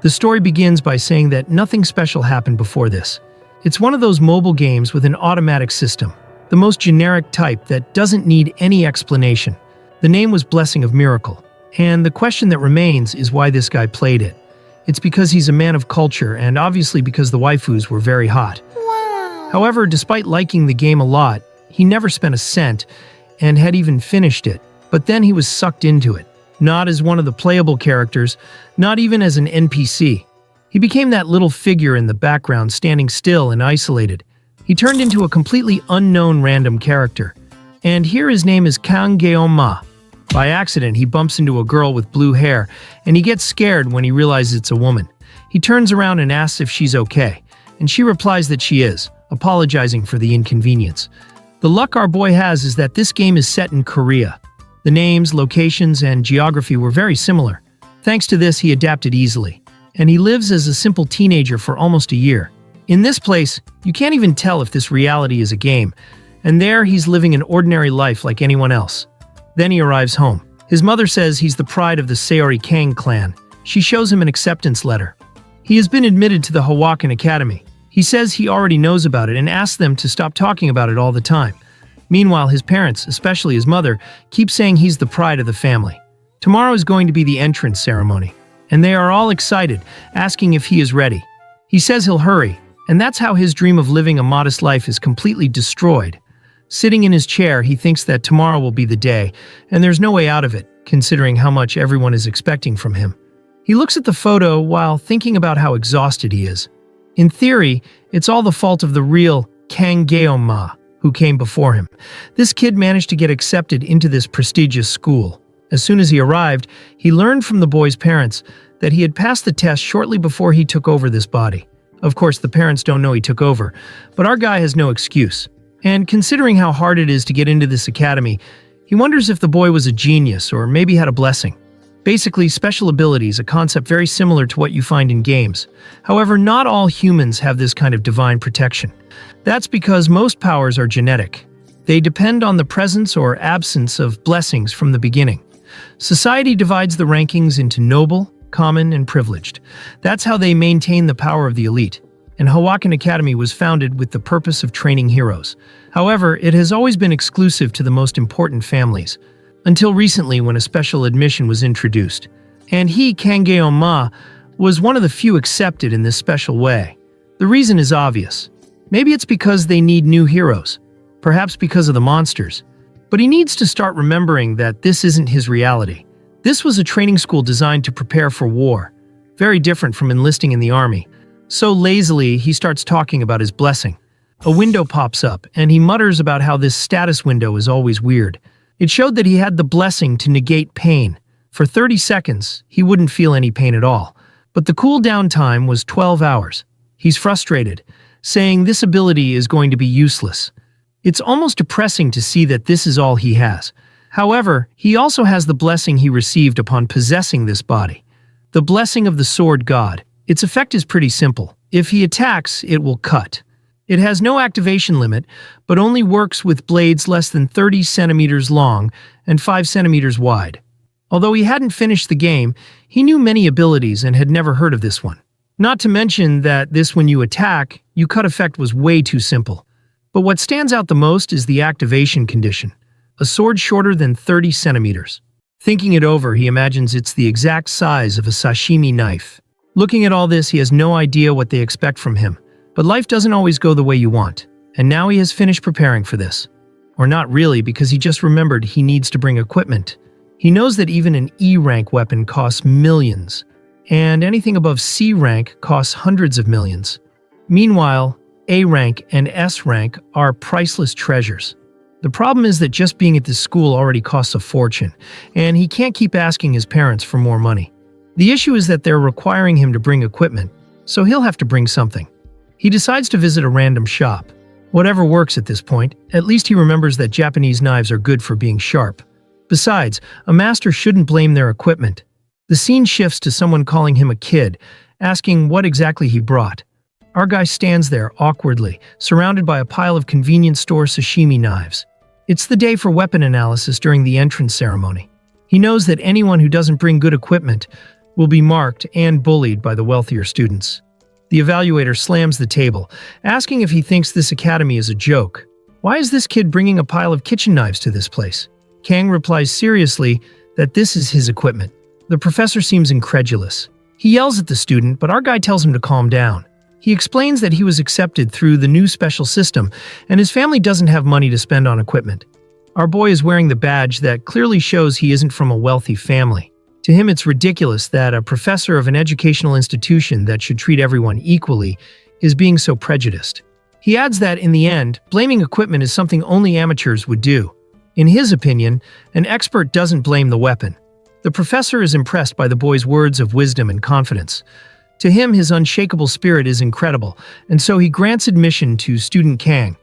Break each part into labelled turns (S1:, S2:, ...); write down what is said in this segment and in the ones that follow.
S1: The story begins by saying that nothing special happened before this. It's one of those mobile games with an automatic system, the most generic type that doesn't need any explanation. The name was Blessing of Miracle, and the question that remains is why this guy played it. It's because he's a man of culture, and obviously because the waifus were very hot.
S2: Wow.
S1: However, despite liking the game a lot, he never spent a cent and had even finished it. But then he was sucked into it, not as one of the playable characters, not even as an NPC. He became that little figure in the background, standing still and isolated. He turned into a completely unknown random character. And here his name is Kang Geoma. By accident, he bumps into a girl with blue hair, and he gets scared when he realizes it's a woman. He turns around and asks if she's okay, and she replies that she is, apologizing for the inconvenience. The luck our boy has is that this game is set in Korea. The names, locations, and geography were very similar. Thanks to this, he adapted easily, and he lives as a simple teenager for almost a year. In this place, you can't even tell if this reality is a game, and there he's living an ordinary life like anyone else. Then he arrives home. His mother says he's the pride of the Saori Kang clan. She shows him an acceptance letter. He has been admitted to the Hawaken Academy. He says he already knows about it and asks them to stop talking about it all the time. Meanwhile, his parents, especially his mother, keep saying he's the pride of the family. Tomorrow is going to be the entrance ceremony, and they are all excited, asking if he is ready. He says he'll hurry, and that's how his dream of living a modest life is completely destroyed. Sitting in his chair, he thinks that tomorrow will be the day, and there's no way out of it, considering how much everyone is expecting from him. He looks at the photo while thinking about how exhausted he is. In theory, it's all the fault of the real Kang Geoma, who came before him. This kid managed to get accepted into this prestigious school. As soon as he arrived, he learned from the boy's parents that he had passed the test shortly before he took over this body. Of course, the parents don't know he took over, but our guy has no excuse. And considering how hard it is to get into this academy, he wonders if the boy was a genius or maybe had a blessing. Basically, special abilities, a concept very similar to what you find in games. However, not all humans have this kind of divine protection. That's because most powers are genetic. They depend on the presence or absence of blessings from the beginning. Society divides the rankings into noble, common, and privileged. That's how they maintain the power of the elite. And Hawaken Academy was founded with the purpose of training heroes. However, it has always been exclusive to the most important families, until recently when a special admission was introduced. And he, Kang Geoma, was one of the few accepted in this special way. The reason is obvious. Maybe it's because they need new heroes, perhaps because of the monsters. But he needs to start remembering that this isn't his reality. This was a training school designed to prepare for war, very different from enlisting in the army. So lazily, he starts talking about his blessing. A window pops up, and he mutters about how this status window is always weird. It showed that he had the blessing to negate pain. For 30 seconds, he wouldn't feel any pain at all. But the cooldown time was 12 hours. He's frustrated, saying this ability is going to be useless. It's almost depressing to see that this is all he has. However, he also has the blessing he received upon possessing this body. The blessing of the sword god. Its effect is pretty simple. If he attacks, it will cut. It has no activation limit, but only works with blades less than 30 centimeters long and 5 centimeters wide. Although he hadn't finished the game, he knew many abilities and had never heard of this one. Not to mention that this when you attack, you cut effect was way too simple. But what stands out the most is the activation condition. A sword shorter than 30 centimeters. Thinking it over, he imagines it's the exact size of a sashimi knife. Looking at all this, he has no idea what they expect from him. But life doesn't always go the way you want. And now he has finished preparing for this. Or not really, because he just remembered he needs to bring equipment. He knows that even an E-rank weapon costs millions. And anything above C rank costs hundreds of millions. Meanwhile, A rank and S rank are priceless treasures. The problem is that just being at this school already costs a fortune, and he can't keep asking his parents for more money. The issue is that they're requiring him to bring equipment, so he'll have to bring something. He decides to visit a random shop. Whatever works at this point, at least he remembers that Japanese knives are good for being sharp. Besides, a master shouldn't blame their equipment. The scene shifts to someone calling him a kid, asking what exactly he brought. Our guy stands there awkwardly, surrounded by a pile of convenience store sashimi knives. It's the day for weapon analysis during the entrance ceremony. He knows that anyone who doesn't bring good equipment will be marked and bullied by the wealthier students. The evaluator slams the table, asking if he thinks this academy is a joke. Why is this kid bringing a pile of kitchen knives to this place? Kang replies seriously that this is his equipment. The professor seems incredulous. He yells at the student, but our guy tells him to calm down. He explains that he was accepted through the new special system, and his family doesn't have money to spend on equipment. Our boy is wearing the badge that clearly shows he isn't from a wealthy family. To him, it's ridiculous that a professor of an educational institution that should treat everyone equally is being so prejudiced. He adds that, in the end, blaming equipment is something only amateurs would do. In his opinion, an expert doesn't blame the weapon. The professor is impressed by the boy's words of wisdom and confidence. To him, his unshakable spirit is incredible, and so he grants admission to student Kang.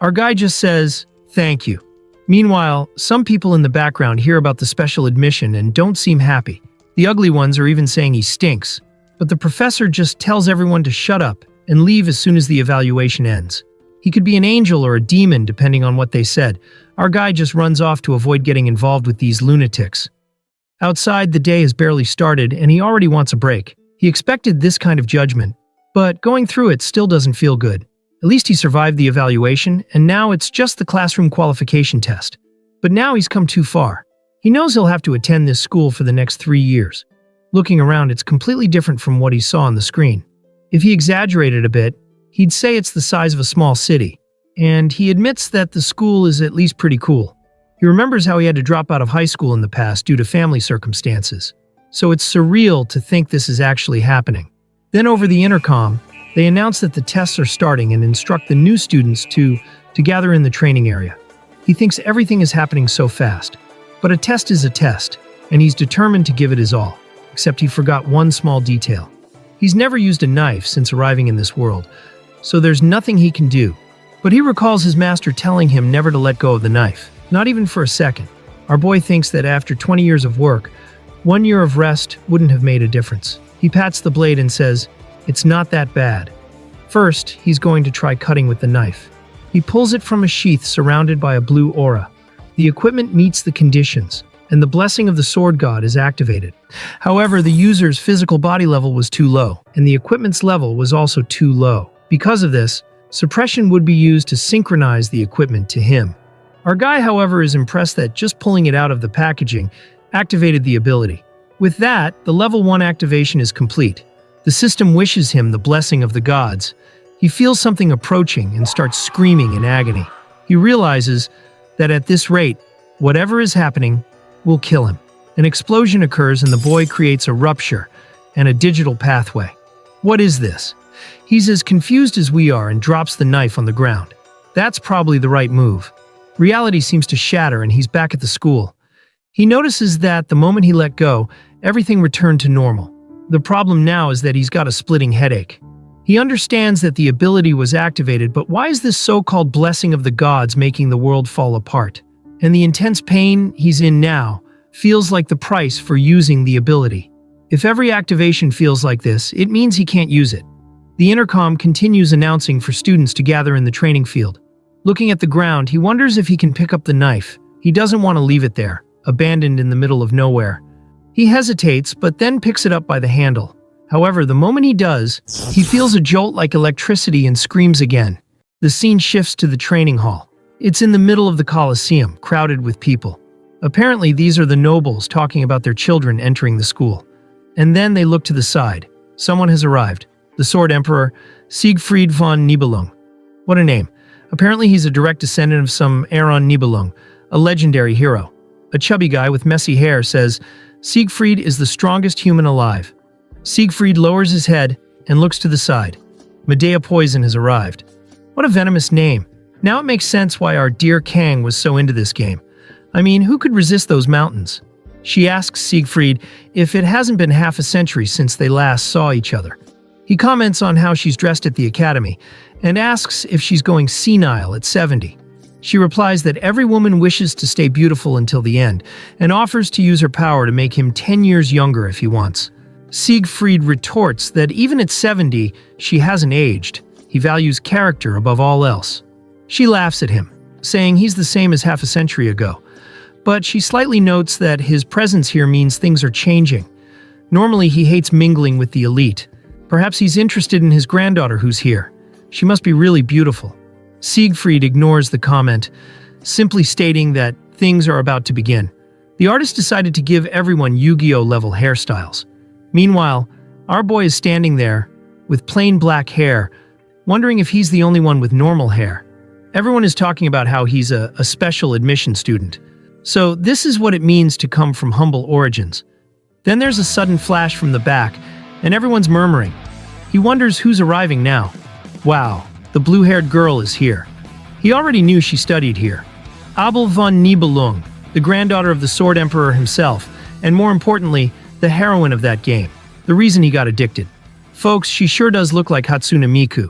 S1: Our guy just says, "Thank you." Meanwhile, some people in the background hear about the special admission and don't seem happy. The ugly ones are even saying he stinks. But the professor just tells everyone to shut up and leave as soon as the evaluation ends. He could be an angel or a demon depending on what they said. Our guy just runs off to avoid getting involved with these lunatics. Outside, the day has barely started and he already wants a break. He expected this kind of judgment, but going through it still doesn't feel good. At least he survived the evaluation, and now it's just the classroom qualification test. But now he's come too far. He knows he'll have to attend this school for the next 3 years. Looking around, it's completely different from what he saw on the screen. If he exaggerated a bit, he'd say it's the size of a small city, and he admits that the school is at least pretty cool. He remembers how he had to drop out of high school in the past due to family circumstances. So it's surreal to think this is actually happening. Then over the intercom, they announce that the tests are starting and instruct the new students to gather in the training area. He thinks everything is happening so fast. But a test is a test, and he's determined to give it his all. Except he forgot one small detail. He's never used a knife since arriving in this world, so there's nothing he can do. But he recalls his master telling him never to let go of the knife, not even for a second. Our boy thinks that after 20 years of work, 1 year of rest wouldn't have made a difference. He pats the blade and says, "It's not that bad." First, he's going to try cutting with the knife. He pulls it from a sheath surrounded by a blue aura. The equipment meets the conditions, and the blessing of the sword god is activated. However, the user's physical body level was too low, and the equipment's level was also too low. Because of this, suppression would be used to synchronize the equipment to him. Our guy, however, is impressed that just pulling it out of the packaging activated the ability. With that, the level 1 activation is complete. The system wishes him the blessing of the gods. He feels something approaching and starts screaming in agony. He realizes that at this rate, whatever is happening will kill him. An explosion occurs and the boy creates a rupture and a digital pathway. What is this? He's as confused as we are and drops the knife on the ground. That's probably the right move. Reality seems to shatter and he's back at the school. He notices that the moment he let go, everything returned to normal. The problem now is that he's got a splitting headache. He understands that the ability was activated, but why is this so-called blessing of the gods making the world fall apart? And the intense pain he's in now feels like the price for using the ability. If every activation feels like this, it means he can't use it. The intercom continues announcing for students to gather in the training field. Looking at the ground, he wonders if he can pick up the knife. He doesn't want to leave it there, abandoned in the middle of nowhere. He hesitates, but then picks it up by the handle. However, the moment he does, he feels a jolt like electricity and screams again. The scene shifts to the training hall. It's in the middle of the Colosseum, crowded with people. Apparently, these are the nobles talking about their children entering the school. And then they look to the side. Someone has arrived. The Sword Emperor, Siegfried von Nibelung. What a name. Apparently, he's a direct descendant of some Aaron Nibelung, a legendary hero. A chubby guy with messy hair says, "Siegfried is the strongest human alive." Siegfried lowers his head and looks to the side. Medea Poison has arrived. What a venomous name. Now it makes sense why our dear Kang was so into this game. I mean, who could resist those mountains? She asks Siegfried if it hasn't been half a century since they last saw each other. He comments on how she's dressed at the academy and asks if she's going senile at 70. She replies that every woman wishes to stay beautiful until the end and offers to use her power to make him 10 years younger if he wants. Siegfried retorts that even at 70, she hasn't aged. He values character above all else. She laughs at him, saying he's the same as half a century ago. But she slightly notes that his presence here means things are changing. Normally, he hates mingling with the elite. Perhaps he's interested in his granddaughter who's here. She must be really beautiful. Siegfried ignores the comment, simply stating that things are about to begin. The artist decided to give everyone Yu-Gi-Oh! Level hairstyles. Meanwhile, our boy is standing there, with plain black hair, wondering if he's the only one with normal hair. Everyone is talking about how he's a special admission student. So this is what it means to come from humble origins. Then there's a sudden flash from the back, and everyone's murmuring. He wonders who's arriving now. Wow, the blue-haired girl is here. He already knew she studied here. Abel von Nibelung, the granddaughter of the Sword Emperor himself, and more importantly, the heroine of that game. The reason he got addicted. Folks, she sure does look like Hatsune Miku.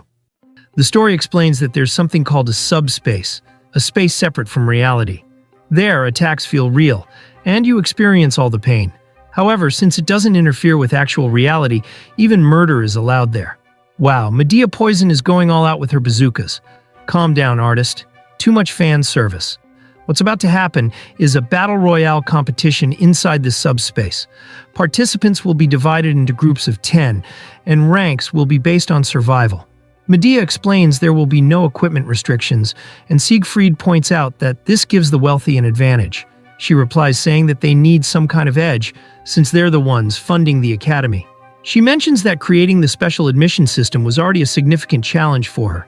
S1: The story explains that there's something called a subspace, a space separate from reality. There, attacks feel real, and you experience all the pain. However, since it doesn't interfere with actual reality, even murder is allowed there. Wow, Medea Poison is going all out with her bazookas. Calm down, artist. Too much fan service. What's about to happen is a battle royale competition inside this subspace. Participants will be divided into groups of 10, and ranks will be based on survival. Medea explains there will be no equipment restrictions, and Siegfried points out that this gives the wealthy an advantage. She replies saying that they need some kind of edge, since they're the ones funding the academy. She mentions that creating the special admission system was already a significant challenge for her.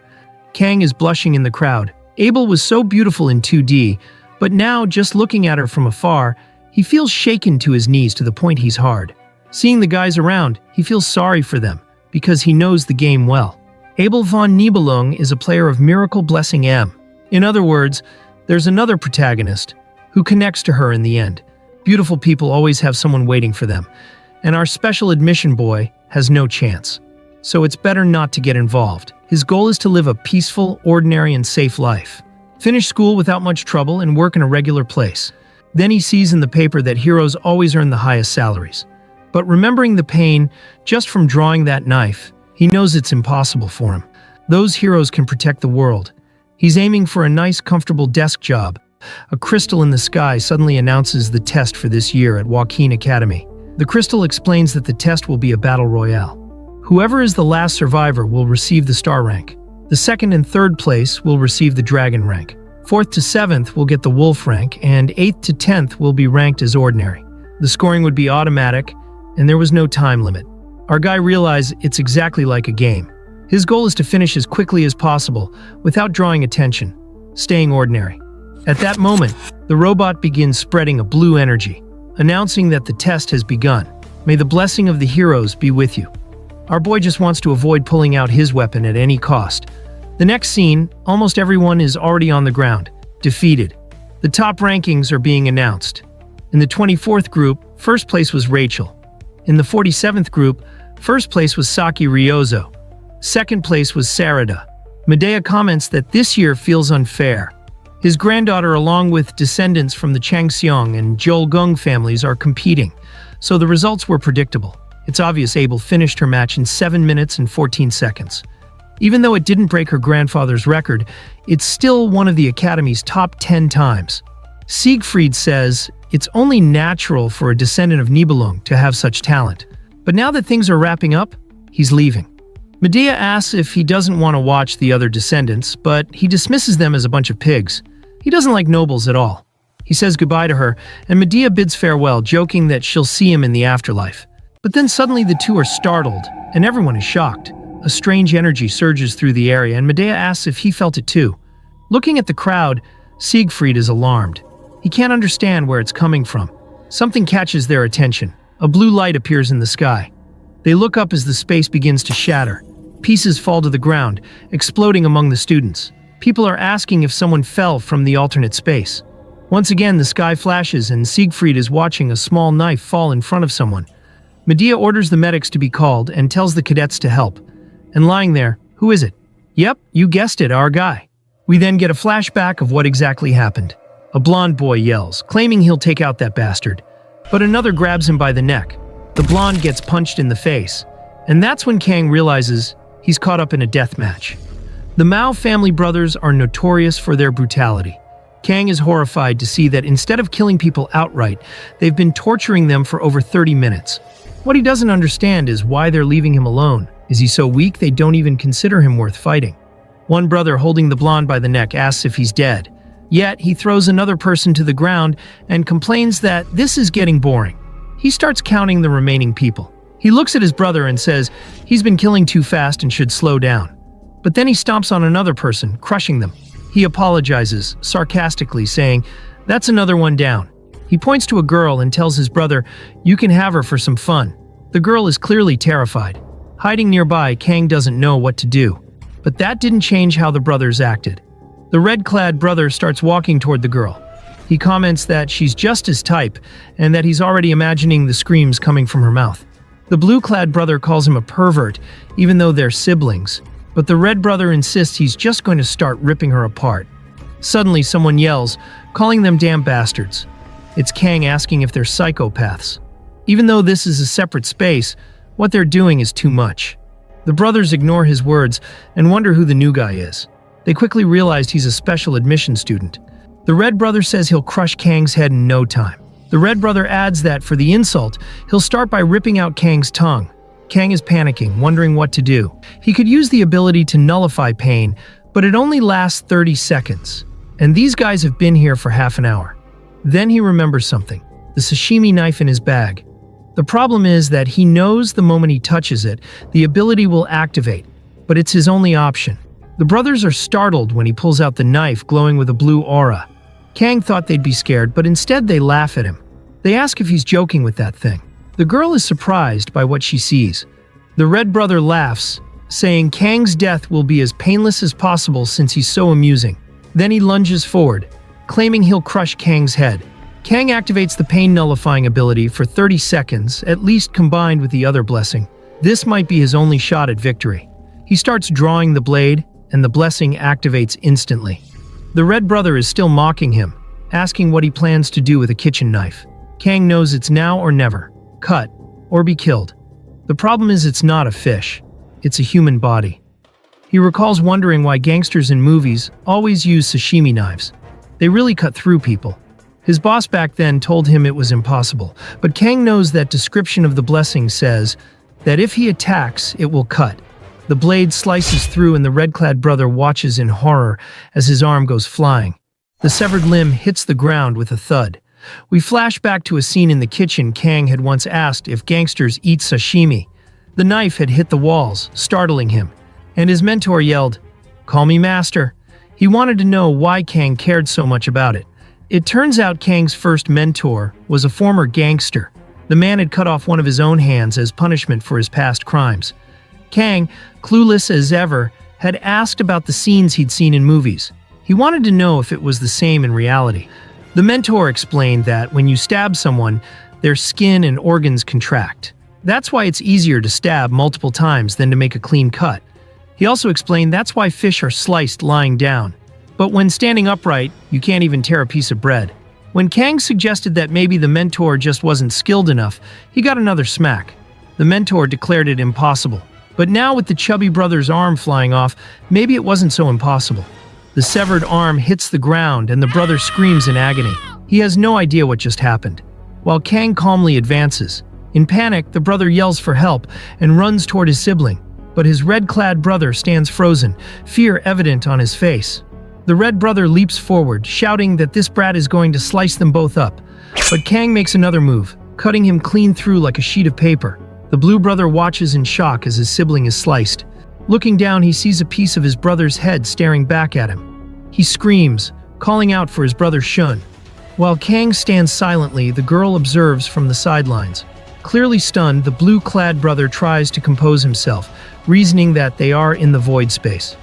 S1: Kang is blushing in the crowd. Abel was so beautiful in 2D, but now, just looking at her from afar, he feels shaken to his knees to the point he's hard. Seeing the guys around, he feels sorry for them, because he knows the game well. Abel von Nibelung is a player of Miracle Blessing M. In other words, there's another protagonist who connects to her in the end. Beautiful people always have someone waiting for them, and our special admission boy has no chance. So it's better not to get involved. His goal is to live a peaceful, ordinary, and safe life. Finish school without much trouble and work in a regular place. Then he sees in the paper that heroes always earn the highest salaries. But remembering the pain just from drawing that knife, he knows it's impossible for him. Those heroes can protect the world. He's aiming for a nice, comfortable desk job. A crystal in the sky suddenly announces the test for this year at Joaquin Academy. The crystal explains that the test will be a battle royale. Whoever is the last survivor will receive the star rank. The second and third place will receive the dragon rank. 4th to 7th will get the wolf rank, and 8th to 10th will be ranked as ordinary. The scoring would be automatic, and there was no time limit. Our guy realized it's exactly like a game. His goal is to finish as quickly as possible, without drawing attention, staying ordinary. At that moment, the robot begins spreading a blue energy, announcing that the test has begun. May the blessing of the heroes be with you. Our boy just wants to avoid pulling out his weapon at any cost. The next scene, almost everyone is already on the ground, defeated. The top rankings are being announced. In the 24th group, first place was Rachel. In the 47th group, first place was Saki Ryozo. Second place was Sarada. Medea comments that this year feels unfair. His granddaughter, along with descendants from the Changseong and Jolgung families, are competing, so the results were predictable. It's obvious Abel finished her match in 7 minutes and 14 seconds. Even though it didn't break her grandfather's record, it's still one of the Academy's top 10 times. Siegfried says it's only natural for a descendant of Nibelung to have such talent. But now that things are wrapping up, he's leaving. Medea asks if he doesn't want to watch the other descendants, but he dismisses them as a bunch of pigs. He doesn't like nobles at all. He says goodbye to her, and Medea bids farewell, joking that she'll see him in the afterlife. But then suddenly the two are startled, and everyone is shocked. A strange energy surges through the area, and Medea asks if he felt it too. Looking at the crowd, Siegfried is alarmed. He can't understand where it's coming from. Something catches their attention. A blue light appears in the sky. They look up as the space begins to shatter. Pieces fall to the ground, exploding among the students. People are asking if someone fell from the alternate space. Once again, the sky flashes, and Siegfried is watching a small knife fall in front of someone. Medea orders the medics to be called and tells the cadets to help. And lying there, who is it? Yep, you guessed it, our guy. We then get a flashback of what exactly happened. A blonde boy yells, claiming he'll take out that bastard. But another grabs him by the neck. The blonde gets punched in the face. And that's when Kang realizes he's caught up in a death match. The Mao family brothers are notorious for their brutality. Kang is horrified to see that instead of killing people outright, they've been torturing them for over 30 minutes. What he doesn't understand is why they're leaving him alone. Is he so weak they don't even consider him worth fighting? One brother holding the blonde by the neck asks if he's dead. Yet, he throws another person to the ground and complains that this is getting boring. He starts counting the remaining people. He looks at his brother and says he's been killing too fast and should slow down. But then he stomps on another person, crushing them. He apologizes, sarcastically saying, "That's another one down." He points to a girl and tells his brother, "You can have her for some fun." The girl is clearly terrified. Hiding nearby, Kang doesn't know what to do. But that didn't change how the brothers acted. The red-clad brother starts walking toward the girl. He comments that she's just his type and that he's already imagining the screams coming from her mouth. The blue-clad brother calls him a pervert, even though they're siblings. But the red brother insists he's just going to start ripping her apart. Suddenly, someone yells, calling them damn bastards. It's Kang asking if they're psychopaths. Even though this is a separate space, what they're doing is too much. The brothers ignore his words and wonder who the new guy is. They quickly realized he's a special admission student. The red brother says he'll crush Kang's head in no time. The red brother adds that, for the insult, he'll start by ripping out Kang's tongue. Kang is panicking, wondering what to do. He could use the ability to nullify pain, but it only lasts 30 seconds. And these guys have been here for half an hour. Then he remembers something: the sashimi knife in his bag. The problem is that he knows the moment he touches it, the ability will activate, but it's his only option. The brothers are startled when he pulls out the knife glowing with a blue aura. Kang thought they'd be scared, but instead they laugh at him. They ask if he's joking with that thing. The girl is surprised by what she sees. The red brother laughs, saying Kang's death will be as painless as possible since he's so amusing. Then he lunges forward, claiming he'll crush Kang's head. Kang activates the pain-nullifying ability for 30 seconds, at least combined with the other blessing. This might be his only shot at victory. He starts drawing the blade, and the blessing activates instantly. The red brother is still mocking him, asking what he plans to do with a kitchen knife. Kang knows it's now or never. Cut, or be killed. The problem is it's not a fish. It's a human body. He recalls wondering why gangsters in movies always use sashimi knives. They really cut through people. His boss back then told him it was impossible, but Kang knows that description of the blessing says that if he attacks, it will cut. The blade slices through and the red-clad brother watches in horror as his arm goes flying. The severed limb hits the ground with a thud. We flash back to a scene in the kitchen. Kang had once asked if gangsters eat sashimi. The knife had hit the walls, startling him, and his mentor yelled, "Call me master." He wanted to know why Kang cared so much about it. It turns out Kang's first mentor was a former gangster. The man had cut off one of his own hands as punishment for his past crimes. Kang, clueless as ever, had asked about the scenes he'd seen in movies. He wanted to know if it was the same in reality. The mentor explained that when you stab someone, their skin and organs contract. That's why it's easier to stab multiple times than to make a clean cut. He also explained that's why fish are sliced lying down. But when standing upright, you can't even tear a piece of bread. When Kang suggested that maybe the mentor just wasn't skilled enough, he got another smack. The mentor declared it impossible. But now with the chubby brother's arm flying off, maybe it wasn't so impossible. The severed arm hits the ground and the brother screams in agony. He has no idea what just happened. While Kang calmly advances. In panic, the brother yells for help and runs toward his sibling. But his red-clad brother stands frozen, fear evident on his face. The red brother leaps forward, shouting that this brat is going to slice them both up. But Kang makes another move, cutting him clean through like a sheet of paper. The blue brother watches in shock as his sibling is sliced. Looking down, he sees a piece of his brother's head staring back at him. He screams, calling out for his brother Shun. While Kang stands silently, the girl observes from the sidelines. Clearly stunned, the blue-clad brother tries to compose himself, reasoning that they are in the void space.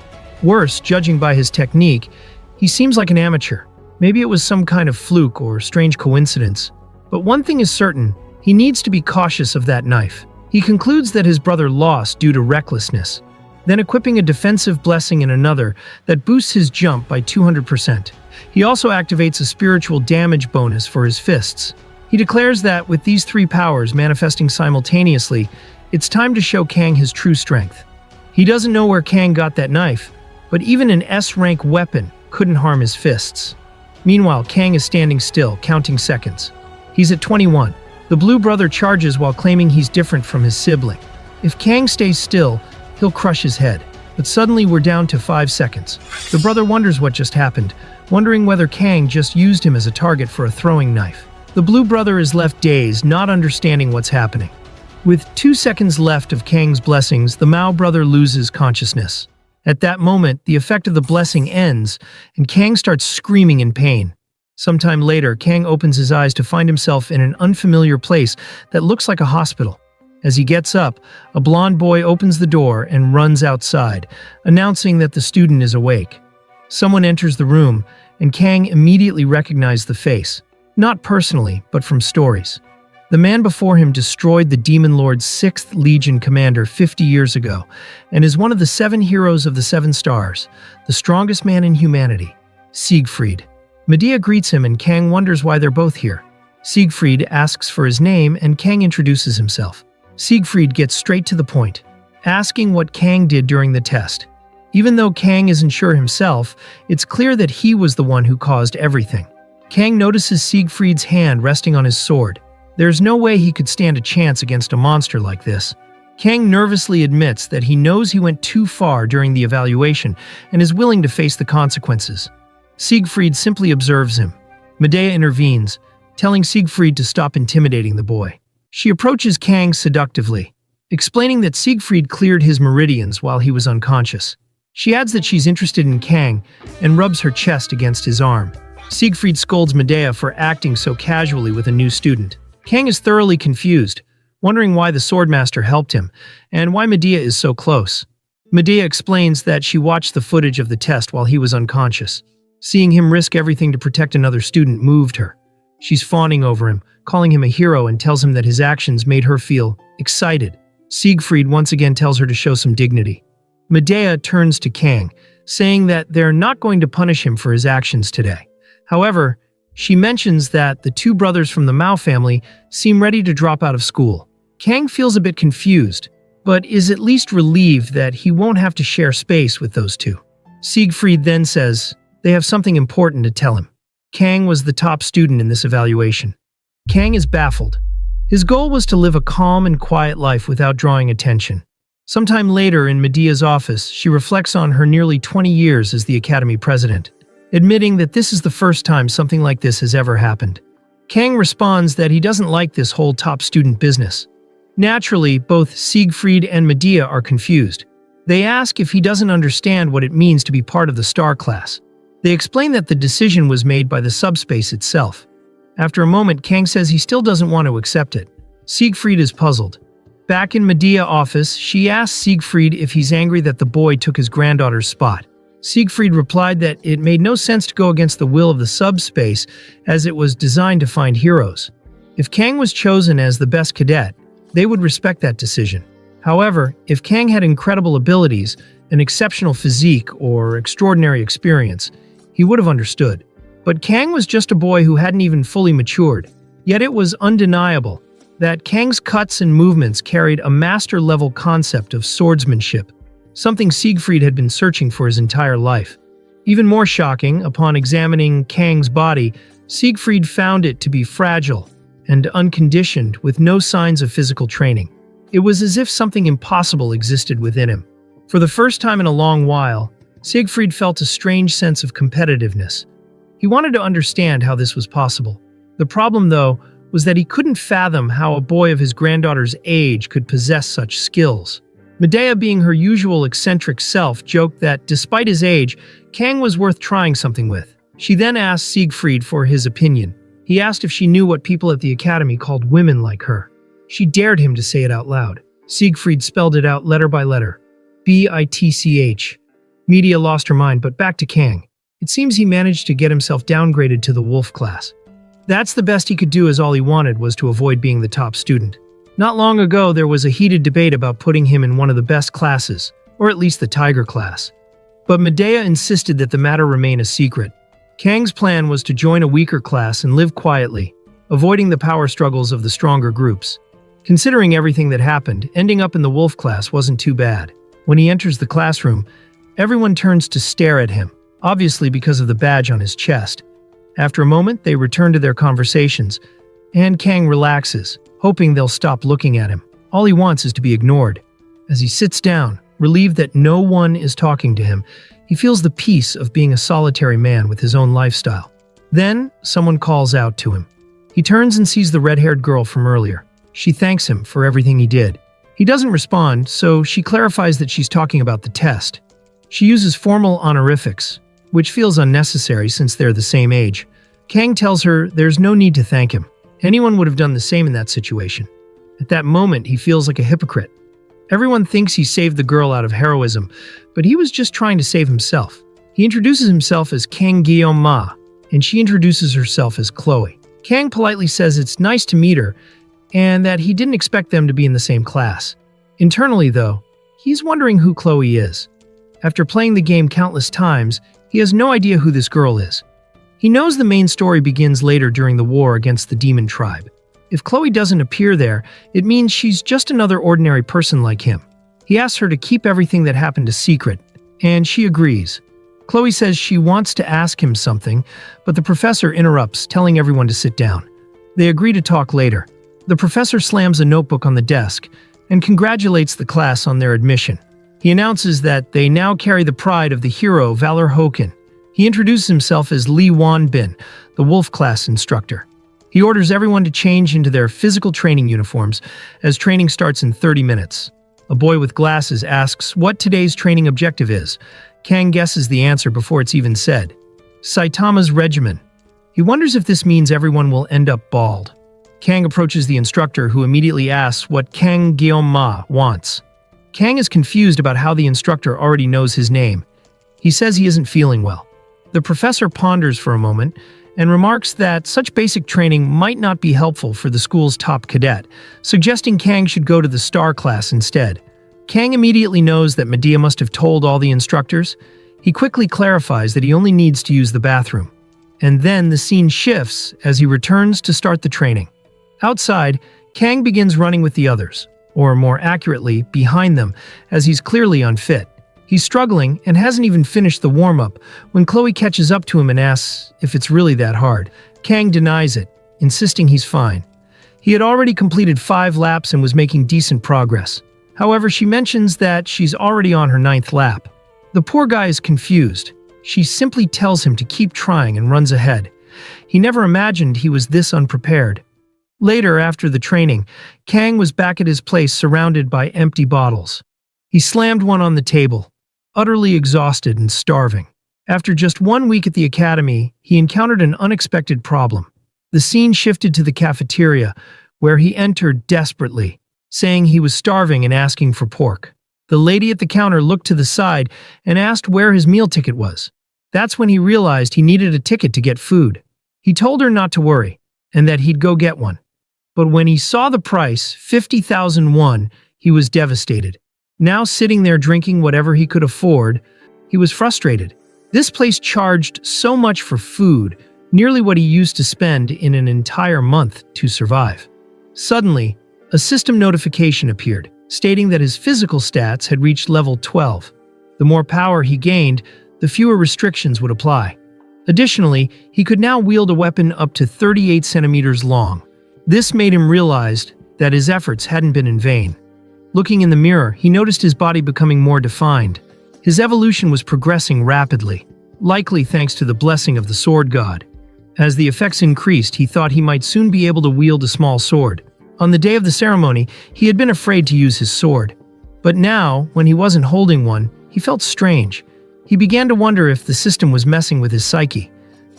S1: Worse, judging by his technique, he seems like an amateur. Maybe it was some kind of fluke or strange coincidence. But one thing is certain, he needs to be cautious of that knife. He concludes that his brother lost due to recklessness, then equipping a defensive blessing in another that boosts his jump by 200%. He also activates a spiritual damage bonus for his fists. He declares that with these three powers manifesting simultaneously, it's time to show Kang his true strength. He doesn't know where Kang got that knife, but even an S-rank weapon couldn't harm his fists. Meanwhile, Kang is standing still, counting seconds. He's at 21. The blue brother charges while claiming he's different from his sibling. If Kang stays still, he'll crush his head. But suddenly we're down to 5 seconds. The brother wonders what just happened, wondering whether Kang just used him as a target for a throwing knife. The blue brother is left dazed, not understanding what's happening. With 2 seconds left of Kang's blessings, the Mao brother loses consciousness. At that moment, the effect of the blessing ends, and Kang starts screaming in pain. Sometime later, Kang opens his eyes to find himself in an unfamiliar place that looks like a hospital. As he gets up, a blonde boy opens the door and runs outside, announcing that the student is awake. Someone enters the room, and Kang immediately recognized the face. Not personally, but from stories. The man before him destroyed the Demon Lord's 6th Legion commander 50 years ago, and is one of the 7 heroes of the 7 stars, the strongest man in humanity, Siegfried. Medea greets him and Kang wonders why they're both here. Siegfried asks for his name and Kang introduces himself. Siegfried gets straight to the point, asking what Kang did during the test. Even though Kang isn't sure himself, it's clear that he was the one who caused everything. Kang notices Siegfried's hand resting on his sword. There's no way he could stand a chance against a monster like this. Kang nervously admits that he knows he went too far during the evaluation and is willing to face the consequences. Siegfried simply observes him. Medea intervenes, telling Siegfried to stop intimidating the boy. She approaches Kang seductively, explaining that Siegfried cleared his meridians while he was unconscious. She adds that she's interested in Kang and rubs her chest against his arm. Siegfried scolds Medea for acting so casually with a new student. Kang is thoroughly confused, wondering why the swordmaster helped him and why Medea is so close. Medea explains that she watched the footage of the test while he was unconscious. Seeing him risk everything to protect another student moved her. She's fawning over him, calling him a hero, and tells him that his actions made her feel excited. Siegfried once again tells her to show some dignity. Medea turns to Kang, saying that they're not going to punish him for his actions today. However, she mentions that the 2 brothers from the Mao family seem ready to drop out of school. Kang feels a bit confused, but is at least relieved that he won't have to share space with those 2. Siegfried then says they have something important to tell him. Kang was the top student in this evaluation. Kang is baffled. His goal was to live a calm and quiet life without drawing attention. Sometime later in Medea's office, she reflects on her nearly 20 years as the Academy president, admitting that this is the first time something like this has ever happened. Kang responds that he doesn't like this whole top student business. Naturally, both Siegfried and Medea are confused. They ask if he doesn't understand what it means to be part of the star class. They explain that the decision was made by the subspace itself. After a moment, Kang says he still doesn't want to accept it. Siegfried is puzzled. Back in Medea's office, she asks Siegfried if he's angry that the boy took his granddaughter's spot. Siegfried replied that it made no sense to go against the will of the subspace, as it was designed to find heroes. If Kang was chosen as the best cadet, they would respect that decision. However, if Kang had incredible abilities, an exceptional physique, or extraordinary experience, he would have understood. But Kang was just a boy who hadn't even fully matured. Yet it was undeniable that Kang's cuts and movements carried a master-level concept of swordsmanship, something Siegfried had been searching for his entire life. Even more shocking, upon examining Kang's body, Siegfried found it to be fragile and unconditioned with no signs of physical training. It was as if something impossible existed within him. For the first time in a long while, Siegfried felt a strange sense of competitiveness. He wanted to understand how this was possible. The problem, though, was that he couldn't fathom how a boy of his granddaughter's age could possess such skills. Medea, being her usual eccentric self, joked that, despite his age, Kang was worth trying something with. She then asked Siegfried for his opinion. He asked if she knew what people at the academy called women like her. She dared him to say it out loud. Siegfried spelled it out letter by letter. B-I-T-C-H. Medea lost her mind, but back to Kang. It seems he managed to get himself downgraded to the wolf class. That's the best he could do, as all he wanted was to avoid being the top student. Not long ago, there was a heated debate about putting him in one of the best classes, or at least the tiger class. But Medea insisted that the matter remain a secret. Kang's plan was to join a weaker class and live quietly, avoiding the power struggles of the stronger groups. Considering everything that happened, ending up in the wolf class wasn't too bad. When he enters the classroom, everyone turns to stare at him, obviously because of the badge on his chest. After a moment, they return to their conversations, and Kang relaxes, hoping they'll stop looking at him. All he wants is to be ignored. As he sits down, relieved that no one is talking to him, he feels the peace of being a solitary man with his own lifestyle. Then, someone calls out to him. He turns and sees the red-haired girl from earlier. She thanks him for everything he did. He doesn't respond, so she clarifies that she's talking about the test. She uses formal honorifics, which feels unnecessary since they're the same age. Kang tells her there's no need to thank him. Anyone would have done the same in that situation. At that moment, he feels like a hypocrite. Everyone thinks he saved the girl out of heroism, but he was just trying to save himself. He introduces himself as Kang Guillaume Ma, and she introduces herself as Chloe. Kang politely says it's nice to meet her, and that he didn't expect them to be in the same class. Internally, though, he's wondering who Chloe is. After playing the game countless times, he has no idea who this girl is. He knows the main story begins later during the war against the demon tribe. If Chloe doesn't appear there, it means she's just another ordinary person like him. He asks her to keep everything that happened a secret, and she agrees. Chloe says she wants to ask him something, but the professor interrupts, telling everyone to sit down. They agree to talk later. The professor slams a notebook on the desk and congratulates the class on their admission. He announces that they now carry the pride of the hero Valor Hoken. He introduces himself as Lee Wan-bin, the Wolf class instructor. He orders everyone to change into their physical training uniforms, as training starts in 30 minutes. A boy with glasses asks what today's training objective is. Kang guesses the answer before it's even said. Saitama's regimen. He wonders if this means everyone will end up bald. Kang approaches the instructor, who immediately asks what Kang Guillaume Ma wants. Kang is confused about how the instructor already knows his name. He says he isn't feeling well. The professor ponders for a moment and remarks that such basic training might not be helpful for the school's top cadet, suggesting Kang should go to the star class instead. Kang immediately knows that Medea must have told all the instructors. He quickly clarifies that he only needs to use the bathroom. And then the scene shifts as he returns to start the training. Outside, Kang begins running with the others, or more accurately, behind them, as he's clearly unfit. He's struggling and hasn't even finished the warm-up when Chloe catches up to him and asks if it's really that hard. Kang denies it, insisting he's fine. He had already completed 5 laps and was making decent progress. However, she mentions that she's already on her 9th lap. The poor guy is confused. She simply tells him to keep trying and runs ahead. He never imagined he was this unprepared. Later, after the training, Kang was back at his place surrounded by empty bottles. He slammed one on the table, utterly exhausted and starving. After just 1 week at the academy, he encountered an unexpected problem. The scene shifted to the cafeteria, where he entered desperately, saying he was starving and asking for pork. The lady at the counter looked to the side and asked where his meal ticket was. That's when he realized he needed a ticket to get food. He told her not to worry, and that he'd go get one. But when he saw the price, 50,000 won, he was devastated. Now sitting there drinking whatever he could afford, he was frustrated. This place charged so much for food, nearly what he used to spend in an entire month to survive. Suddenly, a system notification appeared, stating that his physical stats had reached level 12. The more power he gained, the fewer restrictions would apply. Additionally, he could now wield a weapon up to 38 centimeters long. This made him realize that his efforts hadn't been in vain. Looking in the mirror, he noticed his body becoming more defined. His evolution was progressing rapidly, likely thanks to the blessing of the sword god. As the effects increased, he thought he might soon be able to wield a small sword. On the day of the ceremony, he had been afraid to use his sword. But now, when he wasn't holding one, he felt strange. He began to wonder if the system was messing with his psyche.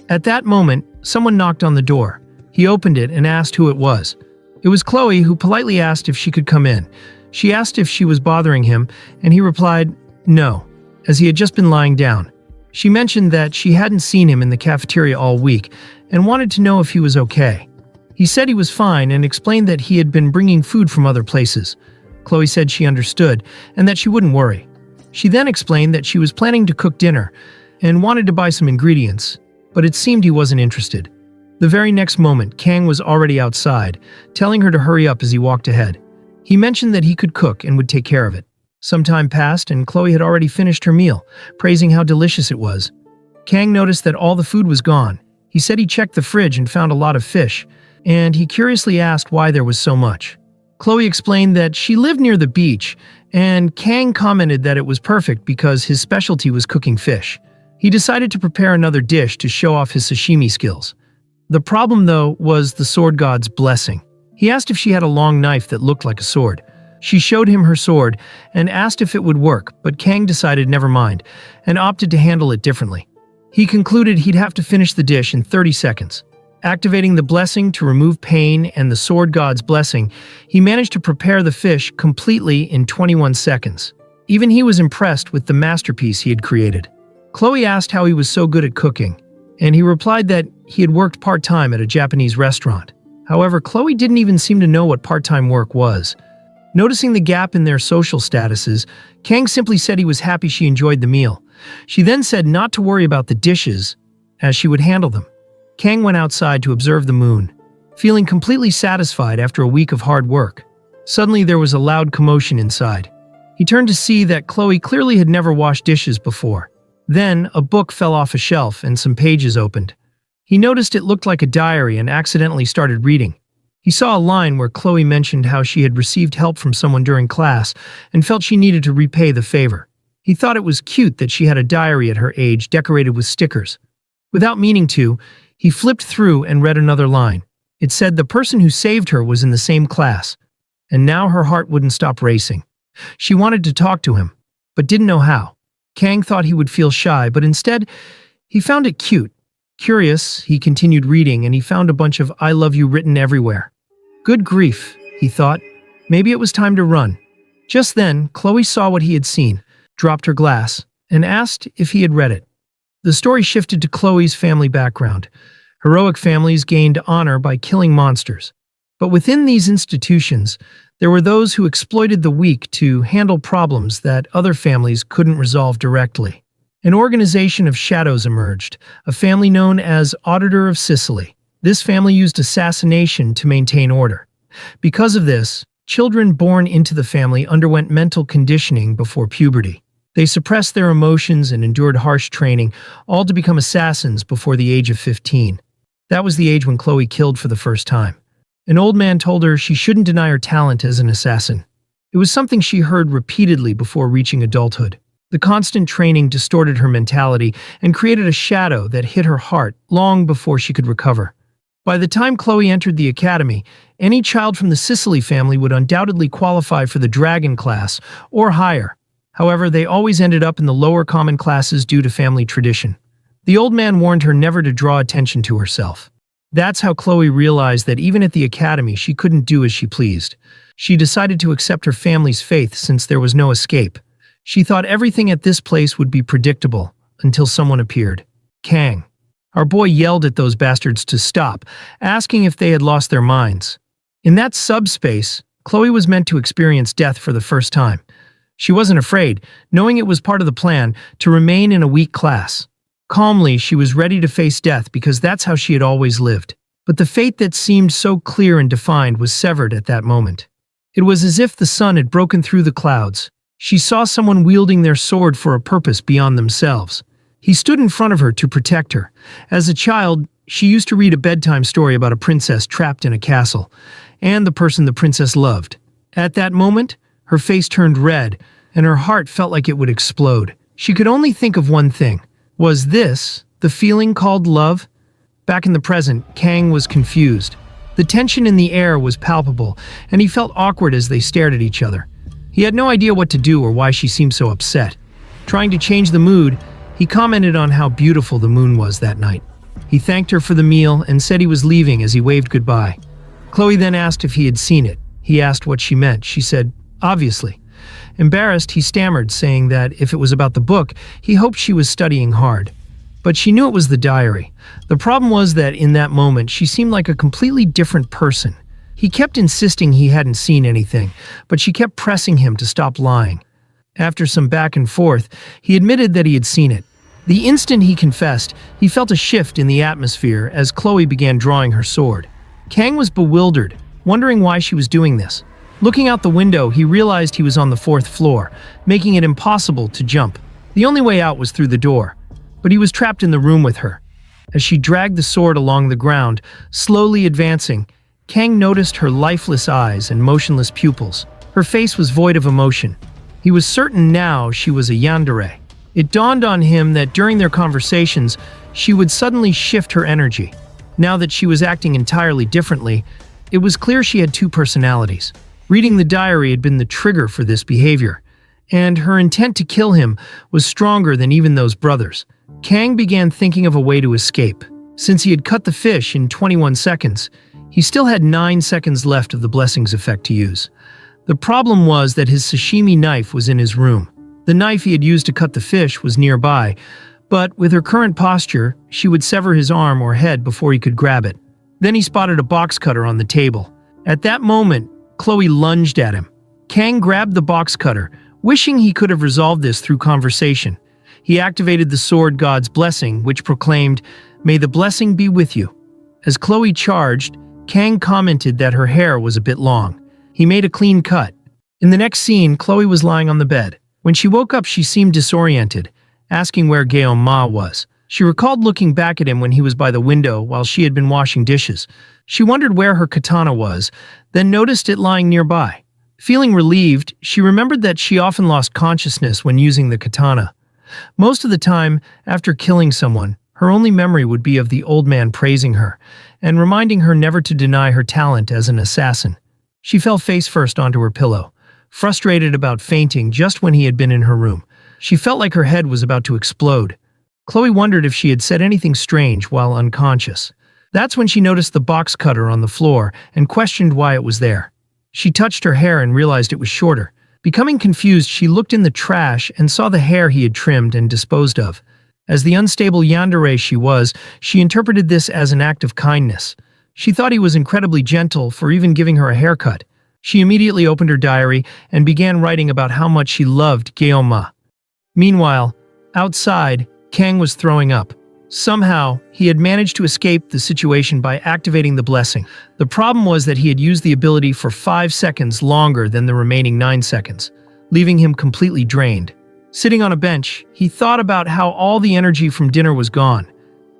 S1: At that moment, someone knocked on the door. He opened it and asked who it was. It was Chloe, who politely asked if she could come in. She asked if she was bothering him, and he replied, no, as he had just been lying down. She mentioned that she hadn't seen him in the cafeteria all week and wanted to know if he was okay. He said he was fine and explained that he had been bringing food from other places. Chloe said she understood and that she wouldn't worry. She then explained that she was planning to cook dinner and wanted to buy some ingredients, but it seemed he wasn't interested. The very next moment, Kang was already outside, telling her to hurry up as he walked ahead. He mentioned that he could cook and would take care of it. Some time passed and Chloe had already finished her meal, praising how delicious it was. Kang noticed that all the food was gone. He said he checked the fridge and found a lot of fish. and he curiously asked why there was so much. Chloe explained that she lived near the beach, and Kang commented that it was perfect because his specialty was cooking fish. He decided to prepare another dish to show off his sashimi skills. The problem, though, was the sword god's blessing. He asked if she had a long knife that looked like a sword. She showed him her sword and asked if it would work, but Kang decided never mind and opted to handle it differently. He concluded he'd have to finish the dish in 30 seconds. Activating the blessing to remove pain and the sword god's blessing, he managed to prepare the fish completely in 21 seconds. Even he was impressed with the masterpiece he had created. Chloe asked how he was so good at cooking, and he replied that he had worked part-time at a Japanese restaurant. However, Chloe didn't even seem to know what part-time work was. Noticing the gap in their social statuses, Kang simply said he was happy she enjoyed the meal. She then said not to worry about the dishes, as she would handle them. Kang went outside to observe the moon, feeling completely satisfied after a week of hard work. Suddenly there was a loud commotion inside. He turned to see that Chloe clearly had never washed dishes before. Then, a book fell off a shelf and some pages opened. He noticed it looked like a diary and accidentally started reading. He saw a line where Chloe mentioned how she had received help from someone during class and felt she needed to repay the favor. He thought it was cute that she had a diary at her age decorated with stickers. Without meaning to, he flipped through and read another line. It said the person who saved her was in the same class, and now her heart wouldn't stop racing. She wanted to talk to him, but didn't know how. Kang thought he would feel shy, but instead, he found it cute. Curious, he continued reading and he found a bunch of "I love you" written everywhere. Good grief, he thought. Maybe it was time to run. Just then, Chloe saw what he had seen, dropped her glass, and asked if he had read it. The story shifted to Chloe's family background. Heroic families gained honor by killing monsters. But within these institutions, there were those who exploited the weak to handle problems that other families couldn't resolve directly. An organization of shadows emerged, a family known as Auditor of Sicily. This family used assassination to maintain order. Because of this, children born into the family underwent mental conditioning before puberty. They suppressed their emotions and endured harsh training, all to become assassins before the age of 15. That was the age when Chloe killed for the first time. An old man told her she shouldn't deny her talent as an assassin. It was something she heard repeatedly before reaching adulthood. The constant training distorted her mentality and created a shadow that hit her heart long before she could recover. By the time Chloe entered the academy, any child from the Sicily family would undoubtedly qualify for the dragon class or higher. However, they always ended up in the lower common classes due to family tradition. The old man warned her never to draw attention to herself. That's how Chloe realized that even at the academy she couldn't do as she pleased. She decided to accept her family's faith since there was no escape. She thought everything at this place would be predictable until someone appeared. Kang. Our boy yelled at those bastards to stop, asking if they had lost their minds. In that subspace, Chloe was meant to experience death for the first time. She wasn't afraid, knowing it was part of the plan to remain in a weak class. Calmly, she was ready to face death because that's how she had always lived. But the fate that seemed so clear and defined was severed at that moment. It was as if the sun had broken through the clouds. She saw someone wielding their sword for a purpose beyond themselves. He stood in front of her to protect her. As a child, she used to read a bedtime story about a princess trapped in a castle, and the person the princess loved. At that moment, her face turned red, and her heart felt like it would explode. She could only think of one thing. Was this the feeling called love? Back in the present, Kang was confused. The tension in the air was palpable, and he felt awkward as they stared at each other. He had no idea what to do or why she seemed so upset. Trying to change the mood, he commented on how beautiful the moon was that night. He thanked her for the meal and said he was leaving as he waved goodbye. Chloe then asked if he had seen it. He asked what she meant. She said, "Obviously." Embarrassed, he stammered, saying that if it was about the book, he hoped she was studying hard. But she knew it was the diary. The problem was that in that moment, she seemed like a completely different person. He kept insisting he hadn't seen anything, but she kept pressing him to stop lying. After some back and forth, he admitted that he had seen it. The instant he confessed, he felt a shift in the atmosphere as Chloe began drawing her sword. Kang was bewildered, wondering why she was doing this. Looking out the window, he realized he was on the 4th floor, making it impossible to jump. The only way out was through the door, but he was trapped in the room with her. As she dragged the sword along the ground, slowly advancing, Kang noticed her lifeless eyes and motionless pupils. Her face was void of emotion. He was certain now she was a yandere. It dawned on him that during their conversations, she would suddenly shift her energy. Now that she was acting entirely differently, it was clear she had two personalities. Reading the diary had been the trigger for this behavior, and her intent to kill him was stronger than even those brothers. Kang began thinking of a way to escape. Since he had cut the fish in 21 seconds, he still had 9 seconds left of the blessings effect to use. The problem was that his sashimi knife was in his room. The knife he had used to cut the fish was nearby, but with her current posture, she would sever his arm or head before he could grab it. Then he spotted a box cutter on the table. At that moment, Chloe lunged at him. Kang grabbed the box cutter, wishing he could have resolved this through conversation. He activated the sword god's blessing, which proclaimed, "May the blessing be with you." As Chloe charged, Kang commented that her hair was a bit long. He made a clean cut. In the next scene, Chloe was lying on the bed. When she woke up, she seemed disoriented, asking where Ma was. She recalled looking back at him when he was by the window while she had been washing dishes. She wondered where her katana was, then noticed it lying nearby. Feeling relieved, she remembered that she often lost consciousness when using the katana. Most of the time, after killing someone, her only memory would be of the old man praising her and reminding her never to deny her talent as an assassin. She fell face first onto her pillow, frustrated about fainting just when he had been in her room. She felt like her head was about to explode. Chloe wondered if she had said anything strange while unconscious. That's when she noticed the box cutter on the floor and questioned why it was there. She touched her hair and realized it was shorter. Becoming confused, she looked in the trash and saw the hair he had trimmed and disposed of. As the unstable yandere she was, she interpreted this as an act of kindness. She thought he was incredibly gentle for even giving her a haircut. She immediately opened her diary and began writing about how much she loved Ma. Meanwhile, outside, Kang was throwing up. Somehow, he had managed to escape the situation by activating the blessing. The problem was that he had used the ability for 5 seconds longer than the remaining 9 seconds, leaving him completely drained. Sitting on a bench, he thought about how all the energy from dinner was gone.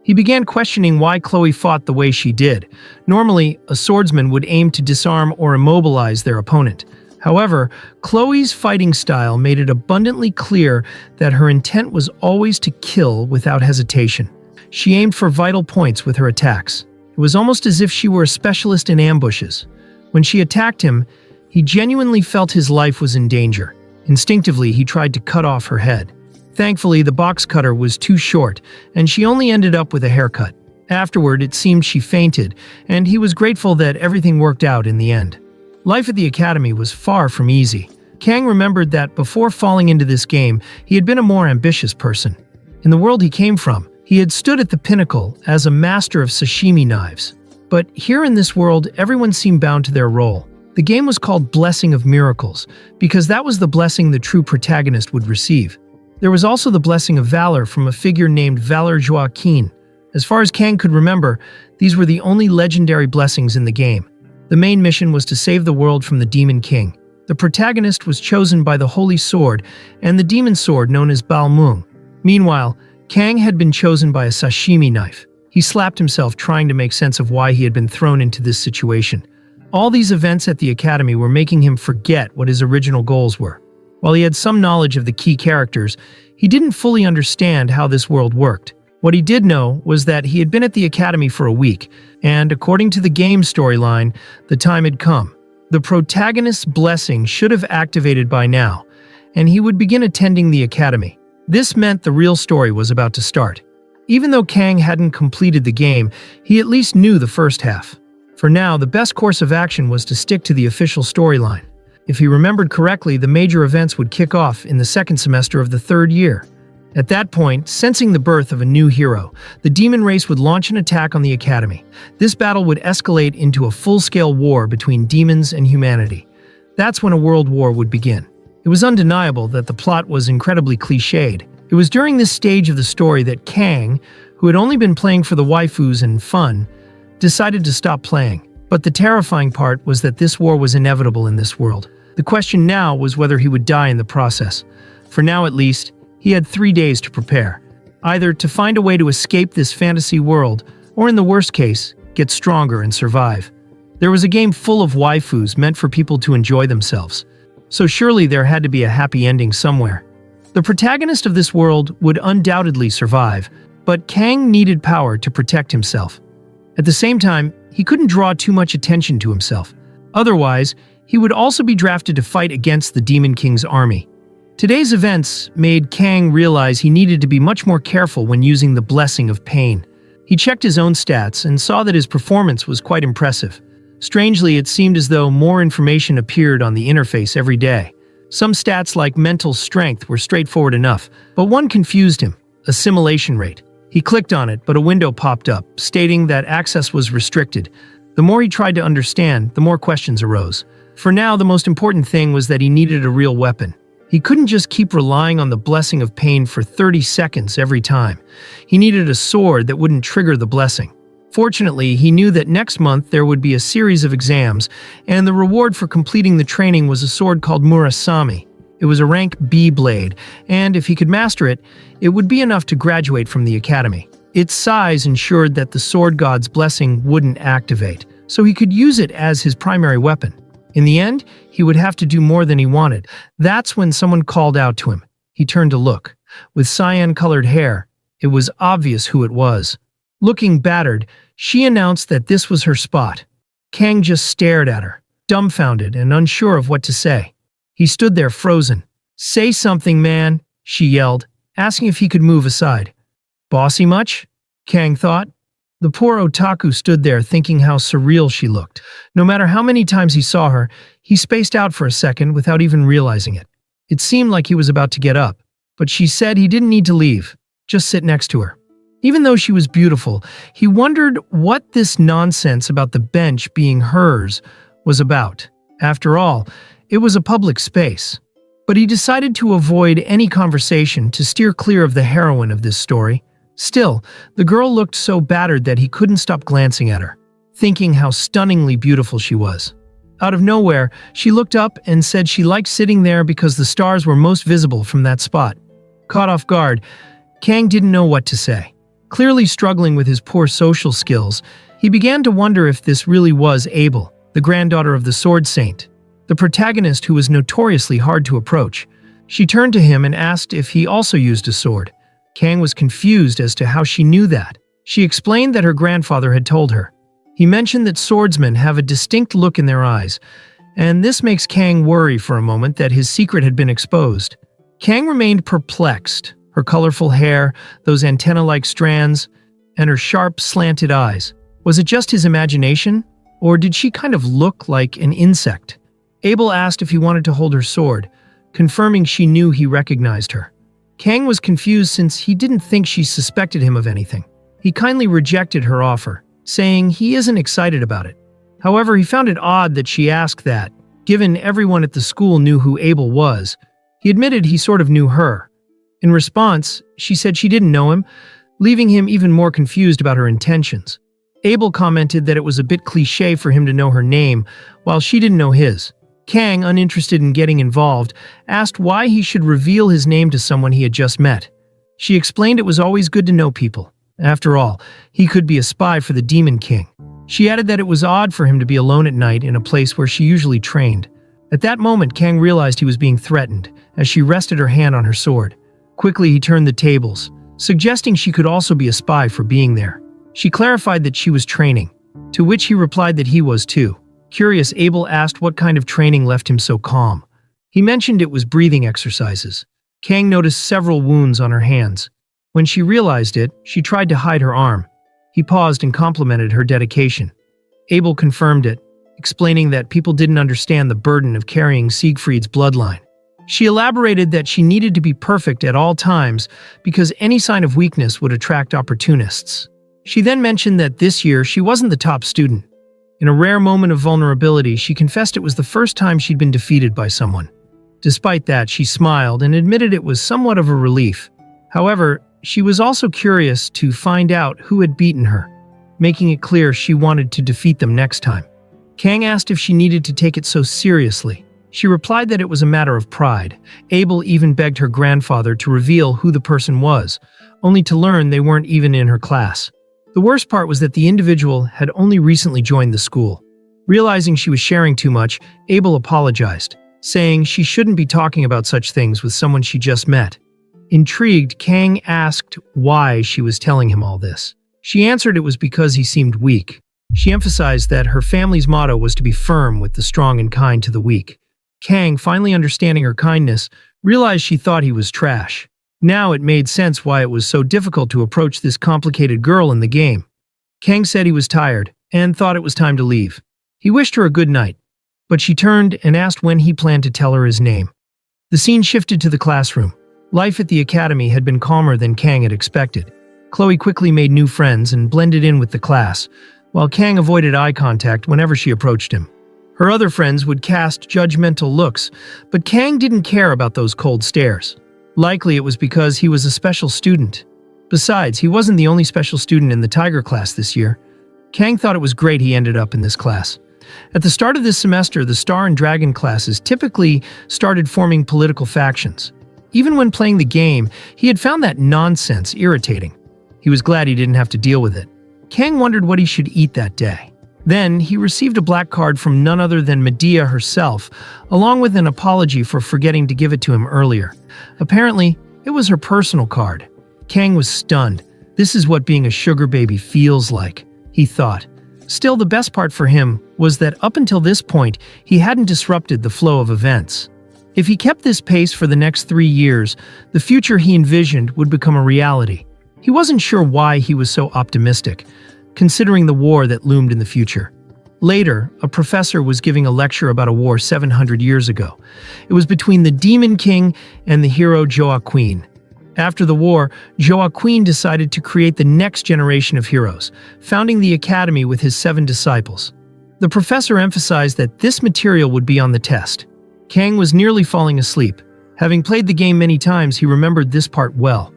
S1: He began questioning why Chloe fought the way she did. Normally, a swordsman would aim to disarm or immobilize their opponent. However, Chloe's fighting style made it abundantly clear that her intent was always to kill without hesitation. She aimed for vital points with her attacks. It was almost as if she were a specialist in ambushes. When she attacked him, he genuinely felt his life was in danger. Instinctively, he tried to cut off her head. Thankfully, the box cutter was too short, and she only ended up with a haircut. Afterward, it seemed she fainted, and he was grateful that everything worked out in the end. Life at the academy was far from easy. Kang remembered that before falling into this game, he had been a more ambitious person. In the world he came from, he had stood at the pinnacle as a master of sashimi knives. But here in this world, everyone seemed bound to their role. The game was called Blessing of Miracles, because that was the blessing the true protagonist would receive. There was also the Blessing of Valor from a figure named Valor Joaquin. As far as Kang could remember, these were the only legendary blessings in the game. The main mission was to save the world from the Demon King. The protagonist was chosen by the Holy Sword and the Demon Sword known as Balmung. Meanwhile, Kang had been chosen by a Sashimi Knife. He slapped himself trying to make sense of why he had been thrown into this situation. All these events at the academy were making him forget what his original goals were. While he had some knowledge of the key characters, he didn't fully understand how this world worked. What he did know was that he had been at the academy for a week, and according to the game storyline, the time had come. The protagonist's blessing should have activated by now, and he would begin attending the academy. This meant the real story was about to start. Even though Kang hadn't completed the game, he at least knew the first half. For now, the best course of action was to stick to the official storyline. If he remembered correctly, the major events would kick off in the second semester of the third year. At that point, sensing the birth of a new hero, the demon race would launch an attack on the academy. This battle would escalate into a full-scale war between demons and humanity. That's when a world war would begin. It was undeniable that the plot was incredibly cliched. It was during this stage of the story that Kang, who had only been playing for the waifus and fun, decided to stop playing. But the terrifying part was that this war was inevitable in this world. The question now was whether he would die in the process. For now at least, he had 3 days to prepare, either to find a way to escape this fantasy world, or in the worst case, get stronger and survive. There was a game full of waifus meant for people to enjoy themselves. So surely there had to be a happy ending somewhere. The protagonist of this world would undoubtedly survive, but Kang needed power to protect himself. At the same time, he couldn't draw too much attention to himself. Otherwise, he would also be drafted to fight against the Demon King's army. Today's events made Kang realize he needed to be much more careful when using the Blessing of Pain. He checked his own stats and saw that his performance was quite impressive. Strangely, it seemed as though more information appeared on the interface every day. Some stats like mental strength were straightforward enough, but one confused him: assimilation rate. He clicked on it, but a window popped up, stating that access was restricted. The more he tried to understand, the more questions arose. For now, the most important thing was that he needed a real weapon. He couldn't just keep relying on the Blessing of Pain for 30 seconds every time. He needed a sword that wouldn't trigger the blessing. Fortunately, he knew that next month there would be a series of exams, and the reward for completing the training was a sword called Murasame. It was a rank B blade, and if he could master it, it would be enough to graduate from the academy. Its size ensured that the sword god's blessing wouldn't activate, so he could use it as his primary weapon. In the end, he would have to do more than he wanted. That's when someone called out to him. He turned to look. With cyan-colored hair, it was obvious who it was. Looking battered, she announced that this was her spot. Kang just stared at her, dumbfounded and unsure of what to say. He stood there frozen. "Say something, man," she yelled, asking if he could move aside. "Bossy much?" Kang thought. The poor otaku stood there thinking how surreal she looked. No matter how many times he saw her, he spaced out for a second without even realizing it. It seemed like he was about to get up, but she said he didn't need to leave, just sit next to her. Even though she was beautiful, he wondered what this nonsense about the bench being hers was about. After all, it was a public space. But he decided to avoid any conversation to steer clear of the heroine of this story. Still, the girl looked so battered that he couldn't stop glancing at her, thinking how stunningly beautiful she was. Out of nowhere, she looked up and said she liked sitting there because the stars were most visible from that spot. Caught off guard, Kang didn't know what to say. Clearly struggling with his poor social skills, he began to wonder if this really was Abel, the granddaughter of the Sword Saint, the protagonist who was notoriously hard to approach. She turned to him and asked if he also used a sword. Kang was confused as to how she knew that. She explained that her grandfather had told her. He mentioned that swordsmen have a distinct look in their eyes, and this makes Kang worry for a moment that his secret had been exposed. Kang remained perplexed. Her colorful hair, those antenna-like strands, and her sharp, slanted eyes. Was it just his imagination, or did she kind of look like an insect? Abel asked if he wanted to hold her sword, confirming she knew he recognized her. Kang was confused since he didn't think she suspected him of anything. He kindly rejected her offer, saying he isn't excited about it. However, he found it odd that she asked that, given everyone at the school knew who Abel was. He admitted he sort of knew her. In response, she said she didn't know him, leaving him even more confused about her intentions. Abel commented that it was a bit cliché for him to know her name, while she didn't know his. Kang, uninterested in getting involved, asked why he should reveal his name to someone he had just met. She explained it was always good to know people. After all, he could be a spy for the Demon King. She added that it was odd for him to be alone at night in a place where she usually trained. At that moment, Kang realized he was being threatened, as she rested her hand on her sword. Quickly, he turned the tables, suggesting she could also be a spy for being there. She clarified that she was training, to which he replied that he was too. Curious, Abel asked what kind of training left him so calm. He mentioned it was breathing exercises. Kang noticed several wounds on her hands. When she realized it, she tried to hide her arm. He paused and complimented her dedication. Abel confirmed it, explaining that people didn't understand the burden of carrying Siegfried's bloodline. She elaborated that she needed to be perfect at all times because any sign of weakness would attract opportunists. She then mentioned that this year she wasn't the top student. In a rare moment of vulnerability, she confessed it was the first time she'd been defeated by someone. Despite that, she smiled and admitted it was somewhat of a relief. However, she was also curious to find out who had beaten her, making it clear she wanted to defeat them next time. Kang asked if she needed to take it so seriously. She replied that it was a matter of pride. Abel even begged her grandfather to reveal who the person was, only to learn they weren't even in her class. The worst part was that the individual had only recently joined the school. Realizing she was sharing too much, Abel apologized, saying she shouldn't be talking about such things with someone she just met. Intrigued, Kang asked why she was telling him all this. She answered it was because he seemed weak. She emphasized that her family's motto was to be firm with the strong and kind to the weak. Kang, finally understanding her kindness, realized she thought he was trash. Now it made sense why it was so difficult to approach this complicated girl in the game. Kang said he was tired and thought it was time to leave. He wished her a good night, but she turned and asked when he planned to tell her his name. The scene shifted to the classroom. Life at the academy had been calmer than Kang had expected. Chloe quickly made new friends and blended in with the class, while Kang avoided eye contact whenever she approached him. Her other friends would cast judgmental looks, but Kang didn't care about those cold stares. Likely it was because he was a special student. Besides, he wasn't the only special student in the Tiger class this year. Kang thought it was great he ended up in this class. At the start of this semester, the Star and Dragon classes typically started forming political factions. Even when playing the game, he had found that nonsense irritating. He was glad he didn't have to deal with it. Kang wondered what he should eat that day. Then, he received a black card from none other than Medea herself, along with an apology for forgetting to give it to him earlier. Apparently, it was her personal card. Kang was stunned. This is what being a sugar baby feels like, he thought. Still, the best part for him was that up until this point, he hadn't disrupted the flow of events. If he kept this pace for the next 3 years, the future he envisioned would become a reality. He wasn't sure why he was so optimistic, considering the war that loomed in the future. Later, a professor was giving a lecture about a war 700 years ago. It was between the Demon King and the hero Joaquin. After the war, Joaquin decided to create the next generation of heroes, founding the academy with his 7 disciples. The professor emphasized that this material would be on the test. Kang was nearly falling asleep. Having played the game many times, he remembered this part well.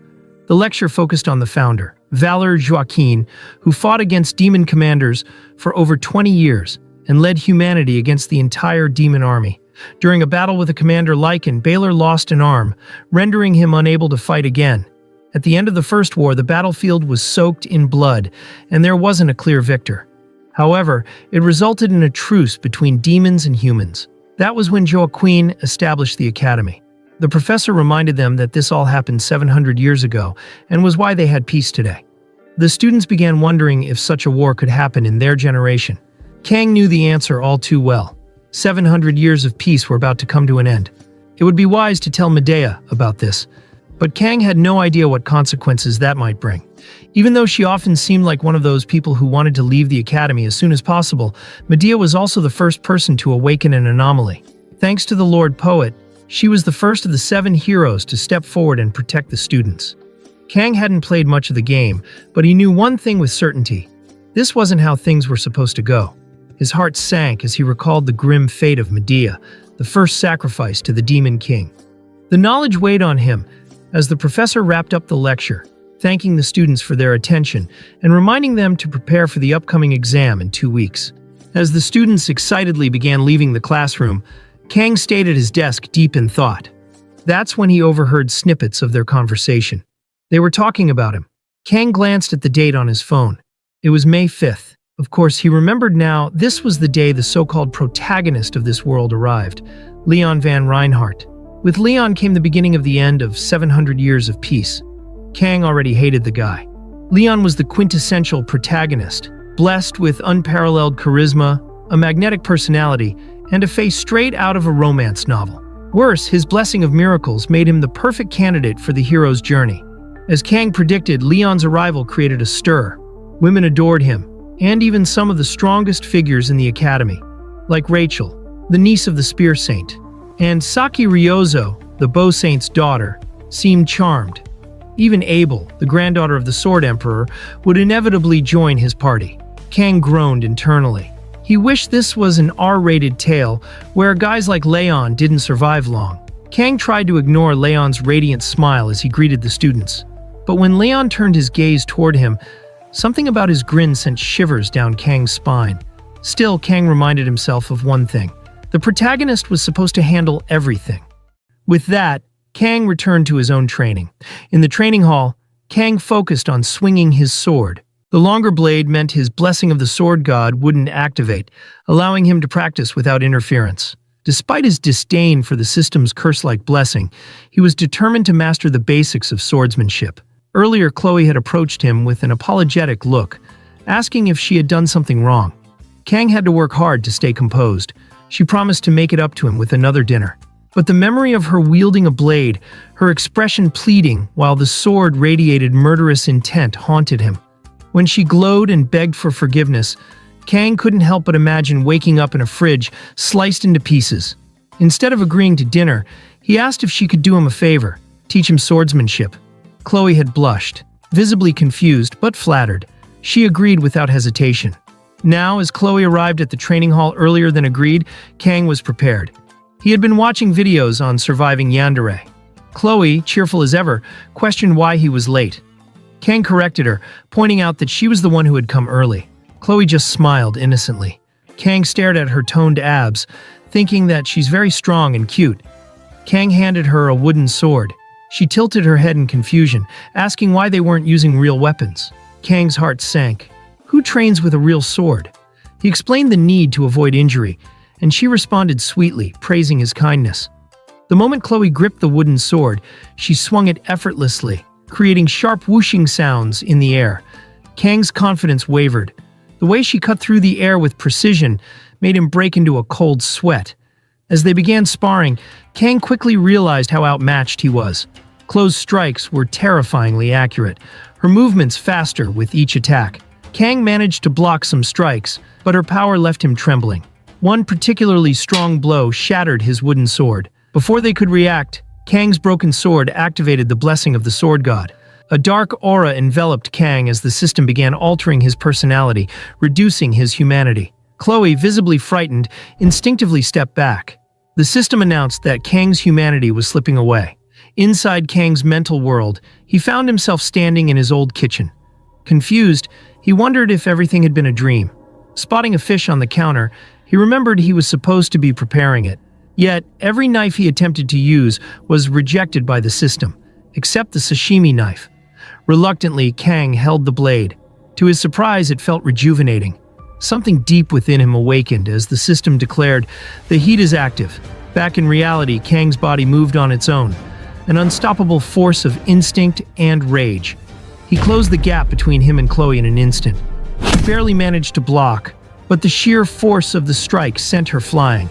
S1: The lecture focused on the founder, Valor Joaquin, who fought against demon commanders for over 20 years and led humanity against the entire demon army. During a battle with a commander Lycan, Balor lost an arm, rendering him unable to fight again. At the end of the first war, the battlefield was soaked in blood, and there wasn't a clear victor. However, it resulted in a truce between demons and humans. That was when Joaquin established the academy. The professor reminded them that this all happened 700 years ago and was why they had peace today. The students began wondering if such a war could happen in their generation. Kang knew the answer all too well. 700 years of peace were about to come to an end. It would be wise to tell Medea about this, but Kang had no idea what consequences that might bring. Even though she often seemed like one of those people who wanted to leave the academy as soon as possible, Medea was also the first person to awaken an anomaly. Thanks to the Lord Poet, she was the first of the 7 heroes to step forward and protect the students. Kang hadn't played much of the game, but he knew one thing with certainty. This wasn't how things were supposed to go. His heart sank as he recalled the grim fate of Medea, the first sacrifice to the Demon King. The knowledge weighed on him as the professor wrapped up the lecture, thanking the students for their attention and reminding them to prepare for the upcoming exam in 2 weeks. As the students excitedly began leaving the classroom, Kang stayed at his desk deep in thought. That's when he overheard snippets of their conversation. They were talking about him. Kang glanced at the date on his phone. It was May 5th. Of course, he remembered now this was the day the so-called protagonist of this world arrived, Leon van Reinhardt. With Leon came the beginning of the end of 700 years of peace. Kang already hated the guy. Leon was the quintessential protagonist, blessed with unparalleled charisma, a magnetic personality, and a face straight out of a romance novel. Worse, his blessing of miracles made him the perfect candidate for the hero's journey. As Kang predicted, Leon's arrival created a stir. Women adored him, and even some of the strongest figures in the academy, like Rachel, the niece of the Spear Saint, and Saki Ryozo, the Bow Saint's daughter, seemed charmed. Even Abel, the granddaughter of the Sword Emperor, would inevitably join his party. Kang groaned internally. He wished this was an R-rated tale where guys like Leon didn't survive long. Kang tried to ignore Leon's radiant smile as he greeted the students. But when Leon turned his gaze toward him, something about his grin sent shivers down Kang's spine. Still, Kang reminded himself of one thing. The protagonist was supposed to handle everything. With that, Kang returned to his own training. In the training hall, Kang focused on swinging his sword. The longer blade meant his blessing of the sword god wouldn't activate, allowing him to practice without interference. Despite his disdain for the system's curse-like blessing, he was determined to master the basics of swordsmanship. Earlier, Chloe had approached him with an apologetic look, asking if she had done something wrong. Kang had to work hard to stay composed. She promised to make it up to him with another dinner. But the memory of her wielding a blade, her expression pleading while the sword radiated murderous intent haunted him. When she glowed and begged for forgiveness, Kang couldn't help but imagine waking up in a fridge, sliced into pieces. Instead of agreeing to dinner, he asked if she could do him a favor, teach him swordsmanship. Chloe had blushed, visibly confused but flattered. She agreed without hesitation. Now, as Chloe arrived at the training hall earlier than agreed, Kang was prepared. He had been watching videos on surviving yandere. Chloe, cheerful as ever, questioned why he was late. Kang corrected her, pointing out that she was the one who had come early. Chloe just smiled innocently. Kang stared at her toned abs, thinking that she's very strong and cute. Kang handed her a wooden sword. She tilted her head in confusion, asking why they weren't using real weapons. Kang's heart sank. Who trains with a real sword? He explained the need to avoid injury, and she responded sweetly, praising his kindness. The moment Chloe gripped the wooden sword, she swung it effortlessly, creating sharp whooshing sounds in the air. Kang's confidence wavered. The way she cut through the air with precision made him break into a cold sweat. As they began sparring, Kang quickly realized how outmatched he was. Chloe's strikes were terrifyingly accurate, her movements faster with each attack. Kang managed to block some strikes, but her power left him trembling. One particularly strong blow shattered his wooden sword. Before they could react, Kang's broken sword activated the blessing of the sword god. A dark aura enveloped Kang as the system began altering his personality, reducing his humanity. Chloe, visibly frightened, instinctively stepped back. The system announced that Kang's humanity was slipping away. Inside Kang's mental world, he found himself standing in his old kitchen. Confused, he wondered if everything had been a dream. Spotting a fish on the counter, he remembered he was supposed to be preparing it. Yet, every knife he attempted to use was rejected by the system, except the Sashimi Knife. Reluctantly, Kang held the blade. To his surprise, it felt rejuvenating. Something deep within him awakened as the system declared, "The heat is active." Back in reality, Kang's body moved on its own, an unstoppable force of instinct and rage. He closed the gap between him and Chloe in an instant. She barely managed to block, but the sheer force of the strike sent her flying.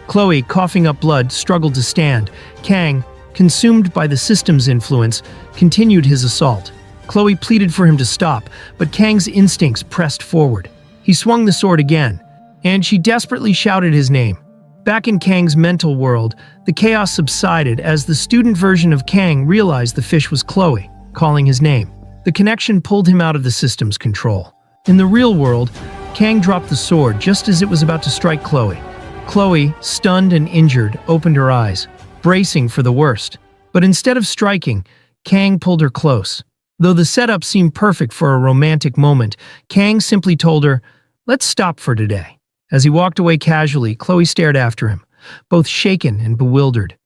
S1: Chloe, coughing up blood, struggled to stand. Kang, consumed by the system's influence, continued his assault. Chloe pleaded for him to stop, but Kang's instincts pressed forward. He swung the sword again, and she desperately shouted his name. Back in Kang's mental world, the chaos subsided as the student version of Kang realized the fish was Chloe, calling his name. The connection pulled him out of the system's control. In the real world, Kang dropped the sword just as it was about to strike Chloe. Chloe, stunned and injured, opened her eyes, bracing for the worst. But instead of striking, Kang pulled her close. Though the setup seemed perfect for a romantic moment, Kang simply told her, "Let's stop for today." As he walked away casually, Chloe stared after him, both shaken and bewildered.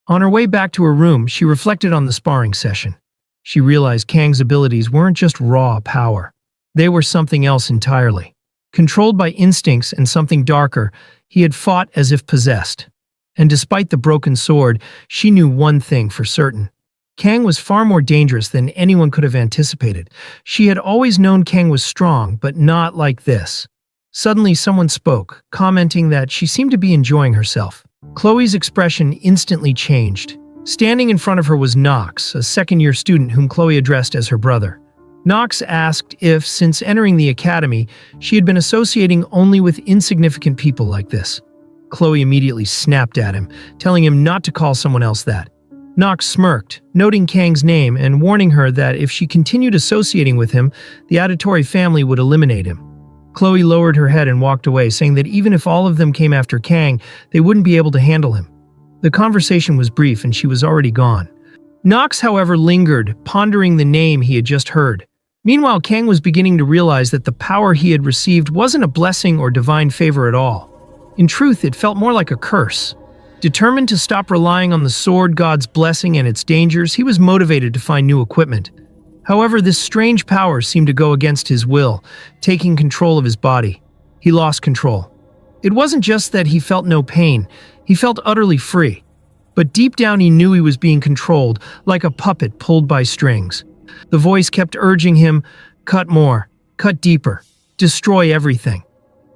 S1: On her way back to her room, she reflected on the sparring session. She realized Kang's abilities weren't just raw power. They were something else entirely. Controlled by instincts and something darker, he had fought as if possessed. And despite the broken sword, she knew one thing for certain. Kang was far more dangerous than anyone could have anticipated. She had always known Kang was strong, but not like this. Suddenly, someone spoke, commenting that she seemed to be enjoying herself. Chloe's expression instantly changed. Standing in front of her was Nox, a second-year student whom Chloe addressed as her brother. Nox asked if, since entering the academy, she had been associating only with insignificant people like this. Chloe immediately snapped at him, telling him not to call someone else that. Nox smirked, noting Kang's name and warning her that if she continued associating with him, the Auditory family would eliminate him. Chloe lowered her head and walked away, saying that even if all of them came after Kang, they wouldn't be able to handle him. The conversation was brief and she was already gone. Nox, however, lingered, pondering the name he had just heard. Meanwhile, Kang was beginning to realize that the power he had received wasn't a blessing or divine favor at all. In truth, it felt more like a curse. Determined to stop relying on the sword god's blessing and its dangers, he was motivated to find new equipment. However, this strange power seemed to go against his will, taking control of his body. He lost control. It wasn't just that he felt no pain, he felt utterly free. But deep down he knew he was being controlled, like a puppet pulled by strings. The voice kept urging him, cut more, cut deeper, destroy everything.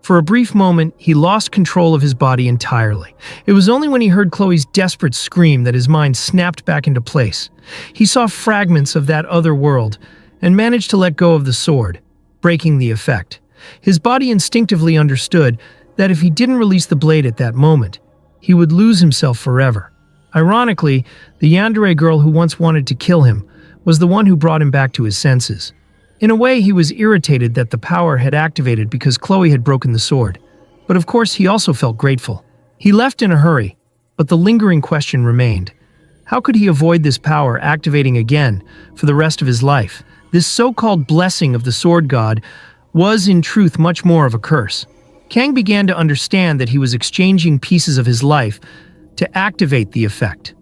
S1: For a brief moment, he lost control of his body entirely. It was only when he heard Chloe's desperate scream that his mind snapped back into place. He saw fragments of that other world and managed to let go of the sword, breaking the effect. His body instinctively understood that if he didn't release the blade at that moment, he would lose himself forever. Ironically, the yandere girl who once wanted to kill him was the one who brought him back to his senses. In a way, he was irritated that the power had activated because Chloe had broken the sword. But of course, he also felt grateful. He left in a hurry, but the lingering question remained. How could he avoid this power activating again for the rest of his life? This so-called blessing of the sword god was in truth much more of a curse. Kang began to understand that he was exchanging pieces of his life to activate the effect.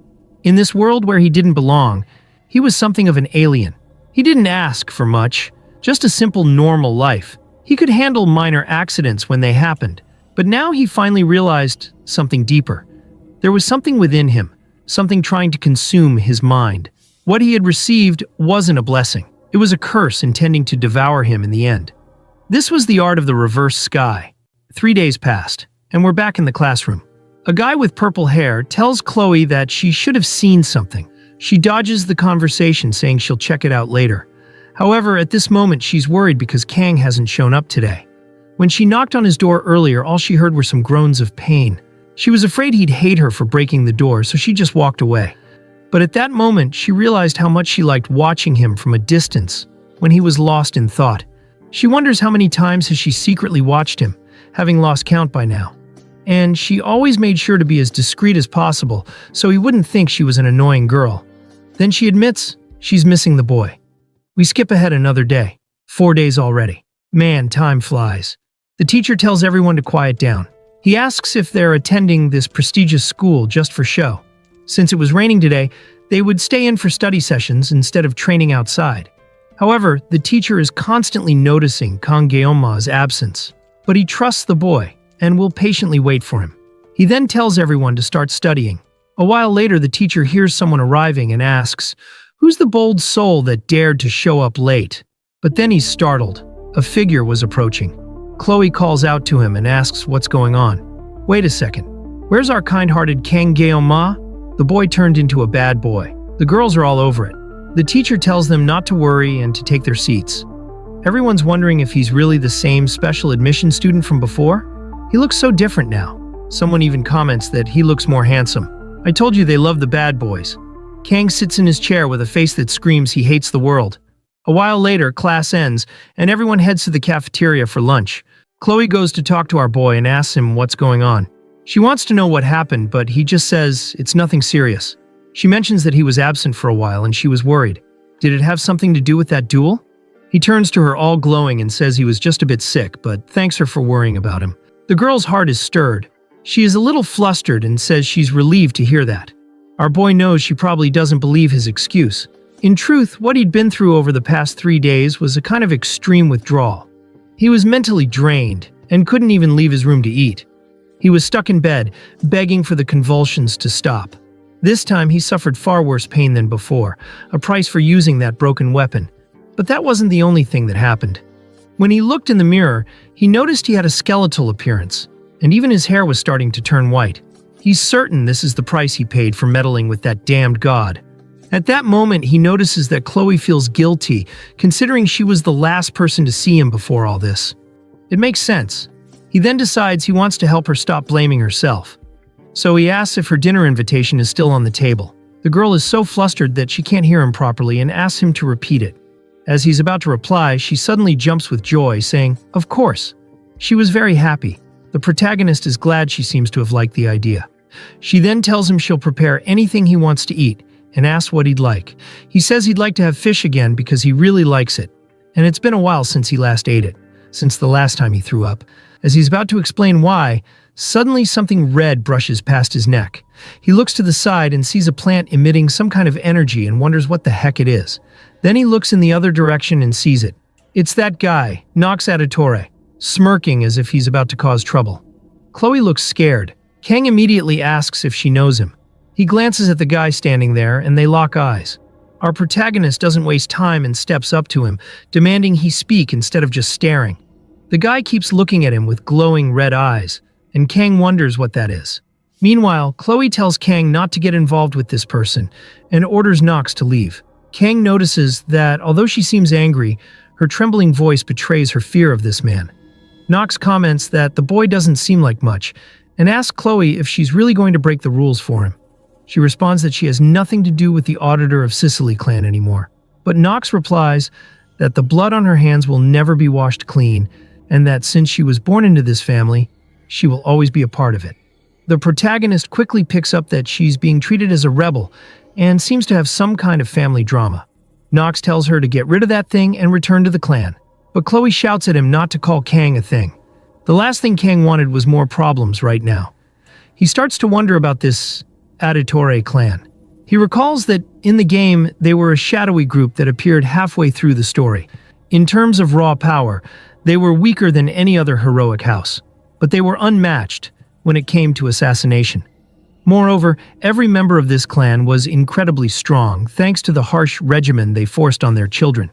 S1: In this world where he didn't belong, he was something of an alien. He didn't ask for much, just a simple normal life. He could handle minor accidents when they happened, but now he finally realized something deeper. There was something within him, something trying to consume his mind. What he had received wasn't a blessing. It was a curse intending to devour him in the end. This was the art of the reverse sky. 3 days passed, and we're back in the classroom. A guy with purple hair tells Chloe that she should have seen something. She dodges the conversation, saying she'll check it out later. However, at this moment, she's worried because Kang hasn't shown up today. When she knocked on his door earlier, all she heard were some groans of pain. She was afraid he'd hate her for breaking the door, so she just walked away. But at that moment, she realized how much she liked watching him from a distance when he was lost in thought. She wonders how many times has she secretly watched him, having lost count by now. And she always made sure to be as discreet as possible so he wouldn't think she was an annoying girl. Then she admits she's missing the boy. We skip ahead another day. 4 days already. Man, time flies. The teacher tells everyone to quiet down. He asks if they're attending this prestigious school just for show. Since it was raining today, they would stay in for study sessions instead of training outside. However, the teacher is constantly noticing Kang Geonma's absence, but he trusts the boy and will patiently wait for him. He then tells everyone to start studying. A while later, the teacher hears someone arriving and asks, "Who's the bold soul that dared to show up late?" But then he's startled. A figure was approaching. Chloe calls out to him and asks what's going on. Wait a second. Where's our kind-hearted Kang Geonma? The boy turned into a bad boy. The girls are all over it. The teacher tells them not to worry and to take their seats. Everyone's wondering if he's really the same special admission student from before. He looks so different now. Someone even comments that he looks more handsome. I told you they love the bad boys. Kang sits in his chair with a face that screams he hates the world. A while later, class ends, and everyone heads to the cafeteria for lunch. Chloe goes to talk to our boy and asks him what's going on. She wants to know what happened, but he just says it's nothing serious. She mentions that he was absent for a while and she was worried. Did it have something to do with that duel? He turns to her all glowing and says he was just a bit sick, but thanks her for worrying about him. The girl's heart is stirred. She is a little flustered and says she's relieved to hear that. Our boy knows she probably doesn't believe his excuse. In truth, what he'd been through over the past 3 days was a kind of extreme withdrawal. He was mentally drained and couldn't even leave his room to eat. He was stuck in bed, begging for the convulsions to stop. This time he suffered far worse pain than before, a price for using that broken weapon. But that wasn't the only thing that happened. When he looked in the mirror, he noticed he had a skeletal appearance, and even his hair was starting to turn white. He's certain this is the price he paid for meddling with that damned god. At that moment, he notices that Chloe feels guilty, considering she was the last person to see him before all this. It makes sense. He then decides he wants to help her stop blaming herself. So he asks if her dinner invitation is still on the table. The girl is so flustered that she can't hear him properly and asks him to repeat it. As he's about to reply, she suddenly jumps with joy, saying, "Of course." She was very happy. The protagonist is glad she seems to have liked the idea. She then tells him she'll prepare anything he wants to eat and asks what he'd like. He says he'd like to have fish again because he really likes it, and it's been a while since he last ate it, since the last time he threw up. As he's about to explain why, Suddenly, something red brushes past his neck. He looks to the side and sees a plant emitting some kind of energy and wonders what the heck it is. Then he looks in the other direction and sees it. It's that guy, Nox Auditore, smirking as if he's about to cause trouble. Chloe looks scared. Kang immediately asks if she knows him. He glances at the guy standing there and they lock eyes. Our protagonist doesn't waste time and steps up to him, demanding he speak instead of just staring. The guy keeps looking at him with glowing red eyes, and Kang wonders what that is. Meanwhile, Chloe tells Kang not to get involved with this person and orders Nox to leave. Kang notices that, although she seems angry, her trembling voice betrays her fear of this man. Nox comments that the boy doesn't seem like much and asks Chloe if she's really going to break the rules for him. She responds that she has nothing to do with the Auditor of Sicily clan anymore. But Nox replies that the blood on her hands will never be washed clean and that since she was born into this family, she will always be a part of it. The protagonist quickly picks up that she's being treated as a rebel and seems to have some kind of family drama. Nox tells her to get rid of that thing and return to the clan, but Chloe shouts at him not to call Kang a thing. The last thing Kang wanted was more problems right now. He starts to wonder about this Auditore clan. He recalls that in the game, they were a shadowy group that appeared halfway through the story. In terms of raw power, they were weaker than any other heroic house, but they were unmatched when it came to assassination. Moreover, every member of this clan was incredibly strong thanks to the harsh regimen they forced on their children.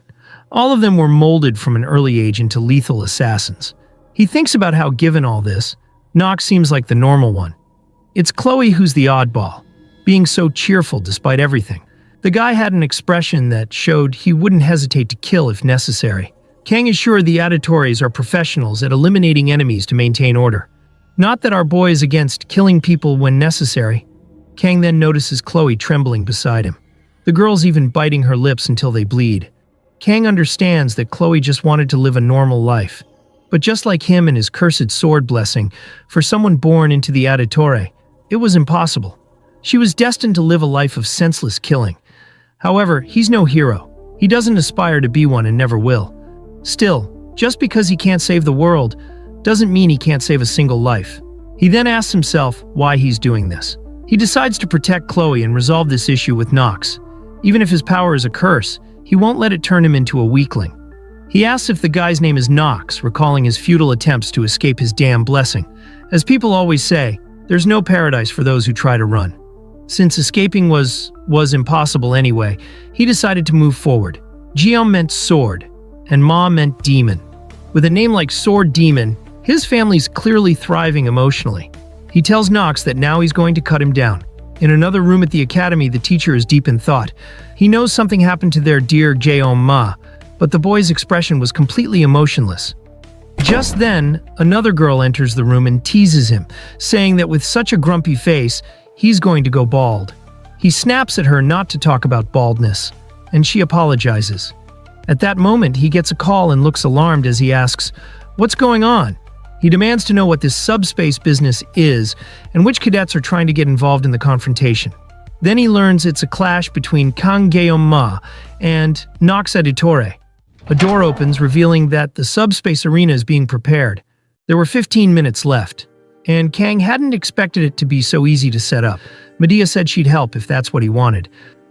S1: All of them were molded from an early age into lethal assassins. He thinks about how, given all this, Nox seems like the normal one. It's Chloe who's the oddball, being so cheerful despite everything. The guy had an expression that showed he wouldn't hesitate to kill if necessary. Kang is sure the Auditores are professionals at eliminating enemies to maintain order. Not that our boy is against killing people when necessary. Kang then notices Chloe trembling beside him. The girl's even biting her lips until they bleed. Kang understands that Chloe just wanted to live a normal life. But just like him and his cursed sword blessing, for someone born into the Auditore, it was impossible. She was destined to live a life of senseless killing. However, he's no hero. He doesn't aspire to be one and never will. Still, just because he can't save the world doesn't mean he can't save a single life. He then asks himself why he's doing this. He decides to protect Chloe and resolve this issue with Nox. Even if his power is a curse, he won't let it turn him into a weakling. He asks if the guy's name is Nox, recalling his futile attempts to escape his damn blessing. As people always say, there's no paradise for those who try to run. Since escaping was impossible anyway, he decided to move forward. Jiom meant sword, and Ma meant demon. With a name like Sword Demon, his family's clearly thriving emotionally. He tells Nox that now he's going to cut him down. In another room at the academy, the teacher is deep in thought. He knows something happened to their dear Jeom Ma, but the boy's expression was completely emotionless. Just then, another girl enters the room and teases him, saying that with such a grumpy face, he's going to go bald. He snaps at her not to talk about baldness, and she apologizes. At that moment, he gets a call and looks alarmed as he asks, "What's going on?" He demands to know what this subspace business is and which cadets are trying to get involved in the confrontation. Then he learns it's a clash between Kang Geom Ma and Nox Auditore. A door opens, revealing that the subspace arena is being prepared. There were 15 minutes left, and Kang hadn't expected it to be so easy to set up. Medea said she'd help if that's what he wanted,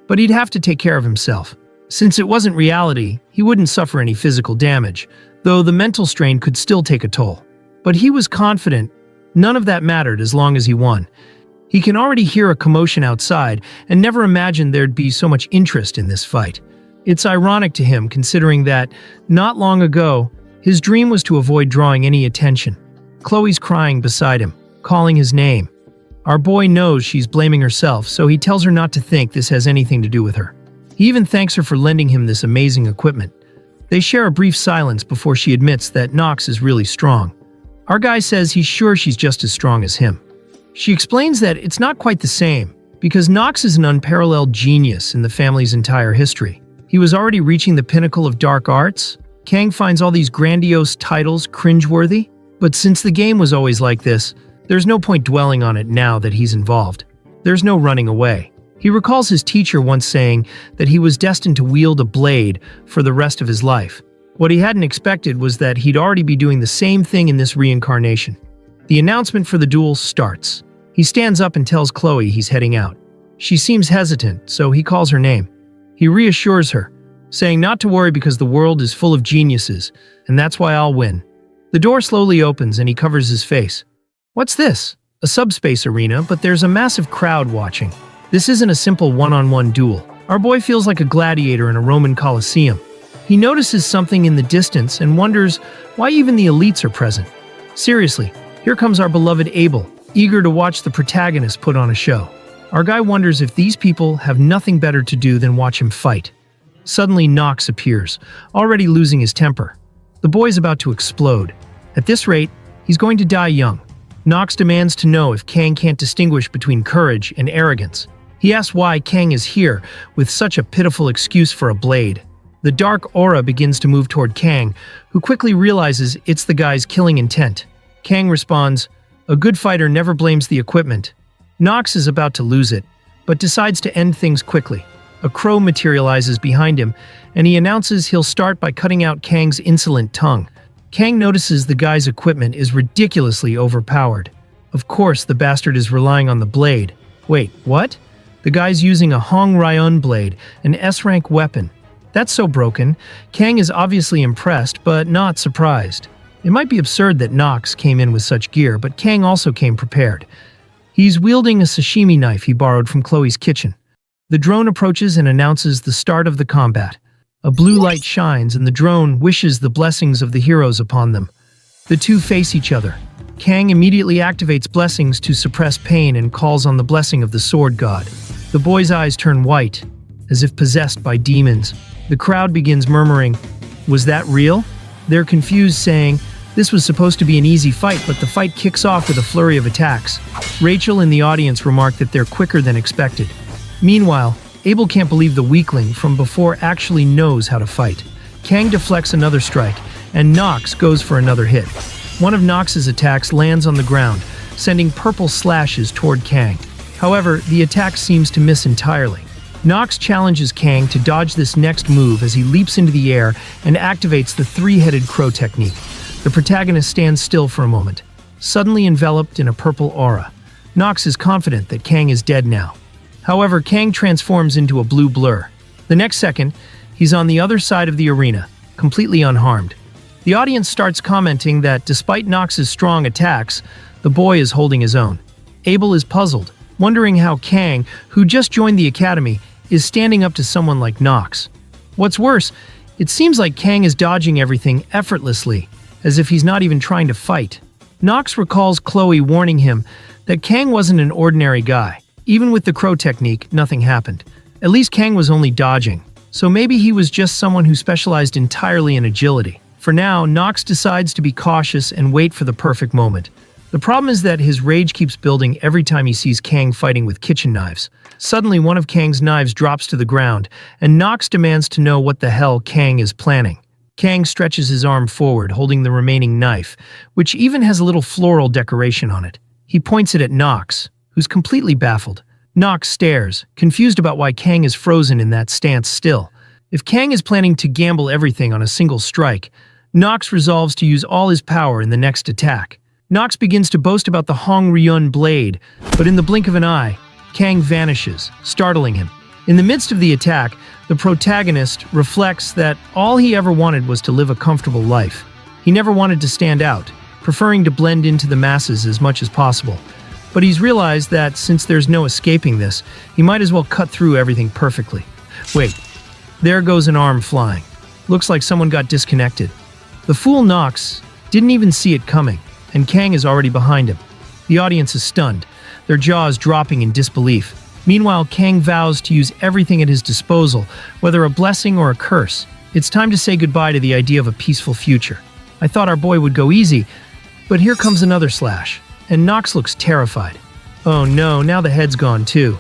S1: but he'd have to take care of himself. Since it wasn't reality, he wouldn't suffer any physical damage, though the mental strain could still take a toll. But he was confident none of that mattered as long as he won. He can already hear a commotion outside and never imagined there'd be so much interest in this fight. It's ironic to him considering that, not long ago, his dream was to avoid drawing any attention. Chloe's crying beside him, calling his name. Our boy knows she's blaming herself, so he tells her not to think this has anything to do with her. He even thanks her for lending him this amazing equipment. They share a brief silence before she admits that Nox is really strong. Our guy says he's sure she's just as strong as him. She explains that it's not quite the same, because Nox is an unparalleled genius in the family's entire history. He was already reaching the pinnacle of dark arts. Kang finds all these grandiose titles cringeworthy, but since the game was always like this, there's no point dwelling on it now that he's involved. There's no running away. He recalls his teacher once saying that he was destined to wield a blade for the rest of his life. What he hadn't expected was that he'd already be doing the same thing in this reincarnation. The announcement for the duel starts. He stands up and tells Chloe he's heading out. She seems hesitant, so he calls her name. He reassures her, saying not to worry because the world is full of geniuses, and that's why I'll win. The door slowly opens and he covers his face. What's this? A subspace arena, but there's a massive crowd watching. This isn't a simple one-on-one duel. Our boy feels like a gladiator in a Roman Colosseum. He notices something in the distance and wonders why even the elites are present. Seriously, here comes our beloved Abel, eager to watch the protagonist put on a show. Our guy wonders if these people have nothing better to do than watch him fight. Suddenly Nox appears, already losing his temper. The boy's about to explode. At this rate, he's going to die young. Nox demands to know if Kang can't distinguish between courage and arrogance. He asks why Kang is here with such a pitiful excuse for a blade. The dark aura begins to move toward Kang, who quickly realizes it's the guy's killing intent. Kang responds, "A good fighter never blames the equipment." Nox is about to lose it, but decides to end things quickly. A crow materializes behind him, and he announces he'll start by cutting out Kang's insolent tongue. Kang notices the guy's equipment is ridiculously overpowered. Of course, the bastard is relying on the blade. Wait, what? The guy's using a Hong Ryan blade, an S-rank weapon. That's so broken. Kang is obviously impressed, but not surprised. It might be absurd that Nox came in with such gear, but Kang also came prepared. He's wielding a sashimi knife he borrowed from Chloe's kitchen. The drone approaches and announces the start of the combat. A blue light shines and the drone wishes the blessings of the heroes upon them. The two face each other. Kang immediately activates blessings to suppress pain and calls on the blessing of the sword god. The boy's eyes turn white, as if possessed by demons. The crowd begins murmuring, "Was that real?" They're confused, saying, "This was supposed to be an easy fight, but the fight kicks off with a flurry of attacks." Rachel in the audience remarked that they're quicker than expected. Meanwhile, Abel can't believe the weakling from before actually knows how to fight. Kang deflects another strike, and Nox goes for another hit. One of Nox's attacks lands on the ground, sending purple slashes toward Kang. However, the attack seems to miss entirely. Nox challenges Kang to dodge this next move as he leaps into the air and activates the three-headed crow technique. The protagonist stands still for a moment, suddenly enveloped in a purple aura. Nox is confident that Kang is dead now. However, Kang transforms into a blue blur. The next second, he's on the other side of the arena, completely unharmed. The audience starts commenting that despite Nox's strong attacks, the boy is holding his own. Abel is puzzled, wondering how Kang, who just joined the academy, is standing up to someone like Nox. What's worse, it seems like Kang is dodging everything effortlessly, as if he's not even trying to fight. Nox recalls Chloe warning him that Kang wasn't an ordinary guy. Even with the crow technique, nothing happened. At least Kang was only dodging, so maybe he was just someone who specialized entirely in agility. For now, Nox decides to be cautious and wait for the perfect moment. The problem is that his rage keeps building every time he sees Kang fighting with kitchen knives. Suddenly, one of Kang's knives drops to the ground, and Nox demands to know what the hell Kang is planning. Kang stretches his arm forward, holding the remaining knife, which even has a little floral decoration on it. He points it at Nox, who's completely baffled. Nox stares, confused about why Kang is frozen in that stance still. If Kang is planning to gamble everything on a single strike, Nox resolves to use all his power in the next attack. Nox begins to boast about the Hong Ryun blade, but in the blink of an eye, Kang vanishes, startling him. In the midst of the attack, the protagonist reflects that all he ever wanted was to live a comfortable life. He never wanted to stand out, preferring to blend into the masses as much as possible. But he's realized that since there's no escaping this, he might as well cut through everything perfectly. Wait, there goes an arm flying. Looks like someone got disconnected. The fool Nox didn't even see it coming, and Kang is already behind him. The audience is stunned, their jaws dropping in disbelief. Meanwhile, Kang vows to use everything at his disposal, whether a blessing or a curse. It's time to say goodbye to the idea of a peaceful future. I thought our boy would go easy, but here comes another slash. And Nox looks terrified. Oh no, now the head's gone too.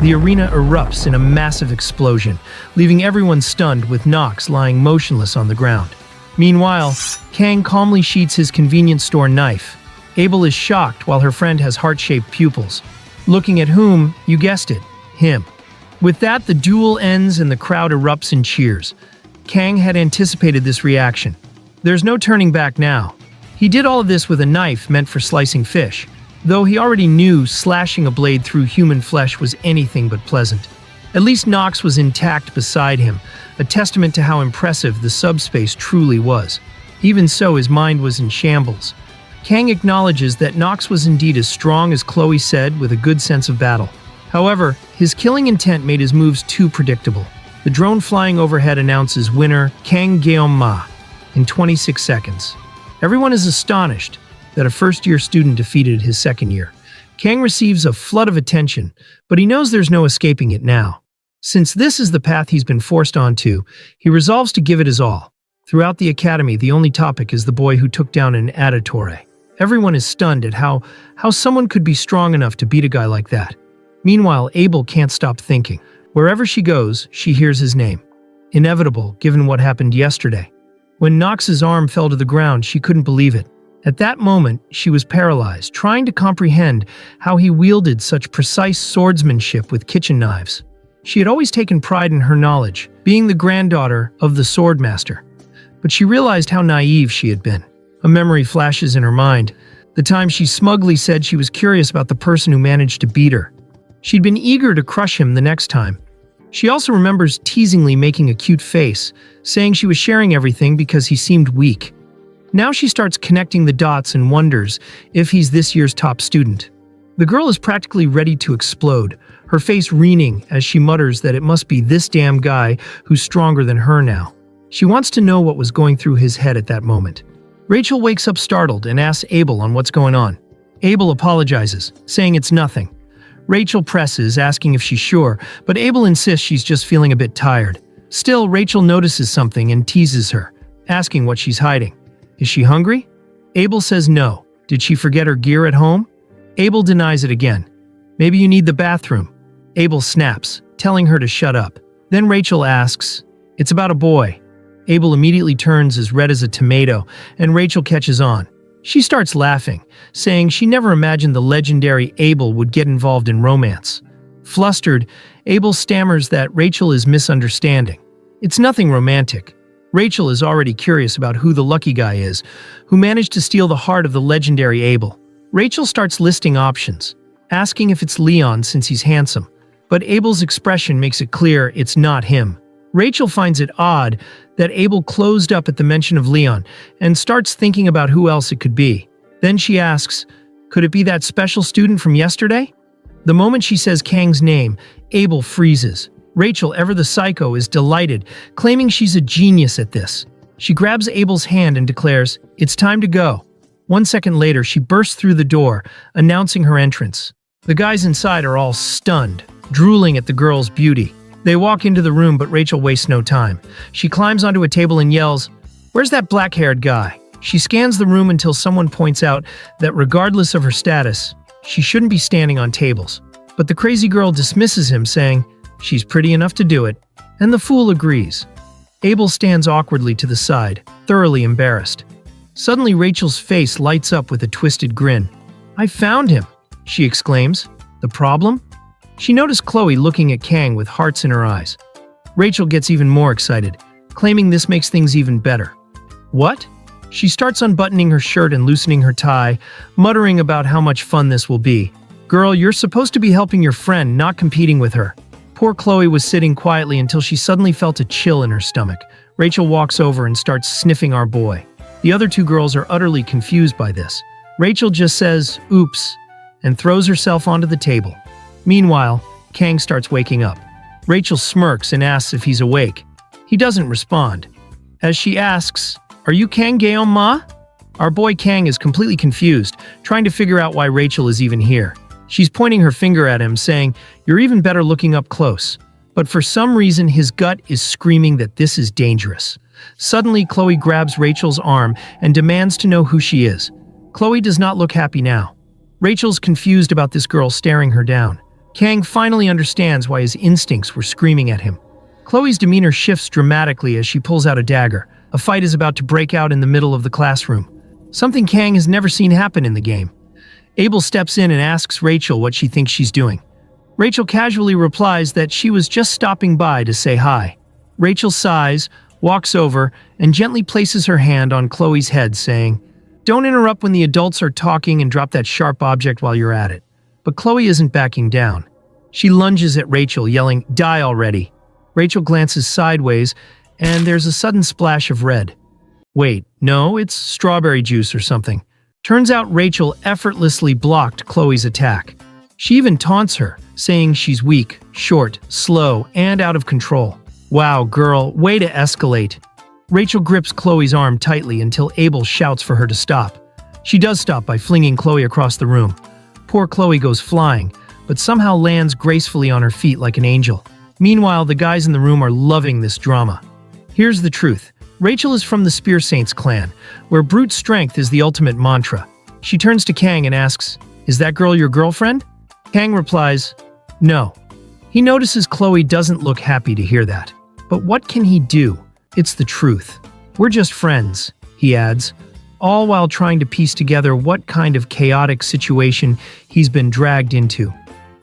S1: The arena erupts in a massive explosion, leaving everyone stunned with Nox lying motionless on the ground. Meanwhile, Kang calmly sheaths his convenience store knife. Abel is shocked while her friend has heart-shaped pupils. Looking at whom, you guessed it, him. With that, the duel ends and the crowd erupts in cheers. Kang had anticipated this reaction. There's no turning back now. He did all of this with a knife meant for slicing fish, though he already knew slashing a blade through human flesh was anything but pleasant. At least Nox was intact beside him, a testament to how impressive the subspace truly was. Even so, his mind was in shambles. Kang acknowledges that Nox was indeed as strong as Chloe said, with a good sense of battle. However, his killing intent made his moves too predictable. The drone flying overhead announces winner Kang Ma in 26 seconds. Everyone is astonished that a first-year student defeated his second year. Kang receives a flood of attention, but he knows there's no escaping it now. Since this is the path he's been forced onto, he resolves to give it his all. Throughout the academy, the only topic is the boy who took down an auditore. Everyone is stunned at how someone could be strong enough to beat a guy like that. Meanwhile, Abel can't stop thinking. Wherever she goes, she hears his name. Inevitable, given what happened yesterday. When Nox's arm fell to the ground, she couldn't believe it. At that moment, she was paralyzed, trying to comprehend how he wielded such precise swordsmanship with kitchen knives. She had always taken pride in her knowledge, being the granddaughter of the swordmaster. But she realized how naive she had been. A memory flashes in her mind, the time she smugly said she was curious about the person who managed to beat her. She'd been eager to crush him the next time. She also remembers teasingly making a cute face, saying she was sharing everything because he seemed weak. Now she starts connecting the dots and wonders if he's this year's top student. The girl is practically ready to explode, her face weening as she mutters that it must be this damn guy who's stronger than her now. She wants to know what was going through his head at that moment. Rachel wakes up startled and asks Abel on what's going on. Abel apologizes, saying it's nothing. Rachel presses, asking if she's sure, but Abel insists she's just feeling a bit tired. Still, Rachel notices something and teases her, asking what she's hiding. Is she hungry? Abel says no. Did she forget her gear at home? Abel denies it again. Maybe you need the bathroom. Abel snaps, telling her to shut up. Then Rachel asks, it's about a boy. Abel immediately turns as red as a tomato, and Rachel catches on. She starts laughing, saying she never imagined the legendary Abel would get involved in romance. Flustered, Abel stammers that Rachel is misunderstanding. It's nothing romantic. Rachel is already curious about who the lucky guy is, who managed to steal the heart of the legendary Abel. Rachel starts listing options, asking if it's Leon since he's handsome. But Abel's expression makes it clear it's not him. Rachel finds it odd that Abel closed up at the mention of Leon and starts thinking about who else it could be. Then she asks, could it be that special student from yesterday? The moment she says Kang's name, Abel freezes. Rachel, ever the psycho, is delighted, claiming she's a genius at this. She grabs Abel's hand and declares, it's time to go. 1 second later, she bursts through the door, announcing her entrance. The guys inside are all stunned, drooling at the girl's beauty. They walk into the room, but Rachel wastes no time. She climbs onto a table and yells, where's that black-haired guy? She scans the room until someone points out that regardless of her status, she shouldn't be standing on tables. But the crazy girl dismisses him, saying, she's pretty enough to do it, and the fool agrees. Abel stands awkwardly to the side, thoroughly embarrassed. Suddenly, Rachel's face lights up with a twisted grin. I found him, she exclaims. The problem? She noticed Chloe looking at Kang with hearts in her eyes. Rachel gets even more excited, claiming this makes things even better. What? She starts unbuttoning her shirt and loosening her tie, muttering about how much fun this will be. Girl, you're supposed to be helping your friend, not competing with her. Poor Chloe was sitting quietly until she suddenly felt a chill in her stomach. Rachel walks over and starts sniffing our boy. The other two girls are utterly confused by this. Rachel just says, oops, and throws herself onto the table. Meanwhile, Kang starts waking up. Rachel smirks and asks if he's awake. He doesn't respond. As she asks, are you Kang Ma? Our boy Kang is completely confused, trying to figure out why Rachel is even here. She's pointing her finger at him, saying, you're even better looking up close. But for some reason, his gut is screaming that this is dangerous. Suddenly, Chloe grabs Rachel's arm and demands to know who she is. Chloe does not look happy now. Rachel's confused about this girl staring her down. Kang finally understands why his instincts were screaming at him. Chloe's demeanor shifts dramatically as she pulls out a dagger. A fight is about to break out in the middle of the classroom. Something Kang has never seen happen in the game. Abel steps in and asks Rachel what she thinks she's doing. Rachel casually replies that she was just stopping by to say hi. Rachel sighs, walks over, and gently places her hand on Chloe's head, saying, Don't interrupt when the adults are talking and drop that sharp object while you're at it. But Chloe isn't backing down. She lunges at Rachel, yelling, "Die already!" Rachel glances sideways, and there's a sudden splash of red. Wait, no, it's strawberry juice or something. Turns out Rachel effortlessly blocked Chloe's attack. She even taunts her, saying she's weak, short, slow, and out of control. Wow, girl, way to escalate. Rachel grips Chloe's arm tightly until Abel shouts for her to stop. She does stop by flinging Chloe across the room. Poor Chloe goes flying, but somehow lands gracefully on her feet like an angel. Meanwhile, the guys in the room are loving this drama. Here's the truth. Rachel is from the Spear Saints clan, where brute strength is the ultimate mantra. She turns to Kang and asks, "Is that girl your girlfriend?" Kang replies, "No." He notices Chloe doesn't look happy to hear that. But what can he do? It's the truth. "We're just friends," he adds, all while trying to piece together what kind of chaotic situation he's been dragged into.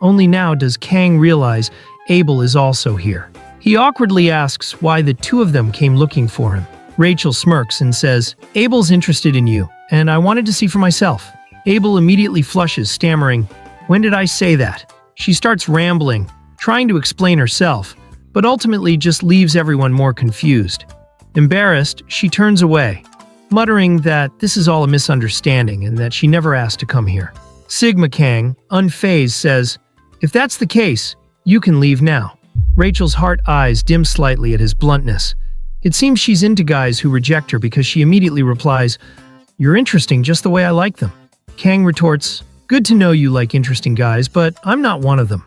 S1: Only now does Kang realize Abel is also here. He awkwardly asks why the two of them came looking for him. Rachel smirks and says, "Abel's interested in you, and I wanted to see for myself." Abel immediately flushes, stammering, "When did I say that?" She starts rambling, trying to explain herself, but ultimately just leaves everyone more confused. Embarrassed, she turns away, muttering that this is all a misunderstanding and that she never asked to come here. Sigma Kang, unfazed, says, "If that's the case, you can leave now." Rachel's heart eyes dim slightly at his bluntness. It seems she's into guys who reject her because she immediately replies, "You're interesting just the way I like them." Kang retorts, "Good to know you like interesting guys, but I'm not one of them."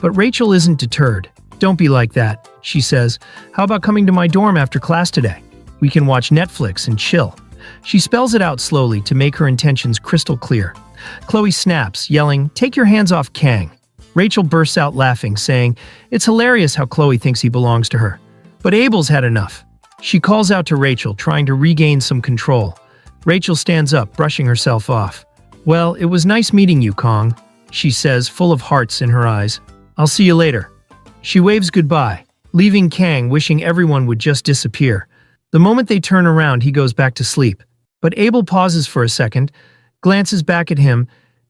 S1: But Rachel isn't deterred. "Don't be like that," she says. "How about coming to my dorm after class today? We can watch Netflix and chill." She spells it out slowly to make her intentions crystal clear. Chloe snaps, yelling, "Take your hands off Kang." Rachel bursts out laughing, saying, "It's hilarious how Chloe thinks he belongs to her. But Abel's had enough." She calls out to Rachel, trying to regain some control. Rachel stands up, brushing herself off. "Well, it was nice meeting you, Kong," she says, full of hearts in her eyes. "I'll see you later." She waves goodbye, leaving Kang wishing everyone would just disappear. The moment they turn around, he goes back to sleep. But Abel pauses for a second, glances back at him,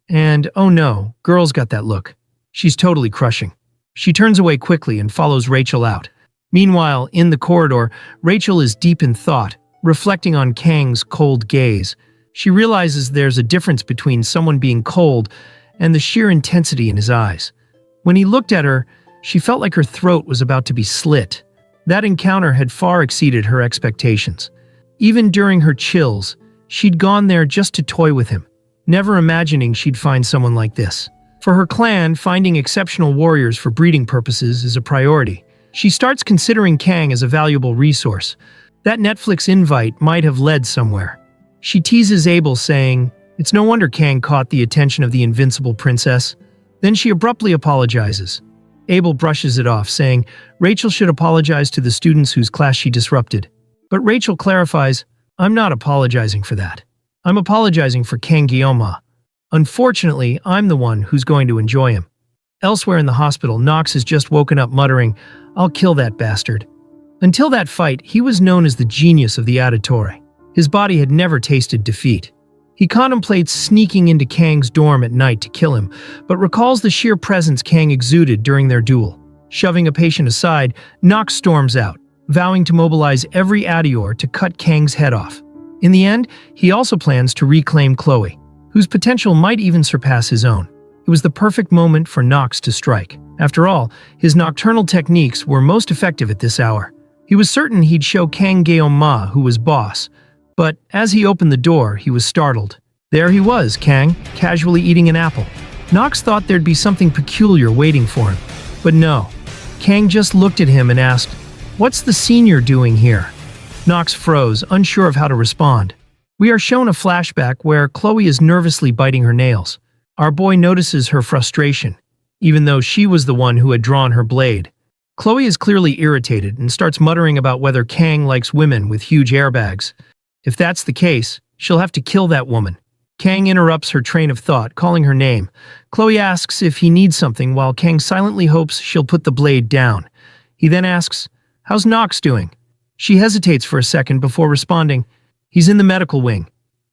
S1: and oh no, girl's got that look. She's totally crushing. She turns away quickly and follows Rachel out. Meanwhile, in the corridor, Rachel is deep in thought, reflecting on Kang's cold gaze. She realizes there's a difference between someone being cold and the sheer intensity in his eyes. When he looked at her, she felt like her throat was about to be slit. That encounter had far exceeded her expectations. Even during her chills, she'd gone there just to toy with him, never imagining she'd find someone like this. For her clan, finding exceptional warriors for breeding purposes is a priority. She starts considering Kang as a valuable resource. That Netflix invite might have led somewhere. She teases Abel, saying, "It's no wonder Kang caught the attention of the invincible princess." Then she abruptly apologizes. Abel brushes it off, saying, "Rachel should apologize to the students whose class she disrupted." But Rachel clarifies, "I'm not apologizing for that. I'm apologizing for Kang Guillaume. Unfortunately, I'm the one who's going to enjoy him." Elsewhere in the hospital, Nox has just woken up muttering, "I'll kill that bastard." Until that fight, he was known as the genius of the Auditore. His body had never tasted defeat. He contemplates sneaking into Kang's dorm at night to kill him, but recalls the sheer presence Kang exuded during their duel. Shoving a patient aside, Nox storms out, vowing to mobilize every Adior to cut Kang's head off. In the end, he also plans to reclaim Chloe, whose potential might even surpass his own. It was the perfect moment for Nox to strike. After all, his nocturnal techniques were most effective at this hour. He was certain he'd show Kang Guillaume who was boss, but as he opened the door, he was startled. There he was, Kang, casually eating an apple. Nox thought there'd be something peculiar waiting for him, but no. Kang just looked at him and asked, "What's the senior doing here?" Nox froze, unsure of how to respond. We are shown a flashback where Chloe is nervously biting her nails. Our boy notices her frustration, even though she was the one who had drawn her blade. Chloe is clearly irritated and starts muttering about whether Kang likes women with huge airbags. If that's the case, she'll have to kill that woman. Kang interrupts her train of thought, calling her name. Chloe asks if he needs something while Kang silently hopes she'll put the blade down. He then asks, "How's Nox doing?" She hesitates for a second before responding, "He's in the medical wing."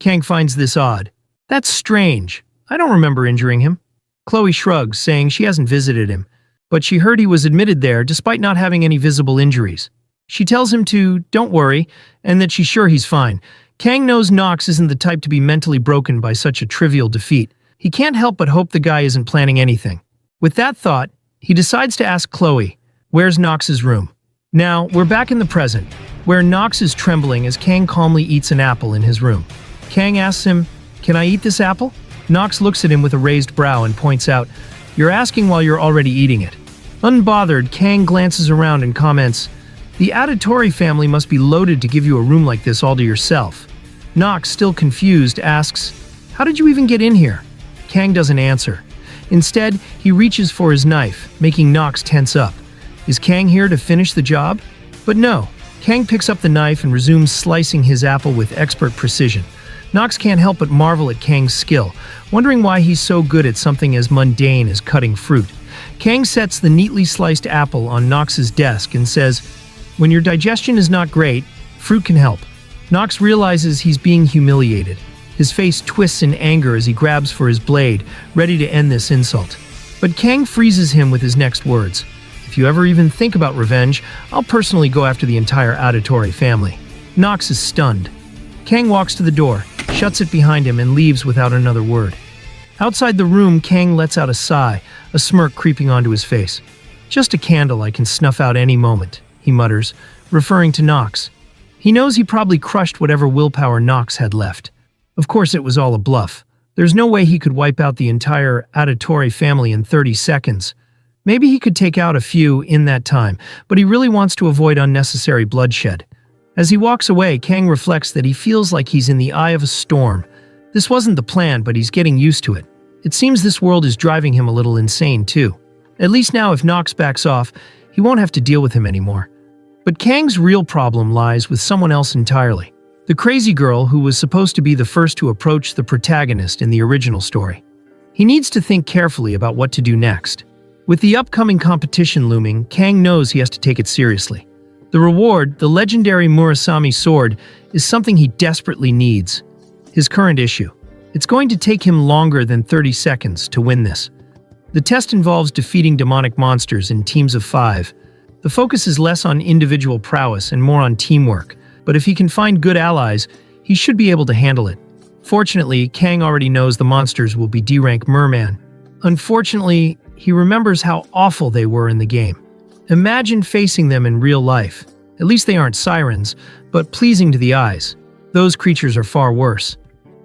S1: Kang finds this odd. That's strange. I don't remember injuring him. Chloe shrugs, saying she hasn't visited him, but she heard he was admitted there despite not having any visible injuries. She tells him to don't worry, and that she's sure he's fine. Kang knows Nox isn't the type to be mentally broken by such a trivial defeat. He can't help but hope the guy isn't planning anything. With that thought, he decides to ask Chloe, where's Nox's room? Now, we're back in the present, where Nox is trembling as Kang calmly eats an apple in his room. Kang asks him, can I eat this apple? Nox looks at him with a raised brow and points out, you're asking while you're already eating it. Unbothered, Kang glances around and comments, the Auditory family must be loaded to give you a room like this all to yourself. Nox, still confused, asks, how did you even get in here? Kang doesn't answer. Instead, he reaches for his knife, making Nox tense up. Is Kang here to finish the job? But no. Kang picks up the knife and resumes slicing his apple with expert precision. Nox can't help but marvel at Kang's skill, wondering why he's so good at something as mundane as cutting fruit. Kang sets the neatly sliced apple on Nox's desk and says, when your digestion is not great, fruit can help. Nox realizes he's being humiliated. His face twists in anger as he grabs for his blade, ready to end this insult. But Kang freezes him with his next words. If you ever even think about revenge, I'll personally go after the entire Auditory family. Nox is stunned. Kang walks to the door, shuts it behind him, and leaves without another word. Outside the room, Kang lets out a sigh, a smirk creeping onto his face. Just a candle I can snuff out any moment, he mutters, referring to Nox. He knows he probably crushed whatever willpower Nox had left. Of course it was all a bluff. There's no way he could wipe out the entire Auditory family in 30 seconds. Maybe he could take out a few in that time, but he really wants to avoid unnecessary bloodshed. As he walks away, Kang reflects that he feels like he's in the eye of a storm. This wasn't the plan, but he's getting used to it. It seems this world is driving him a little insane, too. At least now, if Nox backs off, he won't have to deal with him anymore. But Kang's real problem lies with someone else entirely. The crazy girl who was supposed to be the first to approach the protagonist in the original story. He needs to think carefully about what to do next. With the upcoming competition looming, Kang knows he has to take it seriously. The reward, the legendary Murasame sword, is something he desperately needs. His current issue. It's going to take him longer than 30 seconds to win this. The test involves defeating demonic monsters in teams of 5. The focus is less on individual prowess and more on teamwork, but if he can find good allies, he should be able to handle it. Fortunately, Kang already knows the monsters will be D-rank merman. Unfortunately, he remembers how awful they were in the game. Imagine facing them in real life. At least they aren't sirens, but pleasing to the eyes. Those creatures are far worse.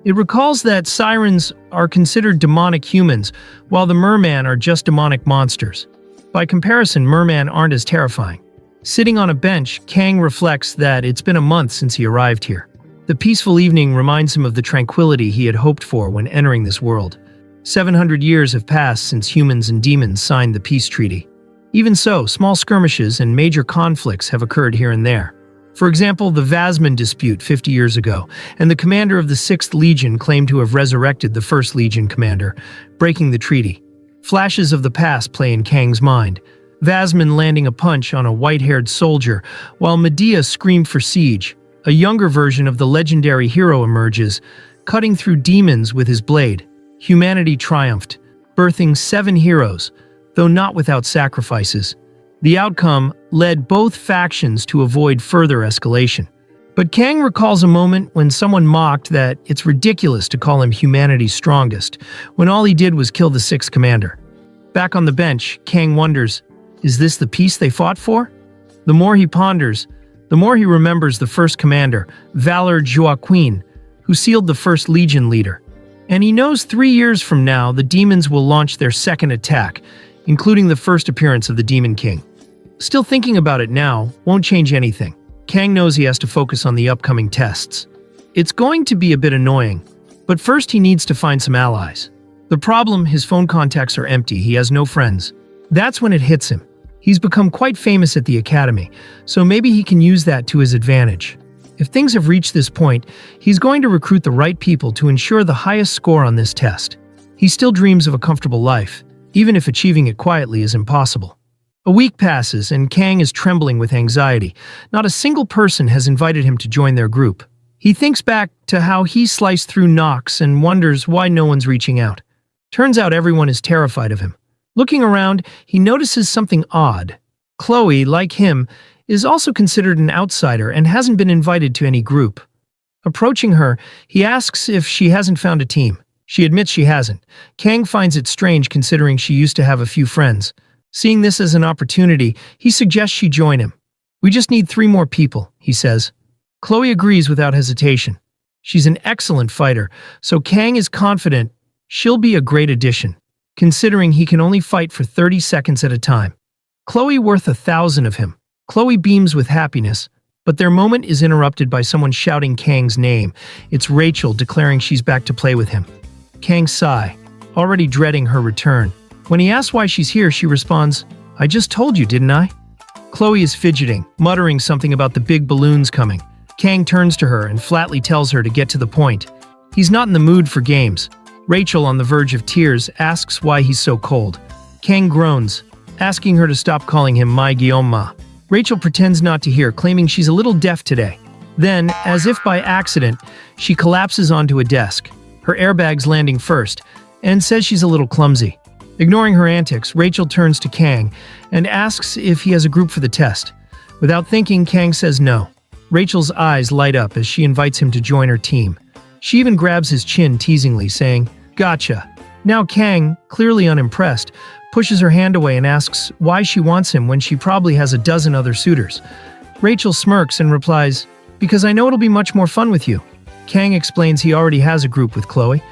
S1: It recalls that sirens are considered demonic humans, while the merman are just demonic monsters. By comparison, merman aren't as terrifying. Sitting on a bench, Kang reflects that it's been a month since he arrived here. The peaceful evening reminds him of the tranquility he had hoped for when entering this world. 700 years have passed since humans and demons signed the peace treaty. Even so, small skirmishes and major conflicts have occurred here and there. For example, the Vasman dispute 50 years ago, and the commander of the 6th Legion claimed to have resurrected the 1st Legion commander, breaking the treaty. Flashes of the past play in Kang's mind. Vasman landing a punch on a white-haired soldier, while Medea screamed for siege. A younger version of the legendary hero emerges, cutting through demons with his blade. Humanity triumphed, birthing 7 heroes, though not without sacrifices. The outcome led both factions to avoid further escalation. But Kang recalls a moment when someone mocked that it's ridiculous to call him humanity's strongest, when all he did was kill the 6th commander. Back on the bench, Kang wonders, is this the peace they fought for? The more he ponders, the more he remembers the 1st commander, Valor Joaquin, who sealed the 1st Legion leader. And he knows 3 years from now the demons will launch their 2nd attack, including the first appearance of the Demon King. Still thinking about it now won't change anything. Kang knows he has to focus on the upcoming tests. It's going to be a bit annoying, but first he needs to find some allies. The problem, his phone contacts are empty, he has no friends. That's when it hits him. He's become quite famous at the academy, so maybe he can use that to his advantage. If things have reached this point, he's going to recruit the right people to ensure the highest score on this test. He still dreams of a comfortable life, even if achieving it quietly is impossible. A week passes and Kang is trembling with anxiety. Not a single person has invited him to join their group. He thinks back to how he sliced through Nox and wonders why no one's reaching out. Turns out everyone is terrified of him. Looking around, he notices something odd. Chloe, like him, is also considered an outsider and hasn't been invited to any group. Approaching her, he asks if she hasn't found a team. She admits she hasn't. Kang finds it strange considering she used to have a few friends. Seeing this as an opportunity, he suggests she join him. "We just need 3 more people," he says. Chloe agrees without hesitation. She's an excellent fighter, so Kang is confident she'll be a great addition, considering he can only fight for 30 seconds at a time. Chloe worth 1,000 of him. Chloe beams with happiness, but their moment is interrupted by someone shouting Kang's name. It's Rachel declaring she's back to play with him. Kang sigh, already dreading her return. When he asks why she's here, she responds, "I just told you, didn't I?" Chloe is fidgeting, muttering something about the big balloons coming. Kang turns to her and flatly tells her to get to the point. He's not in the mood for games. Rachel, on the verge of tears, asks why he's so cold. Kang groans, asking her to stop calling him my Guillaume. Rachel pretends not to hear, claiming she's a little deaf today. Then, as if by accident, she collapses onto a desk, her airbags landing first, and says she's a little clumsy. Ignoring her antics, Rachel turns to Kang and asks if he has a group for the test. Without thinking, Kang says no. Rachel's eyes light up as she invites him to join her team. She even grabs his chin teasingly, saying, "Gotcha." Now Kang, clearly unimpressed, pushes her hand away and asks why she wants him when she probably has a dozen other suitors. Rachel smirks and replies, "Because I know it'll be much more fun with you." Kang explains he already has a group with Chloe.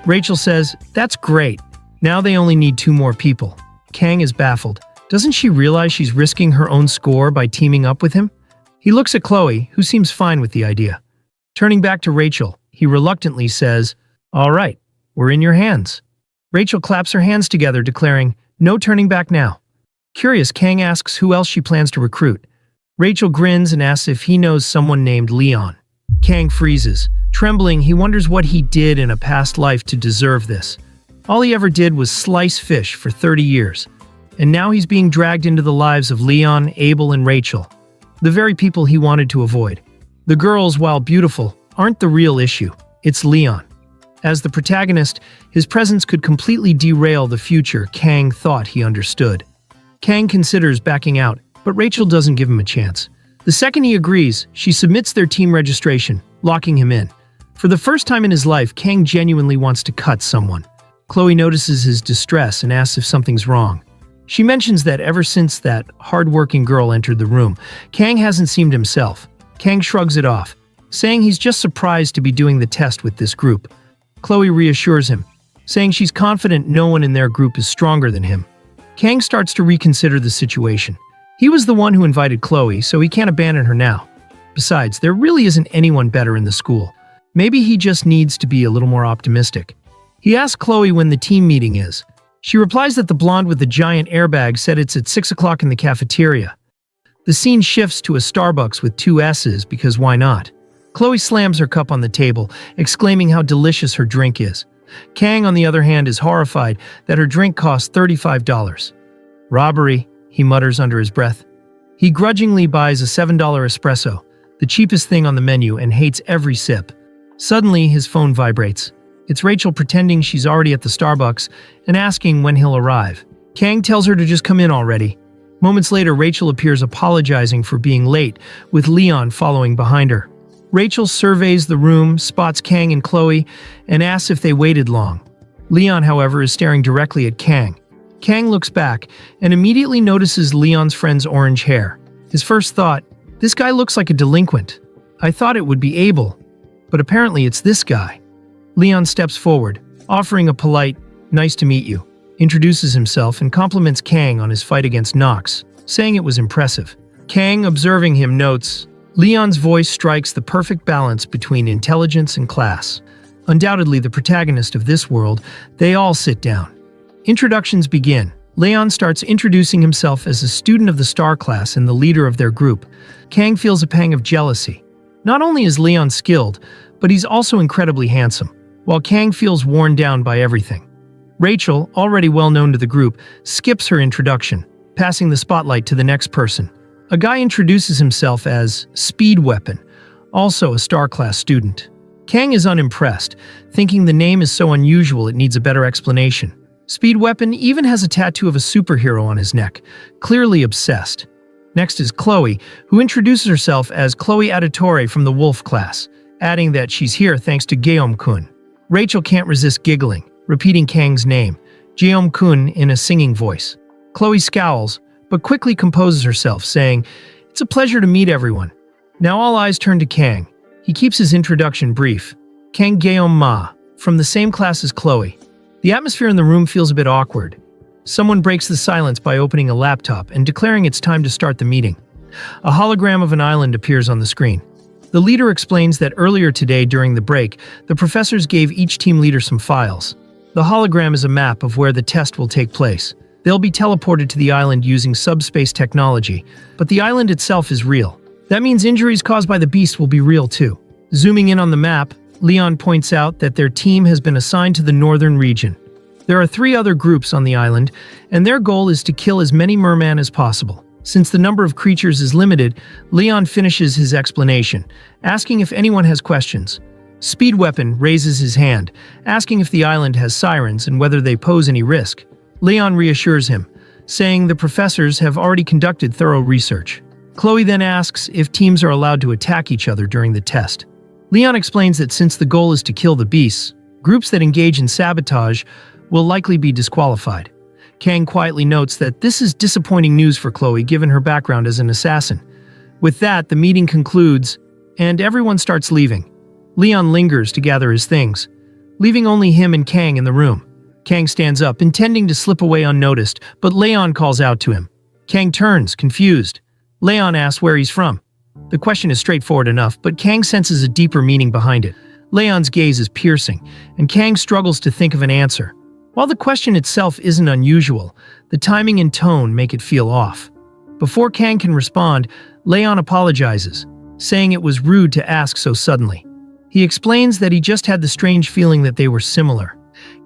S1: Rachel says, "That's great. Now they only need 2 more people." Kang is baffled. Doesn't she realize she's risking her own score by teaming up with him? He looks at Chloe, who seems fine with the idea. Turning back to Rachel, he reluctantly says, "All right, we're in your hands." Rachel claps her hands together, declaring, "No turning back now." Curious, Kang asks who else she plans to recruit. Rachel grins and asks if he knows someone named Leon. Kang freezes. Trembling, he wonders what he did in a past life to deserve this. All he ever did was slice fish for 30 years. And now he's being dragged into the lives of Leon, Abel, and Rachel. The very people he wanted to avoid. The girls, while beautiful, aren't the real issue. It's Leon. As the protagonist, his presence could completely derail the future Kang thought he understood. Kang considers backing out, but Rachel doesn't give him a chance. The second he agrees, she submits their team registration, locking him in. For the first time in his life, Kang genuinely wants to cut someone. Chloe notices his distress and asks if something's wrong. She mentions that ever since that hard-working girl entered the room, Kang hasn't seemed himself. Kang shrugs it off, saying he's just surprised to be doing the test with this group. Chloe reassures him, saying she's confident no one in their group is stronger than him. Kang starts to reconsider the situation. He was the one who invited Chloe, so he can't abandon her now. Besides, there really isn't anyone better in the school. Maybe he just needs to be a little more optimistic. He asks Chloe when the team meeting is. She replies that the blonde with the giant airbag said it's at 6 o'clock in the cafeteria. The scene shifts to a Starbucks with 2 S's because why not? Chloe slams her cup on the table, exclaiming how delicious her drink is. Kang, on the other hand, is horrified that her drink costs $35. "Robbery," he mutters under his breath. He grudgingly buys a $7 espresso, the cheapest thing on the menu, and hates every sip. Suddenly, his phone vibrates. It's Rachel pretending she's already at the Starbucks and asking when he'll arrive. Kang tells her to just come in already. Moments later, Rachel appears apologizing for being late, with Leon following behind her. Rachel surveys the room, spots Kang and Chloe, and asks if they waited long. Leon, however, is staring directly at Kang. Kang looks back and immediately notices Leon's friend's orange hair. His first thought, "This guy looks like a delinquent. I thought it would be Abel, but apparently it's this guy." Leon steps forward, offering a polite, "Nice to meet you," introduces himself and compliments Kang on his fight against Nox, saying it was impressive. Kang, observing him, notes, Leon's voice strikes the perfect balance between intelligence and class. Undoubtedly the protagonist of this world, they all sit down. Introductions begin. Leon starts introducing himself as a student of the star class and the leader of their group. Kang feels a pang of jealousy. Not only is Leon skilled, but he's also incredibly handsome, while Kang feels worn down by everything. Rachel, already well known to the group, skips her introduction, passing the spotlight to the next person. A guy introduces himself as Speed Weapon, also a star-class student. Kang is unimpressed, thinking the name is so unusual it needs a better explanation. Speed Weapon even has a tattoo of a superhero on his neck, clearly obsessed. Next is Chloe, who introduces herself as Chloe Auditore from the Wolf class, adding that she's here thanks to Guillaume-kun. Rachel can't resist giggling, repeating Kang's name, Guillaume-kun, in a singing voice. Chloe scowls, but quickly composes herself, saying, "It's a pleasure to meet everyone." Now all eyes turn to Kang. He keeps his introduction brief. Kang Guillaume Ma, from the same class as Chloe. The atmosphere in the room feels a bit awkward. Someone breaks the silence by opening a laptop and declaring it's time to start the meeting. A hologram of an island appears on the screen. The leader explains that earlier today during the break, the professors gave each team leader some files. The hologram is a map of where the test will take place. They'll be teleported to the island using subspace technology, but the island itself is real. That means injuries caused by the beast will be real too. Zooming in on the map, Leon points out that their team has been assigned to the northern region. There are 3 other groups on the island, and their goal is to kill as many mermen as possible. Since the number of creatures is limited, Leon finishes his explanation, asking if anyone has questions. Speed Weapon raises his hand, asking if the island has sirens and whether they pose any risk. Leon reassures him, saying the professors have already conducted thorough research. Chloe then asks if teams are allowed to attack each other during the test. Leon explains that since the goal is to kill the beasts, groups that engage in sabotage will likely be disqualified. Kang quietly notes that this is disappointing news for Chloe given her background as an assassin. With that, the meeting concludes, and everyone starts leaving. Leon lingers to gather his things, leaving only him and Kang in the room. Kang stands up, intending to slip away unnoticed, but Leon calls out to him. Kang turns, confused. Leon asks where he's from. The question is straightforward enough, but Kang senses a deeper meaning behind it. Leon's gaze is piercing, and Kang struggles to think of an answer. While the question itself isn't unusual, the timing and tone make it feel off. Before Kang can respond, Leon apologizes, saying it was rude to ask so suddenly. He explains that he just had the strange feeling that they were similar.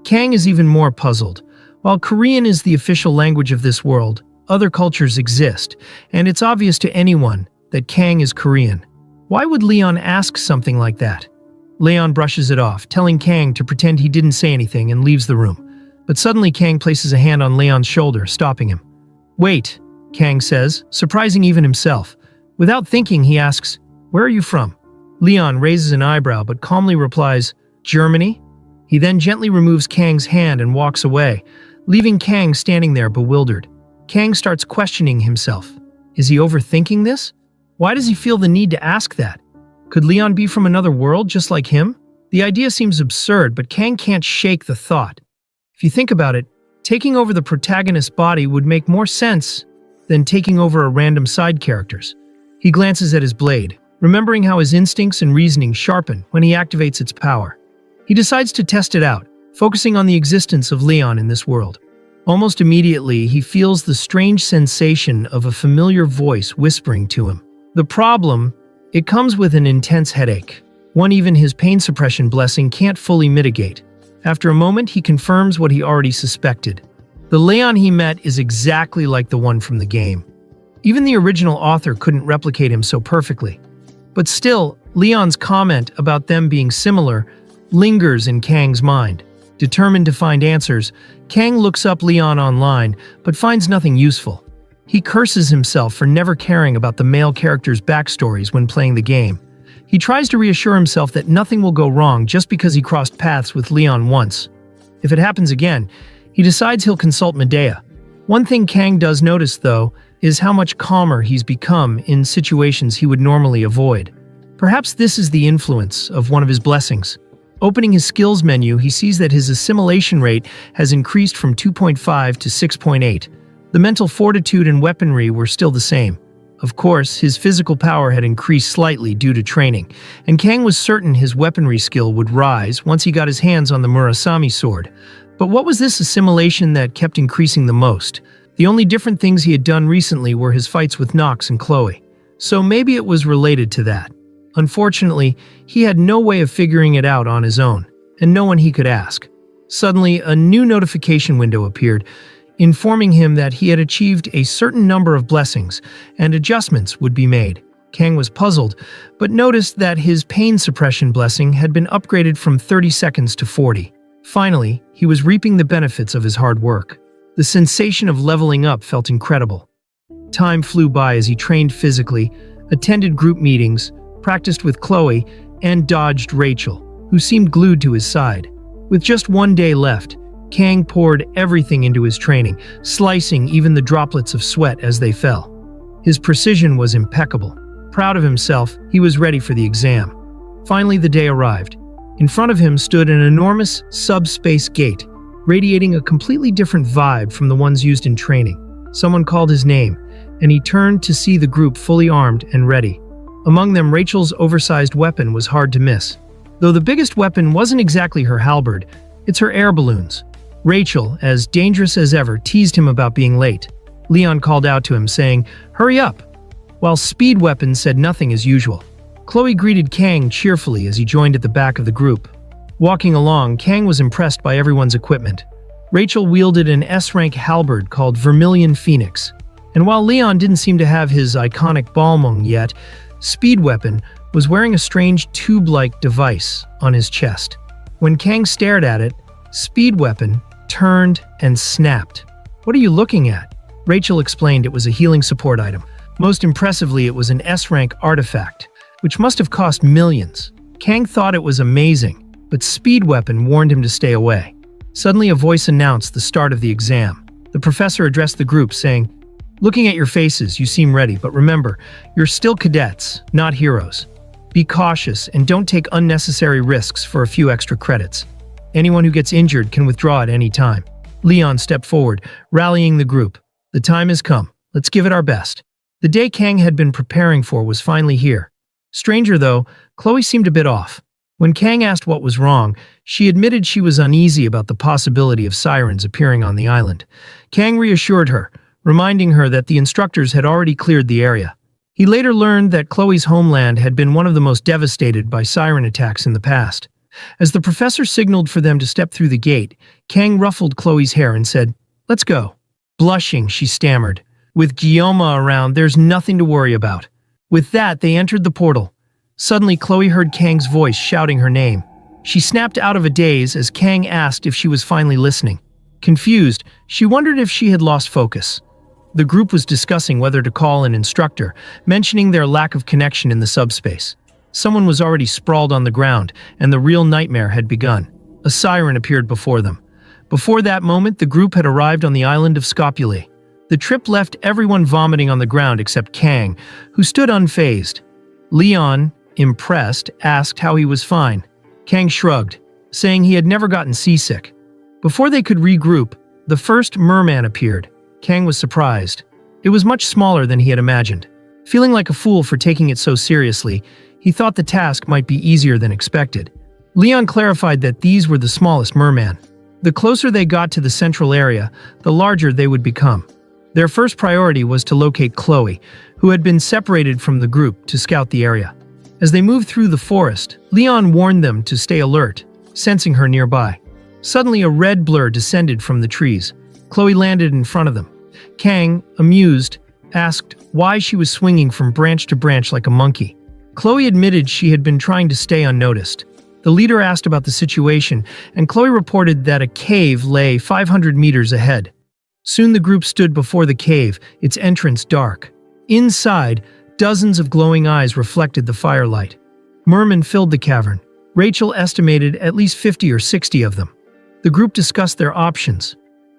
S1: Kang is even more puzzled. While Korean is the official language of this world, other cultures exist, and it's obvious to anyone that Kang is Korean. Why would Leon ask something like that? Leon brushes it off, telling Kang to pretend he didn't say anything and leaves the room. But suddenly Kang places a hand on Leon's shoulder, stopping him. "Wait," Kang says, surprising even himself. Without thinking, he asks, "Where are you from?" Leon raises an eyebrow but calmly replies, "Germany?" He then gently removes Kang's hand and walks away, leaving Kang standing there bewildered. Kang starts questioning himself. Is he overthinking this? Why does he feel the need to ask that? Could Leon be from another world just like him? The idea seems absurd, but Kang can't shake the thought. If you think about it, taking over the protagonist's body would make more sense than taking over a random side character's. He glances at his blade, remembering how his instincts and reasoning sharpen when he activates its power. He decides to test it out, focusing on the existence of Leon in this world. Almost immediately, he feels the strange sensation of a familiar voice whispering to him. The problem, it comes with an intense headache, one even his pain suppression blessing can't fully mitigate. After a moment, he confirms what he already suspected. The Leon he met is exactly like the one from the game. Even the original author couldn't replicate him so perfectly. But still, Leon's comment about them being similar lingers in Kang's mind. Determined to find answers, Kang looks up Leon online, but finds nothing useful. He curses himself for never caring about the male characters' backstories when playing the game. He tries to reassure himself that nothing will go wrong just because he crossed paths with Leon once. If it happens again, he decides he'll consult Medea. One thing Kang does notice, though, is how much calmer he's become in situations he would normally avoid. Perhaps this is the influence of one of his blessings. Opening his skills menu, he sees that his assimilation rate has increased from 2.5 to 6.8. The mental fortitude and weaponry were still the same. Of course, his physical power had increased slightly due to training, and Kang was certain his weaponry skill would rise once he got his hands on the Murasame sword. But what was this assimilation that kept increasing the most? The only different things he had done recently were his fights with Nox and Chloe. So maybe it was related to that. Unfortunately, he had no way of figuring it out on his own, and no one he could ask. Suddenly, a new notification window appeared, informing him that he had achieved a certain number of blessings, and adjustments would be made. Kang was puzzled, but noticed that his pain suppression blessing had been upgraded from 30 seconds to 40. Finally, he was reaping the benefits of his hard work. The sensation of leveling up felt incredible. Time flew by as he trained physically, attended group meetings, practiced with Chloe, and dodged Rachel, who seemed glued to his side. With just one day left, Kang poured everything into his training, slicing even the droplets of sweat as they fell. His precision was impeccable. Proud of himself, he was ready for the exam. Finally, the day arrived. In front of him stood an enormous subspace gate, radiating a completely different vibe from the ones used in training. Someone called his name, and he turned to see the group fully armed and ready. Among them, Rachel's oversized weapon was hard to miss. Though the biggest weapon wasn't exactly her halberd, it's her air balloons. Rachel, as dangerous as ever, teased him about being late. Leon called out to him, saying, "Hurry up!" while Speed Weapon said nothing as usual. Chloe greeted Kang cheerfully as he joined at the back of the group. Walking along, Kang was impressed by everyone's equipment. Rachel wielded an S-rank halberd called Vermilion Phoenix. And while Leon didn't seem to have his iconic Balmung yet, Speed Weapon was wearing a strange tube-like device on his chest. When Kang stared at it, Speed Weapon turned and snapped. "What are you looking at?" Rachel explained it was a healing support item. Most impressively, it was an S-rank artifact, which must have cost millions. Kang thought it was amazing, but Speed Weapon warned him to stay away. Suddenly, a voice announced the start of the exam. The professor addressed the group, saying, "Looking at your faces, you seem ready, but remember, you're still cadets, not heroes. Be cautious and don't take unnecessary risks for a few extra credits. Anyone who gets injured can withdraw at any time." Leon stepped forward, rallying the group. "The time has come. Let's give it our best." The day Kang had been preparing for was finally here. Stranger though, Chloe seemed a bit off. When Kang asked what was wrong, she admitted she was uneasy about the possibility of sirens appearing on the island. Kang reassured her, reminding her that the instructors had already cleared the area. He later learned that Chloe's homeland had been one of the most devastated by siren attacks in the past. As the professor signaled for them to step through the gate, Kang ruffled Chloe's hair and said, "Let's go." Blushing, she stammered, "With Guillaume around, there's nothing to worry about." With that, they entered the portal. Suddenly, Chloe heard Kang's voice shouting her name. She snapped out of a daze as Kang asked if she was finally listening. Confused, she wondered if she had lost focus. The group was discussing whether to call an instructor, mentioning their lack of connection in the subspace. Someone was already sprawled on the ground, and the real nightmare had begun. A siren appeared before them. Before that moment, the group had arrived on the island of Scopuli. The trip left everyone vomiting on the ground except Kang, who stood unfazed. Leon, impressed, asked how he was fine. Kang shrugged, saying he had never gotten seasick. Before they could regroup, the first merman appeared. Kang was surprised. It was much smaller than he had imagined. Feeling like a fool for taking it so seriously, he thought the task might be easier than expected. Leon clarified that these were the smallest merman. The closer they got to the central area, the larger they would become. Their first priority was to locate Chloe, who had been separated from the group to scout the area. As they moved through the forest, Leon warned them to stay alert, sensing her nearby. Suddenly, a red blur descended from the trees. Chloe landed in front of them. Kang, amused, asked why she was swinging from branch to branch like a monkey. Chloe admitted she had been trying to stay unnoticed. The leader asked about the situation, and Chloe reported that a cave lay 500 meters ahead. Soon the group stood before the cave, its entrance dark. Inside, dozens of glowing eyes reflected the firelight. Mermen filled the cavern. Rachel estimated at least 50 or 60 of them. The group discussed their options.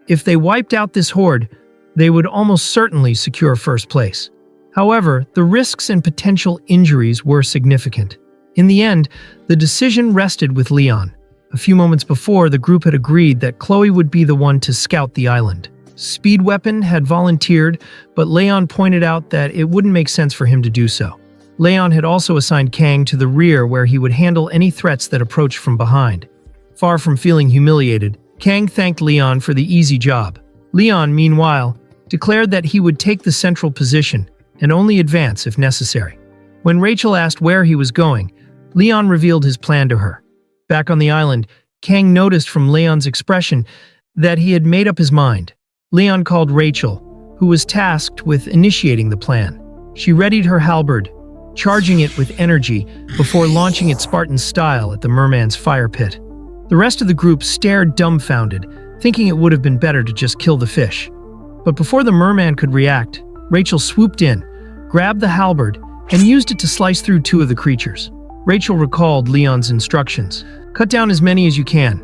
S1: If they wiped out this horde, they would almost certainly secure first place. However, the risks and potential injuries were significant. In the end, the decision rested with Leon. A few moments before, the group had agreed that Chloe would be the one to scout the island. Speed Weapon had volunteered, but Leon pointed out that it wouldn't make sense for him to do so. Leon had also assigned Kang to the rear where he would handle any threats that approached from behind. Far from feeling humiliated, Kang thanked Leon for the easy job. Leon, meanwhile, declared that he would take the central position and only advance if necessary. When Rachel asked where he was going, Leon revealed his plan to her. Back on the island, Kang noticed from Leon's expression that he had made up his mind. Leon called Rachel, who was tasked with initiating the plan. She readied her halberd, charging it with energy before launching its Spartan style at the merman's fire pit. The rest of the group stared dumbfounded, thinking it would have been better to just kill the fish. But before the merman could react, Rachel swooped in, grabbed the halberd, and used it to slice through two of the creatures. Rachel recalled Leon's instructions. Cut down as many as you can.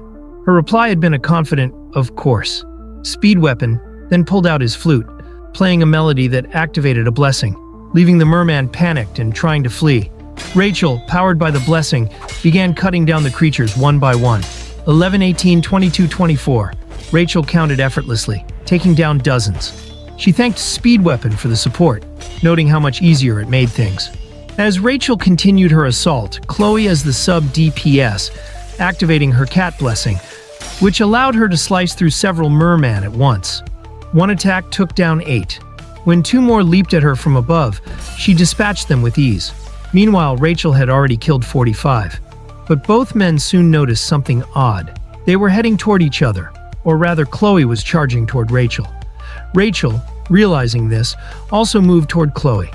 S1: Her reply had been a confident, of course. Speed Weapon then pulled out his flute, playing a melody that activated a blessing, leaving the merman panicked and trying to flee. Rachel, powered by the blessing, began cutting down the creatures one by one. 11, 18, 22, 24. Rachel counted effortlessly, taking down dozens. She thanked Speed Weapon for the support, noting how much easier it made things. As Rachel continued her assault, Chloe as the sub-DPS, activating her cat blessing, which allowed her to slice through several merman at once. One attack took down 8. When 2 more leaped at her from above, she dispatched them with ease. Meanwhile, Rachel had already killed 45. But both men soon noticed something odd. They were heading toward each other, or rather Chloe was charging toward Rachel. Rachel, realizing this, also moved toward Chloe.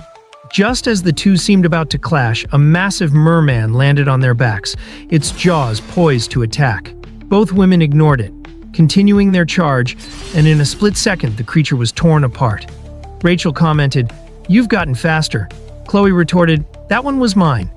S1: Just as the two seemed about to clash, a massive merman landed on their backs, its jaws poised to attack. Both women ignored it, continuing their charge, and in a split second the creature was torn apart. Rachel commented, "You've gotten faster." Chloe retorted, "That one was mine."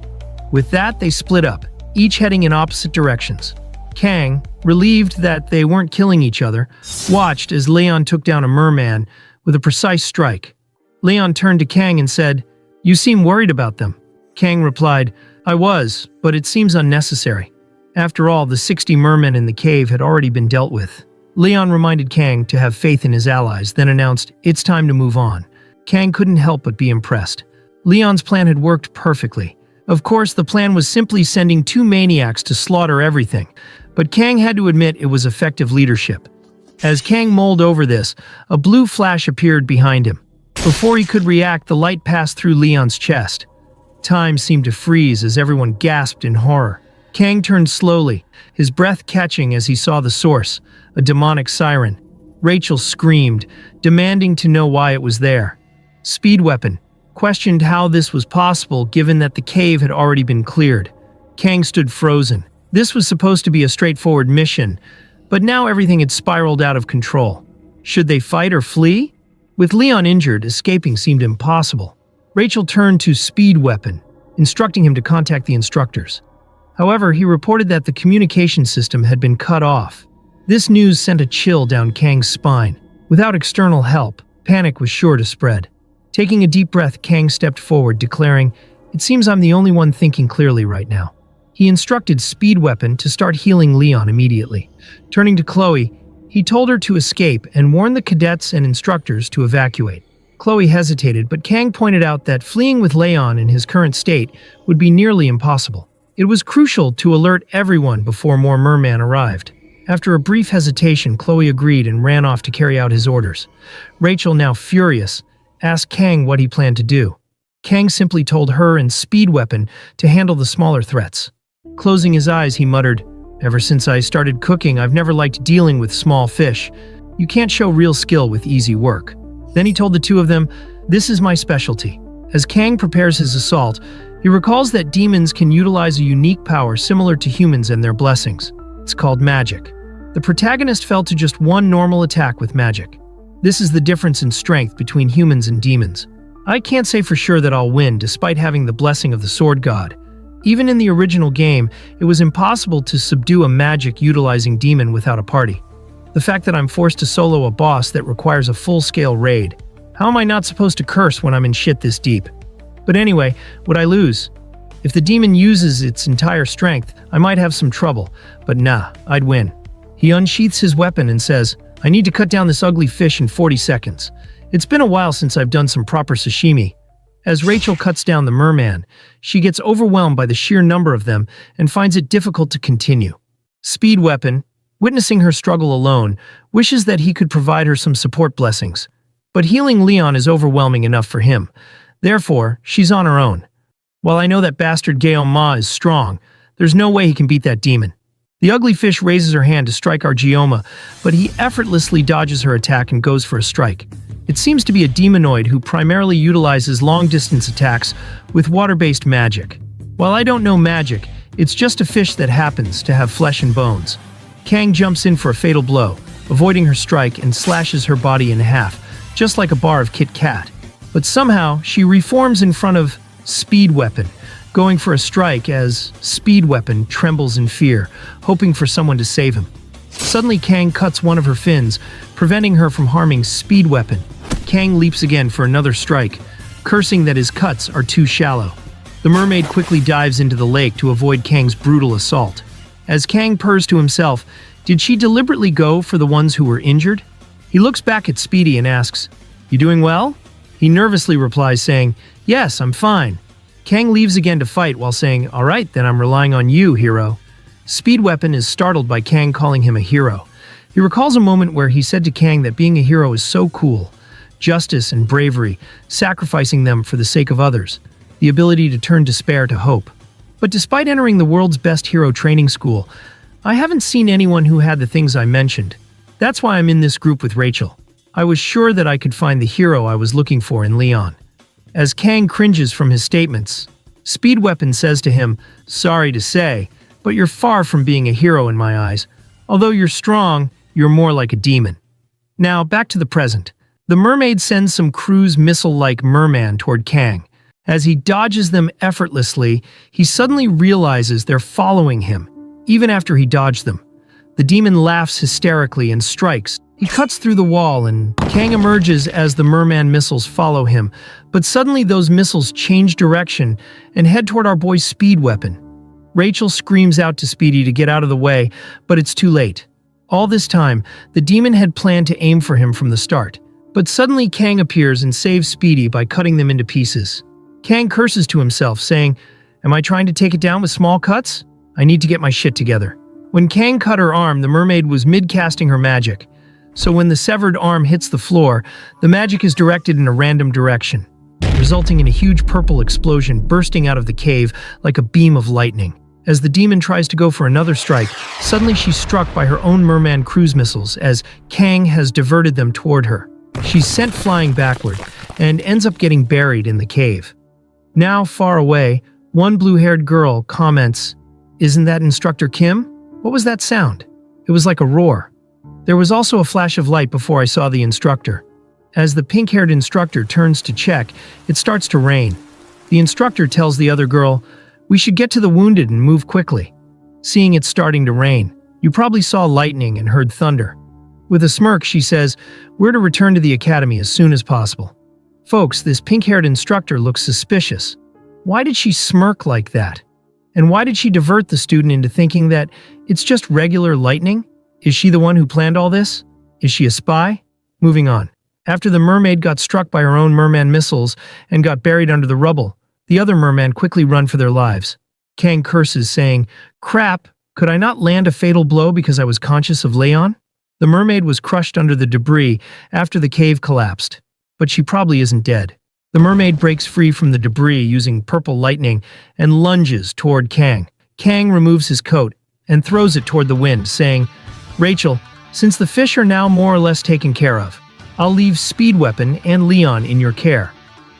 S1: With that, they split up, each heading in opposite directions. Kang, relieved that they weren't killing each other, watched as Leon took down a merman with a precise strike. Leon turned to Kang and said, "You seem worried about them." Kang replied, "I was, but it seems unnecessary." After all, the 60 mermen in the cave had already been dealt with. Leon reminded Kang to have faith in his allies, then announced, "It's time to move on." Kang couldn't help but be impressed. Leon's plan had worked perfectly. Of course, the plan was simply sending 2 maniacs to slaughter everything, but Kang had to admit it was effective leadership. As Kang mulled over this, a blue flash appeared behind him. Before he could react, the light passed through Leon's chest. Time seemed to freeze as everyone gasped in horror. Kang turned slowly, his breath catching as he saw the source, a demonic siren. Rachel screamed, demanding to know why it was there. Speed Weapon questioned how this was possible given that the cave had already been cleared. Kang stood frozen. This was supposed to be a straightforward mission, but now everything had spiraled out of control. Should they fight or flee? With Leon injured, escaping seemed impossible. Rachel turned to Speed Weapon, instructing him to contact the instructors. However, he reported that the communication system had been cut off. This news sent a chill down Kang's spine. Without external help, panic was sure to spread. Taking a deep breath, Kang stepped forward, declaring, "It seems I'm the only one thinking clearly right now." He instructed Speed Weapon to start healing Leon immediately. Turning to Chloe, he told her to escape and warned the cadets and instructors to evacuate. Chloe hesitated, but Kang pointed out that fleeing with Leon in his current state would be nearly impossible. It was crucial to alert everyone before more mermen arrived. After a brief hesitation, Chloe agreed and ran off to carry out his orders. Rachel, now furious, asked Kang what he planned to do. Kang simply told her and Speed Weapon to handle the smaller threats. Closing his eyes, he muttered, "Ever since I started cooking, I've never liked dealing with small fish. You can't show real skill with easy work." Then he told the two of them, "This is my specialty." As Kang prepares his assault, he recalls that demons can utilize a unique power similar to humans and their blessings. It's called magic. The protagonist fell to just one normal attack with magic. This is the difference in strength between humans and demons. I can't say for sure that I'll win despite having the blessing of the sword god. Even in the original game, it was impossible to subdue a magic-utilizing demon without a party. The fact that I'm forced to solo a boss that requires a full-scale raid. How am I not supposed to curse when I'm in shit this deep? But anyway, would I lose? If the demon uses its entire strength, I might have some trouble, but nah, I'd win. He unsheaths his weapon and says, "I need to cut down this ugly fish in 40 seconds. It's been a while since I've done some proper sashimi." As Rachel cuts down the merman, she gets overwhelmed by the sheer number of them and finds it difficult to continue. Speed Weapon, witnessing her struggle alone, wishes that he could provide her some support blessings. But healing Leon is overwhelming enough for him. Therefore, she's on her own. While I know that bastard Gaon Ma is strong, there's no way he can beat that demon. The ugly fish raises her hand to strike Argioma, but he effortlessly dodges her attack and goes for a strike. It seems to be a demonoid who primarily utilizes long-distance attacks with water-based magic. While I don't know magic, it's just a fish that happens to have flesh and bones. Kang jumps in for a fatal blow, avoiding her strike and slashes her body in half, just like a bar of Kit Kat. But somehow, she reforms in front of Speed Weapon, going for a strike as Speed Weapon trembles in fear, hoping for someone to save him. Suddenly, Kang cuts one of her fins, preventing her from harming Speed Weapon. Kang leaps again for another strike, cursing that his cuts are too shallow. The mermaid quickly dives into the lake to avoid Kang's brutal assault. As Kang purrs to himself, did she deliberately go for the ones who were injured? He looks back at Speedy and asks, "You doing well?" He nervously replies saying, "Yes, I'm fine." Kang leaves again to fight while saying, "All right, then I'm relying on you, hero." Speed Weapon is startled by Kang calling him a hero. He recalls a moment where he said to Kang that being a hero is so cool. Justice and bravery, sacrificing them for the sake of others. The ability to turn despair to hope. But despite entering the world's best hero training school, I haven't seen anyone who had the things I mentioned. That's why I'm in this group with Rachel. I was sure that I could find the hero I was looking for in Leon. As Kang cringes from his statements, Speed Weapon says to him, "Sorry to say, but you're far from being a hero in my eyes. Although you're strong, you're more like a demon." Now, back to the present. The mermaid sends some cruise missile-like merman toward Kang. As he dodges them effortlessly, he suddenly realizes they're following him, even after he dodged them. The demon laughs hysterically and strikes. He cuts through the wall and Kang emerges as the merman missiles follow him, but suddenly those missiles change direction and head toward our boy's Speed Weapon. Rachel screams out to Speedy to get out of the way, but it's too late. All this time, the demon had planned to aim for him from the start, but suddenly Kang appears and saves Speedy by cutting them into pieces. Kang curses to himself, saying, "Am I trying to take it down with small cuts? I need to get my shit together." When Kang cut her arm, the mermaid was mid-casting her magic. So when the severed arm hits the floor, the magic is directed in a random direction, resulting in a huge purple explosion bursting out of the cave like a beam of lightning. As the demon tries to go for another strike, suddenly she's struck by her own merman cruise missiles as Kang has diverted them toward her. She's sent flying backward and ends up getting buried in the cave. Now, far away, one blue-haired girl comments, "Isn't that Instructor Kim? What was that sound?" It was like a roar. There was also a flash of light before I saw the instructor. As the pink-haired instructor turns to check, it starts to rain. The instructor tells the other girl, "We should get to the wounded and move quickly." Seeing it starting to rain, you probably saw lightning and heard thunder. With a smirk, she says, "We're to return to the academy as soon as possible." Folks, this pink-haired instructor looks suspicious. Why did she smirk like that? And why did she divert the student into thinking that it's just regular lightning? Is she the one who planned all this? Is she a spy? Moving on. After the mermaid got struck by her own merman missiles and got buried under the rubble, the other merman quickly run for their lives. Kang curses, saying, "Crap, could I not land a fatal blow because I was conscious of Leon?" The mermaid was crushed under the debris after the cave collapsed, but she probably isn't dead. The mermaid breaks free from the debris using purple lightning and lunges toward Kang. Kang removes his coat and throws it toward the wind, saying, "Rachel, since the fish are now more or less taken care of, I'll leave Speed Weapon and Leon in your care."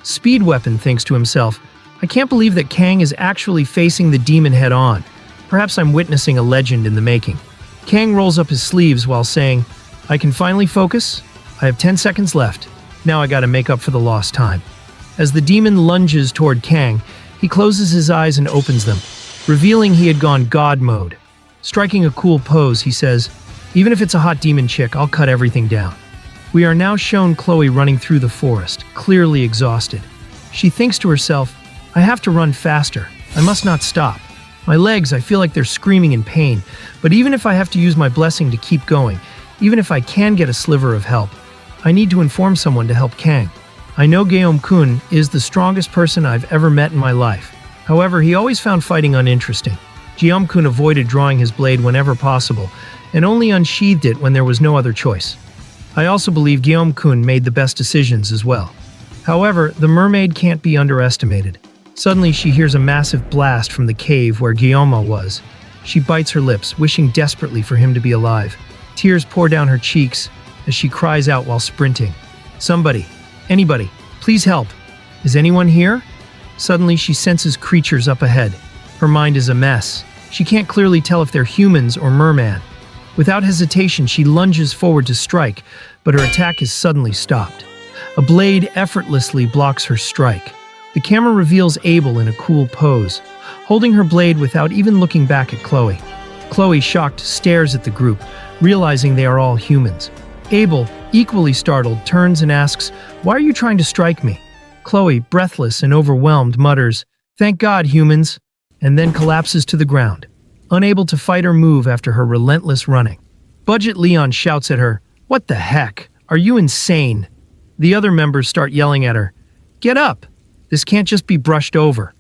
S1: Speed Weapon thinks to himself, "I can't believe that Kang is actually facing the demon head-on. Perhaps I'm witnessing a legend in the making." Kang rolls up his sleeves while saying, "I can finally focus? I have 10 seconds left. Now I gotta make up for the lost time." As the demon lunges toward Kang, he closes his eyes and opens them, revealing he had gone God mode. Striking a cool pose, he says, "Even if it's a hot demon chick, I'll cut everything down." We are now shown Chloe running through the forest, clearly exhausted. She thinks to herself, "I have to run faster. I must not stop. My legs, I feel like they're screaming in pain, but even if I have to use my blessing to keep going, even if I can get a sliver of help, I need to inform someone to help Kang. I know Guillaume-kun is the strongest person I've ever met in my life. However, he always found fighting uninteresting. Guillaume-kun avoided drawing his blade whenever possible, and only unsheathed it when there was no other choice. I also believe Guillaume-kun made the best decisions as well. However, the mermaid can't be underestimated. Suddenly, she hears a massive blast from the cave where Guillaume was. She bites her lips, wishing desperately for him to be alive. Tears pour down her cheeks as she cries out while sprinting. Somebody, anybody, please help. Is anyone here? Suddenly, she senses creatures up ahead. Her mind is a mess. She can't clearly tell if they're humans or merman. Without hesitation, she lunges forward to strike, but her attack is suddenly stopped. A blade effortlessly blocks her strike. The camera reveals Abel in a cool pose, holding her blade without even looking back at Chloe. Chloe, shocked, stares at the group, realizing they are all humans. Abel, equally startled, turns and asks, "Why are you trying to strike me?" Chloe, breathless and overwhelmed, mutters, "Thank God, humans," and then collapses to the ground, unable to fight or move after her relentless running. Budget Leon shouts at her, "What the heck? Are you insane?" The other members start yelling at her, "Get up! This can't just be brushed over."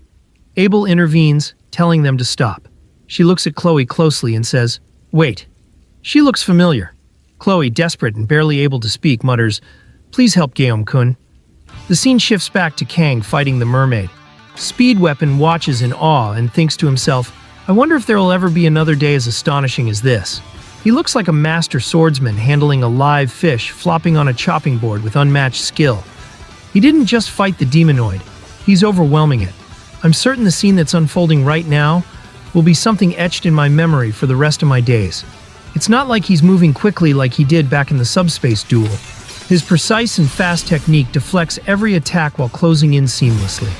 S1: Abel intervenes, telling them to stop. She looks at Chloe closely and says, "Wait." She looks familiar. Chloe, desperate and barely able to speak, mutters, "Please help Guillaume-kun." The scene shifts back to Kang fighting the mermaid. Speed Weapon watches in awe and thinks to himself, "I wonder if there will ever be another day as astonishing as this." He looks like a master swordsman handling a live fish flopping on a chopping board with unmatched skill. He didn't just fight the demonoid, he's overwhelming it. I'm certain the scene that's unfolding right now will be something etched in my memory for the rest of my days. It's not like he's moving quickly like he did back in the subspace duel. His precise and fast technique deflects every attack while closing in seamlessly.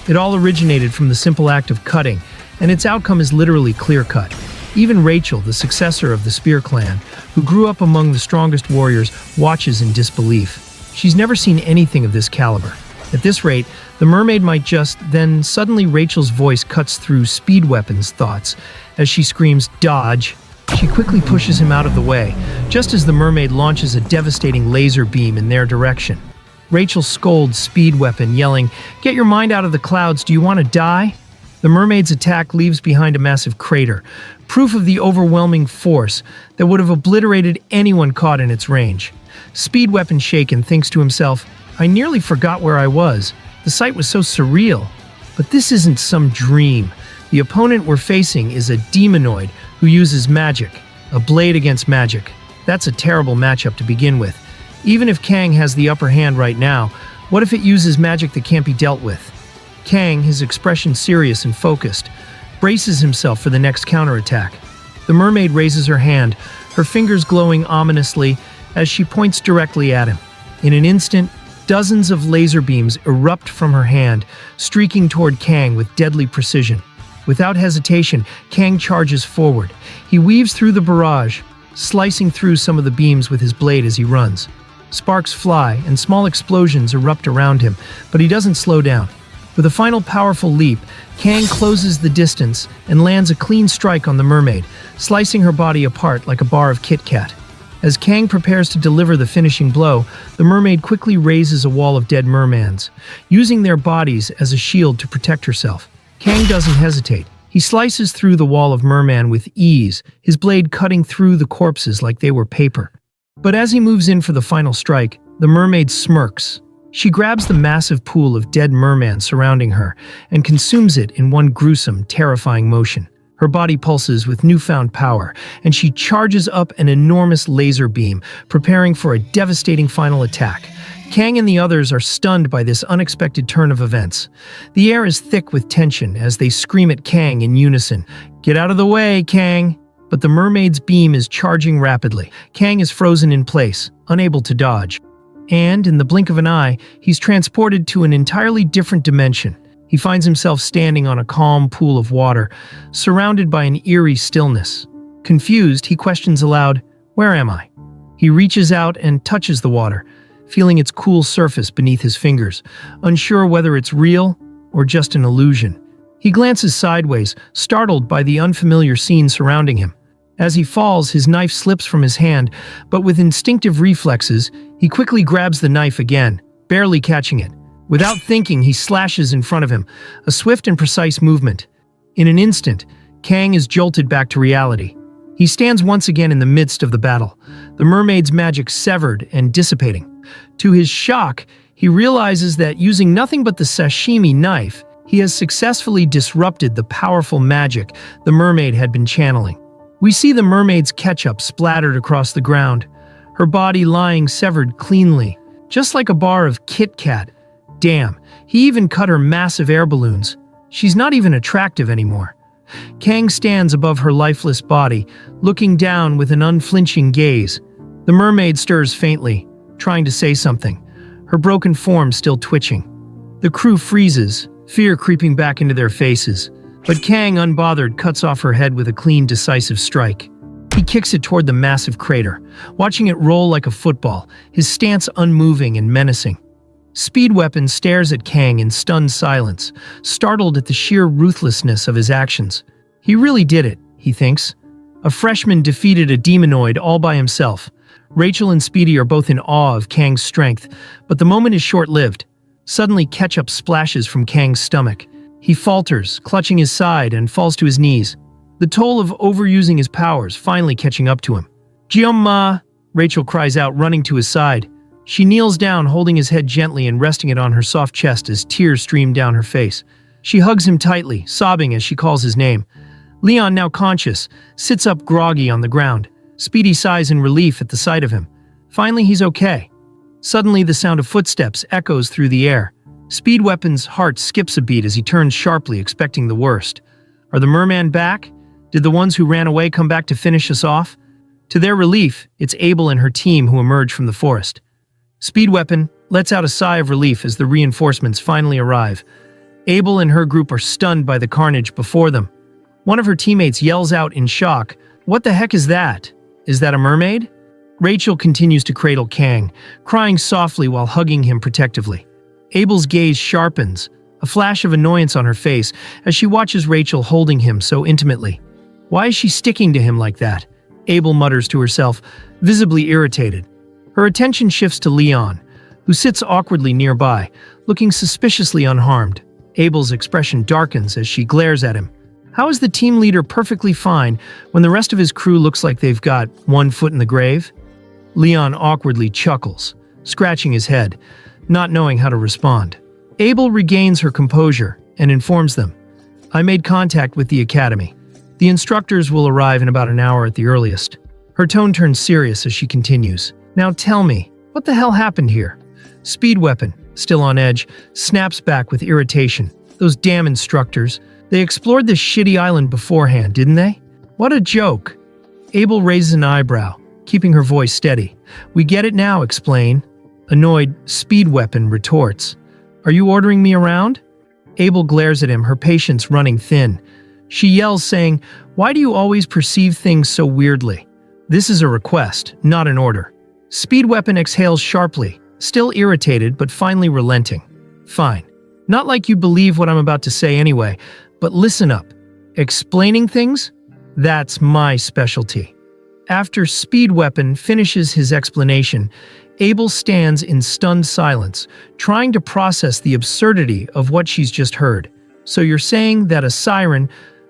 S1: It all originated from the simple act of cutting, and its outcome is literally clear-cut. Even Rachel, the successor of the Spear Clan, who grew up among the strongest warriors, watches in disbelief. She's never seen anything of this caliber. At this rate, the mermaid might just, then suddenly Rachel's voice cuts through Speed Weapon's thoughts as she screams, "Dodge!" She quickly pushes him out of the way, just as the mermaid launches a devastating laser beam in their direction. Rachel scolds Speed Weapon, yelling, "Get your mind out of the clouds, do you want to die?" The mermaid's attack leaves behind a massive crater, proof of the overwhelming force that would have obliterated anyone caught in its range. Speed Weapon, shaken, thinks to himself, "I nearly forgot where I was. The sight was so surreal. But this isn't some dream. The opponent we're facing is a demonoid who uses magic. A blade against magic. That's a terrible matchup to begin with. Even if Kang has the upper hand right now, what if it uses magic that can't be dealt with?" Kang, his expression serious and focused, braces himself for the next counterattack. The mermaid raises her hand, her fingers glowing ominously as she points directly at him. In an instant, dozens of laser beams erupt from her hand, streaking toward Kang with deadly precision. Without hesitation, Kang charges forward. He weaves through the barrage, slicing through some of the beams with his blade as he runs. Sparks fly and small explosions erupt around him, but he doesn't slow down. With a final powerful leap, Kang closes the distance and lands a clean strike on the mermaid, slicing her body apart like a bar of Kit Kat. As Kang prepares to deliver the finishing blow, the mermaid quickly raises a wall of dead mermans, using their bodies as a shield to protect herself. Kang doesn't hesitate. He slices through the wall of merman with ease, his blade cutting through the corpses like they were paper. But as he moves in for the final strike, the mermaid smirks. She grabs the massive pool of dead merman surrounding her and consumes it in one gruesome, terrifying motion. Her body pulses with newfound power, and she charges up an enormous laser beam, preparing for a devastating final attack. Kang and the others are stunned by this unexpected turn of events. The air is thick with tension as they scream at Kang in unison, "Get out of the way, Kang!" But the mermaid's beam is charging rapidly. Kang is frozen in place, unable to dodge. And, in the blink of an eye, he's transported to an entirely different dimension. He finds himself standing on a calm pool of water, surrounded by an eerie stillness. Confused, he questions aloud, "Where am I?" He reaches out and touches the water, feeling its cool surface beneath his fingers, unsure whether it's real or just an illusion. He glances sideways, startled by the unfamiliar scene surrounding him. As he falls, his knife slips from his hand, but with instinctive reflexes, he quickly grabs the knife again, barely catching it. Without thinking, he slashes in front of him, a swift and precise movement. In an instant, Kang is jolted back to reality. He stands once again in the midst of the battle, the mermaid's magic severed and dissipating. To his shock, he realizes that using nothing but the Sashimi Knife, he has successfully disrupted the powerful magic the mermaid had been channeling. We see the mermaid's ketchup splattered across the ground, her body lying severed cleanly. just like a bar of Kit Kat. Damn, he even cut her massive air balloons. She's not even attractive anymore. Kang stands above her lifeless body, looking down with an unflinching gaze. The mermaid stirs faintly, trying to say something, her broken form still twitching. The crew freezes, fear creeping back into their faces. But Kang, unbothered, cuts off her head with a clean, decisive strike. He kicks it toward the massive crater, watching it roll like a football, his stance unmoving and menacing. Speed Weapon stares at Kang in stunned silence, startled at the sheer ruthlessness of his actions. He really did it, he thinks. A freshman defeated a demonoid all by himself. Rachel and Speedy are both in awe of Kang's strength, but the moment is short-lived. Suddenly, ketchup splashes from Kang's stomach. He falters, clutching his side, and falls to his knees. The toll of overusing his powers finally catching up to him. "Giomma!" Rachel cries out, running to his side. She kneels down, holding his head gently and resting it on her soft chest as tears stream down her face. She hugs him tightly, sobbing as she calls his name. Leon, now conscious, sits up groggy on the ground. Speedy sighs in relief at the sight of him. Finally, he's okay. Suddenly, the sound of footsteps echoes through the air. Speed Weapon's heart skips a beat as he turns sharply, expecting the worst. Are the merman back? Did the ones who ran away come back to finish us off? To their relief, it's Abel and her team who emerge from the forest. Speed Weapon lets out a sigh of relief as the reinforcements finally arrive. Abel and her group are stunned by the carnage before them. One of her teammates yells out in shock, "What the heck is that? Is that a mermaid?" Rachel continues to cradle Kang, crying softly while hugging him protectively. Abel's gaze sharpens, a flash of annoyance on her face as she watches Rachel holding him so intimately. Why is she sticking to him like that? Abel mutters to herself, visibly irritated. Her attention shifts to Leon, who sits awkwardly nearby, looking suspiciously unharmed. Abel's expression darkens as she glares at him. How is the team leader perfectly fine when the rest of his crew looks like they've got one foot in the grave? Leon awkwardly chuckles, scratching his head, not knowing how to respond. Abel regains her composure and informs them. I made contact with the academy. The instructors will arrive in about an hour at the earliest. Her tone turns serious as she continues. Now tell me, what the hell happened here? Speed Weapon, still on edge, snaps back with irritation. Those damn instructors. They explored this shitty island beforehand, didn't they? What a joke. Abel raises an eyebrow, keeping her voice steady. We get it now, explain. Annoyed, Speed Weapon retorts. Are you ordering me around? Abel glares at him, her patience running thin. She yells, saying, Why do you always perceive things so weirdly? This is a request, not an order. Speed Weapon exhales sharply, still irritated but finally relenting. Fine. Not like you believe what I'm about to say anyway, but listen up. Explaining things? That's my specialty. After Speed Weapon finishes his explanation, Abel stands in stunned silence, trying to process the absurdity of what she's just heard. So you're saying that a siren,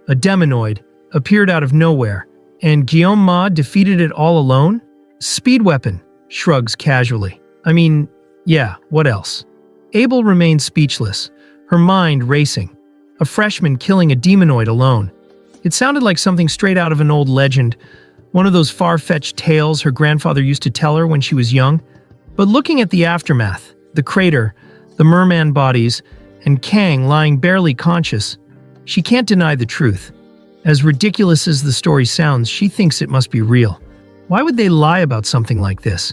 S1: a demonoid, appeared out of nowhere, and Guillaume Ma defeated it all alone? Speed Weapon shrugs casually. I mean, yeah, what else? Abel remains speechless, her mind racing. A freshman killing a demonoid alone. It sounded like something straight out of an old legend, one of those far-fetched tales her grandfather used to tell her when she was young. But looking at the aftermath, the crater, the merman bodies, and Kang lying barely conscious, she can't deny the truth. As ridiculous as the story sounds, she thinks it must be real. Why would they lie about something like this?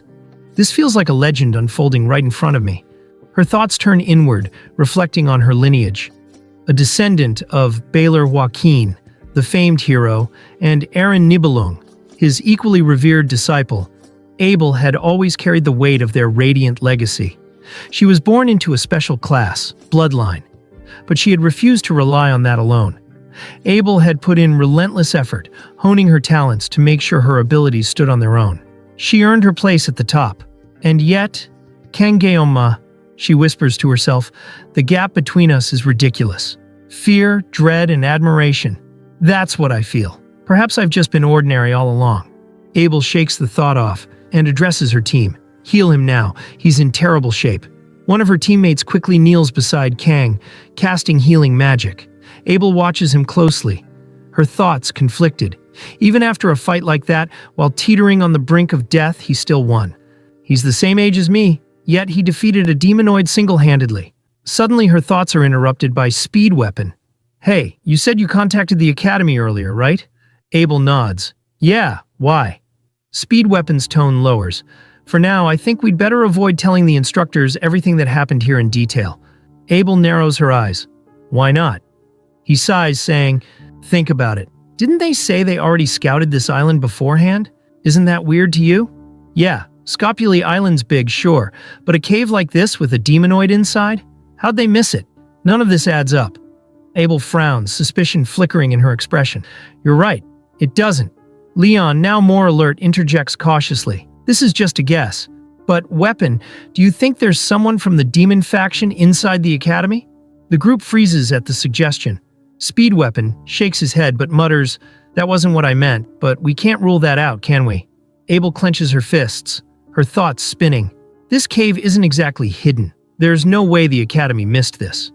S1: This feels like a legend unfolding right in front of me. Her thoughts turn inward, reflecting on her lineage. A descendant of Baylor Joaquin, the famed hero, and Aaron Nibelung, his equally revered disciple, Abel had always carried the weight of their radiant legacy. She was born into a special class, bloodline, but she had refused to rely on that alone. Abel had put in relentless effort, honing her talents to make sure her abilities stood on their own. She earned her place at the top. And yet, Kangeoma, she whispers to herself, the gap between us is ridiculous. Fear, dread, and admiration. That's what I feel. Perhaps I've just been ordinary all along. Abel shakes the thought off and addresses her team. Heal him now. He's in terrible shape. One of her teammates quickly kneels beside Kang, casting healing magic. Abel watches him closely, her thoughts conflicted. Even after a fight like that, while teetering on the brink of death, he still won. He's the same age as me. yet he defeated a demonoid single-handedly. Suddenly her thoughts are interrupted by Speed Weapon. Hey, you said you contacted the Academy earlier, right? Abel nods. Yeah, why? Speed Weapon's tone lowers. For now, I think we'd better avoid telling the instructors everything that happened here in detail. Abel narrows her eyes. Why not? He sighs, saying, think about it. Didn't they say they already scouted this island beforehand? Isn't that weird to you? Yeah, Scopuli Island's big, sure, but a cave like this with a demonoid inside? How'd they miss it? None of this adds up. Abel frowns, suspicion flickering in her expression. You're right, it doesn't. Leon, now more alert, interjects cautiously. This is just a guess. But, Weapon, do you think there's someone from the demon faction inside the Academy? The group freezes at the suggestion. Speed Weapon shakes his head but mutters, that wasn't what I meant, but we can't rule that out, can we? Abel clenches her fists, her thoughts spinning. This cave isn't exactly hidden. There's no way the Academy missed this.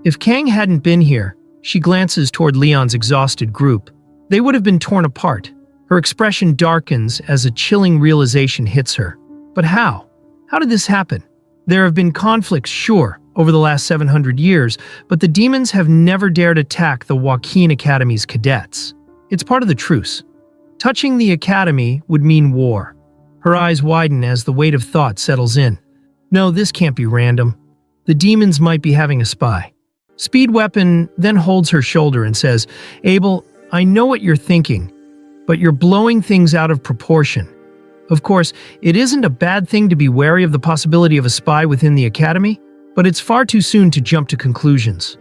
S1: If Kang hadn't been here, she glances toward Leon's exhausted group. They would have been torn apart. Her expression darkens as a chilling realization hits her. But how? How did this happen? There have been conflicts, sure, over the last 700 years, but the demons have never dared attack the Joaquin Academy's cadets. It's part of the truce. Touching the Academy would mean war. Her eyes widen as the weight of thought settles in. No, this can't be random. The demons might be having a spy. Speed Weapon then holds her shoulder and says, Abel, I know what you're thinking, but you're blowing things out of proportion. Of course, it isn't a bad thing to be wary of the possibility of a spy within the Academy, but it's far too soon to jump to conclusions.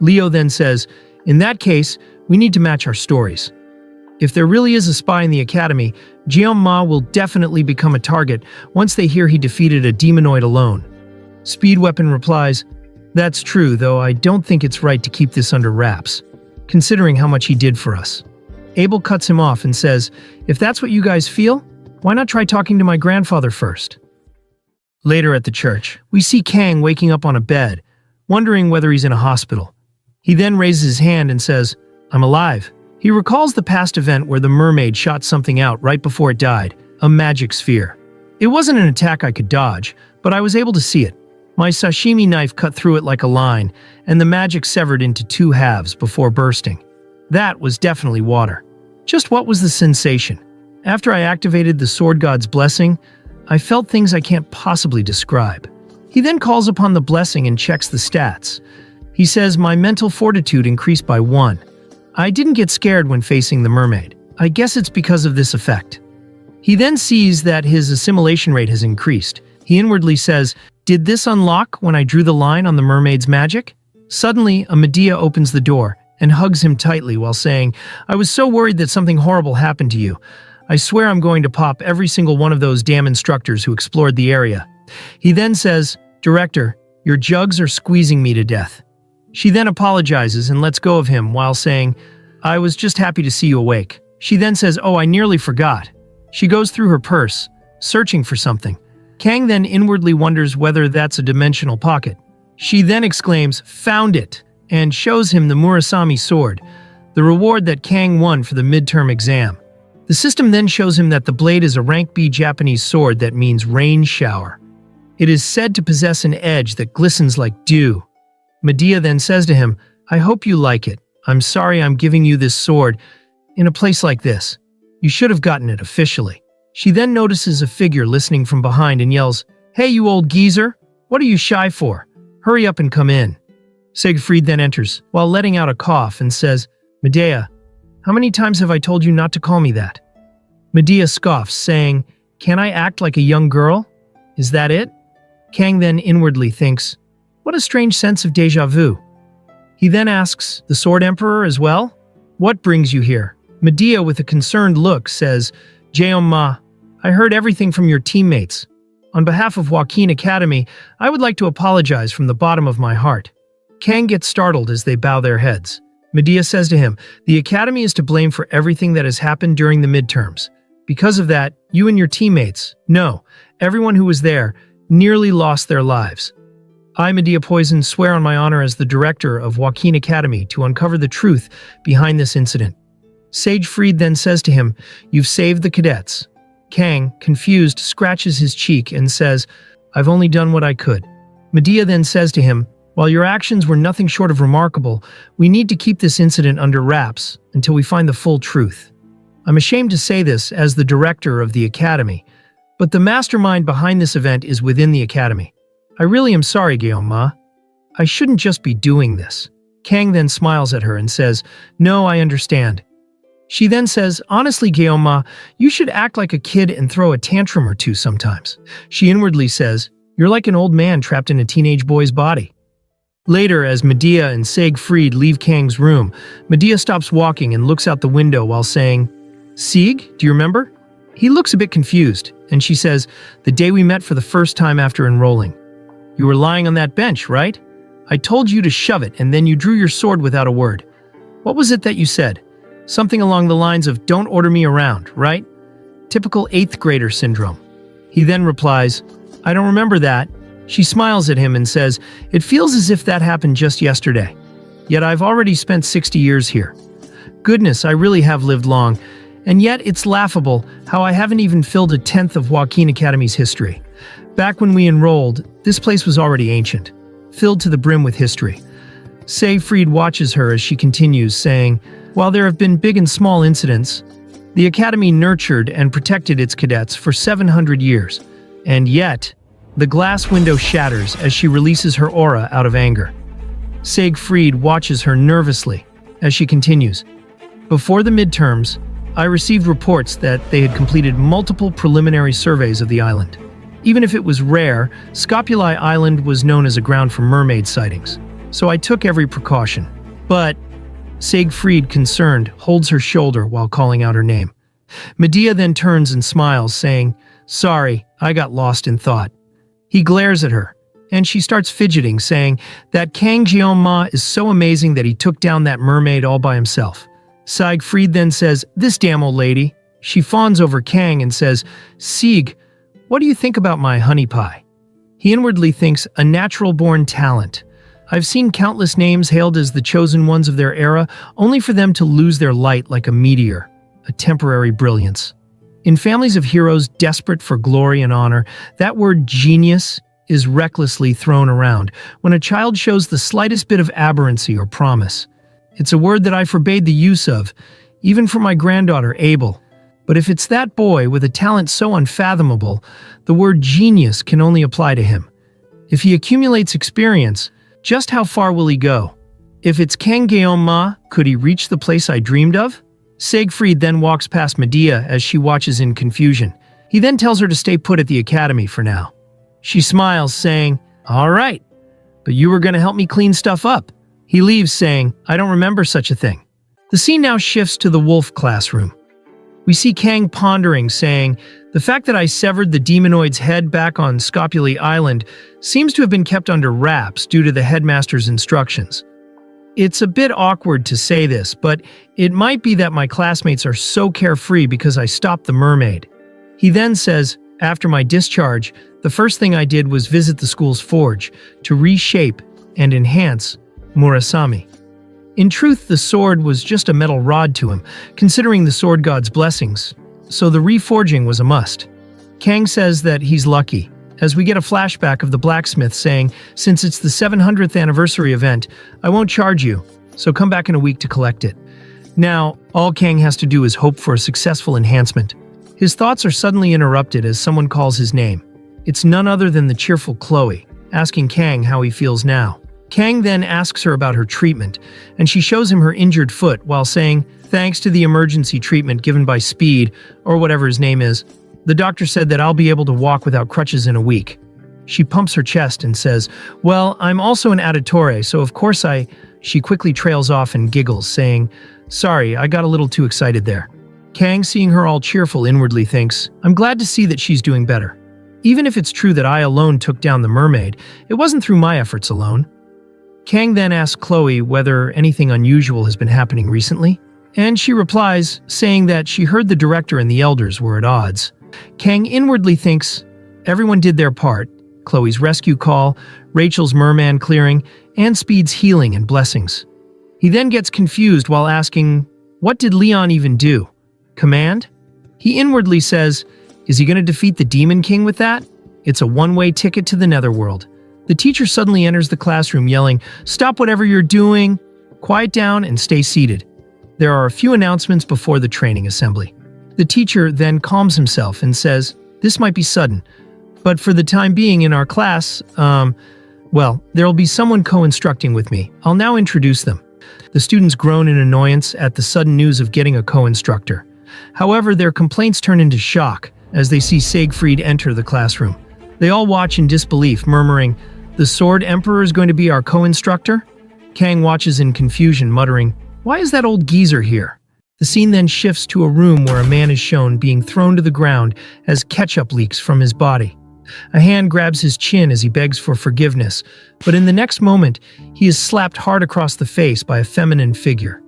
S1: Leo then says, in that case, we need to match our stories. If there really is a spy in the Academy, Jeon-ma will definitely become a target once they hear he defeated a demonoid alone. Speed Weapon replies, that's true, though I don't think it's right to keep this under wraps, considering how much he did for us. Abel cuts him off and says, if that's what you guys feel, why not try talking to my grandfather first? Later at the church, we see Kang waking up on a bed, wondering whether he's in a hospital. He then raises his hand and says, I'm alive. He recalls the past event where the mermaid shot something out right before it died, a magic sphere. It wasn't an attack I could dodge, but I was able to see it. My sashimi knife cut through it like a line, and the magic severed into two halves before bursting. That was definitely water. Just what was the sensation? After I activated the Sword God's blessing, I felt things I can't possibly describe. He then calls upon the blessing and checks the stats. He says my mental fortitude increased by 1. I didn't get scared when facing the mermaid. I guess it's because of this effect. He then sees that his assimilation rate has increased. He inwardly says, did this unlock when I drew the line on the mermaid's magic? Suddenly, a Medea opens the door and hugs him tightly while saying, I was so worried that something horrible happened to you. I swear I'm going to pop every single one of those damn instructors who explored the area. He then says, Director, your jugs are squeezing me to death. She then apologizes and lets go of him while saying, I was just happy to see you awake. She then says, oh, I nearly forgot. She goes through her purse, searching for something. Kang then inwardly wonders whether that's a dimensional pocket. She then exclaims, found it, and shows him the Murasame sword, the reward that Kang won for the midterm exam. The system then shows him that the blade is a rank B Japanese sword that means rain shower. It is said to possess an edge that glistens like dew. Medea then says to him, I hope you like it. I'm sorry I'm giving you this sword in a place like this. You should have gotten it officially. She then notices a figure listening from behind and yells, Hey, you old geezer! What are you shy for? Hurry up and come in. Siegfried then enters, while letting out a cough, and says, Medea, how many times have I told you not to call me that? Medea scoffs, saying, Can I act like a young girl? Is that it? Kang then inwardly thinks, what a strange sense of déjà vu. He then asks, the Sword Emperor as well? What brings you here? Medea, with a concerned look, says, Jeon-ma, I heard everything from your teammates. On behalf of Joaquin Academy, I would like to apologize from the bottom of my heart. Kang gets startled as they bow their heads. Medea says to him, the Academy is to blame for everything that has happened during the midterms. Because of that, you and your teammates, no, everyone who was there, nearly lost their lives. I, Medea Poison, swear on my honor as the director of Joaquin Academy to uncover the truth behind this incident. Siegfried then says to him, you've saved the cadets. Kang, confused, scratches his cheek and says, I've only done what I could." Medea then says to him, "While your actions were nothing short of remarkable, we need to keep this incident under wraps until we find the full truth. I'm ashamed to say this as the director of the Academy, but the mastermind behind this event is within the Academy. I really am sorry, Guillaume. I shouldn't just be doing this." Kang then smiles at her and says, "No, I understand." She then says, "Honestly, Guillaume, you should act like a kid and throw a tantrum or two sometimes." She inwardly says, "You're like an old man trapped in a teenage boy's body." Later, as Medea and Siegfried leave Kang's room, Medea stops walking and looks out the window while saying, "Sieg, do you remember?" He looks a bit confused, and she says, "The day we met for the first time after enrolling. You were lying on that bench, right? I told you to shove it, and then you drew your sword without a word. What was it that you said? Something along the lines of, 'Don't order me around,' right? Typical 8th grader syndrome." He then replies, "I don't remember that." She smiles at him and says, "It feels as if that happened just yesterday. Yet I've already spent 60 years here. Goodness, I really have lived long. And yet it's laughable how I haven't even filled a tenth of Joaquin Academy's history. Back when we enrolled, this place was already ancient, filled to the brim with history." Siegfried watches her as she continues, saying, "While there have been big and small incidents, the Academy nurtured and protected its cadets for 700 years. And yet, the glass window shatters as she releases her aura out of anger." Siegfried watches her nervously as she continues, "Before the midterms, I received reports that they had completed multiple preliminary surveys of the island. Even if it was rare, Scopuli Island was known as a ground for mermaid sightings, so I took every precaution. But," Siegfried, concerned, holds her shoulder while calling out her name. Medea then turns and smiles, saying, "Sorry, I got lost in thought." He glares at her, and she starts fidgeting, saying that Kang Jeonma is so amazing that he took down that mermaid all by himself. Siegfried then says, "This damn old lady." She fawns over Kang and says, "Sieg, what do you think about my honey pie?" He inwardly thinks, "A natural-born talent. I've seen countless names hailed as the chosen ones of their era, only for them to lose their light like a meteor, a temporary brilliance." In families of heroes desperate for glory and honor, that word genius is recklessly thrown around when a child shows the slightest bit of aberrancy or promise. It's a word that I forbade the use of, even for my granddaughter Abel. But if it's that boy with a talent so unfathomable, the word genius can only apply to him. If he accumulates experience, just how far will he go? If it's Kang Geonma, could he reach the place I dreamed of? Siegfried then walks past Medea as she watches in confusion. He then tells her to stay put at the academy for now. She smiles, saying, "All right, but you were going to help me clean stuff up." He leaves, saying, "I don't remember such a thing." The scene now shifts to the wolf classroom. We see Kang pondering, saying, "The fact that I severed the demonoid's head back on Scopuli Island seems to have been kept under wraps due to the headmaster's instructions. It's a bit awkward to say this, but it might be that my classmates are so carefree because I stopped the mermaid." He then says, "After my discharge, the first thing I did was visit the school's forge to reshape and enhance Murasame. In truth, the sword was just a metal rod to him, considering the sword god's blessings, so the reforging was a must." Kang says that he's lucky, as we get a flashback of the blacksmith saying, "Since it's the 700th anniversary event, I won't charge you, so come back in a week to collect it." Now, all Kang has to do is hope for a successful enhancement. His thoughts are suddenly interrupted as someone calls his name. It's none other than the cheerful Chloe, asking Kang how he feels now. Kang then asks her about her treatment, and she shows him her injured foot while saying, "Thanks to the emergency treatment given by Speed, or whatever his name is, the doctor said that I'll be able to walk without crutches in a week." She pumps her chest and says, "Well, I'm also an auditore, so of course I..." She quickly trails off and giggles, saying, "Sorry, I got a little too excited there." Kang, seeing her all cheerful, inwardly thinks, "I'm glad to see that she's doing better. Even if it's true that I alone took down the mermaid, it wasn't through my efforts alone." Kang then asks Chloe whether anything unusual has been happening recently, and she replies, saying that she heard the director and the elders were at odds. Kang inwardly thinks, everyone did their part: Chloe's rescue call, Rachel's merman clearing, and Speed's healing and blessings. He then gets confused while asking, what did Leon even do? Command? He inwardly says, is he going to defeat the Demon King with that? It's a one-way ticket to the netherworld. The teacher suddenly enters the classroom yelling, "Stop whatever you're doing! Quiet down and stay seated." There are a few announcements before the training assembly. The teacher then calms himself and says, "This might be sudden, but for the time being in our class, well, there'll be someone co-instructing with me. I'll now introduce them." The students groan in annoyance at the sudden news of getting a co-instructor. However, their complaints turn into shock as they see Siegfried enter the classroom. They all watch in disbelief, murmuring, "The Sword Emperor is going to be our co-instructor?" Kang watches in confusion, muttering, "Why is that old geezer here?" The scene then shifts to a room where a man is shown being thrown to the ground as ketchup leaks from his body. A hand grabs his chin as he begs for forgiveness, but in the next moment, he is slapped hard across the face by a feminine figure.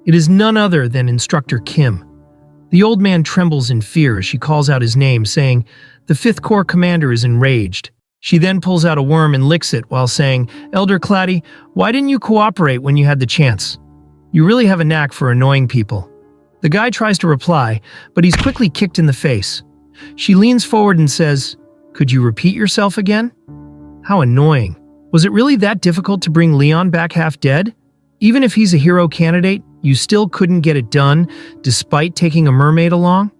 S1: It is none other than Instructor Kim. The old man trembles in fear as she calls out his name, saying, "The 5th Corps commander is enraged." She then pulls out a worm and licks it while saying, "Elder Claddy, why didn't you cooperate when you had the chance? You really have a knack for annoying people." The guy tries to reply, but he's quickly kicked in the face. She leans forward and says, "Could you repeat yourself again?" How annoying. Was it really that difficult to bring Leon back half dead? Even if he's a hero candidate, you still couldn't get it done despite taking a mermaid along?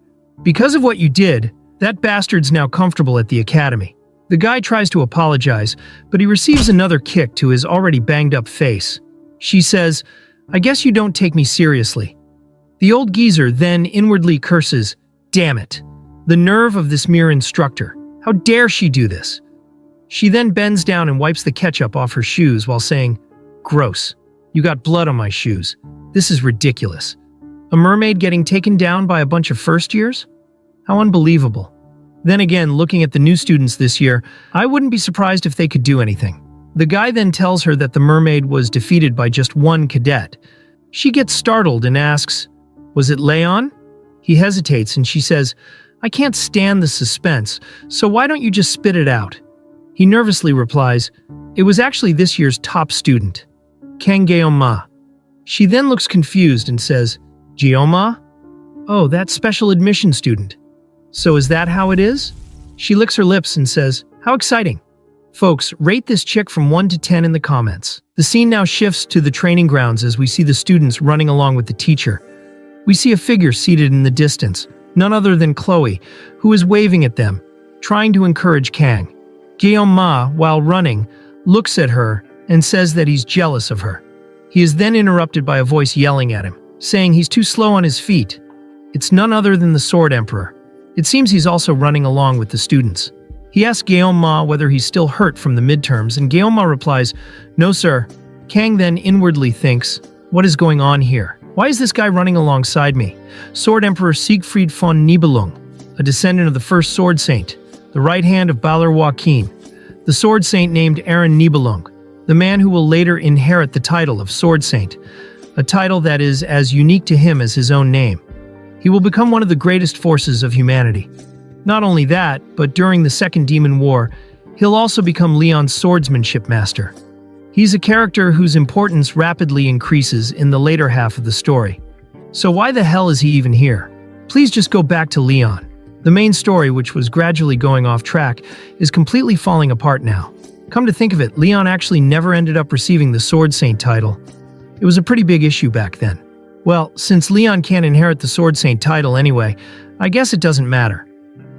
S1: Because of what you did, that bastard's now comfortable at the academy. The guy tries to apologize, but he receives another kick to his already banged-up face. She says, "I guess you don't take me seriously." The old geezer then inwardly curses, "Damn it! The nerve of this mere instructor. How dare she do this?" She then bends down and wipes the ketchup off her shoes while saying, "Gross. You got blood on my shoes. This is ridiculous. A mermaid getting taken down by a bunch of first years? How unbelievable." Then again, looking at the new students this year, I wouldn't be surprised if they could do anything. The guy then tells her that the mermaid was defeated by just one cadet. She gets startled and asks, "Was it Leon?" He hesitates and she says, "I can't stand the suspense, so why don't you just spit it out?" He nervously replies, "It was actually this year's top student, Kang Geoma." She then looks confused and says, "Geoma? Oh, that special admission student. So is that how it is?" She licks her lips and says, "How exciting." Folks, rate this chick from 1 to 10 in the comments. The scene now shifts to the training grounds as we see the students running along with the teacher. We see a figure seated in the distance, none other than Chloe, who is waving at them, trying to encourage Kang. Geoma, while running, looks at her and says that he's jealous of her. He is then interrupted by a voice yelling at him, saying he's too slow on his feet. It's none other than the Sword Emperor. It seems he's also running along with the students. He asks Geoma whether he's still hurt from the midterms, and Geoma replies, "No, sir." Kang then inwardly thinks, "What is going on here? Why is this guy running alongside me?" Sword Emperor Siegfried von Nibelung, a descendant of the first Sword Saint, the right hand of Balor Joachim, the Sword Saint named Aaron Nibelung, the man who will later inherit the title of Sword Saint, a title that is as unique to him as his own name. He will become one of the greatest forces of humanity. Not only that, but during the Second Demon War, he'll also become Leon's swordsmanship master. He's a character whose importance rapidly increases in the later half of the story. So why the hell is he even here? Please just go back to Leon. The main story, which was gradually going off track, is completely falling apart now. Come to think of it, Leon actually never ended up receiving the Sword Saint title. It was a pretty big issue back then. Well, since Leon can't inherit the Sword Saint title anyway, I guess it doesn't matter.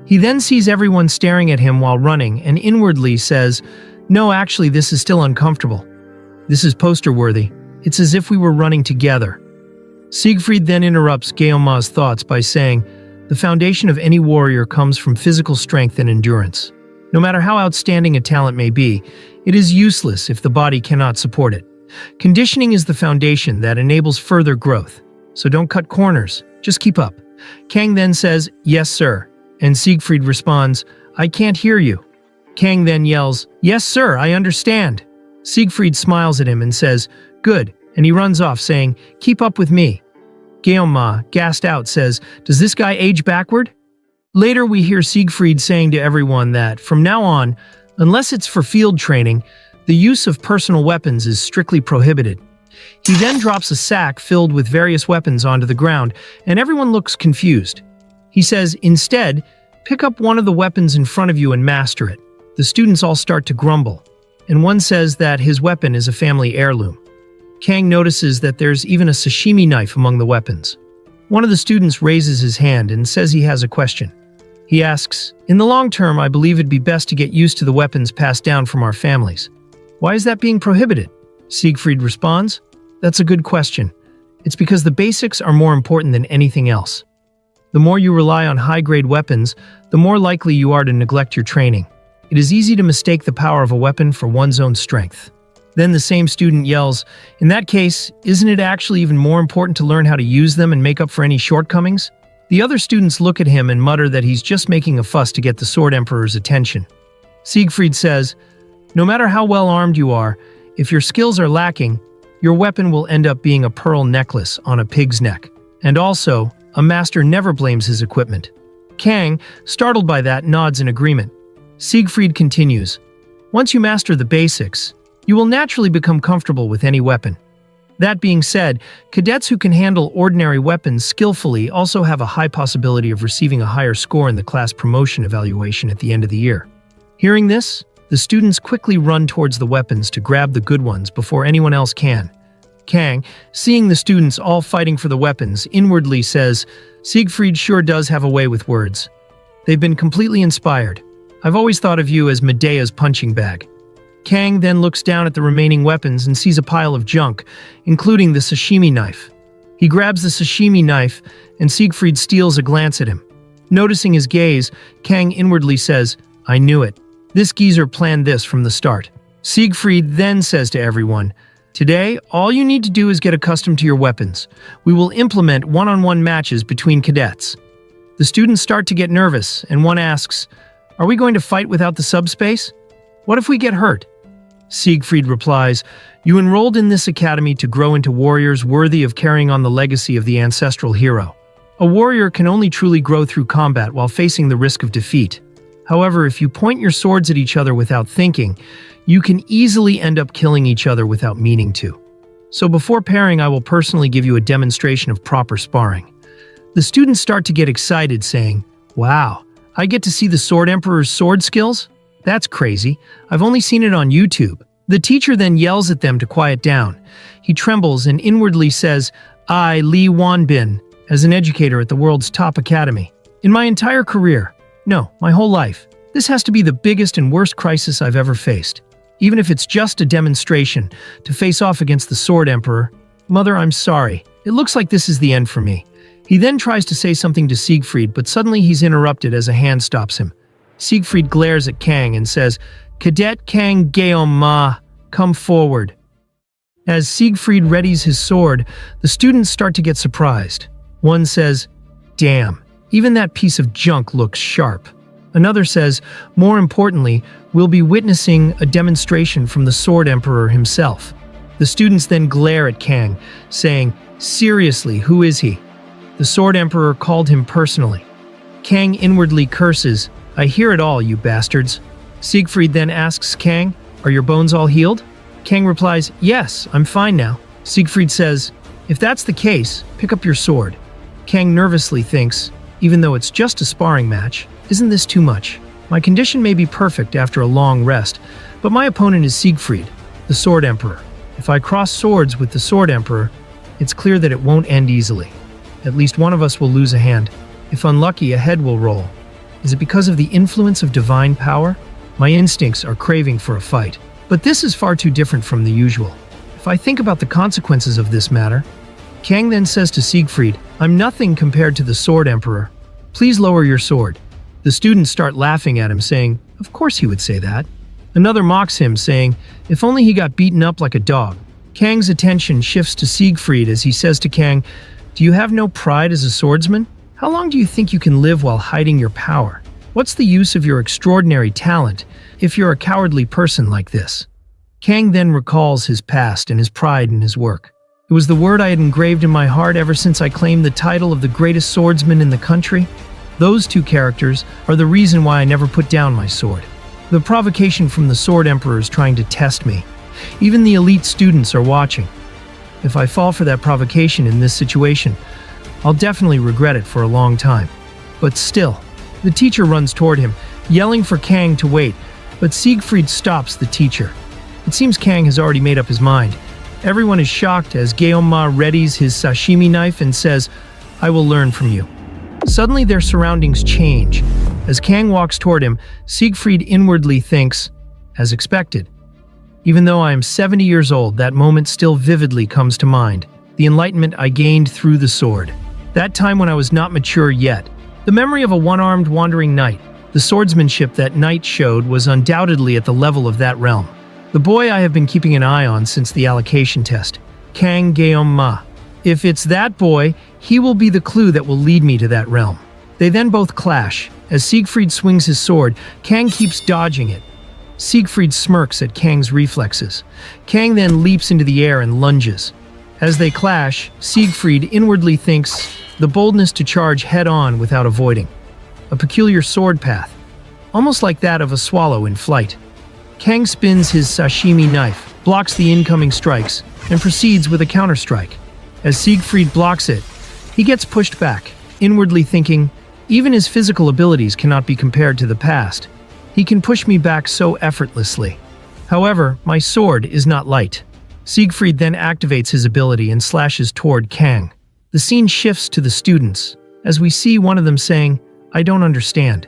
S1: He then sees everyone staring at him while running and inwardly says, "No, actually, this is still uncomfortable. This is poster-worthy. It's as if we were running together." Siegfried then interrupts Geoma's thoughts by saying, "The foundation of any warrior comes from physical strength and endurance. No matter how outstanding a talent may be, it is useless if the body cannot support it. Conditioning is the foundation that enables further growth. So don't cut corners, just keep up." Kang then says, "Yes, sir." And Siegfried responds, "I can't hear you." Kang then yells, "Yes, sir, I understand." Siegfried smiles at him and says, "Good," and he runs off saying, "Keep up with me." Geoma, gassed out, says, "Does this guy age backward?" Later we hear Siegfried saying to everyone that, from now on, unless it's for field training, the use of personal weapons is strictly prohibited. He then drops a sack filled with various weapons onto the ground, and everyone looks confused. He says, "Instead, Pick up one of the weapons in front of you and master it. The students all start to grumble, and one says that his weapon is a family heirloom. Kang notices that there's even a sashimi knife among the weapons. One of the students raises his hand and says he has a question. He asks, "In the long term, I believe it'd be best to get used to the weapons passed down from our families. Why is that being prohibited?" Siegfried responds, "That's a good question. It's because the basics are more important than anything else. The more you rely on high-grade weapons, the more likely you are to neglect your training. It is easy to mistake the power of a weapon for one's own strength." Then the same student yells, "In that case, isn't it actually even more important to learn how to use them and make up for any shortcomings?" The other students look at him and mutter that he's just making a fuss to get the Sword Emperor's attention. Siegfried says, "No matter how well armed you are, if your skills are lacking, your weapon will end up being a pearl necklace on a pig's neck. And also, a master never blames his equipment." Kang, startled by that, nods in agreement. Siegfried continues, "Once you master the basics, you will naturally become comfortable with any weapon. That being said, cadets who can handle ordinary weapons skillfully also have a high possibility of receiving a higher score in the class promotion evaluation at the end of the year." Hearing this, the students quickly run towards the weapons to grab the good ones before anyone else can. Kang, seeing the students all fighting for the weapons, inwardly says, "Siegfried sure does have a way with words. They've been completely inspired. I've always thought of you as Medea's punching bag." Kang then looks down at the remaining weapons and sees a pile of junk, including the sashimi knife. He grabs the sashimi knife, and Siegfried steals a glance at him. Noticing his gaze, Kang inwardly says, "I knew it. This geezer planned this from the start." Siegfried then says to everyone, "Today, all you need to do is get accustomed to your weapons. We will implement one-on-one matches between cadets." The students start to get nervous, and one asks, "Are we going to fight without the subspace? What if we get hurt?" Siegfried replies, "You enrolled in this academy to grow into warriors worthy of carrying on the legacy of the ancestral hero. A warrior can only truly grow through combat while facing the risk of defeat. However, if you point your swords at each other without thinking, you can easily end up killing each other without meaning to. So before pairing, I will personally give you a demonstration of proper sparring." The students start to get excited, saying, "Wow, I get to see the Sword Emperor's sword skills? That's crazy. I've only seen it on YouTube." The teacher then yells at them to quiet down. He trembles and inwardly says, "I, Li Wanbin, as an educator at the world's top academy. In my entire career, no, my whole life, this has to be the biggest and worst crisis I've ever faced. Even if it's just a demonstration to face off against the Sword Emperor. Mother, I'm sorry. It looks like this is the end for me." He then tries to say something to Siegfried, but suddenly he's interrupted as a hand stops him. Siegfried glares at Kang and says, "Cadet Kang Geoma, come forward." As Siegfried readies his sword, the students start to get surprised. One says, "Damn, even that piece of junk looks sharp." Another says, "More importantly, we'll be witnessing a demonstration from the Sword Emperor himself." The students then glare at Kang, saying, "Seriously, who is he?" The Sword Emperor called him personally. Kang inwardly curses, "I hear it all, you bastards." Siegfried then asks Kang, "Are your bones all healed?" Kang replies, "Yes, I'm fine now." Siegfried says, "If that's the case, pick up your sword." Kang nervously thinks, even though it's just a sparring match, isn't this too much? My condition may be perfect after a long rest, but my opponent is Siegfried, the Sword Emperor. If I cross swords with the Sword Emperor, it's clear that it won't end easily. At least one of us will lose a hand. If unlucky, a head will roll. Is it because of the influence of divine power? My instincts are craving for a fight. But this is far too different from the usual. If I think about the consequences of this matter, Kang then says to Siegfried, "I'm nothing compared to the Sword Emperor. Please lower your sword." The students start laughing at him, saying, "Of course he would say that." Another mocks him, saying, "If only he got beaten up like a dog." Kang's attention shifts to Siegfried as he says to Kang, "Do you have no pride as a swordsman? How long do you think you can live while hiding your power? What's the use of your extraordinary talent if you're a cowardly person like this?" Kang then recalls his past and his pride in his work. "It was the word I had engraved in my heart ever since I claimed the title of the greatest swordsman in the country. Those two characters are the reason why I never put down my sword. The provocation from the Sword Emperor is trying to test me. Even the elite students are watching. If I fall for that provocation in this situation, I'll definitely regret it for a long time. But still, The teacher runs toward him, yelling for Kang to wait, but Siegfried stops the teacher. It seems Kang has already made up his mind. Everyone is shocked as Guillaume readies his sashimi knife and says, "I will learn from you." Suddenly their surroundings change. As Kang walks toward him, Siegfried inwardly thinks, as expected. Even though I am 70 years old, that moment still vividly comes to mind. The enlightenment I gained through the sword. That time when I was not mature yet. The memory of a one-armed wandering knight. The swordsmanship that knight showed was undoubtedly at the level of that realm. The boy I have been keeping an eye on since the allocation test. Kang Guillaume. If it's that boy, he will be the clue that will lead me to that realm. They then both clash. As Siegfried swings his sword, Kang keeps dodging it. Siegfried smirks at Kang's reflexes. Kang then leaps into the air and lunges. As they clash, Siegfried inwardly thinks the boldness to charge head-on without avoiding. A peculiar sword path, almost like that of a swallow in flight. Kang spins his sashimi knife, blocks the incoming strikes, and proceeds with a counterstrike. As Siegfried blocks it, he gets pushed back, inwardly thinking, even his physical abilities cannot be compared to the past. He can push me back so effortlessly. However, my sword is not light. Siegfried then activates his ability and slashes toward Kang. The scene shifts to the students, as we see one of them saying, "I don't understand.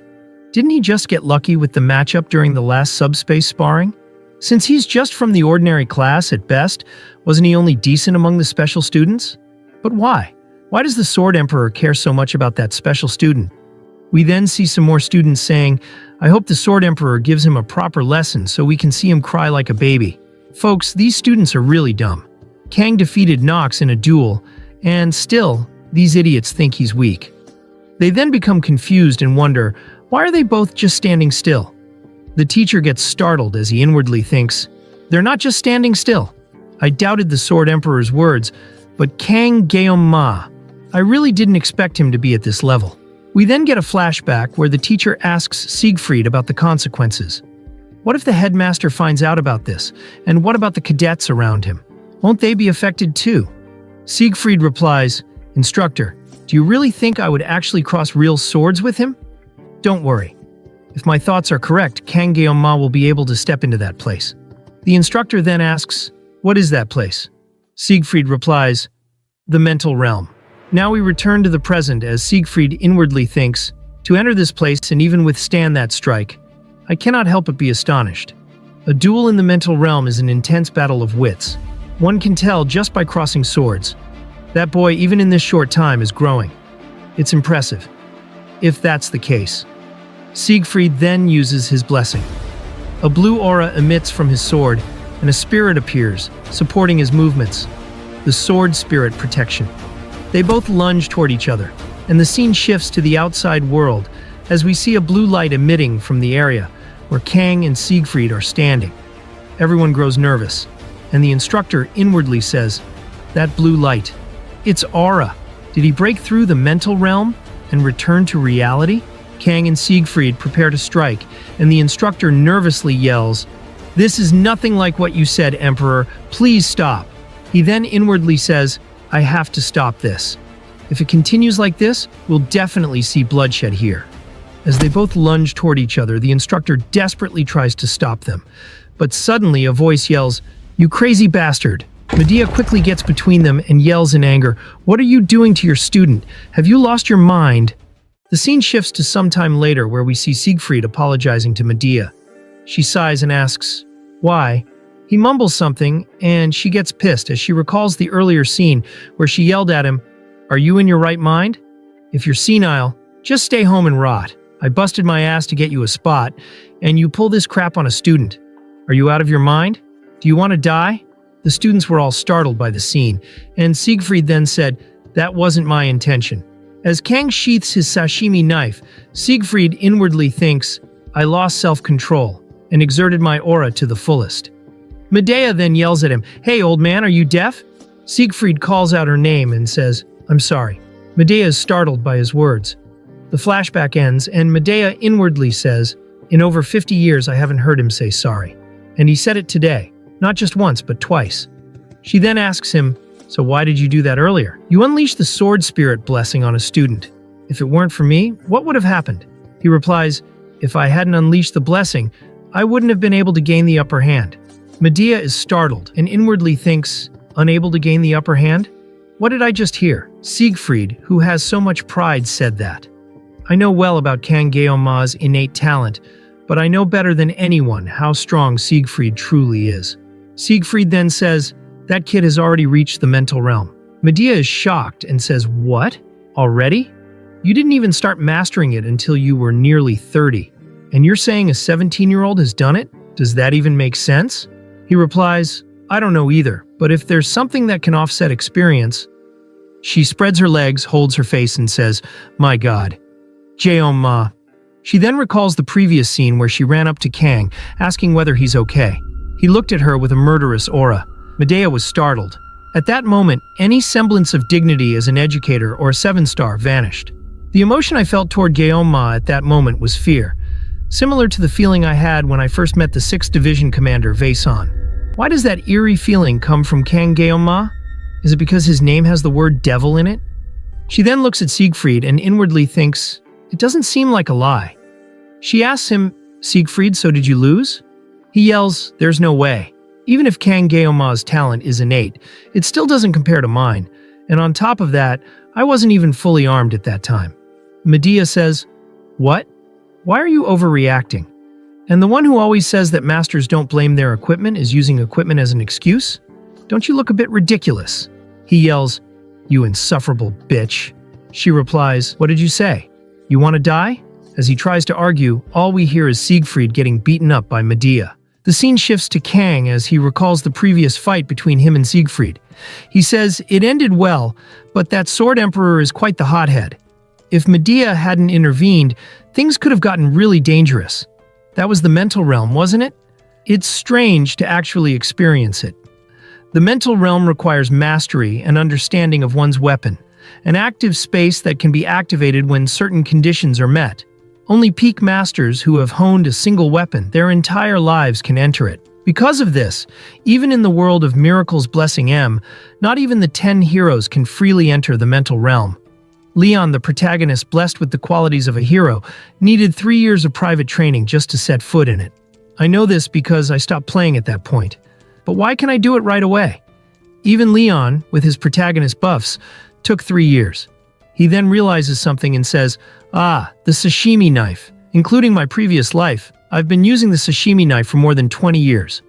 S1: Didn't he just get lucky with the matchup during the last subspace sparring? Since he's just from the ordinary class at best, wasn't he only decent among the special students? But why? Why does the Sword Emperor care so much about that special student?" We then see some more students saying, "I hope the Sword Emperor gives him a proper lesson so we can see him cry like a baby." Folks, these students are really dumb. Kang defeated Nox in a duel, and still, these idiots think he's weak. They then become confused and wonder, why are they both just standing still? The teacher gets startled as he inwardly thinks, they're not just standing still. I doubted the Sword Emperor's words, but Kang Guillaume, I really didn't expect him to be at this level. We then get a flashback where the teacher asks Siegfried about the consequences. What if the headmaster finds out about this? And what about the cadets around him? Won't they be affected too? Siegfried replies, "Instructor, do you really think I would actually cross real swords with him? Don't worry. If my thoughts are correct, Kang Guillaume will be able to step into that place." The instructor then asks, "What is that place?" Siegfried replies, "The mental realm." Now we return to the present as Siegfried inwardly thinks, to enter this place and even withstand that strike, I cannot help but be astonished. A duel in the mental realm is an intense battle of wits. One can tell just by crossing swords. That boy, even in this short time, is growing. It's impressive. If that's the case. Siegfried then uses his blessing. A blue aura emits from his sword, and a spirit appears, supporting his movements. The sword spirit protection. They both lunge toward each other, and the scene shifts to the outside world as we see a blue light emitting from the area where Kang and Siegfried are standing. Everyone grows nervous, and the instructor inwardly says, "That blue light, it's aura. Did he break through the mental realm and return to reality?" Kang and Siegfried prepare to strike, and the instructor nervously yells, "This is nothing like what you said, Emperor. Please stop." He then inwardly says, "I have to stop this. If it continues like this, we'll definitely see bloodshed here." As they both lunge toward each other, the instructor desperately tries to stop them. But suddenly a voice yells, "You crazy bastard!" Medea quickly gets between them and yells in anger, "What are you doing to your student? Have you lost your mind?" The scene shifts to some time later where we see Siegfried apologizing to Medea. She sighs and asks, "Why?" He mumbles something, and she gets pissed as she recalls the earlier scene where she yelled at him, "Are you in your right mind? If you're senile, just stay home and rot. I busted my ass to get you a spot, and you pull this crap on a student. Are you out of your mind? Do you want to die?" The students were all startled by the scene, and Siegfried then said, "That wasn't my intention." As Kang sheaths his sashimi knife, Siegfried inwardly thinks, "I lost self-control and exerted my aura to the fullest." Medea then yells at him, "Hey, old man, are you deaf?" Siegfried calls out her name and says, "I'm sorry." Medea is startled by his words. The flashback ends, and Medea inwardly says, "In over 50 years I haven't heard him say sorry. And he said it today, not just once, but twice." She then asks him, "So why did you do that earlier? You unleashed the sword spirit blessing on a student. If it weren't for me, what would have happened?" He replies, "If I hadn't unleashed the blessing, I wouldn't have been able to gain the upper hand." Medea is startled and inwardly thinks, unable to gain the upper hand? What did I just hear? Siegfried, who has so much pride, said that. I know well about Kangeyoma's innate talent, but I know better than anyone how strong Siegfried truly is. Siegfried then says, that kid has already reached the mental realm. Medea is shocked and says, what? Already? You didn't even start mastering it until you were nearly 30. And you're saying a 17-year-old has done it? Does that even make sense? He replies, I don't know either, but if there's something that can offset experience. She spreads her legs, holds her face, and says, my God. Jeoma. She then recalls the previous scene where she ran up to Kang, asking whether he's okay. He looked at her with a murderous aura. Medea was startled. At that moment, any semblance of dignity as an educator or a 7-star vanished. The emotion I felt toward Geoma at that moment was fear, similar to the feeling I had when I first met the 6th Division Commander Vaesan. Why does that eerie feeling come from Kang Geoma? Is it because his name has the word devil in it? She then looks at Siegfried and inwardly thinks, it doesn't seem like a lie. She asks him, Siegfried, so did you lose? He yells, there's no way. Even if Kang Geoma's talent is innate, it still doesn't compare to mine, and on top of that, I wasn't even fully armed at that time. Medea says, what? Why are you overreacting? And the one who always says that masters don't blame their equipment is using equipment as an excuse? Don't you look a bit ridiculous? He yells, you insufferable bitch. She replies, what did you say? You want to die? As he tries to argue, all we hear is Siegfried getting beaten up by Medea. The scene shifts to Kang as he recalls the previous fight between him and Siegfried. He says, it ended well, but that Sword Emperor is quite the hothead. If Medea hadn't intervened, things could have gotten really dangerous. That was the mental realm, wasn't it? It's strange to actually experience it. The mental realm requires mastery and understanding of one's weapon, an active space that can be activated when certain conditions are met. Only peak masters who have honed a single weapon their entire lives can enter it. Because of this, even in the world of Miracle's Blessing M, not even the 10 heroes can freely enter the mental realm. Leon, the protagonist blessed with the qualities of a hero, needed 3 years of private training just to set foot in it. I know this because I stopped playing at that point. But why can I do it right away? Even Leon, with his protagonist buffs, took 3 years. He then realizes something and says, the Sashimi Knife. Including my previous life, I've been using the Sashimi Knife for more than 20 years.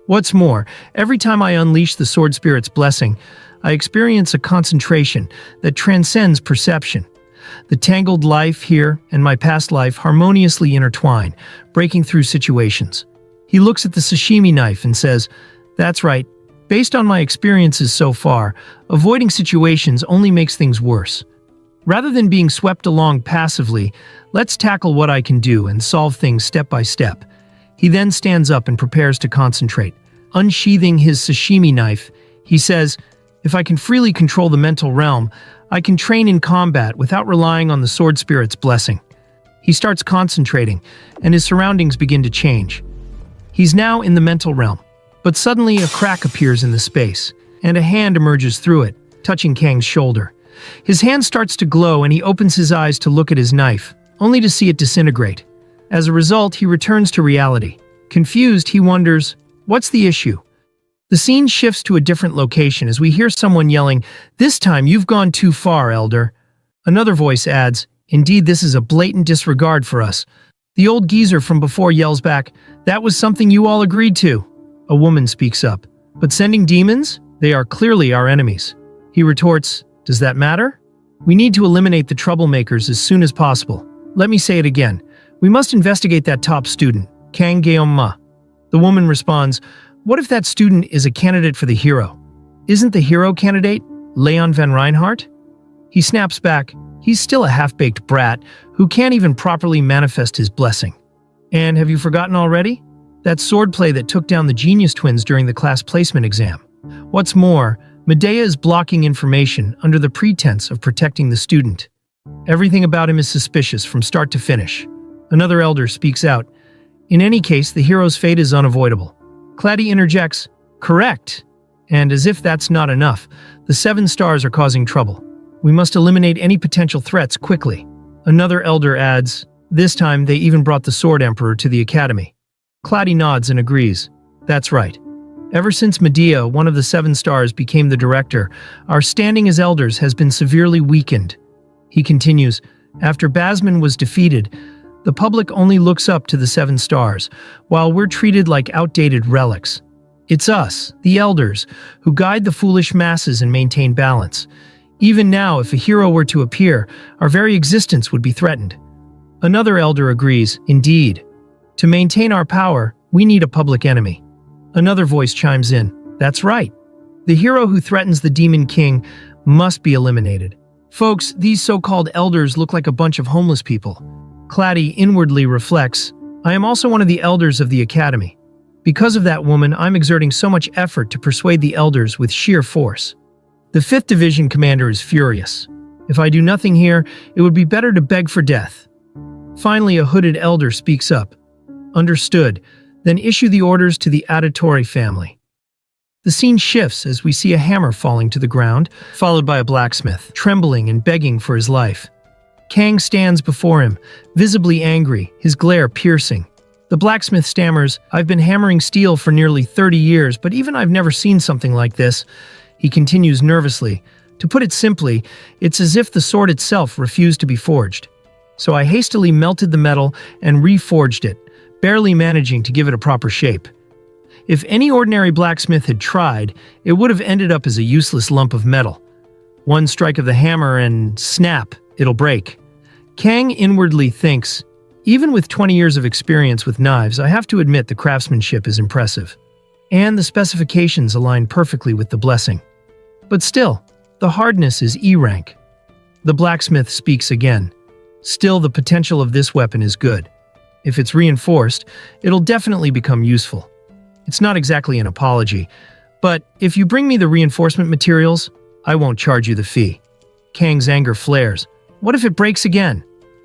S1: What's more, every time I unleash the Sword Spirit's blessing, I experience a concentration that transcends perception. The tangled life here and my past life harmoniously intertwine, breaking through situations. He looks at the Sashimi Knife and says, that's right, based on my experiences so far, avoiding situations only makes things worse. Rather than being swept along passively, let's tackle what I can do and solve things step by step. He then stands up and prepares to concentrate. Unsheathing his Sashimi Knife, he says, if I can freely control the mental realm, I can train in combat without relying on the Sword Spirit's blessing. He starts concentrating, and his surroundings begin to change. He's now in the mental realm, but suddenly a crack appears in the space, and a hand emerges through it, touching Kang's shoulder. His hand starts to glow and he opens his eyes to look at his knife, only to see it disintegrate. As a result, he returns to reality. Confused, he wonders, what's the issue? The scene shifts to a different location as we hear someone yelling, this time you've gone too far, Elder. Another voice adds, indeed this is a blatant disregard for us. The old geezer from before yells back, that was something you all agreed to. A woman speaks up, but sending demons? They are clearly our enemies. He retorts, does that matter? We need to eliminate the troublemakers as soon as possible. Let me say it again. We must investigate that top student, Kang Geoma. The woman responds, what if that student is a candidate for the hero? Isn't the hero candidate Leon van Reinhardt? He snaps back, he's still a half-baked brat who can't even properly manifest his blessing. And have you forgotten already? That swordplay that took down the Genius Twins during the class placement exam. What's more, Medea is blocking information under the pretense of protecting the student. Everything about him is suspicious from start to finish. Another elder speaks out. In any case, the hero's fate is unavoidable. Claddy interjects, correct. And as if that's not enough, the 7 stars are causing trouble. We must eliminate any potential threats quickly. Another elder adds, This time, they even brought the Sword Emperor to the academy. Claddy nods and agrees. That's right. Ever since Medea, one of the 7 stars, became the director, our standing as elders has been severely weakened. He continues, after Basman was defeated, the public only looks up to the 7 stars, while we're treated like outdated relics. It's us, the elders, who guide the foolish masses and maintain balance. Even now, if a hero were to appear, our very existence would be threatened. Another elder agrees, indeed. To maintain our power, we need a public enemy. Another voice chimes in, that's right. The hero who threatens the Demon King must be eliminated. Folks, these so-called elders look like a bunch of homeless people. Claddy inwardly reflects, I am also one of the elders of the academy. Because of that woman, I'm exerting so much effort to persuade the elders with sheer force. The 5th Division commander is furious. If I do nothing here, it would be better to beg for death. Finally, a hooded elder speaks up. Understood. Then issue the orders to the Auditory family. The scene shifts as we see a hammer falling to the ground, followed by a blacksmith, trembling and begging for his life. Kang stands before him, visibly angry, his glare piercing. The blacksmith stammers, I've been hammering steel for nearly 30 years, but even I've never seen something like this. He continues nervously. To put it simply, it's as if the sword itself refused to be forged. So I hastily melted the metal and reforged it, barely managing to give it a proper shape. If any ordinary blacksmith had tried, it would have ended up as a useless lump of metal. One strike of the hammer and snap, it'll break. Kang inwardly thinks, even with 20 years of experience with knives, I have to admit the craftsmanship is impressive. And the specifications align perfectly with the blessing. But still, the hardness is E rank. The blacksmith speaks again. Still, the potential of this weapon is good. If it's reinforced, it'll definitely become useful. It's not exactly an apology, but if you bring me the reinforcement materials, I won't charge you the fee. Kang's anger flares. What if it breaks again?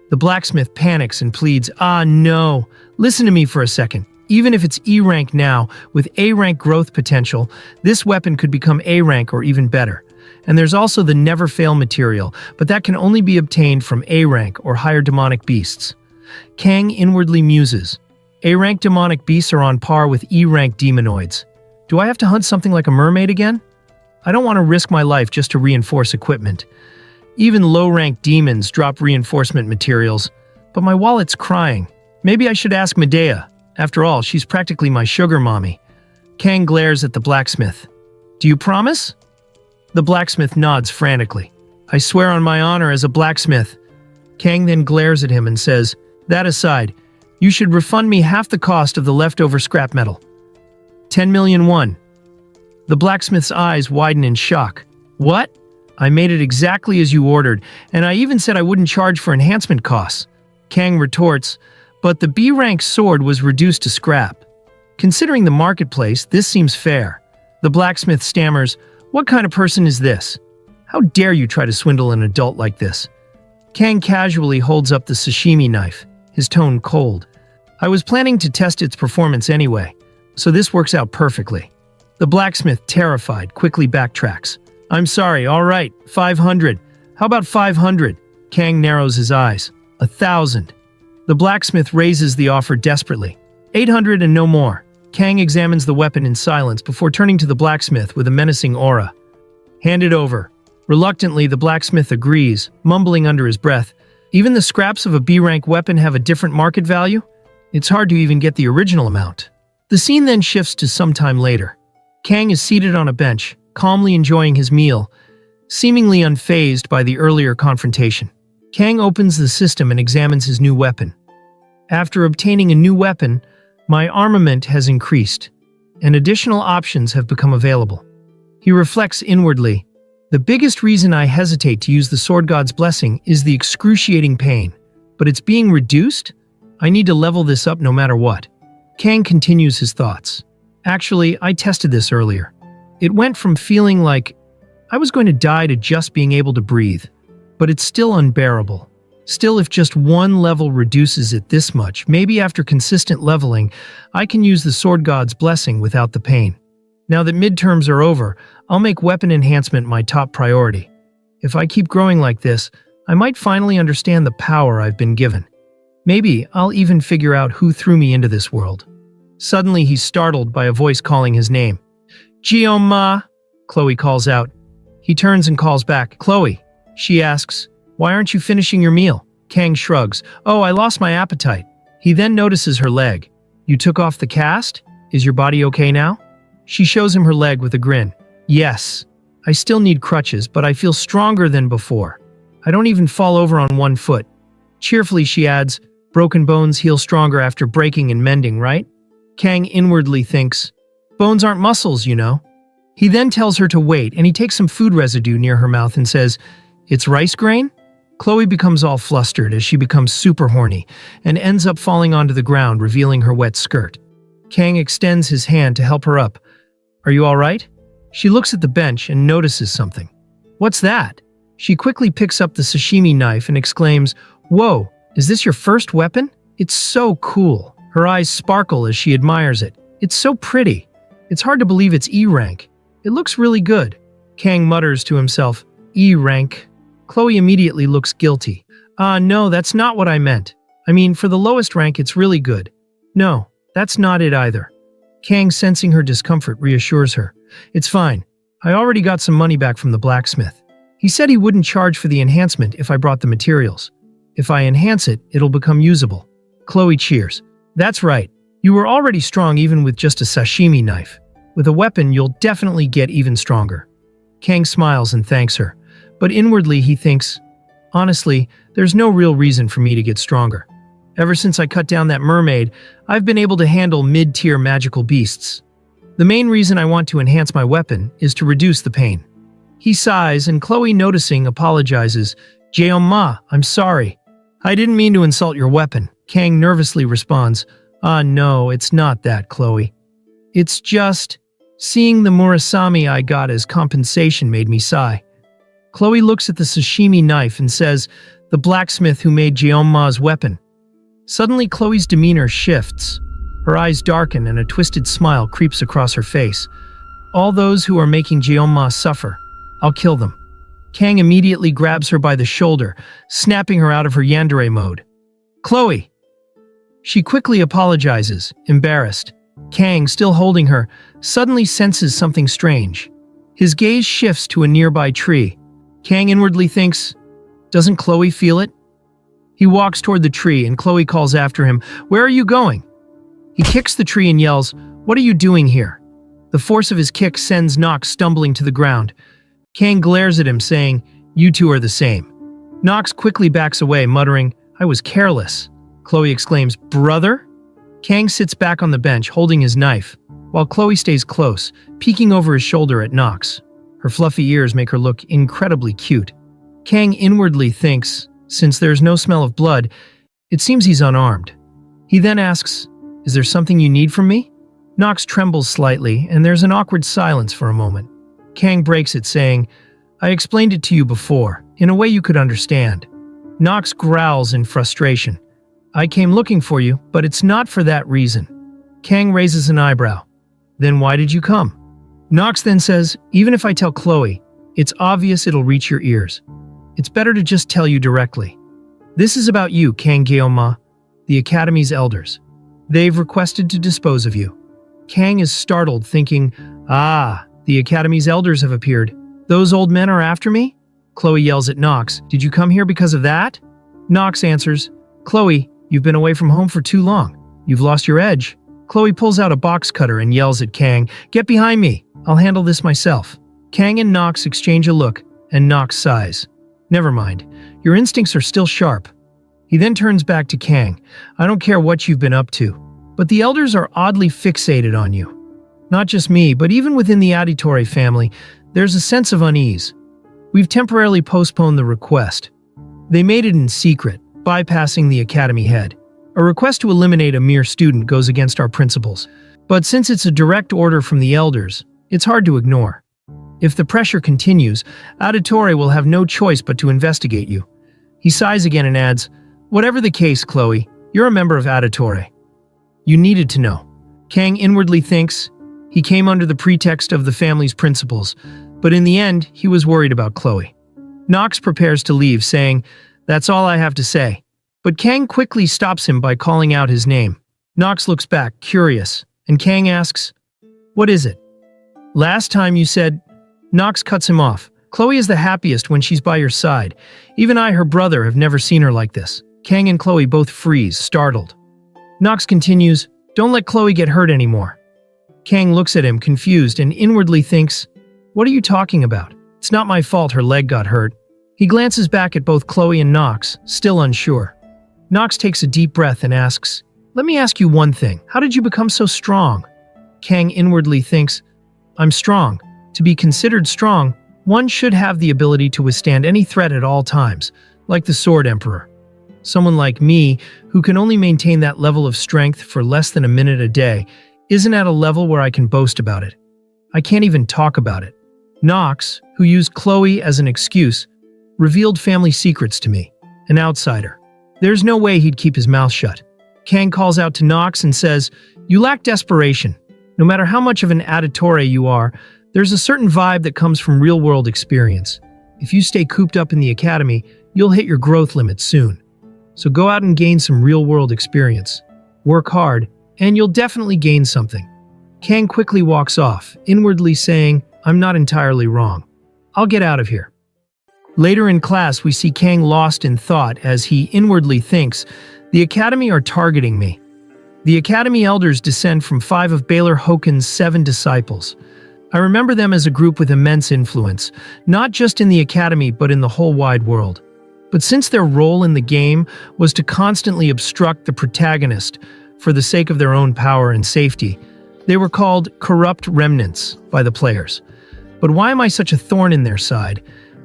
S1: The blacksmith panics and pleads, no. Listen to me for a second. Even if it's E rank now, with A rank growth potential, this weapon could become A rank or even better. And there's also the never fail material, but that can only be obtained from A rank or higher demonic beasts. Kang inwardly muses. A-rank demonic beasts are on par with E-rank demonoids. Do I have to hunt something like a mermaid again? I don't want to risk my life just to reinforce equipment. Even low-rank demons drop reinforcement materials, but my wallet's crying. Maybe I should ask Medea. After all, she's practically my sugar mommy. Kang glares at the blacksmith. Do you promise? The blacksmith nods frantically. I swear on my honor as a blacksmith. Kang then glares at him and says, that aside, you should refund me half the cost of the leftover scrap metal. 10 million won. The blacksmith's eyes widen in shock. What? I made it exactly as you ordered, and I even said I wouldn't charge for enhancement costs. Kang retorts, but the B-rank sword was reduced to scrap. Considering the marketplace, this seems fair. The blacksmith stammers, what kind of person is this? How dare you try to swindle an adult like this? Kang casually holds up the sashimi knife, his tone cold. I was planning to test its performance anyway, so this works out perfectly. The blacksmith, terrified, quickly backtracks. I'm sorry, all right, 500. How about 500? Kang narrows his eyes. 1,000. The blacksmith raises the offer desperately. 800 and no more. Kang examines the weapon in silence before turning to the blacksmith with a menacing aura. Hand it over. Reluctantly, the blacksmith agrees, mumbling under his breath. Even the scraps of a B-rank weapon have a different market value? It's hard to even get the original amount. The scene then shifts to some time later. Kang is seated on a bench, calmly enjoying his meal, seemingly unfazed by the earlier confrontation. Kang opens the system and examines his new weapon. After obtaining a new weapon, my armament has increased, and additional options have become available. He reflects inwardly. The biggest reason I hesitate to use the Sword God's blessing is the excruciating pain. But it's being reduced? I need to level this up no matter what. Kang continues his thoughts. Actually, I tested this earlier. It went from feeling like I was going to die to just being able to breathe. But it's still unbearable. Still, if just one level reduces it this much, maybe after consistent leveling, I can use the Sword God's blessing without the pain. Now that midterms are over, I'll make weapon enhancement my top priority. If I keep growing like this, I might finally understand the power I've been given. Maybe I'll even figure out who threw me into this world. Suddenly, he's startled by a voice calling his name. Gioma, Chloe calls out. He turns and calls back, Chloe. She asks, why aren't you finishing your meal? Kang shrugs. Oh, I lost my appetite. He then notices her leg. You took off the cast? Is your body okay now? She shows him her leg with a grin. Yes. I still need crutches, but I feel stronger than before. I don't even fall over on one foot. Cheerfully, she adds, broken bones heal stronger after breaking and mending, right? Kang inwardly thinks, bones aren't muscles, you know. He then tells her to wait, and he takes some food residue near her mouth and says, it's rice grain? Chloe becomes all flustered as she becomes super horny and ends up falling onto the ground, revealing her wet skirt. Kang extends his hand to help her up. Are you all right? She looks at the bench and notices something. What's that? She quickly picks up the sashimi knife and exclaims, whoa, is this your first weapon? It's so cool. Her eyes sparkle as she admires it. It's so pretty. It's hard to believe it's E rank. It looks really good. Kang mutters to himself, E rank. Chloe immediately looks guilty. No, that's not what I meant. I mean, for the lowest rank, it's really good. No, that's not it either. Kang, sensing her discomfort, reassures her. It's fine. I already got some money back from the blacksmith. He said he wouldn't charge for the enhancement if I brought the materials. If I enhance it, it'll become usable. Chloe cheers. That's right. You were already strong even with just a sashimi knife. With a weapon, you'll definitely get even stronger. Kang smiles and thanks her. But inwardly, he thinks, honestly, there's no real reason for me to get stronger. Ever since I cut down that mermaid, I've been able to handle mid-tier magical beasts. The main reason I want to enhance my weapon is to reduce the pain. He sighs, and Chloe, noticing, apologizes. Jeoma, I'm sorry. I didn't mean to insult your weapon. Kang nervously responds, no, it's not that, Chloe. It's just, seeing the murasame I got as compensation made me sigh. Chloe looks at the sashimi knife and says, the blacksmith who made Jeoma's weapon. Suddenly, Chloe's demeanor shifts. Her eyes darken and a twisted smile creeps across her face. All those who are making Jeoma suffer. I'll kill them. Kang immediately grabs her by the shoulder, snapping her out of her yandere mode. Chloe! She quickly apologizes, embarrassed. Kang, still holding her, suddenly senses something strange. His gaze shifts to a nearby tree. Kang inwardly thinks, doesn't Chloe feel it? He walks toward the tree and Chloe calls after him, where are you going? He kicks the tree and yells, what are you doing here? The force of his kick sends Nox stumbling to the ground. Kang glares at him, saying, you two are the same. Nox quickly backs away, muttering, I was careless. Chloe exclaims, brother? Kang sits back on the bench, holding his knife, while Chloe stays close, peeking over his shoulder at Nox. Her fluffy ears make her look incredibly cute. Kang inwardly thinks, since there's no smell of blood, it seems he's unarmed. He then asks, is there something you need from me? Nox trembles slightly, and there's an awkward silence for a moment. Kang breaks it, saying, I explained it to you before, in a way you could understand. Nox growls in frustration. I came looking for you, but it's not for that reason. Kang raises an eyebrow. Then why did you come? Nox then says, even if I tell Chloe, it's obvious it'll reach your ears. It's better to just tell you directly. This is about you, Kang Geoma, the Academy's elders. They've requested to dispose of you. Kang is startled, thinking, the Academy's elders have appeared. Those old men are after me? Chloe yells at Nox, did you come here because of that? Nox answers, Chloe, you've been away from home for too long. You've lost your edge. Chloe pulls out a box cutter and yells at Kang, get behind me. I'll handle this myself. Kang and Nox exchange a look, and Nox sighs. Never mind. Your instincts are still sharp. He then turns back to Kang. I don't care what you've been up to, but the elders are oddly fixated on you. Not just me, but even within the Auditore family, there's a sense of unease. We've temporarily postponed the request. They made it in secret, bypassing the Academy head. A request to eliminate a mere student goes against our principles, but since it's a direct order from the elders, it's hard to ignore. If the pressure continues, Auditore will have no choice but to investigate you. He sighs again and adds, whatever the case, Chloe, you're a member of Auditore. You needed to know. Kang inwardly thinks, he came under the pretext of the family's principles, but in the end, he was worried about Chloe. Nox prepares to leave, saying, that's all I have to say. But Kang quickly stops him by calling out his name. Nox looks back, curious, and Kang asks, "What is it?" "Last time you said—" Nox cuts him off. "Chloe is the happiest when she's by your side. Even I, her brother, have never seen her like this." Kang and Chloe both freeze, startled. Nox continues, "Don't let Chloe get hurt anymore." Kang looks at him, confused, and inwardly thinks, "What are you talking about? It's not my fault her leg got hurt." He glances back at both Chloe and Nox, still unsure. Nox takes a deep breath and asks, "Let me ask you one thing. How did you become so strong?" Kang inwardly thinks, "I'm strong. To be considered strong, one should have the ability to withstand any threat at all times, like the Sword Emperor. Someone like me, who can only maintain that level of strength for less than a minute a day, isn't at a level where I can boast about it. I can't even talk about it." Nox, who used Chloe as an excuse, revealed family secrets to me, an outsider. There's no way he'd keep his mouth shut. Kang calls out to Nox and says, "You lack desperation. No matter how much of an auditore you are, there's a certain vibe that comes from real-world experience. If you stay cooped up in the academy, you'll hit your growth limit soon. So go out and gain some real-world experience. Work hard, and you'll definitely gain something." Kang quickly walks off, inwardly saying, "I'm not entirely wrong. I'll get out of here." Later in class, we see Kang lost in thought as he inwardly thinks, "The Academy are targeting me." The Academy elders descend from 5 of Baylor Hoken's 7 disciples. I remember them as a group with immense influence, not just in the Academy but in the whole wide world. But since their role in the game was to constantly obstruct the protagonist for the sake of their own power and safety, they were called corrupt remnants by the players. But why am I such a thorn in their side?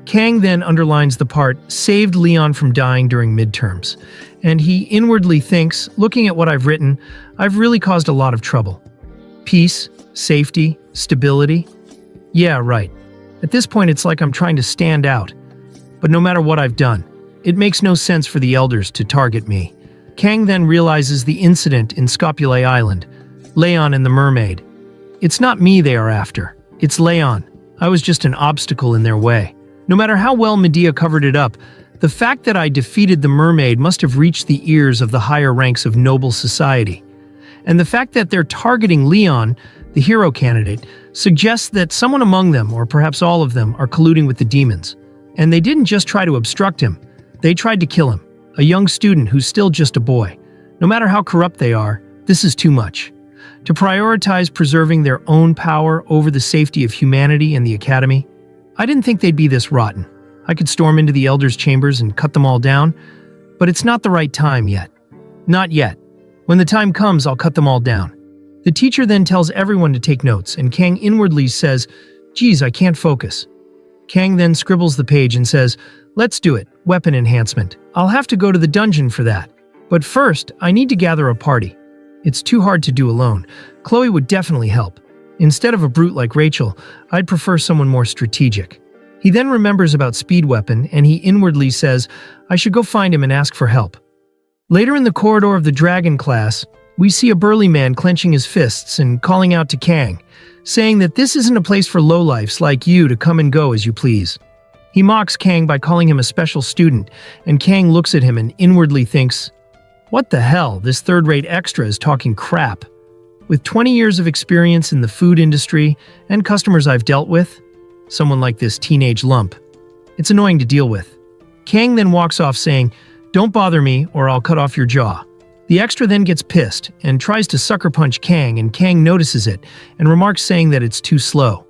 S1: Kang then underlines the part, "saved Leon from dying during midterms," and he inwardly thinks, looking at what I've written, I've really caused a lot of trouble. Peace, safety, stability. Yeah, right. At this point it's like I'm trying to stand out. But no matter what I've done, it makes no sense for the elders to target me. Kang then realizes the incident in Scopulae Island, Leon and the mermaid. It's not me they are after, it's Leon. I was just an obstacle in their way. No matter how well Medea covered it up, the fact that I defeated the mermaid must have reached the ears of the higher ranks of noble society. And the fact that they're targeting Leon, the hero candidate, suggests that someone among them, or perhaps all of them, are colluding with the demons. And they didn't just try to obstruct him, they tried to kill him, a young student who's still just a boy. No matter how corrupt they are, this is too much. To prioritize preserving their own power over the safety of humanity and the Academy, I didn't think they'd be this rotten. I could storm into the elders' chambers and cut them all down, but it's not the right time yet. Not yet. When the time comes, I'll cut them all down. The teacher then tells everyone to take notes, and Kang inwardly says, "Geez, I can't focus." Kang then scribbles the page and says, "Let's do it, weapon enhancement. I'll have to go to the dungeon for that. But first, I need to gather a party. It's too hard to do alone. Chloe would definitely help. Instead of a brute like Rachel, I'd prefer someone more strategic." He then remembers about Speed Weapon, and he inwardly says, I should go find him and ask for help. Later in the corridor of the Dragon class, we see a burly man clenching his fists and calling out to Kang, saying that this isn't a place for lowlifes like you to come and go as you please. He mocks Kang by calling him a special student, and Kang looks at him and inwardly thinks, "What the hell, this third-rate extra is talking crap." With 20 years of experience in the food industry and customers I've dealt with, someone like this teenage lump, it's annoying to deal with. Kang then walks off saying, "Don't bother me or I'll cut off your jaw." The extra then gets pissed and tries to sucker punch Kang, and Kang notices it and remarks saying that it's too slow.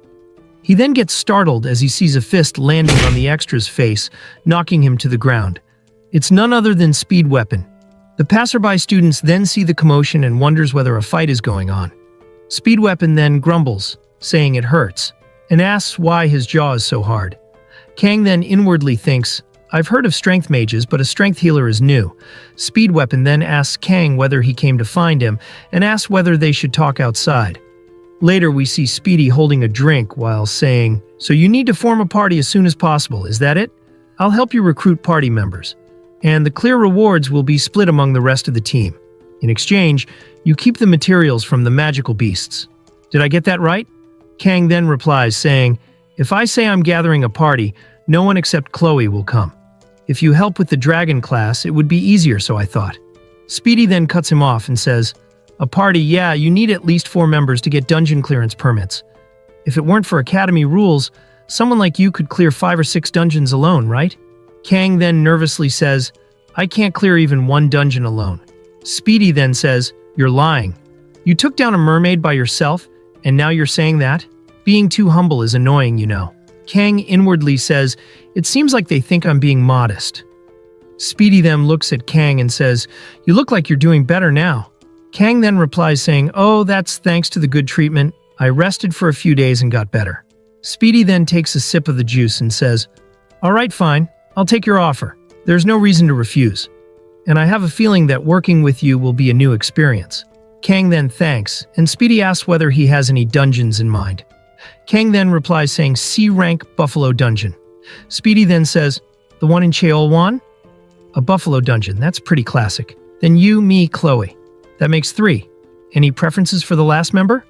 S1: He then gets startled as he sees a fist landing on the extra's face, knocking him to the ground. It's none other than Speed Weapon. The passerby students then see the commotion and wonders whether a fight is going on. Speed Weapon then grumbles, saying it hurts, and asks why his jaw is so hard. Kang then inwardly thinks, I've heard of strength mages, but a strength healer is new. Speed Weapon then asks Kang whether he came to find him, and asks whether they should talk outside. Later we see Speedy holding a drink while saying, "So you need to form a party as soon as possible, is that it? I'll help you recruit party members. And the clear rewards will be split among the rest of the team. In exchange, you keep the materials from the magical beasts. Did I get that right?" Kang then replies saying, "If I say I'm gathering a party, no one except Chloe will come. If you help with the dragon class, it would be easier, so I thought. Speedy then cuts him off and says, "A party, yeah, you need at least 4 members to get dungeon clearance permits. If it weren't for Academy rules, someone like you could clear 5 or 6 dungeons alone, right?" Kang then nervously says, "I can't clear even 1 dungeon alone." Speedy then says, "You're lying. You took down a mermaid by yourself, and now you're saying that? Being too humble is annoying, you know." Kang inwardly says, "It seems like they think I'm being modest." Speedy then looks at Kang and says, "You look like you're doing better now." Kang then replies saying, "Oh, that's thanks to the good treatment. I rested for a few days and got better." Speedy then takes a sip of the juice and says, "All right, fine. I'll take your offer. There's no reason to refuse. And I have a feeling that working with you will be a new experience." Kang then thanks, and Speedy asks whether he has any dungeons in mind. Kang then replies saying C-rank Buffalo Dungeon. Speedy then says, "The one in Cheolwan?" "A Buffalo Dungeon, that's pretty classic. Then you, me, Chloe. That makes 3. Any preferences for the last member?"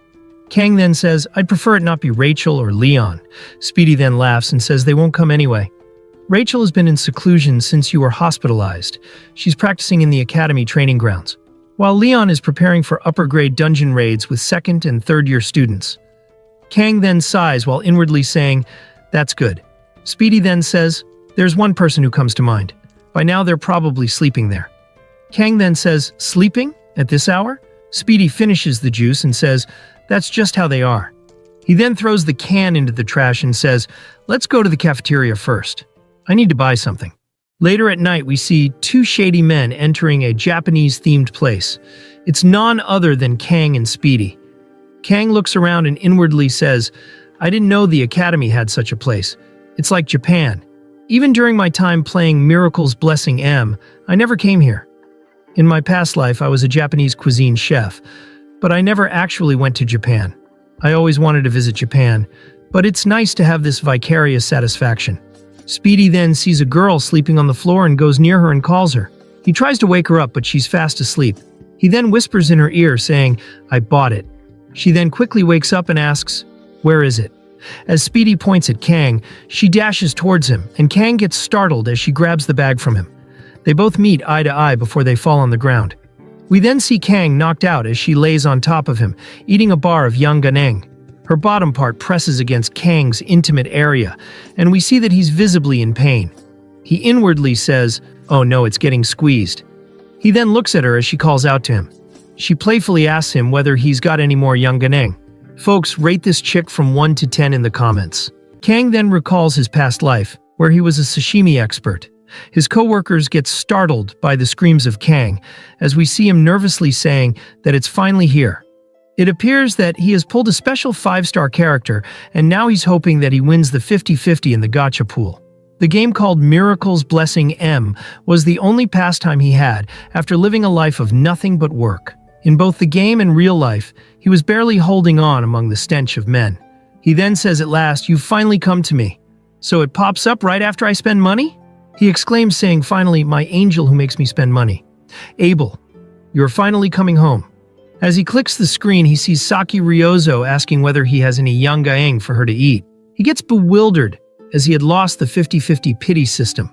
S1: Kang then says, "I'd prefer it not be Rachel or Leon." Speedy then laughs and says they won't come anyway. "Rachel has been in seclusion since you were hospitalized. She's practicing in the academy training grounds, while Leon is preparing for upper-grade dungeon raids with 2nd and 3rd-year students." Kang then sighs while inwardly saying, "That's good." Speedy then says, "There's one person who comes to mind. By now they're probably sleeping there." Kang then says, "Sleeping? At this hour?" Speedy finishes the juice and says, "That's just how they are." He then throws the can into the trash and says, "Let's go to the cafeteria first. I need to buy something." Later at night, we see 2 shady men entering a Japanese-themed place. It's none other than Kang and Speedy. Kang looks around and inwardly says, "I didn't know the Academy had such a place. It's like Japan. Even during my time playing Miracle's Blessing M, I never came here. In my past life, I was a Japanese cuisine chef, but I never actually went to Japan. I always wanted to visit Japan, but it's nice to have this vicarious satisfaction." Speedy then sees a girl sleeping on the floor and goes near her and calls her. He tries to wake her up, but she's fast asleep. He then whispers in her ear, saying, "I bought it." She then quickly wakes up and asks, "Where is it?" As Speedy points at Kang, she dashes towards him, and Kang gets startled as she grabs the bag from him. They both meet eye to eye before they fall on the ground. We then see Kang knocked out as she lays on top of him, eating a bar of yanganeng. Her bottom part presses against Kang's intimate area, and we see that he's visibly in pain. He inwardly says, "Oh no, it's getting squeezed." He then looks at her as she calls out to him. She playfully asks him whether he's got any more yanganeng. Folks, rate this chick from 1 to 10 in the comments. Kang then recalls his past life, where he was a sashimi expert. His co-workers get startled by the screams of Kang, as we see him nervously saying that it's finally here. It appears that he has pulled a special 5-star character, and now he's hoping that he wins the 50-50 in the gacha pool. The game called Miracle's Blessing M was the only pastime he had after living a life of nothing but work. In both the game and real life, he was barely holding on among the stench of men. He then says at last, "You've finally come to me. So it pops up right after I spend money?" He exclaims saying, "Finally, my angel who makes me spend money. Abel, you're finally coming home." As he clicks the screen, he sees Saki Ryozo asking whether he has any yangaeng for her to eat. He gets bewildered as he had lost the 50-50 pity system.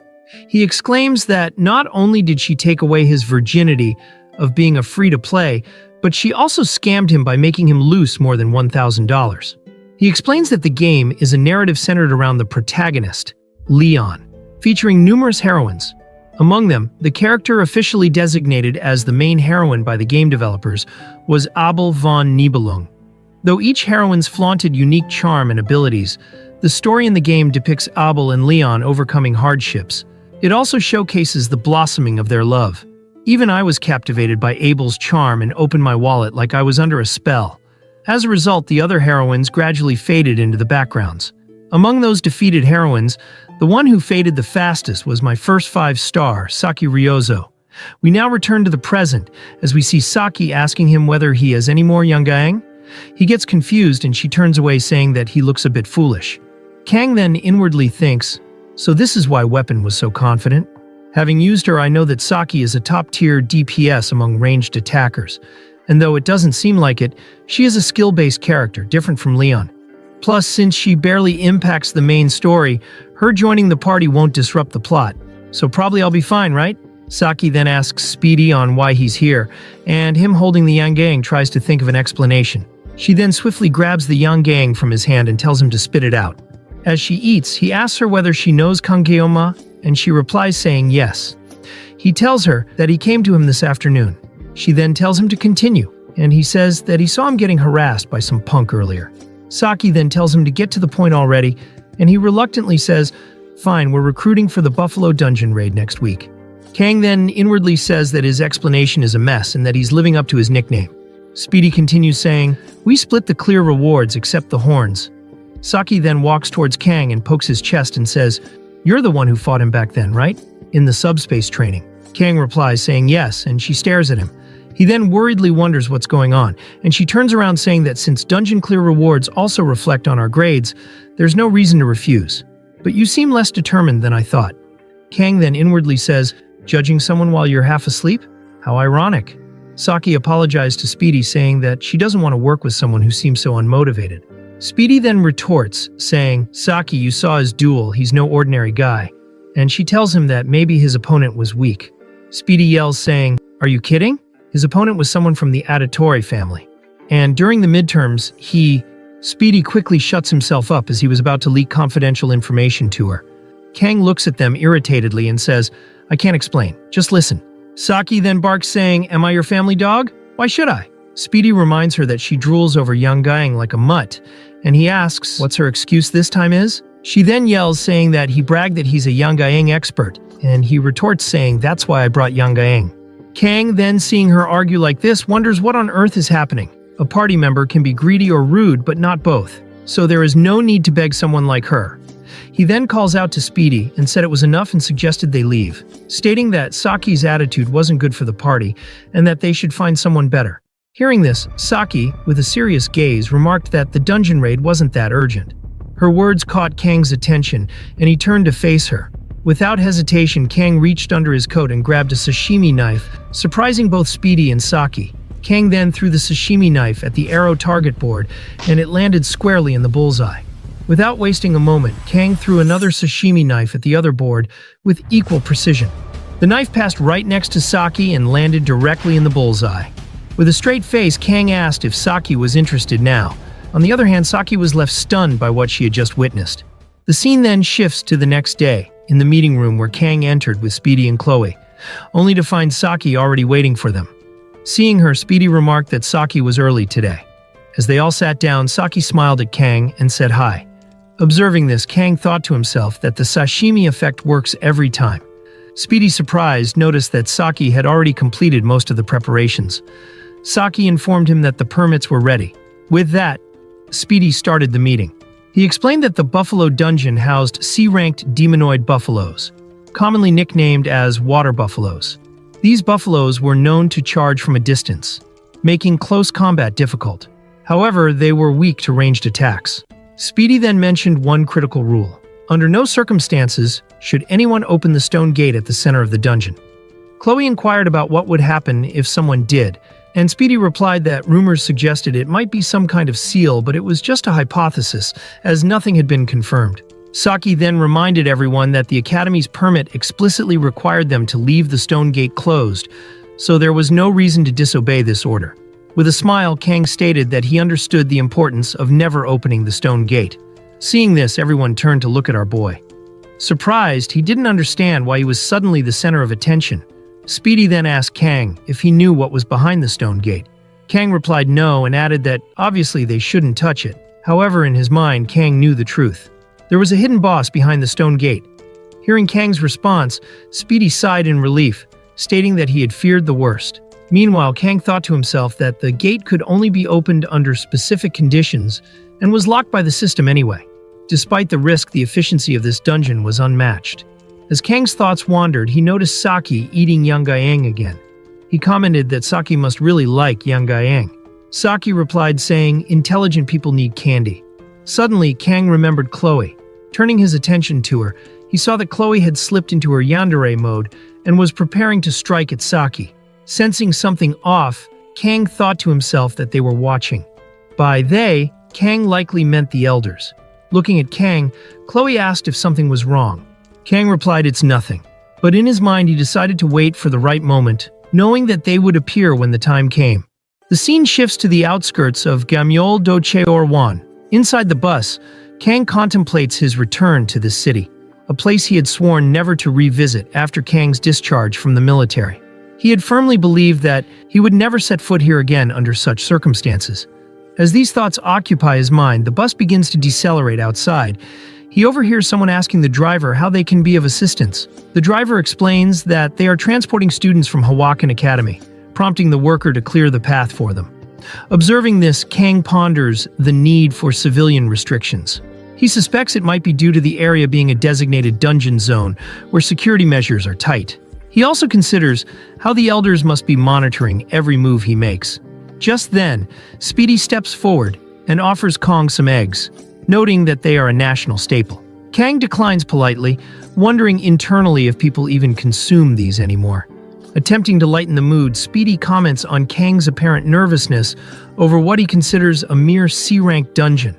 S1: He exclaims that not only did she take away his virginity of being a free-to-play, but she also scammed him by making him lose more than $1,000. He explains that the game is a narrative centered around the protagonist, Leon, featuring numerous heroines. Among them, the character officially designated as the main heroine by the game developers was Abel von Nibelung. Though each heroine's flaunted unique charm and abilities, the story in the game depicts Abel and Leon overcoming hardships. It also showcases the blossoming of their love. Even I was captivated by Abel's charm and opened my wallet like I was under a spell. As a result, the other heroines gradually faded into the backgrounds. Among those defeated heroines, the one who faded the fastest was my first 5-star, Saki Ryozo. We now return to the present, as we see Saki asking him whether he has any more yangaeng. He gets confused and she turns away saying that he looks a bit foolish. Kang then inwardly thinks, "So this is why Weapon was so confident? Having used her, I know that Saki is a top-tier DPS among ranged attackers, and though it doesn't seem like it, she is a skill-based character, different from Leon. Plus, since she barely impacts the main story, her joining the party won't disrupt the plot, so probably I'll be fine, right? Saki then asks Speedy on why he's here, and him holding the Yangang tries to think of an explanation. She then swiftly grabs the Yangang from his hand and tells him to spit it out. As she eats, he asks her whether she knows Kangeoma, and she replies saying yes. He tells her that he came to him this afternoon. She then tells him to continue, and he says that he saw him getting harassed by some punk earlier. Saki then tells him to get to the point already, and he reluctantly says, "Fine, we're recruiting for the Buffalo Dungeon raid next week." Kang then inwardly says that his explanation is a mess and that he's living up to his nickname. Speedy continues saying, "We split the clear rewards except the horns." Saki then walks towards Kang and pokes his chest and says, "You're the one who fought him back then, right? In the subspace training." Kang replies saying yes, and she stares at him. He then worriedly wonders what's going on, and she turns around saying that since dungeon clear rewards also reflect on our grades, there's no reason to refuse. "But you seem less determined than I thought." Kang then inwardly says, "Judging someone while you're half asleep? How ironic." Saki apologized to Speedy saying that she doesn't want to work with someone who seems so unmotivated. Speedy then retorts, saying, "Saki, you saw his duel, he's no ordinary guy." And she tells him that maybe his opponent was weak. Speedy yells saying, "Are you kidding? His opponent was someone from the Adatore family. And during the midterms, Speedy quickly shuts himself up as he was about to leak confidential information to her. Kang looks at them irritatedly and says, "I can't explain, just listen." Saki then barks saying, "Am I your family dog? Why should I?" Speedy reminds her that she drools over young Gaeng like a mutt, and he asks what's her excuse this time is. She then yells saying that he bragged that he's a young Gaeng expert, and he retorts saying that's why I brought young Gaeng. Kang then, seeing her argue like this, wonders what on earth is happening. A party member can be greedy or rude, but not both, so there is no need to beg someone like her. He then calls out to Speedy and said it was enough and suggested they leave, stating that Saki's attitude wasn't good for the party and that they should find someone better. Hearing this, Saki, with a serious gaze, remarked that the dungeon raid wasn't that urgent. Her words caught Kang's attention, and he turned to face her. Without hesitation, Kang reached under his coat and grabbed a sashimi knife, surprising both Speedy and Saki. Kang then threw the sashimi knife at the arrow target board, and it landed squarely in the bullseye. Without wasting a moment, Kang threw another sashimi knife at the other board with equal precision. The knife passed right next to Saki and landed directly in the bullseye. With a straight face, Kang asked if Saki was interested now. On the other hand, Saki was left stunned by what she had just witnessed. The scene then shifts to the next day, in the meeting room where Kang entered with Speedy and Chloe, only to find Saki already waiting for them. Seeing her, Speedy remarked that Saki was early today. As they all sat down, Saki smiled at Kang and said hi. Observing this, Kang thought to himself that the sashimi effect works every time. Speedy, surprised, noticed that Saki had already completed most of the preparations. Saki informed him that the permits were ready. With that, Speedy started the meeting. He explained that the Buffalo Dungeon housed C-ranked demonoid buffaloes, commonly nicknamed as water buffaloes. These buffaloes were known to charge from a distance, making close combat difficult. However, they were weak to ranged attacks. Speedy then mentioned one critical rule. Under no circumstances should anyone open the stone gate at the center of the dungeon. Chloe inquired about what would happen if someone did, and Speedy replied that rumors suggested it might be some kind of seal, but it was just a hypothesis, as nothing had been confirmed. Saki then reminded everyone that the Academy's permit explicitly required them to leave the stone gate closed, so there was no reason to disobey this order. With a smile, Kang stated that he understood the importance of never opening the stone gate. Seeing this, everyone turned to look at our boy. Surprised, he didn't understand why he was suddenly the center of attention. Speedy then asked Kang if he knew what was behind the stone gate. Kang replied no and added that obviously they shouldn't touch it. However, in his mind, Kang knew the truth. There was a hidden boss behind the stone gate. Hearing Kang's response, Speedy sighed in relief, stating that he had feared the worst. Meanwhile, Kang thought to himself that the gate could only be opened under specific conditions and was locked by the system anyway. Despite the risk, the efficiency of this dungeon was unmatched. As Kang's thoughts wandered, he noticed Saki eating young Gaeng again. He commented that Saki must really like young Gaeng. Saki replied saying, "Intelligent people need candy." Suddenly, Kang remembered Chloe. Turning his attention to her, he saw that Chloe had slipped into her yandere mode and was preparing to strike at Saki. Sensing something off, Kang thought to himself that they were watching. By they, Kang likely meant the elders. Looking at Kang, Chloe asked if something was wrong. Kang replied it's nothing. But in his mind, he decided to wait for the right moment, knowing that they would appear when the time came. The scene shifts to the outskirts of Gamyeol do Cheorwan. Inside the bus, Kang contemplates his return to this city, a place he had sworn never to revisit after Kang's discharge from the military. He had firmly believed that he would never set foot here again under such circumstances. As these thoughts occupy his mind, the bus begins to decelerate outside. He overhears someone asking the driver how they can be of assistance. The driver explains that they are transporting students from Awakens Academy, prompting the worker to clear the path for them. Observing this, Kang ponders the need for civilian restrictions. He suspects it might be due to the area being a designated dungeon zone where security measures are tight. He also considers how the elders must be monitoring every move he makes. Just then, Speedy steps forward and offers Kang some eggs, noting that they are a national staple. Kang declines politely, wondering internally if people even consume these anymore. Attempting to lighten the mood, Speedy comments on Kang's apparent nervousness over what he considers a mere C-rank dungeon.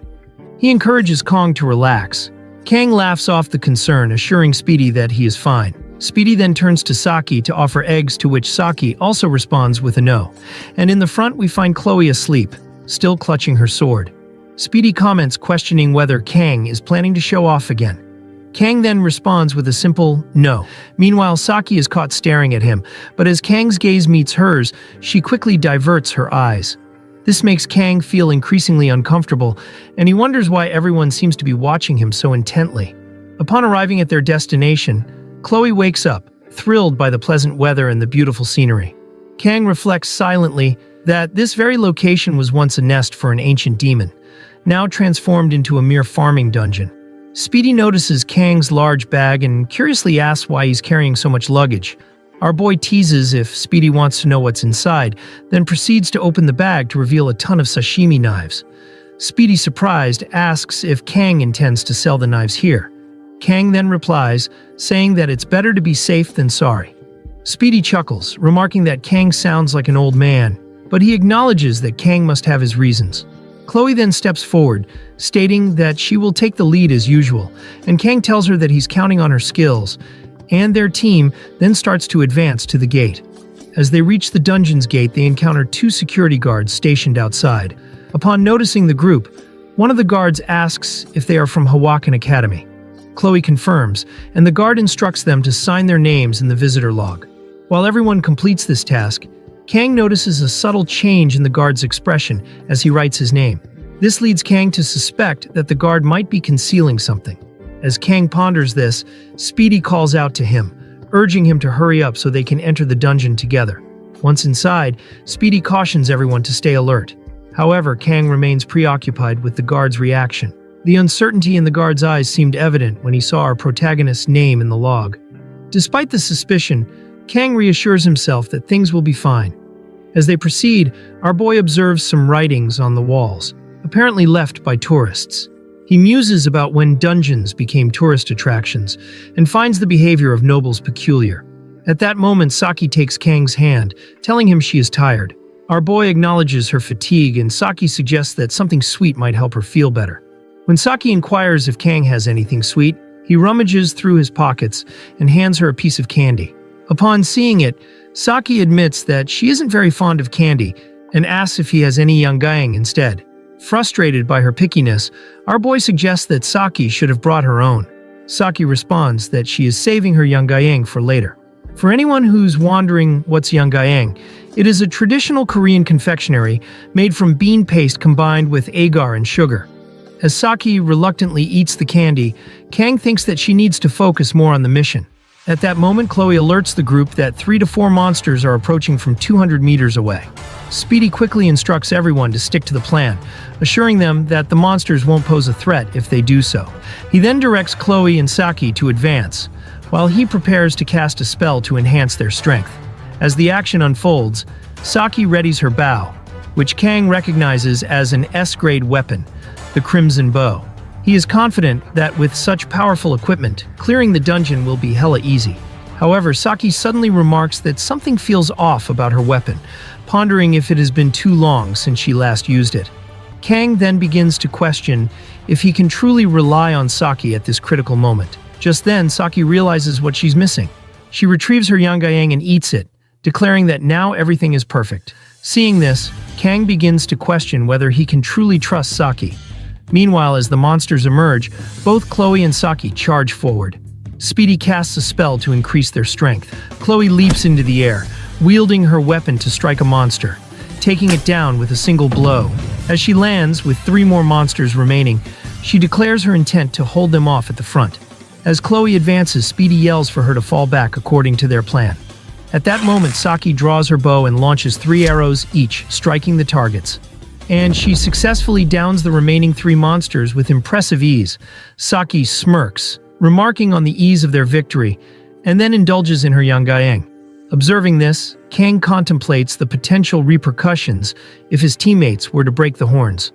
S1: He encourages Kang to relax. Kang laughs off the concern, assuring Speedy that he is fine. Speedy then turns to Saki to offer eggs, to which Saki also responds with a no. And in the front we find Chloe asleep, still clutching her sword. Speedy comments, questioning whether Kang is planning to show off again. Kang then responds with a simple no. Meanwhile, Saki is caught staring at him, but as Kang's gaze meets hers, she quickly diverts her eyes. This makes Kang feel increasingly uncomfortable, and he wonders why everyone seems to be watching him so intently. Upon arriving at their destination, Chloe wakes up, thrilled by the pleasant weather and the beautiful scenery. Kang reflects silently that this very location was once a nest for an ancient demon, now transformed into a mere farming dungeon. Speedy notices Kang's large bag and curiously asks why he's carrying so much luggage. Our boy teases if Speedy wants to know what's inside, then proceeds to open the bag to reveal a ton of sashimi knives. Speedy, surprised, asks if Kang intends to sell the knives here. Kang then replies, saying that it's better to be safe than sorry. Speedy chuckles, remarking that Kang sounds like an old man, but he acknowledges that Kang must have his reasons. Chloe then steps forward, stating that she will take the lead as usual, and Kang tells her that he's counting on her skills, and their team then starts to advance to the gate. As they reach the dungeon's gate, they encounter two security guards stationed outside. Upon noticing the group, one of the guards asks if they are from Awakens Academy. Chloe confirms, and the guard instructs them to sign their names in the visitor log. While everyone completes this task, Kang notices a subtle change in the guard's expression as he writes his name. This leads Kang to suspect that the guard might be concealing something. As Kang ponders this, Speedy calls out to him, urging him to hurry up so they can enter the dungeon together. Once inside, Speedy cautions everyone to stay alert. However, Kang remains preoccupied with the guard's reaction. The uncertainty in the guard's eyes seemed evident when he saw our protagonist's name in the log. Despite the suspicion, Kang reassures himself that things will be fine. As they proceed, our boy observes some writings on the walls, apparently left by tourists. He muses about when dungeons became tourist attractions and finds the behavior of nobles peculiar. At that moment, Saki takes Kang's hand, telling him she is tired. Our boy acknowledges her fatigue, and Saki suggests that something sweet might help her feel better. When Saki inquires if Kang has anything sweet, he rummages through his pockets and hands her a piece of candy. Upon seeing it, Saki admits that she isn't very fond of candy and asks if he has any yangaeng instead. Frustrated by her pickiness, our boy suggests that Saki should have brought her own. Saki responds that she is saving her yangaeng for later. For anyone who's wondering what's yangaeng, it is a traditional Korean confectionery made from bean paste combined with agar and sugar. As Saki reluctantly eats the candy, Kang thinks that she needs to focus more on the mission. At that moment, Chloe alerts the group that 3 to 4 monsters are approaching from 200 meters away. Speedy quickly instructs everyone to stick to the plan, assuring them that the monsters won't pose a threat if they do so. He then directs Chloe and Saki to advance, while he prepares to cast a spell to enhance their strength. As the action unfolds, Saki readies her bow, which Kang recognizes as an S-grade weapon, the Crimson Bow. He is confident that with such powerful equipment, clearing the dungeon will be hella easy. However, Saki suddenly remarks that something feels off about her weapon, pondering if it has been too long since she last used it. Kang then begins to question if he can truly rely on Saki at this critical moment. Just then, Saki realizes what she's missing. She retrieves her yanggayang and eats it, declaring that now everything is perfect. Seeing this, Kang begins to question whether he can truly trust Saki. Meanwhile, as the monsters emerge, both Chloe and Saki charge forward. Speedy casts a spell to increase their strength. Chloe leaps into the air, wielding her weapon to strike a monster, taking it down with a single blow. As she lands, with 3 more monsters remaining, she declares her intent to hold them off at the front. As Chloe advances, Speedy yells for her to fall back according to their plan. At that moment, Saki draws her bow and launches 3 arrows each, striking the targets. And she successfully downs the remaining 3 monsters with impressive ease. Saki smirks, remarking on the ease of their victory, and then indulges in her yanggayang. Observing this, Kang contemplates the potential repercussions if his teammates were to break the horns.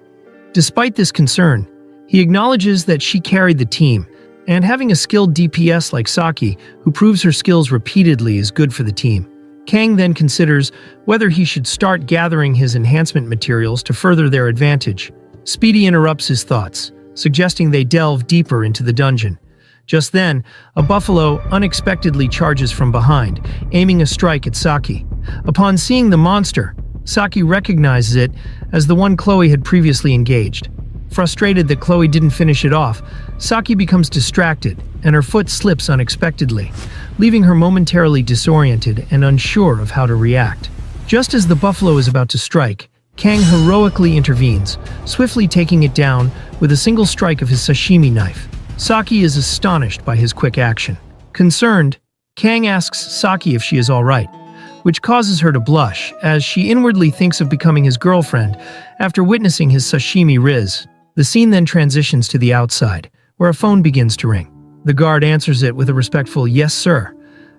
S1: Despite this concern, he acknowledges that she carried the team, and having a skilled DPS like Saki, who proves her skills repeatedly, is good for the team. Kang then considers whether he should start gathering his enhancement materials to further their advantage. Speedy interrupts his thoughts, suggesting they delve deeper into the dungeon. Just then, a buffalo unexpectedly charges from behind, aiming a strike at Saki. Upon seeing the monster, Saki recognizes it as the one Chloe had previously engaged. Frustrated that Chloe didn't finish it off, Saki becomes distracted, and her foot slips unexpectedly, leaving her momentarily disoriented and unsure of how to react. Just as the buffalo is about to strike, Kang heroically intervenes, swiftly taking it down with a single strike of his sashimi knife. Saki is astonished by his quick action. Concerned, Kang asks Saki if she is all right, which causes her to blush as she inwardly thinks of becoming his girlfriend after witnessing his sashimi riz. The scene then transitions to the outside, where a phone begins to ring. The guard answers it with a respectful "Yes, sir,"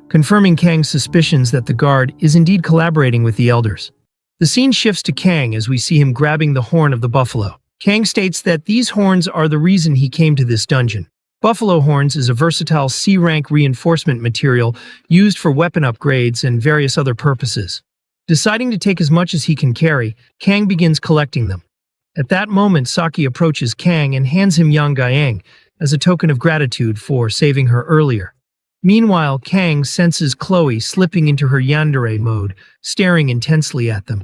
S1: confirming Kang's suspicions that the guard is indeed collaborating with the elders. The scene shifts to Kang as we see him grabbing the horn of the buffalo. Kang states that these horns are the reason he came to this dungeon. Buffalo horns is a versatile C-rank reinforcement material used for weapon upgrades and various other purposes. Deciding to take as much as he can carry, Kang begins collecting them. At that moment, Saki approaches Kang and hands him yanggayang as a token of gratitude for saving her earlier. Meanwhile, Kang senses Chloe slipping into her yandere mode, staring intensely at them.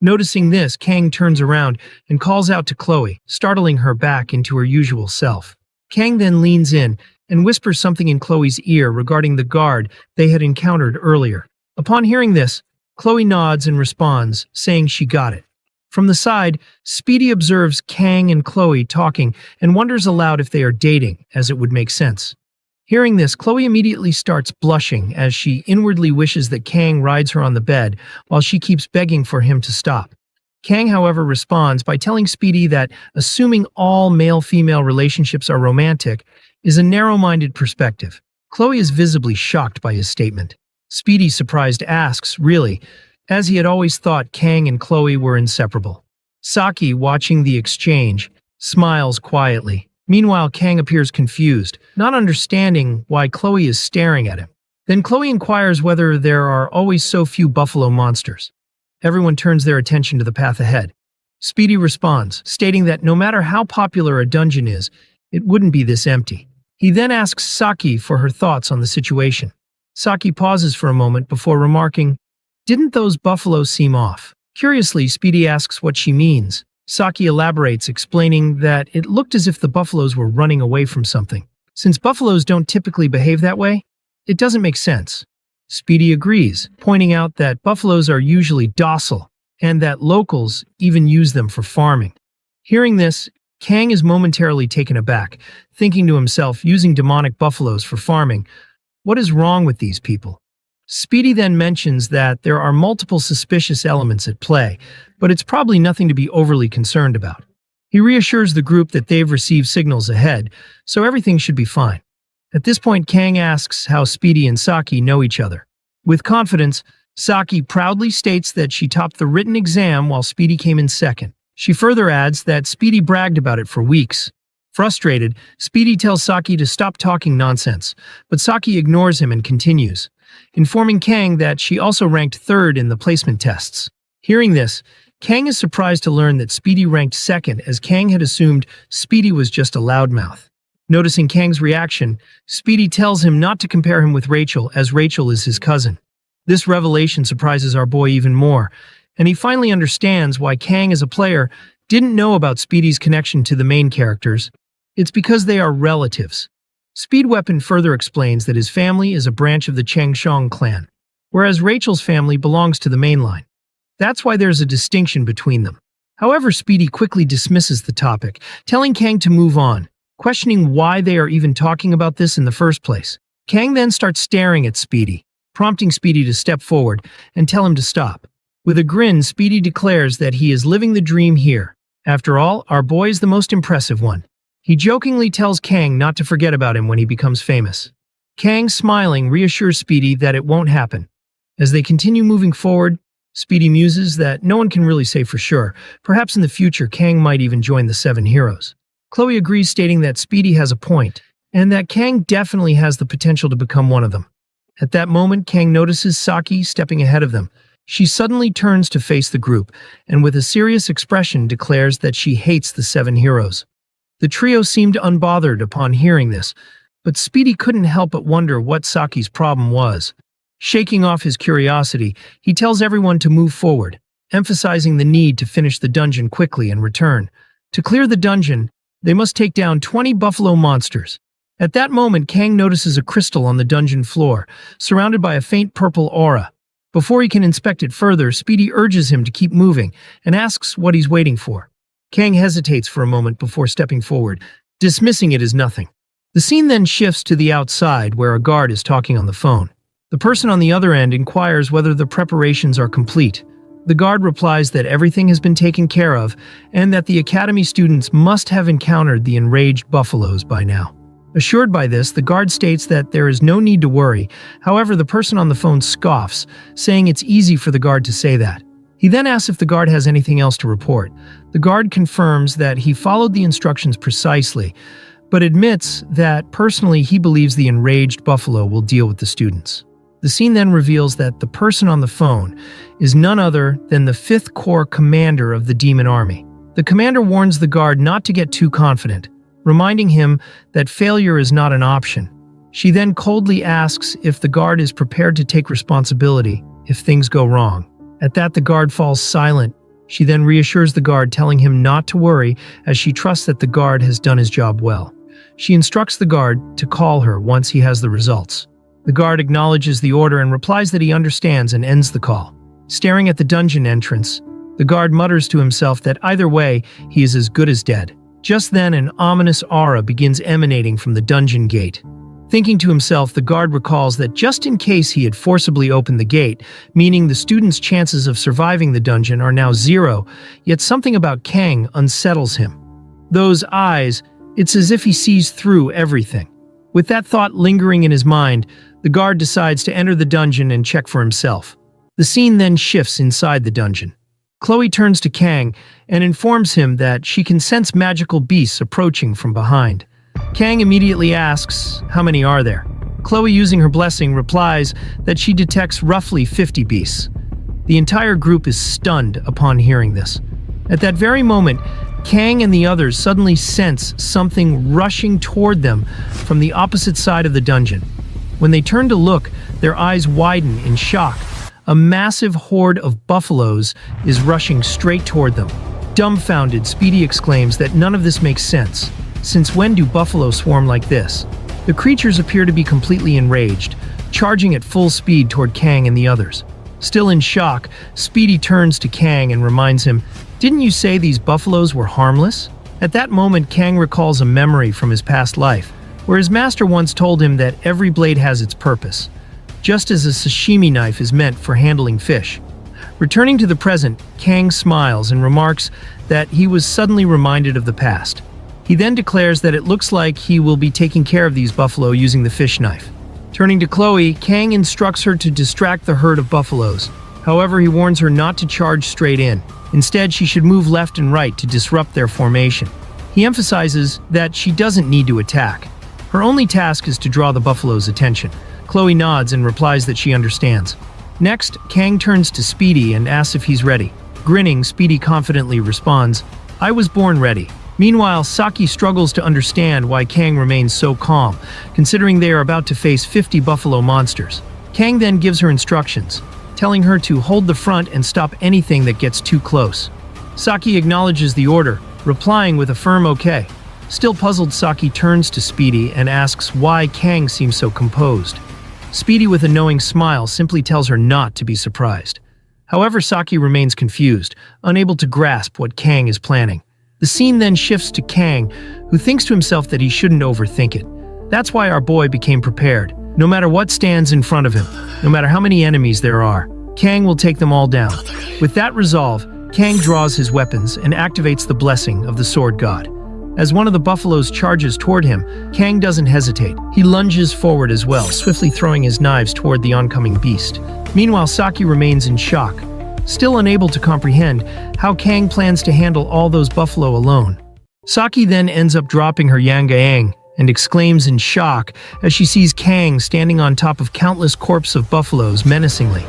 S1: Noticing this, Kang turns around and calls out to Chloe, startling her back into her usual self. Kang then leans in and whispers something in Chloe's ear regarding the guard they had encountered earlier. Upon hearing this, Chloe nods and responds, saying she got it. From the side, Speedy observes Kang and Chloe talking and wonders aloud if they are dating, as it would make sense. Hearing this, Chloe immediately starts blushing as she inwardly wishes that Kang rides her on the bed while she keeps begging for him to stop. Kang, however, responds by telling Speedy that assuming all male-female relationships are romantic is a narrow-minded perspective. Chloe is visibly shocked by his statement. Speedy, surprised, asks, really, as he had always thought Kang and Chloe were inseparable. Saki, watching the exchange, smiles quietly. Meanwhile, Kang appears confused, not understanding why Chloe is staring at him. Then Chloe inquires whether there are always so few buffalo monsters. Everyone turns their attention to the path ahead. Speedy responds, stating that no matter how popular a dungeon is, it wouldn't be this empty. He then asks Saki for her thoughts on the situation. Saki pauses for a moment before remarking, "Didn't those buffaloes seem off?" Curiously, Speedy asks what she means. Saki elaborates, explaining that it looked as if the buffaloes were running away from something. Since buffaloes don't typically behave that way, it doesn't make sense. Speedy agrees, pointing out that buffaloes are usually docile, and that locals even use them for farming. Hearing this, Kang is momentarily taken aback, thinking to himself, using demonic buffaloes for farming, what is wrong with these people? Speedy then mentions that there are multiple suspicious elements at play, but it's probably nothing to be overly concerned about. He reassures the group that they've received signals ahead, so everything should be fine. At this point, Kang asks how Speedy and Saki know each other. With confidence, Saki proudly states that she topped the written exam while Speedy came in second. She further adds that Speedy bragged about it for weeks. Frustrated, Speedy tells Saki to stop talking nonsense, but Saki ignores him and continues, informing Kang that she also ranked third in the placement tests. Hearing this, Kang is surprised to learn that Speedy ranked second, as Kang had assumed Speedy was just a loudmouth. Noticing Kang's reaction, Speedy tells him not to compare him with Rachel, as Rachel is his cousin. This revelation surprises our boy even more, and he finally understands why Kang as a player didn't know about Speedy's connection to the main characters. It's because they are relatives. Speed Weapon further explains that his family is a branch of the Changshong clan, whereas Rachel's family belongs to the mainline. That's why there's a distinction between them. However, Speedy quickly dismisses the topic, telling Kang to move on, questioning why they are even talking about this in the first place. Kang then starts staring at Speedy, prompting Speedy to step forward and tell him to stop. With a grin, Speedy declares that he is living the dream here. After all, our boy is the most impressive one. He jokingly tells Kang not to forget about him when he becomes famous. Kang, smiling, reassures Speedy that it won't happen. As they continue moving forward, Speedy muses that no one can really say for sure. Perhaps in the future, Kang might even join the Seven Heroes. Chloe agrees, stating that Speedy has a point, and that Kang definitely has the potential to become one of them. At that moment, Kang notices Saki stepping ahead of them. She suddenly turns to face the group, and with a serious expression declares that she hates the Seven Heroes. The trio seemed unbothered upon hearing this, but Speedy couldn't help but wonder what Saki's problem was. Shaking off his curiosity, he tells everyone to move forward, emphasizing the need to finish the dungeon quickly and return. To clear the dungeon, they must take down 20 buffalo monsters. At that moment, Kang notices a crystal on the dungeon floor, surrounded by a faint purple aura. Before he can inspect it further, Speedy urges him to keep moving and asks what he's waiting for. Kang hesitates for a moment before stepping forward, dismissing it as nothing. The scene then shifts to the outside, where a guard is talking on the phone. The person on the other end inquires whether the preparations are complete. The guard replies that everything has been taken care of and that the academy students must have encountered the enraged buffaloes by now. Assured by this, the guard states that there is no need to worry. However, the person on the phone scoffs, saying it's easy for the guard to say that. He then asks if the guard has anything else to report. The guard confirms that he followed the instructions precisely, but admits that personally he believes the enraged buffalo will deal with the students. The scene then reveals that the person on the phone is none other than the 5th Corps commander of the Demon Army. The commander warns the guard not to get too confident, reminding him that failure is not an option. She then coldly asks if the guard is prepared to take responsibility if things go wrong. At that, the guard falls silent. She then reassures the guard, telling him not to worry, as she trusts that the guard has done his job well. She instructs the guard to call her once he has the results. The guard acknowledges the order and replies that he understands and ends the call. Staring at the dungeon entrance, the guard mutters to himself that either way, he is as good as dead. Just then, an ominous aura begins emanating from the dungeon gate. Thinking to himself, the guard recalls that just in case he had forcibly opened the gate, meaning the students' chances of surviving the dungeon are now 0, yet something about Kang unsettles him. Those eyes, it's as if he sees through everything. With that thought lingering in his mind, the guard decides to enter the dungeon and check for himself. The scene then shifts inside the dungeon. Chloe turns to Kang and informs him that she can sense magical beasts approaching from behind. Kang immediately asks, how many are there? Chloe, using her blessing, replies that she detects roughly 50 beasts. The entire group is stunned upon hearing this. At that very moment, Kang and the others suddenly sense something rushing toward them from the opposite side of the dungeon. When they turn to look, their eyes widen in shock. A massive horde of buffaloes is rushing straight toward them. Dumbfounded, Speedy exclaims that none of this makes sense. Since when do buffalo swarm like this? The creatures appear to be completely enraged, charging at full speed toward Kang and the others. Still in shock, Speedy turns to Kang and reminds him, "Didn't you say these buffaloes were harmless?" At that moment, Kang recalls a memory from his past life, where his master once told him that every blade has its purpose, just as a sashimi knife is meant for handling fish. Returning to the present, Kang smiles and remarks that he was suddenly reminded of the past. He then declares that it looks like he will be taking care of these buffalo using the fish knife. Turning to Chloe, Kang instructs her to distract the herd of buffaloes. However, he warns her not to charge straight in. Instead, she should move left and right to disrupt their formation. He emphasizes that she doesn't need to attack. Her only task is to draw the buffalo's attention. Chloe nods and replies that she understands. Next, Kang turns to Speedy and asks if he's ready. Grinning, Speedy confidently responds, "I was born ready." Meanwhile, Saki struggles to understand why Kang remains so calm, considering they are about to face 50 buffalo monsters. Kang then gives her instructions, telling her to hold the front and stop anything that gets too close. Saki acknowledges the order, replying with a firm okay. Still puzzled, Saki turns to Speedy and asks why Kang seems so composed. Speedy, with a knowing smile, simply tells her not to be surprised. However, Saki remains confused, unable to grasp what Kang is planning. The scene then shifts to Kang, who thinks to himself that he shouldn't overthink it. That's why our boy became prepared. No matter what stands in front of him, no matter how many enemies there are, Kang will take them all down. With that resolve, Kang draws his weapons and activates the blessing of the sword god. As one of the buffaloes charges toward him, Kang doesn't hesitate. He lunges forward as well, swiftly throwing his knives toward the oncoming beast. Meanwhile, Saki remains in shock, still unable to comprehend how Kang plans to handle all those buffalo alone. Saki then ends up dropping her yangaang and exclaims in shock as she sees Kang standing on top of countless corpses of buffaloes menacingly.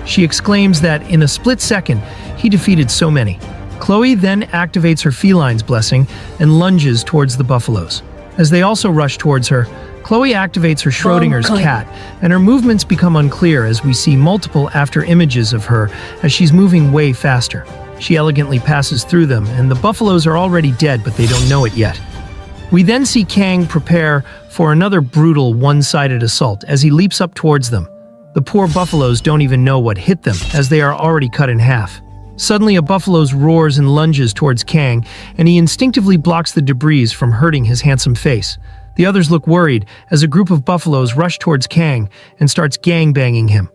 S1: She exclaims that in a split second, he defeated so many. Chloe then activates her feline's blessing and lunges towards the buffaloes. As they also rush towards her, Chloe activates her Schrodinger's cat, and her movements become unclear as we see multiple after images of her as she's moving way faster. She elegantly passes through them, and the buffaloes are already dead, but they don't know it yet. We then see Kang prepare for another brutal one-sided assault as he leaps up towards them. The poor buffaloes don't even know what hit them, as they are already cut in half. Suddenly, a buffalo roars and lunges towards Kang, and he instinctively blocks the debris from hurting his handsome face. The others look worried as a group of buffaloes rush towards Kang and starts gangbanging him.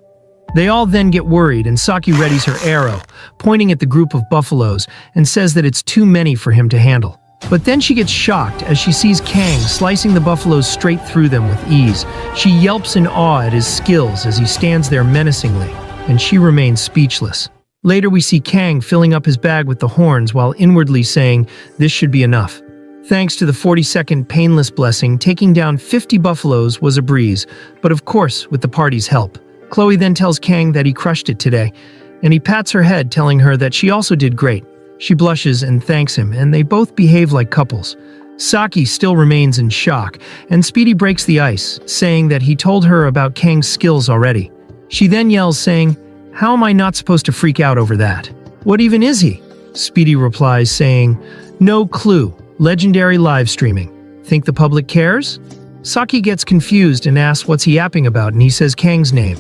S1: They all then get worried, and Saki readies her arrow, pointing at the group of buffaloes, and says that it's too many for him to handle. But then she gets shocked as she sees Kang slicing the buffaloes straight through them with ease. She yelps in awe at his skills as he stands there menacingly, and she remains speechless. Later, we see Kang filling up his bag with the horns while inwardly saying, "This should be enough." Thanks to the 40-second painless blessing, taking down 50 buffaloes was a breeze, but of course, with the party's help. Chloe then tells Kang that he crushed it today, and he pats her head, telling her that she also did great. She blushes and thanks him, and they both behave like couples. Saki still remains in shock, and Speedy breaks the ice, saying that he told her about Kang's skills already. She then yells, saying, "How am I not supposed to freak out over that? What even is he?" Speedy replies, saying, "No clue. Legendary live streaming. Think the public cares?" Saki gets confused and asks what's he yapping about, and he says Kang's name.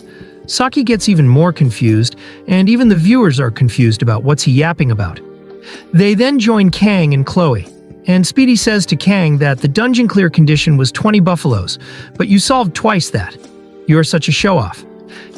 S1: Saki gets even more confused, and even the viewers are confused about what's he yapping about. They then join Kang and Chloe, and Speedy says to Kang that the dungeon clear condition was 20 buffaloes, but you solved twice that. You're such a show-off.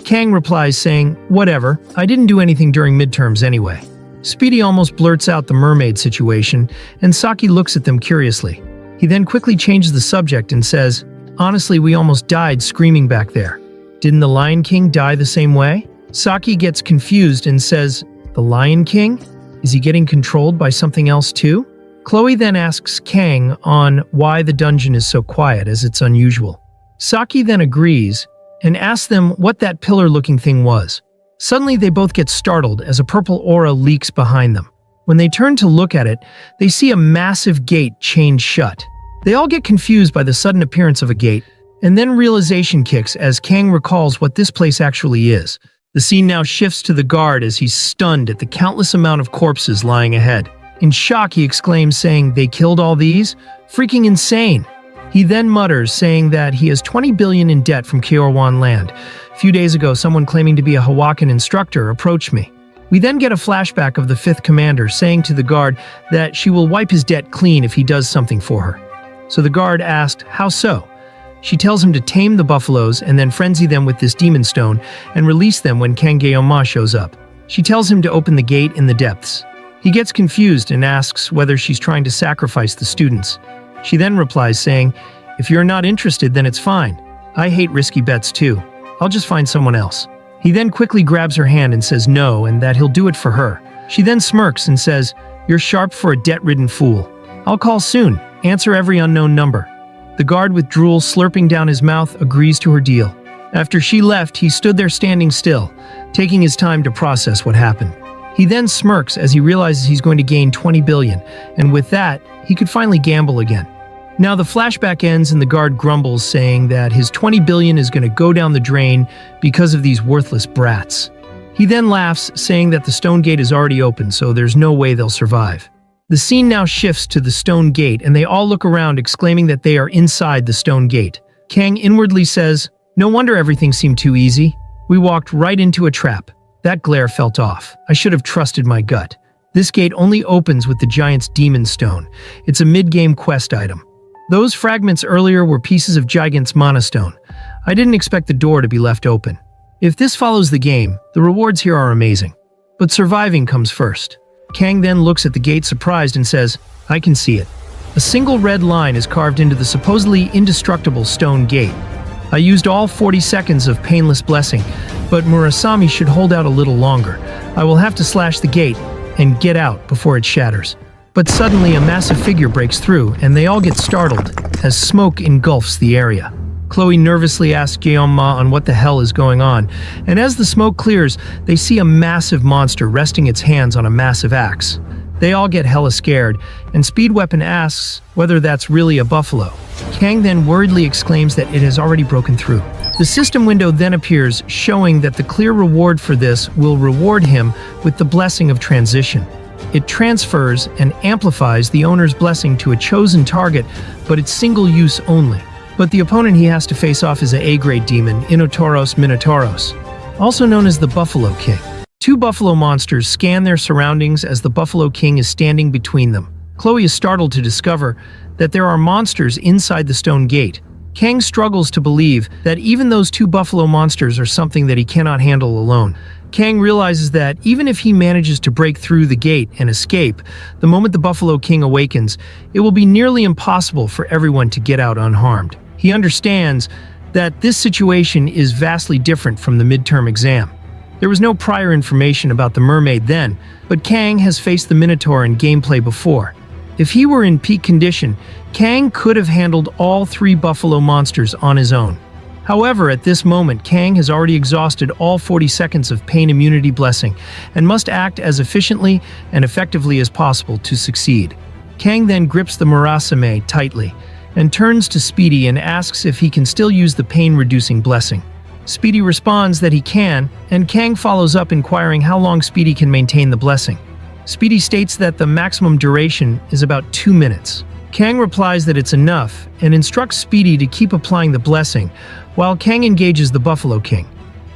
S1: Kang replies saying, "Whatever, I didn't do anything during midterms anyway." Speedy almost blurts out the mermaid situation, and Saki looks at them curiously. He then quickly changes the subject and says, "Honestly, we almost died screaming back there. Didn't the Lion King die the same way?" Saki gets confused and says, "The Lion King? Is he getting controlled by something else too?" Chloe then asks Kang on why the dungeon is so quiet, as it's unusual. Saki then agrees and asks them what that pillar-looking thing was. Suddenly, they both get startled as a purple aura leaks behind them. When they turn to look at it, they see a massive gate chained shut. They all get confused by the sudden appearance of a gate, and then realization kicks as Kang recalls what this place actually is. The scene now shifts to the guard as he's stunned at the countless amount of corpses lying ahead. In shock, he exclaims, saying, "They killed all these? Freaking insane!" He then mutters, saying that he has 20 billion in debt from Kyorwan land. A few days ago, someone claiming to be a Hawakan instructor approached me. We then get a flashback of the 5th commander saying to the guard that she will wipe his debt clean if he does something for her. So the guard asked, "How so?" She tells him to tame the buffaloes and then frenzy them with this demon stone and release them when Kangeoma shows up. She tells him to open the gate in the depths. He gets confused and asks whether she's trying to sacrifice the students. She then replies saying, "If you're not interested, then it's fine. I hate risky bets too. I'll just find someone else." He then quickly grabs her hand and says no, and that he'll do it for her. She then smirks and says, "You're sharp for a debt-ridden fool. I'll call soon. Answer every unknown number." The guard, with drool slurping down his mouth, agrees to her deal. After she left, he stood there standing still, taking his time to process what happened. He then smirks as he realizes he's going to gain 20 billion, and with that, he could finally gamble again. Now the flashback ends and the guard grumbles, saying that his 20 billion is going to go down the drain because of these worthless brats. He then laughs, saying that the stone gate is already open, so there's no way they'll survive. The scene now shifts to the stone gate, and they all look around, exclaiming that they are inside the stone gate. Kang inwardly says, "No wonder everything seemed too easy. We walked right into a trap. That glare felt off. I should have trusted my gut. This gate only opens with the giant's demon stone. It's a mid-game quest item. Those fragments earlier were pieces of Gigant's mana stone. I didn't expect the door to be left open. If this follows the game, the rewards here are amazing. But surviving comes first." Kang then looks at the gate surprised and says, "I can see it." A single red line is carved into the supposedly indestructible stone gate. I used all 40 seconds of painless blessing, but Murasame should hold out a little longer. I will have to slash the gate and get out before it shatters. But suddenly a massive figure breaks through, and they all get startled as smoke engulfs the area. Chloe nervously asks Gyeongma on what the hell is going on, and as the smoke clears, they see a massive monster resting its hands on a massive axe. They all get hella scared, and Speed Weapon asks whether that's really a buffalo. Kang then worriedly exclaims that it has already broken through. The system window then appears, showing that the clear reward for this will reward him with the Blessing of Transition. It transfers and amplifies the owner's blessing to a chosen target, but it's single use only. But the opponent he has to face off is a A-grade demon, Inotoros Minotauros, also known as the Buffalo King. Two buffalo monsters scan their surroundings as the Buffalo King is standing between them. Chloe is startled to discover that there are monsters inside the stone gate. Kang struggles to believe that even those two buffalo monsters are something that he cannot handle alone. Kang realizes that even if he manages to break through the gate and escape, the moment the Buffalo King awakens, it will be nearly impossible for everyone to get out unharmed. He understands that this situation is vastly different from the midterm exam. There was no prior information about the mermaid then, but Kang has faced the Minotaur in gameplay before. If he were in peak condition, Kang could have handled all three buffalo monsters on his own. However, at this moment, Kang has already exhausted all 40 seconds of pain immunity blessing and must act as efficiently and effectively as possible to succeed. Kang then grips the Murasame tightly and turns to Speedy and asks if he can still use the pain-reducing blessing. Speedy responds that he can, and Kang follows up inquiring how long Speedy can maintain the blessing. Speedy states that the maximum duration is about 2 minutes. Kang replies that it's enough and instructs Speedy to keep applying the blessing while Kang engages the Buffalo King.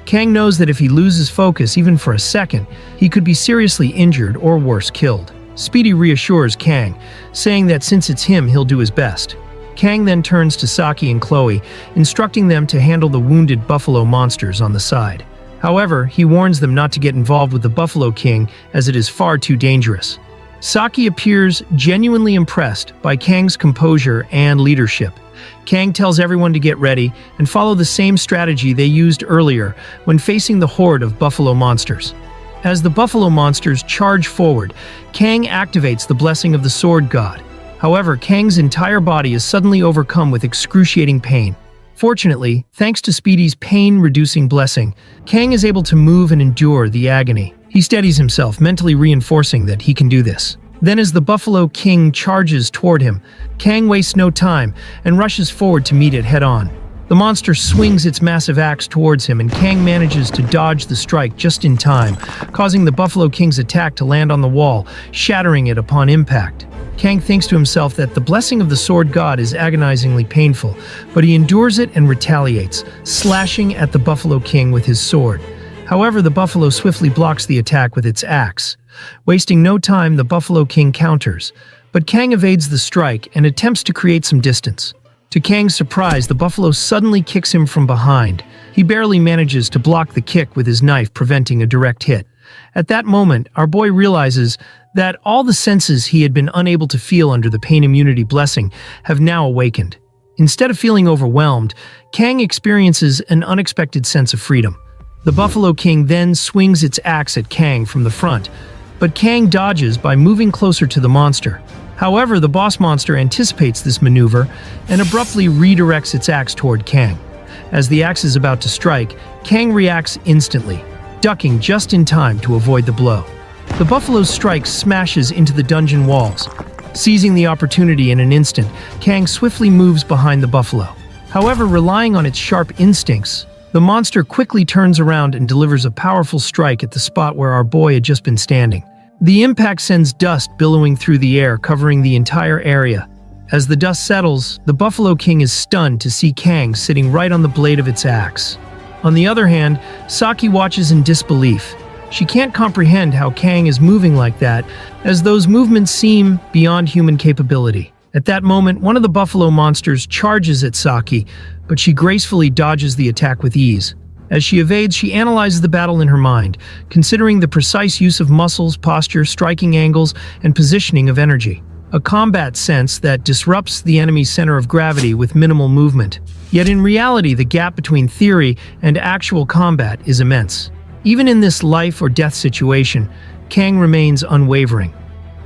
S1: Kang knows that if he loses focus even for a second, he could be seriously injured or worse, killed. Speedy reassures Kang, saying that since it's him, he'll do his best. Kang then turns to Saki and Chloe, instructing them to handle the wounded buffalo monsters on the side. However, he warns them not to get involved with the Buffalo King as it is far too dangerous. Saki appears genuinely impressed by Kang's composure and leadership. Kang tells everyone to get ready and follow the same strategy they used earlier when facing the horde of buffalo monsters. As the buffalo monsters charge forward, Kang activates the blessing of the sword god. However, Kang's entire body is suddenly overcome with excruciating pain. Fortunately, thanks to Speedy's pain-reducing blessing, Kang is able to move and endure the agony. He steadies himself, mentally reinforcing that he can do this. Then as the Buffalo King charges toward him, Kang wastes no time and rushes forward to meet it head-on. The monster swings its massive axe towards him, and Kang manages to dodge the strike just in time, causing the Buffalo King's attack to land on the wall, shattering it upon impact. Kang thinks to himself that the blessing of the sword god is agonizingly painful, but he endures it and retaliates, slashing at the Buffalo King with his sword. However, the buffalo swiftly blocks the attack with its axe. Wasting no time, the Buffalo King counters, but Kang evades the strike and attempts to create some distance. To Kang's surprise, the buffalo suddenly kicks him from behind. He barely manages to block the kick with his knife, preventing a direct hit. At that moment, our boy realizes that all the senses he had been unable to feel under the pain immunity blessing have now awakened. Instead of feeling overwhelmed, Kang experiences an unexpected sense of freedom. The Buffalo King then swings its axe at Kang from the front, but Kang dodges by moving closer to the monster. However, the boss monster anticipates this maneuver and abruptly redirects its axe toward Kang. As the axe is about to strike, Kang reacts instantly, ducking just in time to avoid the blow. The buffalo's strike smashes into the dungeon walls. Seizing the opportunity in an instant, Kang swiftly moves behind the buffalo. However, relying on its sharp instincts, the monster quickly turns around and delivers a powerful strike at the spot where our boy had just been standing. The impact sends dust billowing through the air, covering the entire area. As the dust settles, the Buffalo King is stunned to see Kang sitting right on the blade of its axe. On the other hand, Saki watches in disbelief. She can't comprehend how Kang is moving like that, as those movements seem beyond human capability. At that moment, one of the buffalo monsters charges at Saki, but she gracefully dodges the attack with ease. As she evades, she analyzes the battle in her mind, considering the precise use of muscles, posture, striking angles, and positioning of energy. A combat sense that disrupts the enemy's center of gravity with minimal movement. Yet in reality, the gap between theory and actual combat is immense. Even in this life or death situation, Kang remains unwavering.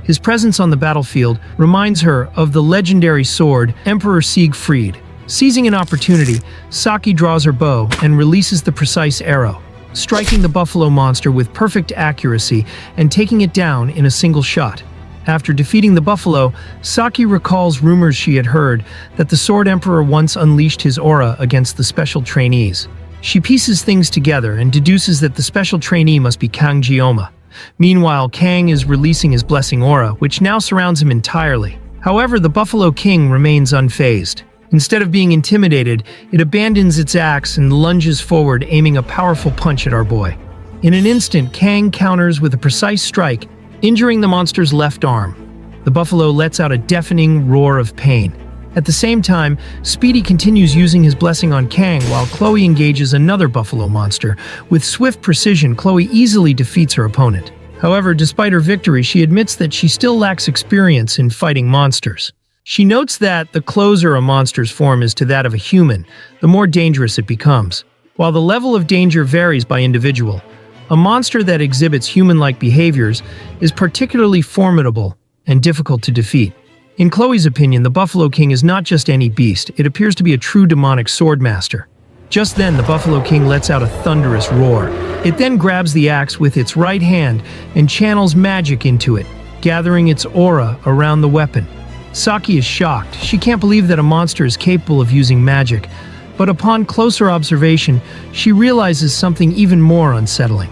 S1: His presence on the battlefield reminds her of the legendary sword Emperor Siegfried. Seizing an opportunity, Saki draws her bow and releases the precise arrow, striking the buffalo monster with perfect accuracy and taking it down in a single shot. After defeating the buffalo, Saki recalls rumors she had heard that the Sword Emperor once unleashed his aura against the special trainees. She pieces things together and deduces that the special trainee must be Kang Jioma. Meanwhile, Kang is releasing his blessing aura, which now surrounds him entirely. However, the Buffalo King remains unfazed. Instead of being intimidated, it abandons its axe and lunges forward, aiming a powerful punch at our boy. In an instant, Kang counters with a precise strike, injuring the monster's left arm. The buffalo lets out a deafening roar of pain. At the same time, Speedy continues using his blessing on Kang while Chloe engages another buffalo monster. With swift precision, Chloe easily defeats her opponent. However, despite her victory, she admits that she still lacks experience in fighting monsters. She notes that the closer a monster's form is to that of a human, the more dangerous it becomes. While the level of danger varies by individual, a monster that exhibits human-like behaviors is particularly formidable and difficult to defeat. In Chloe's opinion, the Buffalo King is not just any beast, it appears to be a true demonic swordmaster. Just then, the Buffalo King lets out a thunderous roar. It then grabs the axe with its right hand and channels magic into it, gathering its aura around the weapon. Saki is shocked. She can't believe that a monster is capable of using magic, but upon closer observation, she realizes something even more unsettling.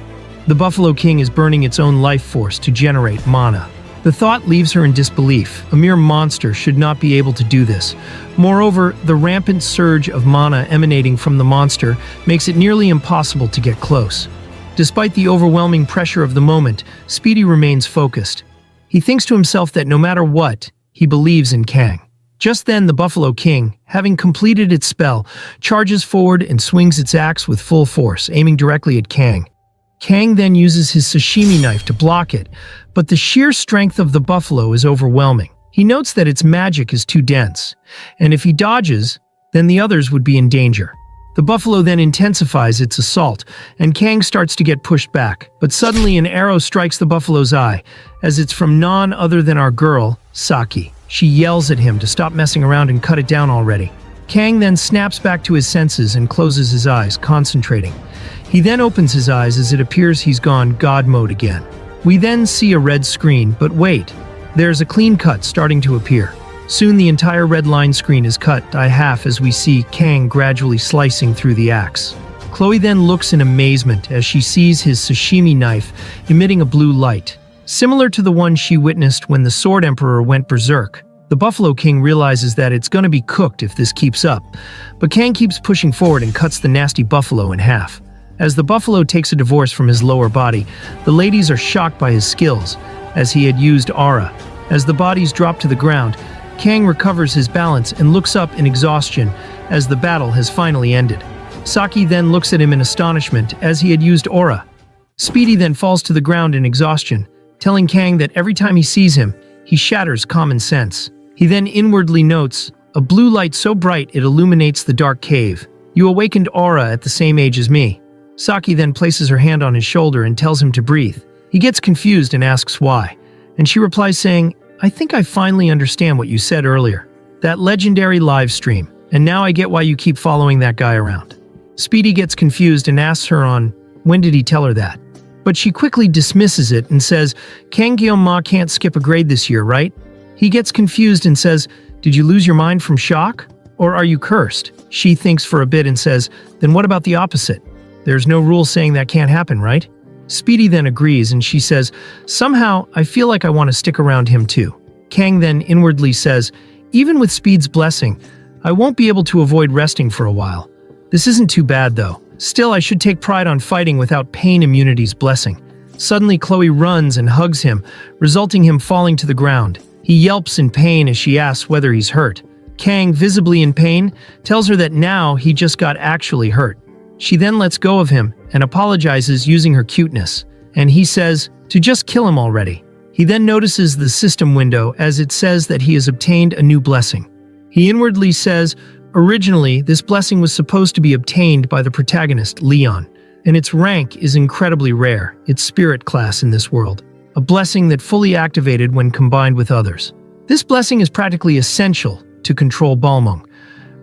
S1: The Buffalo King is burning its own life force to generate mana. The thought leaves her in disbelief. A mere monster should not be able to do this. Moreover, the rampant surge of mana emanating from the monster makes it nearly impossible to get close. Despite the overwhelming pressure of the moment, Speedy remains focused. He thinks to himself that no matter what, he believes in Kang. Just then, the Buffalo King, having completed its spell, charges forward and swings its axe with full force, aiming directly at Kang. Kang then uses his Sashimi Knife to block it, but the sheer strength of the buffalo is overwhelming. He notes that its magic is too dense, and if he dodges, then the others would be in danger. The buffalo then intensifies its assault, and Kang starts to get pushed back. But suddenly an arrow strikes the buffalo's eye, as it's from none other than our girl, Saki. She yells at him to stop messing around and cut it down already. Kang then snaps back to his senses and closes his eyes, concentrating. He then opens his eyes as it appears he's gone God mode again. We then see a red screen, but wait, there's a clean cut starting to appear. Soon the entire red line screen is cut by half as we see Kang gradually slicing through the axe. Chloe then looks in amazement as she sees his Sashimi Knife emitting a blue light, similar to the one she witnessed when the Sword Emperor went berserk. The Buffalo King realizes that it's going to be cooked if this keeps up, but Kang keeps pushing forward and cuts the nasty buffalo in half. As the buffalo takes a divorce from his lower body, the ladies are shocked by his skills, as he had used aura. As the bodies drop to the ground, Kang recovers his balance and looks up in exhaustion as the battle has finally ended. Saki then looks at him in astonishment as he had used aura. Speedy then falls to the ground in exhaustion, telling Kang that every time he sees him, he shatters common sense. He then inwardly notes, a blue light so bright it illuminates the dark cave. You awakened aura at the same age as me. Saki then places her hand on his shoulder and tells him to breathe. He gets confused and asks why, and she replies saying, I think I finally understand what you said earlier. That legendary live stream, and now I get why you keep following that guy around. Speedy gets confused and asks her on, when did he tell her that? but she quickly dismisses it and says, Kang-gyeom-ma can't skip a grade this year, right? He gets confused and says, did you lose your mind from shock? Or are you cursed? She thinks for a bit and says, then what about the opposite? There's no rule saying that can't happen, right? Speedy then agrees and she says, somehow I feel like I want to stick around him too. Kang then inwardly says, even with Speed's blessing, I won't be able to avoid resting for a while. This isn't too bad though. Still, I should take pride on fighting without pain immunity's blessing. Suddenly, Chloe runs and hugs him, resulting him falling to the ground. He yelps in pain as she asks whether he's hurt. Kang, visibly in pain, tells her that now he just got actually hurt. She then lets go of him and apologizes using her cuteness, and he says to just kill him already. He then notices the system window as it says that he has obtained a new blessing. He inwardly says, originally, this blessing was supposed to be obtained by the protagonist, Leon, and its rank is incredibly rare, its spirit class in this world, a blessing that fully activated when combined with others. This blessing is practically essential to control Balmung,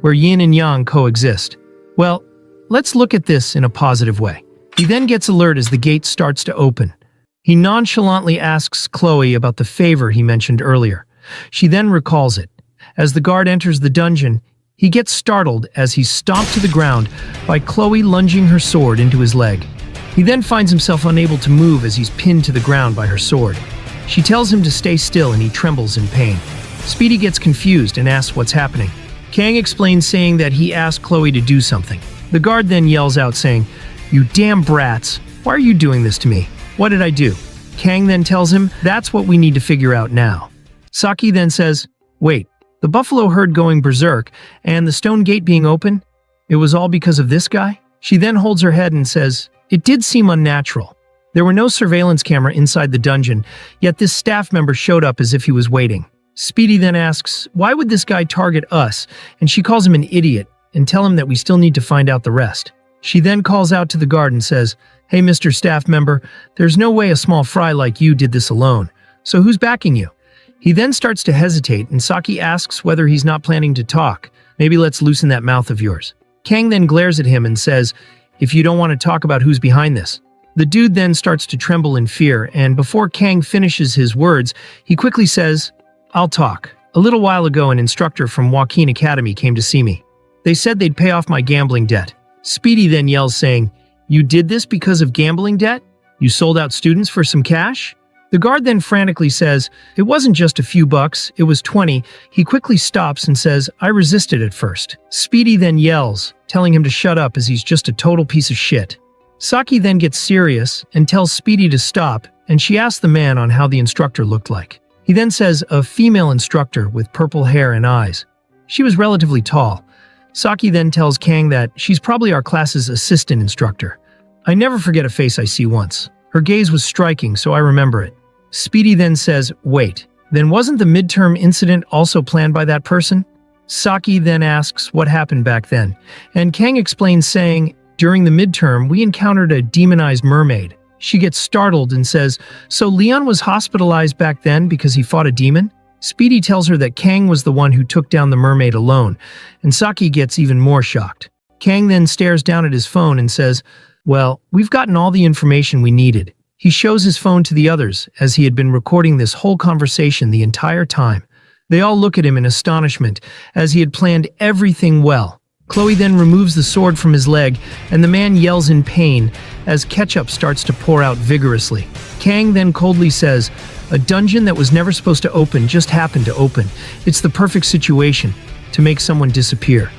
S1: where yin and yang coexist. Well, let's look at this in a positive way. He then gets alert as the gate starts to open. He nonchalantly asks Chloe about the favor he mentioned earlier. She then recalls it. As the guard enters the dungeon, he gets startled as he's stomped to the ground by Chloe lunging her sword into his leg. He then finds himself unable to move as he's pinned to the ground by her sword. She tells him to stay still and he trembles in pain. Speedy gets confused and asks what's happening. Kang explains saying that he asked Chloe to do something. The guard then yells out saying, you damn brats, why are you doing this to me? What did I do? Kang then tells him that's what we need to figure out now. Saki then says, wait, the buffalo herd going berserk and the stone gate being open? It was all because of this guy? She then holds her head and says, it did seem unnatural. There were no surveillance camera inside the dungeon, yet this staff member showed up as if he was waiting. Speedy then asks, why would this guy target us? And she calls him an idiot and tell him that we still need to find out the rest. She then calls out to the guard and says, hey, Mr. Staff Member, there's no way a small fry like you did this alone. So who's backing you? He then starts to hesitate and Saki asks whether he's not planning to talk. Maybe let's loosen that mouth of yours. Kang then glares at him and says, if you don't want to talk about who's behind this. The dude then starts to tremble in fear, and before Kang finishes his words, he quickly says, I'll talk. A little while ago, an instructor from Joaquin Academy came to see me. They said they'd pay off my gambling debt. Speedy then yells saying, you did this because of gambling debt? You sold out students for some cash? The guard then frantically says, it wasn't just a few bucks, it was 20. He quickly stops and says, I resisted at first. Speedy then yells, telling him to shut up as he's just a total piece of shit. Saki then gets serious and tells Speedy to stop, and she asks the man on how the instructor looked like. He then says, a female instructor with purple hair and eyes. She was relatively tall. Saki then tells Kang that she's probably our class's assistant instructor. I never forget a face I see once. Her gaze was striking, so I remember it. Speedy then says, wait, then wasn't the midterm incident also planned by that person? Saki then asks what happened back then, and Kang explains saying, during the midterm, we encountered a demonized mermaid. She gets startled and says, so Leon was hospitalized back then because he fought a demon? Speedy tells her that Kang was the one who took down the mermaid alone, and Saki gets even more shocked. Kang then stares down at his phone and says, well, we've gotten all the information we needed. He shows his phone to the others, as he had been recording this whole conversation the entire time. They all look at him in astonishment, as he had planned everything well. Chloe then removes the sword from his leg, and the man yells in pain as ketchup starts to pour out vigorously. Kang then coldly says, a dungeon that was never supposed to open just happened to open. It's the perfect situation to make someone disappear.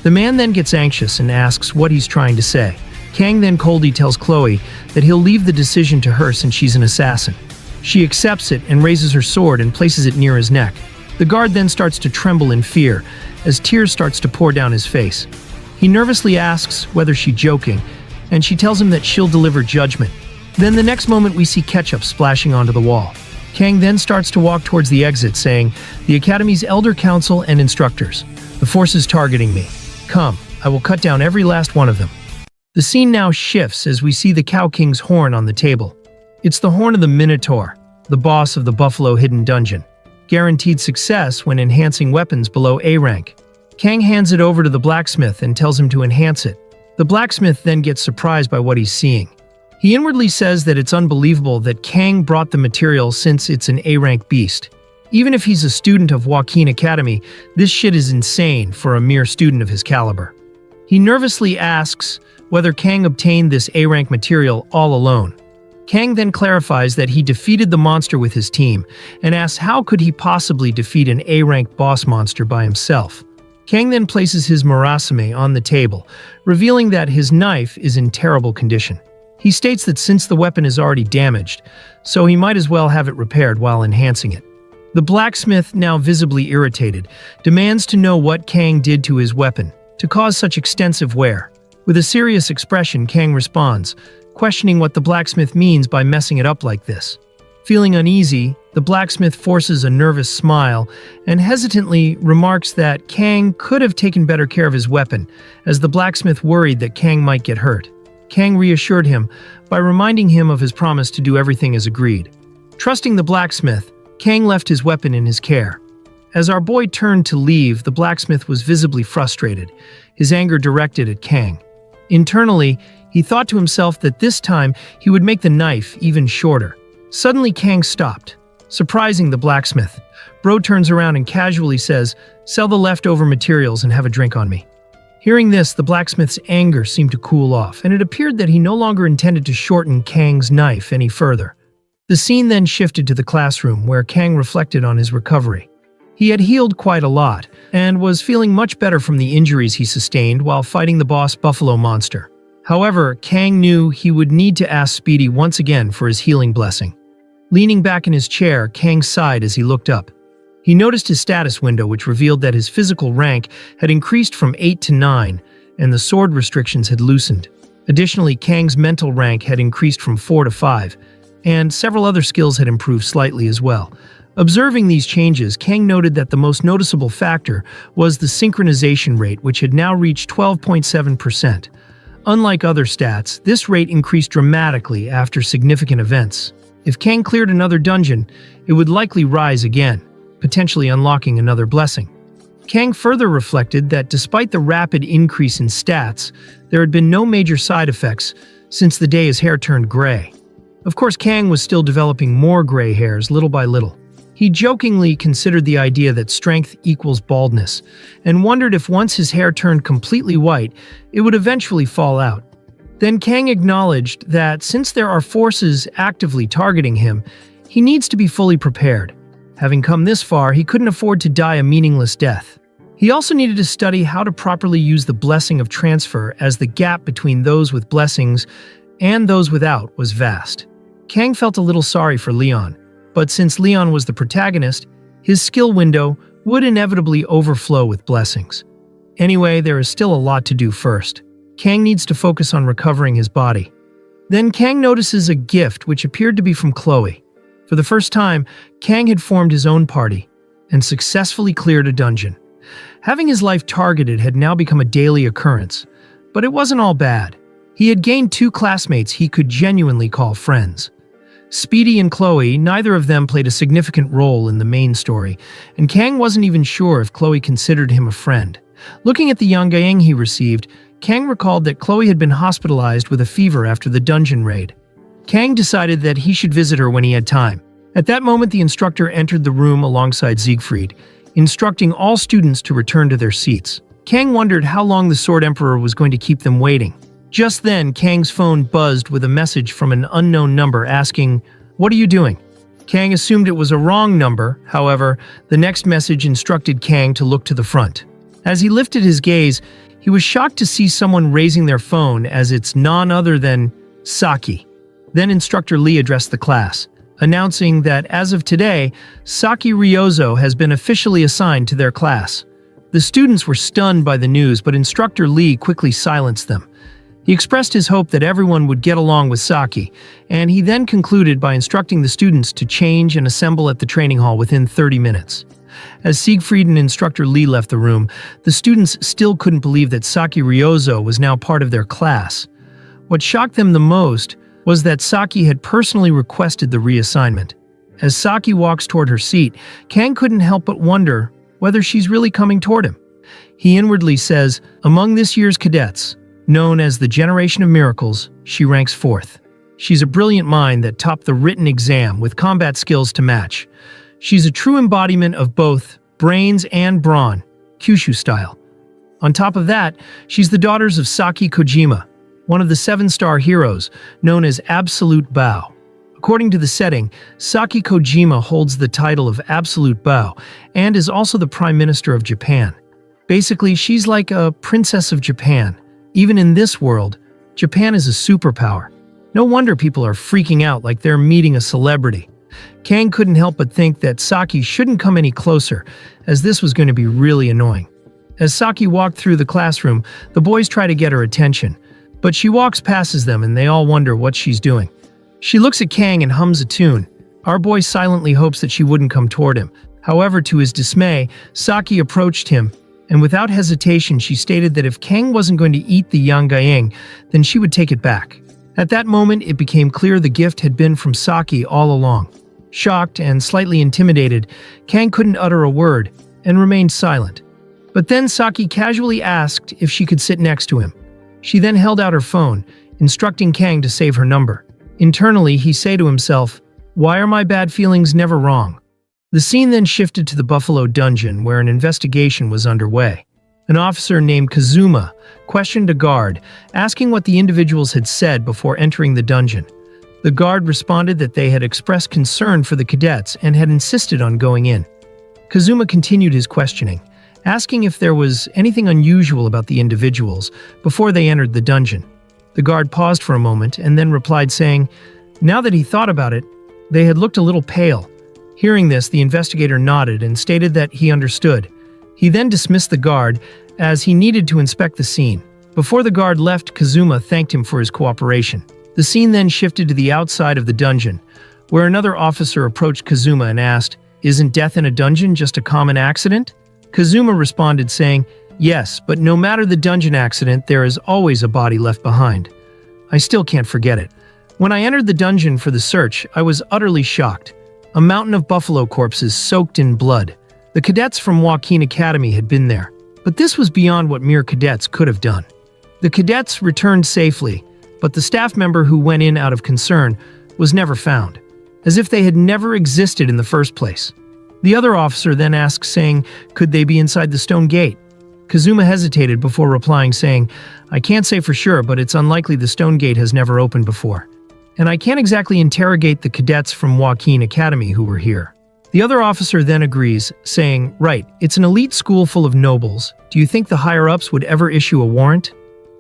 S1: The man then gets anxious and asks what he's trying to say. Kang then coldly tells Chloe that he'll leave the decision to her since she's an assassin. She accepts it and raises her sword and places it near his neck. The guard then starts to tremble in fear as tears starts to pour down his face. He nervously asks whether she's joking, and she tells him that she'll deliver judgment. Then the next moment we see ketchup splashing onto the wall. Kang then starts to walk towards the exit saying, the Academy's Elder Council and instructors. The force is targeting me. Come, I will cut down every last one of them. The scene now shifts as we see the Cow King's horn on the table. It's the horn of the Minotaur, the boss of the Buffalo Hidden Dungeon. Guaranteed success when enhancing weapons below A rank. Kang hands it over to the blacksmith and tells him to enhance it. The blacksmith then gets surprised by what he's seeing. He inwardly says that it's unbelievable that Kang brought the material since it's an A-rank beast. Even if he's a student of Joaquin Academy, this shit is insane for a mere student of his caliber. He nervously asks whether Kang obtained this A-rank material all alone. Kang then clarifies that he defeated the monster with his team, and asks how could he possibly defeat an A-rank boss monster by himself. Kang then places his Murasame on the table, revealing that his knife is in terrible condition. He states that since the weapon is already damaged, so he might as well have it repaired while enhancing it. The blacksmith, now visibly irritated, demands to know what Kang did to his weapon to cause such extensive wear. With a serious expression, Kang responds, questioning what the blacksmith means by messing it up like this. Feeling uneasy, the blacksmith forces a nervous smile and hesitantly remarks that Kang could have taken better care of his weapon, as the blacksmith worried that Kang might get hurt. Kang reassured him by reminding him of his promise to do everything as agreed. Trusting the blacksmith, Kang left his weapon in his care. As our boy turned to leave, the blacksmith was visibly frustrated, his anger directed at Kang. Internally, he thought to himself that this time he would make the knife even shorter. Suddenly, Kang stopped, surprising the blacksmith. Bro turns around and casually says, "Sell the leftover materials and have a drink on me." Hearing this, the blacksmith's anger seemed to cool off, and it appeared that he no longer intended to shorten Kang's knife any further. The scene then shifted to the classroom, where Kang reflected on his recovery. He had healed quite a lot, and was feeling much better from the injuries he sustained while fighting the boss buffalo monster. However, Kang knew he would need to ask Speedy once again for his healing blessing. Leaning back in his chair, Kang sighed as he looked up. He noticed his status window, which revealed that his physical rank had increased from 8 to 9, and the sword restrictions had loosened. Additionally, Kang's mental rank had increased from 4 to 5, and several other skills had improved slightly as well. Observing these changes, Kang noted that the most noticeable factor was the synchronization rate, which had now reached 12.7%. Unlike other stats, this rate increased dramatically after significant events. If Kang cleared another dungeon, it would likely rise again, potentially unlocking another blessing. Kang further reflected that despite the rapid increase in stats, there had been no major side effects since the day his hair turned gray. Of course, Kang was still developing more gray hairs little by little. He jokingly considered the idea that strength equals baldness, and wondered if once his hair turned completely white, it would eventually fall out. Then Kang acknowledged that since there are forces actively targeting him, he needs to be fully prepared. Having come this far, he couldn't afford to die a meaningless death. He also needed to study how to properly use the blessing of transfer, as the gap between those with blessings and those without was vast. Kang felt a little sorry for Leon, but since Leon was the protagonist, his skill window would inevitably overflow with blessings. Anyway, there is still a lot to do first. Kang needs to focus on recovering his body. Then Kang notices a gift which appeared to be from Chloe. For the first time, Kang had formed his own party and successfully cleared a dungeon. Having his life targeted had now become a daily occurrence, but it wasn't all bad. He had gained 2 classmates he could genuinely call friends. Speedy and Chloe, neither of them played a significant role in the main story, and Kang wasn't even sure if Chloe considered him a friend. Looking at the Yangayang he received, Kang recalled that Chloe had been hospitalized with a fever after the dungeon raid. Kang decided that he should visit her when he had time. At that moment, the instructor entered the room alongside Siegfried, instructing all students to return to their seats. Kang wondered how long the Sword Emperor was going to keep them waiting. Just then, Kang's phone buzzed with a message from an unknown number asking, "What are you doing?" Kang assumed it was a wrong number. However, the next message instructed Kang to look to the front. As he lifted his gaze, he was shocked to see someone raising their phone, as it's none other than Saki. Then Instructor Lee addressed the class, announcing that as of today, Saki Ryozo has been officially assigned to their class. The students were stunned by the news, but Instructor Lee quickly silenced them. He expressed his hope that everyone would get along with Saki, and he then concluded by instructing the students to change and assemble at the training hall within 30 minutes. As Siegfried and Instructor Lee left the room, the students still couldn't believe that Saki Ryozo was now part of their class. What shocked them the most was that Saki had personally requested the reassignment. As Saki walks toward her seat, Kang couldn't help but wonder whether she's really coming toward him. He inwardly says, among this year's cadets, known as the Generation of Miracles, she ranks 4th. She's a brilliant mind that topped the written exam with combat skills to match. She's a true embodiment of both brains and brawn, Kyushu style. On top of that, she's the daughter of Saki Kojima, one of the 7-star heroes, known as Absolute Bow. According to the setting, Saki Kojima holds the title of Absolute Bow and is also the Prime Minister of Japan. Basically, she's like a princess of Japan. Even in this world, Japan is a superpower. No wonder people are freaking out like they're meeting a celebrity. Kang couldn't help but think that Saki shouldn't come any closer, as this was going to be really annoying. As Saki walked through the classroom, the boys try to get her attention, but she walks past them and they all wonder what she's doing. She looks at Kang and hums a tune. Our boy silently hopes that she wouldn't come toward him. However, to his dismay, Saki approached him, and without hesitation she stated that if Kang wasn't going to eat the yang, then she would take it back. At that moment, it became clear the gift had been from Saki all along. Shocked and slightly intimidated, Kang couldn't utter a word and remained silent. But then Saki casually asked if she could sit next to him. She then held out her phone, instructing Kang to save her number. Internally, he said to himself, "Why are my bad feelings never wrong?" The scene then shifted to the Buffalo Dungeon, where an investigation was underway. An officer named Kazuma questioned a guard, asking what the individuals had said before entering the dungeon. The guard responded that they had expressed concern for the cadets and had insisted on going in. Kazuma continued his questioning, asking if there was anything unusual about the individuals before they entered the dungeon. The guard paused for a moment and then replied saying, now that he thought about it, they had looked a little pale. Hearing this, the investigator nodded and stated that he understood. He then dismissed the guard as he needed to inspect the scene. Before the guard left, Kazuma thanked him for his cooperation. The scene then shifted to the outside of the dungeon, where another officer approached Kazuma and asked, "Isn't death in a dungeon just a common accident?" Kazuma responded saying, "Yes, but no matter the dungeon accident, there is always a body left behind. I still can't forget it. When I entered the dungeon for the search, I was utterly shocked. A mountain of buffalo corpses soaked in blood. The cadets from Joaquin Academy had been there, but this was beyond what mere cadets could have done. The cadets returned safely, but the staff member who went in out of concern was never found, as if they had never existed in the first place." The other officer then asked, saying, "Could they be inside the stone gate?" Kazuma hesitated before replying, saying, "I can't say for sure, but it's unlikely the stone gate has never opened before. And I can't exactly interrogate the cadets from Joaquin Academy who were here." The other officer then agrees, saying, "Right, it's an elite school full of nobles. Do you think the higher-ups would ever issue a warrant?"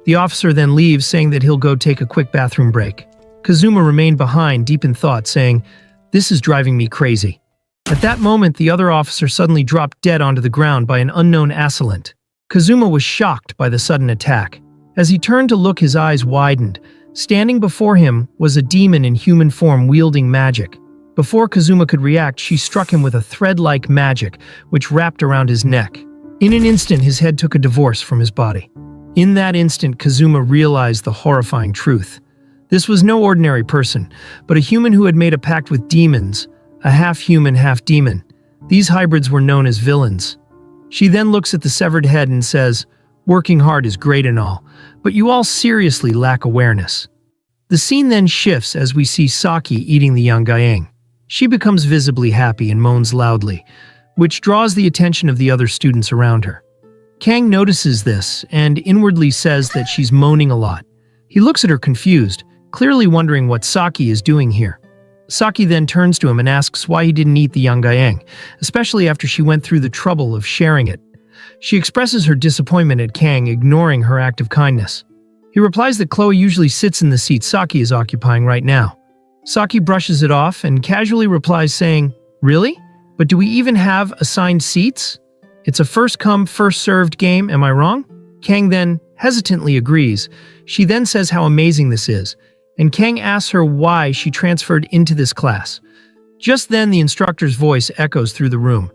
S1: The officer then leaves, saying that he'll go take a quick bathroom break. Kazuma remained behind, deep in thought, saying, "This is driving me crazy." At that moment, the other officer suddenly dropped dead onto the ground by an unknown assailant. Kazuma was shocked by the sudden attack. As he turned to look, his eyes widened. Standing before him was a demon in human form wielding magic. Before Kazuma could react, she struck him with a thread-like magic, which wrapped around his neck. In an instant, his head took a divorce from his body. In that instant, Kazuma realized the horrifying truth. This was no ordinary person, but a human who had made a pact with demons, a half-human, half-demon. These hybrids were known as villains. She then looks at the severed head and says, "Working hard is great and all, but you all seriously lack awareness." The scene then shifts as we see Saki eating the yang. She becomes visibly happy and moans loudly, which draws the attention of the other students around her. Kang notices this and inwardly says that she's moaning a lot. He looks at her confused, clearly wondering what Saki is doing here. Saki then turns to him and asks why he didn't eat the yang, especially after she went through the trouble of sharing it. She expresses her disappointment at Kang ignoring her act of kindness. He replies that Chloe usually sits in the seat Saki is occupying right now. Saki brushes it off and casually replies saying, "Really? But do we even have assigned seats? It's a first-come, first-served game, am I wrong?" Kang then hesitantly agrees. She then says how amazing this is, and Kang asks her why she transferred into this class. Just then, the instructor's voice echoes through the room,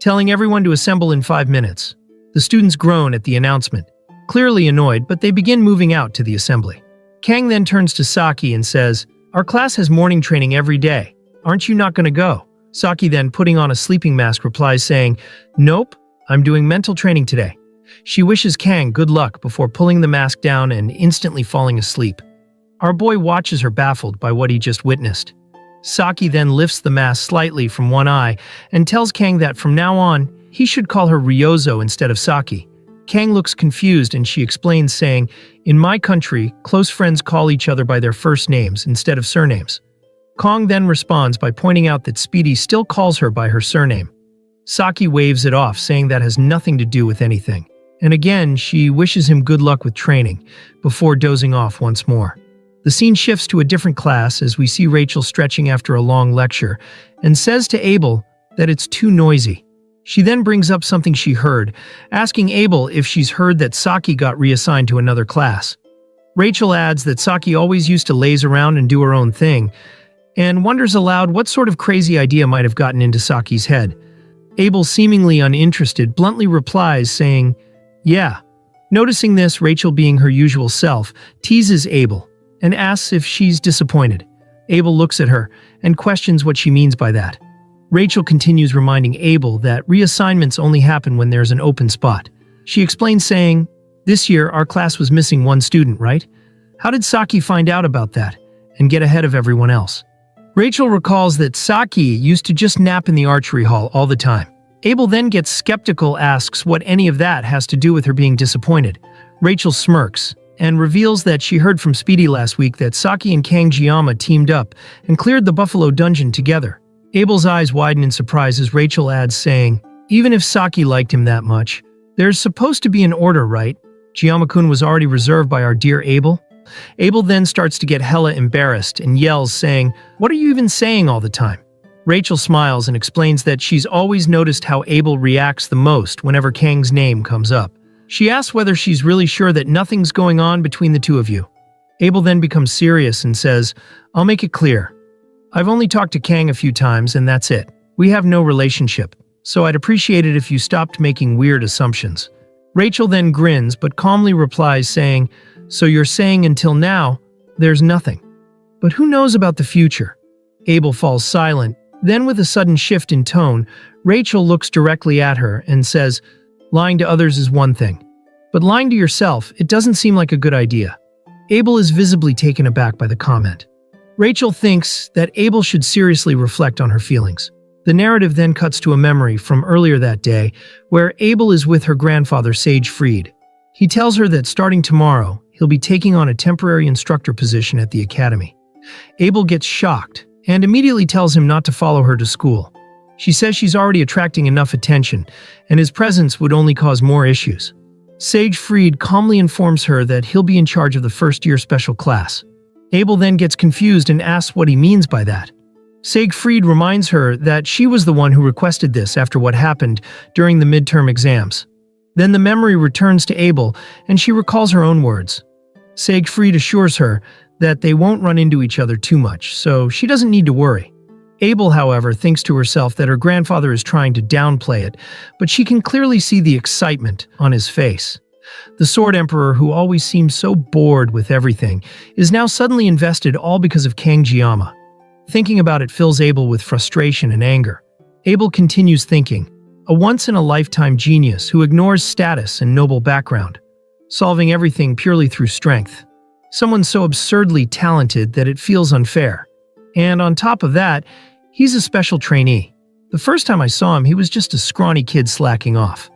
S1: telling everyone to assemble in 5 minutes. The students groan at the announcement, clearly annoyed, but they begin moving out to the assembly. Kang then turns to Saki and says, "Our class has morning training every day. Aren't you not going to go?" Saki then, putting on a sleeping mask, replies saying, "Nope, I'm doing mental training today." She wishes Kang good luck before pulling the mask down and instantly falling asleep. Our boy watches her baffled by what he just witnessed. Saki then lifts the mask slightly from one eye and tells Kang that from now on, he should call her Ryozo instead of Saki. Kang looks confused and she explains saying, "In my country, close friends call each other by their first names instead of surnames." Kang then responds by pointing out that Speedy still calls her by her surname. Saki waves it off, saying that has nothing to do with anything. And again, she wishes him good luck with training, before dozing off once more. The scene shifts to a different class as we see Rachel stretching after a long lecture and says to Abel that it's too noisy. She then brings up something she heard, asking Abel if she's heard that Saki got reassigned to another class. Rachel adds that Saki always used to laze around and do her own thing, and wonders aloud what sort of crazy idea might have gotten into Saki's head. Abel, seemingly uninterested, bluntly replies, saying, "Yeah." Noticing this, Rachel, being her usual self, teases Abel and asks if she's disappointed. Abel looks at her and questions what she means by that. Rachel continues reminding Abel that reassignments only happen when there's an open spot. She explains saying, "This year our class was missing one student, right? How did Saki find out about that and get ahead of everyone else?" Rachel recalls that Saki used to just nap in the archery hall all the time. Abel then gets skeptical, asks what any of that has to do with her being disappointed. Rachel smirks and reveals that she heard from Speedy last week that Saki and Kangiyama teamed up and cleared the Buffalo Dungeon together. Abel's eyes widen in surprise as Rachel adds, saying, "Even if Saki liked him that much, there's supposed to be an order, right? Giyama-kun was already reserved by our dear Abel." Abel then starts to get hella embarrassed and yells, saying, "What are you even saying all the time?" Rachel smiles and explains that she's always noticed how Abel reacts the most whenever Kang's name comes up. She asks whether she's really sure that nothing's going on between the two of you. Abel then becomes serious and says, "I'll make it clear. I've only talked to Kang a few times and that's it. We have no relationship, so I'd appreciate it if you stopped making weird assumptions." Rachel then grins but calmly replies, saying, "So you're saying until now, there's nothing. But who knows about the future?" Abel falls silent. Then with a sudden shift in tone, Rachel looks directly at her and says, "Lying to others is one thing, but lying to yourself, it doesn't seem like a good idea." Abel is visibly taken aback by the comment. Rachel thinks that Abel should seriously reflect on her feelings. The narrative then cuts to a memory from earlier that day, where Abel is with her grandfather, Sage Freed. He tells her that starting tomorrow, he'll be taking on a temporary instructor position at the academy. Abel gets shocked and immediately tells him not to follow her to school. She says she's already attracting enough attention, and his presence would only cause more issues. Sage Freed calmly informs her that he'll be in charge of the first-year special class. Abel then gets confused and asks what he means by that. Sage Freed reminds her that she was the one who requested this after what happened during the midterm exams. Then the memory returns to Abel, and she recalls her own words. Sage Freed assures her that they won't run into each other too much, so she doesn't need to worry. Abel, however, thinks to herself that her grandfather is trying to downplay it, but she can clearly see the excitement on his face. The Sword Emperor, who always seemed so bored with everything, is now suddenly invested all because of Kangiyama. Thinking about it fills Abel with frustration and anger. Abel continues thinking, a once-in-a-lifetime genius who ignores status and noble background, solving everything purely through strength. Someone so absurdly talented that it feels unfair. And on top of that, he's a special trainee. The first time I saw him, he was just a scrawny kid slacking off.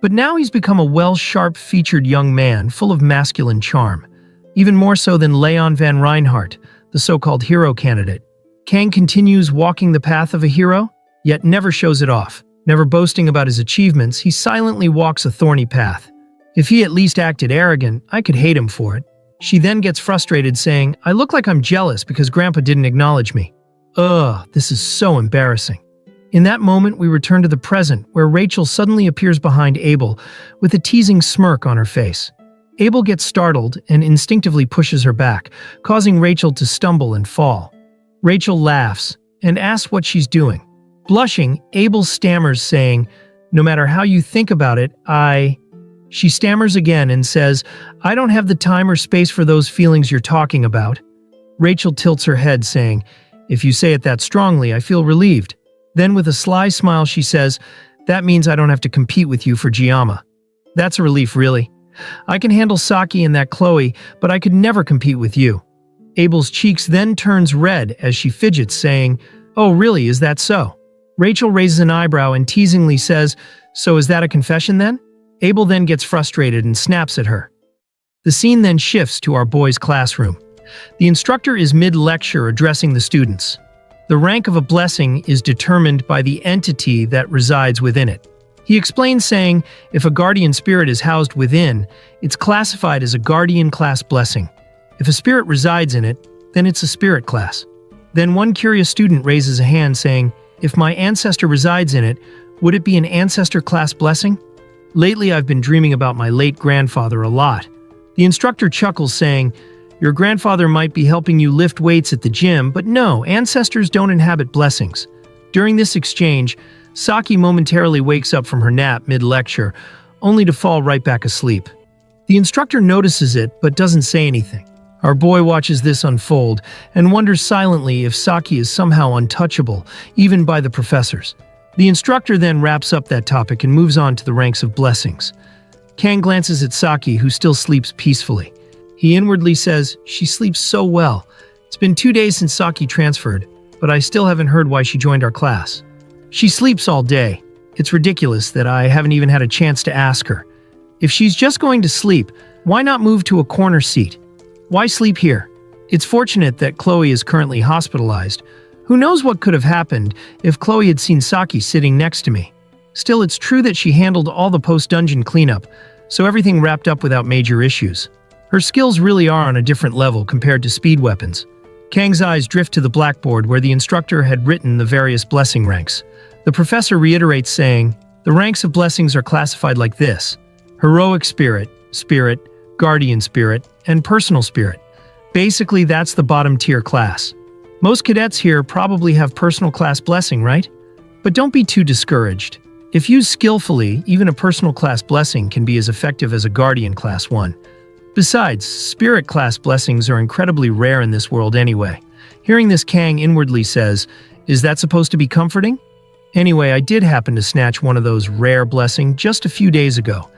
S1: But now he's become a well-sharp-featured young man full of masculine charm, even more so than Leon van Reinhardt, the so-called hero candidate. Kang continues walking the path of a hero, yet never shows it off. Never boasting about his achievements, he silently walks a thorny path. If he at least acted arrogant, I could hate him for it. She then gets frustrated, saying, "I look like I'm jealous because Grandpa didn't acknowledge me. Ugh, this is so embarrassing." In that moment, we return to the present, where Rachel suddenly appears behind Abel with a teasing smirk on her face. Abel gets startled and instinctively pushes her back, causing Rachel to stumble and fall. Rachel laughs and asks what she's doing. Blushing, Abel stammers, saying, "No matter how you think about it, She stammers again and says, "I don't have the time or space for those feelings you're talking about." Rachel tilts her head, saying, "If you say it that strongly, I feel relieved." Then with a sly smile she says, "That means I don't have to compete with you for Giyama." That's a relief, really. I can handle Saki and that Chloe, but I could never compete with you. Abel's cheeks then turns red as she fidgets, saying, "Oh, really, is that so?" Rachel raises an eyebrow and teasingly says, "So is that a confession then?" Abel then gets frustrated and snaps at her. The scene then shifts to our boy's classroom. The instructor is mid-lecture addressing the students. The rank of a blessing is determined by the entity that resides within it. He explains, saying, if a guardian spirit is housed within, it's classified as a guardian class blessing. If a spirit resides in it, then it's a spirit class. Then one curious student raises a hand saying, if my ancestor resides in it, would it be an ancestor class blessing? Lately I've been dreaming about my late grandfather a lot. The instructor chuckles, saying, your grandfather might be helping you lift weights at the gym, but no, ancestors don't inhabit blessings. During this exchange, Saki momentarily wakes up from her nap mid-lecture, only to fall right back asleep. The instructor notices it, but doesn't say anything. Our boy watches this unfold and wonders silently if Saki is somehow untouchable, even by the professors. The instructor then wraps up that topic and moves on to the ranks of blessings. Kang glances at Saki, who still sleeps peacefully. He inwardly says, she sleeps so well. It's been 2 days since Saki transferred, but I still haven't heard why she joined our class. She sleeps all day. It's ridiculous that I haven't even had a chance to ask her. If she's just going to sleep, why not move to a corner seat? Why sleep here? It's fortunate that Chloe is currently hospitalized. Who knows what could have happened if Chloe had seen Saki sitting next to me. Still, it's true that she handled all the post-dungeon cleanup, so everything wrapped up without major issues. Her skills really are on a different level compared to speed weapons. Kang's eyes drift to the blackboard where the instructor had written the various blessing ranks. The professor reiterates, saying, the ranks of blessings are classified like this: heroic spirit, spirit, guardian spirit, and personal spirit. Basically, that's the bottom tier class. Most cadets here probably have personal class blessing, right? But don't be too discouraged. If used skillfully, even a personal class blessing can be as effective as a guardian class one. Besides, spirit class blessings are incredibly rare in this world anyway. Hearing this, Kang inwardly says, is that supposed to be comforting? Anyway, I did happen to snatch one of those rare blessings just a few days ago.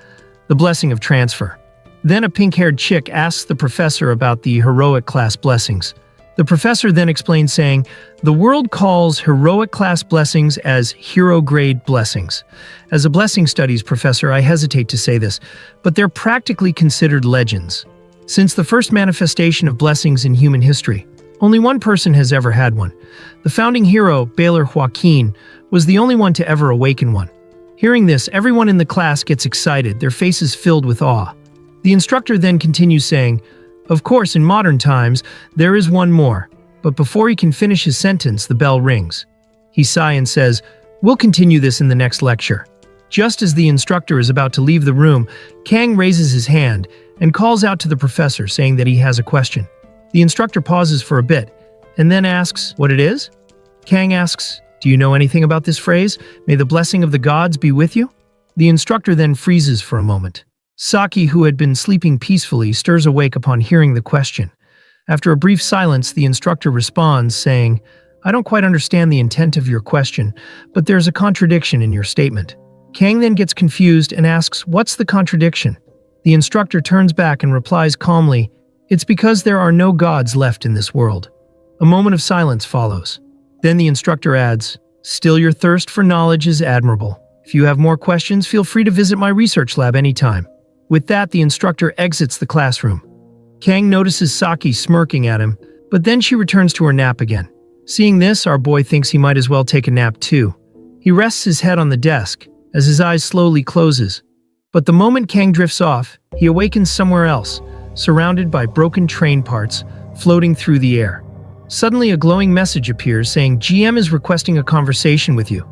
S1: The blessing of transfer. Then a pink-haired chick asks the professor about the heroic class blessings. The professor then explains, saying, the world calls heroic class blessings as hero-grade blessings. As a blessing studies professor, I hesitate to say this, but they're practically considered legends. Since the first manifestation of blessings in human history, only one person has ever had one. The founding hero, Baylor Joaquin, was the only one to ever awaken one. Hearing this, everyone in the class gets excited, their faces filled with awe. The instructor then continues, saying, of course, in modern times, there is one more, but before he can finish his sentence, the bell rings. He sighs and says, we'll continue this in the next lecture. Just as the instructor is about to leave the room, Kang raises his hand and calls out to the professor, saying that he has a question. The instructor pauses for a bit, and then asks what it is. Kang asks, do you know anything about this phrase? May the blessing of the gods be with you? The instructor then freezes for a moment. Saki, who had been sleeping peacefully, stirs awake upon hearing the question. After a brief silence, the instructor responds, saying, I don't quite understand the intent of your question, but there's a contradiction in your statement. Kang then gets confused and asks, what's the contradiction? The instructor turns back and replies calmly, it's because there are no gods left in this world. A moment of silence follows. Then the instructor adds, still your thirst for knowledge is admirable. If you have more questions, feel free to visit my research lab anytime. With that, the instructor exits the classroom. Kang notices Saki smirking at him, but then she returns to her nap again. Seeing this, our boy thinks he might as well take a nap too. He rests his head on the desk as his eyes slowly closes. But the moment Kang drifts off, he awakens somewhere else, surrounded by broken train parts floating through the air. Suddenly, a glowing message appears saying GM is requesting a conversation with you.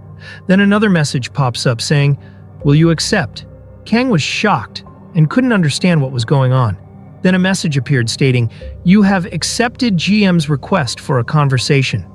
S1: Then another message pops up saying, will you accept? Kang was shocked and couldn't understand what was going on. Then a message appeared stating, you have accepted GM's request for a conversation.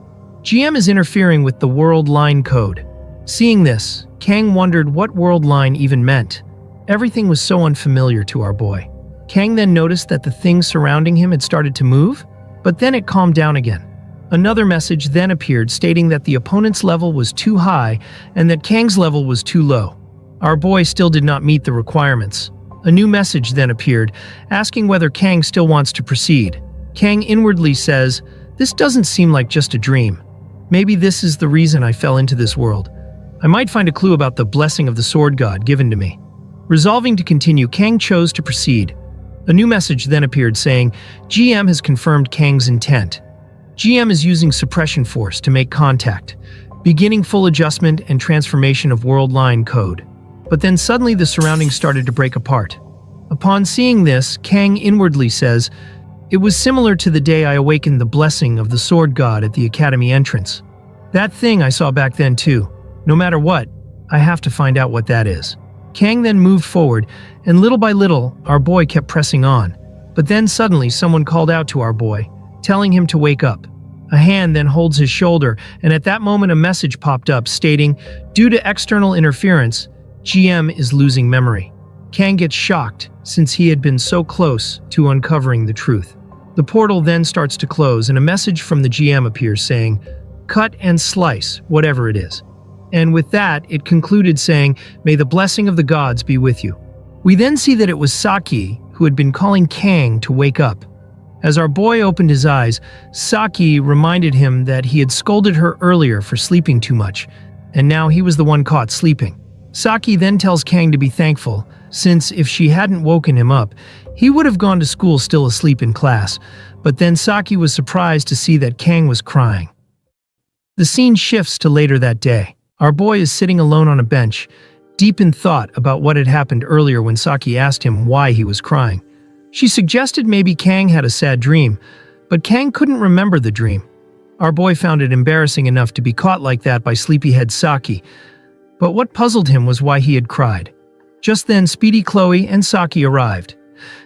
S1: GM is interfering with the world line code. Seeing this, Kang wondered what world line even meant. Everything was so unfamiliar to our boy. Kang then noticed that the things surrounding him had started to move, but then it calmed down again. Another message then appeared stating that the opponent's level was too high and that Kang's level was too low. Our boy still did not meet the requirements. A new message then appeared, asking whether Kang still wants to proceed. Kang inwardly says, "This doesn't seem like just a dream. Maybe this is the reason I fell into this world. I might find a clue about the blessing of the sword god given to me." Resolving to continue, Kang chose to proceed. A new message then appeared saying, GM has confirmed Kang's intent. GM is using suppression force to make contact, beginning full adjustment and transformation of world line code. But then suddenly the surroundings started to break apart. Upon seeing this, Kang inwardly says, "It was similar to the day I awakened the blessing of the sword god at the academy entrance. That thing I saw back then too. No matter what, I have to find out what that is." Kang then moved forward, and little by little, our boy kept pressing on. But then suddenly someone called out to our boy, telling him to wake up. A hand then holds his shoulder, and at that moment a message popped up stating, "Due to external interference, GM is losing memory." Kang gets shocked, since he had been so close to uncovering the truth. The portal then starts to close, and a message from the GM appears saying, "Cut and slice, whatever it is." And with that, it concluded saying, "May the blessing of the gods be with you." We then see that it was Saki who had been calling Kang to wake up. As our boy opened his eyes, Saki reminded him that he had scolded her earlier for sleeping too much, and now he was the one caught sleeping. Saki then tells Kang to be thankful, since if she hadn't woken him up, he would have gone to school still asleep in class, but then Saki was surprised to see that Kang was crying. The scene shifts to later that day. Our boy is sitting alone on a bench, deep in thought about what had happened earlier when Saki asked him why he was crying. She suggested maybe Kang had a sad dream, but Kang couldn't remember the dream. Our boy found it embarrassing enough to be caught like that by sleepyhead Saki, but what puzzled him was why he had cried. Just then, Speedy, Chloe, and Saki arrived.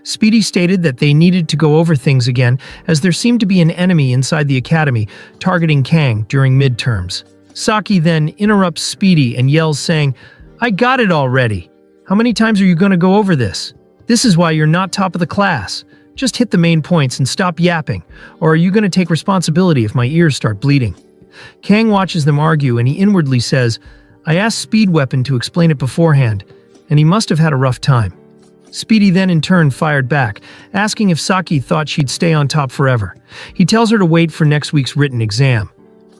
S1: Speedy stated that they needed to go over things again, as there seemed to be an enemy inside the academy targeting Kang during midterms. Saki then interrupts Speedy and yells saying, "I got it already. How many times are you going to go over this? This is why you're not top of the class. Just hit the main points and stop yapping, or are you going to take responsibility if my ears start bleeding?" Kang watches them argue and he inwardly says, "I asked Speed Weapon to explain it beforehand, and he must have had a rough time." Speedy then in turn fired back, asking if Saki thought she'd stay on top forever. He tells her to wait for next week's written exam.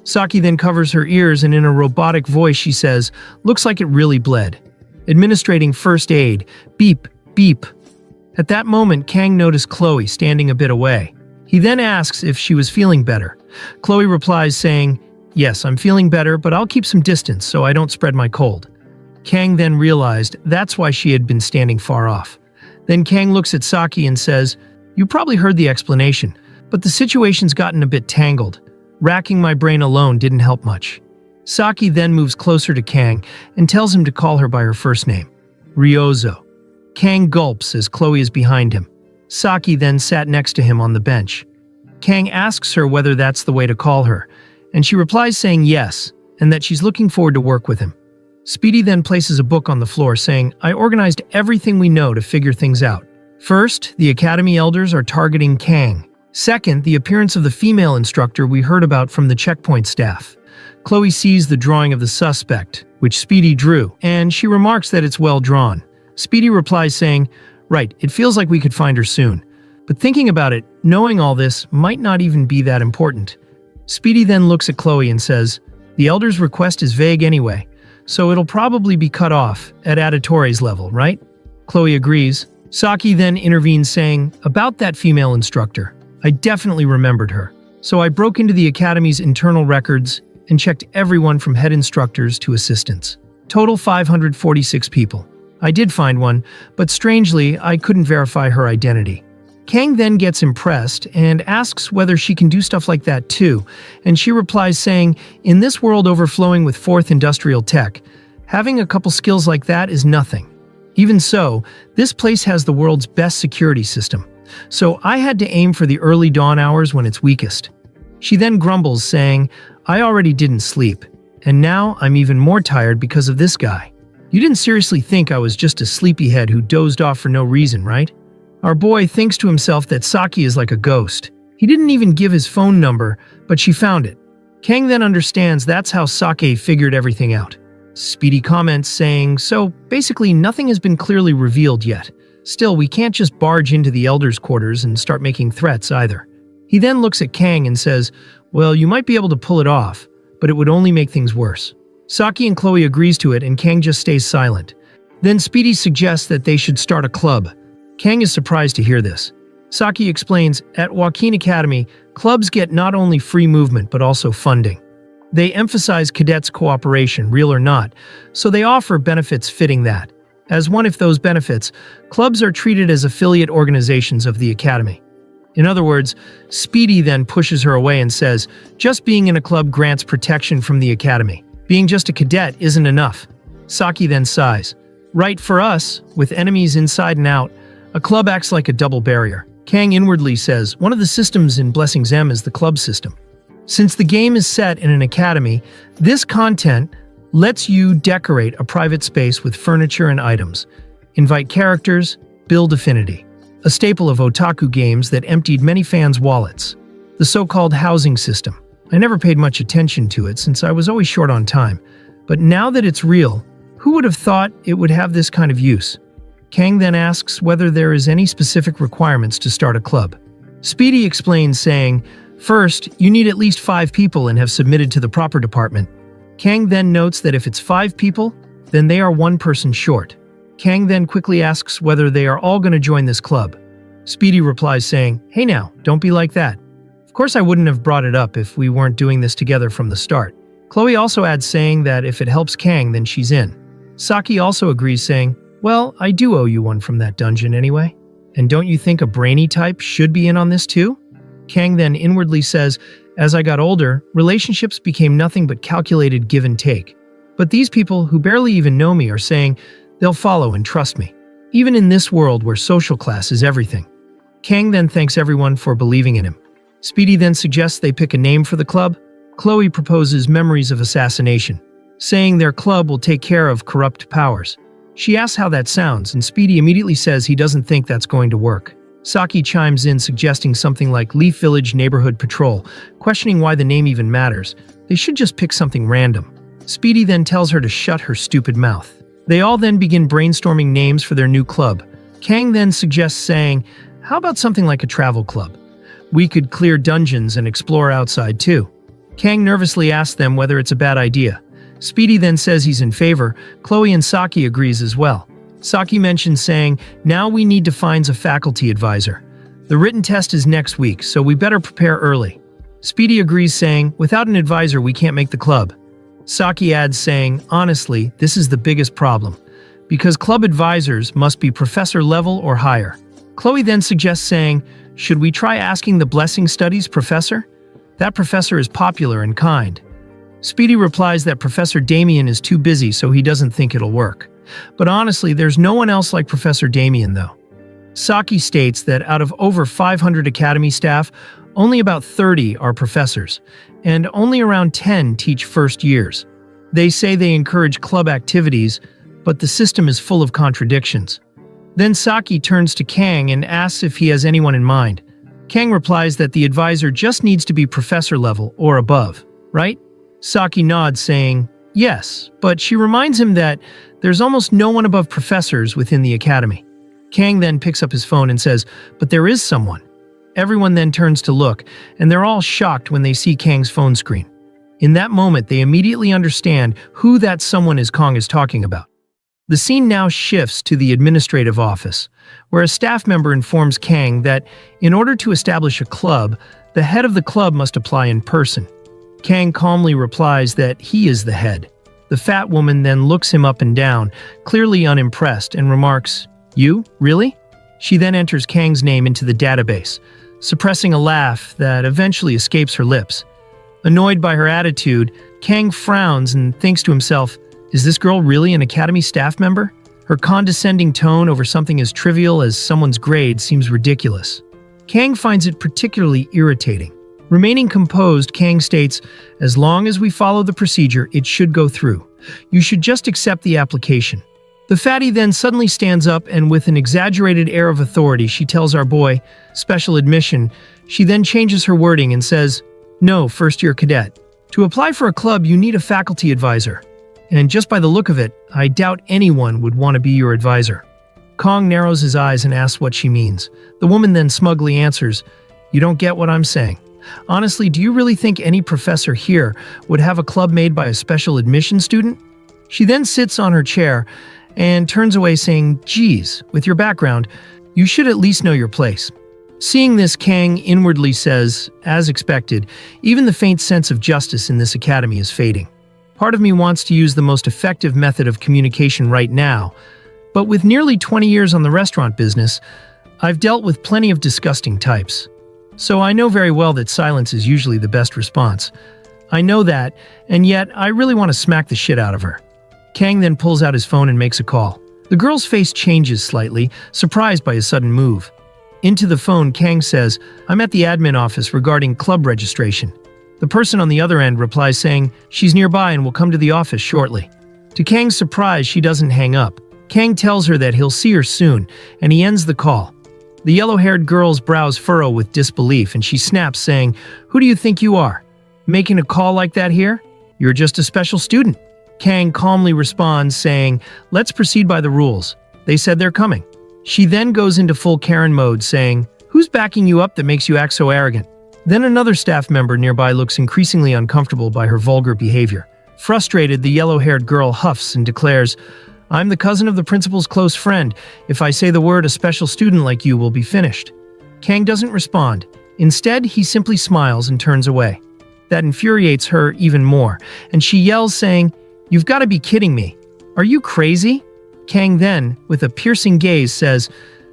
S1: Saki then covers her ears and in a robotic voice she says, "Looks like it really bled. Administrating first aid. Beep, beep." At that moment, Kang noticed Chloe standing a bit away. He then asks if she was feeling better. Chloe replies saying, "Yes, I'm feeling better, but I'll keep some distance so I don't spread my cold." Kang then realized that's why she had been standing far off. Then Kang looks at Saki and says, "You probably heard the explanation, but the situation's gotten a bit tangled. Racking my brain alone didn't help much." Saki then moves closer to Kang and tells him to call her by her first name, Ryozo. Kang gulps as Chloe is behind him. Saki then sat next to him on the bench. Kang asks her whether that's the way to call her, and she replies saying yes, and that she's looking forward to work with him. Speedy then places a book on the floor saying, "I organized everything we know to figure things out. First, the Academy Elders are targeting Kang. Second, the appearance of the female instructor we heard about from the checkpoint staff. Chloe sees the drawing of the suspect, which Speedy drew, and she remarks that it's well drawn. Speedy replies saying, "Right, it feels like we could find her soon. But thinking about it, knowing all this might not even be that important." Speedy then looks at Chloe and says, "The Elder's request is vague anyway, so it'll probably be cut off at Auditore's level, right?" Chloe agrees. Saki then intervenes saying, "About that female instructor, I definitely remembered her. So I broke into the Academy's internal records and checked everyone from head instructors to assistants. Total 546 people. I did find one, but strangely, I couldn't verify her identity." Kang then gets impressed and asks whether she can do stuff like that too, and she replies saying, "In this world overflowing with fourth industrial tech, having a couple skills like that is nothing. Even so, this place has the world's best security system, so I had to aim for the early dawn hours when it's weakest." She then grumbles saying, "I already didn't sleep, and now I'm even more tired because of this guy. You didn't seriously think I was just a sleepyhead who dozed off for no reason, right?" Our boy thinks to himself that Saki is like a ghost. He didn't even give his phone number, but she found it. Kang then understands that's how Saki figured everything out. Speedy comments saying, "So basically nothing has been clearly revealed yet. Still, we can't just barge into the Elder's quarters and start making threats either." He then looks at Kang and says, "Well, you might be able to pull it off, but it would only make things worse." Saki and Chloe agrees to it and Kang just stays silent. Then Speedy suggests that they should start a club. Kang is surprised to hear this. Saki explains, at Joaquin Academy, clubs get not only free movement but also funding. They emphasize cadets' cooperation, real or not, so they offer benefits fitting that. As one of those benefits, clubs are treated as affiliate organizations of the Academy. In other words, Speedy then pushes her away and says, just being in a club grants protection from the Academy. Being just a cadet isn't enough. Saki then sighs. Right, for us, with enemies inside and out, a club acts like a double barrier. Kang inwardly says, one of the systems in Blessings M is the club system. Since the game is set in an academy, this content lets you decorate a private space with furniture and items, invite characters, build affinity. A staple of otaku games that emptied many fans' wallets. The so-called housing system. I never paid much attention to it since I was always short on time, but now that it's real, who would have thought it would have this kind of use? Kang then asks whether there is any specific requirements to start a club. Speedy explains, saying, first, you need at least 5 people and have submitted to the proper department. Kang then notes that if it's 5 people, then they are 1 person short. Kang then quickly asks whether they are all going to join this club. Speedy replies saying, hey now, don't be like that. Of course I wouldn't have brought it up if we weren't doing this together from the start. Chloe also adds saying that if it helps Kang, then she's in. Saki also agrees saying, well, I do owe you one from that dungeon anyway. And don't you think a brainy type should be in on this too? Kang then inwardly says, as I got older, relationships became nothing but calculated give and take. But these people who barely even know me are saying they'll follow and trust me, even in this world where social class is everything. Kang then thanks everyone for believing in him. Speedy then suggests they pick a name for the club. Chloe proposes Memories of Assassination, saying their club will take care of corrupt powers. She asks how that sounds, and Speedy immediately says he doesn't think that's going to work. Saki chimes in suggesting something like Leaf Village Neighborhood Patrol, questioning why the name even matters. They should just pick something random. Speedy then tells her to shut her stupid mouth. They all then begin brainstorming names for their new club. Kang then suggests saying, how about something like a travel club? We could clear dungeons and explore outside too. Kang nervously asks them whether it's a bad idea. Speedy then says he's in favor. Chloe and Saki agrees as well. Saki mentions saying, now we need to find a faculty advisor. The written test is next week, so we better prepare early. Speedy agrees saying, without an advisor we can't make the club. Saki adds saying, honestly, this is the biggest problem, because club advisors must be professor level or higher. Chloe then suggests saying, should we try asking the Blessing Studies professor? That professor is popular and kind. Speedy replies that Professor Damien is too busy, so he doesn't think it'll work. But honestly, there's no one else like Professor Damien, though. Saki states that out of over 500 academy staff, only about 30 are professors, and only around 10 teach first years. They say they encourage club activities, but the system is full of contradictions. Then Saki turns to Kang and asks if he has anyone in mind. Kang replies that the advisor just needs to be professor level or above, right? Saki nods, saying, yes, but she reminds him that there's almost no one above professors within the academy. Kang then picks up his phone and says, but there is someone. Everyone then turns to look, and they're all shocked when they see Kang's phone screen. In that moment, they immediately understand who that someone is Kang is talking about. The scene now shifts to the administrative office, where a staff member informs Kang that in order to establish a club, the head of the club must apply in person. Kang calmly replies that he is the head. The fat woman then looks him up and down, clearly unimpressed, and remarks, you? Really? She then enters Kang's name into the database, suppressing a laugh that eventually escapes her lips. Annoyed by her attitude, Kang frowns and thinks to himself, is this girl really an academy staff member? Her condescending tone over something as trivial as someone's grade seems ridiculous. Kang finds it particularly irritating. Remaining composed, Kang states, as long as we follow the procedure, it should go through. You should just accept the application. The fatty then suddenly stands up and with an exaggerated air of authority, she tells our boy, special admission. She then changes her wording and says, no, first-year cadet. To apply for a club, you need a faculty advisor. And just by the look of it, I doubt anyone would want to be your advisor. Kang narrows his eyes and asks what she means. The woman then smugly answers, You don't get what I'm saying. Honestly, do you really think any professor here would have a club made by a special admission student? She then sits on her chair and turns away saying, geez, with your background, you should at least know your place. Seeing this, Kang inwardly says, as expected, even the faint sense of justice in this academy is fading. Part of me wants to use the most effective method of communication right now, but with nearly 20 years on the restaurant business, I've dealt with plenty of disgusting types. So I know very well that silence is usually the best response. I know that, and yet I really want to smack the shit out of her. Kang then pulls out his phone and makes a call. The girl's face changes slightly, surprised by his sudden move. Into the phone, Kang says, I'm at the admin office regarding club registration. The person on the other end replies saying she's nearby and will come to the office shortly. To Kang's surprise, she doesn't hang up. Kang tells her that he'll see her soon, and he ends the call. The yellow-haired girl's brows furrow with disbelief, and she snaps, saying, Who do you think you are? Making a call like that here? You're just a special student. Kang calmly responds, saying, Let's proceed by the rules. They said they're coming. She then goes into full Karen mode, saying, Who's backing you up that makes you act so arrogant? Then another staff member nearby looks increasingly uncomfortable by her vulgar behavior. Frustrated, the yellow-haired girl huffs and declares, I'm the cousin of the principal's close friend. If I say the word, a special student like you will be finished. Kang doesn't respond. Instead, he simply smiles and turns away. That infuriates her even more, and she yells, saying, You've got to be kidding me. Are you crazy? Kang then, with a piercing gaze, says,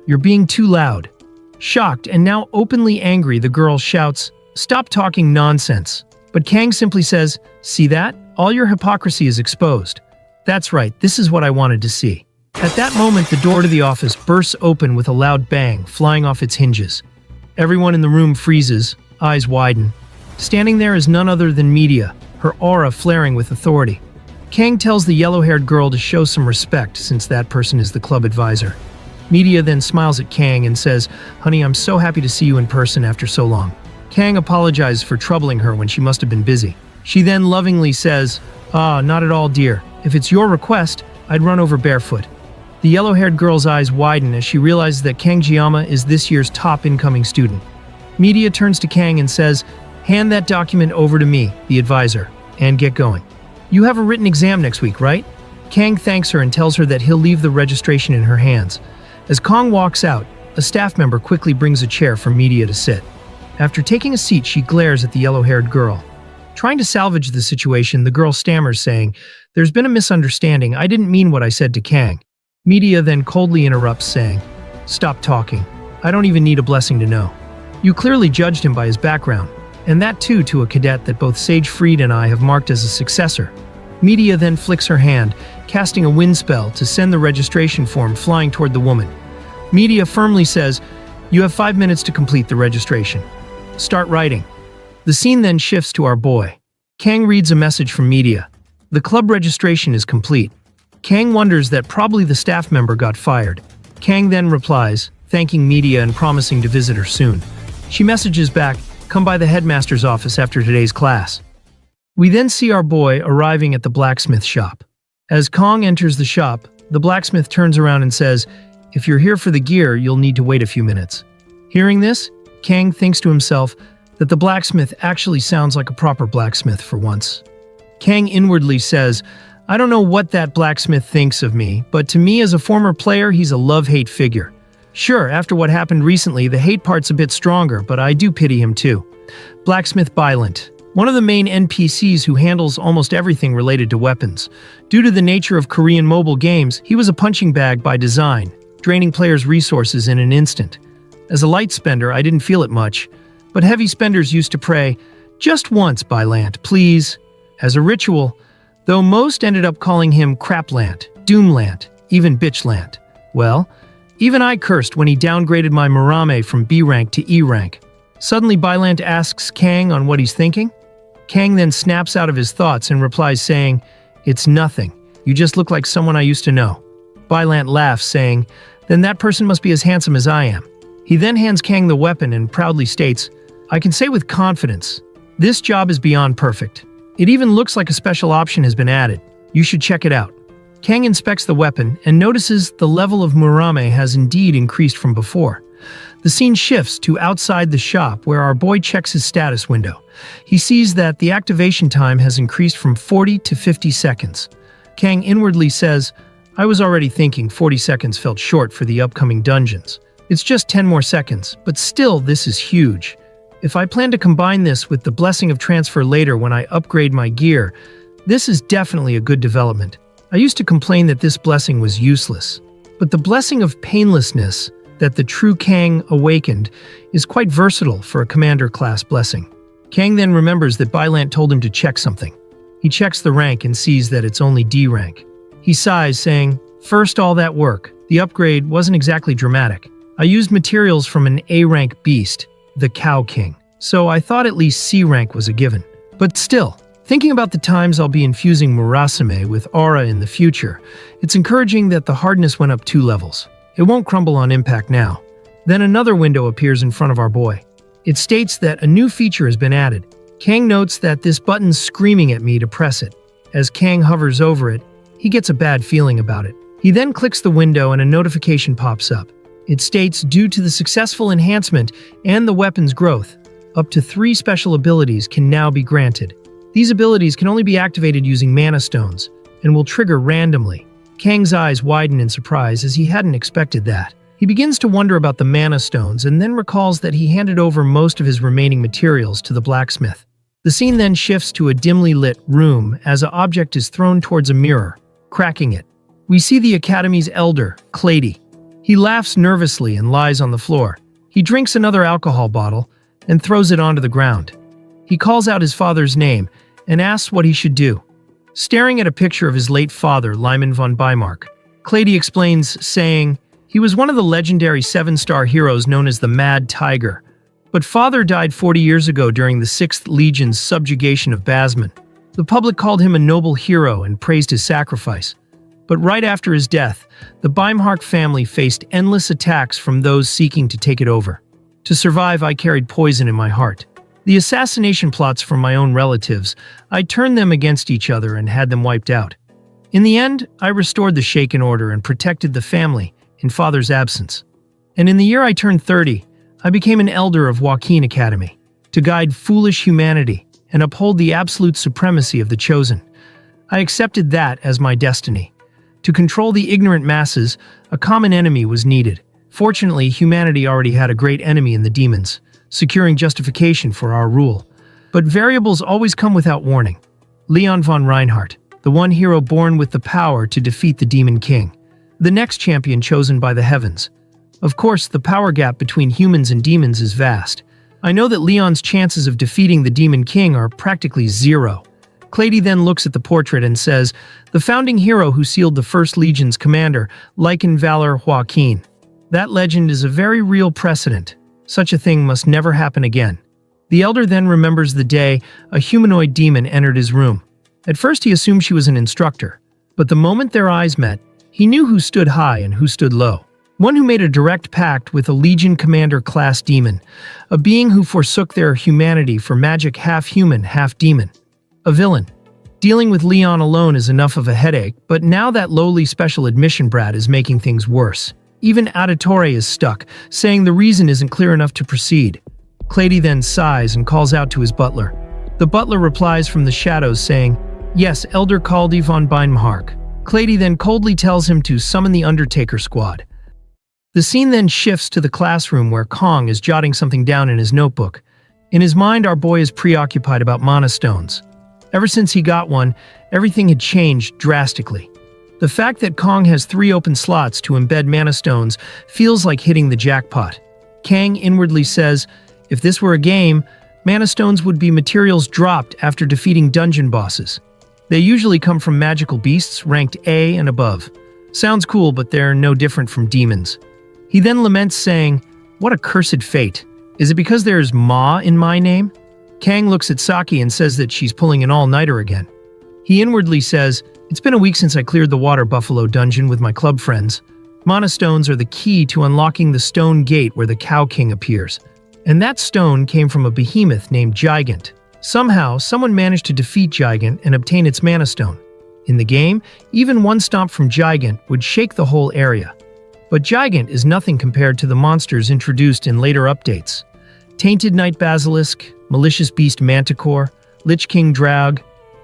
S1: You're being too loud. Shocked and now openly angry, the girl shouts, Stop talking nonsense. But Kang simply says, See that? All your hypocrisy is exposed. That's right, this is what I wanted to see. At that moment, the door to the office bursts open with a loud bang, flying off its hinges. Everyone in the room freezes, eyes widen. Standing there is none other than Media, her aura flaring with authority. Kang tells the yellow-haired girl to show some respect since that person is the club advisor. Media then smiles at Kang and says, Honey, I'm so happy to see you in person after so long. Kang apologizes for troubling her when she must have been busy. She then lovingly says, Not at all, dear. If it's your request, I'd run over barefoot. The yellow-haired girl's eyes widen as she realizes that Kang Jiyama is this year's top incoming student. Media turns to Kang and says, Hand that document over to me, the advisor, and get going. You have a written exam next week, right? Kang thanks her and tells her that he'll leave the registration in her hands. As Kang walks out, a staff member quickly brings a chair for Media to sit. After taking a seat, she glares at the yellow-haired girl. Trying to salvage the situation, the girl stammers, saying, There's been a misunderstanding. I didn't mean what I said to Kang. Media then coldly interrupts, saying, Stop talking. I don't even need a blessing to know. You clearly judged him by his background, and that too to a cadet that both Sage Freed and I have marked as a successor. Media then flicks her hand, casting a wind spell to send the registration form flying toward the woman. Media firmly says, You have 5 minutes to complete the registration. Start writing. The scene then shifts to our boy. Kang reads a message from Media. The club registration is complete. Kang wonders that probably the staff member got fired. Kang then replies, thanking Media and promising to visit her soon. She messages back, Come by the headmaster's office after today's class. We then see our boy arriving at the blacksmith shop. As Kang enters the shop, the blacksmith turns around and says, If you're here for the gear, you'll need to wait a few minutes. Hearing this, Kang thinks to himself that the blacksmith actually sounds like a proper blacksmith for once. Kang inwardly says, I don't know what that blacksmith thinks of me, but to me as a former player, he's a love-hate figure. Sure, after what happened recently, the hate part's a bit stronger, but I do pity him too. Blacksmith Bylent, one of the main NPCs who handles almost everything related to weapons. Due to the nature of Korean mobile games, he was a punching bag by design, draining players' resources in an instant. As a light spender, I didn't feel it much, but heavy spenders used to pray, Just once, Bylent, please. As a ritual, though most ended up calling him Craplant, Doomlant, even Bitchlant. Well, even I cursed when he downgraded my Murame from B rank to E rank. Suddenly, Bylent asks Kang on what he's thinking. Kang then snaps out of his thoughts and replies saying, It's nothing. You just look like someone I used to know. Bylent laughs, saying, Then that person must be as handsome as I am. He then hands Kang the weapon and proudly states, I can say with confidence, this job is beyond perfect. It even looks like a special option has been added. You should check it out. Kang inspects the weapon and notices the level of Murame has indeed increased from before. The scene shifts to outside the shop where our boy checks his status window. He sees that the activation time has increased from 40 to 50 seconds. Kang inwardly says, "I was already thinking 40 seconds felt short for the upcoming dungeons. It's just 10 more seconds, but still this is huge. If I plan to combine this with the blessing of transfer later when I upgrade my gear, this is definitely a good development. I used to complain that this blessing was useless, but the blessing of painlessness that the true Kang awakened is quite versatile for a commander class blessing." Kang then remembers that Bylant told him to check something. He checks the rank and sees that it's only D rank. He sighs, saying, "First all that work. The upgrade wasn't exactly dramatic. I used materials from an A rank beast, the Cow King, so I thought at least C rank was a given. But still, thinking about the times I'll be infusing Murasame with aura in the future, it's encouraging that the hardness went up 2 levels. It won't crumble on impact now." Then another window appears in front of our boy. It states that a new feature has been added. Kang notes that this button's screaming at me to press it. As Kang hovers over it, he gets a bad feeling about it. He then clicks the window and a notification pops up. It states, due to the successful enhancement and the weapon's growth, up to 3 special abilities can now be granted. These abilities can only be activated using mana stones and will trigger randomly. Kang's eyes widen in surprise as he hadn't expected that. He begins to wonder about the mana stones and then recalls that he handed over most of his remaining materials to the blacksmith. The scene then shifts to a dimly lit room as an object is thrown towards a mirror, cracking it. We see the Academy's elder, Clady. He laughs nervously and lies on the floor. He drinks another alcohol bottle and throws it onto the ground. He calls out his father's name and asks what he should do. Staring at a picture of his late father, Lyman von Bymark, Clady explains, saying, "He was one of the legendary 7-star heroes known as the Mad Tiger. But father died 40 years ago during the 6th Legion's subjugation of Basman. The public called him a noble hero and praised his sacrifice. But right after his death, the Bymark family faced endless attacks from those seeking to take it over. To survive, I carried poison in my heart. The assassination plots from my own relatives, I turned them against each other and had them wiped out. In the end, I restored the shaken order and protected the family in father's absence. And in the year I turned 30, I became an elder of Joaquin Academy, to guide foolish humanity and uphold the absolute supremacy of the chosen. I accepted that as my destiny. To control the ignorant masses, a common enemy was needed. Fortunately, humanity already had a great enemy in the demons, securing justification for our rule. But variables always come without warning. Leon von Reinhardt, the one hero born with the power to defeat the Demon King. The next champion chosen by the heavens. Of course, the power gap between humans and demons is vast. I know that Leon's chances of defeating the Demon King are practically 0. Clady then looks at the portrait and says, "The founding hero who sealed the First Legion's commander, Lycan Valor Joaquin. That legend is a very real precedent. Such a thing must never happen again." The elder then remembers the day a humanoid demon entered his room. At first he assumed she was an instructor, but the moment their eyes met, he knew who stood high and who stood low. One who made a direct pact with a Legion Commander class demon, a being who forsook their humanity for magic half-human, half-demon. A villain. Dealing with Leon alone is enough of a headache, but now that lowly special admission brat is making things worse. Even Auditore is stuck, saying the reason isn't clear enough to proceed. Clady then sighs and calls out to his butler. The butler replies from the shadows saying, "Yes, Elder Caldi von Beinmark." Clady then coldly tells him to summon the Undertaker squad. The scene then shifts to the classroom where Kong is jotting something down in his notebook. In his mind, our boy is preoccupied about mana stones. Ever since he got one, everything had changed drastically. The fact that Kong has 3 open slots to embed mana stones feels like hitting the jackpot. Kang inwardly says, if this were a game, mana stones would be materials dropped after defeating dungeon bosses. They usually come from magical beasts ranked A and above. Sounds cool, but they're no different from demons. He then laments saying, "What a cursed fate. Is it because there's Ma in my name?" Kang looks at Saki and says that she's pulling an all-nighter again. He inwardly says, "It's been a week since I cleared the Water Buffalo dungeon with my club friends. Mana stones are the key to unlocking the stone gate where the Cow King appears. And that stone came from a behemoth named Gigant. Somehow, someone managed to defeat Gigant and obtain its mana stone. In the game, even one stomp from Gigant would shake the whole area. But Gigant is nothing compared to the monsters introduced in later updates. Tainted Night Basilisk, Malicious Beast Manticore, Lich King Draug,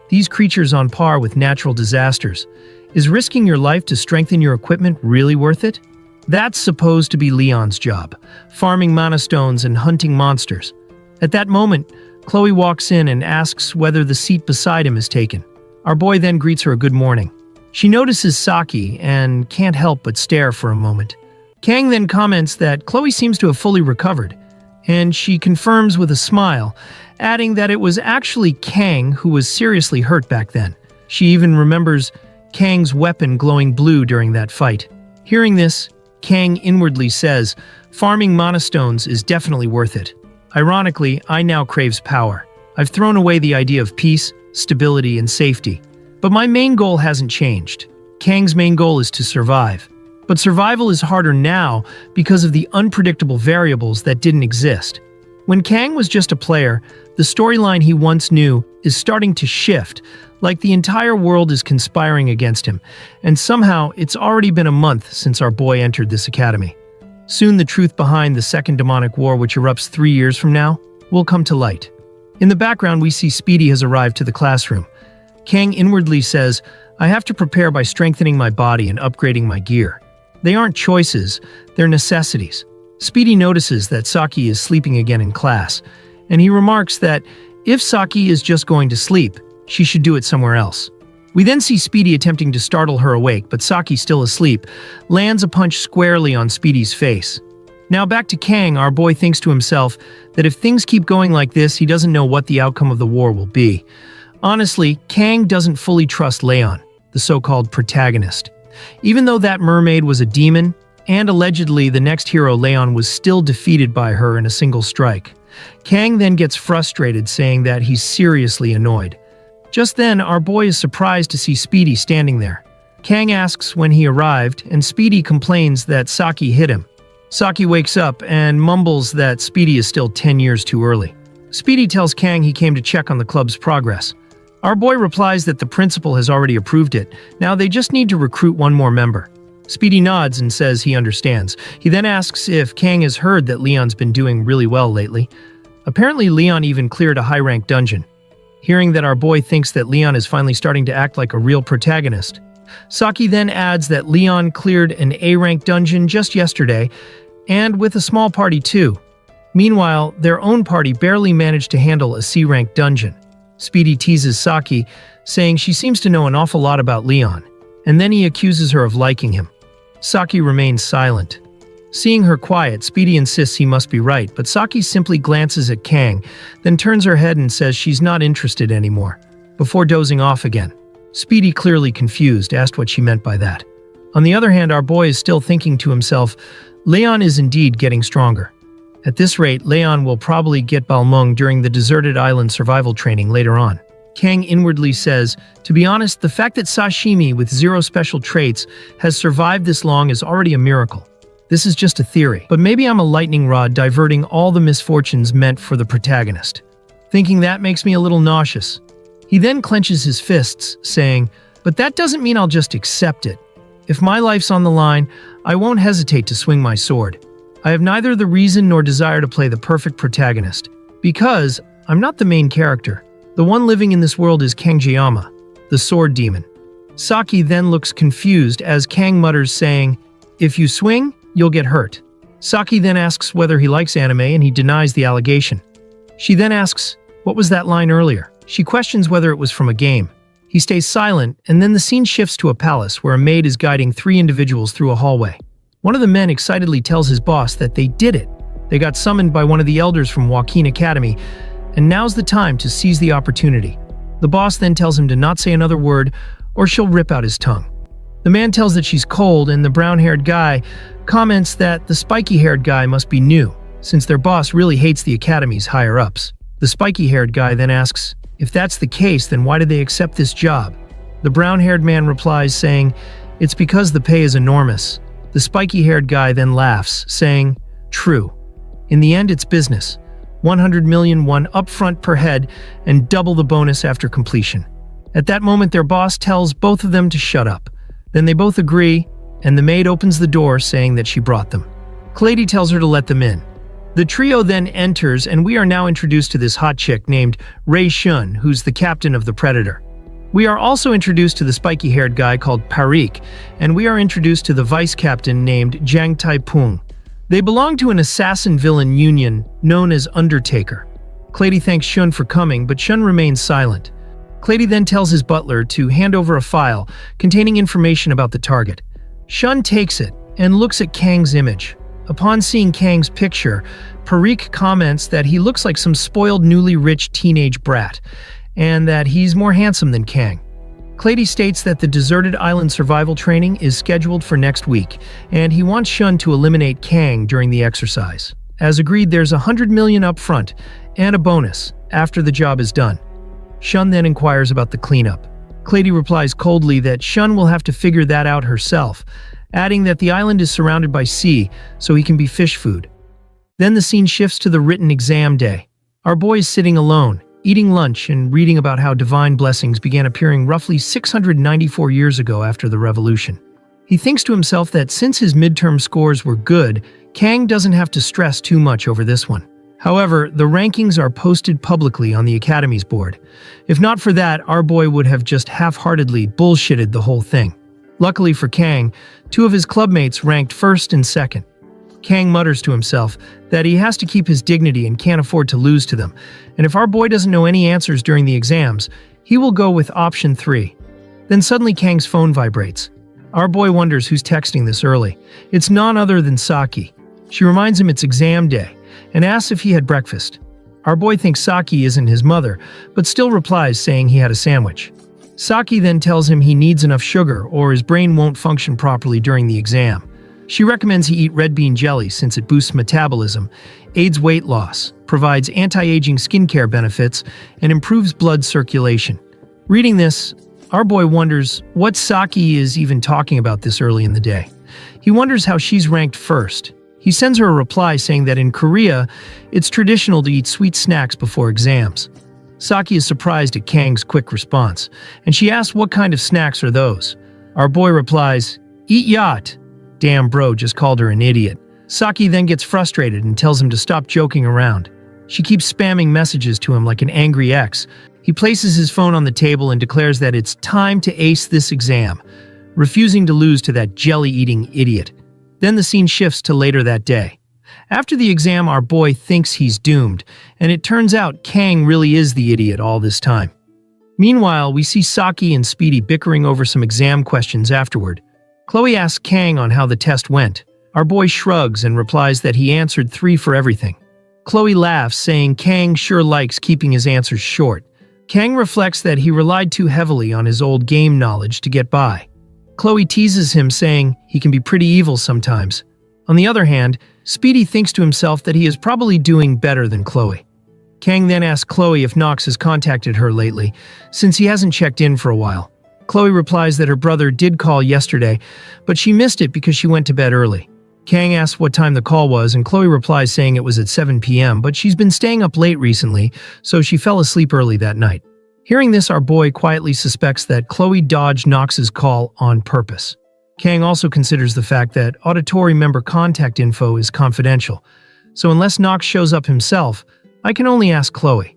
S1: these creatures on par with natural disasters. Is risking your life to strengthen your equipment really worth it? That's supposed to be Leon's job, farming mana stones and hunting monsters. At that moment, Chloe walks in and asks whether the seat beside him is taken. Our boy then greets her a good morning. She notices Saki and can't help but stare for a moment. Kang then comments that Chloe seems to have fully recovered, and she confirms with a smile, adding that it was actually Kang who was seriously hurt back then. She even remembers Kang's weapon glowing blue during that fight. Hearing this, Kang inwardly says, farming mana stones is definitely worth it. Ironically, I now craves power. I've thrown away the idea of peace, stability, and safety. But my main goal hasn't changed. Kang's main goal is to survive. But survival is harder now because of the unpredictable variables that didn't exist. When Kang was just a player, the storyline he once knew is starting to shift, like the entire world is conspiring against him, and somehow it's already been a month since our boy entered this academy. Soon the truth behind the second demonic war, which erupts 3 years from now, will come to light. In the background, we see Speedy has arrived to the classroom. Kang inwardly says, I have to prepare by strengthening my body and upgrading my gear. They aren't choices, they're necessities. Speedy notices that Saki is sleeping again in class, and he remarks that if Saki is just going to sleep, she should do it somewhere else. We then see Speedy attempting to startle her awake, but Saki, still asleep, lands a punch squarely on Speedy's face. Now back to Kang, our boy thinks to himself that if things keep going like this, he doesn't know what the outcome of the war will be. Honestly, Kang doesn't fully trust Leon, the so-called protagonist. Even though that mermaid was a demon, and allegedly the next hero, Leon, was still defeated by her in a single strike. Kang then gets frustrated, saying that he's seriously annoyed. Just then, our boy is surprised to see Speedy standing there. Kang asks when he arrived, and Speedy complains that Saki hit him. Saki wakes up and mumbles that Speedy is still 10 years too early. Speedy tells Kang he came to check on the club's progress. Our boy replies that the principal has already approved it. Now they just need to recruit one more member. Speedy nods and says he understands. He then asks if Kang has heard that Leon's been doing really well lately. Apparently Leon even cleared a high-rank dungeon. Hearing that our boy thinks that Leon is finally starting to act like a real protagonist, Saki then adds that Leon cleared an A-rank dungeon just yesterday, and with a small party too. Meanwhile, their own party barely managed to handle a C-rank dungeon. Speedy teases Saki, saying she seems to know an awful lot about Leon, and then he accuses her of liking him. Saki remains silent. Seeing her quiet, Speedy insists he must be right, but Saki simply glances at Kang, then turns her head and says she's not interested anymore, before dozing off again. Speedy, clearly confused, asked what she meant by that. On the other hand, our boy is still thinking to himself, Leon is indeed getting stronger. At this rate, Leon will probably get Balmung during the deserted island survival training later on. Kang inwardly says, to be honest, the fact that Sashimi with 0 special traits has survived this long is already a miracle. This is just a theory, but maybe I'm a lightning rod diverting all the misfortunes meant for the protagonist. Thinking that makes me a little nauseous. He then clenches his fists, saying, but that doesn't mean I'll just accept it. If my life's on the line, I won't hesitate to swing my sword. I have neither the reason nor desire to play the perfect protagonist, because I'm not the main character. The one living in this world is Kangjiyama, the sword demon. Saki then looks confused as Kang mutters, saying, if you swing, you'll get hurt. Saki then asks whether he likes anime, and he denies the allegation. She then asks, what was that line earlier? She questions whether it was from a game. He stays silent, and then the scene shifts to a palace where a maid is guiding 3 individuals through a hallway. One of the men excitedly tells his boss that they did it. They got summoned by one of the elders from Joaquin Academy, and now's the time to seize the opportunity. The boss then tells him to not say another word, or she'll rip out his tongue. The man tells that she's cold, and the brown-haired guy comments that the spiky-haired guy must be new, since their boss really hates the Academy's higher-ups. The spiky-haired guy then asks, if that's the case, then why did they accept this job? The brown-haired man replies, saying, it's because the pay is enormous. The spiky-haired guy then laughs, saying, true. In the end, it's business. 100 million won upfront per head and double the bonus after completion. At that moment, their boss tells both of them to shut up. Then they both agree, and the maid opens the door saying that she brought them. Clady tells her to let them in. The trio then enters, and we are now introduced to this hot chick named Rei Shun, who's the captain of the Predator. We are also introduced to the spiky-haired guy called Parik, and we are introduced to the vice captain named Jang Tai-pung. They belong to an assassin-villain union known as Undertaker. Clady thanks Shun for coming, but Shun remains silent. Clady then tells his butler to hand over a file containing information about the target. Shun takes it and looks at Kang's image. Upon seeing Kang's picture, Parik comments that he looks like some spoiled, newly rich teenage brat, and that he's more handsome than Kang. Clady states that the deserted island survival training is scheduled for next week, and he wants Shun to eliminate Kang during the exercise. As agreed, there's 100 million up front and a bonus after the job is done. Shun then inquires about the cleanup. Clady replies coldly that Shun will have to figure that out herself, adding that the island is surrounded by sea, so he can be fish food. Then the scene shifts to the written exam day. Our boy is sitting alone, eating lunch and reading about how divine blessings began appearing roughly 694 years ago after the revolution. He thinks to himself that since his midterm scores were good, Kang doesn't have to stress too much over this one. However, the rankings are posted publicly on the Academy's board. If not for that, our boy would have just half-heartedly bullshitted the whole thing. Luckily for Kang, two of his clubmates ranked first and second. Kang mutters to himself that he has to keep his dignity and can't afford to lose to them, and if our boy doesn't know any answers during the exams, he will go with option 3. Then suddenly Kang's phone vibrates. Our boy wonders who's texting this early. It's none other than Saki. She reminds him it's exam day, and asks if he had breakfast. Our boy thinks Saki isn't his mother, but still replies saying he had a sandwich. Saki then tells him he needs enough sugar or his brain won't function properly during the exam. She recommends he eat red bean jelly since it boosts metabolism, aids weight loss, provides anti-aging skincare benefits, and improves blood circulation. Reading this, our boy wonders what Saki is even talking about this early in the day. He wonders how she's ranked first. He sends her a reply saying that in Korea, it's traditional to eat sweet snacks before exams. Saki is surprised at Kang's quick response, and she asks what kind of snacks are those. Our boy replies, "Eat yacht." Damn bro just called her an idiot. Saki then gets frustrated and tells him to stop joking around. She keeps spamming messages to him like an angry ex. He places his phone on the table and declares that it's time to ace this exam, refusing to lose to that jelly-eating idiot. Then the scene shifts to later that day. After the exam, our boy thinks he's doomed, and it turns out Kang really is the idiot all this time. Meanwhile, we see Saki and Speedy bickering over some exam questions afterward. Chloe asks Kang on how the test went. Our boy shrugs and replies that he answered 3 for everything. Chloe laughs, saying Kang sure likes keeping his answers short. Kang reflects that he relied too heavily on his old game knowledge to get by. Chloe teases him, saying he can be pretty evil sometimes. On the other hand, Speedy thinks to himself that he is probably doing better than Chloe. Kang then asks Chloe if Nox has contacted her lately, since he hasn't checked in for a while. Chloe replies that her brother did call yesterday, but she missed it because she went to bed early. Kang asks what time the call was, and Chloe replies saying it was at 7 p.m., but she's been staying up late recently, so she fell asleep early that night. Hearing this, our boy quietly suspects that Chloe dodged Nox's call on purpose. Kang also considers the fact that auditory member contact info is confidential, so unless Nox shows up himself, I can only ask Chloe.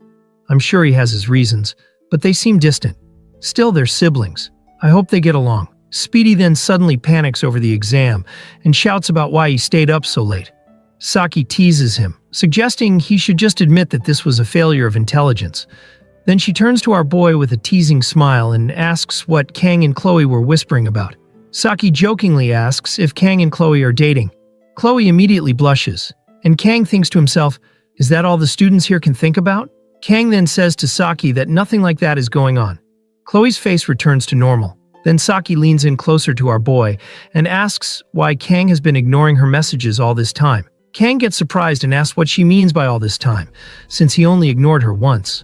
S1: I'm sure he has his reasons, but they seem distant. Still, they're siblings. I hope they get along. Speedy then suddenly panics over the exam and shouts about why he stayed up so late. Saki teases him, suggesting he should just admit that this was a failure of intelligence. Then she turns to our boy with a teasing smile and asks what Kang and Chloe were whispering about. Saki jokingly asks if Kang and Chloe are dating. Chloe immediately blushes, and Kang thinks to himself, is that all the students here can think about? Kang then says to Saki that nothing like that is going on. Chloe's face returns to normal. Then Saki leans in closer to our boy and asks why Kang has been ignoring her messages all this time. Kang gets surprised and asks what she means by all this time, since he only ignored her once.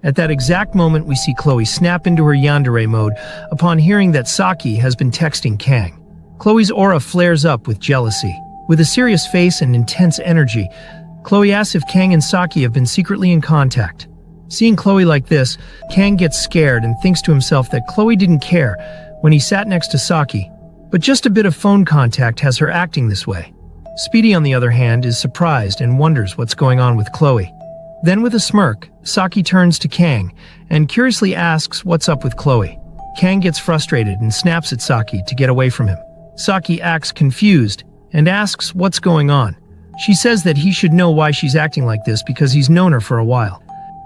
S1: At that exact moment, we see Chloe snap into her yandere mode upon hearing that Saki has been texting Kang. Chloe's aura flares up with jealousy. With a serious face and intense energy, Chloe asks if Kang and Saki have been secretly in contact. Seeing Chloe like this, Kang gets scared and thinks to himself that Chloe didn't care when he sat next to Saki. But just a bit of phone contact has her acting this way. Speedy, on the other hand, is surprised and wonders what's going on with Chloe. Then with a smirk, Saki turns to Kang and curiously asks what's up with Chloe. Kang gets frustrated and snaps at Saki to get away from him. Saki acts confused and asks what's going on. She says that he should know why she's acting like this because he's known her for a while.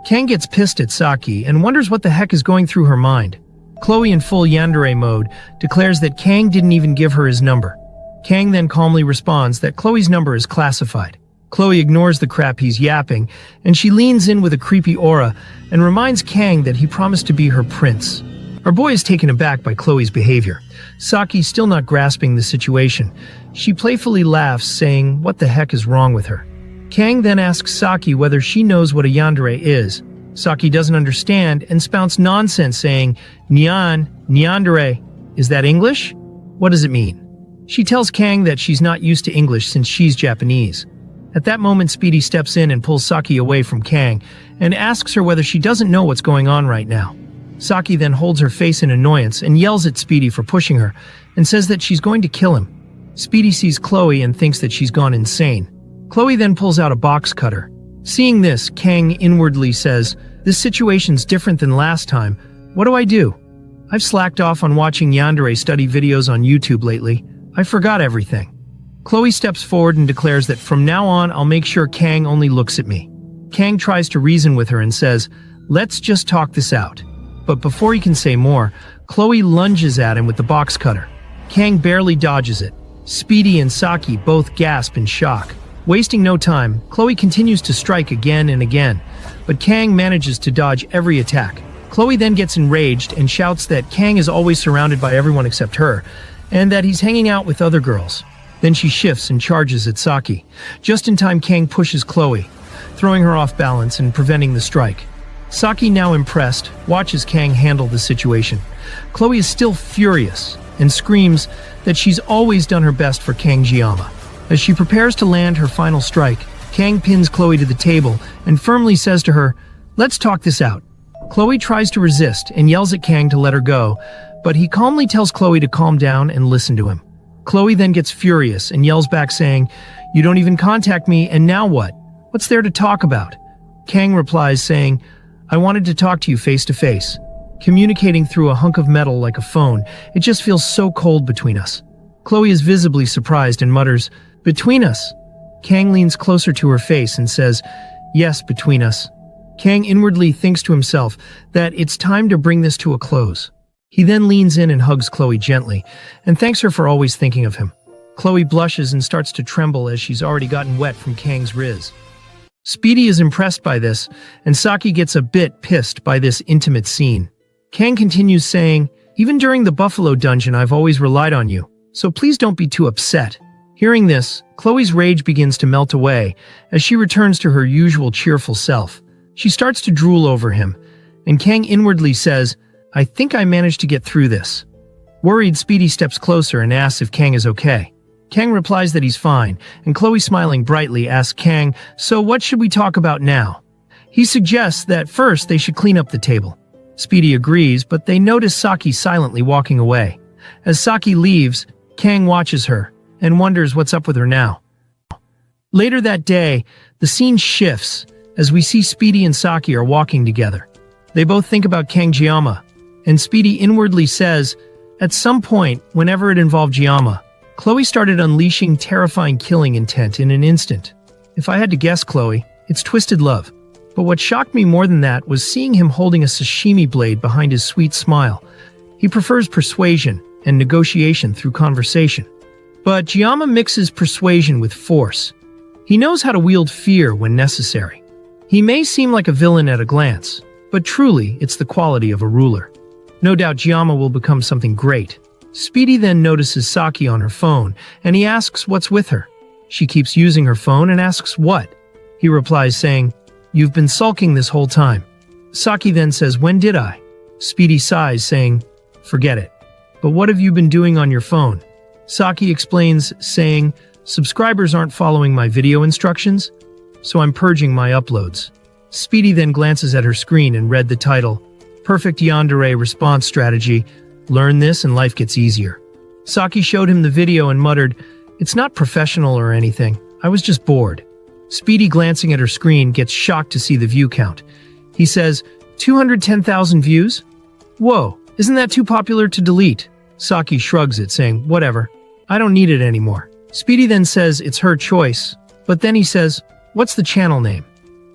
S1: Kang gets pissed at Saki and wonders what the heck is going through her mind. Chloe, in full yandere mode, declares that Kang didn't even give her his number. Kang then calmly responds that Chloe's number is classified. Chloe ignores the crap he's yapping, and she leans in with a creepy aura and reminds Kang that he promised to be her prince. Our boy is taken aback by Chloe's behavior. Saki, still not grasping the situation, she playfully laughs, saying, "What the heck is wrong with her?" Kang then asks Saki whether she knows what a yandere is. Saki doesn't understand and spouts nonsense, saying, "Nyandere. Is that English? What does it mean?" She tells Kang that she's not used to English since she's Japanese. At that moment, Speedy steps in and pulls Saki away from Kang and asks her whether she doesn't know what's going on right now. Saki then holds her face in annoyance and yells at Speedy for pushing her and says that she's going to kill him. Speedy sees Chloe and thinks that she's gone insane. Chloe then pulls out a box cutter. Seeing this, Kang inwardly says, "This situation's different than last time. What do I do? I've slacked off on watching yandere study videos on YouTube lately. I forgot everything." Chloe steps forward and declares that from now on I'll make sure Kang only looks at me. Kang tries to reason with her and says, "Let's just talk this out." But before he can say more, Chloe lunges at him with the box cutter. Kang barely dodges it. Speedy and Saki both gasp in shock. Wasting no time, Chloe continues to strike again and again, but Kang manages to dodge every attack. Chloe then gets enraged and shouts that Kang is always surrounded by everyone except her, and that he's hanging out with other girls. Then she shifts and charges at Saki. Just in time, Kang pushes Chloe, throwing her off balance and preventing the strike. Saki, now impressed, watches Kang handle the situation. Chloe is still furious and screams that she's always done her best for Kang Jiyama. As she prepares to land her final strike, Kang pins Chloe to the table and firmly says to her, "Let's talk this out." Chloe tries to resist and yells at Kang to let her go, but he calmly tells Chloe to calm down and listen to him. Chloe then gets furious and yells back, saying, "You don't even contact me, and now what? What's there to talk about?" Kang replies, saying, "I wanted to talk to you face to face." Communicating through a hunk of metal like a phone, it just feels so cold between us. Chloe is visibly surprised and mutters, "Between us?" Kang leans closer to her face and says, "Yes, between us." Kang inwardly thinks to himself that it's time to bring this to a close. He then leans in and hugs Chloe gently and thanks her for always thinking of him. Chloe blushes and starts to tremble as she's already gotten wet from Kang's riz. Speedy is impressed by this, and Saki gets a bit pissed by this intimate scene. Kang continues saying, "Even during the Buffalo Dungeon, I've always relied on you, so please don't be too upset." Hearing this, Chloe's rage begins to melt away as she returns to her usual cheerful self. She starts to drool over him, and Kang inwardly says, "I think I managed to get through this." Worried, Speedy steps closer and asks if Kang is okay. Kang replies that he's fine, and Chloe, smiling brightly, asks Kang, "So what should we talk about now?" He suggests that first they should clean up the table. Speedy agrees, but they notice Saki silently walking away. As Saki leaves, Kang watches her and wonders what's up with her now. Later that day, the scene shifts as we see Speedy and Saki are walking together. They both think about Kang Jiyama, and Speedy inwardly says, at some point, whenever it involved Jiyama, Chloe started unleashing terrifying killing intent in an instant. If I had to guess, Chloe, it's twisted love. But what shocked me more than that was seeing him holding a sashimi blade behind his sweet smile. He prefers persuasion and negotiation through conversation. But Jiyama mixes persuasion with force. He knows how to wield fear when necessary. He may seem like a villain at a glance, but truly it's the quality of a ruler. No doubt Jiyama will become something great. Speedy then notices Saki on her phone, and he asks what's with her. She keeps using her phone and asks what. He replies saying, "You've been sulking this whole time." Saki then says, "When did I?" Speedy sighs, saying, "Forget it. But what have you been doing on your phone?" Saki explains, saying, "Subscribers aren't following my video instructions, so I'm purging my uploads." Speedy then glances at her screen and read the title, "Perfect Yandere Response Strategy. Learn this and life gets easier." Saki showed him the video and muttered, "It's not professional or anything. I was just bored." Speedy, glancing at her screen, gets shocked to see the view count. He says, 210,000 views? Whoa, isn't that too popular to delete? Saki shrugs it, saying, "Whatever. I don't need it anymore." Speedy then says it's her choice, but then he says, "What's the channel name?"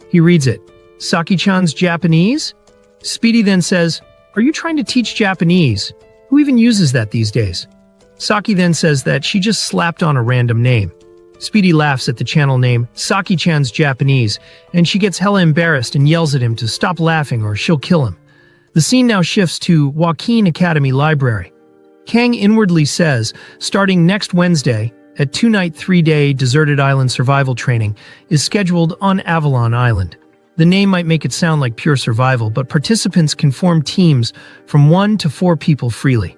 S1: He reads it, "Saki-chan's Japanese?" Speedy then says, "Are you trying to teach Japanese? Who even uses that these days?" Saki then says that she just slapped on a random name. Speedy laughs at the channel name, Saki-chan's Japanese, and she gets hella embarrassed and yells at him to stop laughing or she'll kill him. The scene now shifts to Joaquin Academy Library. Kang inwardly says, starting next Wednesday, a 2-night, 3-day deserted island survival training is scheduled on Avalon Island. The name might make it sound like pure survival, but participants can form teams from 1 to 4 people freely.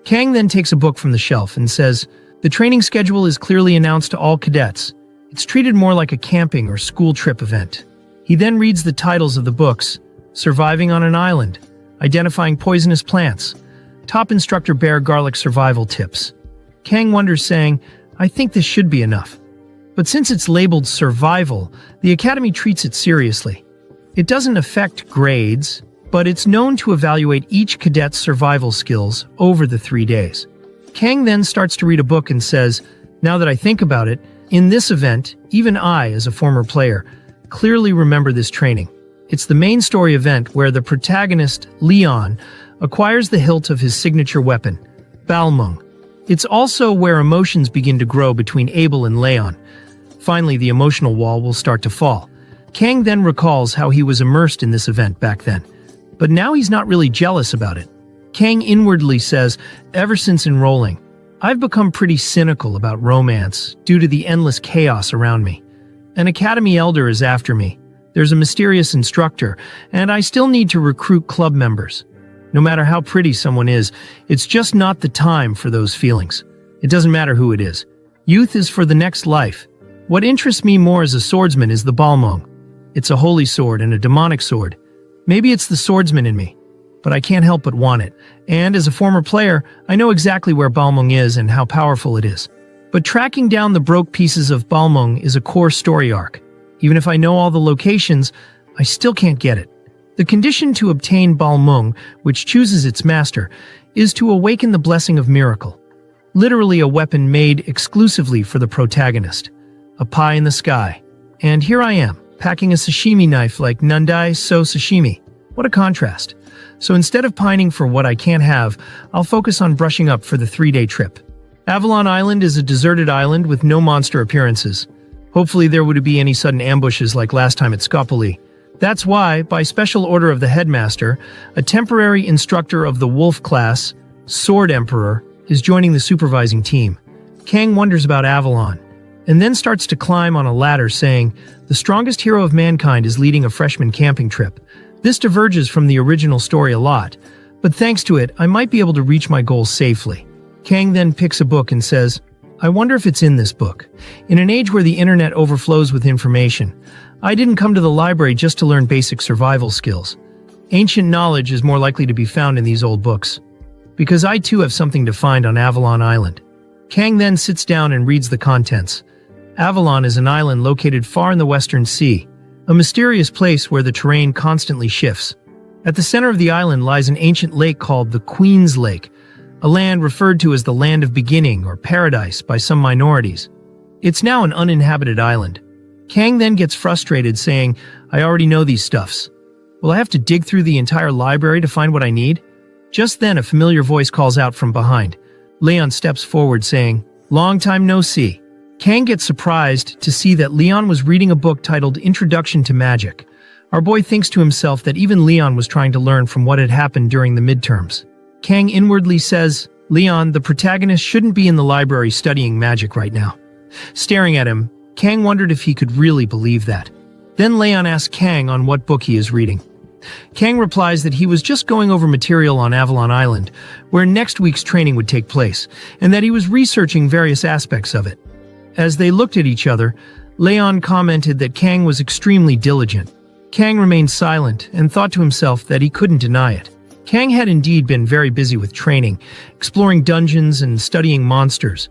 S1: Kang then takes a book from the shelf and says, "The training schedule is clearly announced to all cadets. It's treated more like a camping or school trip event." He then reads the titles of the books: Surviving on an Island, Identifying Poisonous Plants, Top Instructor Bear Garlic Survival Tips. Kang wonders, saying, "I think this should be enough." But since it's labeled survival, the Academy treats it seriously. It doesn't affect grades, but it's known to evaluate each cadet's survival skills over the 3 days. Kang then starts to read a book and says, "Now that I think about it, in this event, even I, as a former player, clearly remember this training. It's the main story event where the protagonist, Leon, acquires the hilt of his signature weapon, Balmung. It's also where emotions begin to grow between Abel and Leon. Finally, the emotional wall will start to fall." Kang then recalls how he was immersed in this event back then, but now he's not really jealous about it. Kang inwardly says, "Ever since enrolling, I've become pretty cynical about romance due to the endless chaos around me. An academy elder is after me. There's a mysterious instructor, and I still need to recruit club members. No matter how pretty someone is, it's just not the time for those feelings. It doesn't matter who it is. Youth is for the next life. What interests me more as a swordsman is the Balmung. It's a holy sword and a demonic sword. Maybe it's the swordsman in me, but I can't help but want it. And as a former player, I know exactly where Balmung is and how powerful it is. But tracking down the broke pieces of Balmung is a core story arc. Even if I know all the locations, I still can't get it. The condition to obtain Balmung, which chooses its master, is to awaken the blessing of miracle. Literally a weapon made exclusively for the protagonist. A pie in the sky. And here I am, packing a sashimi knife like Nundai so sashimi. What a contrast. So instead of pining for what I can't have, I'll focus on brushing up for the 3-day trip. Avalon Island is a deserted island with no monster appearances. Hopefully there would be any sudden ambushes like last time at Scopoli. That's why, by special order of the headmaster, a temporary instructor of the Wolf class, Sword Emperor, is joining the supervising team. Kang wonders about Avalon, and then starts to climb on a ladder saying, "The strongest hero of mankind is leading a freshman camping trip." This diverges from the original story a lot, but thanks to it, I might be able to reach my goals safely. Kang then picks a book and says, "I wonder if it's in this book. In an age where the internet overflows with information, I didn't come to the library just to learn basic survival skills. Ancient knowledge is more likely to be found in these old books. Because I too have something to find on Avalon Island." Kang then sits down and reads the contents. Avalon is an island located far in the Western Sea, a mysterious place where the terrain constantly shifts. At the center of the island lies an ancient lake called the Queen's Lake, a land referred to as the Land of Beginning or Paradise by some minorities. It's now an uninhabited island. Kang then gets frustrated, saying, "I already know these stuffs. Will I have to dig through the entire library to find what I need?" Just then, a familiar voice calls out from behind. Leon steps forward, saying, "Long time no see." Kang gets surprised to see that Leon was reading a book titled Introduction to Magic. Our boy thinks to himself that even Leon was trying to learn from what had happened during the midterms. Kang inwardly says, "Leon, the protagonist shouldn't be in the library studying magic right now." Staring at him, Kang wondered if he could really believe that. Then Leon asks Kang on what book he is reading. Kang replies that he was just going over material on Avalon Island, where next week's training would take place, and that he was researching various aspects of it. As they looked at each other, Leon commented that Kang was extremely diligent. Kang remained silent and thought to himself that he couldn't deny it. Kang had indeed been very busy with training, exploring dungeons and studying monsters.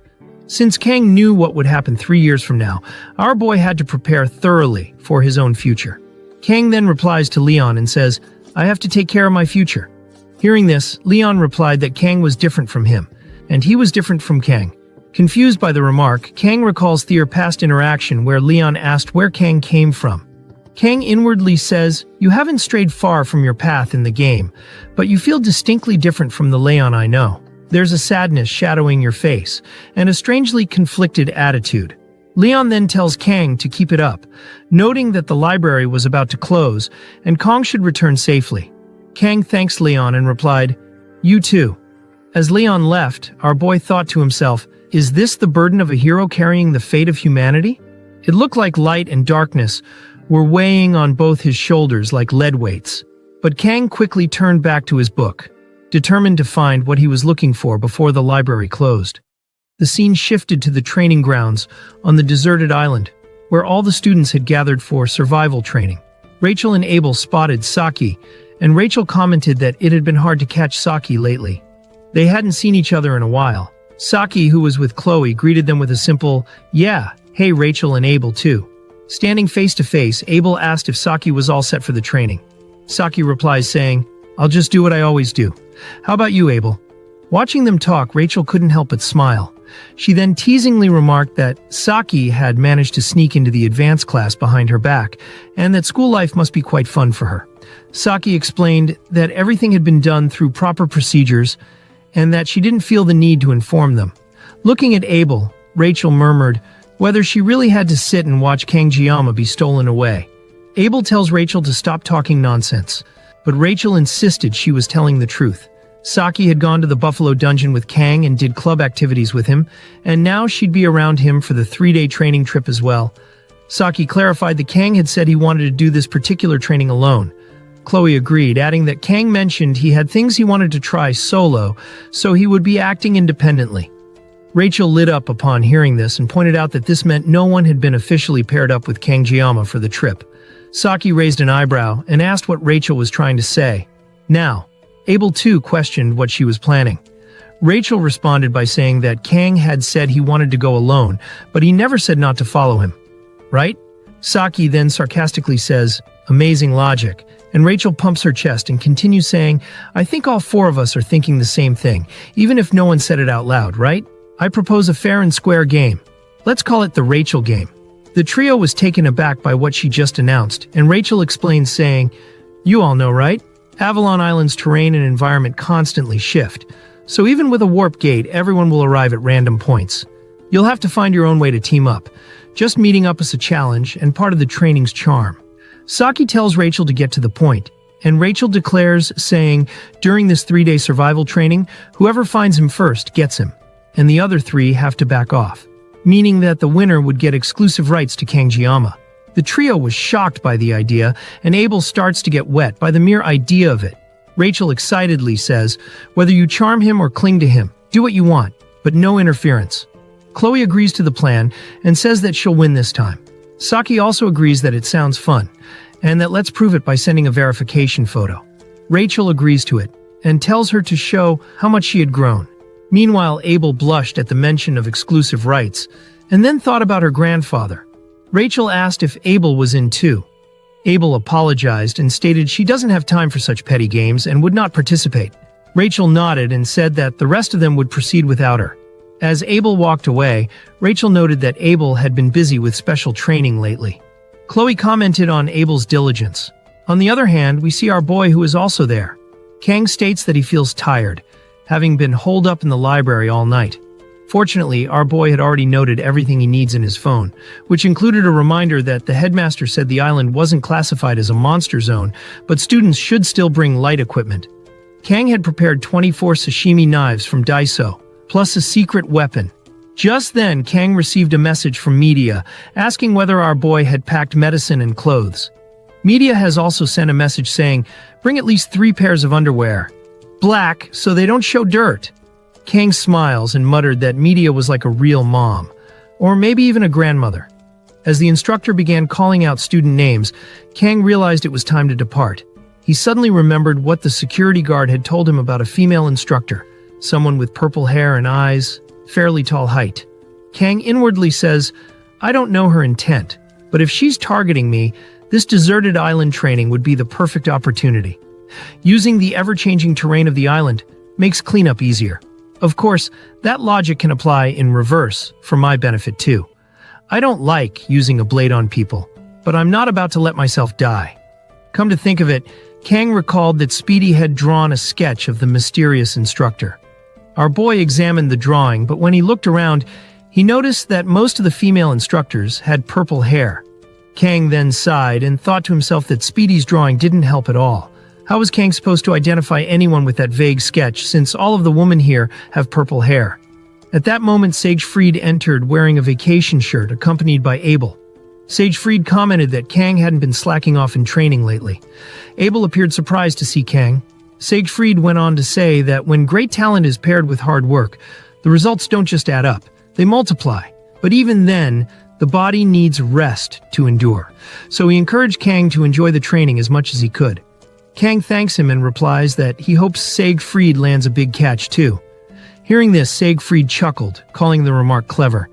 S1: Since Kang knew what would happen 3 years from now, our boy had to prepare thoroughly for his own future. Kang then replies to Leon and says, "I have to take care of my future." Hearing this, Leon replied that Kang was different from him, and he was different from Kang. Confused by the remark, Kang recalls their past interaction where Leon asked where Kang came from. Kang inwardly says, "You haven't strayed far from your path in the game, but you feel distinctly different from the Leon I know. There's a sadness shadowing your face, and a strangely conflicted attitude." Leon then tells Kang to keep it up, noting that the library was about to close, and Kang should return safely. Kang thanks Leon and replied, "You too." As Leon left, our boy thought to himself, is this the burden of a hero carrying the fate of humanity? It looked like light and darkness were weighing on both his shoulders like lead weights. But Kang quickly turned back to his book, determined to find what he was looking for before the library closed. The scene shifted to the training grounds on the deserted island, where all the students had gathered for survival training. Rachel and Abel spotted Saki, and Rachel commented that it had been hard to catch Saki lately. They hadn't seen each other in a while. Saki, who was with Chloe, greeted them with a simple, "Yeah, hey Rachel and Abel too." Standing face to face, Abel asked if Saki was all set for the training. Saki replies saying, "I'll just do what I always do. How about you, Abel?" Watching them talk, Rachel couldn't help but smile. She then teasingly remarked that Saki had managed to sneak into the advanced class behind her back, and that school life must be quite fun for her. Saki explained that everything had been done through proper procedures, and that she didn't feel the need to inform them. Looking at Abel, Rachel murmured whether she really had to sit and watch Kangjiyama be stolen away. Abel tells Rachel to stop talking nonsense, but Rachel insisted she was telling the truth. Saki had gone to the Buffalo Dungeon with Kang and did club activities with him, and now she'd be around him for the 3-day training trip as well. Saki clarified that Kang had said he wanted to do this particular training alone. Chloe agreed, adding that Kang mentioned he had things he wanted to try solo, so he would be acting independently. Rachel lit up upon hearing this and pointed out that this meant no one had been officially paired up with Kangjiyama for the trip. Saki raised an eyebrow and asked what Rachel was trying to say. Now, Abel too questioned what she was planning. Rachel responded by saying that Kang had said he wanted to go alone, but he never said not to follow him. Right? Saki then sarcastically says, "Amazing logic," and Rachel pumps her chest and continues saying, "I think all 4 of us are thinking the same thing, even if no one said it out loud, right? I propose a fair and square game. Let's call it the Rachel game." The trio was taken aback by what she just announced, and Rachel explained saying, "You all know, right? Avalon Island's terrain and environment constantly shift, so even with a warp gate, everyone will arrive at random points. You'll have to find your own way to team up. Just meeting up is a challenge and part of the training's charm." Saki tells Rachel to get to the point, and Rachel declares, saying, "During this 3-day survival training, whoever finds him first gets him, and the other 3 have to back off," meaning that the winner would get exclusive rights to Kangjiyama. The trio was shocked by the idea, and Abel starts to get wet by the mere idea of it. Rachel excitedly says, "Whether you charm him or cling to him, do what you want, but no interference." Chloe agrees to the plan and says that she'll win this time. Saki also agrees that it sounds fun, and that let's prove it by sending a verification photo. Rachel agrees to it, and tells her to show how much she had grown. Meanwhile, Abel blushed at the mention of exclusive rights, and then thought about her grandfather. Rachel asked if Abel was in too. Abel apologized and stated she doesn't have time for such petty games and would not participate. Rachel nodded and said that the rest of them would proceed without her. As Abel walked away, Rachel noted that Abel had been busy with special training lately. Chloe commented on Abel's diligence. On the other hand, we see our boy who is also there. Kang states that he feels tired, having been holed up in the library all night. Fortunately, our boy had already noted everything he needs in his phone, which included a reminder that the headmaster said the island wasn't classified as a monster zone, but students should still bring light equipment. Kang had prepared 24 sashimi knives from Daiso, plus a secret weapon. Just then, Kang received a message from Media, asking whether our boy had packed medicine and clothes. Media has also sent a message saying, "Bring at least 3 pairs of underwear. Black, so they don't show dirt." Kang smiles and muttered that Media was like a real mom, or maybe even a grandmother. As the instructor began calling out student names, Kang realized it was time to depart. He suddenly remembered what the security guard had told him about a female instructor, someone with purple hair and eyes, fairly tall height. Kang inwardly says, I don't know her intent, but if she's targeting me, this deserted island training would be the perfect opportunity. Using the ever-changing terrain of the island makes cleanup easier. Of course, that logic can apply in reverse, for my benefit too. I don't like using a blade on people, but I'm not about to let myself die. Come to think of it, Kang recalled that Speedy had drawn a sketch of the mysterious instructor. Our boy examined the drawing, but when he looked around, he noticed that most of the female instructors had purple hair. Kang then sighed and thought to himself that Speedy's drawing didn't help at all. How was Kang supposed to identify anyone with that vague sketch, since all of the women here have purple hair? At that moment, Siegfried entered wearing a vacation shirt, accompanied by Abel. Siegfried commented that Kang hadn't been slacking off in training lately. Abel appeared surprised to see Kang. Siegfried went on to say that when great talent is paired with hard work, the results don't just add up, they multiply. But even then, the body needs rest to endure. So he encouraged Kang to enjoy the training as much as he could. Kang thanks him and replies that he hopes Siegfried lands a big catch too. Hearing this, Siegfried chuckled, calling the remark clever.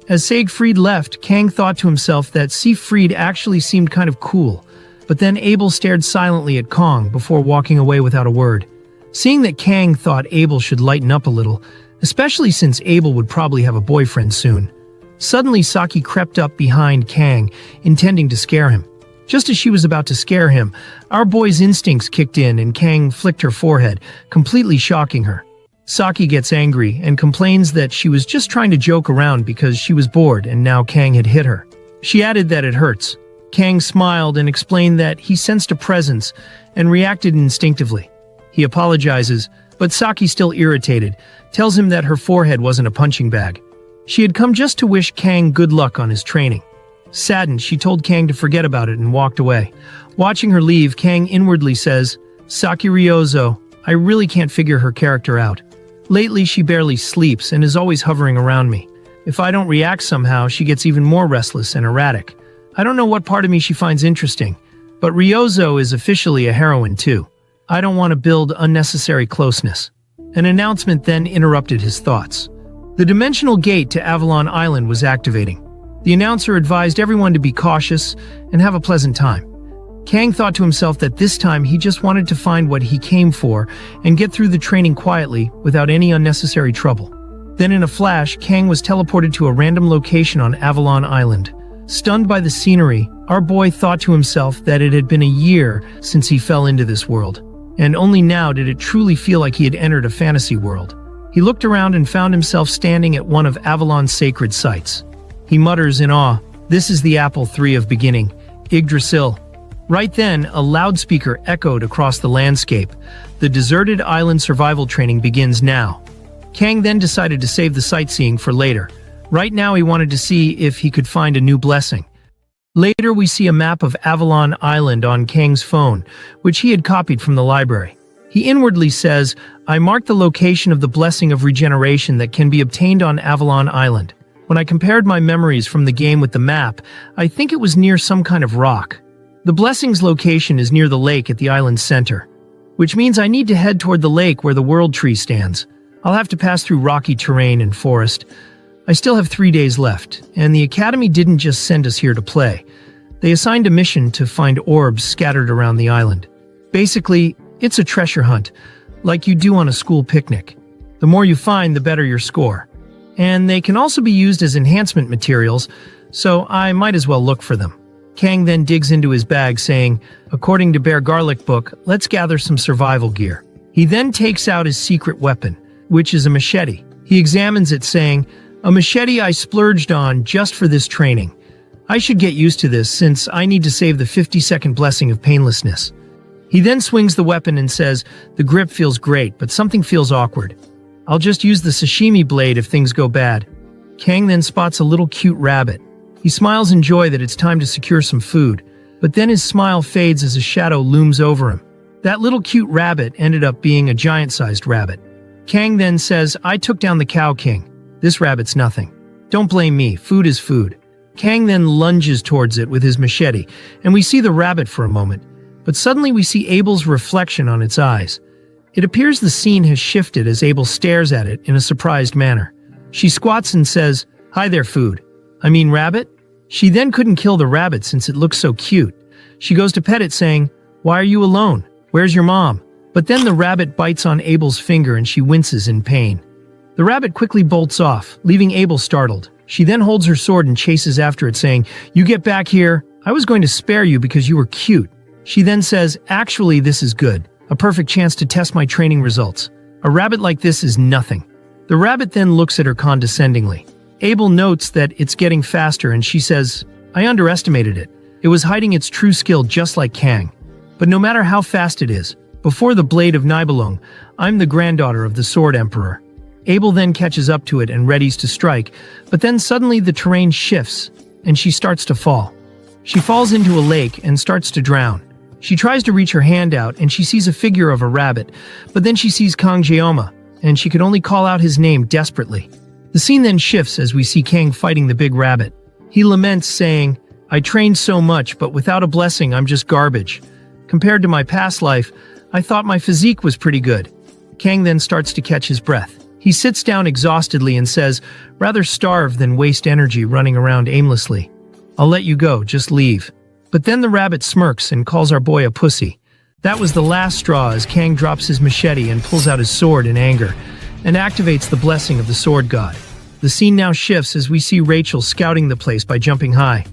S1: As Siegfried left, Kang thought to himself that Siegfried actually seemed kind of cool, but then Abel stared silently at Kong before walking away without a word. Seeing that Kang thought Abel should lighten up a little, especially since Abel would probably have a boyfriend soon. Suddenly, Saki crept up behind Kang, intending to scare him. Just as she was about to scare him, our boy's instincts kicked in and Kang flicked her forehead, completely shocking her. Saki gets angry and complains that she was just trying to joke around because she was bored and now Kang had hit her. She added that it hurts. Kang smiled and explained that he sensed a presence and reacted instinctively. He apologizes, but Saki, still irritated, tells him that her forehead wasn't a punching bag. She had come just to wish Kang good luck on his training. Saddened, she told Kang to forget about it and walked away. Watching her leave, Kang inwardly says, Saki Ryozo, I really can't figure her character out. Lately, she barely sleeps and is always hovering around me. If I don't react somehow, she gets even more restless and erratic. I don't know what part of me she finds interesting, but Ryozo is officially a heroine too. I don't want to build unnecessary closeness. An announcement then interrupted his thoughts. The dimensional gate to Avalon Island was activating. The announcer advised everyone to be cautious and have a pleasant time. Kang thought to himself that this time he just wanted to find what he came for and get through the training quietly without any unnecessary trouble. Then in a flash, Kang was teleported to a random location on Avalon Island. Stunned by the scenery, our boy thought to himself that it had been a year since he fell into this world, and only now did it truly feel like he had entered a fantasy world. He looked around and found himself standing at one of Avalon's sacred sites. He mutters in awe, "This is the apple tree of beginning, Yggdrasil." Right then, a loudspeaker echoed across the landscape. The deserted island survival training begins now. Kang then decided to save the sightseeing for later. Right now he wanted to see if he could find a new blessing. Later we see a map of Avalon Island on Kang's phone, which he had copied from the library. He inwardly says, "I marked the location of the blessing of regeneration that can be obtained on Avalon Island. When I compared my memories from the game with the map, I think it was near some kind of rock. The blessing's location is near the lake at the island's center, which means I need to head toward the lake where the world tree stands. I'll have to pass through rocky terrain and forest. I still have 3 days left, and the Academy didn't just send us here to play. They assigned a mission to find orbs scattered around the island. Basically, it's a treasure hunt, like you do on a school picnic. The more you find, the better your score. And they can also be used as enhancement materials, so I might as well look for them." Kang then digs into his bag, saying, "According to Bear Garlic book, let's gather some survival gear." He then takes out his secret weapon, which is a machete. He examines it, saying, "A machete I splurged on just for this training. I should get used to this since I need to save the 50-second blessing of painlessness." He then swings the weapon and says, "The grip feels great, but something feels awkward. I'll just use the sashimi blade if things go bad." Kang then spots a little cute rabbit. He smiles in joy that it's time to secure some food, but then his smile fades as a shadow looms over him. That little cute rabbit ended up being a giant-sized rabbit. Kang then says, "I took down the Cow King. This rabbit's nothing. Don't blame me, food is food." Kang then lunges towards it with his machete, and we see the rabbit for a moment. But suddenly we see Abel's reflection on its eyes. It appears the scene has shifted as Abel stares at it in a surprised manner. She squats and says, "Hi there, food. I mean rabbit?" She then couldn't kill the rabbit since it looks so cute. She goes to pet it saying, "Why are you alone? Where's your mom?" But then the rabbit bites on Abel's finger and she winces in pain. The rabbit quickly bolts off, leaving Abel startled. She then holds her sword and chases after it saying, "You get back here. I was going to spare you because you were cute." She then says, "Actually, this is good. A perfect chance to test my training results. A rabbit like this is nothing." The rabbit then looks at her condescendingly. Abel notes that it's getting faster and she says, "I underestimated it. It was hiding its true skill just like Kang. But no matter how fast it is, before the blade of Nibelung, I'm the granddaughter of the Sword Emperor." Abel then catches up to it and readies to strike, but then suddenly the terrain shifts and she starts to fall. She falls into a lake and starts to drown. She tries to reach her hand out and she sees a figure of a rabbit, but then she sees Kang Jeoma, and she could only call out his name desperately. The scene then shifts as we see Kang fighting the big rabbit. He laments saying, "I trained so much, but without a blessing I'm just garbage. Compared to my past life, I thought my physique was pretty good." Kang then starts to catch his breath. He sits down exhaustedly and says, "Rather starve than waste energy running around aimlessly. I'll let you go, just leave." But then the rabbit smirks and calls our boy a pussy. That was the last straw as Kang drops his machete and pulls out his sword in anger, and activates the blessing of the sword god. The scene now shifts as we see Rachel scouting the place by jumping high.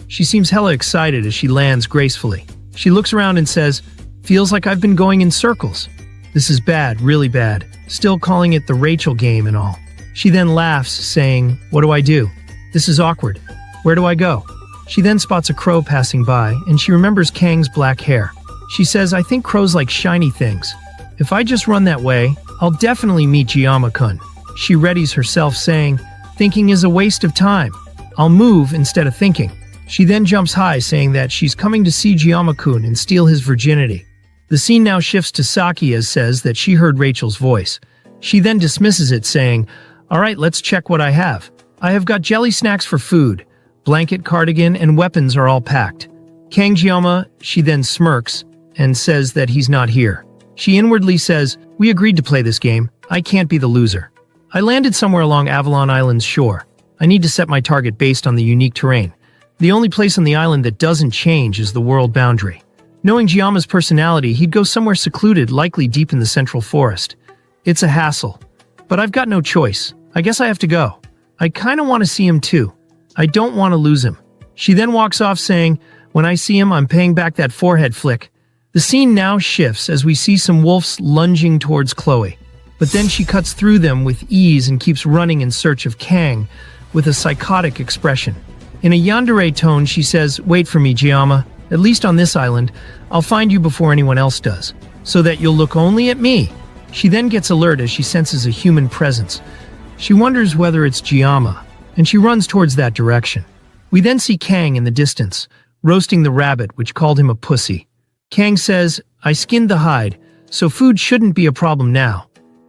S1: She seems hella excited as she lands gracefully. She looks around and says, "Feels like I've been going in circles. This is bad, really bad." Still calling it the Rachel game and all. She then laughs, saying, "What do I do? This is awkward. Where do I go?" She then spots a crow passing by, and she remembers Kang's black hair. She says, "I think crows like shiny things. If I just run that way, I'll definitely meet Jeoma-kun." She readies herself, saying, "Thinking is a waste of time. I'll move instead of thinking." She then jumps high, saying that she's coming to see Jeoma-kun and steal his virginity. The scene now shifts to Saki as says that she heard Rachel's voice. She then dismisses it, saying, "All right, let's check what I have. I have got jelly snacks for food. Blanket, cardigan, and weapons are all packed." Kang Jeoma, she then smirks and says that he's not here. She inwardly says, "We agreed to play this game. I can't be the loser. I landed somewhere along Avalon Island's shore. I need to set my target based on the unique terrain. The only place on the island that doesn't change is the world boundary." Knowing Jeoma's personality, he'd go somewhere secluded, likely deep in the central forest. It's a hassle. But I've got no choice. I guess I have to go. I kinda want to see him too. I don't want to lose him. She then walks off saying, "When I see him, I'm paying back that forehead flick." The scene now shifts as we see some wolves lunging towards Chloe. But then she cuts through them with ease and keeps running in search of Kang with a psychotic expression. In a yandere tone, she says, "Wait for me, Jeoma. At least on this island, I'll find you before anyone else does, so that you'll look only at me." She then gets alert as she senses a human presence. She wonders whether it's Jeoma, and she runs towards that direction. We then see Kang in the distance, roasting the rabbit, which called him a pussy. Kang says, "I skinned the hide, so food shouldn't be a problem now.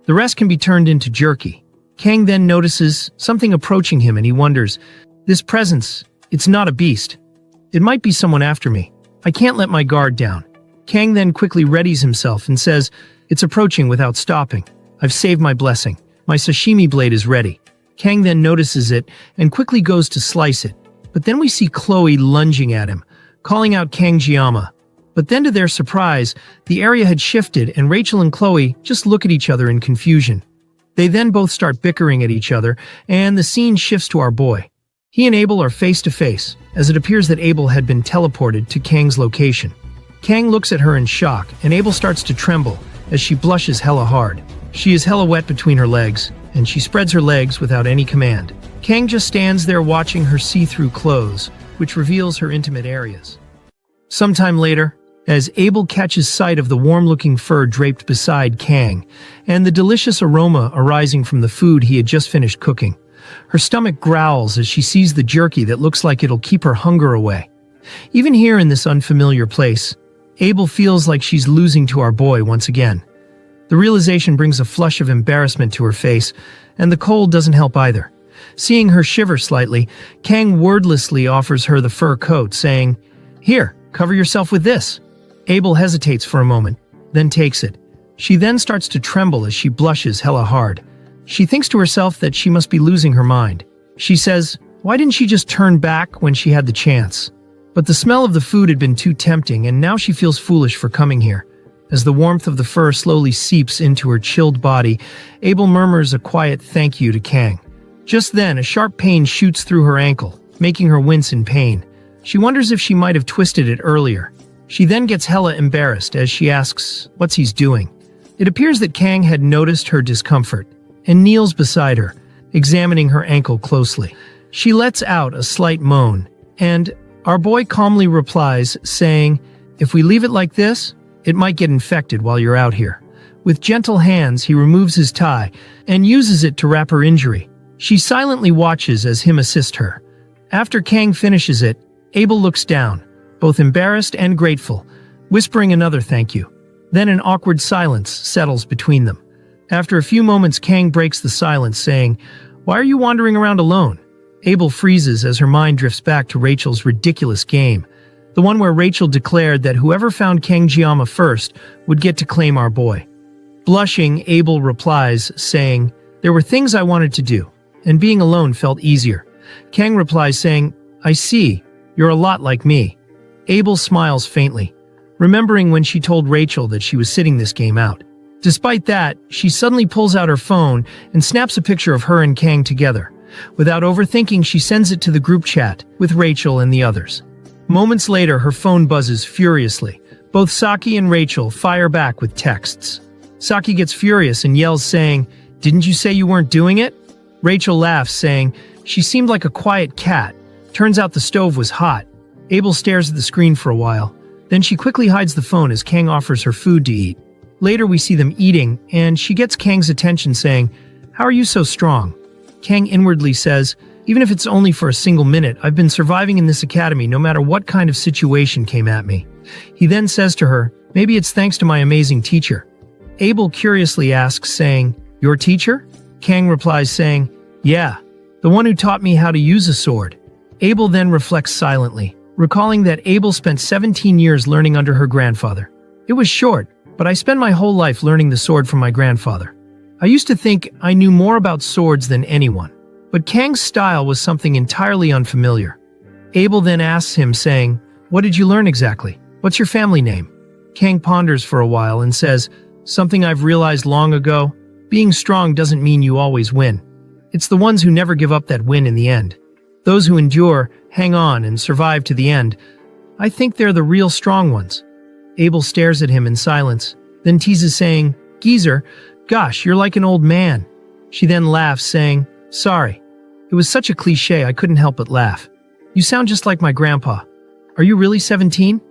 S1: The rest can be turned into jerky." Kang then notices something approaching him and he wonders, "This presence, it's not a beast. It might be someone after me. I can't let my guard down." Kang then quickly readies himself and says, "It's approaching without stopping. I've saved my blessing. My sashimi blade is ready." Kang then notices it and quickly goes to slice it. But then we see Chloe lunging at him, calling out Kang Jeoma. But then to their surprise, the area had shifted and Rachel and Chloe just look at each other in confusion. They then both start bickering at each other, and the scene shifts to our boy. He and Abel are face to face, as it appears that Abel had been teleported to Kang's location. Kang looks at her in shock, and Abel starts to tremble as she blushes hella hard. She is hella wet between her legs, and she spreads her legs without any command. Kang just stands there watching her see-through clothes, which reveals her intimate areas. Sometime later, as Abel catches sight of the warm-looking fur draped beside Kang, and the delicious aroma arising from the food he had just finished cooking, her stomach growls as she sees the jerky that looks like it'll keep her hunger away. Even here in this unfamiliar place, Abel feels like she's losing to our boy once again. The realization brings a flush of embarrassment to her face, and the cold doesn't help either. Seeing her shiver slightly, Kang wordlessly offers her the fur coat, saying, "Here, cover yourself with this." Abel hesitates for a moment, then takes it. She then starts to tremble as she blushes hella hard. She thinks to herself that she must be losing her mind. She says, why didn't she just turn back when she had the chance? But the smell of the food had been too tempting, and now she feels foolish for coming here. As the warmth of the fur slowly seeps into her chilled body, Abel murmurs a quiet thank you to Kang. Just then, a sharp pain shoots through her ankle, making her wince in pain. She wonders if she might have twisted it earlier. She then gets hella embarrassed as she asks what's he's doing. It appears that Kang had noticed her discomfort and kneels beside her, examining her ankle closely. She lets out a slight moan, and our boy calmly replies, saying, if we leave it like this, it might get infected while you're out here. With gentle hands, he removes his tie and uses it to wrap her injury. She silently watches as him assist her. After Kang finishes it, Abel looks down, both embarrassed and grateful, whispering another thank you. Then an awkward silence settles between them. After a few moments, Kang breaks the silence, saying, why are you wandering around alone? Abel freezes as her mind drifts back to Rachel's ridiculous game, the one where Rachel declared that whoever found Kang-Jiama first would get to claim our boy. Blushing, Abel replies, saying, there were things I wanted to do, and being alone felt easier. Kang replies saying, I see, you're a lot like me. Abel smiles faintly, remembering when she told Rachel that she was sitting this game out. Despite that, she suddenly pulls out her phone and snaps a picture of her and Kang together. Without overthinking, she sends it to the group chat with Rachel and the others. Moments later, her phone buzzes furiously. Both Saki and Rachel fire back with texts. Saki gets furious and yells, saying, didn't you say you weren't doing it? Rachel laughs, saying, she seemed like a quiet cat. Turns out the stove was hot. Abel stares at the screen for a while. Then she quickly hides the phone as Kang offers her food to eat. Later, we see them eating, and she gets Kang's attention, saying, how are you so strong? Kang inwardly says, even if it's only for a single minute, I've been surviving in this academy no matter what kind of situation came at me. He then says to her, maybe it's thanks to my amazing teacher. Abel curiously asks, saying, your teacher? Kang replies, saying, yeah, the one who taught me how to use a sword. Abel then reflects silently, recalling that Abel spent 17 years learning under her grandfather. It was short, but I spent my whole life learning the sword from my grandfather. I used to think I knew more about swords than anyone, but Kang's style was something entirely unfamiliar. Abel then asks him, saying, what did you learn exactly? What's your family name? Kang ponders for a while and says, something I've realized long ago, being strong doesn't mean you always win. It's the ones who never give up that win in the end. Those who endure, hang on, and survive to the end. I think they're the real strong ones. Abel stares at him in silence, then teases, saying, geezer, gosh, you're like an old man. She then laughs, saying, sorry. It was such a cliche I couldn't help but laugh. You sound just like my grandpa. Are you really 17?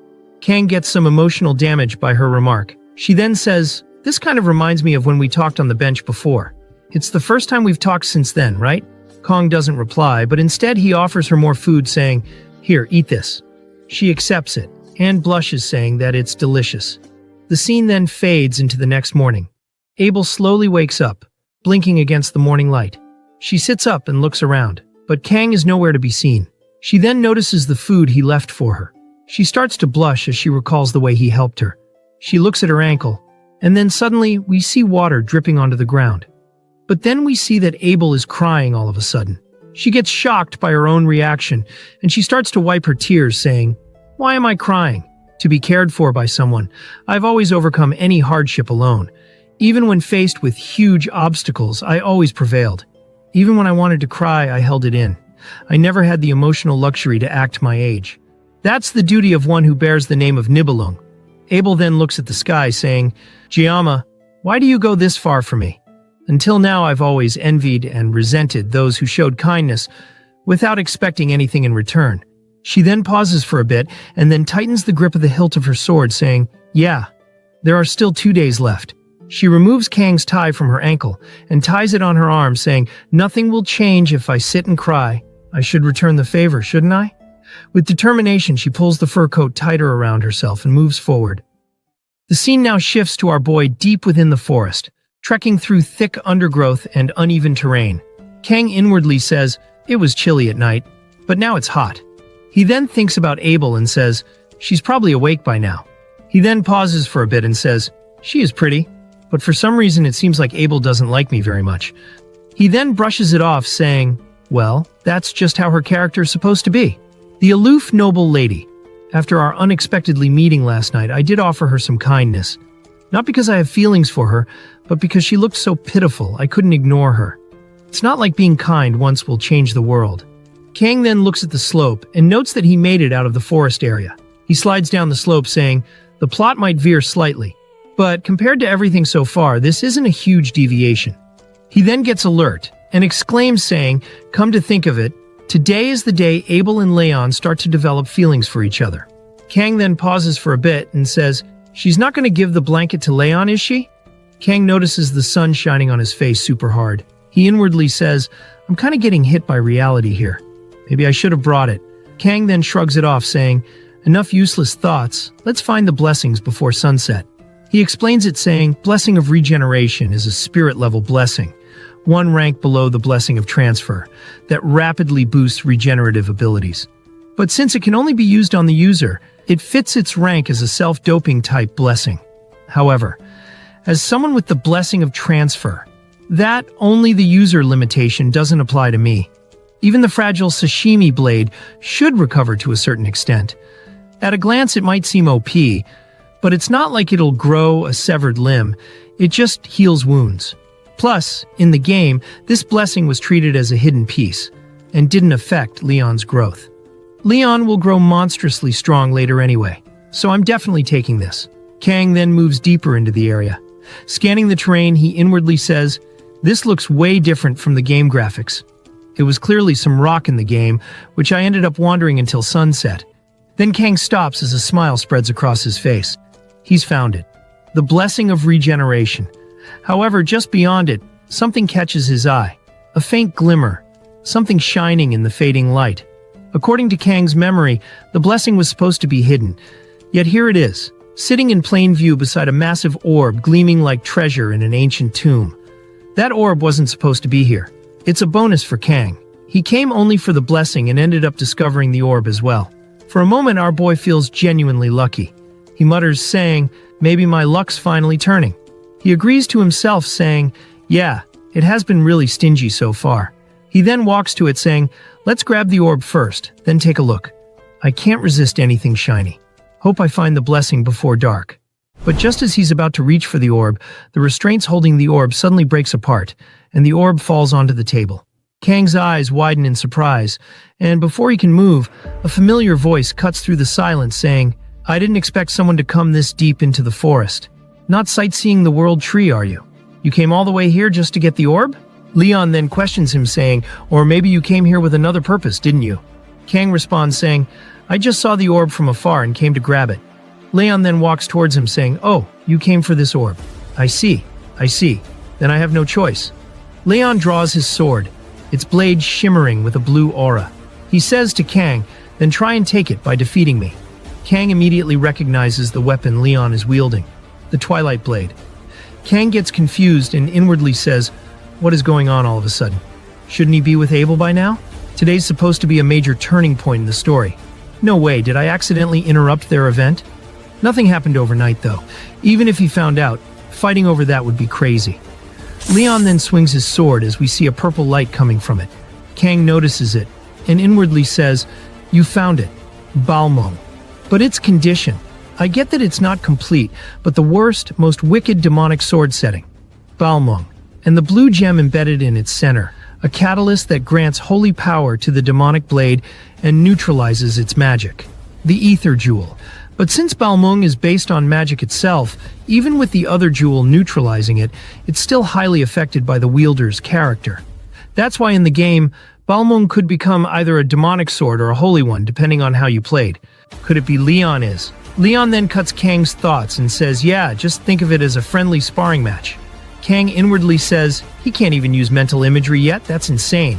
S1: Kang gets some emotional damage by her remark. She then says, this kind of reminds me of when we talked on the bench before. It's the first time we've talked since then, right? Kang doesn't reply, but instead he offers her more food, saying, here, eat this. She accepts it, and blushes, saying that it's delicious. The scene then fades into the next morning. Abel slowly wakes up, blinking against the morning light. She sits up and looks around, but Kang is nowhere to be seen. She then notices the food he left for her. She starts to blush as she recalls the way he helped her. She looks at her ankle, and then suddenly we see water dripping onto the ground. But then we see that Abel is crying all of a sudden. She gets shocked by her own reaction, and she starts to wipe her tears, saying, why am I crying? To be cared for by someone. I've always overcome any hardship alone. Even when faced with huge obstacles, I always prevailed. Even when I wanted to cry, I held it in. I never had the emotional luxury to act my age. That's the duty of one who bears the name of Nibelung. Abel then looks at the sky, saying, Giamma, why do you go this far for me? Until now, I've always envied and resented those who showed kindness without expecting anything in return. She then pauses for a bit and then tightens the grip of the hilt of her sword, saying, yeah, there are still 2 days left. She removes Kang's tie from her ankle and ties it on her arm, saying, nothing will change if I sit and cry. I should return the favor, shouldn't I? With determination, she pulls the fur coat tighter around herself and moves forward. The scene now shifts to our boy deep within the forest, trekking through thick undergrowth and uneven terrain. Kang inwardly says, it was chilly at night, but now it's hot. He then thinks about Abel and says, she's probably awake by now. He then pauses for a bit and says, "She is pretty, but for some reason it seems like Abel doesn't like me very much." He then brushes it off, saying, "Well, that's just how her character is supposed to be." The aloof, noble lady. After our unexpectedly meeting last night, I did offer her some kindness. Not because I have feelings for her, but because she looked so pitiful, I couldn't ignore her. It's not like being kind once will change the world. Kang then looks at the slope and notes that he made it out of the forest area. He slides down the slope saying, "The plot might veer slightly, but compared to everything so far, this isn't a huge deviation." He then gets alert and exclaims saying, "Come to think of it, today is the day Abel and Leon start to develop feelings for each other." Kang then pauses for a bit and says, "She's not going to give the blanket to Leon, is she?" Kang notices the sun shining on his face super hard. He inwardly says, "I'm kind of getting hit by reality here. Maybe I should have brought it." Kang then shrugs it off, saying, "Enough useless thoughts, let's find the blessings before sunset." He explains it saying, "Blessing of regeneration is a spirit-level blessing, one rank below the blessing of transfer, that rapidly boosts regenerative abilities. But since it can only be used on the user, it fits its rank as a self-doping type blessing. However, as someone with the blessing of transfer, that only the user limitation doesn't apply to me. Even the fragile sashimi blade should recover to a certain extent. At a glance it might seem OP, but it's not like it'll grow a severed limb, it just heals wounds. Plus, in the game, this blessing was treated as a hidden piece, and didn't affect Leon's growth. Leon will grow monstrously strong later anyway, so I'm definitely taking this." Kang then moves deeper into the area. Scanning the terrain, he inwardly says, "This looks way different from the game graphics. It was clearly some rock in the game, which I ended up wandering until sunset." Then Kang stops as a smile spreads across his face. He's found it. The blessing of regeneration. However, just beyond it, something catches his eye. A faint glimmer. Something shining in the fading light. According to Kang's memory, the blessing was supposed to be hidden. Yet here it is, sitting in plain view beside a massive orb gleaming like treasure in an ancient tomb. That orb wasn't supposed to be here. It's a bonus for Kang. He came only for the blessing and ended up discovering the orb as well. For a moment, our boy feels genuinely lucky. He mutters, saying, "Maybe my luck's finally turning." He agrees to himself, saying, "Yeah, it has been really stingy so far." He then walks to it, saying, "Let's grab the orb first, then take a look. I can't resist anything shiny. Hope I find the blessing before dark." But just as he's about to reach for the orb, the restraints holding the orb suddenly breaks apart, and the orb falls onto the table. Kang's eyes widen in surprise, and before he can move, a familiar voice cuts through the silence saying, "I didn't expect someone to come this deep into the forest. Not sightseeing the world tree, are you? You came all the way here just to get the orb?" Leon then questions him, saying, "Or maybe you came here with another purpose, didn't you?" Kang responds, saying, "I just saw the orb from afar and came to grab it." Leon then walks towards him, saying, "Oh, you came for this orb. I see. Then I have no choice." Leon draws his sword, its blade shimmering with a blue aura. He says to Kang, "Then try and take it by defeating me." Kang immediately recognizes the weapon Leon is wielding, the Twilight Blade. Kang gets confused and inwardly says, "What is going on all of a sudden? Shouldn't he be with Abel by now? Today's supposed to be a major turning point in the story. No way, did I accidentally interrupt their event?" Nothing happened overnight though. Even if he found out, fighting over that would be crazy. Leon then swings his sword as we see a purple light coming from it. Kang notices it and inwardly says, "You found it, Balmung. But its condition. I get that it's not complete, but the worst, most wicked demonic sword setting. Balmung. And the blue gem embedded in its center, a catalyst that grants holy power to the demonic blade and neutralizes its magic. The Ether Jewel. But since Balmung is based on magic itself, even with the other jewel neutralizing it, it's still highly affected by the wielder's character. That's why in the game, Balmung could become either a demonic sword or a holy one, depending on how you played. Could it be Leon is? Leon then cuts Kang's thoughts and says, "Yeah, just think of it as a friendly sparring match." Kang inwardly says, "He can't even use mental imagery yet, that's insane."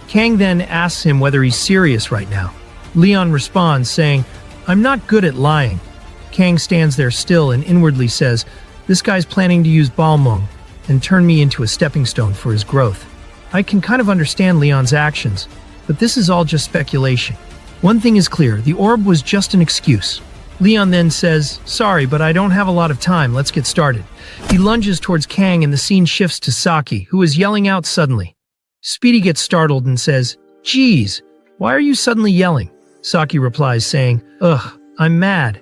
S1: Kang then asks him whether he's serious right now. Leon responds, saying, "I'm not good at lying." Kang stands there still and inwardly says, "This guy's planning to use Balmung and turn me into a stepping stone for his growth." I can kind of understand Leon's actions, but this is all just speculation. One thing is clear, the orb was just an excuse. Leon then says, "Sorry, but I don't have a lot of time. Let's get started." He lunges towards Kang and the scene shifts to Saki, who is yelling out suddenly. Speedy gets startled and says, "Geez, why are you suddenly yelling?" Saki replies saying, "Ugh, I'm mad.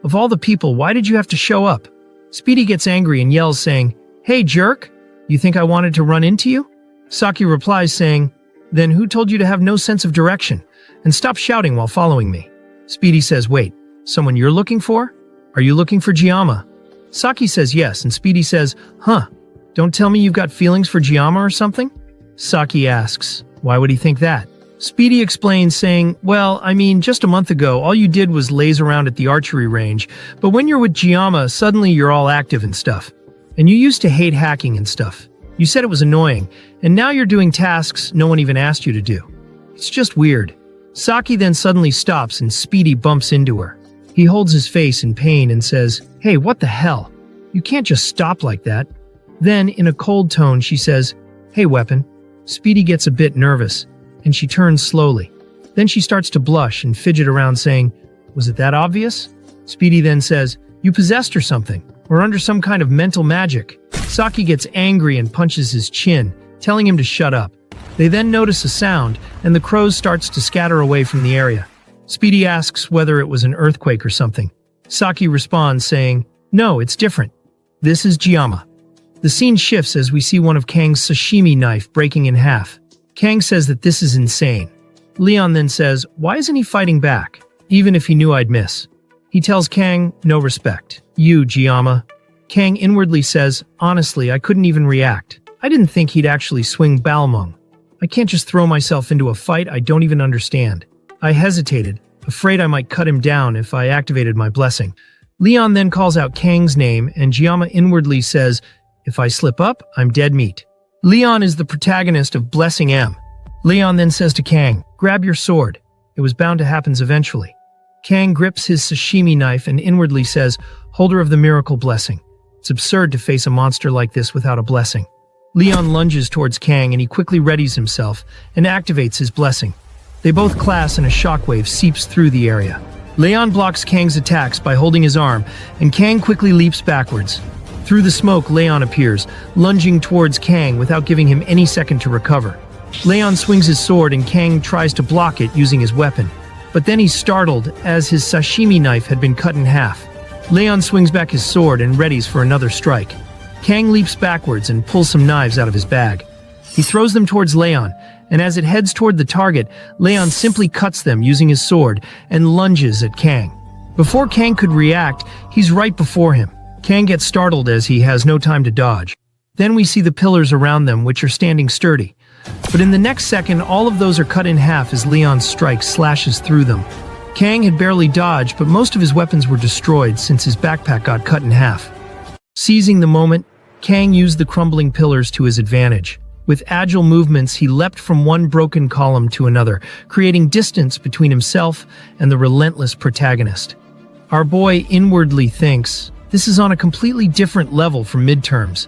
S1: Of all the people, why did you have to show up?" Speedy gets angry and yells saying, "Hey jerk, you think I wanted to run into you?" Saki replies saying, "Then who told you to have no sense of direction? And stop shouting while following me." Speedy says, "Wait, someone you're looking for? Are you looking for Giamma?" Saki says yes, and Speedy says, "Huh, don't tell me you've got feelings for Giamma or something?" Saki asks, "Why would he think that?" Speedy explains saying, "Well, I mean, just a month ago, all you did was laze around at the archery range, but when you're with Giamma, suddenly you're all active and stuff. And you used to hate hacking and stuff. You said it was annoying, and now you're doing tasks no one even asked you to do. It's just weird." Saki then suddenly stops and Speedy bumps into her. He holds his face in pain and says, "Hey, what the hell? You can't just stop like that." Then, in a cold tone, she says, "Hey, weapon." Speedy gets a bit nervous, and she turns slowly. Then she starts to blush and fidget around saying, "Was it that obvious?" Speedy then says, "You possessed or something, or under some kind of mental magic." Saki gets angry and punches his chin, telling him to shut up. They then notice a sound, and the crows starts to scatter away from the area. Speedy asks whether it was an earthquake or something. Saki responds saying, "No, it's different. This is Giamma." The scene shifts as we see one of Kang's sashimi knife breaking in half. Kang says that this is insane. Leon then says, "Why isn't he fighting back, even if he knew I'd miss?" He tells Kang, "No respect. You, Giamma." Kang inwardly says, "Honestly, I couldn't even react. I didn't think he'd actually swing Balmung. I can't just throw myself into a fight I don't even understand." I hesitated, afraid I might cut him down if I activated my blessing. Leon then calls out Kang's name, and Giamma inwardly says, "If I slip up, I'm dead meat." Leon is the protagonist of Blessing M. Leon then says to Kang, "Grab your sword. It was bound to happen eventually." Kang grips his sashimi knife and inwardly says, "Holder of the miracle blessing. It's absurd to face a monster like this without a blessing." Leon lunges towards Kang and he quickly readies himself and activates his blessing. They both clash and a shockwave seeps through the area. Leon blocks Kang's attacks by holding his arm, and Kang quickly leaps backwards. Through the smoke, Leon appears, lunging towards Kang without giving him any second to recover. Leon swings his sword and Kang tries to block it using his weapon. But then he's startled as his sashimi knife had been cut in half. Leon swings back his sword and readies for another strike. Kang leaps backwards and pulls some knives out of his bag. He throws them towards Leon, and as it heads toward the target, Leon simply cuts them using his sword and lunges at Kang. Before Kang could react, he's right before him. Kang gets startled as he has no time to dodge. Then we see the pillars around them, which are standing sturdy. But in the next second, all of those are cut in half as Leon's strike slashes through them. Kang had barely dodged, but most of his weapons were destroyed since his backpack got cut in half. Seizing the moment, Kang used the crumbling pillars to his advantage. With agile movements, he leapt from one broken column to another, creating distance between himself and the relentless protagonist. Our boy inwardly thinks, this is on a completely different level from midterms.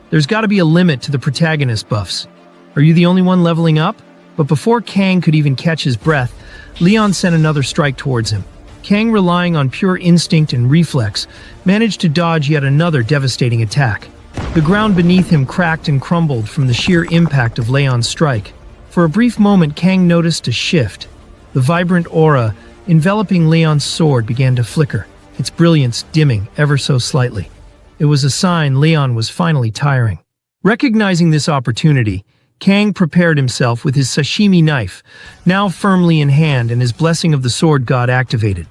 S1: There's got to be a limit to the protagonist buffs. Are you the only one leveling up? But before Kang could even catch his breath, Leon sent another strike towards him. Kang, relying on pure instinct and reflex, managed to dodge yet another devastating attack. The ground beneath him cracked and crumbled from the sheer impact of Leon's strike. For a brief moment, Kang noticed a shift. The vibrant aura enveloping Leon's sword began to flicker, its brilliance dimming ever so slightly. It was a sign Leon was finally tiring. Recognizing this opportunity, Kang prepared himself with his sashimi knife, now firmly in hand and his blessing of the sword god activated.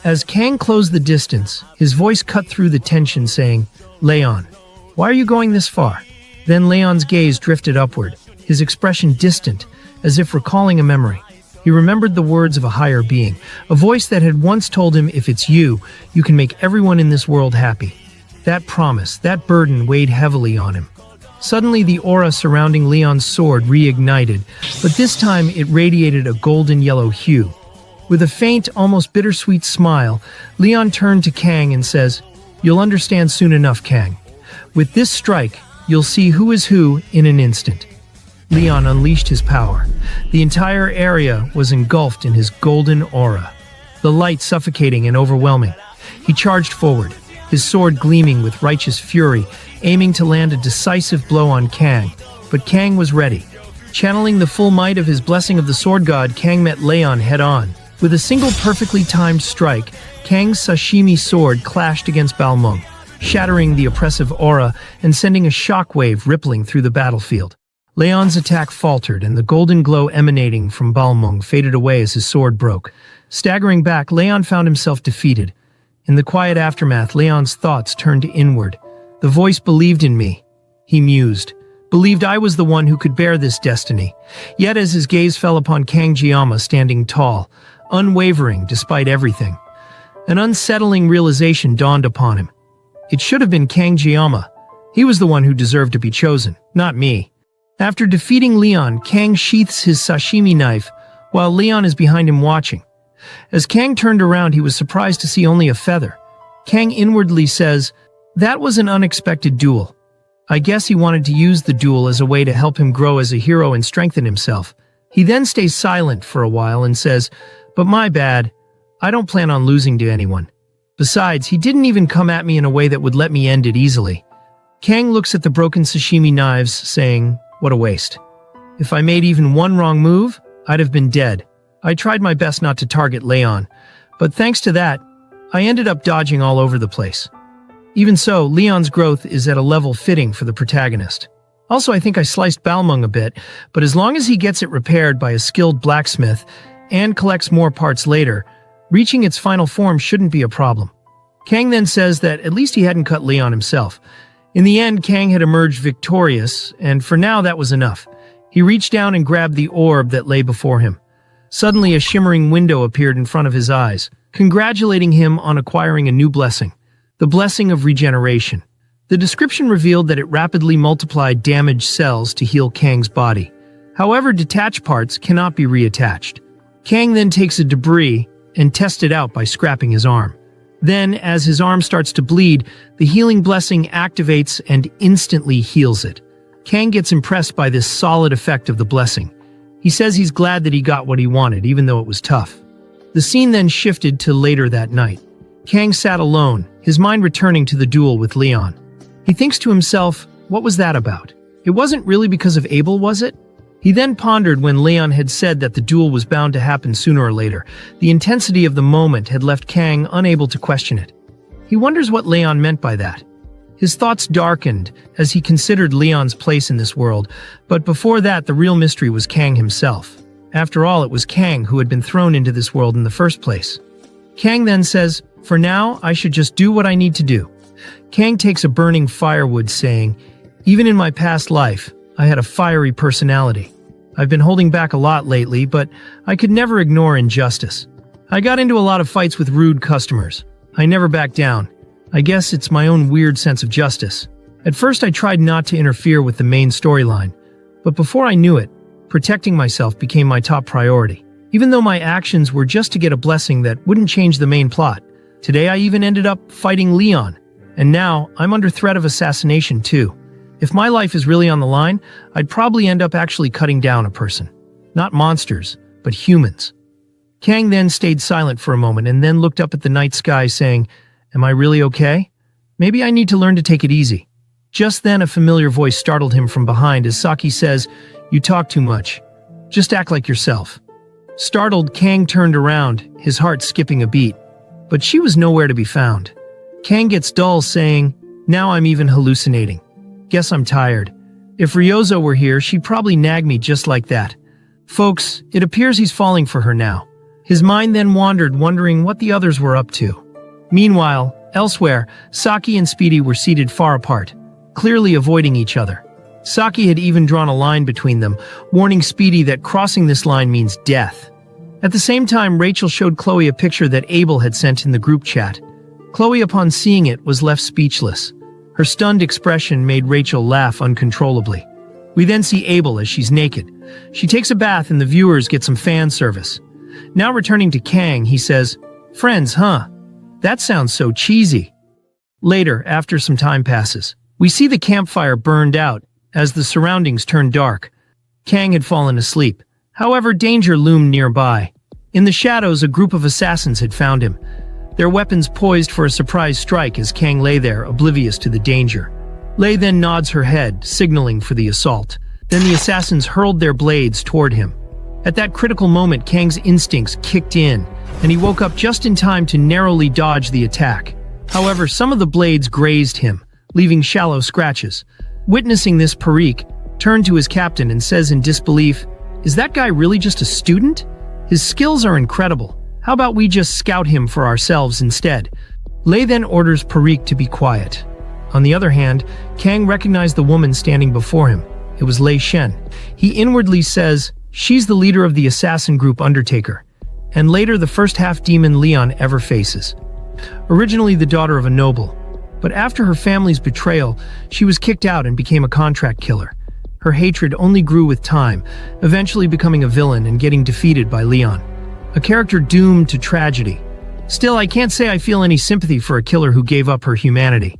S1: As Kang closed the distance, his voice cut through the tension saying, "Leon, why are you going this far?" Then Leon's gaze drifted upward, his expression distant, as if recalling a memory. He remembered the words of a higher being, a voice that had once told him, "If it's you, you can make everyone in this world happy." That promise, that burden weighed heavily on him. Suddenly, the aura surrounding Leon's sword reignited, but this time it radiated a golden yellow hue. With a faint, almost bittersweet smile, Leon turned to Kang and says, "You'll understand soon enough, Kang. With this strike, you'll see who is who in an instant." Leon unleashed his power. The entire area was engulfed in his golden aura, the light suffocating and overwhelming. He charged forward, his sword gleaming with righteous fury, aiming to land a decisive blow on Kang. But Kang was ready. Channeling the full might of his blessing of the sword god, Kang met Leon head-on. With a single perfectly timed strike, Kang's sashimi sword clashed against Balmung, shattering the oppressive aura and sending a shockwave rippling through the battlefield. Leon's attack faltered, and the golden glow emanating from Balmung faded away as his sword broke. Staggering back, Leon found himself defeated. In the quiet aftermath, Leon's thoughts turned inward. The voice believed in me, he mused. Believed I was the one who could bear this destiny. Yet as his gaze fell upon Kangjiyama standing tall, unwavering despite everything, an unsettling realization dawned upon him. It should have been Kangjiyama. He was the one who deserved to be chosen, not me. After defeating Leon, Kang sheaths his sashimi knife, while Leon is behind him watching. As Kang turned around, he was surprised to see only a feather. Kang inwardly says, "That was an unexpected duel." I guess he wanted to use the duel as a way to help him grow as a hero and strengthen himself. He then stays silent for a while and says, "But my bad. I don't plan on losing to anyone. Besides, he didn't even come at me in a way that would let me end it easily." Kang looks at the broken sashimi knives, saying, "What a waste. If I made even one wrong move, I'd have been dead." I tried my best not to target Leon, but thanks to that, I ended up dodging all over the place. Even so, Leon's growth is at a level fitting for the protagonist. Also, I think I sliced Balmung a bit, but as long as he gets it repaired by a skilled blacksmith and collects more parts later, reaching its final form shouldn't be a problem. Kang then says that at least he hadn't cut Leon himself. In the end, Kang had emerged victorious, and for now that was enough. He reached down and grabbed the orb that lay before him. Suddenly, a shimmering window appeared in front of his eyes, congratulating him on acquiring a new blessing. The blessing of regeneration. The description revealed that it rapidly multiplied damaged cells to heal Kang's body. However, detached parts cannot be reattached. Kang then takes a debris and tests it out by scrapping his arm. Then, as his arm starts to bleed, the healing blessing activates and instantly heals it. Kang gets impressed by this solid effect of the blessing. He says he's glad that he got what he wanted, even though it was tough. The scene then shifted to later that night. Kang sat alone, his mind returning to the duel with Leon. He thinks to himself, what was that about? It wasn't really because of Abel, was it? He then pondered when Leon had said that the duel was bound to happen sooner or later. The intensity of the moment had left Kang unable to question it. He wonders what Leon meant by that. His thoughts darkened as he considered Leon's place in this world, but before that the real mystery was Kang himself. After all, it was Kang who had been thrown into this world in the first place. Kang then says, "For now, I should just do what I need to do." Kang takes a burning firewood, saying, "Even in my past life, I had a fiery personality. I've been holding back a lot lately, but I could never ignore injustice. I got into a lot of fights with rude customers. I never backed down. I guess it's my own weird sense of justice. At first I tried not to interfere with the main storyline, but before I knew it, protecting myself became my top priority. Even though my actions were just to get a blessing that wouldn't change the main plot. Today I even ended up fighting Leon, and now I'm under threat of assassination too. If my life is really on the line, I'd probably end up actually cutting down a person. Not monsters, but humans." Kang then stayed silent for a moment and then looked up at the night sky saying, "Am I really okay? Maybe I need to learn to take it easy." Just then a familiar voice startled him from behind as Saki says, "You talk too much. Just act like yourself." Startled, Kang turned around, his heart skipping a beat. But she was nowhere to be found. Kang gets dull, saying, "Now I'm even hallucinating. Guess I'm tired. If Ryozo were here, she'd probably nag me just like that." Folks, it appears he's falling for her now. His mind then wandered, wondering what the others were up to. Meanwhile, elsewhere, Saki and Speedy were seated far apart, clearly avoiding each other. Saki had even drawn a line between them, warning Speedy that crossing this line means death. At the same time, Rachel showed Chloe a picture that Abel had sent in the group chat. Chloe, upon seeing it, was left speechless. Her stunned expression made Rachel laugh uncontrollably. We then see Abel as she's naked. She takes a bath and the viewers get some fan service. Now returning to Kang, he says, "Friends, huh? That sounds so cheesy." Later, after some time passes, we see the campfire burned out as the surroundings turned dark. Kang had fallen asleep. However, danger loomed nearby. In the shadows, a group of assassins had found him. their weapons poised for a surprise strike as Kang lay there, oblivious to the danger. Lei then nods her head, signaling for the assault. Then the assassins hurled their blades toward him. At that critical moment, Kang's instincts kicked in, and he woke up just in time to narrowly dodge the attack. However, some of the blades grazed him, leaving shallow scratches. Witnessing this, Parikh turned to his captain and says in disbelief, "Is that guy really just a student? His skills are incredible. How about we just scout him for ourselves instead?" Lei then orders Parikh to be quiet. On the other hand, Kang recognized the woman standing before him. It was Lei Shen. He inwardly says, "She's the leader of the assassin group Undertaker, and later the first half-demon Leon ever faces. Originally the daughter of a noble, but after her family's betrayal, she was kicked out and became a contract killer. Her hatred only grew with time, eventually becoming a villain and getting defeated by Leon. A character doomed to tragedy. Still, I can't say I feel any sympathy for a killer who gave up her humanity."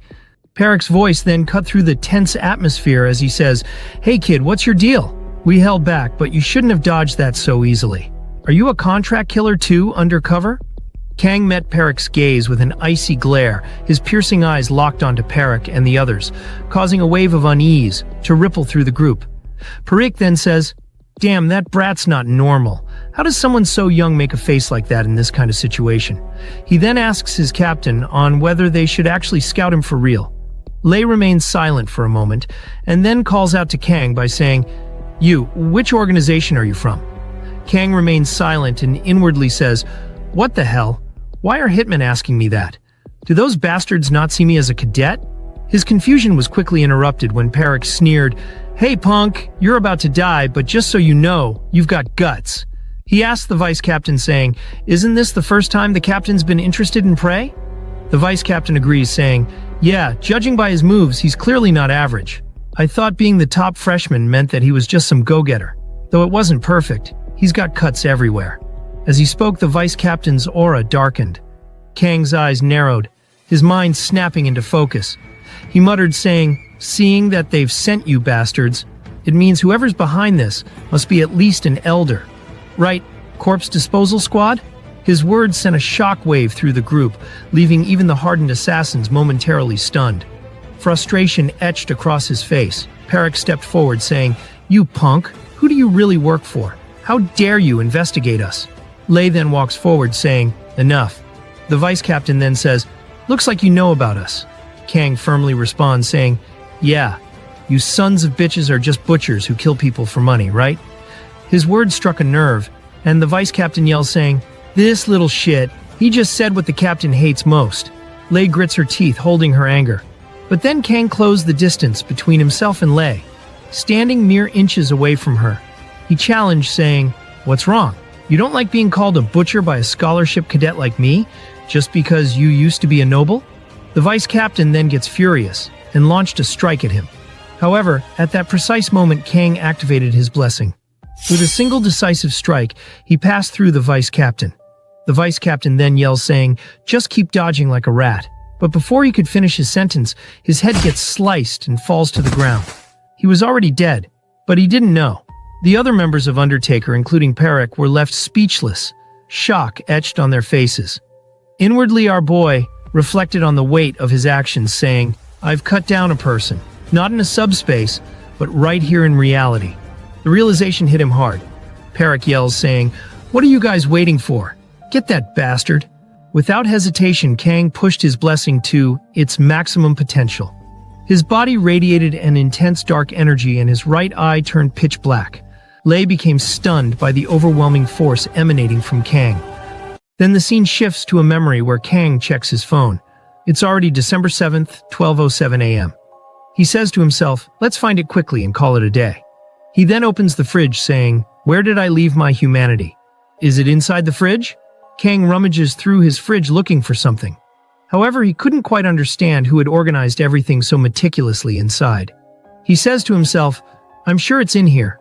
S1: Parikh's voice then cut through the tense atmosphere as he says, "Hey kid, what's your deal? We held back, but you shouldn't have dodged that so easily. Are you a contract killer too, undercover?" Kang met Parikh's gaze with an icy glare, his piercing eyes locked onto Parikh and the others, causing a wave of unease to ripple through the group. Parikh then says, "Damn, that brat's not normal. How does someone so young make a face like that in this kind of situation?" He then asks his captain on whether they should actually scout him for real. Lei remains silent for a moment, and then calls out to Kang by saying, "You, which organization are you from?" Kang remains silent and inwardly says, "What the hell? Why are hitmen asking me that? Do those bastards not see me as a cadet?" His confusion was quickly interrupted when Parikh sneered, "Hey punk, you're about to die, but just so you know, you've got guts." He asked the vice captain saying, "Isn't this the first time the captain's been interested in prey?" The vice captain agrees saying, "Yeah, judging by his moves, he's clearly not average. I thought being the top freshman meant that he was just some go-getter. Though it wasn't perfect, he's got cuts everywhere." As he spoke, the vice captain's aura darkened. Kang's eyes narrowed, his mind snapping into focus. He muttered saying, "Seeing that they've sent you bastards, it means whoever's behind this must be at least an elder. Right, corpse disposal squad?" His words sent a shockwave through the group, leaving even the hardened assassins momentarily stunned. Frustration etched across his face. Parikh stepped forward saying, "You punk, who do you really work for? How dare you investigate us?" Lei then walks forward saying, "Enough." The vice captain then says, "Looks like you know about us." Kang firmly responds saying, "Yeah, you sons of bitches are just butchers who kill people for money, right?" His words struck a nerve, and the vice captain yells saying, "This little shit, he just said what the captain hates most." Lei grits her teeth, holding her anger. But then Kang closed the distance between himself and Lei, standing mere inches away from her. He challenged, saying, "What's wrong? You don't like being called a butcher by a scholarship cadet like me, just because you used to be a noble?" The vice captain then gets furious and launched a strike at him. However, at that precise moment, Kang activated his blessing. With a single decisive strike, he passed through the vice captain. The vice captain then yells saying, "Just keep dodging like a rat." But before he could finish his sentence, his head gets sliced and falls to the ground. He was already dead, but he didn't know. The other members of Undertaker, including Parikh, were left speechless, shock etched on their faces. Inwardly, our boy reflected on the weight of his actions, saying, "I've cut down a person, not in a subspace, but right here in reality." The realization hit him hard. Parikh yells, saying, "What are you guys waiting for? Get that bastard." Without hesitation, Kang pushed his blessing to its maximum potential. His body radiated an intense dark energy and his right eye turned pitch black. Lei became stunned by the overwhelming force emanating from Kang. Then the scene shifts to a memory where Kang checks his phone. It's already December 7th, 12:07 a.m. He says to himself, "Let's find it quickly and call it a day." He then opens the fridge saying, "Where did I leave my humanity? Is it inside the fridge?" Kang rummages through his fridge looking for something. However, he couldn't quite understand who had organized everything so meticulously inside. He says to himself, "I'm sure it's in here.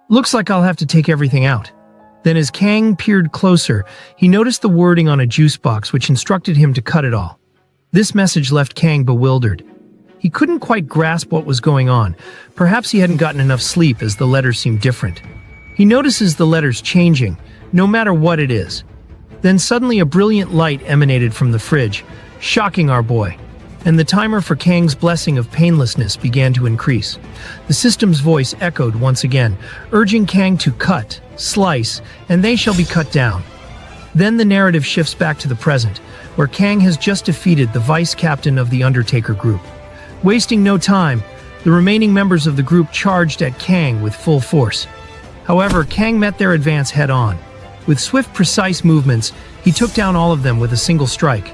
S1: Looks like I'll have to take everything out." Then as Kang peered closer, he noticed the wording on a juice box which instructed him to cut it all. This message left Kang bewildered. He couldn't quite grasp what was going on. Perhaps he hadn't gotten enough sleep as the letters seemed different. He notices the letters changing, no matter what it is. Then suddenly a brilliant light emanated from the fridge, shocking our boy, and the timer for Kang's blessing of painlessness began to increase. The system's voice echoed once again, urging Kang to cut, slice, and they shall be cut down. Then the narrative shifts back to the present, where Kang has just defeated the vice captain of the Undertaker group. Wasting no time, the remaining members of the group charged at Kang with full force. However, Kang met their advance head-on. With swift, precise movements, he took down all of them with a single strike.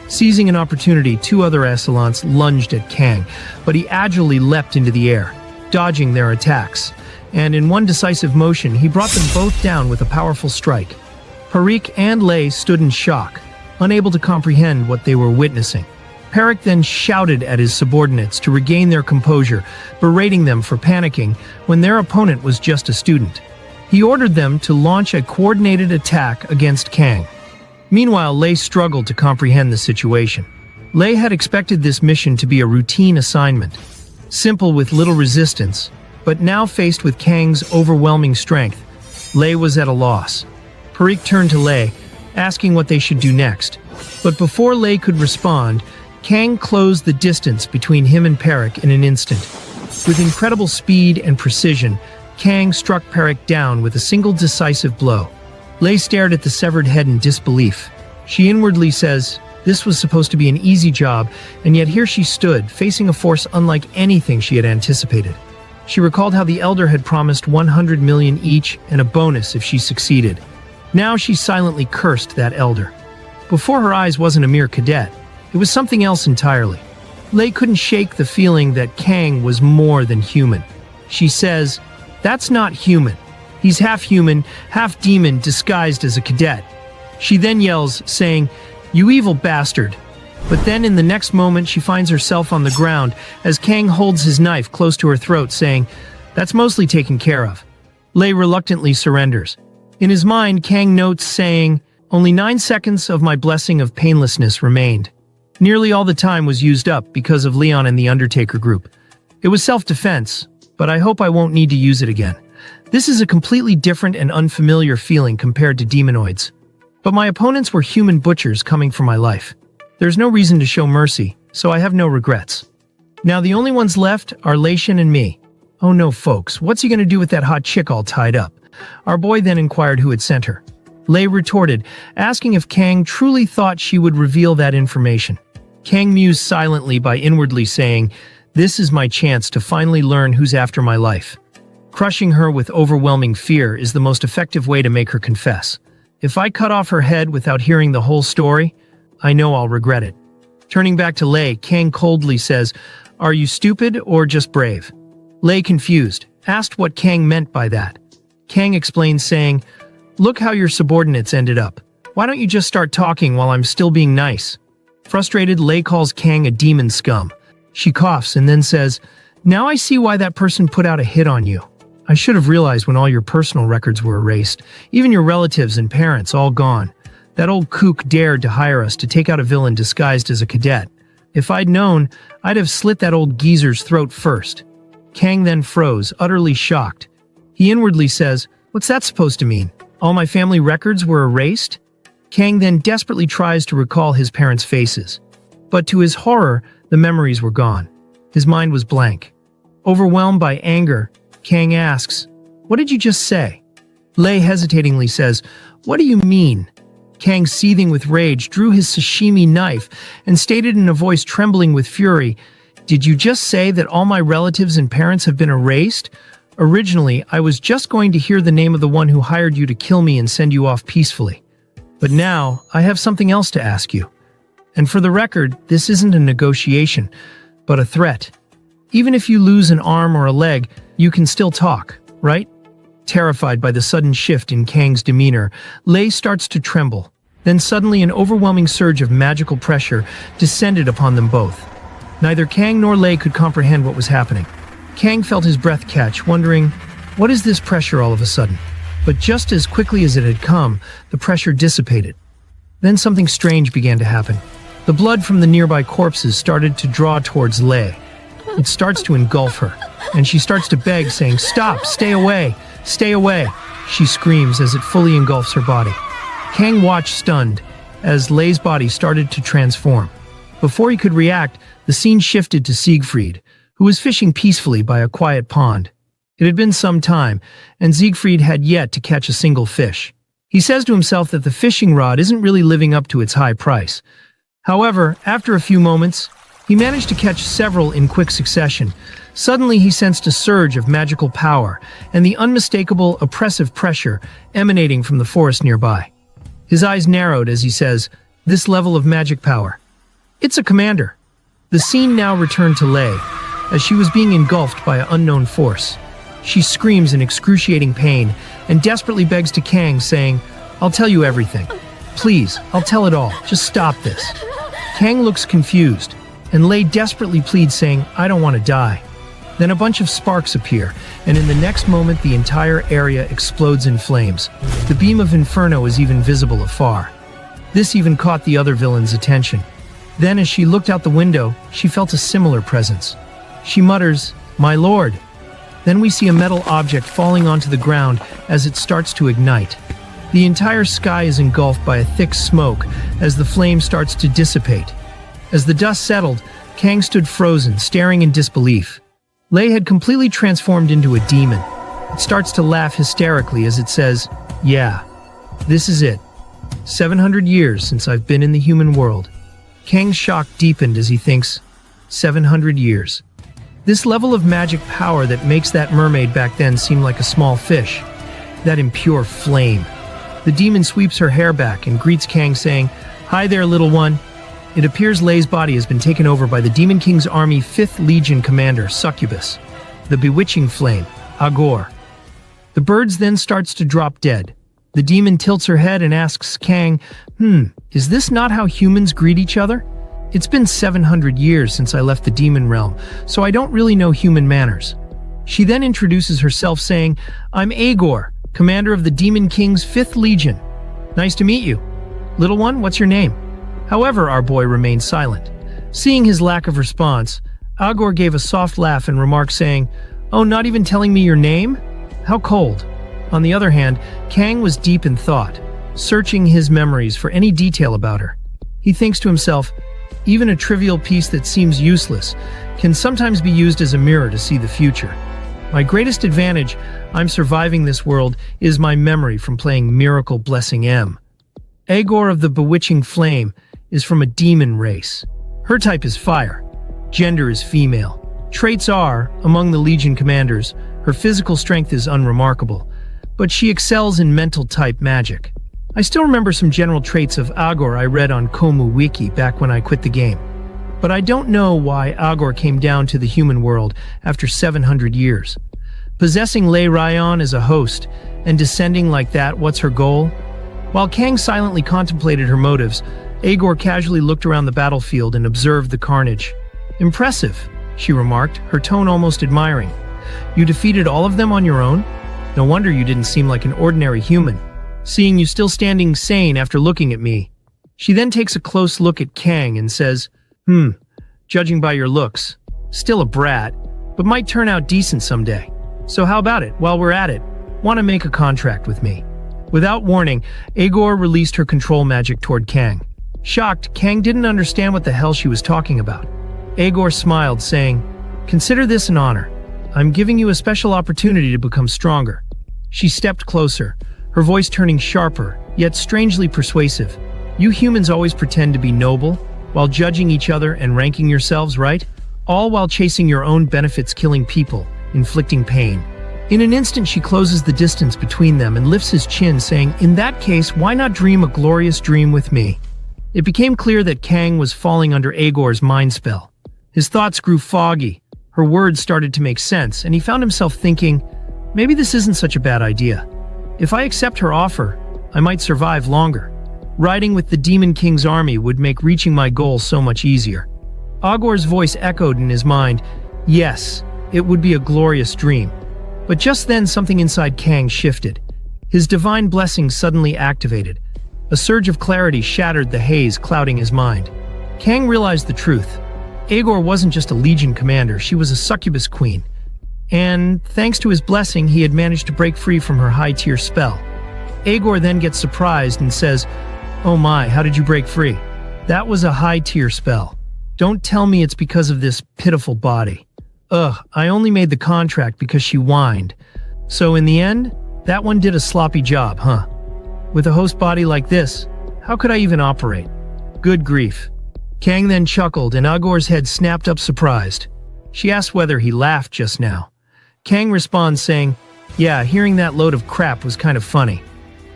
S1: Seizing an opportunity, two other Assailants lunged at Kang, but he agilely leapt into the air, dodging their attacks, and in one decisive motion, he brought them both down with a powerful strike. Parik and Lei stood in shock, unable to comprehend what they were witnessing. Parik then shouted at his subordinates to regain their composure, berating them for panicking when their opponent was just a student. He ordered them to launch a coordinated attack against Kang. Meanwhile, Lei struggled to comprehend the situation. Lei had expected this mission to be a routine assignment, simple with little resistance, but now faced with Kang's overwhelming strength, Lei was at a loss. Parik turned to Lei, asking what they should do next. But before Lei could respond, Kang closed the distance between him and Parik in an instant. With incredible speed and precision, Kang struck Parik down with a single decisive blow. Lei stared at the severed head in disbelief. She inwardly says, this was supposed to be an easy job, and yet here she stood, facing a force unlike anything she had anticipated. She recalled how the Elder had promised 100 million each and a bonus if she succeeded. Now she silently cursed that Elder. Before her eyes wasn't a mere cadet. It was something else entirely. Lei couldn't shake the feeling that Kang was more than human. She says, that's not human. He's half human, half demon disguised as a cadet. She then yells, saying, you evil bastard. But then in the next moment she finds herself on the ground as Kang holds his knife close to her throat, saying, that's mostly taken care of. Lei reluctantly surrenders. In his mind, Kang notes saying, only 9 seconds of my blessing of painlessness remained. Nearly all the time was used up because of Leon and the Undertaker group. It was self-defense, but I hope I won't need to use it again. This is a completely different and unfamiliar feeling compared to demonoids. But my opponents were human butchers coming for my life. There's no reason to show mercy, so I have no regrets. Now the only ones left are Leishan and me. Oh no, folks, what's he gonna do with that hot chick all tied up? Our boy then inquired who had sent her. Lei retorted, asking if Kang truly thought she would reveal that information. Kang mused silently by inwardly saying, this is my chance to finally learn who's after my life. Crushing her with overwhelming fear is the most effective way to make her confess. If I cut off her head without hearing the whole story, I know I'll regret it. Turning back to Lei, Kang coldly says, are you stupid or just brave? Lei, confused, asked what Kang meant by that. Kang explained, saying, look how your subordinates ended up. Why don't you just start talking while I'm still being nice? Frustrated, Lei calls Kang a demon scum. She coughs and then says, now I see why that person put out a hit on you. I should have realized when all your personal records were erased, even your relatives and parents all gone. That old kook dared to hire us to take out a villain disguised as a cadet. If I'd known, I'd have slit that old geezer's throat first. Kang then froze, utterly shocked. He inwardly says, what's that supposed to mean? All my family records were erased? Kang then desperately tries to recall his parents' faces. But to his horror, the memories were gone. His mind was blank. Overwhelmed by anger, Kang asks, what did you just say? Lei hesitatingly says, what do you mean? Kang, seething with rage, drew his sashimi knife and stated in a voice trembling with fury, did you just say that all my relatives and parents have been erased? Originally, I was just going to hear the name of the one who hired you to kill me and send you off peacefully. But now, I have something else to ask you. And for the record, this isn't a negotiation, but a threat. Even if you lose an arm or a leg, you can still talk, right? Terrified by the sudden shift in Kang's demeanor, Lei starts to tremble. Then suddenly an overwhelming surge of magical pressure descended upon them both. Neither Kang nor Lei could comprehend what was happening. Kang felt his breath catch, wondering, what is this pressure all of a sudden? But just as quickly as it had come, the pressure dissipated. Then something strange began to happen. The blood from the nearby corpses started to draw towards Lei. It starts to engulf her, and she starts to beg, saying, stop, stay away, stay away. She screams as it fully engulfs her body. Kang watched stunned as Lei's body started to transform. Before he could react, the scene shifted to Siegfried, who was fishing peacefully by a quiet pond. It had been some time, and Siegfried had yet to catch a single fish. He says to himself that the fishing rod isn't really living up to its high price. However, after a few moments, he managed to catch several in quick succession. Suddenly, he sensed a surge of magical power and the unmistakable, oppressive pressure emanating from the forest nearby. His eyes narrowed as he says, "This level of magic power. It's a commander." The scene now returned to Lei, as she was being engulfed by an unknown force. She screams in excruciating pain and desperately begs to Kang, saying, "I'll tell you everything. Please, I'll tell it all. Just stop this." Kang looks confused, and Lei desperately pleads, saying, "I don't want to die." Then a bunch of sparks appear, and in the next moment the entire area explodes in flames. The beam of inferno is even visible afar. This even caught the other villain's attention. Then as she looked out the window, she felt a similar presence. She mutters, "My lord." Then we see a metal object falling onto the ground as it starts to ignite. The entire sky is engulfed by a thick smoke as the flame starts to dissipate. As the dust settled, Kang stood frozen, staring in disbelief. Lei had completely transformed into a demon. It starts to laugh hysterically as it says, "Yeah, this is it. 700 years since I've been in the human world." Kang's shock deepened as he thinks, 700 years. This level of magic power that makes that mermaid back then seem like a small fish. That impure flame. The demon sweeps her hair back and greets Kang, saying, "Hi there, little one." It appears Lei's body has been taken over by the Demon King's army 5th Legion commander, Succubus, the bewitching flame, Agor. The birds then starts to drop dead. The demon tilts her head and asks Kang, is this not how humans greet each other? It's been 700 years since I left the demon realm, so I don't really know human manners." She then introduces herself, saying, "I'm Agor, commander of the Demon King's 5th Legion. Nice to meet you. Little one, what's your name?" However, our boy remained silent. Seeing his lack of response, Agor gave a soft laugh and remarked, saying, "Oh, not even telling me your name? How cold." On the other hand, Kang was deep in thought, searching his memories for any detail about her. He thinks to himself, even a trivial piece that seems useless can sometimes be used as a mirror to see the future. My greatest advantage, I'm surviving this world, is my memory from playing Miracle Blessing M. Agor of the Bewitching Flame is from a demon race. Her type is fire. Gender is female. Traits are, among the Legion commanders, her physical strength is unremarkable, but she excels in mental type magic. I still remember some general traits of Agor I read on Komu Wiki back when I quit the game. But I don't know why Agor came down to the human world after 700 years. Possessing Lei Ryan as a host and descending like that, what's her goal? While Kang silently contemplated her motives, Agor casually looked around the battlefield and observed the carnage. "Impressive," she remarked, her tone almost admiring. "You defeated all of them on your own? No wonder you didn't seem like an ordinary human. Seeing you still standing sane after looking at me." She then takes a close look at Kang and says, Judging by your looks, still a brat, but might turn out decent someday. So how about it, while we're at it? Want to make a contract with me?" Without warning, Agor released her control magic toward Kang. Shocked, Kang didn't understand what the hell she was talking about. Agor smiled, saying, "Consider this an honor. I'm giving you a special opportunity to become stronger." She stepped closer, her voice turning sharper, yet strangely persuasive. "You humans always pretend to be noble, while judging each other and ranking yourselves, right? All while chasing your own benefits, killing people, inflicting pain." In an instant, she closes the distance between them and lifts his chin, saying, "In that case, why not dream a glorious dream with me?" It became clear that Kang was falling under Agor's mind spell. His thoughts grew foggy, her words started to make sense, and he found himself thinking, maybe this isn't such a bad idea. If I accept her offer, I might survive longer. Riding with the Demon King's army would make reaching my goal so much easier. Agor's voice echoed in his mind, yes, it would be a glorious dream. But just then something inside Kang shifted. His divine blessing suddenly activated. A surge of clarity shattered the haze clouding his mind. Kang realized the truth. Agor wasn't just a Legion commander, she was a succubus queen. And thanks to his blessing, he had managed to break free from her high-tier spell. Agor then gets surprised and says, "Oh my, how did you break free?" That was a high-tier spell. Don't tell me it's because of this pitiful body. Ugh, I only made the contract because she whined. So in the end, that one did a sloppy job, huh? With a host body like this, how could I even operate? Good grief. Kang then chuckled and Agor's head snapped up surprised. She asked whether he laughed just now. Kang responds saying, "Yeah, hearing that load of crap was kind of funny."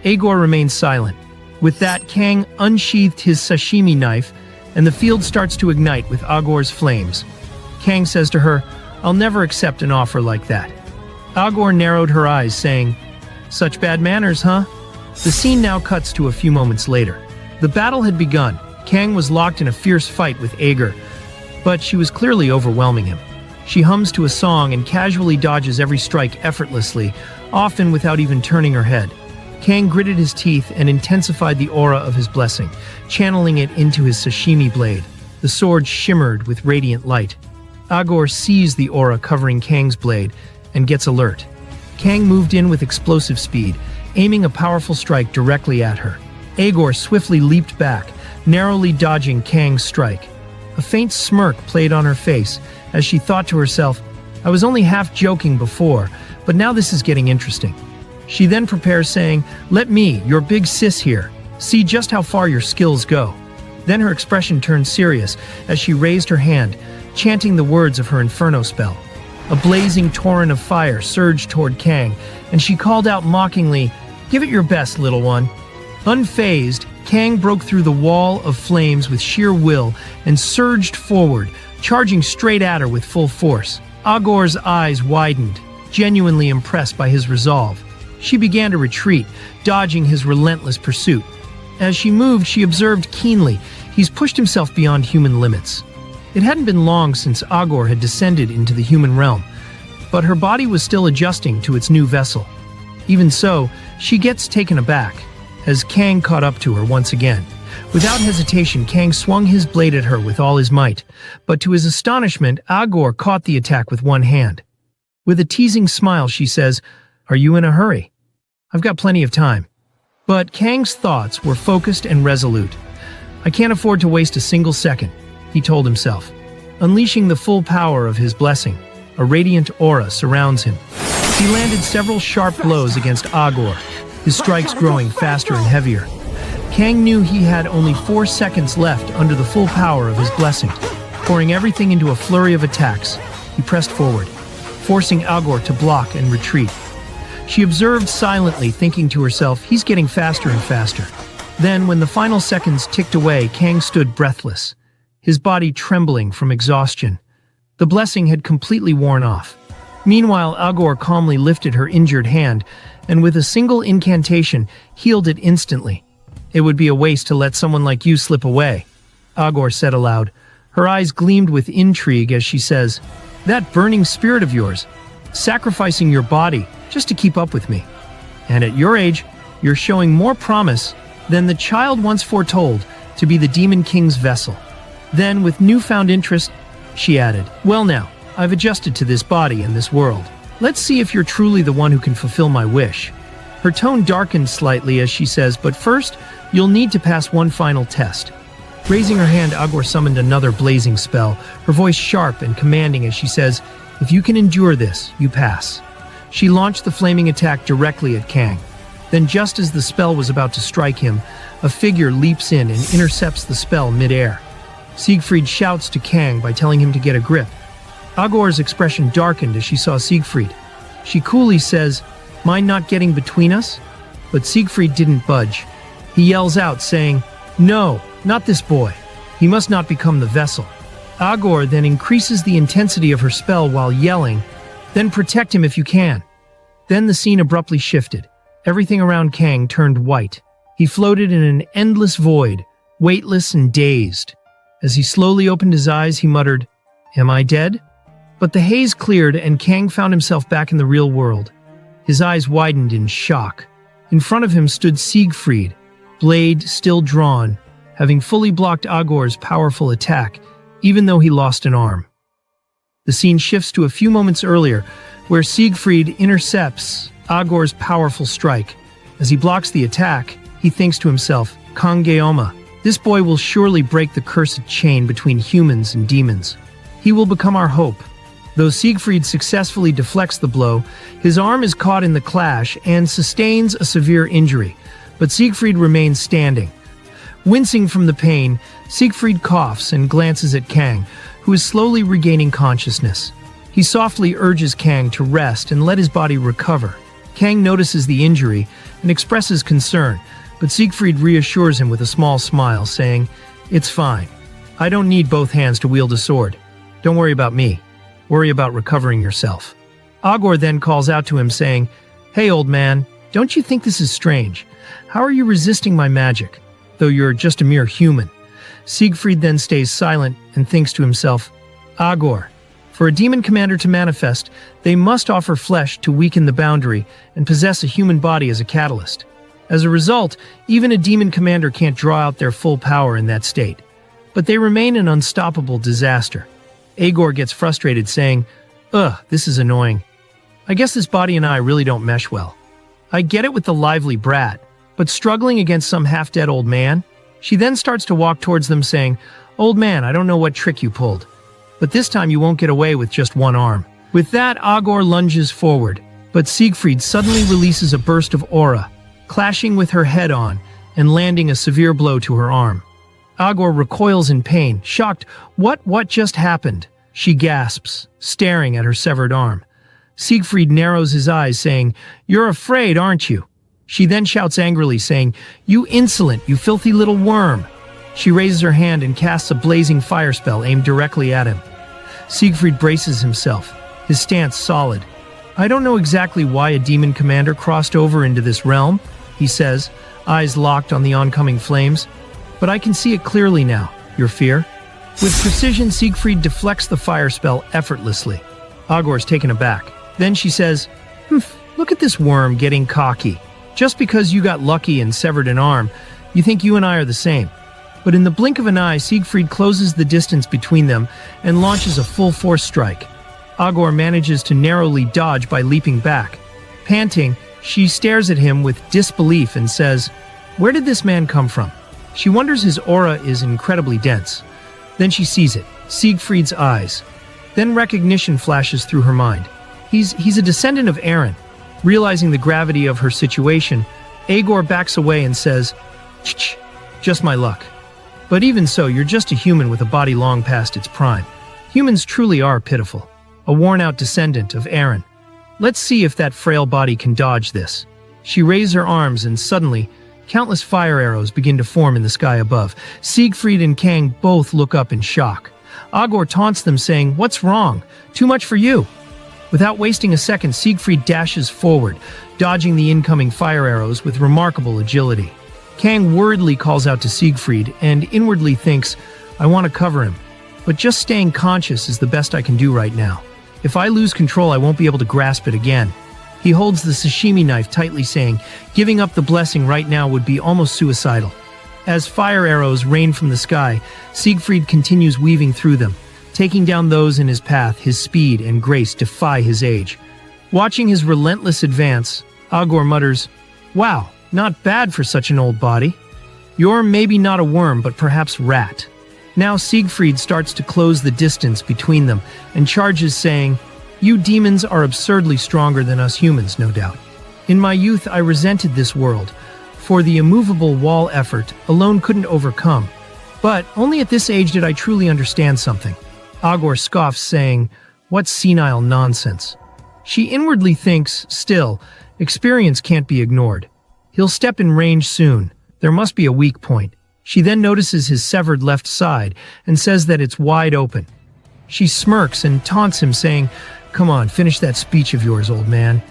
S1: Agor remains silent. With that, Kang unsheathed his sashimi knife, and the field starts to ignite with Agor's flames. Kang says to her, "I'll never accept an offer like that." Agor narrowed her eyes, saying, "Such bad manners, huh?" The scene now cuts to a few moments later. The battle had begun. Kang was locked in a fierce fight with Agor, but she was clearly overwhelming him. She hums to a song and casually dodges every strike effortlessly, often without even turning her head. Kang gritted his teeth and intensified the aura of his blessing, channeling it into his sashimi blade. The sword shimmered with radiant light. Agor sees the aura covering Kang's blade and gets alert. Kang moved in with explosive speed, aiming a powerful strike directly at her. Agor swiftly leaped back, narrowly dodging Kang's strike. A faint smirk played on her face as she thought to herself, "I was only half joking before, but now this is getting interesting." She then prepares saying, "Let me, your big sis here, see just how far your skills go." Then her expression turned serious as she raised her hand, chanting the words of her inferno spell. A blazing torrent of fire surged toward Kang, and she called out mockingly, "Give it your best, little one." Unfazed, Kang broke through the wall of flames with sheer will and surged forward, charging straight at her with full force. Agor's eyes widened, genuinely impressed by his resolve. She began to retreat, dodging his relentless pursuit. As she moved, she observed keenly, he's pushed himself beyond human limits. It hadn't been long since Agor had descended into the human realm, but her body was still adjusting to its new vessel. Even so, she gets taken aback as Kang caught up to her once again. Without hesitation, Kang swung his blade at her with all his might, but to his astonishment, Agor caught the attack with one hand. With a teasing smile, she says, "Are you in a hurry? I've got plenty of time." But Kang's thoughts were focused and resolute. "I can't afford to waste a single second," he told himself. Unleashing the full power of his blessing, a radiant aura surrounds him. He landed several sharp blows against Agor, his strikes growing faster and heavier. Kang knew he had only 4 seconds left under the full power of his blessing. Pouring everything into a flurry of attacks, he pressed forward, forcing Agor to block and retreat. She observed silently, thinking to herself, "He's getting faster and faster." Then, when the final seconds ticked away, Kang stood breathless, his body trembling from exhaustion. The blessing had completely worn off. Meanwhile, Agor calmly lifted her injured hand, and with a single incantation, healed it instantly. "It would be a waste to let someone like you slip away," Agor said aloud. Her eyes gleamed with intrigue as she says, "That burning spirit of yours, sacrificing your body just to keep up with me. And at your age, you're showing more promise than the child once foretold to be the Demon King's vessel." Then, with newfound interest, she added, "Well now, I've adjusted to this body and this world. Let's see if you're truly the one who can fulfill my wish." Her tone darkened slightly as she says, "But first, you'll need to pass one final test." Raising her hand, Agor summoned another blazing spell, her voice sharp and commanding as she says, "If you can endure this, you pass." She launched the flaming attack directly at Kang. Then, just as the spell was about to strike him, a figure leaps in and intercepts the spell mid-air. Siegfried shouts to Kang by telling him to get a grip. Agor's expression darkened as she saw Siegfried. She coolly says, "Mind not getting between us?" But Siegfried didn't budge. He yells out, saying, "No, not this boy. He must not become the vessel." Agor then increases the intensity of her spell while yelling, "Then protect him if you can." Then the scene abruptly shifted. Everything around Kang turned white. He floated in an endless void, weightless and dazed. As he slowly opened his eyes, he muttered, "Am I dead?" But the haze cleared and Kang found himself back in the real world. His eyes widened in shock. In front of him stood Siegfried, blade still drawn, having fully blocked Agor's powerful attack, even though he lost an arm. The scene shifts to a few moments earlier, where Siegfried intercepts Agor's powerful strike. As he blocks the attack, he thinks to himself, Kangeoma, this boy will surely break the cursed chain between humans and demons. He will become our hope. Though Siegfried successfully deflects the blow, his arm is caught in the clash and sustains a severe injury, but Siegfried remains standing. Wincing from the pain, Siegfried coughs and glances at Kang, who is slowly regaining consciousness. He softly urges Kang to rest and let his body recover. Kang notices the injury and expresses concern, but Siegfried reassures him with a small smile, saying, "It's fine. I don't need both hands to wield a sword. Don't worry about me. Worry about recovering yourself." Agor then calls out to him, saying, "Hey, old man, don't you think this is strange? How are you resisting my magic, though you're just a mere human?" Siegfried then stays silent and thinks to himself, Agor, for a demon commander to manifest, they must offer flesh to weaken the boundary and possess a human body as a catalyst. As a result, even a demon commander can't draw out their full power in that state. But they remain an unstoppable disaster. Agor gets frustrated, saying, "Ugh, this is annoying. I guess this body and I really don't mesh well. I get it with the lively brat, but struggling against some half-dead old man?" She then starts to walk towards them, saying, "Old man, I don't know what trick you pulled, but this time you won't get away with just one arm." With that, Agor lunges forward, but Siegfried suddenly releases a burst of aura, clashing with her head on and landing a severe blow to her arm. Agor recoils in pain, shocked. What just happened? She gasps, staring at her severed arm. Siegfried narrows his eyes, saying, "You're afraid, aren't you?" She then shouts angrily, saying, "You insolent, you filthy little worm!" She raises her hand and casts a blazing fire spell aimed directly at him. Siegfried braces himself, his stance solid. "I don't know exactly why a demon commander crossed over into this realm," he says, eyes locked on the oncoming flames, "but I can see it clearly now, your fear." With precision, Siegfried deflects the fire spell effortlessly. Agor's taken aback. Then she says, "Look at this worm getting cocky. Just because you got lucky and severed an arm, you think you and I are the same." But in the blink of an eye, Siegfried closes the distance between them and launches a full-force strike. Agor manages to narrowly dodge by leaping back. Panting, she stares at him with disbelief and says, "Where did this man come from?" She wonders his aura is incredibly dense. Then she sees it, Siegfried's eyes. Then recognition flashes through her mind. He's a descendant of Eren. Realizing the gravity of her situation, Agor backs away and says, "Ch, just my luck. But even so, you're just a human with a body long past its prime. Humans truly are pitiful. A worn-out descendant of Eren. Let's see if that frail body can dodge this." She raises her arms and suddenly, countless fire arrows begin to form in the sky above. Siegfried and Kang both look up in shock. Agor taunts them, saying, "What's wrong? Too much for you." Without wasting a second, Siegfried dashes forward, dodging the incoming fire arrows with remarkable agility. Kang worriedly calls out to Siegfried and inwardly thinks, "I want to cover him, but just staying conscious is the best I can do right now. If I lose control, I won't be able to grasp it again." He holds the sashimi knife tightly, saying, "Giving up the blessing right now would be almost suicidal." As fire arrows rain from the sky, Siegfried continues weaving through them. Taking down those in his path, his speed and grace defy his age. Watching his relentless advance, Agor mutters, "Wow, not bad for such an old body. You're maybe not a worm, but perhaps rat." Now Siegfried starts to close the distance between them and charges, saying, "You demons are absurdly stronger than us humans, no doubt. In my youth, I resented this world, for the immovable wall effort alone couldn't overcome. But only at this age did I truly understand something." Agor scoffs, saying, "What senile nonsense." She inwardly thinks, still, experience can't be ignored. He'll step in range soon. There must be a weak point. She then notices his severed left side and says that it's wide open. She smirks and taunts him, saying, "Come on, finish that speech of yours, old man."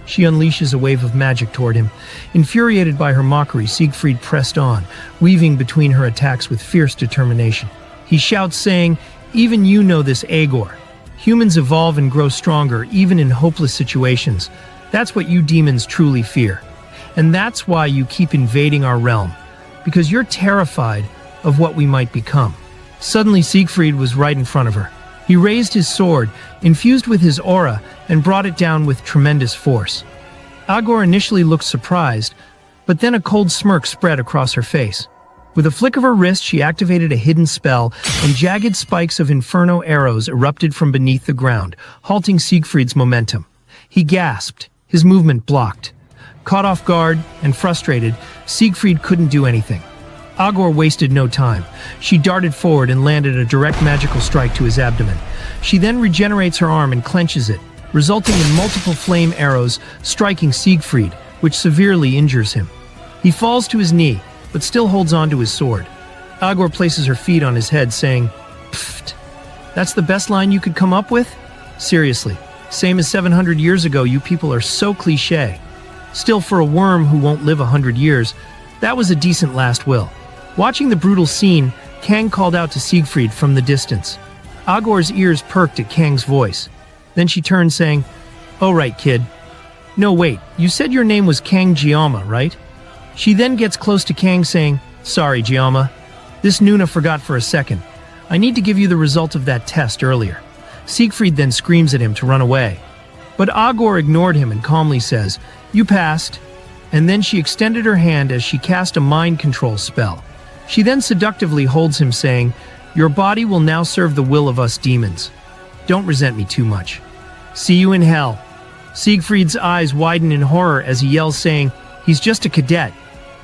S1: She unleashes a wave of magic toward him. Infuriated by her mockery, Siegfried pressed on, weaving between her attacks with fierce determination. He shouts, saying, "Even you know this, Agor. Humans evolve and grow stronger, even in hopeless situations. That's what you demons truly fear. And that's why you keep invading our realm, because you're terrified of what we might become." Suddenly, Siegfried was right in front of her. He raised his sword, infused with his aura, and brought it down with tremendous force. Agor initially looked surprised, But then a cold smirk spread across her face. With a flick of her wrist, she activated a hidden spell, and jagged spikes of inferno arrows erupted from beneath the ground, halting Siegfried's momentum. He gasped, his movement blocked. Caught off guard and frustrated, Siegfried couldn't do anything. Agor wasted no time. She darted forward and landed a direct magical strike to his abdomen. She then regenerates her arm and clenches it, resulting in multiple flame arrows striking Siegfried, which severely injures him. He falls to his knee, but still holds on to his sword. Agor places her feet on his head, saying, "Pfft, that's the best line you could come up with? Seriously, same as 700 years ago, you people are so cliché. Still, for a worm who won't live 100 years, that was a decent last will." Watching the brutal scene, Kang called out to Siegfried from the distance. Agor's ears perked at Kang's voice. Then she turned, saying, "Oh right, kid. No wait, you said your name was Kang Giamma, right?" She then gets close to Kang, saying, "Sorry, Giamma. This Nuna forgot for a second. I need to give you the result of that test earlier." Siegfried then screams at him to run away. But Agor ignored him and calmly says, "You passed." And then she extended her hand as she cast a mind control spell. She then seductively holds him, saying, "Your body will now serve the will of us demons. Don't resent me too much. See you in hell." Siegfried's eyes widen in horror as he yells, saying, "He's just a cadet."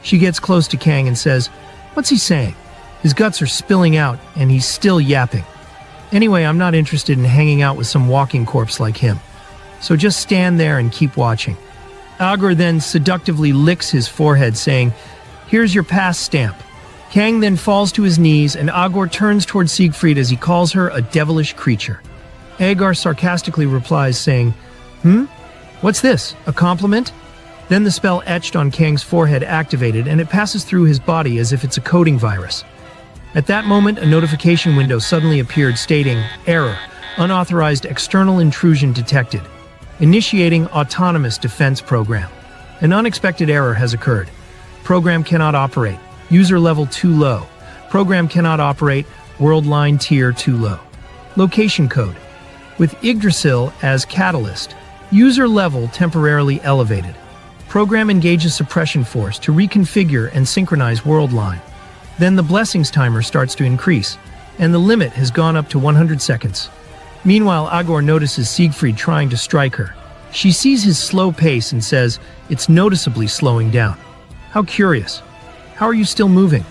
S1: She gets close to Kang and says, "What's he saying?" His guts are spilling out, and he's still yapping. "Anyway, I'm not interested in hanging out with some walking corpse like him. So just stand there and keep watching." Agor then seductively licks his forehead, saying, "Here's your pass stamp." Kang then falls to his knees, and Agor turns towards Siegfried as he calls her a devilish creature. Agar sarcastically replies, saying, What's this? A compliment?" Then the spell etched on Kang's forehead activated, and it passes through his body as if it's a coding virus. At that moment, a notification window suddenly appeared stating, "Error. Unauthorized external intrusion detected. Initiating autonomous defense program. An unexpected error has occurred. Program cannot operate. User level too low. Program cannot operate. World line tier too low." Location code. With Yggdrasil as catalyst, user level temporarily elevated. Program engages suppression force to reconfigure and synchronize world line. Then the blessings timer starts to increase, and the limit has gone up to 100 seconds. Meanwhile, Agor notices Siegfried trying to strike her. She sees his slow pace and says, "It's noticeably slowing down. How curious. How are you still moving?"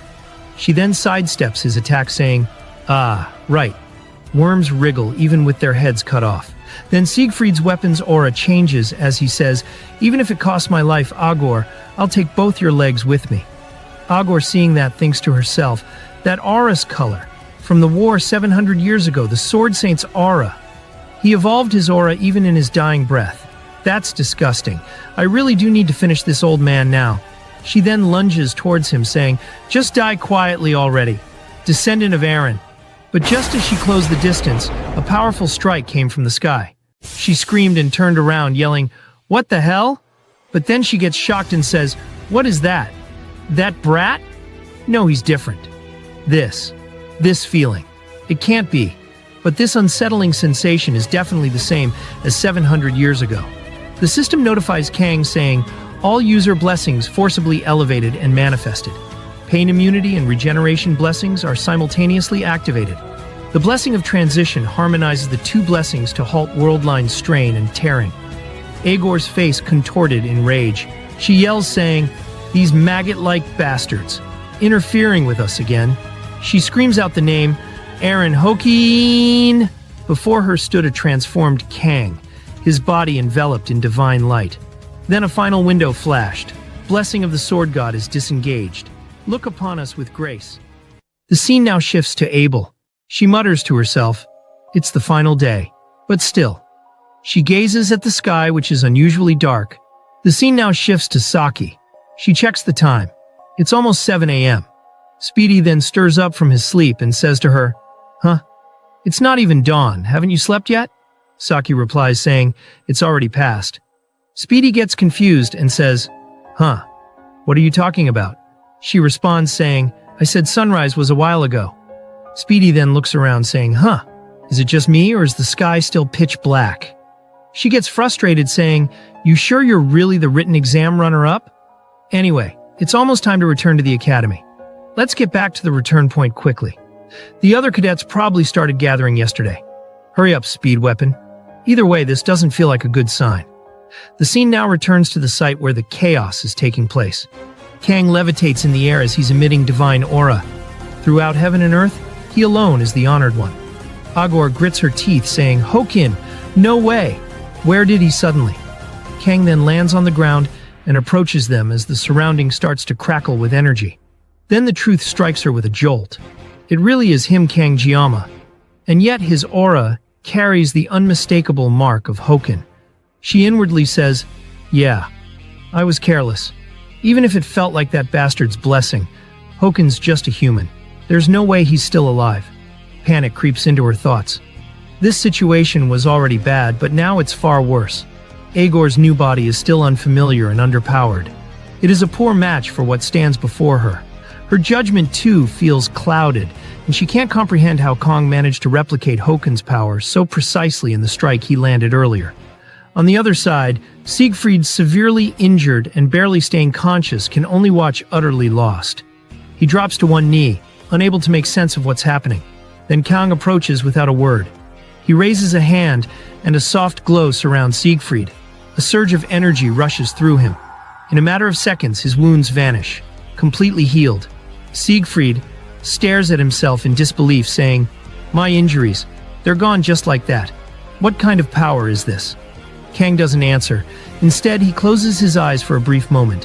S1: She then sidesteps his attack, saying, "Ah, right. Worms wriggle even with their heads cut off." Then Siegfried's weapon's aura changes as he says, "Even if it costs my life, Agor, I'll take both your legs with me." Agor, seeing that, thinks to herself, "That aura's color. From the war 700 years ago, the Sword Saint's aura. He evolved his aura even in his dying breath. That's disgusting. I really do need to finish this old man now." She then lunges towards him, saying, "Just die quietly already, descendant of Aaron." But just as she closed the distance, a powerful strike came from the sky. She screamed and turned around, yelling, "What the hell?" But then she gets shocked and says, "What is that? That brat? No, he's different. This feeling. It can't be. But this unsettling sensation is definitely the same as 700 years ago." The system notifies Kang, saying, "All user blessings forcibly elevated and manifested. Pain immunity and regeneration blessings are simultaneously activated. The blessing of transition harmonizes the two blessings to halt worldline strain and tearing." Agor's face contorted in rage. She yells, saying, "These maggot-like bastards, interfering with us again." She screams out the name, "Aaron Hokeen!" Before her stood a transformed Kang, his body enveloped in divine light. Then a final window flashed. "Blessing of the Sword God is disengaged. Look upon us with grace." The scene now shifts to Abel. She mutters to herself, "It's the final day." But still, she gazes at the sky, which is unusually dark. The scene now shifts to Saki. She checks the time. It's almost 7 a.m. Speedy then stirs up from his sleep and says to her, "Huh? It's not even dawn. Haven't you slept yet?" Saki replies, saying, "It's already passed." Speedy gets confused and says, "Huh? What are you talking about?" She responds, saying, "I said sunrise was a while ago." Speedy then looks around, saying, "Huh? Is it just me, or is the sky still pitch black?" She gets frustrated, saying, "You sure you're really the written exam runner-up? Anyway, It's almost time to return to the academy. Let's get back to the return point quickly. The other cadets probably started gathering yesterday. Hurry up, speed weapon. Either way, this doesn't feel like a good sign. The scene now returns to the site where the chaos is taking place. Kang levitates in the air as he's emitting divine aura. Throughout heaven and earth, he alone is the honored one. Agor grits her teeth, saying, "Hokin, no way!" Where did he suddenly? Kang then lands on the ground and approaches them as the surrounding starts to crackle with energy. Then the truth strikes her with a jolt. It really is him, Kang Jiama. And yet his aura carries the unmistakable mark of Hokin. She inwardly says, "Yeah, I was careless. Even if it felt like that bastard's blessing, Hokin's just a human. There's no way he's still alive." Panic creeps into her thoughts. This situation was already bad, but now it's far worse. Agor's new body is still unfamiliar and underpowered. It is a poor match for what stands before her. Her judgment, too, feels clouded, and she can't comprehend how Kang managed to replicate Hokin's power so precisely in the strike he landed earlier. On the other side, Siegfried, severely injured and barely staying conscious, can only watch utterly lost. He drops to one knee, unable to make sense of what's happening. Then Kang approaches without a word. He raises a hand, and a soft glow surrounds Siegfried. A surge of energy rushes through him. In a matter of seconds, his wounds vanish, completely healed. Siegfried stares at himself in disbelief, saying, "My injuries, they're gone just like that. What kind of power is this?" Kang doesn't answer. Instead, he closes his eyes for a brief moment.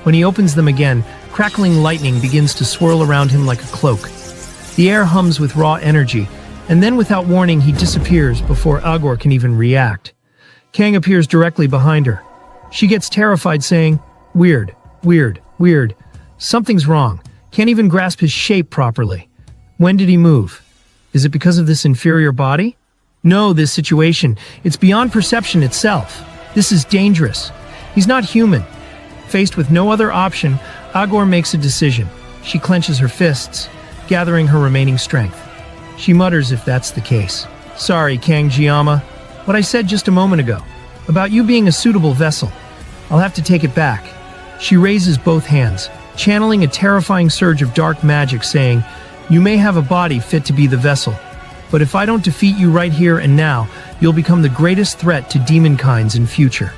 S1: When he opens them again, crackling lightning begins to swirl around him like a cloak. The air hums with raw energy, and then without warning he disappears before Agor can even react. Kang appears directly behind her. She gets terrified, saying, "Weird, weird, weird. Something's wrong. Can't even grasp his shape properly. When did he move? Is it because of this inferior body? No, this situation. It's beyond perception itself. This is dangerous. He's not human." Faced with no other option, Agor makes a decision. She clenches her fists, gathering her remaining strength. She mutters if that's the case. "Sorry, Kang Jiama. What I said just a moment ago, about you being a suitable vessel. I'll have to take it back." She raises both hands, channeling a terrifying surge of dark magic, saying, "You may have a body fit to be the vessel, but if I don't defeat you right here and now, you'll become the greatest threat to demonkinds in future."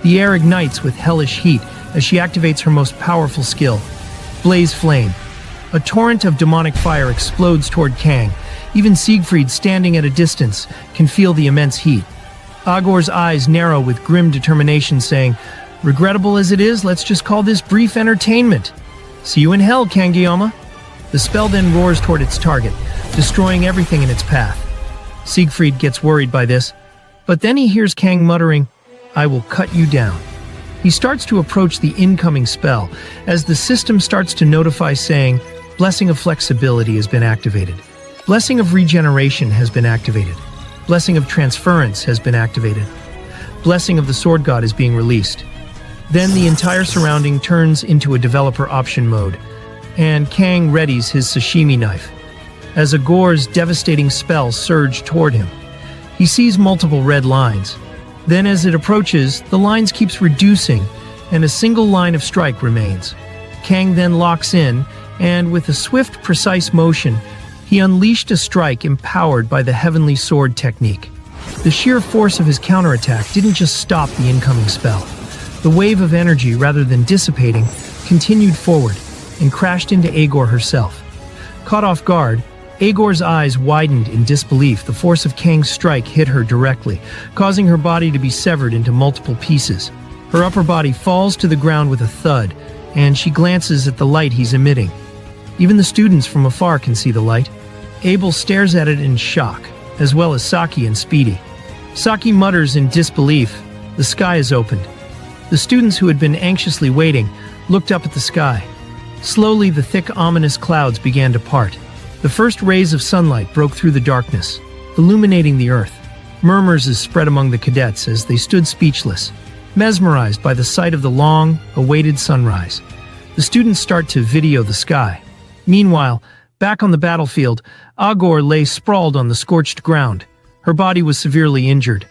S1: The air ignites with hellish heat as she activates her most powerful skill, Blaze Flame. A torrent of demonic fire explodes toward Kang. Even Siegfried, standing at a distance, can feel the immense heat. Agor's eyes narrow with grim determination, saying, "Regrettable as it is, let's just call this brief entertainment. See you in hell, Kangiyama." The spell then roars toward its target, destroying everything in its path. Siegfried gets worried by this, but then he hears Kang muttering, "I will cut you down." He starts to approach the incoming spell as the system starts to notify, saying, "Blessing of Flexibility has been activated. Blessing of Regeneration has been activated. Blessing of Transference has been activated. Blessing of the Sword God is being released." Then the entire surrounding turns into a developer option mode, and Kang readies his Sashimi Knife. As Agor's devastating spells surge toward him, he sees multiple red lines. Then as it approaches, the lines keeps reducing, and a single line of strike remains. Kang then locks in, and with a swift, precise motion, he unleashed a strike empowered by the Heavenly Sword technique. The sheer force of his counterattack didn't just stop the incoming spell. The wave of energy, rather than dissipating, continued forward and crashed into Agor herself. Caught off guard, Agor's eyes widened in disbelief. The force of Kang's strike hit her directly, causing her body to be severed into multiple pieces. Her upper body falls to the ground with a thud, and she glances at the light he's emitting. Even the students from afar can see the light. Abel stares at it in shock, as well as Saki and Speedy. Saki mutters in disbelief. The sky is opened. The students, who had been anxiously waiting, looked up at the sky. Slowly, the thick, ominous clouds began to part. The first rays of sunlight broke through the darkness, illuminating the earth. Murmurs spread among the cadets as they stood speechless, mesmerized by the sight of the long, awaited sunrise. The students start to video the sky. Meanwhile, back on the battlefield, Agor lay sprawled on the scorched ground. Her body was severely injured.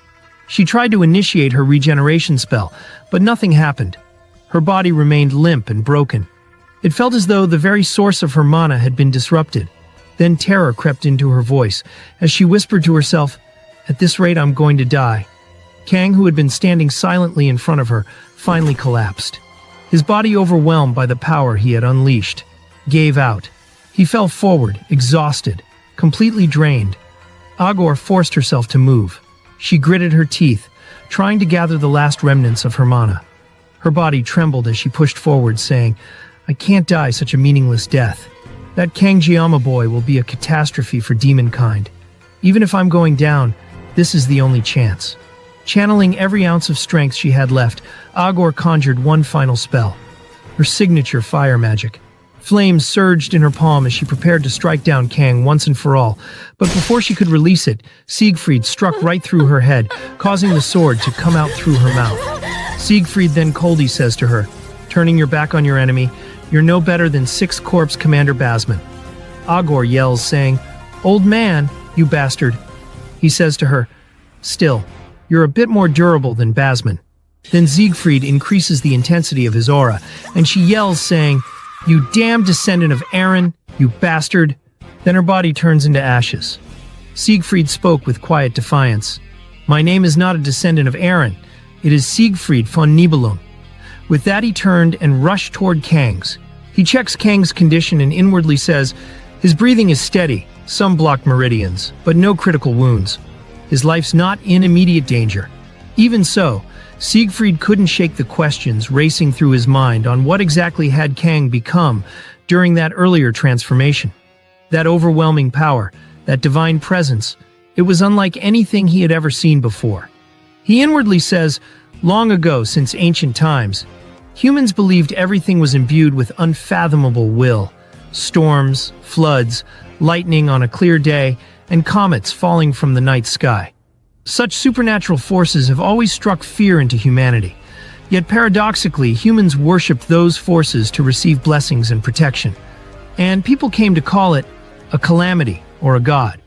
S1: She tried to initiate her regeneration spell, but nothing happened. Her body remained limp and broken. It felt as though the very source of her mana had been disrupted. Then terror crept into her voice as she whispered to herself, "At this rate, I'm going to die." Kang, who had been standing silently in front of her, finally collapsed. His body, overwhelmed by the power he had unleashed, gave out. He fell forward, exhausted, completely drained. Agor forced herself to move. She gritted her teeth, trying to gather the last remnants of her mana. Her body trembled as she pushed forward, saying, "I can't die such a meaningless death. That Kangjiyama boy will be a catastrophe for demonkind. Even if I'm going down, this is the only chance." Channeling every ounce of strength she had left, Agor conjured one final spell, her signature fire magic. Flames surged in her palm as she prepared to strike down Kang once and for all, but before she could release it, Siegfried struck right through her head, causing the sword to come out through her mouth. Siegfried then coldly says to her, "Turning your back on your enemy, you're no better than 6th Corps Commander Basman." Agor yells, saying, "Old man, you bastard." He says to her, "Still, you're a bit more durable than Basman." Then Siegfried increases the intensity of his aura, and she yells, saying, "You damned descendant of Aaron, you bastard." Then her body turns into ashes. Siegfried spoke with quiet defiance. "My name is not a descendant of Aaron. It is Siegfried von Nibelung." With that, he turned and rushed toward Kang's. He checks Kang's condition and inwardly says, "His breathing is steady, some blocked meridians, but no critical wounds. His life's not in immediate danger." Even so, Siegfried couldn't shake the questions racing through his mind on what exactly had Kang become during that earlier transformation. That overwhelming power, that divine presence, it was unlike anything he had ever seen before. He inwardly says, "Long ago, since ancient times, humans believed everything was imbued with unfathomable will. Storms, floods, lightning on a clear day, and comets falling from the night sky. Such supernatural forces have always struck fear into humanity. Yet paradoxically, humans worshipped those forces to receive blessings and protection. And people came to call it a calamity or a god."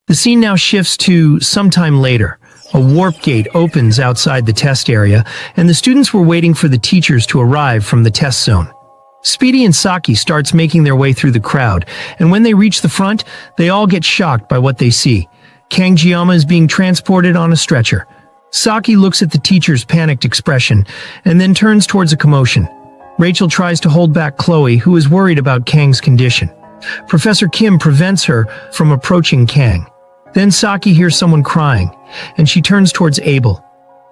S1: The scene now shifts to sometime later. A warp gate opens outside the test area, and the students were waiting for the teachers to arrive from the test zone. Speedy and Saki starts making their way through the crowd, and when they reach the front, they all get shocked by what they see. Kangjiyama is being transported on a stretcher. Saki looks at the teacher's panicked expression, and then turns towards a commotion. Rachel tries to hold back Chloe, who is worried about Kang's condition. Professor Kim prevents her from approaching Kang. Then Saki hears someone crying, and she turns towards Abel.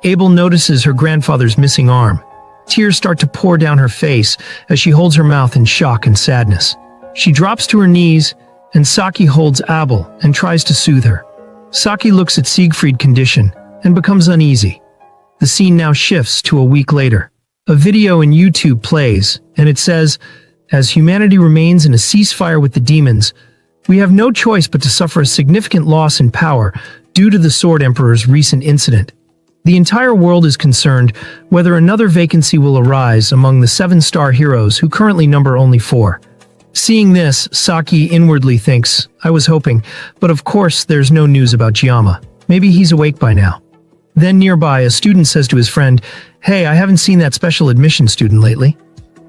S1: Abel notices her grandfather's missing arm. Tears start to pour down her face as she holds her mouth in shock and sadness. She drops to her knees, and Saki holds Abel and tries to soothe her. Saki looks at Siegfried's condition and becomes uneasy. The scene now shifts to a week later. A video in YouTube plays, and it says, "As humanity remains in a ceasefire with the demons, we have no choice but to suffer a significant loss in power due to the Sword Emperor's recent incident. The entire world is concerned whether another vacancy will arise among the 7-star heroes who currently number only 4. Seeing this, Saki inwardly thinks, "I was hoping, but of course there's no news about Jiyama. Maybe he's awake by now." Then nearby, a student says to his friend, "Hey, I haven't seen that special admission student lately."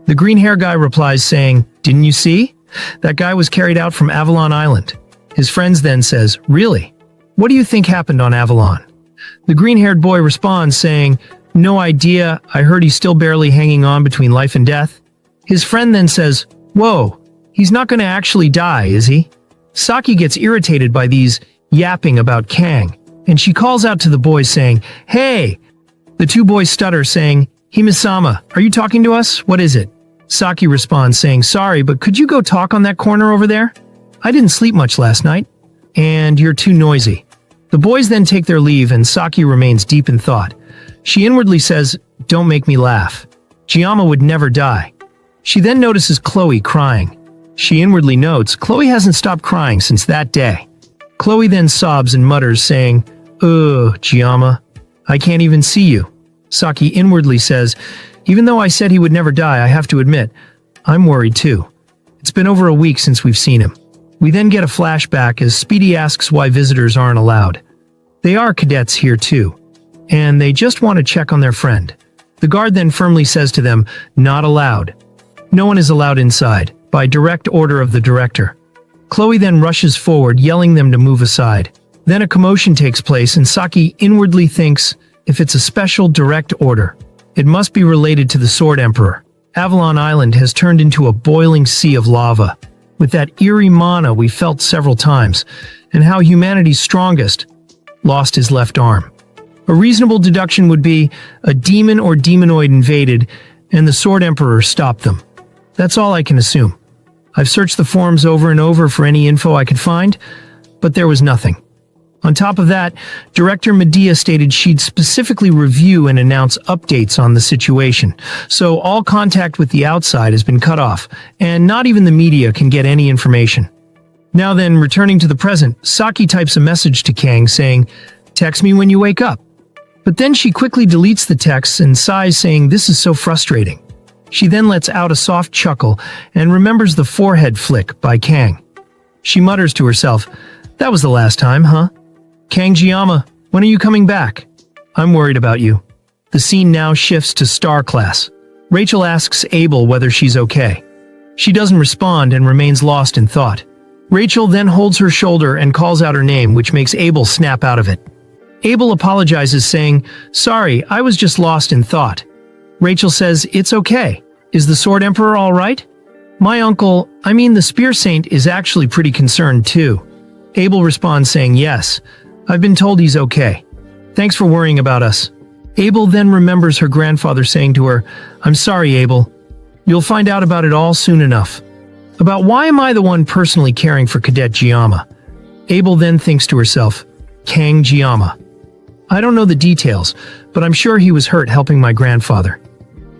S1: The green hair guy replies saying, "Didn't you see? That guy was carried out from Avalon Island." His friends then says, "Really? What do you think happened on Avalon?" The green-haired boy responds saying, "No idea, I heard he's still barely hanging on between life and death." His friend then says, "Whoa, he's not going to actually die, is he?" Saki gets irritated by these yapping about Kang, and she calls out to the boys saying, "Hey!" The two boys stutter saying, "Hime-sama, are you talking to us? What is it?" Saki responds saying, "Sorry, but could you go talk on that corner over there? I didn't sleep much last night, and you're too noisy." The boys then take their leave and Saki remains deep in thought. She inwardly says, "Don't make me laugh. Jiyama would never die." She then notices Chloe crying. She inwardly notes Chloe hasn't stopped crying since that day. Chloe then sobs and mutters saying, "Ugh, Jiyama, I can't even see you." Saki inwardly says, "Even though I said he would never die, I have to admit, I'm worried too. It's been over a week since we've seen him." We then get a flashback as Speedy asks why visitors aren't allowed. They are cadets here too, and they just want to check on their friend. The guard then firmly says to them, "Not allowed." No one is allowed inside, by direct order of the director. Chloe then rushes forward, yelling them to move aside. Then a commotion takes place and Saki inwardly thinks, if it's a special direct order, it must be related to the Sword Emperor. Avalon Island has turned into a boiling sea of lava, with that eerie mana we felt several times, and how humanity's strongest lost his left arm. A reasonable deduction would be a demon or demonoid invaded, and the Sword Emperor stopped them. That's all I can assume. I've searched the forums over and over for any info I could find, but there was nothing. On top of that, Director Medea stated she'd specifically review and announce updates on the situation, so all contact with the outside has been cut off, and not even the media can get any information. Now then, returning to the present, Saki types a message to Kang saying, "Text me when you wake up." But then she quickly deletes the text and sighs, saying this is so frustrating. She then lets out a soft chuckle and remembers the forehead flick by Kang. She mutters to herself, "That was the last time, huh? Kang-jiyama, when are you coming back? I'm worried about you." The scene now shifts to Star Class. Rachel asks Abel whether she's okay. She doesn't respond and remains lost in thought. Rachel then holds her shoulder and calls out her name, which makes Abel snap out of it. Abel apologizes, saying, "Sorry, I was just lost in thought." Rachel says, "It's okay. Is the Sword Emperor all right?" "My uncle, the Spear Saint, is actually pretty concerned too." Abel responds saying, "Yes, I've been told he's okay. Thanks for worrying about us." Abel then remembers her grandfather saying to her, "I'm sorry, Abel. You'll find out about it all soon enough." About why am I the one personally caring for Cadet Jiyama? Abel then thinks to herself, Kang Jiyama. I don't know the details, but I'm sure he was hurt helping my grandfather.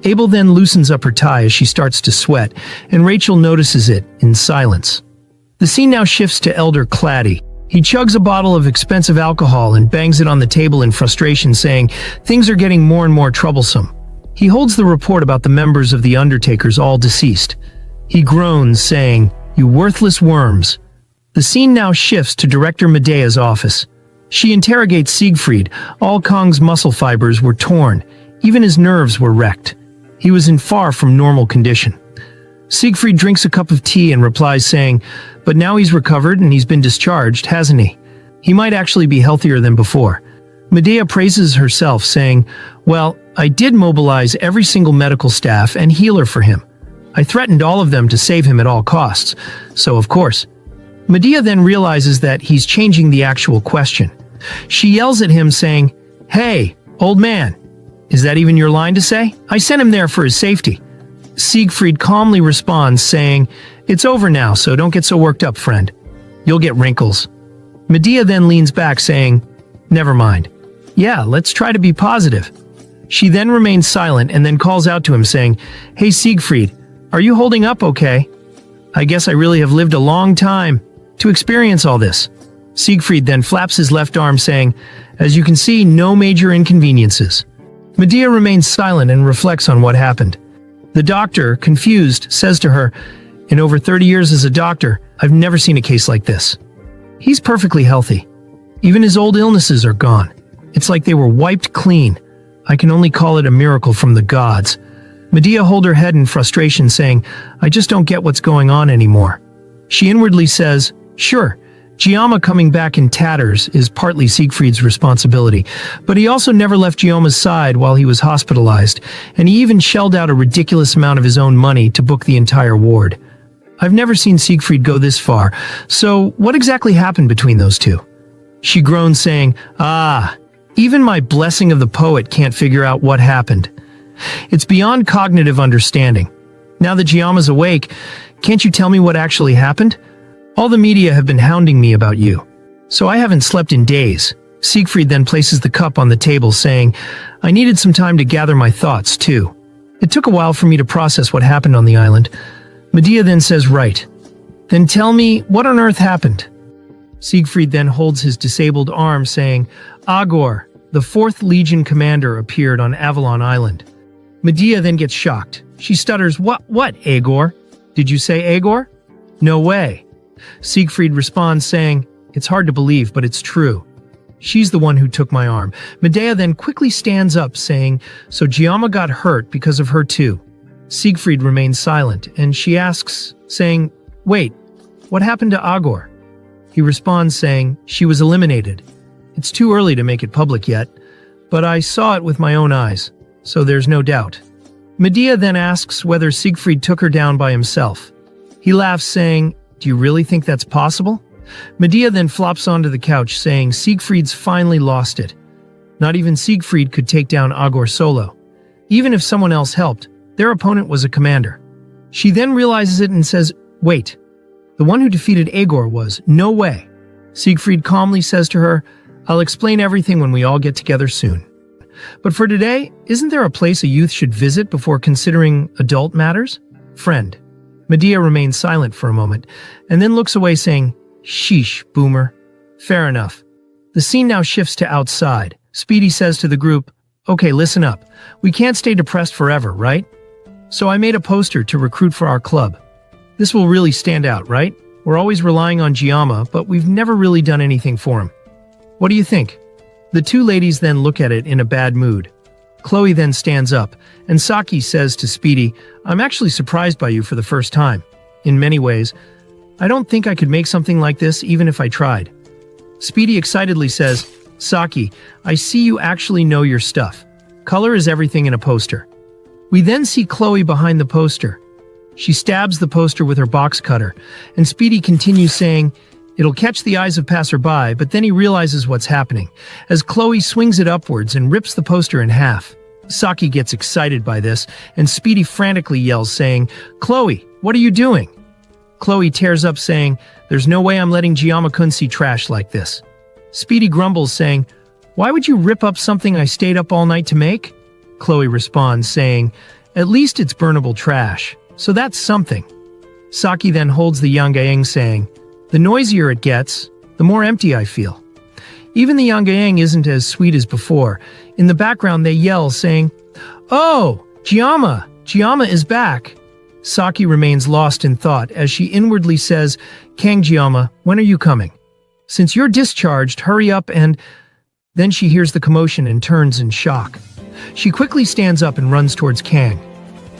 S1: Abel then loosens up her tie as she starts to sweat, and Rachel notices it in silence. The scene now shifts to Elder Claddy. He chugs a bottle of expensive alcohol and bangs it on the table in frustration, saying, "Things are getting more and more troublesome." He holds the report about the members of the Undertakers all deceased. He groans, saying, "You worthless worms." The scene now shifts to Director Medea's office. She interrogates Siegfried. All Kong's muscle fibers were torn. Even his nerves were wrecked. He was in far from normal condition. Siegfried drinks a cup of tea and replies saying, "But now he's recovered and he's been discharged, hasn't he? He might actually be healthier than before." Medea praises herself, saying, "Well, I did mobilize every single medical staff and healer for him. I threatened all of them to save him at all costs, so of course." Medea then realizes that he's changing the actual question. She yells at him saying, "Hey, old man, is that even your line to say? I sent him there for his safety." Siegfried calmly responds saying, "It's over now, so don't get so worked up, friend. You'll get wrinkles." Medea then leans back saying, "Never mind. Yeah, let's try to be positive." She then remains silent and then calls out to him saying, "Hey Siegfried, are you holding up okay? I guess I really have lived a long time to experience all this." Siegfried then flaps his left arm saying, "As you can see, no major inconveniences." Medea remains silent and reflects on what happened. The doctor, confused, says to her, "In over 30 years as a doctor, I've never seen a case like this. He's perfectly healthy. Even his old illnesses are gone. It's like they were wiped clean. I can only call it a miracle from the gods." Medea holds her head in frustration saying, "I just don't get what's going on anymore." She inwardly says, "Sure, Jiyama coming back in tatters is partly Siegfried's responsibility, but he also never left Jiyama's side while he was hospitalized, and he even shelled out a ridiculous amount of his own money to book the entire ward. I've never seen Siegfried go this far, so what exactly happened between those two?" She groans saying, Even my blessing of the poet can't figure out what happened. It's beyond cognitive understanding. Now that Jiyama's awake, can't you tell me what actually happened? All the media have been hounding me about you, so I haven't slept in days." Siegfried then places the cup on the table, saying, "I needed some time to gather my thoughts, too. It took a while for me to process what happened on the island." Medea then says, "Right. Then tell me, what on earth happened?" Siegfried then holds his disabled arm, saying, "Agor, the 4th Legion commander, appeared on Avalon Island." Medea then gets shocked. She stutters, What, Agor? Did you say Agor?" "No way." Siegfried responds saying, "It's hard to believe, but it's true. She's the one who took my arm. Medea then quickly stands up, saying, so Giamma got hurt because of her too. Siegfried remains silent, and she asks, saying, wait, what happened to Agor? He responds saying, she was eliminated. It's too early to make it public yet, but I saw it with my own eyes, so there's no doubt. Medea then asks whether Siegfried took her down by himself. He laughs, saying, do you really think that's possible? Medea then flops onto the couch, saying Siegfried's finally lost it. Not even Siegfried could take down Agor solo. Even if someone else helped, their opponent was a commander. She then realizes it and says, wait, the one who defeated Agor was, no way. Siegfried calmly says to her, I'll explain everything when we all get together soon. But for today, isn't there a place a youth should visit before considering adult matters? Friend. Medea remains silent for a moment, and then looks away saying, sheesh, boomer. Fair enough. The scene now shifts to outside. Speedy says to the group, okay, listen up. We can't stay depressed forever, right? So I made a poster to recruit for our club. This will really stand out, right? We're always relying on Giamma, but we've never really done anything for him. What do you think? The two ladies then look at it in a bad mood. Chloe then stands up, and Saki says to Speedy, I'm actually surprised by you for the first time. In many ways, I don't think I could make something like this even if I tried. Speedy excitedly says, Saki, I see you actually know your stuff. Color is everything in a poster. We then see Chloe behind the poster. She stabs the poster with her box cutter, and Speedy continues saying, it'll catch the eyes of passerby, but then he realizes what's happening, as Chloe swings it upwards and rips the poster in half. Saki gets excited by this, and Speedy frantically yells, saying, Chloe, what are you doing? Chloe tears up, saying, there's no way I'm letting Giamma-kun see trash like this. Speedy grumbles, saying, why would you rip up something I stayed up all night to make? Chloe responds, saying, at least it's burnable trash, so that's something. Saki then holds the Yangaeng, saying, the noisier it gets, the more empty I feel. Even the Yangaeng isn't as sweet as before. In the background they yell, saying, oh, Giamma! Giamma is back! Saki remains lost in thought as she inwardly says, Kang Giamma, when are you coming? Since you're discharged, hurry up and… Then she hears the commotion and turns in shock. She quickly stands up and runs towards Kang.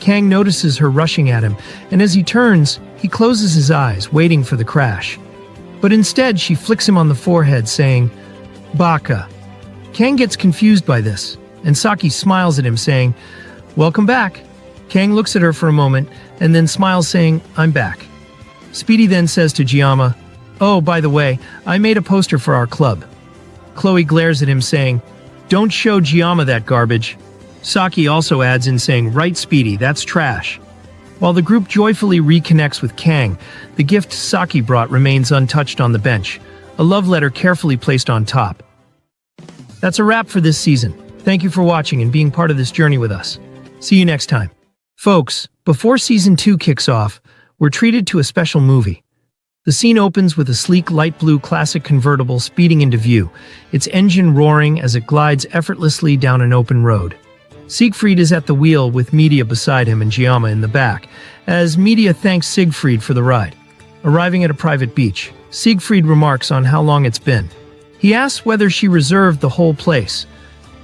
S1: Kang notices her rushing at him, and as he turns, he closes his eyes, waiting for the crash. But instead, she flicks him on the forehead, saying, Baka. Kang gets confused by this, and Saki smiles at him, saying, welcome back. Kang looks at her for a moment, and then smiles, saying, I'm back. Speedy then says to Giamma, oh, by the way, I made a poster for our club. Chloe glares at him, saying, don't show Giamma that garbage. Saki also adds in, saying, right, Speedy, that's trash. While the group joyfully reconnects with Kang, the gift Saki brought remains untouched on the bench, a love letter carefully placed on top. That's a wrap for this season. Thank you for watching and being part of this journey with us. See you next time. Folks, before Season 2 kicks off, we're treated to a special movie. The scene opens with a sleek light blue classic convertible speeding into view, its engine roaring as it glides effortlessly down an open road. Siegfried is at the wheel with Medea beside him and Giamma in the back, as Medea thanks Siegfried for the ride. Arriving at a private beach, Siegfried remarks on how long it's been. He asks whether she reserved the whole place,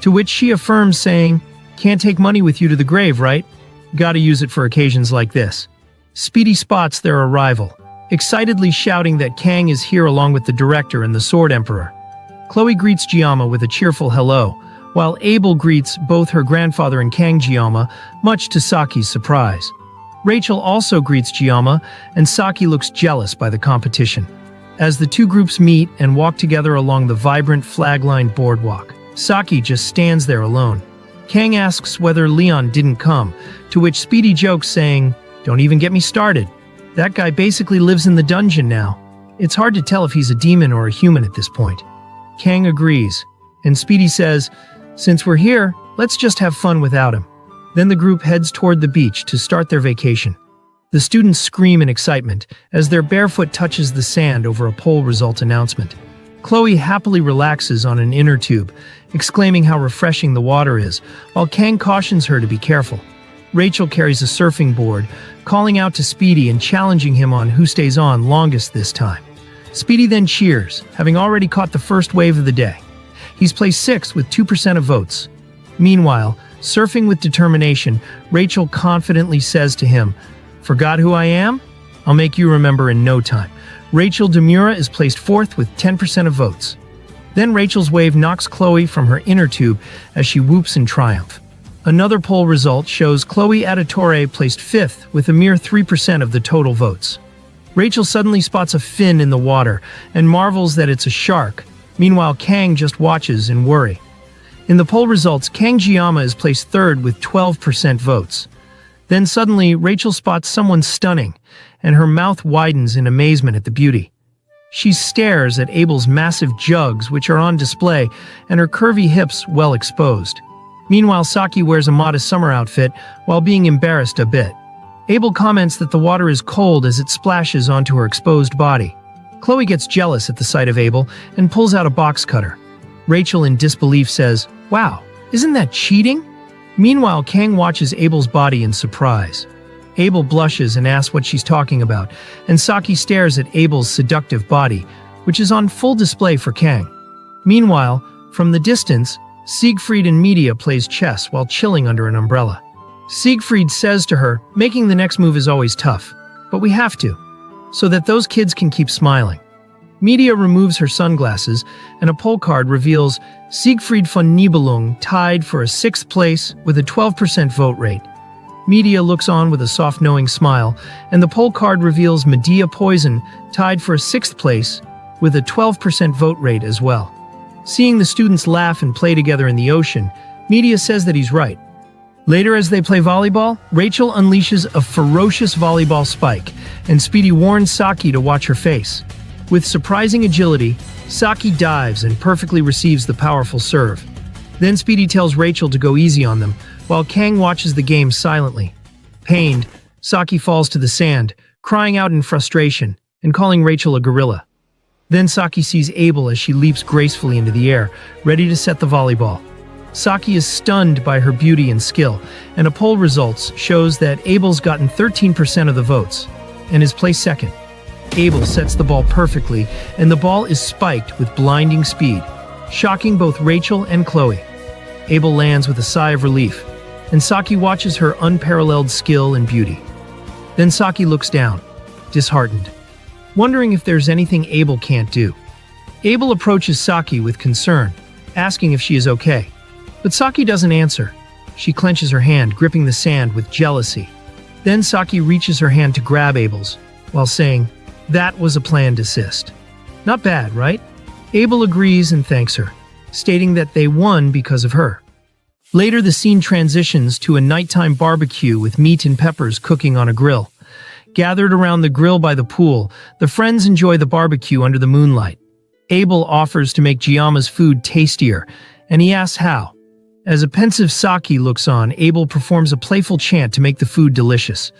S1: to which she affirms, saying, can't take money with you to the grave, right? Gotta use it for occasions like this. Speedy spots their arrival, excitedly shouting that Kang is here along with the director and the Sword Emperor. Chloe greets Giamma with a cheerful hello, while Abel greets both her grandfather and Kang Giamma, much to Saki's surprise. Rachel also greets Giamma, and Saki looks jealous by the competition. As the two groups meet and walk together along the vibrant flag-lined boardwalk, Saki just stands there alone. Kang asks whether Leon didn't come, to which Speedy jokes, saying, don't even get me started. That guy basically lives in the dungeon now. It's hard to tell if he's a demon or a human at this point. Kang agrees, and Speedy says, since we're here, let's just have fun without him. Then the group heads toward the beach to start their vacation. The students scream in excitement as their barefoot touches the sand over a poll result announcement. Chloe happily relaxes on an inner tube, exclaiming how refreshing the water is, while Kang cautions her to be careful. Rachel carries a surfing board, calling out to Speedy and challenging him on who stays on longest this time. Speedy then cheers, having already caught the first wave of the day. He's placed 6th with 2% of votes. Meanwhile, surfing with determination, Rachel confidently says to him, "Forgot who I am? I'll make you remember in no time." Rachel Demura is placed 4th with 10% of votes. Then Rachel's wave knocks Chloe from her inner tube as she whoops in triumph. Another poll result shows Chloe Adetorre placed 5th with a mere 3% of the total votes. Rachel suddenly spots a fin in the water and marvels that it's a shark. Meanwhile, Kang just watches in worry. In the poll results, Kang Jiyama is placed 3rd with 12% votes. Then suddenly, Rachel spots someone stunning, and her mouth widens in amazement at the beauty. She stares at Abel's massive jugs, which are on display, and her curvy hips well exposed. Meanwhile, Saki wears a modest summer outfit while being embarrassed a bit. Abel comments that the water is cold as it splashes onto her exposed body. Chloe gets jealous at the sight of Abel and pulls out a box cutter. Rachel, in disbelief, says, "Wow, isn't that cheating?" Meanwhile, Kang watches Abel's body in surprise. Abel blushes and asks what she's talking about, and Saki stares at Abel's seductive body, which is on full display for Kang. Meanwhile, from the distance, Siegfried in media plays chess while chilling under an umbrella. Siegfried says to her, "Making the next move is always tough, but we have to, so that those kids can keep smiling." Media removes her sunglasses, and a poll card reveals Siegfried von Nibelung tied for a 6th place with a 12% vote rate. Media looks on with a soft knowing smile, and the poll card reveals Medea Poison tied for a 6th place with a 12% vote rate as well. Seeing the students laugh and play together in the ocean, Media says that he's right. Later, as they play volleyball, Rachel unleashes a ferocious volleyball spike, and Speedy warns Saki to watch her face. With surprising agility, Saki dives and perfectly receives the powerful serve. Then Speedy tells Rachel to go easy on them, while Kang watches the game silently. Pained, Saki falls to the sand, crying out in frustration and calling Rachel a gorilla. Then Saki sees Abel as she leaps gracefully into the air, ready to set the volleyball. Saki is stunned by her beauty and skill, and a poll results shows that Abel's gotten 13% of the votes and is placed 2nd. Abel sets the ball perfectly, and the ball is spiked with blinding speed, shocking both Rachel and Chloe. Abel lands with a sigh of relief, and Saki watches her unparalleled skill and beauty. Then Saki looks down, disheartened, wondering if there's anything Abel can't do. Abel approaches Saki with concern, asking if she is okay. But Saki doesn't answer. She clenches her hand, gripping the sand with jealousy. Then Saki reaches her hand to grab Abel's, while saying, "That was a planned assist." Not bad, right? Abel agrees and thanks her, stating that they won because of her. Later, the scene transitions to a nighttime barbecue with meat and peppers cooking on a grill. Gathered around the grill by the pool, the friends enjoy the barbecue under the moonlight. Abel offers to make Jiyama's food tastier, and he asks how. As a pensive Saki looks on, Abel performs a playful chant to make the food delicious.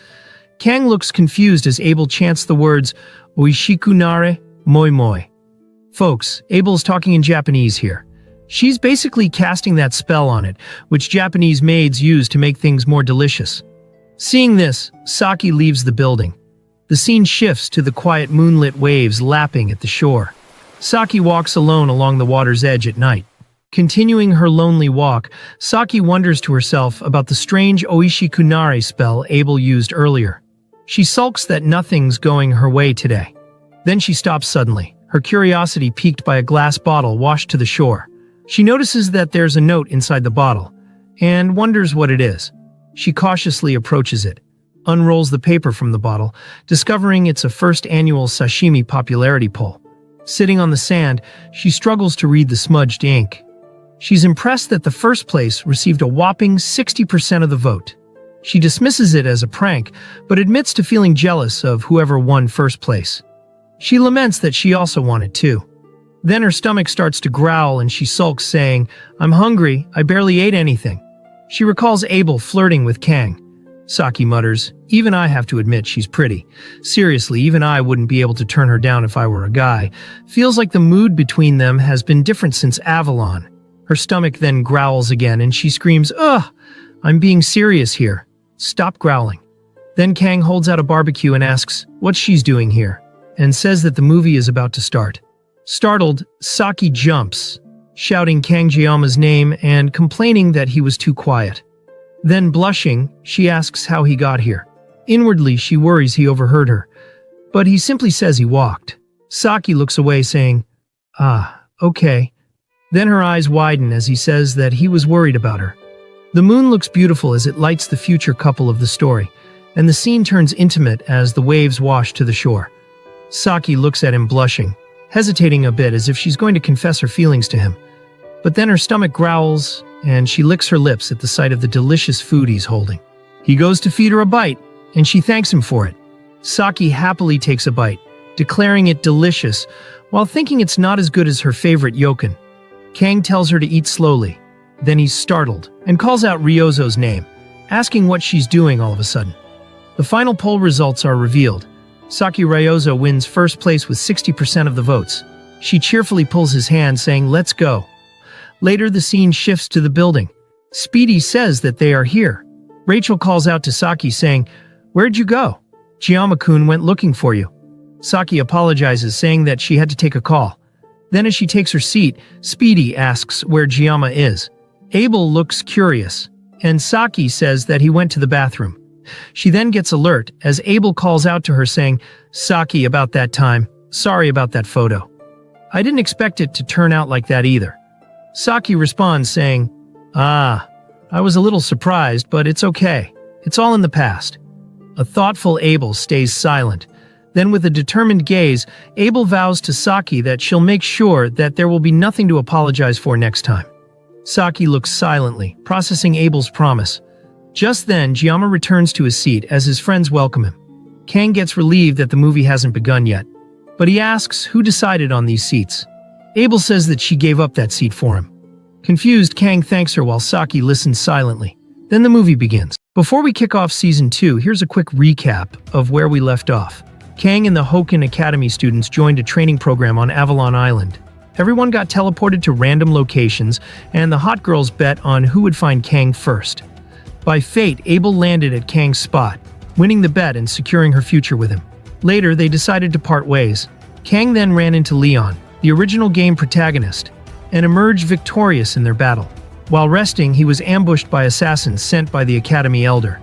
S1: Kang looks confused as Abel chants the words, "Oishiku nare, moi moi." Folks, Abel's talking in Japanese here. She's basically casting that spell on it, which Japanese maids use to make things more delicious. Seeing this, Saki leaves the building. The scene shifts to the quiet moonlit waves lapping at the shore. Saki walks alone along the water's edge at night. Continuing her lonely walk, Saki wonders to herself about the strange Oishikunare spell Abel used earlier. She sulks that nothing's going her way today. Then she stops suddenly, her curiosity piqued by a glass bottle washed to the shore. She notices that there's a note inside the bottle, and wonders what it is. She cautiously approaches it, unrolls the paper from the bottle, discovering it's a first annual sashimi popularity poll. Sitting on the sand, she struggles to read the smudged ink. She's impressed that the first place received a whopping 60% of the vote. She dismisses it as a prank, but admits to feeling jealous of whoever won first place. She laments that she also wanted to. Then her stomach starts to growl and she sulks, saying, "I'm hungry, I barely ate anything." She recalls Abel flirting with Kang. Saki mutters, "Even I have to admit she's pretty. Seriously, even I wouldn't be able to turn her down if I were a guy." Feels like the mood between them has been different since Avalon. Her stomach then growls again and she screams, "Ugh, I'm being serious here. Stop growling." Then Kang holds out a barbecue and asks what she's doing here, and says that the movie is about to start. Startled, Saki jumps. shouting Kangjiyama's name and complaining that he was too quiet. Then, blushing, she asks how he got here. Inwardly, she worries he overheard her, but he simply says he walked. Saki looks away, saying, "Ah, okay." Then her eyes widen as he says that he was worried about her. The moon looks beautiful as it lights the future couple of the story, and the scene turns intimate as the waves wash to the shore. Saki looks at him blushing, hesitating a bit as if she's going to confess her feelings to him. But then her stomach growls, and she licks her lips at the sight of the delicious food he's holding. He goes to feed her a bite, and she thanks him for it. Saki happily takes a bite, declaring it delicious, while thinking it's not as good as her favorite yoken. Kang tells her to eat slowly. Then he's startled, and calls out Ryozo's name, asking what she's doing all of a sudden. The final poll results are revealed. Saki Ryozo wins first place with 60% of the votes. She cheerfully pulls his hand, saying, "Let's go." Later, the scene shifts to the building. Speedy says that they are here. Rachel calls out to Saki, saying, "Where'd you go? Jiyama-kun went looking for you." Saki apologizes, saying that she had to take a call. Then as she takes her seat, Speedy asks where Jiyama is. Abel looks curious, and Saki says that he went to the bathroom. She then gets alert as Abel calls out to her, saying, "Saki, about that time. Sorry about that photo. I didn't expect it to turn out like that either." Saki responds, saying, "Ah, I was a little surprised, but it's okay. It's all in the past." A thoughtful Abel stays silent. Then with a determined gaze, Abel vows to Saki that she'll make sure that there will be nothing to apologize for next time. Saki looks silently, processing Abel's promise. Just then, Jiyama returns to his seat as his friends welcome him. Kang gets relieved that the movie hasn't begun yet, but he asks who decided on these seats. Abel says that she gave up that seat for him. Confused, Kang thanks her while Saki listens silently. Then the movie begins. Before we kick off Season 2, here's a quick recap of where we left off. Kang and the Hoken Academy students joined a training program on Avalon Island. Everyone got teleported to random locations, and the hot girls bet on who would find Kang first. By fate, Abel landed at Kang's spot, winning the bet and securing her future with him. Later, they decided to part ways. Kang then ran into Leon, the original game protagonist, and emerged victorious in their battle. While resting, he was ambushed by assassins sent by the Academy Elder.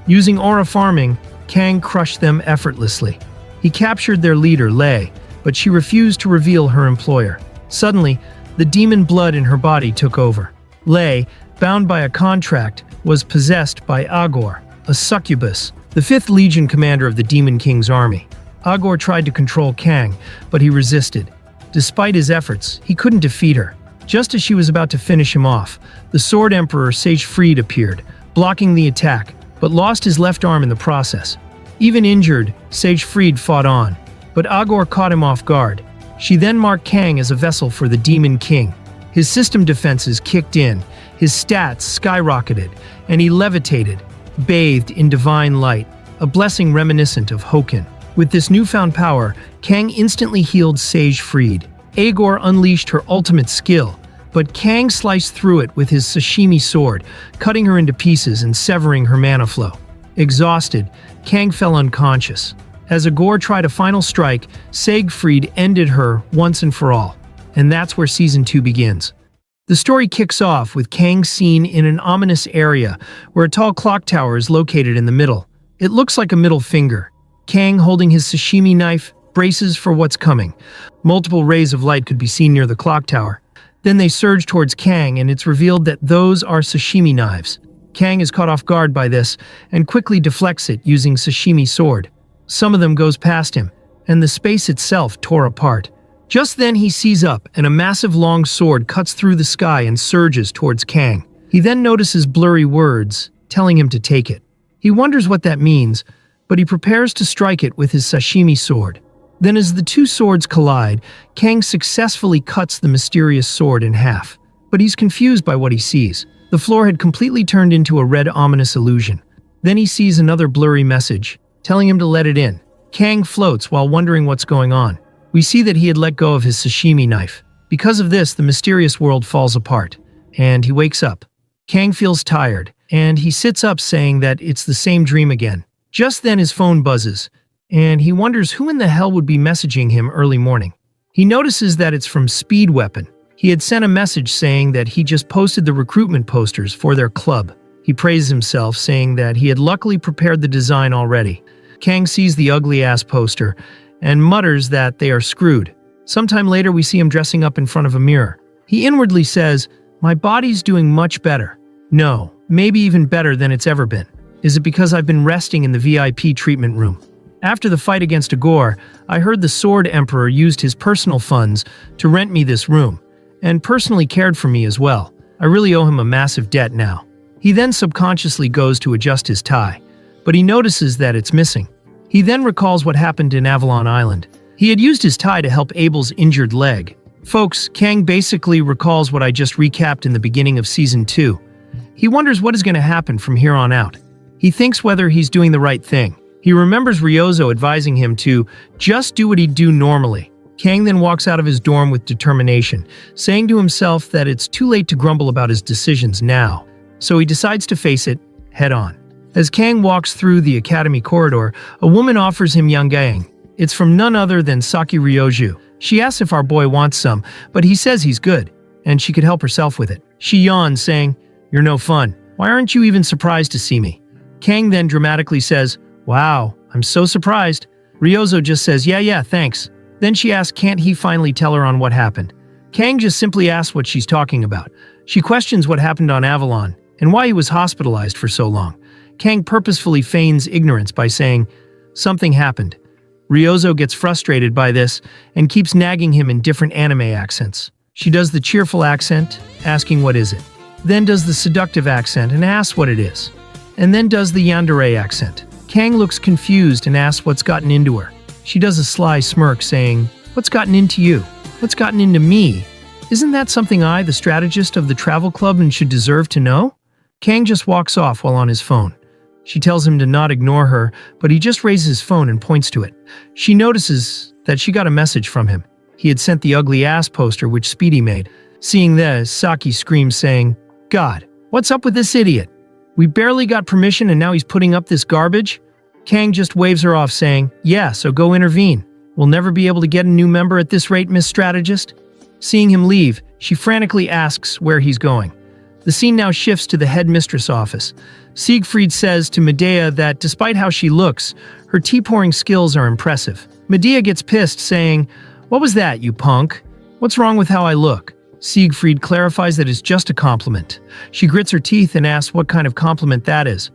S1: Using aura farming, Kang crushed them effortlessly. He captured their leader, Lei, but she refused to reveal her employer. Suddenly, the demon blood in her body took over. Lei, bound by a contract, was possessed by Agor, a succubus, the 5th Legion commander of the Demon King's army. Agor tried to control Kang, but he resisted. Despite his efforts, he couldn't defeat her. Just as she was about to finish him off, the Sword Emperor Sage-Fried appeared, blocking the attack, but lost his left arm in the process. Even injured, Sage-Fried fought on, but Agor caught him off guard. She then marked Kang as a vessel for the Demon King. His system defenses kicked in, his stats skyrocketed, and he levitated, bathed in divine light, a blessing reminiscent of Hoken. With this newfound power, Kang instantly healed Sage-Fried. Agor unleashed her ultimate skill, but Kang sliced through it with his sashimi sword, cutting her into pieces and severing her mana flow. Exhausted, Kang fell unconscious. As Agor tried a final strike, Sage-Fried ended her once and for all. And that's where Season 2 begins. The story kicks off with Kang seen in an ominous area where a tall clock tower is located in the middle. It looks like a middle finger. Kang, holding his sashimi knife, braces for what's coming. Multiple rays of light could be seen near the clock tower. Then they surge towards Kang, and it's revealed that those are sashimi knives. Kang is caught off guard by this and quickly deflects it using sashimi sword. Some of them goes past him, and the space itself tore apart. Just then he sees up, and a massive long sword cuts through the sky and surges towards Kang. He then notices blurry words, telling him to take it. He wonders what that means, but he prepares to strike it with his sashimi sword. Then as the two swords collide, Kang successfully cuts the mysterious sword in half. But he's confused by what he sees. The floor had completely turned into a red ominous illusion. Then he sees another blurry message, telling him to let it in. Kang floats while wondering what's going on. We see that he had let go of his sashimi knife. Because of this, the mysterious world falls apart, and he wakes up. Kang feels tired, and he sits up saying that it's the same dream again. Just then his phone buzzes, and he wonders who in the hell would be messaging him early morning. He notices that it's from Speed Weapon. He had sent a message saying that he just posted the recruitment posters for their club. He praises himself, saying that he had luckily prepared the design already. Kang sees the ugly-ass poster and mutters that they are screwed. Sometime later, we see him dressing up in front of a mirror. He inwardly says, "My body's doing much better. No, maybe even better than it's ever been. Is it because I've been resting in the VIP treatment room?" After the fight against Agor, I heard the Sword Emperor used his personal funds to rent me this room, and personally cared for me as well. I really owe him a massive debt now. He then subconsciously goes to adjust his tie, but he notices that it's missing. He then recalls what happened in Avalon Island. He had used his tie to help Abel's injured leg. Folks, Kang basically recalls what I just recapped in the beginning of Season 2. He wonders what is going to happen from here on out. He thinks whether he's doing the right thing. He remembers Ryozo advising him to just do what he'd do normally. Kang then walks out of his dorm with determination, saying to himself that it's too late to grumble about his decisions now. So he decides to face it head on. As Kang walks through the academy corridor, a woman offers him yangang. It's from none other than Saki Ryoju. She asks if our boy wants some, but he says he's good, and she could help herself with it. She yawns, saying, "You're no fun. Why aren't you even surprised to see me?" Kang then dramatically says, "Wow, I'm so surprised." Ryozo just says, yeah, thanks. Then she asks can't he finally tell her on what happened. Kang just simply asks what she's talking about. She questions what happened on Avalon, and why he was hospitalized for so long. Kang purposefully feigns ignorance by saying, "Something happened." Ryozo gets frustrated by this and keeps nagging him in different anime accents. She does the cheerful accent, asking what is it. Then does the seductive accent and asks what it is. And then does the yandere accent. Kang looks confused and asks what's gotten into her. She does a sly smirk saying, "What's gotten into you? What's gotten into me? Isn't that something I, the strategist of the travel club, and should deserve to know?" Kang just walks off while on his phone. She tells him to not ignore her, but he just raises his phone and points to it. She notices that she got a message from him. He had sent the ugly ass poster which Speedy made. Seeing this, Saki screams saying, "God, what's up with this idiot? We barely got permission and now he's putting up this garbage?" Kang just waves her off saying, "Yeah, so go intervene. We'll never be able to get a new member at this rate, Miss Strategist." Seeing him leave, she frantically asks where he's going. The scene now shifts to the headmistress office. Siegfried says to Medea that despite how she looks, her tea-pouring skills are impressive. Medea gets pissed, saying, "What was that, you punk? What's wrong with how I look?" Siegfried clarifies that it's just a compliment. She grits her teeth and asks what kind of compliment that is.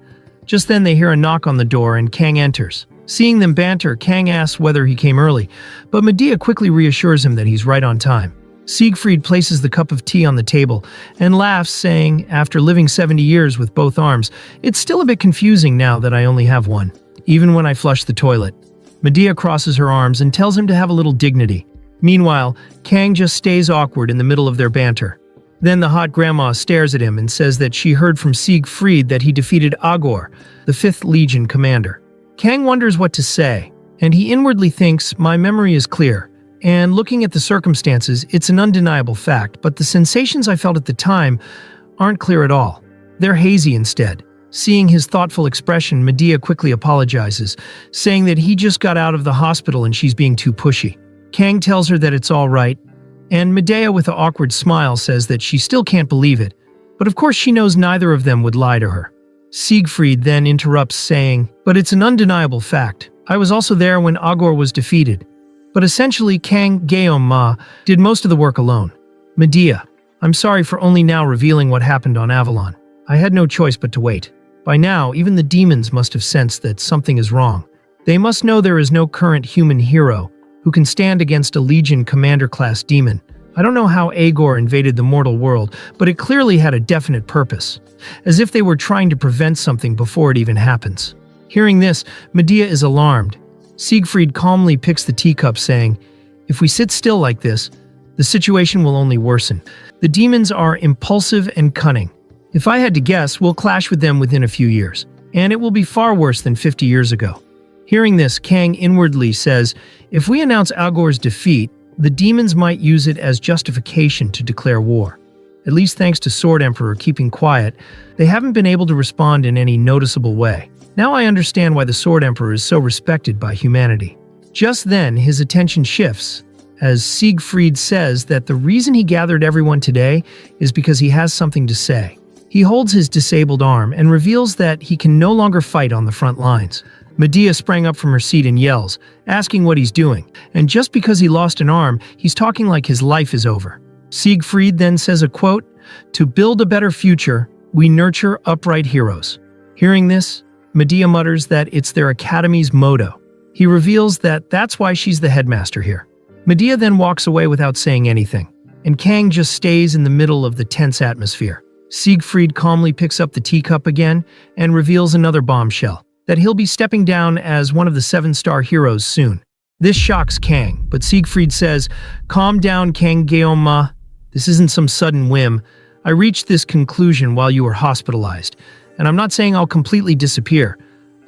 S1: Just then they hear a knock on the door and Kang enters. Seeing them banter, Kang asks whether he came early, but Medea quickly reassures him that he's right on time. Siegfried places the cup of tea on the table and laughs, saying, after living 70 years with both arms, "It's still a bit confusing now that I only have one, even when I flush the toilet." Medea crosses her arms and tells him to have a little dignity. Meanwhile, Kang just stays awkward in the middle of their banter. Then the hot grandma stares at him and says that she heard from Siegfried that he defeated Agor, the 5th Legion commander. Kang wonders what to say, and he inwardly thinks, "My memory is clear. And looking at the circumstances, it's an undeniable fact, but the sensations I felt at the time aren't clear at all. They're hazy instead." Seeing his thoughtful expression, Medea quickly apologizes, saying that he just got out of the hospital and she's being too pushy. Kang tells her that it's all right, and Medea with an awkward smile says that she still can't believe it, but of course she knows neither of them would lie to her. Siegfried then interrupts, saying, "But it's an undeniable fact. I was also there when Agor was defeated." But essentially, Kang Ma did most of the work alone. Medea, I'm sorry for only now revealing what happened on Avalon. I had no choice but to wait. By now, even the demons must have sensed that something is wrong. They must know there is no current human hero who can stand against a Legion Commander-class demon. I don't know how Agor invaded the mortal world, but it clearly had a definite purpose, as if they were trying to prevent something before it even happens. Hearing this, Medea is alarmed. Siegfried calmly picks the teacup, saying, "If we sit still like this, the situation will only worsen. The demons are impulsive and cunning. If I had to guess, we'll clash with them within a few years, and it will be far worse than 50 years ago." Hearing this, Kang inwardly says, "If we announce Agor's defeat, the demons might use it as justification to declare war. At least thanks to Sword Emperor keeping quiet, they haven't been able to respond in any noticeable way. Now I understand why the Sword Emperor is so respected by humanity." Just then, his attention shifts, as Siegfried says that the reason he gathered everyone today is because he has something to say. He holds his disabled arm and reveals that he can no longer fight on the front lines. Medea sprang up from her seat and yells, asking what he's doing, and just because he lost an arm, he's talking like his life is over. Siegfried then says a quote, "To build a better future, we nurture upright heroes." Hearing this, Medea mutters that it's their academy's motto. He reveals that that's why she's the headmaster here. Medea then walks away without saying anything, and Kang just stays in the middle of the tense atmosphere. Siegfried calmly picks up the teacup again and reveals another bombshell, that he'll be stepping down as one of the 7-star heroes soon. This shocks Kang, but Siegfried says, "Calm down, Kang Geoma. This isn't some sudden whim. I reached this conclusion while you were hospitalized, and I'm not saying I'll completely disappear.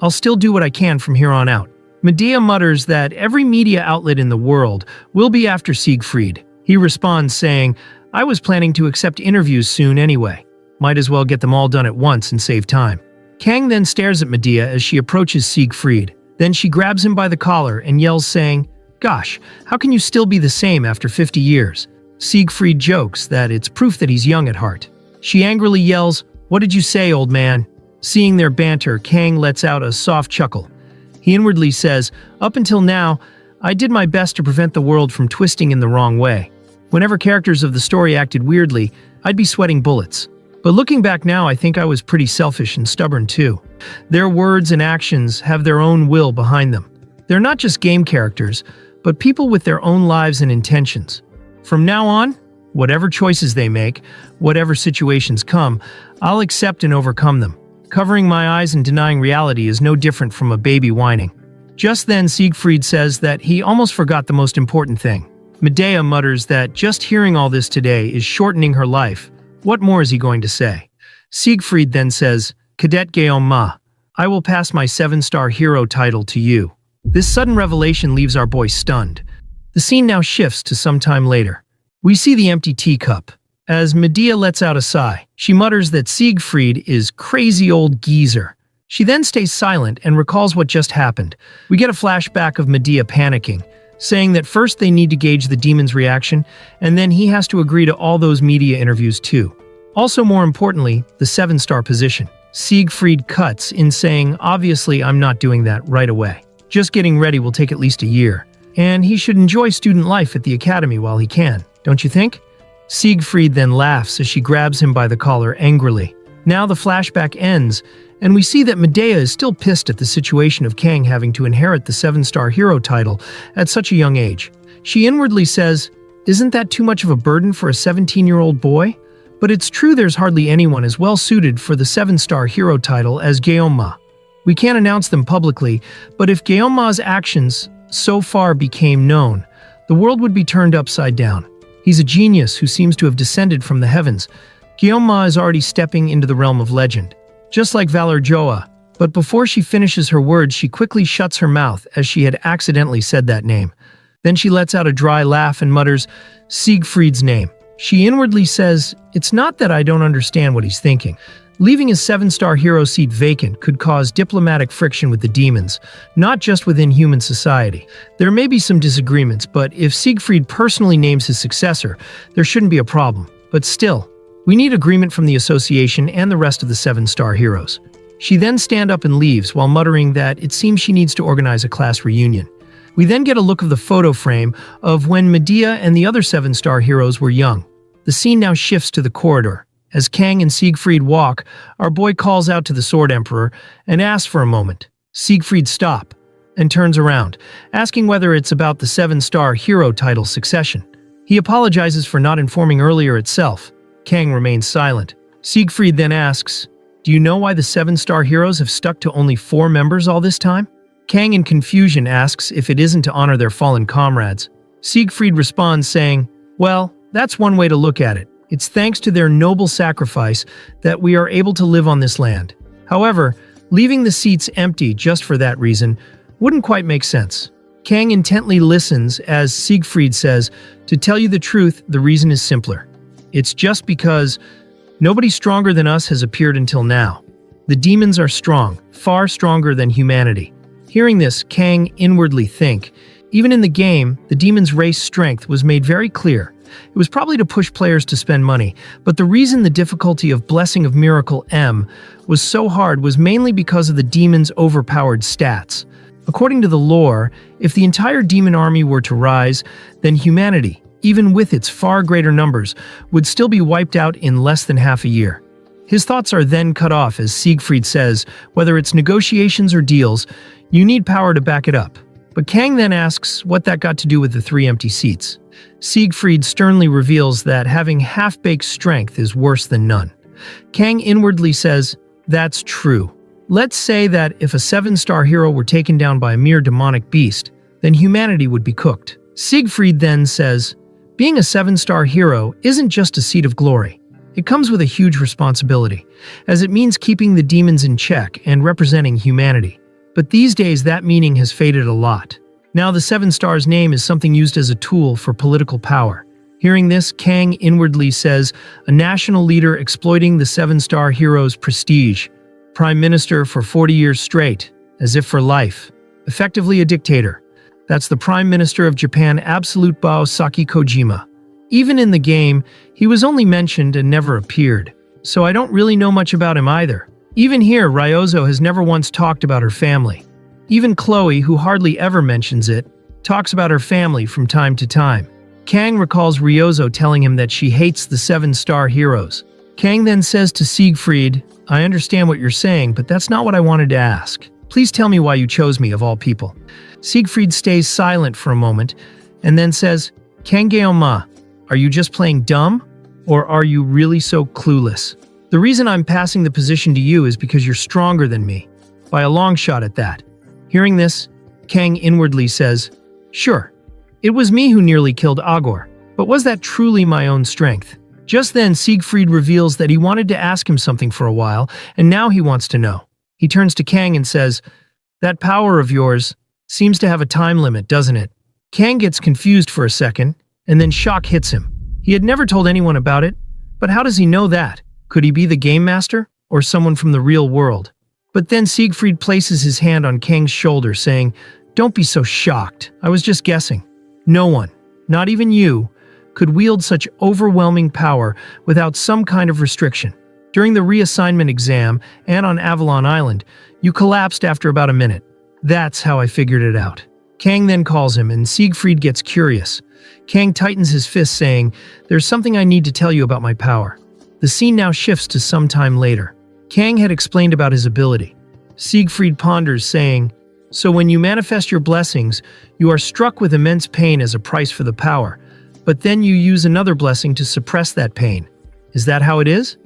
S1: I'll still do what I can from here on out." Medea mutters that every media outlet in the world will be after Siegfried. He responds saying, "I was planning to accept interviews soon anyway. Might as well get them all done at once and save time." Kang then stares at Medea as she approaches Siegfried. Then she grabs him by the collar and yells saying, "Gosh, how can you still be the same after 50 years? Siegfried jokes that it's proof that he's young at heart. She angrily yells, "What did you say, old man?" Seeing their banter, Kang lets out a soft chuckle. He inwardly says, "Up until now, I did my best to prevent the world from twisting in the wrong way. Whenever characters of the story acted weirdly, I'd be sweating bullets. But looking back now, I think I was pretty selfish and stubborn too. Their words and actions have their own will behind them. They're not just game characters, but people with their own lives and intentions. From now on, whatever choices they make, whatever situations come, I'll accept and overcome them. Covering my eyes and denying reality is no different from a baby whining." Just then, Siegfried says that he almost forgot the most important thing. Medea mutters that just hearing all this today is shortening her life. What more is he going to say? Siegfried then says, "Cadet Geoma, I will pass my 7-star hero title to you." This sudden revelation leaves our boy stunned. The scene now shifts to some time later. We see the empty teacup. As Medea lets out a sigh, she mutters that Siegfried is crazy old geezer. She then stays silent and recalls what just happened. We get a flashback of Medea panicking, saying that first they need to gauge the demon's reaction, and then he has to agree to all those media interviews too. Also, more importantly, the 7-star position. Siegfried cuts in saying, "Obviously, I'm not doing that right away. Just getting ready will take at least a year, and he should enjoy student life at the academy while he can, don't you think?" Siegfried then laughs as she grabs him by the collar angrily. Now the flashback ends, and we see that Medea is still pissed at the situation of Kang having to inherit the 7-star hero title at such a young age. She inwardly says, "Isn't that too much of a burden for a 17-year-old boy?" But it's true there's hardly anyone as well suited for the 7-star hero title as Geoma. We can't announce them publicly, but if Geoma's actions so far became known, the world would be turned upside down. He's a genius who seems to have descended from the heavens. Geoma is already stepping into the realm of legend, just like Valor Joa. But before she finishes her words, she quickly shuts her mouth as she had accidentally said that name. Then she lets out a dry laugh and mutters, "Siegfried's name." She inwardly says, "It's not that I don't understand what he's thinking. Leaving his 7-star hero seat vacant could cause diplomatic friction with the demons, not just within human society. There may be some disagreements, but if Siegfried personally names his successor, there shouldn't be a problem. But still, we need agreement from the association and the rest of the 7-star heroes." She then stands up and leaves while muttering that it seems she needs to organize a class reunion. We then get a look of the photo frame of when Medea and the other 7-star heroes were young. The scene now shifts to the corridor. As Kang and Siegfried walk, our boy calls out to the Sword Emperor and asks for a moment. Siegfried stops and turns around, asking whether it's about the 7-star hero title succession. He apologizes for not informing earlier itself. Kang remains silent. Siegfried then asks, "Do you know why the 7-star heroes have stuck to only 4 members all this time?" Kang in confusion asks if it isn't to honor their fallen comrades. Siegfried responds saying, "Well, that's one way to look at it. It's thanks to their noble sacrifice that we are able to live on this land. However, leaving the seats empty just for that reason wouldn't quite make sense." Kang intently listens as Siegfried says, "To tell you the truth, the reason is simpler. It's just because nobody stronger than us has appeared until now. The demons are strong, far stronger than humanity." Hearing this, Kang inwardly thinks, Even in the game, the demon's race strength was made very clear. It was probably to push players to spend money, but the reason the difficulty of Blessing of Miracle M was so hard was mainly because of the demon's overpowered stats. According to the lore, if the entire demon army were to rise, then humanity, even with its far greater numbers, would still be wiped out in less than half a year. His thoughts are then cut off as Siegfried says, whether it's negotiations or deals, you need power to back it up. But Kang then asks what that got to do with the 3 empty seats. Siegfried sternly reveals that having half-baked strength is worse than none. Kang inwardly says, that's true. Let's say that if a 7-star hero were taken down by a mere demonic beast, then humanity would be cooked. Siegfried then says, being a 7-star hero isn't just a seat of glory. It comes with a huge responsibility, as it means keeping the demons in check and representing humanity. But these days that meaning has faded a lot. Now the 7-star's name is something used as a tool for political power. Hearing this, Kang inwardly says, a national leader exploiting the 7-star hero's prestige. Prime Minister for 40 years straight, as if for life. Effectively a dictator. That's the Prime Minister of Japan, Absolute Bao Saki Kojima. Even in the game, he was only mentioned and never appeared, so I don't really know much about him either. Even here, Ryozo has never once talked about her family. Even Chloe, who hardly ever mentions it, talks about her family from time to time. Kang recalls Ryozo telling him that she hates the 7-star heroes. Kang then says to Siegfried, I understand what you're saying, but that's not what I wanted to ask. Please tell me why you chose me of all people. Siegfried stays silent for a moment, and then says, Kangeoma, are you just playing dumb? Or are you really so clueless? The reason I'm passing the position to you is because you're stronger than me. By a long shot at that. Hearing this, Kang inwardly says, sure, it was me who nearly killed Agor, but was that truly my own strength? Just then, Siegfried reveals that he wanted to ask him something for a while, and now he wants to know. He turns to Kang and says, that power of yours seems to have a time limit, doesn't it? Kang gets confused for a second, and then shock hits him. He had never told anyone about it, but how does he know that? Could he be the game master, or someone from the real world? But then Siegfried places his hand on Kang's shoulder, saying, don't be so shocked, I was just guessing. No one, not even you, could wield such overwhelming power without some kind of restriction. During the reassignment exam and on Avalon Island, you collapsed after about a minute. That's how I figured it out. Kang then calls him, and Siegfried gets curious. Kang tightens his fist, saying, there's something I need to tell you about my power. The scene now shifts to some time later. Kang had explained about his ability. Siegfried ponders, saying, so when you manifest your blessings, you are struck with immense pain as a price for the power, but then you use another blessing to suppress that pain. Is that how it is?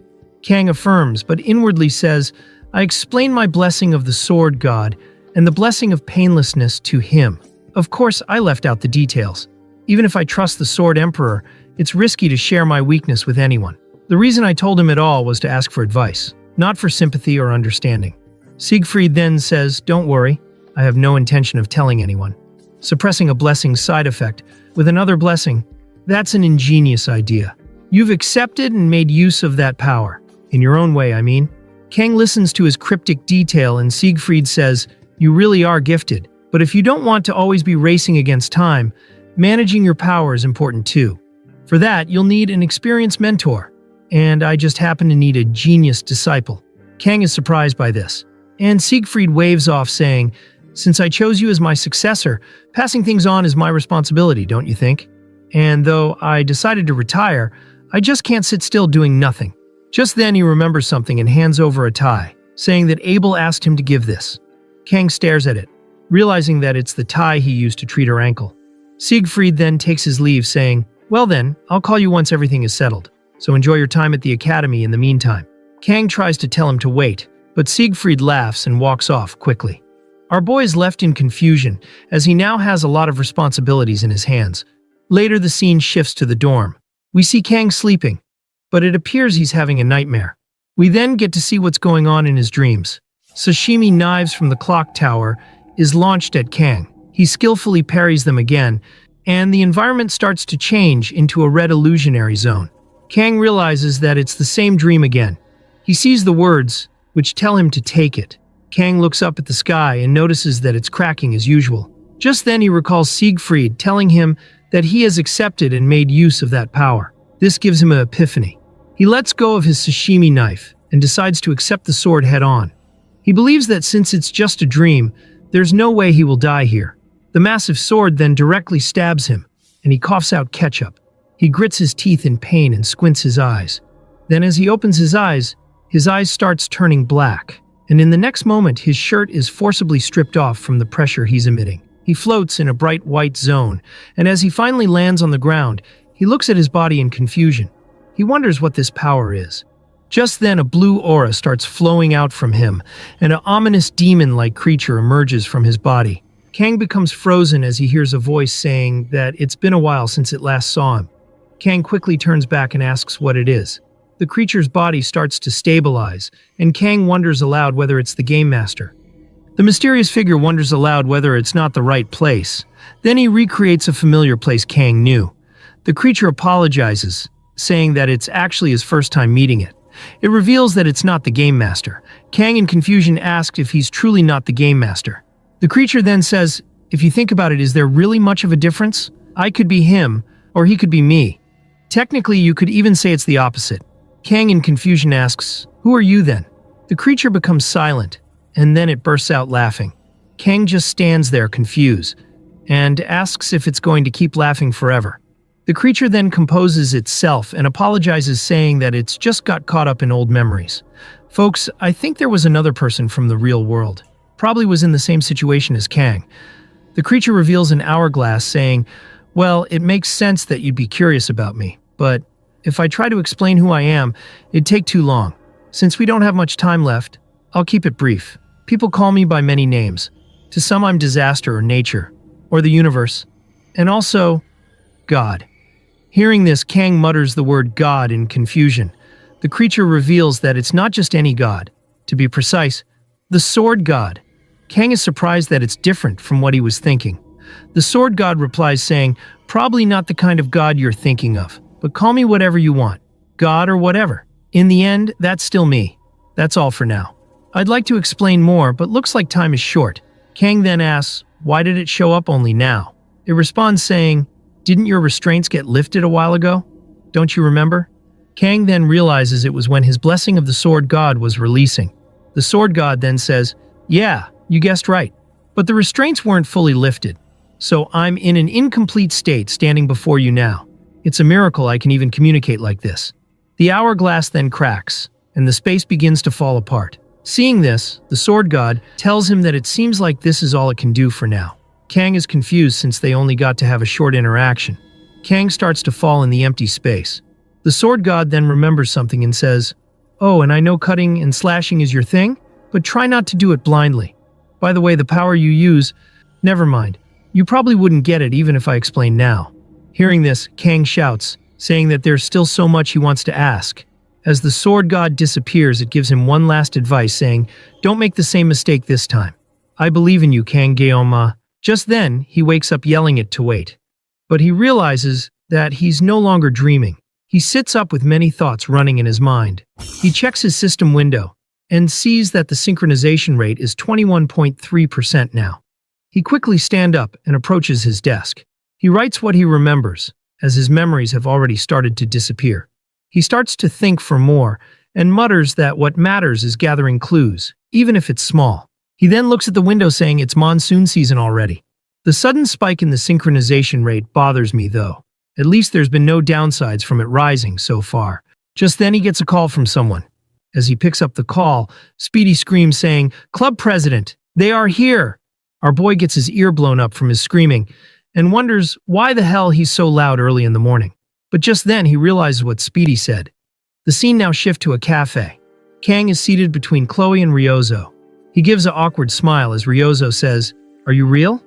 S1: Kang affirms, but inwardly says, I explain my blessing of the sword god and the blessing of painlessness to him. Of course, I left out the details. Even if I trust the Sword Emperor, it's risky to share my weakness with anyone. The reason I told him it all was to ask for advice, not for sympathy or understanding. Siegfried then says, don't worry, I have no intention of telling anyone. Suppressing a blessing's side effect with another blessing, that's an ingenious idea. You've accepted and made use of that power. In your own way, I mean. Kang listens to his cryptic detail and Siegfried says, you really are gifted, but if you don't want to always be racing against time, managing your power is important too. For that, you'll need an experienced mentor, and I just happen to need a genius disciple. Kang is surprised by this, and Siegfried waves off saying, since I chose you as my successor, passing things on is my responsibility, don't you think? And though I decided to retire, I just can't sit still doing nothing. Just then he remembers something and hands over a tie, saying that Abel asked him to give this. Kang stares at it, realizing that it's the tie he used to treat her ankle. Siegfried then takes his leave, saying, well then, I'll call you once everything is settled, so enjoy your time at the academy in the meantime. Kang tries to tell him to wait, but Siegfried laughs and walks off quickly. Our boy is left in confusion, as he now has a lot of responsibilities in his hands. Later the scene shifts to the dorm. We see Kang sleeping, but it appears he's having a nightmare. We then get to see what's going on in his dreams. Sashimi Knives from the clock tower is launched at Kang. He skillfully parries them again, and the environment starts to change into a red illusionary zone. Kang realizes that it's the same dream again. He sees the words, which tell him to take it. Kang looks up at the sky and notices that it's cracking as usual. Just then he recalls Siegfried telling him that he has accepted and made use of that power. This gives him an epiphany. He lets go of his sashimi knife and decides to accept the sword head-on. He believes that since it's just a dream, there's no way he will die here. The massive sword then directly stabs him, and he coughs out ketchup. He grits his teeth in pain and squints his eyes. Then as he opens his eyes starts turning black, and in the next moment his shirt is forcibly stripped off from the pressure he's emitting. He floats in a bright white zone, and as he finally lands on the ground, he looks at his body in confusion. He wonders what this power is. Just then a blue aura starts flowing out from him, and an ominous demon-like creature emerges from his body. Kang becomes frozen as he hears a voice saying that it's been a while since it last saw him. Kang quickly turns back and asks what it is. The creature's body starts to stabilize, and Kang wonders aloud whether it's the Game Master. The mysterious figure wonders aloud whether it's not the right place. Then he recreates a familiar place Kang knew. The creature apologizes, saying that it's actually his first time meeting it. It reveals that it's not the Game Master. Kang in confusion asks if he's truly not the Game Master. The creature then says, "If you think about it, is there really much of a difference? I could be him, or he could be me. Technically, you could even say it's the opposite." Kang in confusion asks, "Who are you then?" The creature becomes silent, and then it bursts out laughing. Kang just stands there confused, and asks if it's going to keep laughing forever. The creature then composes itself and apologizes, saying that it's just got caught up in old memories. "Folks, I think there was another person from the real world. Probably was in the same situation as Kang." The creature reveals an hourglass, saying, "Well, it makes sense that you'd be curious about me, but if I try to explain who I am, it'd take too long. Since we don't have much time left, I'll keep it brief. People call me by many names. To some I'm disaster or nature, or the universe, and also God." Hearing this, Kang mutters the word God in confusion. The creature reveals that it's not just any god. To be precise, the Sword God. Kang is surprised that it's different from what he was thinking. The Sword God replies saying, "Probably not the kind of god you're thinking of, but call me whatever you want. God or whatever. In the end, that's still me. That's all for now. I'd like to explain more, but looks like time is short." Kang then asks, "Why did it show up only now?" It responds saying, "Didn't your restraints get lifted a while ago? Don't you remember?" Kang then realizes it was when his blessing of the Sword God was releasing. The Sword God then says, "Yeah, you guessed right. But the restraints weren't fully lifted, so I'm in an incomplete state standing before you now. It's a miracle I can even communicate like this." The hourglass then cracks, and the space begins to fall apart. Seeing this, the Sword God tells him that it seems like this is all it can do for now. Kang is confused since they only got to have a short interaction. Kang starts to fall in the empty space. The Sword God then remembers something and says, "Oh, and I know cutting and slashing is your thing, but try not to do it blindly. By the way, the power you use, never mind. You probably wouldn't get it even if I explained now." Hearing this, Kang shouts, saying that there's still so much he wants to ask. As the Sword God disappears, it gives him one last advice, saying, "Don't make the same mistake this time. I believe in you, Kang Geoma." Just then, he wakes up yelling it to wait. But he realizes that he's no longer dreaming. He sits up with many thoughts running in his mind. He checks his system window and sees that the synchronization rate is 21.3% now. He quickly stands up and approaches his desk. He writes what he remembers, as his memories have already started to disappear. He starts to think for more and mutters that what matters is gathering clues, even if it's small. He then looks at the window saying it's monsoon season already. The sudden spike in the synchronization rate bothers me though. At least there's been no downsides from it rising so far. Just then he gets a call from someone. As he picks up the call, Speedy screams saying, "Club President, they are here!" Our boy gets his ear blown up from his screaming and wonders why the hell he's so loud early in the morning. But just then he realizes what Speedy said. The scene now shifts to a cafe. Kang is seated between Chloe and Ryozo. He gives an awkward smile as Ryozo says, "Are you real?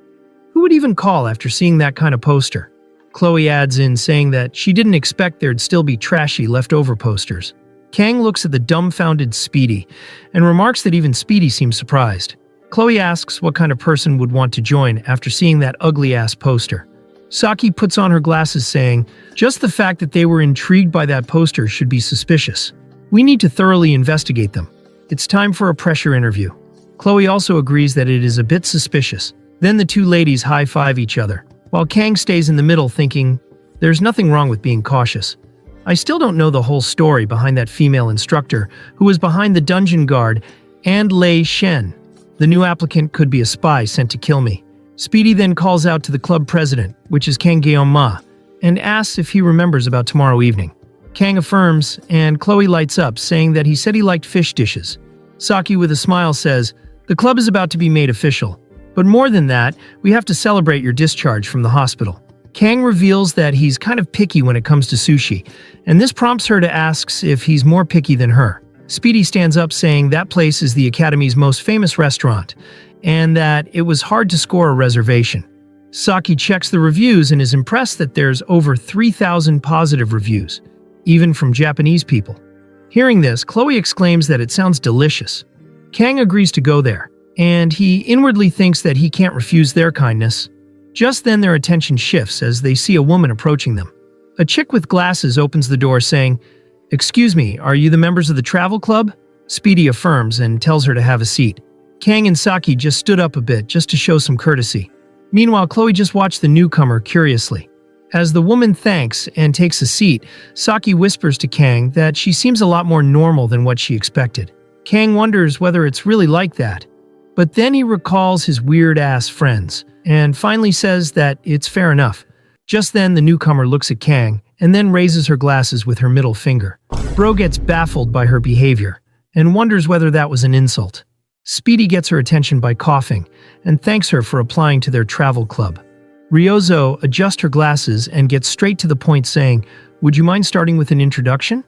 S1: Who would even call after seeing that kind of poster?" Chloe adds in saying that she didn't expect there'd still be trashy leftover posters. Kang looks at the dumbfounded Speedy and remarks that even Speedy seems surprised. Chloe asks what kind of person would want to join after seeing that ugly-ass poster. Saki puts on her glasses saying, "Just the fact that they were intrigued by that poster should be suspicious. We need to thoroughly investigate them. It's time for a pressure interview." Chloe also agrees that it is a bit suspicious. Then the two ladies high-five each other, while Kang stays in the middle thinking, there's nothing wrong with being cautious. I still don't know the whole story behind that female instructor who was behind the dungeon guard and Lei Shen. The new applicant could be a spy sent to kill me. Speedy then calls out to the club president, which is Kang Guillaume, and asks if he remembers about tomorrow evening. Kang affirms, and Chloe lights up, saying that he said he liked fish dishes. Saki with a smile says, the club is about to be made official. But more than that, we have to celebrate your discharge from the hospital. Kang reveals that he's kind of picky when it comes to sushi, and this prompts her to ask if he's more picky than her. Speedy stands up saying that place is the Academy's most famous restaurant, and that it was hard to score a reservation. Saki checks the reviews and is impressed that there's over 3,000 positive reviews, even from Japanese people. Hearing this, Chloe exclaims that it sounds delicious. Kang agrees to go there, and he inwardly thinks that he can't refuse their kindness. Just then their attention shifts as they see a woman approaching them. A chick with glasses opens the door saying, "Excuse me, are you the members of the travel club?" Speedy affirms and tells her to have a seat. Kang and Saki just stood up a bit just to show some courtesy. Meanwhile, Chloe just watched the newcomer curiously. As the woman thanks and takes a seat, Saki whispers to Kang that she seems a lot more normal than what she expected. Kang wonders whether it's really like that. But then he recalls his weird-ass friends, and finally says that it's fair enough. Just then, the newcomer looks at Kang, and then raises her glasses with her middle finger. Bro gets baffled by her behavior, and wonders whether that was an insult. Speedy gets her attention by coughing, and thanks her for applying to their travel club. Ryozo adjusts her glasses and gets straight to the point saying, "Would you mind starting with an introduction?"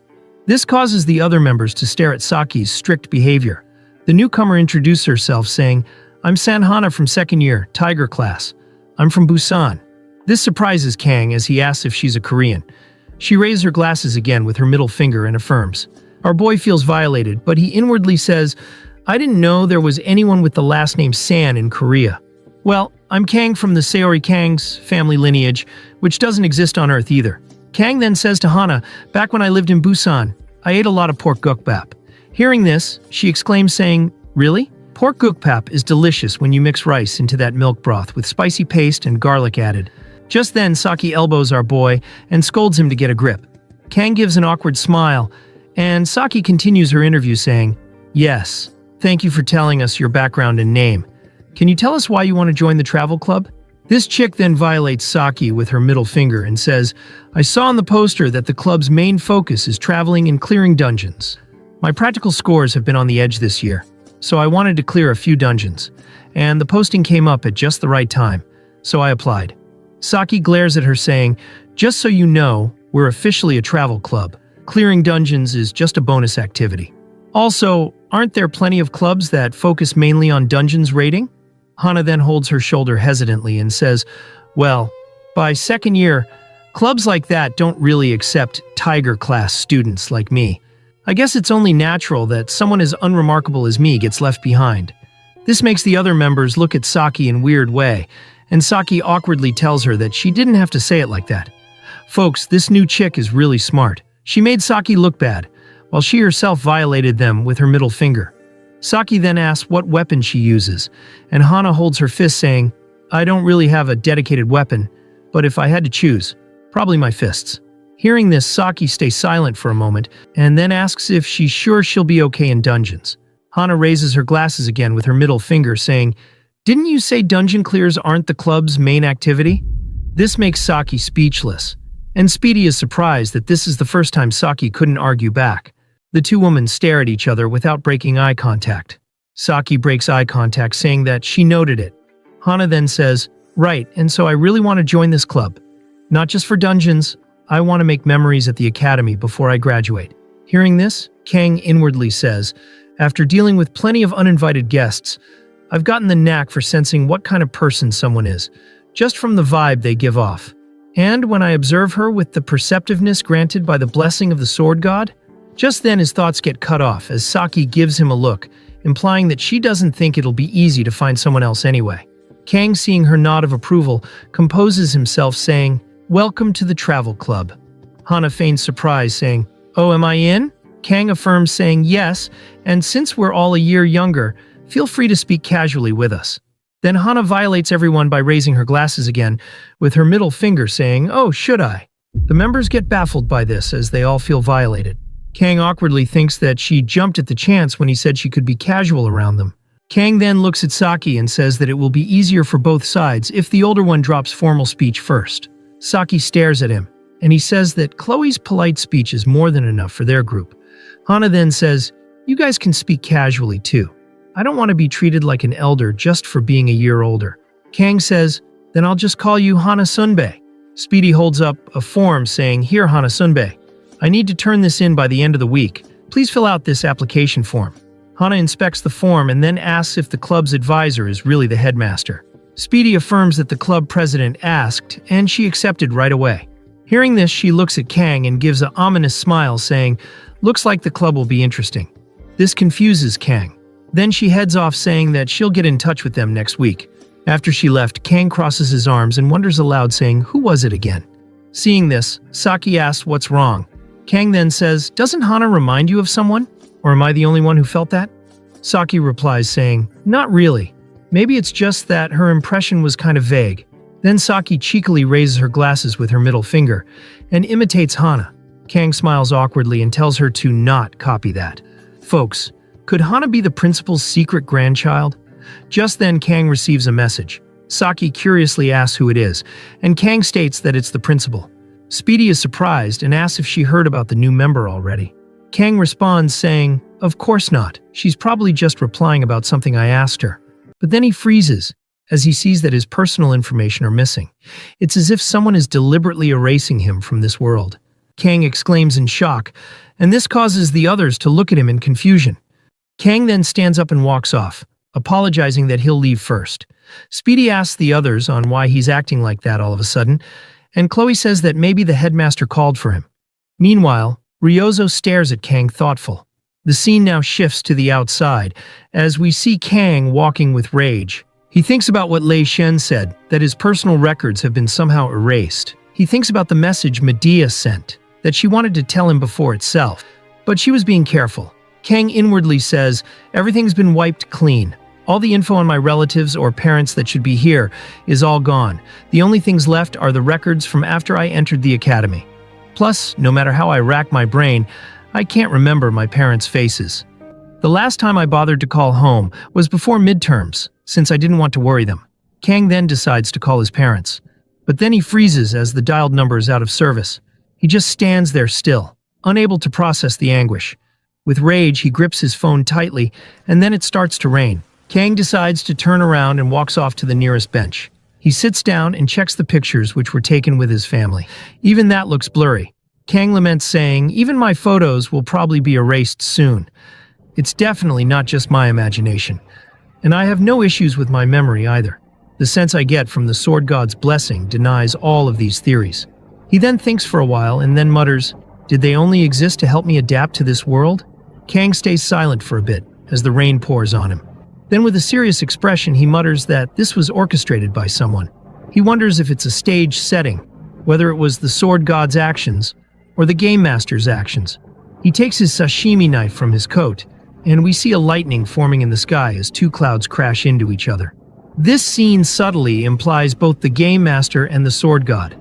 S1: This causes the other members to stare at Saki's strict behavior. The newcomer introduces herself saying, "I'm Sanhana from second year, Tiger class. I'm from Busan." This surprises Kang as he asks if she's a Korean. She raises her glasses again with her middle finger and affirms. Our boy feels violated, but he inwardly says, "I didn't know there was anyone with the last name San in Korea." Well, I'm Kang from the Saori Kang's family lineage, which doesn't exist on Earth either. Kang then says to Hana, "Back when I lived in Busan, I ate a lot of pork gukbap." Hearing this, she exclaims saying, "Really? Pork gukbap is delicious when you mix rice into that milk broth with spicy paste and garlic added." Just then, Saki elbows our boy and scolds him to get a grip. Kang gives an awkward smile, and Saki continues her interview saying, "Yes, thank you for telling us your background and name. Can you tell us why you want to join the travel club?" This chick then violates Saki with her middle finger and says, "I saw on the poster that the club's main focus is traveling and clearing dungeons. My practical scores have been on the edge this year, so I wanted to clear a few dungeons, and the posting came up at just the right time, so I applied." Saki glares at her saying, "Just so you know, we're officially a travel club. Clearing dungeons is just a bonus activity. Also, aren't there plenty of clubs that focus mainly on dungeons raiding?" Hana then holds her shoulder hesitantly and says, "Well, by second year, clubs like that don't really accept Tiger-class students like me. I guess it's only natural that someone as unremarkable as me gets left behind." This makes the other members look at Saki in a weird way, and Saki awkwardly tells her that she didn't have to say it like that. Folks, this new chick is really smart. She made Saki look bad, while she herself violated them with her middle finger. Saki then asks what weapon she uses, and Hana holds her fist saying, "I don't really have a dedicated weapon, but if I had to choose, probably my fists." Hearing this, Saki stays silent for a moment, and then asks if she's sure she'll be okay in dungeons. Hana raises her glasses again with her middle finger saying, "Didn't you say dungeon clears aren't the club's main activity?" This makes Saki speechless, and Speedy is surprised that this is the first time Saki couldn't argue back. The two women stare at each other without breaking eye contact. Saki breaks eye contact, saying that she noted it. Hana then says, "Right, and so I really want to join this club. Not just for dungeons, I want to make memories at the academy before I graduate." Hearing this, Kang inwardly says, "After dealing with plenty of uninvited guests, I've gotten the knack for sensing what kind of person someone is, just from the vibe they give off. And when I observe her with the perceptiveness granted by the blessing of the sword god." Just then his thoughts get cut off as Saki gives him a look, implying that she doesn't think it'll be easy to find someone else anyway. Kang, seeing her nod of approval, composes himself saying, "Welcome to the travel club." Hana feigns surprise, saying, "Oh, am I in?" Kang affirms, saying yes, and since we're all a year younger, feel free to speak casually with us. Then Hana violates everyone by raising her glasses again, with her middle finger saying, "Oh, should I?" The members get baffled by this as they all feel violated. Kang awkwardly thinks that she jumped at the chance when he said she could be casual around them. Kang then looks at Saki and says that it will be easier for both sides if the older one drops formal speech first. Saki stares at him, and he says that Chloe's polite speech is more than enough for their group. Hana then says, "You guys can speak casually too. I don't want to be treated like an elder just for being a year older." Kang says, "Then I'll just call you Hana Sunbae." Speedy holds up a form saying, "Here, Hana Sunbae. I need to turn this in by the end of the week. Please fill out this application form." Hana inspects the form and then asks if the club's advisor is really the headmaster. Speedy affirms that the club president asked, and she accepted right away. Hearing this, she looks at Kang and gives an ominous smile saying, "Looks like the club will be interesting." This confuses Kang. Then she heads off saying that she'll get in touch with them next week. After she left, Kang crosses his arms and wonders aloud saying, "Who was it again?" Seeing this, Saki asks what's wrong. Kang then says, "Doesn't Hana remind you of someone? Or am I the only one who felt that?" Saki replies saying, "Not really. Maybe it's just that her impression was kind of vague." Then Saki cheekily raises her glasses with her middle finger and imitates Hana. Kang smiles awkwardly and tells her to not copy that. Folks, could Hana be the principal's secret grandchild? Just then, Kang receives a message. Saki curiously asks who it is, and Kang states that it's the principal. Speedy is surprised and asks if she heard about the new member already. Kang responds saying, "Of course not. She's probably just replying about something I asked her." But then he freezes, as he sees that his personal information are missing. It's as if someone is deliberately erasing him from this world. Kang exclaims in shock, and this causes the others to look at him in confusion. Kang then stands up and walks off, apologizing that he'll leave first. Speedy asks the others on why he's acting like that all of a sudden, and Chloe says that maybe the headmaster called for him. Meanwhile, Ryozo stares at Kang thoughtful. The scene now shifts to the outside, as we see Kang walking with rage. He thinks about what Lei Shen said, that his personal records have been somehow erased. He thinks about the message Medea sent, that she wanted to tell him before itself, but she was being careful. Kang inwardly says, "Everything's been wiped clean. All the info on my relatives or parents that should be here is all gone. The only things left are the records from after I entered the academy. Plus, no matter how I rack my brain, I can't remember my parents' faces. The last time I bothered to call home was before midterms, since I didn't want to worry them." Kang then decides to call his parents. But then he freezes as the dialed number is out of service. He just stands there still, unable to process the anguish. With rage, he grips his phone tightly, and then it starts to rain. Kang decides to turn around and walks off to the nearest bench. He sits down and checks the pictures which were taken with his family. Even that looks blurry. Kang laments saying, "Even my photos will probably be erased soon. It's definitely not just my imagination. And I have no issues with my memory either." The sense I get from the Sword God's blessing denies all of these theories. He then thinks for a while and then mutters, "Did they only exist to help me adapt to this world?" Kang stays silent for a bit as the rain pours on him. Then with a serious expression, he mutters that this was orchestrated by someone. He wonders if it's a stage setting, whether it was the Sword God's actions or the Game Master's actions. He takes his sashimi knife from his coat, and we see a lightning forming in the sky as two clouds crash into each other. This scene subtly implies both the Game Master and the Sword God.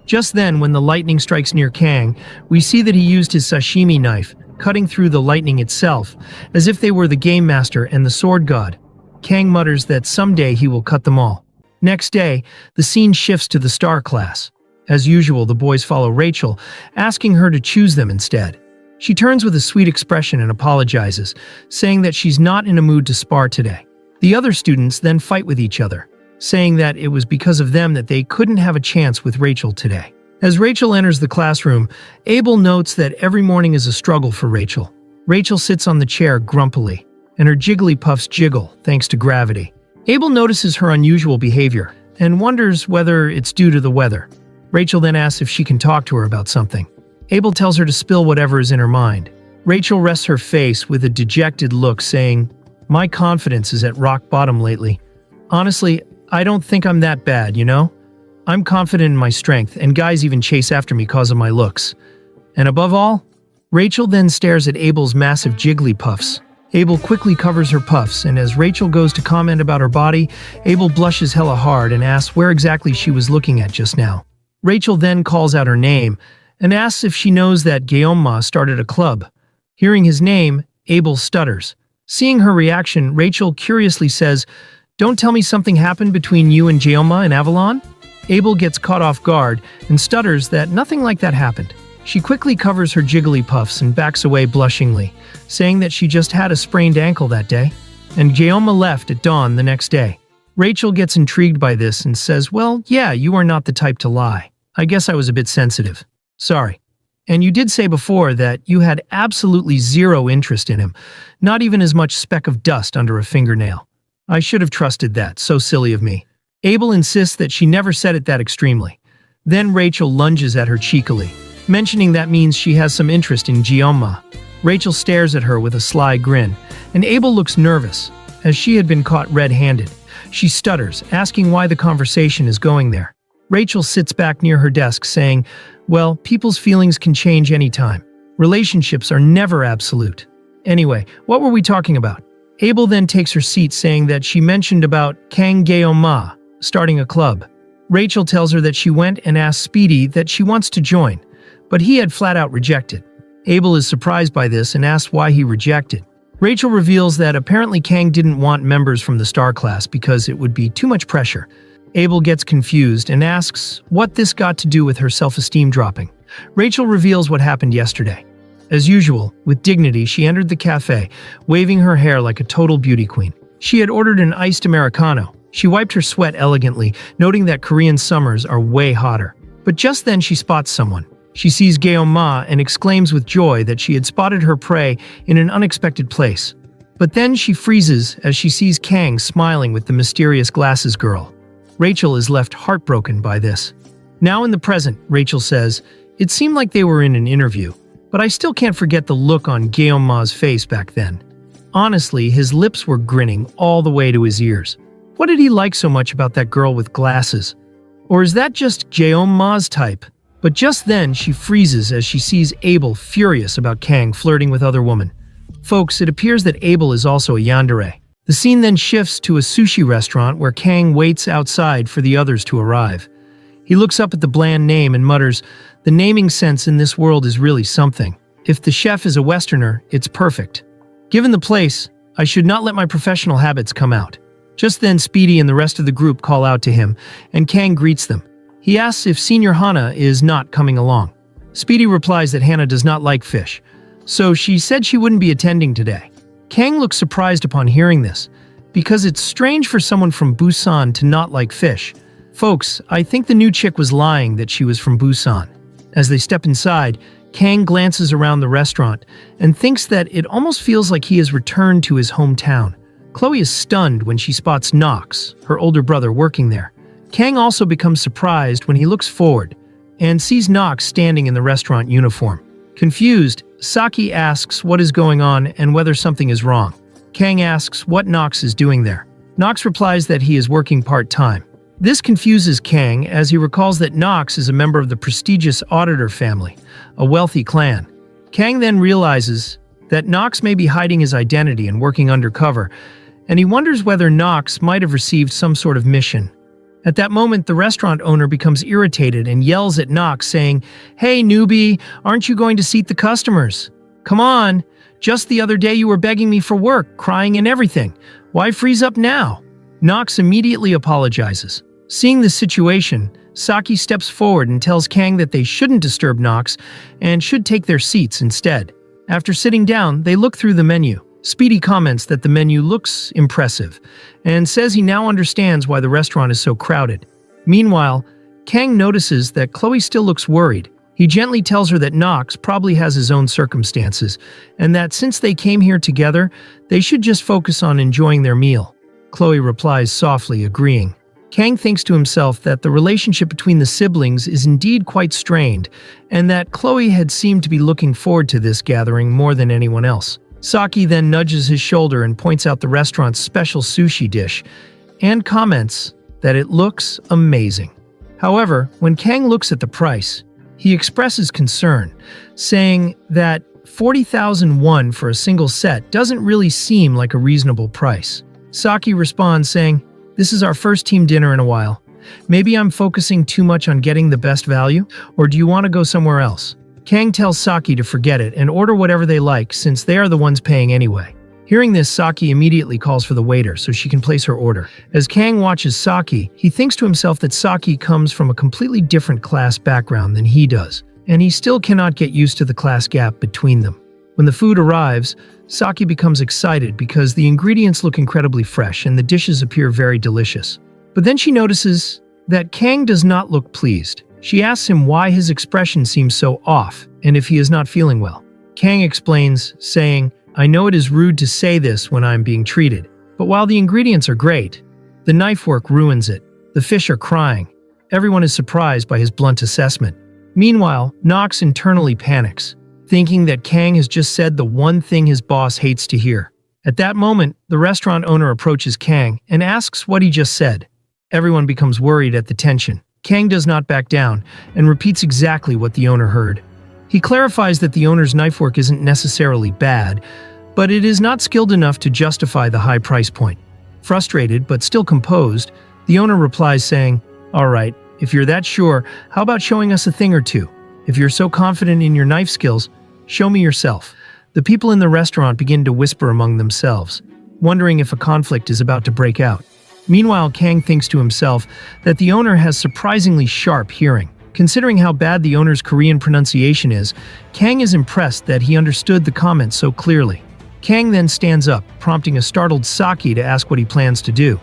S1: Just then, when the lightning strikes near Kang, we see that he used his sashimi knife, cutting through the lightning itself, as if they were the Game Master and the Sword God. Kang mutters that someday he will cut them all. Next day, the scene shifts to the Star class. As usual, the boys follow Rachel, asking her to choose them instead. She turns with a sweet expression and apologizes, saying that she's not in a mood to spar today. The other students then fight with each other, saying that it was because of them that they couldn't have a chance with Rachel today. As Rachel enters the classroom, Abel notes that every morning is a struggle for Rachel. Rachel sits on the chair grumpily, and her jigglypuffs jiggle thanks to gravity. Abel notices her unusual behavior and wonders whether it's due to the weather. Rachel then asks if she can talk to her about something. Abel tells her to spill whatever is in her mind. Rachel rests her face with a dejected look, saying, "My confidence is at rock bottom lately. Honestly, I don't think I'm that bad, you know? I'm confident in my strength, and guys even chase after me because of my looks. And above all," Rachel then stares at Abel's massive jigglypuffs. Abel quickly covers her puffs, and as Rachel goes to comment about her body, Abel blushes hella hard and asks where exactly she was looking at just now. Rachel then calls out her name and asks if she knows that Guillaume started a club. Hearing his name, Abel stutters. Seeing her reaction, Rachel curiously says, "Don't tell me something happened between you and Guillaume in Avalon?" Abel gets caught off guard and stutters that nothing like that happened. She quickly covers her jiggly puffs and backs away blushingly, saying that she just had a sprained ankle that day, and Guillaume left at dawn the next day. Rachel gets intrigued by this and says, "Well, yeah, you are not the type to lie. I guess I was a bit sensitive. Sorry. And you did say before that you had absolutely zero interest in him, not even as much speck of dust under a fingernail. I should have trusted that, so silly of me." Abel insists that she never said it that extremely. Then Rachel lunges at her cheekily, mentioning that means she has some interest in Guillaume. Rachel stares at her with a sly grin, and Abel looks nervous, as she had been caught red-handed. She stutters, asking why the conversation is going there. Rachel sits back near her desk, saying, "Well, people's feelings can change anytime. Relationships are never absolute. Anyway, what were we talking about?" Abel then takes her seat, saying that she mentioned about Kang Guillaume starting a club. Rachel tells her that she went and asked Speedy that she wants to join, but he had flat out rejected. Abel is surprised by this and asks why he rejected. Rachel reveals that apparently Kang didn't want members from the star class because it would be too much pressure. Abel gets confused and asks what this got to do with her self-esteem dropping. Rachel reveals what happened yesterday. As usual, with dignity, she entered the cafe, waving her hair like a total beauty queen. She had ordered an iced Americano. She wiped her sweat elegantly, noting that Korean summers are way hotter. But just then she spots someone. She sees Guillaume and exclaims with joy that she had spotted her prey in an unexpected place. But then she freezes as she sees Kang smiling with the mysterious glasses girl. Rachel is left heartbroken by this. Now in the present, Rachel says, "It seemed like they were in an interview, but I still can't forget the look on Guillaume's face back then. Honestly, his lips were grinning all the way to his ears. What did he like so much about that girl with glasses? Or is that just Guillaume's type?" But just then, she freezes as she sees Abel furious about Kang flirting with other women. Folks, it appears that Abel is also a yandere. The scene then shifts to a sushi restaurant where Kang waits outside for the others to arrive. He looks up at the bland name and mutters, "The naming sense in this world is really something. If the chef is a Westerner, it's perfect. Given the place, I should not let my professional habits come out." Just then, Speedy and the rest of the group call out to him, and Kang greets them. He asks if Senior Hana is not coming along. Speedy replies that Hana does not like fish, so she said she wouldn't be attending today. Kang looks surprised upon hearing this, because it's strange for someone from Busan to not like fish. Folks, I think the new chick was lying that she was from Busan. As they step inside, Kang glances around the restaurant and thinks that it almost feels like he has returned to his hometown. Chloe is stunned when she spots Nox, her older brother, working there. Kang also becomes surprised when he looks forward and sees Nox standing in the restaurant uniform. Confused, Saki asks what is going on and whether something is wrong. Kang asks what Nox is doing there. Nox replies that he is working part-time. This confuses Kang as he recalls that Nox is a member of the prestigious Auditor family, a wealthy clan. Kang then realizes that Nox may be hiding his identity and working undercover, and he wonders whether Nox might have received some sort of mission. At that moment, the restaurant owner becomes irritated and yells at Nox, saying, "Hey, newbie, aren't you going to seat the customers? Come on, just the other day you were begging me for work, crying and everything. Why freeze up now?" Nox immediately apologizes. Seeing the situation, Saki steps forward and tells Kang that they shouldn't disturb Nox and should take their seats instead. After sitting down, they look through the menu. Speedy comments that the menu looks impressive and says he now understands why the restaurant is so crowded. Meanwhile, Kang notices that Chloe still looks worried. He gently tells her that Nox probably has his own circumstances and that since they came here together, they should just focus on enjoying their meal. Chloe replies softly, agreeing. Kang thinks to himself that the relationship between the siblings is indeed quite strained and that Chloe had seemed to be looking forward to this gathering more than anyone else. Saki then nudges his shoulder and points out the restaurant's special sushi dish and comments that it looks amazing. However, when Kang looks at the price, he expresses concern, saying that 40,000 won for a single set doesn't really seem like a reasonable price. Saki responds saying, "This is our first team dinner in a while. Maybe I'm focusing too much on getting the best value, or do you want to go somewhere else?" Kang tells Saki to forget it and order whatever they like since they are the ones paying anyway. Hearing this, Saki immediately calls for the waiter so she can place her order. As Kang watches Saki, he thinks to himself that Saki comes from a completely different class background than he does, and he still cannot get used to the class gap between them. When the food arrives, Saki becomes excited because the ingredients look incredibly fresh and the dishes appear very delicious. But then she notices that Kang does not look pleased. She asks him why his expression seems so off and if he is not feeling well. Kang explains, saying, "I know it is rude to say this when I am being treated, but while the ingredients are great, the knife work ruins it. The fish are crying." Everyone is surprised by his blunt assessment. Meanwhile, Nox internally panics, thinking that Kang has just said the one thing his boss hates to hear. At that moment, the restaurant owner approaches Kang and asks what he just said. Everyone becomes worried at the tension. Kang does not back down and repeats exactly what the owner heard. He clarifies that the owner's knife work isn't necessarily bad, but it is not skilled enough to justify the high price point. Frustrated but still composed, the owner replies saying, "All right, if you're that sure, how about showing us a thing or two? If you're so confident in your knife skills, show me yourself." The people in the restaurant begin to whisper among themselves, wondering if a conflict is about to break out. Meanwhile, Kang thinks to himself that the owner has surprisingly sharp hearing. Considering how bad the owner's Korean pronunciation is, Kang is impressed that he understood the comment so clearly. Kang then stands up, prompting a startled Saki to ask what he plans to do.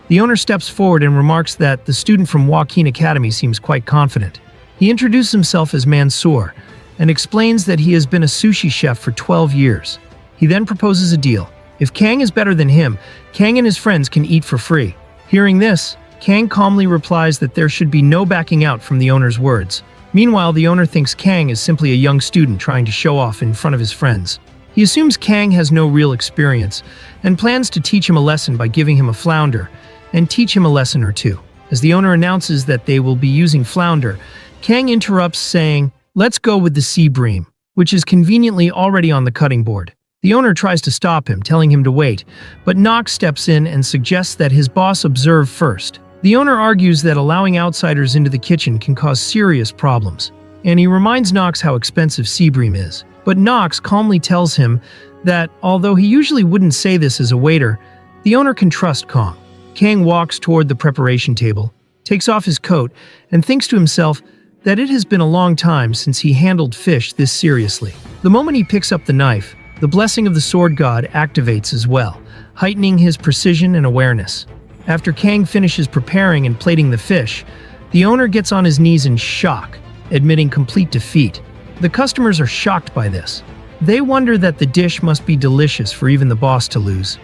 S1: The owner steps forward and remarks that the student from Joaquin Academy seems quite confident. He introduces himself as Mansoor and explains that he has been a sushi chef for 12 years. He then proposes a deal. If Kang is better than him, Kang and his friends can eat for free. Hearing this, Kang calmly replies that there should be no backing out from the owner's words. Meanwhile, the owner thinks Kang is simply a young student trying to show off in front of his friends. He assumes Kang has no real experience and plans to teach him a lesson by giving him a flounder and teach him a lesson or two. As the owner announces that they will be using flounder, Kang interrupts saying, "Let's go with the sea bream," which is conveniently already on the cutting board. The owner tries to stop him, telling him to wait, but Nox steps in and suggests that his boss observe first. The owner argues that allowing outsiders into the kitchen can cause serious problems, and he reminds Nox how expensive sea bream is. But Nox calmly tells him that, although he usually wouldn't say this as a waiter, the owner can trust Kang. Kang walks toward the preparation table, takes off his coat, and thinks to himself that it has been a long time since he handled fish this seriously. The moment he picks up the knife, the blessing of the sword god activates as well, heightening his precision and awareness. After Kang finishes preparing and plating the fish, the owner gets on his knees in shock, admitting complete defeat. The customers are shocked by this. They wonder that the dish must be delicious for even the boss to lose.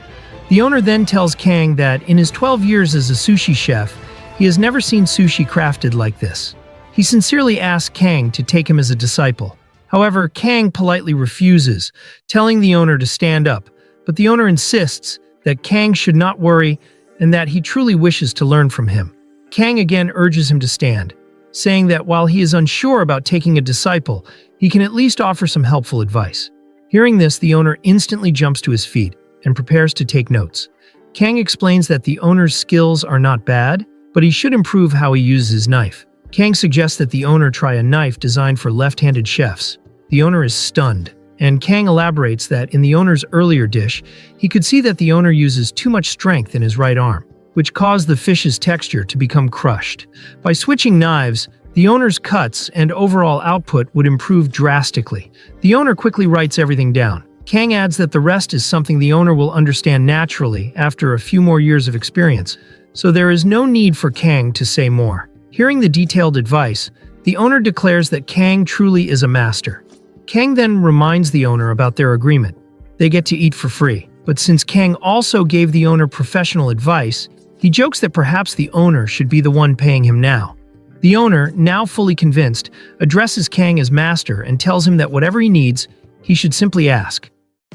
S1: The owner then tells Kang that in his 12 years as a sushi chef, he has never seen sushi crafted like this. He sincerely asks Kang to take him as a disciple. However, Kang politely refuses, telling the owner to stand up, but the owner insists that Kang should not worry and that he truly wishes to learn from him. Kang again urges him to stand, saying that while he is unsure about taking a disciple, he can at least offer some helpful advice. Hearing this, the owner instantly jumps to his feet and prepares to take notes. Kang explains that the owner's skills are not bad, but he should improve how he uses his knife. Kang suggests that the owner try a knife designed for left-handed chefs. The owner is stunned, and Kang elaborates that in the owner's earlier dish, he could see that the owner uses too much strength in his right arm, which caused the fish's texture to become crushed. By switching knives, the owner's cuts and overall output would improve drastically. The owner quickly writes everything down. Kang adds that the rest is something the owner will understand naturally after a few more years of experience, so there is no need for Kang to say more. Hearing the detailed advice, the owner declares that Kang truly is a master. Kang then reminds the owner about their agreement. They get to eat for free, but since Kang also gave the owner professional advice, he jokes that perhaps the owner should be the one paying him now. The owner, now fully convinced, addresses Kang as master and tells him that whatever he needs, he should simply ask.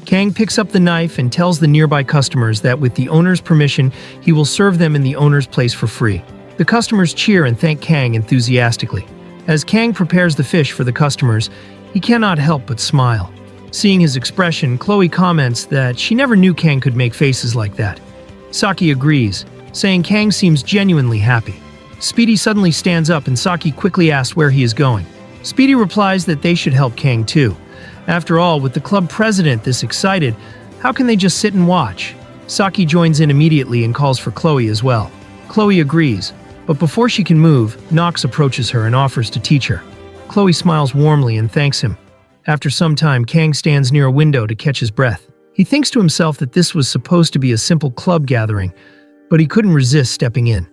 S1: Kang picks up the knife and tells the nearby customers that with the owner's permission, he will serve them in the owner's place for free. The customers cheer and thank Kang enthusiastically. As Kang prepares the fish for the customers, he cannot help but smile. Seeing his expression, Chloe comments that she never knew Kang could make faces like that. Saki agrees, saying Kang seems genuinely happy. Speedy suddenly stands up and Saki quickly asks where he is going. Speedy replies that they should help Kang too. After all, with the club president this excited, how can they just sit and watch? Saki joins in immediately and calls for Chloe as well. Chloe agrees, but before she can move, Nox approaches her and offers to teach her. Chloe smiles warmly and thanks him. After some time, Kang stands near a window to catch his breath. He thinks to himself that this was supposed to be a simple club gathering, but he couldn't resist stepping in.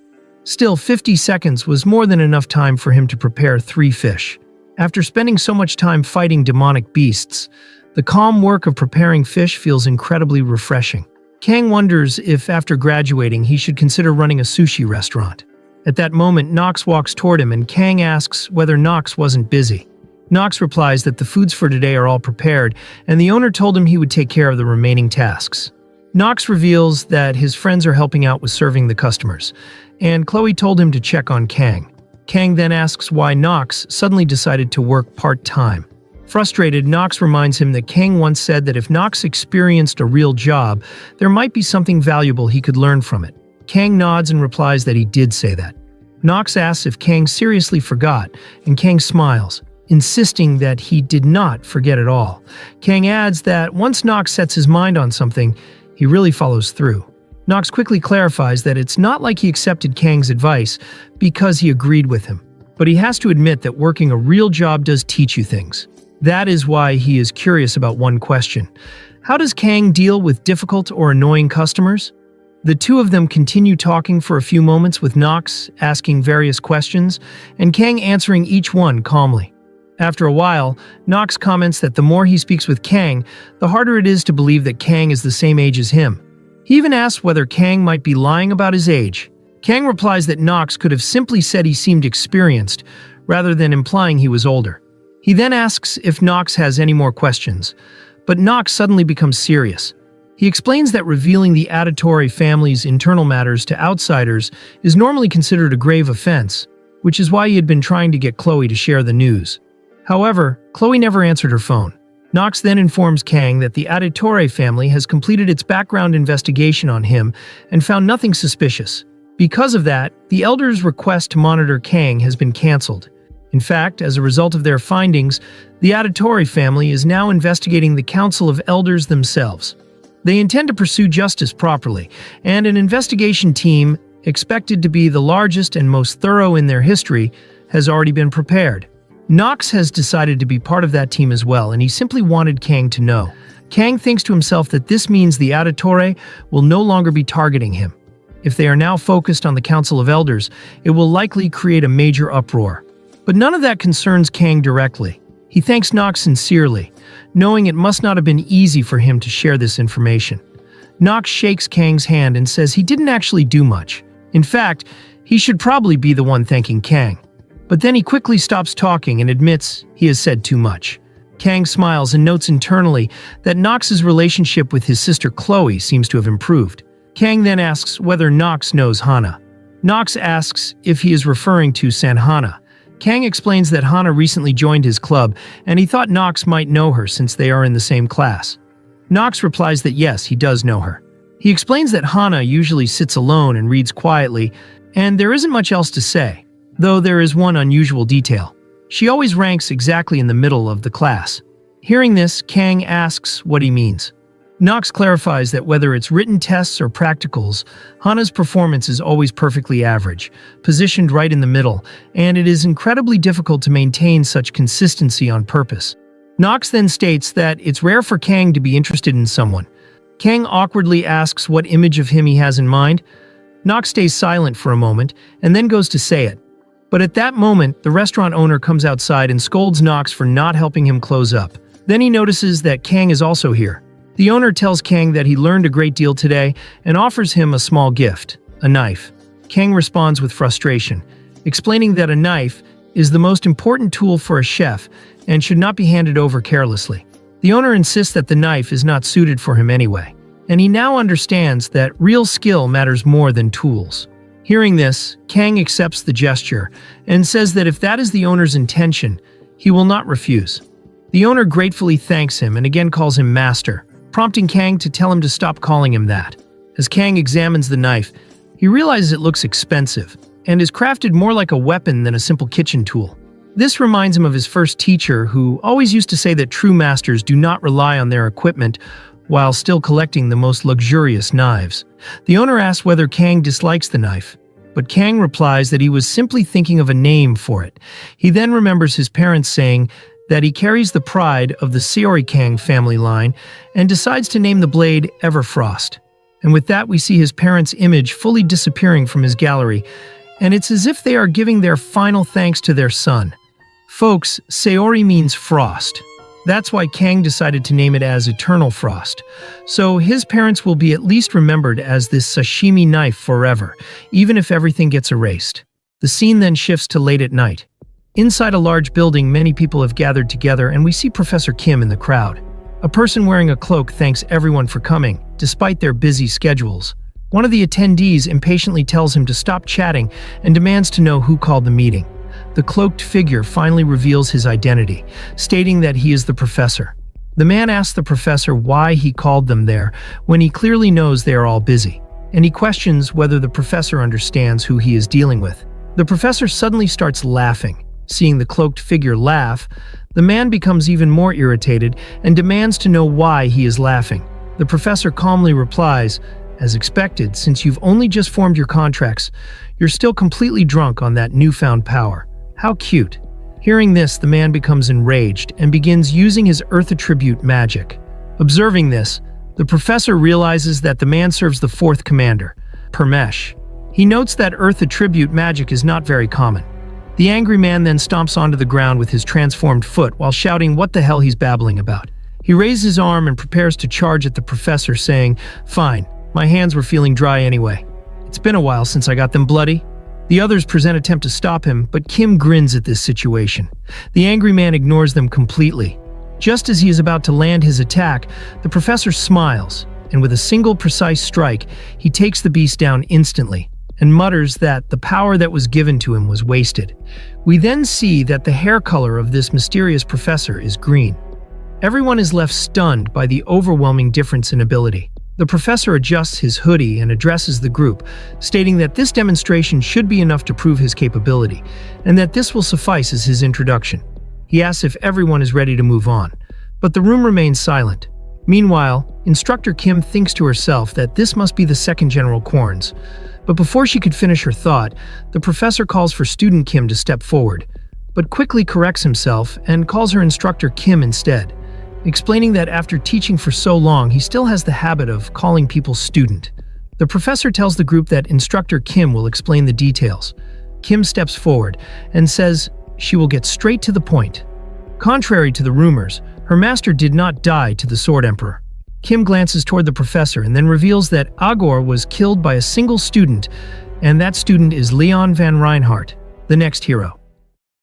S1: Still, 50 seconds was more than enough time for him to prepare 3 fish. After spending so much time fighting demonic beasts, the calm work of preparing fish feels incredibly refreshing. Kang wonders if, after graduating, he should consider running a sushi restaurant. At that moment, Nox walks toward him and Kang asks whether Nox wasn't busy. Nox replies that the foods for today are all prepared, and the owner told him he would take care of the remaining tasks. Nox reveals that his friends are helping out with serving the customers, and Chloe told him to check on Kang. Kang then asks why Nox suddenly decided to work part-time. Frustrated, Nox reminds him that Kang once said that if Nox experienced a real job, there might be something valuable he could learn from it. Kang nods and replies that he did say that. Nox asks if Kang seriously forgot, and Kang smiles, insisting that he did not forget at all. Kang adds that once Nox sets his mind on something, he really follows through. Nox quickly clarifies that it's not like he accepted Kang's advice because he agreed with him, but he has to admit that working a real job does teach you things. That is why he is curious about one question. How does Kang deal with difficult or annoying customers? The two of them continue talking for a few moments with Nox asking various questions and Kang answering each one calmly. After a while, Nox comments that the more he speaks with Kang, the harder it is to believe that Kang is the same age as him. He even asks whether Kang might be lying about his age. Kang replies that Nox could have simply said he seemed experienced, rather than implying he was older. He then asks if Nox has any more questions, but Nox suddenly becomes serious. He explains that revealing the Auditory family's internal matters to outsiders is normally considered a grave offense, which is why he had been trying to get Chloe to share the news. However, Chloe never answered her phone. Nox then informs Kang that the Auditory family has completed its background investigation on him and found nothing suspicious. Because of that, the Elders' request to monitor Kang has been cancelled. In fact, as a result of their findings, the Auditory family is now investigating the Council of Elders themselves. They intend to pursue justice properly, and an investigation team, expected to be the largest and most thorough in their history, has already been prepared. Nox has decided to be part of that team as well, and he simply wanted Kang to know. Kang thinks to himself that this means the Auditory will no longer be targeting him. If they are now focused on the Council of Elders, it will likely create a major uproar. But none of that concerns Kang directly. He thanks Nox sincerely, knowing it must not have been easy for him to share this information. Nox shakes Kang's hand and says he didn't actually do much. In fact, he should probably be the one thanking Kang. But then he quickly stops talking and admits he has said too much. Kang smiles and notes internally that Nox's relationship with his sister Chloe seems to have improved. Kang then asks whether Nox knows Hana. Nox asks if he is referring to Sanhana. Kang explains that Hana recently joined his club, and he thought Nox might know her since they are in the same class. Nox replies that yes, he does know her. He explains that Hana usually sits alone and reads quietly, and there isn't much else to say, though there is one unusual detail. She always ranks exactly in the middle of the class. Hearing this, Kang asks what he means. Nox clarifies that whether it's written tests or practicals, Hana's performance is always perfectly average, positioned right in the middle, and it is incredibly difficult to maintain such consistency on purpose. Nox then states that it's rare for Kang to be interested in someone. Kang awkwardly asks what image of him he has in mind. Nox stays silent for a moment, and then goes to say it. But at that moment, the restaurant owner comes outside and scolds Nox for not helping him close up. Then he notices that Kang is also here. The owner tells Kang that he learned a great deal today and offers him a small gift, a knife. Kang responds with frustration, explaining that a knife is the most important tool for a chef and should not be handed over carelessly. The owner insists that the knife is not suited for him anyway, and he now understands that real skill matters more than tools. Hearing this, Kang accepts the gesture and says that if that is the owner's intention, he will not refuse. The owner gratefully thanks him and again calls him master, prompting Kang to tell him to stop calling him that. As Kang examines the knife, he realizes it looks expensive and is crafted more like a weapon than a simple kitchen tool. This reminds him of his first teacher, who always used to say that true masters do not rely on their equipment while still collecting the most luxurious knives. The owner asks whether Kang dislikes the knife, but Kang replies that he was simply thinking of a name for it. He then remembers his parents saying that he carries the pride of the Seori Kang family line and decides to name the blade Everfrost. And with that, we see his parents' image fully disappearing from his gallery, and it's as if they are giving their final thanks to their son. Folks, Seori means frost. That's why Kang decided to name it as Eternal Frost. So his parents will be at least remembered as this sashimi knife forever, even if everything gets erased. The scene then shifts to late at night. Inside a large building, many people have gathered together, and we see Professor Kim in the crowd. A person wearing a cloak thanks everyone for coming, despite their busy schedules. One of the attendees impatiently tells him to stop chatting and demands to know who called the meeting. The cloaked figure finally reveals his identity, stating that he is the professor. The man asks the professor why he called them there when he clearly knows they are all busy, and he questions whether the professor understands who he is dealing with. The professor suddenly starts laughing. Seeing the cloaked figure laugh, the man becomes even more irritated and demands to know why he is laughing. The professor calmly replies, "As expected, since you've only just formed your contracts, you're still completely drunk on that newfound power. How cute." Hearing this, the man becomes enraged and begins using his Earth attribute magic. Observing this, the professor realizes that the man serves the fourth commander, Permesh. He notes that Earth attribute magic is not very common. The angry man then stomps onto the ground with his transformed foot while shouting what the hell he's babbling about. He raises his arm and prepares to charge at the professor, saying, "Fine, my hands were feeling dry anyway. It's been a while since I got them bloody." The others attempt to stop him, but Kim grins at this situation. The angry man ignores them completely. Just as he is about to land his attack, the professor smiles, and with a single precise strike, he takes the beast down instantly, and mutters that the power that was given to him was wasted. We then see that the hair color of this mysterious professor is green. Everyone is left stunned by the overwhelming difference in ability. The professor adjusts his hoodie and addresses the group, stating that this demonstration should be enough to prove his capability, and that this will suffice as his introduction. He asks if everyone is ready to move on, but the room remains silent. Meanwhile, Instructor Kim thinks to herself that this must be the second General Corns. But before she could finish her thought, the professor calls for student Kim to step forward, but quickly corrects himself and calls her Instructor Kim instead, explaining that after teaching for so long, he still has the habit of calling people student. The professor tells the group that Instructor Kim will explain the details. Kim steps forward and says she will get straight to the point. Contrary to the rumors, her master did not die to the Sword Emperor. Kim glances toward the professor and then reveals that Agor was killed by a single student, and that student is Leon van Reinhardt, the next hero.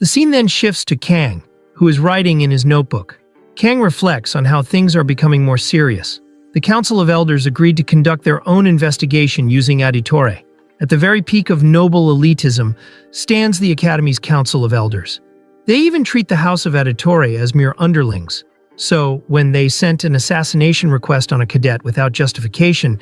S1: The scene then shifts to Kang, who is writing in his notebook. Kang reflects on how things are becoming more serious. The Council of Elders agreed to conduct their own investigation using Auditore. At the very peak of noble elitism stands the Academy's Council of Elders. They even treat the House of Auditore as mere underlings. So, when they sent an assassination request on a cadet without justification,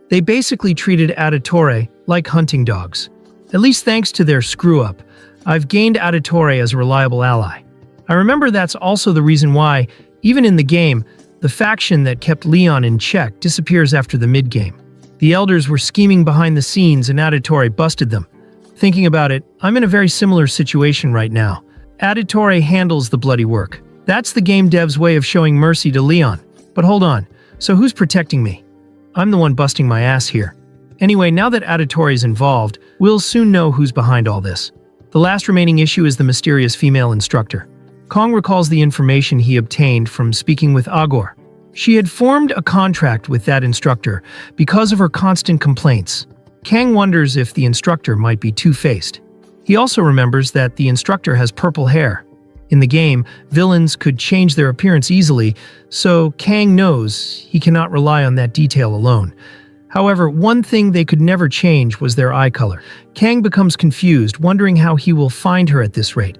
S1: they basically treated Auditore like hunting dogs. At least thanks to their screw-up, I've gained Auditore as a reliable ally. I remember that's also the reason why, even in the game, the faction that kept Leon in check disappears after the mid-game. The Elders were scheming behind the scenes and Auditore busted them. Thinking about it, I'm in a very similar situation right now. Auditore handles the bloody work. That's the game dev's way of showing mercy to Leon. But hold on, so who's protecting me? I'm the one busting my ass here. Anyway, now that Auditore is involved, we'll soon know who's behind all this. The last remaining issue is the mysterious female instructor. Kong recalls the information he obtained from speaking with Agor. She had formed a contract with that instructor because of her constant complaints. Kang wonders if the instructor might be two-faced. He also remembers that the instructor has purple hair. In the game, villains could change their appearance easily, so Kang knows he cannot rely on that detail alone. However, one thing they could never change was their eye color. Kang becomes confused, wondering how he will find her at this rate.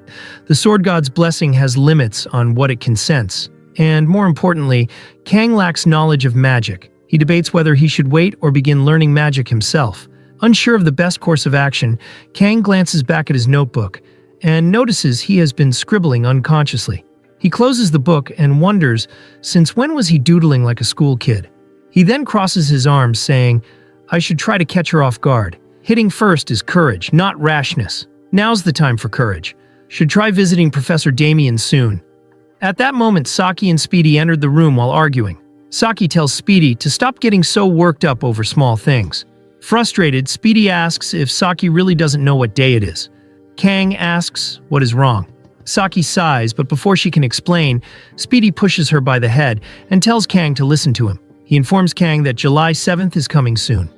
S1: The Sword God's blessing has limits on what it can sense. And more importantly, Kang lacks knowledge of magic. He debates whether he should wait or begin learning magic himself. Unsure of the best course of action, Kang glances back at his notebook and notices he has been scribbling unconsciously. He closes the book and wonders, since when was he doodling like a school kid? He then crosses his arms, saying, I should try to catch her off guard. Hitting first is courage, not rashness. Now's the time for courage. Should try visiting Professor Damien soon. At that moment, Saki and Speedy entered the room while arguing. Saki tells Speedy to stop getting so worked up over small things. Frustrated, Speedy asks if Saki really doesn't know what day it is. Kang asks what is wrong. Saki sighs, but before she can explain, Speedy pushes her by the head and tells Kang to listen to him. He informs Kang that July 7th is coming soon.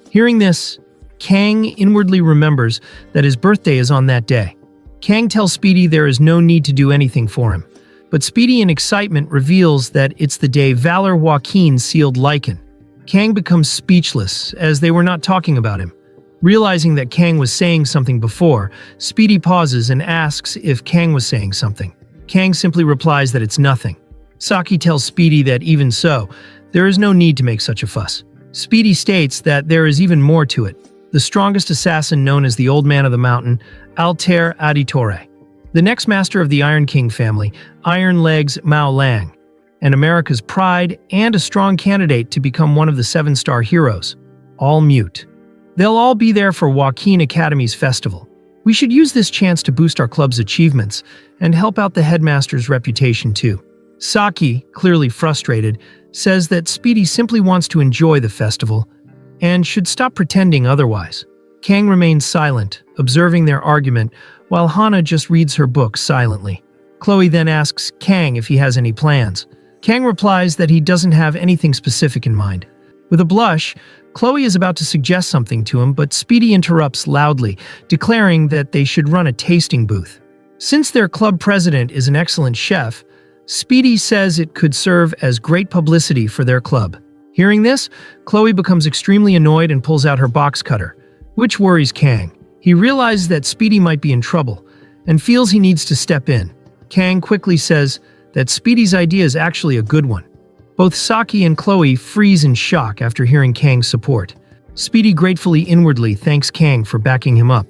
S1: Hearing this, Kang inwardly remembers that his birthday is on that day. Kang tells Speedy there is no need to do anything for him, but Speedy in excitement reveals that it's the day Valor Joaquin sealed Lycan. Kang becomes speechless as they were not talking about him. Realizing that Kang was saying something before, Speedy pauses and asks if Kang was saying something. Kang simply replies that it's nothing. Saki tells Speedy that even so, there is no need to make such a fuss. Speedy states that there is even more to it. The strongest assassin known as the Old Man of the Mountain, Altair Auditore. The next master of the Iron King family, Iron Legs Mao Lang. And America's pride and a strong candidate to become one of the 7-star heroes. All mute. They'll all be there for Joaquin Academy's festival. We should use this chance to boost our club's achievements and help out the headmaster's reputation too. Saki, clearly frustrated, says that Speedy simply wants to enjoy the festival and should stop pretending otherwise. Kang remains silent, observing their argument, while Hana just reads her book silently. Chloe then asks Kang if he has any plans. Kang replies that he doesn't have anything specific in mind. With a blush, Chloe is about to suggest something to him, but Speedy interrupts loudly, declaring that they should run a tasting booth. Since their club president is an excellent chef, Speedy says it could serve as great publicity for their club. Hearing this, Chloe becomes extremely annoyed and pulls out her box cutter, which worries Kang. He realizes that Speedy might be in trouble and feels he needs to step in. Kang quickly says that Speedy's idea is actually a good one. Both Saki and Chloe freeze in shock after hearing Kang's support. Speedy gratefully inwardly thanks Kang for backing him up.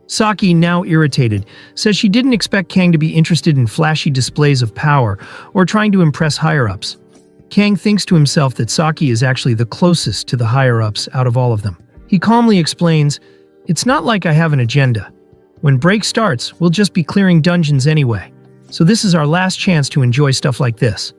S1: Saki, now irritated, says she didn't expect Kang to be interested in flashy displays of power or trying to impress higher-ups. Kang thinks to himself that Saki is actually the closest to the higher-ups out of all of them. He calmly explains, "It's not like I have an agenda. When break starts, we'll just be clearing dungeons anyway. So this is our last chance to enjoy stuff like this.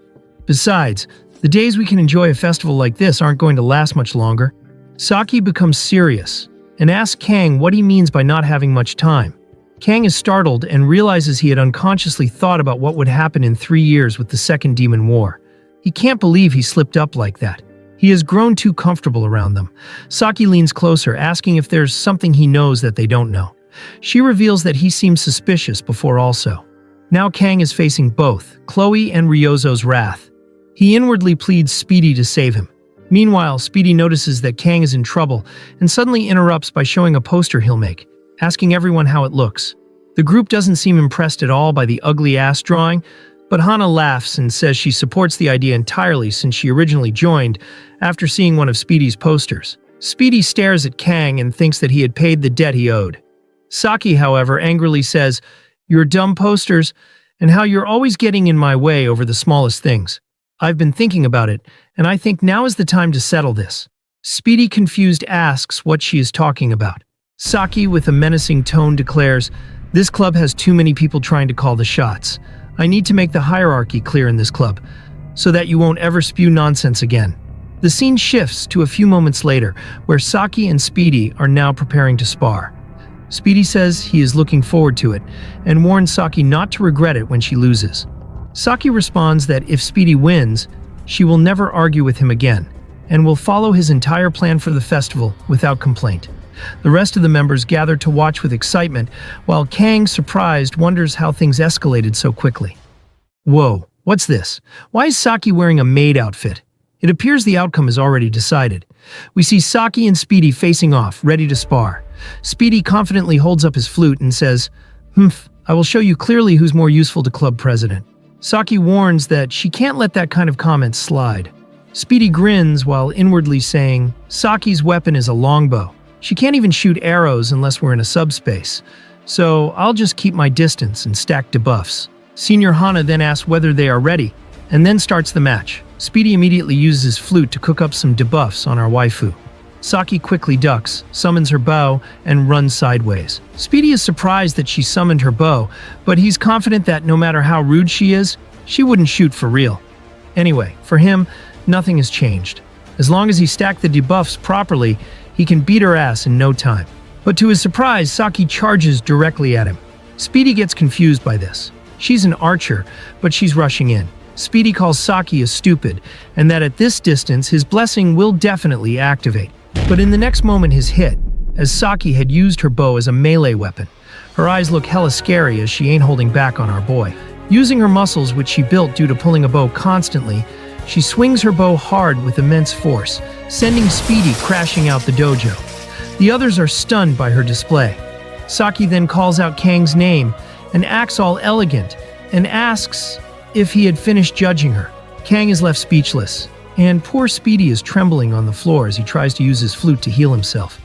S1: Besides, the days we can enjoy a festival like this aren't going to last much longer." Saki becomes serious and asks Kang what he means by not having much time. Kang is startled and realizes he had unconsciously thought about what would happen in 3 years with the Second Demon War. He can't believe he slipped up like that. He has grown too comfortable around them. Saki leans closer, asking if there's something he knows that they don't know. She reveals that he seems suspicious before also. Now Kang is facing both Chloe and Ryozo's wrath. He inwardly pleads Speedy to save him. Meanwhile, Speedy notices that Kang is in trouble and suddenly interrupts by showing a poster he'll make, asking everyone how it looks. The group doesn't seem impressed at all by the ugly ass drawing, but Hana laughs and says she supports the idea entirely since she originally joined after seeing one of Speedy's posters. Speedy stares at Kang and thinks that he had paid the debt he owed. Saki, however, angrily says, "Your dumb posters, and how you're always getting in my way over the smallest things. I've been thinking about it, and I think now is the time to settle this." Speedy, confused, asks what she is talking about. Saki, with a menacing tone, declares, "This club has too many people trying to call the shots. I need to make the hierarchy clear in this club, so that you won't ever spew nonsense again." The scene shifts to a few moments later, where Saki and Speedy are now preparing to spar. Speedy says he is looking forward to it, and warns Saki not to regret it when she loses. Saki responds that if Speedy wins, she will never argue with him again, and will follow his entire plan for the festival without complaint. The rest of the members gather to watch with excitement, while Kang, surprised, wonders how things escalated so quickly. Whoa, what's this? Why is Saki wearing a maid outfit? It appears the outcome is already decided. We see Saki and Speedy facing off, ready to spar. Speedy confidently holds up his flute and says, "Humph, I will show you clearly who's more useful to club president." Saki warns that she can't let that kind of comment slide. Speedy grins while inwardly saying, "Saki's weapon is a longbow. She can't even shoot arrows unless we're in a subspace. So I'll just keep my distance and stack debuffs." Senior Hana then asks whether they are ready, and then starts the match. Speedy immediately uses his flute to cook up some debuffs on our waifu. Saki quickly ducks, summons her bow, and runs sideways. Speedy is surprised that she summoned her bow, but he's confident that no matter how rude she is, she wouldn't shoot for real. Anyway, for him, nothing has changed. As long as he stacked the debuffs properly, he can beat her ass in no time. But to his surprise, Saki charges directly at him. Speedy gets confused by this. She's an archer, but she's rushing in. Speedy calls Saki a stupid, and that at this distance his blessing will definitely activate. But in the next moment he's hit, as Saki had used her bow as a melee weapon. Her eyes look hella scary as she ain't holding back on our boy. Using her muscles, which she built due to pulling a bow constantly, she swings her bow hard with immense force, sending Speedy crashing out the dojo. The others are stunned by her display. Saki then calls out Kang's name and acts all elegant and asks if he had finished judging her. Kang is left speechless, and poor Speedy is trembling on the floor as he tries to use his flute to heal himself.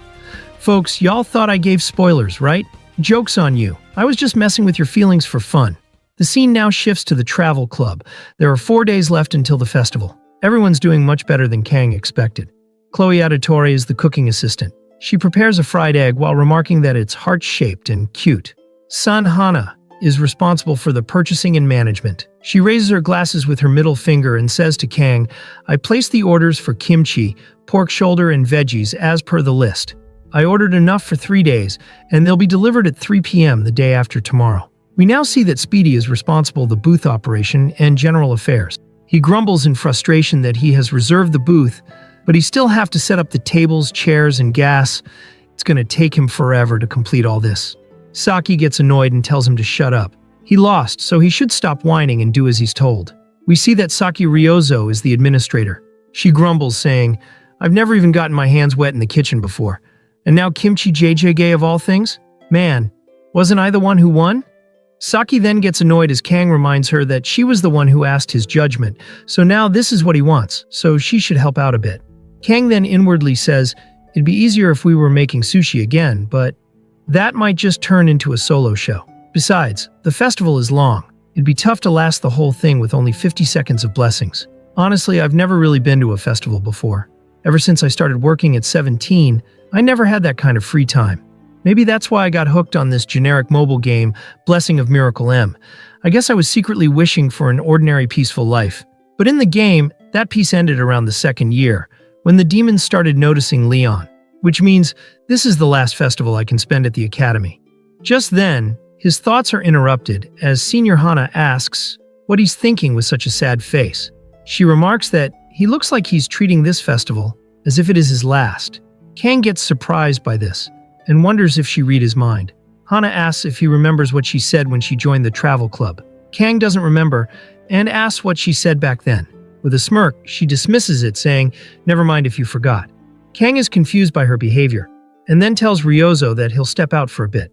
S1: Folks, y'all thought I gave spoilers, right? Joke's on you. I was just messing with your feelings for fun. The scene now shifts to the travel club. There are 4 days left until the festival. Everyone's doing much better than Kang expected. Chloe Auditore is the cooking assistant. She prepares a fried egg while remarking that it's heart-shaped and cute. San Hana is responsible for the purchasing and management. She raises her glasses with her middle finger and says to Kang, "I placed the orders for kimchi, pork shoulder, and veggies as per the list. I ordered enough for 3 days, and they'll be delivered at 3 p.m. the day after tomorrow." We now see that Speedy is responsible for the booth operation and general affairs. He grumbles in frustration that he has reserved the booth, but he still have to set up the tables, chairs, and gas. It's going to take him forever to complete all this. Saki gets annoyed and tells him to shut up. He lost, so he should stop whining and do as he's told. We see that Saki Ryozo is the administrator. She grumbles, saying, "I've never even gotten my hands wet in the kitchen before. And now kimchi JJG of all things? Man, wasn't I the one who won?" Saki then gets annoyed as Kang reminds her that she was the one who asked his judgment, so now this is what he wants, so she should help out a bit. Kang then inwardly says, "It'd be easier if we were making sushi again, but that might just turn into a solo show. Besides, the festival is long. It'd be tough to last the whole thing with only 50 seconds of blessings. Honestly, I've never really been to a festival before. Ever since I started working at 17, I never had that kind of free time. Maybe that's why I got hooked on this generic mobile game, Blessing of Miracle M. I guess I was secretly wishing for an ordinary peaceful life. But in the game, that peace ended around the 2nd year, when the demons started noticing Leon. Which means this is the last festival I can spend at the academy." Just then, his thoughts are interrupted as Senior Hana asks what he's thinking with such a sad face. She remarks that he looks like he's treating this festival as if it is his last. Kang gets surprised by this and wonders if she read his mind. Hana asks if he remembers what she said when she joined the travel club. Kang doesn't remember and asks what she said back then. With a smirk, she dismisses it, saying, "Never mind if you forgot." Kang is confused by her behavior, and then tells Ryozo that he'll step out for a bit.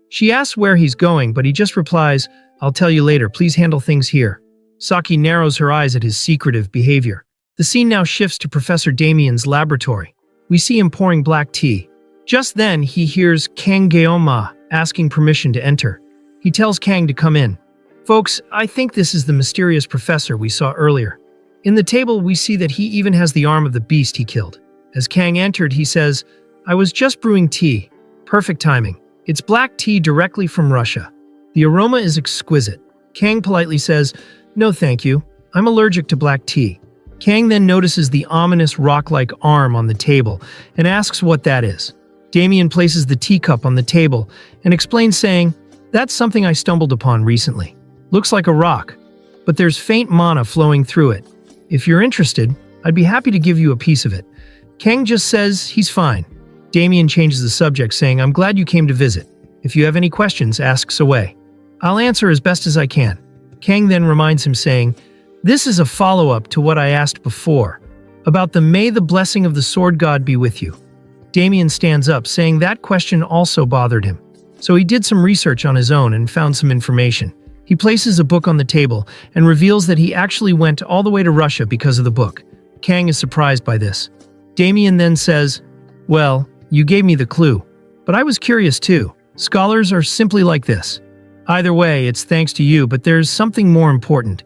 S1: She asks where he's going, but he just replies, "I'll tell you later, please handle things here." Saki narrows her eyes at his secretive behavior. The scene now shifts to Professor Damien's laboratory. We see him pouring black tea. Just then, he hears Kang Geoma asking permission to enter. He tells Kang to come in. Folks, I think this is the mysterious professor we saw earlier. In the table, we see that he even has the arm of the beast he killed. As Kang entered, he says, "I was just brewing tea. Perfect timing. It's black tea directly from Russia. The aroma is exquisite." Kang politely says, "No thank you. I'm allergic to black tea." Kang then notices the ominous rock-like arm on the table and asks what that is. Damien places the teacup on the table and explains, saying, "That's something I stumbled upon recently. Looks like a rock, but there's faint mana flowing through it. If you're interested, I'd be happy to give you a piece of it." Kang just says he's fine. Damien changes the subject, saying, "I'm glad you came to visit. If you have any questions, ask away. I'll answer as best as I can." Kang then reminds him, saying, "This is a follow-up to what I asked before. about the "May the blessing of the sword god be with you." Damien stands up, saying that question also bothered him. So he did some research on his own and found some information. He places a book on the table and reveals that he actually went all the way to Russia because of the book. Kang is surprised by this. Damien then says, "Well, you gave me the clue. But I was curious too. Scholars are simply like this. Either way, it's thanks to you, but there's something more important.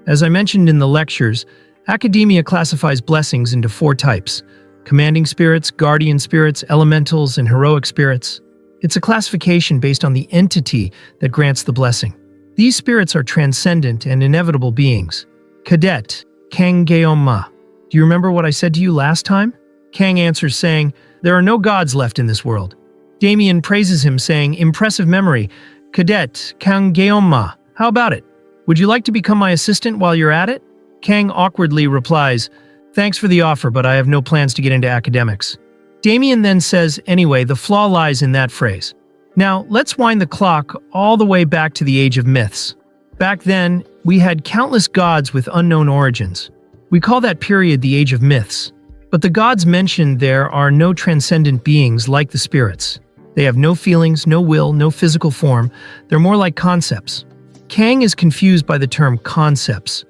S1: As I mentioned in the lectures, academia classifies blessings into 4 types: commanding spirits, guardian spirits, elementals, and heroic spirits. It's a classification based on the entity that grants the blessing. These spirits are transcendent and inevitable beings. Cadet, Kang Geoma. Do you remember what I said to you last time?" Kang answers saying, "There are no gods left in this world." Damien praises him, saying, "Impressive memory. Cadet, Kang Geoma. How about it? Would you like to become my assistant while you're at it?" Kang awkwardly replies, "Thanks for the offer, but I have no plans to get into academics." Damien then says, "Anyway, the flaw lies in that phrase. Now, let's wind the clock all the way back to the Age of Myths. Back then, we had countless gods with unknown origins. We call that period the Age of Myths. But the gods mentioned there are no transcendent beings like the spirits. They have no feelings, no will, no physical form. They're more like concepts." Kang is confused by the term concepts.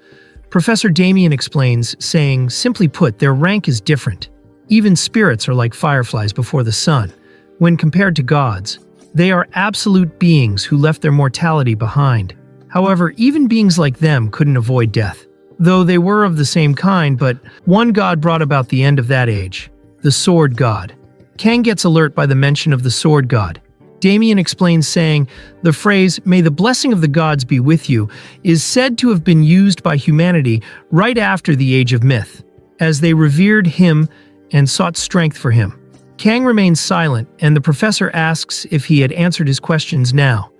S1: Professor Damien explains, saying, "Simply put, their rank is different. Even spirits are like fireflies before the sun. When compared to gods, they are absolute beings who left their mortality behind. However, even beings like them couldn't avoid death. Though they were of the same kind, but one god brought about the end of that age, the sword god." Kang gets alert by the mention of the sword god. Damien explains, saying, "The phrase, 'May the blessing of the gods be with you,' is said to have been used by humanity right after the Age of Myth, as they revered him and sought strength for him." Kang remains silent, and the professor asks if he had answered his questions now.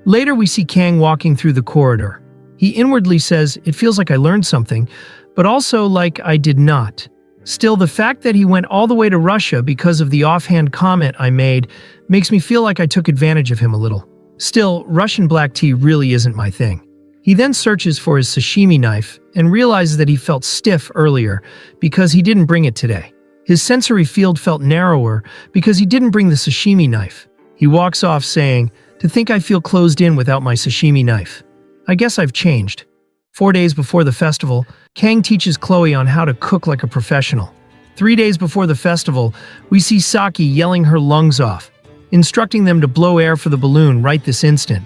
S1: Later we see Kang walking through the corridor. He inwardly says, "It feels like I learned something, but also like I did not." Still, the fact that he went all the way to Russia because of the offhand comment I made makes me feel like I took advantage of him a little. Still, Russian black tea really isn't my thing. He then searches for his sashimi knife and realizes that he felt stiff earlier because he didn't bring it today. His sensory field felt narrower because he didn't bring the sashimi knife. He walks off saying, "To think I feel closed in without my sashimi knife. I guess I've changed." 4 days before the festival, Kang teaches Chloe on how to cook like a professional. 3 days before the festival, we see Saki yelling her lungs off, instructing them to blow air for the balloon right this instant.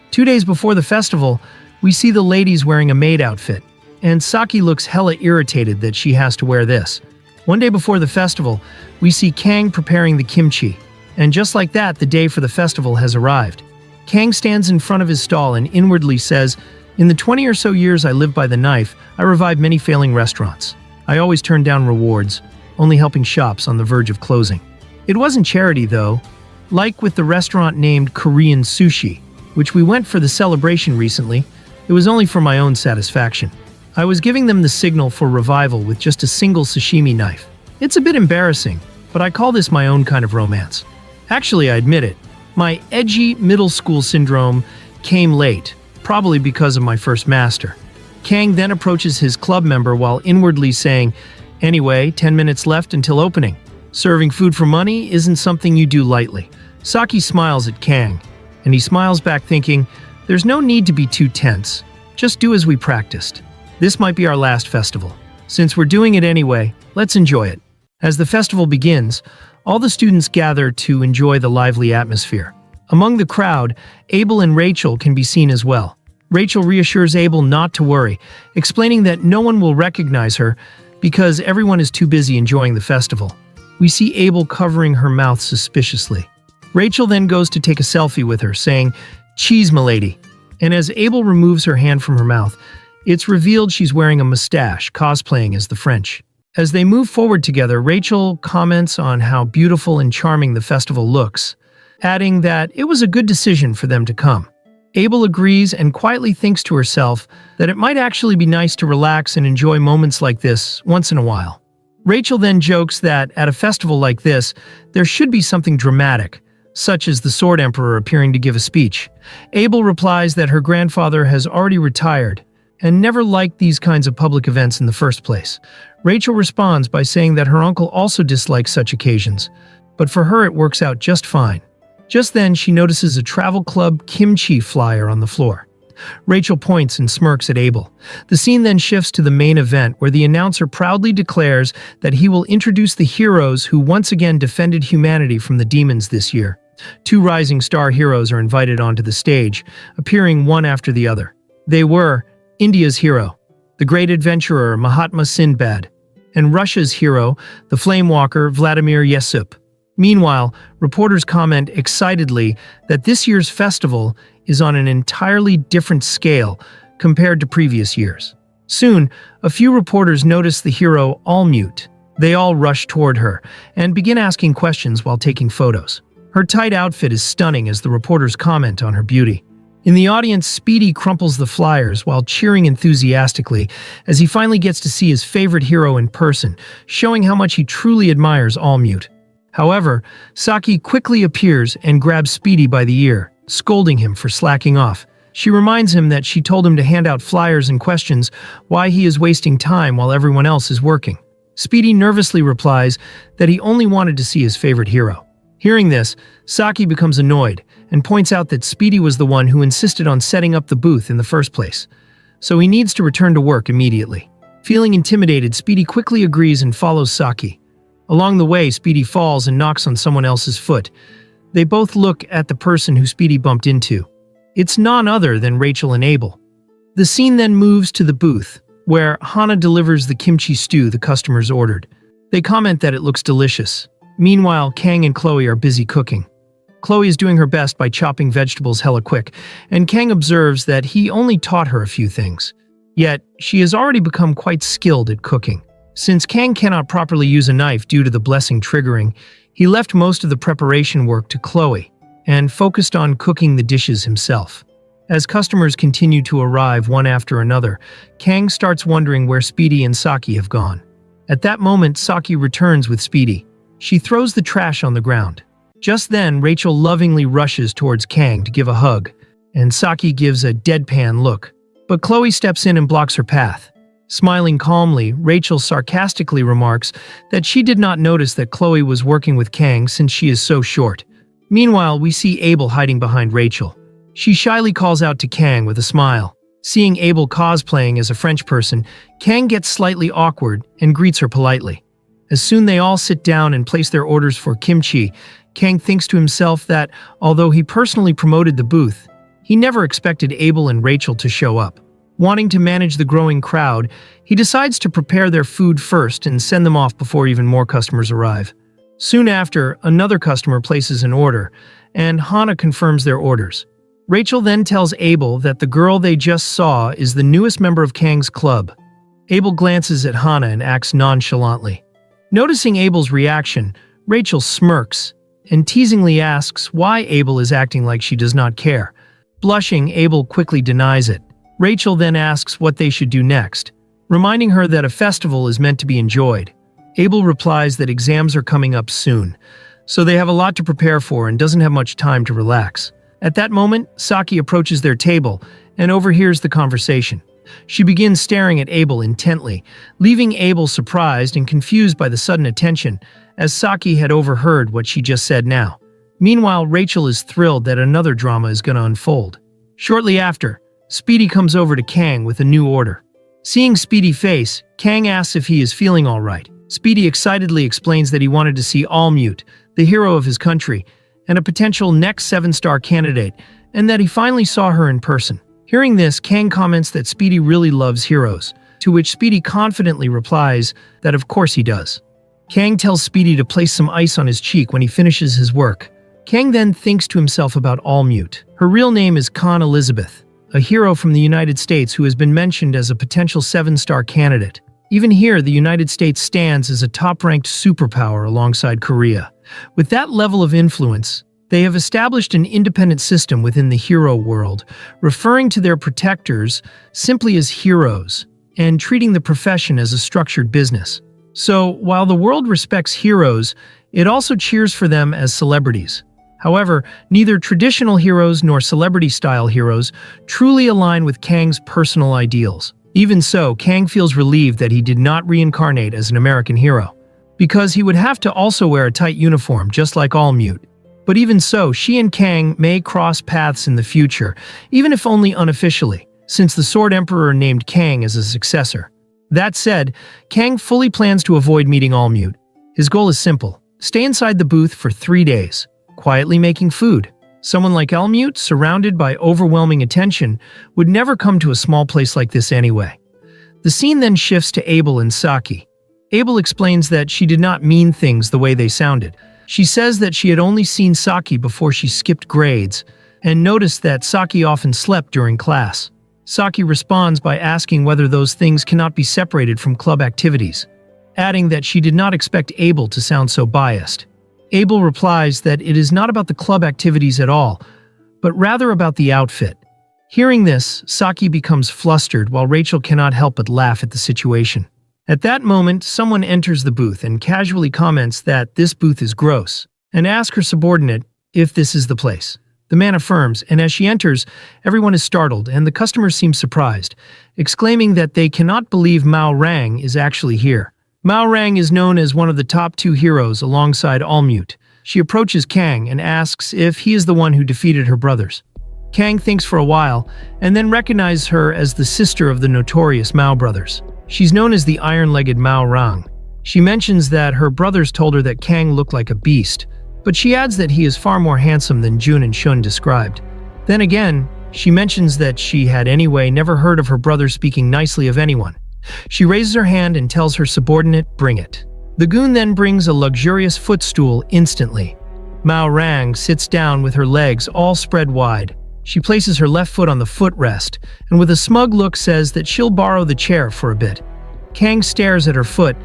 S1: 2 days before the festival, we see the ladies wearing a maid outfit, and Saki looks hella irritated that she has to wear this. 1 day before the festival, we see Kang preparing the kimchi, and just like that, the day for the festival has arrived. Kang stands in front of his stall and inwardly says, "In the 20 or so years I lived by the knife, I revived many failing restaurants. I always turned down rewards, only helping shops on the verge of closing. It wasn't charity though, like with the restaurant named Korean Sushi, which we went for the celebration recently. It was only for my own satisfaction. I was giving them the signal for revival with just a single sashimi knife. It's a bit embarrassing, but I call this my own kind of romance. Actually, I admit it. My edgy middle school syndrome came late, probably because of my first master." Kang then approaches his club member while inwardly saying, "Anyway, 10 minutes left until opening. Serving food for money isn't something you do lightly." Saki smiles at Kang, and he smiles back thinking, "There's no need to be too tense. Just do as we practiced. This might be our last festival. Since we're doing it anyway, let's enjoy it." As the festival begins, all the students gather to enjoy the lively atmosphere. Among the crowd, Abel and Rachel can be seen as well. Rachel reassures Abel not to worry, explaining that no one will recognize her because everyone is too busy enjoying the festival. We see Abel covering her mouth suspiciously. Rachel then goes to take a selfie with her, saying, "Cheese, m'lady." And as Abel removes her hand from her mouth, it's revealed she's wearing a mustache, cosplaying as the French. As they move forward together, Rachel comments on how beautiful and charming the festival looks, adding that it was a good decision for them to come. Abel agrees and quietly thinks to herself that it might actually be nice to relax and enjoy moments like this once in a while. Rachel then jokes that at a festival like this, there should be something dramatic, such as the Sword Emperor appearing to give a speech. Abel replies that her grandfather has already retired, and never liked these kinds of public events in the first place. Rachel responds by saying that her uncle also dislikes such occasions, but for her it works out just fine. Just then, she notices a travel club kimchi flyer on the floor. Rachel points and smirks at Abel. The scene then shifts to the main event, where the announcer proudly declares that he will introduce the heroes who once again defended humanity from the demons this year. 2 rising star heroes are invited onto the stage, appearing one after the other. They were India's hero, the great adventurer Mahatma Sindbad, and Russia's hero, the flamewalker Vladimir Yesup. Meanwhile, reporters comment excitedly that this year's festival is on an entirely different scale compared to previous years. Soon, a few reporters notice the hero Allmute. They all rush toward her and begin asking questions while taking photos. Her tight outfit is stunning as the reporters comment on her beauty. In the audience, Speedy crumples the flyers while cheering enthusiastically as he finally gets to see his favorite hero in person, showing how much he truly admires Allmute. However, Saki quickly appears and grabs Speedy by the ear, scolding him for slacking off. She reminds him that she told him to hand out flyers and questions why he is wasting time while everyone else is working. Speedy nervously replies that he only wanted to see his favorite hero. Hearing this, Saki becomes annoyed and points out that Speedy was the one who insisted on setting up the booth in the first place, so he needs to return to work immediately. Feeling intimidated, Speedy quickly agrees and follows Saki. Along the way, Speedy falls and knocks on someone else's foot. They both look at the person who Speedy bumped into. It's none other than Rachel and Abel. The scene then moves to the booth, where Hana delivers the kimchi stew the customers ordered. They comment that it looks delicious. Meanwhile, Kang and Chloe are busy cooking. Chloe is doing her best by chopping vegetables hella quick, and Kang observes that he only taught her a few things. Yet, she has already become quite skilled at cooking. Since Kang cannot properly use a knife due to the blessing triggering, he left most of the preparation work to Chloe and focused on cooking the dishes himself. As customers continue to arrive one after another, Kang starts wondering where Speedy and Saki have gone. At that moment, Saki returns with Speedy. She throws the trash on the ground. Just then, Rachel lovingly rushes towards Kang to give a hug, and Saki gives a deadpan look. But Chloe steps in and blocks her path. Smiling calmly, Rachel sarcastically remarks that she did not notice that Chloe was working with Kang since she is so short. Meanwhile, we see Abel hiding behind Rachel. She shyly calls out to Kang with a smile. Seeing Abel cosplaying as a French person, Kang gets slightly awkward and greets her politely. As soon they all sit down and place their orders for kimchi, Kang thinks to himself that, although he personally promoted the booth, he never expected Abel and Rachel to show up. Wanting to manage the growing crowd, he decides to prepare their food first and send them off before even more customers arrive. Soon after, another customer places an order, and Hana confirms their orders. Rachel then tells Abel that the girl they just saw is the newest member of Kang's club. Abel glances at Hana and acts nonchalantly. Noticing Abel's reaction, Rachel smirks and teasingly asks why Abel is acting like she does not care. Blushing, Abel quickly denies it. Rachel then asks what they should do next, reminding her that a festival is meant to be enjoyed. Abel replies that exams are coming up soon, so they have a lot to prepare for and doesn't have much time to relax. At that moment, Saki approaches their table and overhears the conversation. She begins staring at Abel intently, leaving Abel surprised and confused by the sudden attention, as Saki had overheard what she just said now. Meanwhile, Rachel is thrilled that another drama is going to unfold. Shortly after, Speedy comes over to Kang with a new order. Seeing Speedy face, Kang asks if he is feeling all right. Speedy excitedly explains that he wanted to see Allmute, the hero of his country, and a potential next 7-star candidate, and that he finally saw her in person. Hearing this, Kang comments that Speedy really loves heroes, to which Speedy confidently replies that of course he does. Kang tells Speedy to place some ice on his cheek when he finishes his work. Kang then thinks to himself about Allmute. Her real name is Khan Elizabeth, a hero from the United States who has been mentioned as a potential 7-star candidate. Even here, the United States stands as a top-ranked superpower alongside Korea. With that level of influence, they have established an independent system within the hero world, referring to their protectors simply as heroes, and treating the profession as a structured business. So, while the world respects heroes, it also cheers for them as celebrities. However, neither traditional heroes nor celebrity-style heroes truly align with Kang's personal ideals. Even so, Kang feels relieved that he did not reincarnate as an American hero, because he would have to also wear a tight uniform just like all mute. But even so, she and Kang may cross paths in the future, even if only unofficially, since the Sword Emperor named Kang as a successor. That said, Kang fully plans to avoid meeting All Mute. His goal is simple: stay inside the booth for 3 days, quietly making food. Someone like All Mute, surrounded by overwhelming attention, would never come to a small place like this anyway. The scene then shifts to Abel and Saki. Abel explains that she did not mean things the way they sounded. She says that she had only seen Saki before she skipped grades, and noticed that Saki often slept during class. Saki responds by asking whether those things cannot be separated from club activities, adding that she did not expect Abel to sound so biased. Abel replies that it is not about the club activities at all, but rather about the outfit. Hearing this, Saki becomes flustered while Rachel cannot help but laugh at the situation. At that moment, someone enters the booth and casually comments that this booth is gross, and asks her subordinate if this is the place. The man affirms, and as she enters, everyone is startled and the customers seem surprised, exclaiming that they cannot believe Mao Rang is actually here. Mao Rang is known as one of the top 2 heroes alongside All Mute. She approaches Kang and asks if he is the one who defeated her brothers. Kang thinks for a while and then recognizes her as the sister of the notorious Mao brothers. She's known as the iron-legged Mao Rang. She mentions that her brothers told her that Kang looked like a beast, but she adds that he is far more handsome than Jun and Shun described. Then again, she mentions that she had anyway never heard of her brother speaking nicely of anyone. She raises her hand and tells her subordinate, "Bring it." The goon then brings a luxurious footstool instantly. Mao Rang sits down with her legs all spread wide. She places her left foot on the footrest, and with a smug look says that she'll borrow the chair for a bit. Kang stares at her foot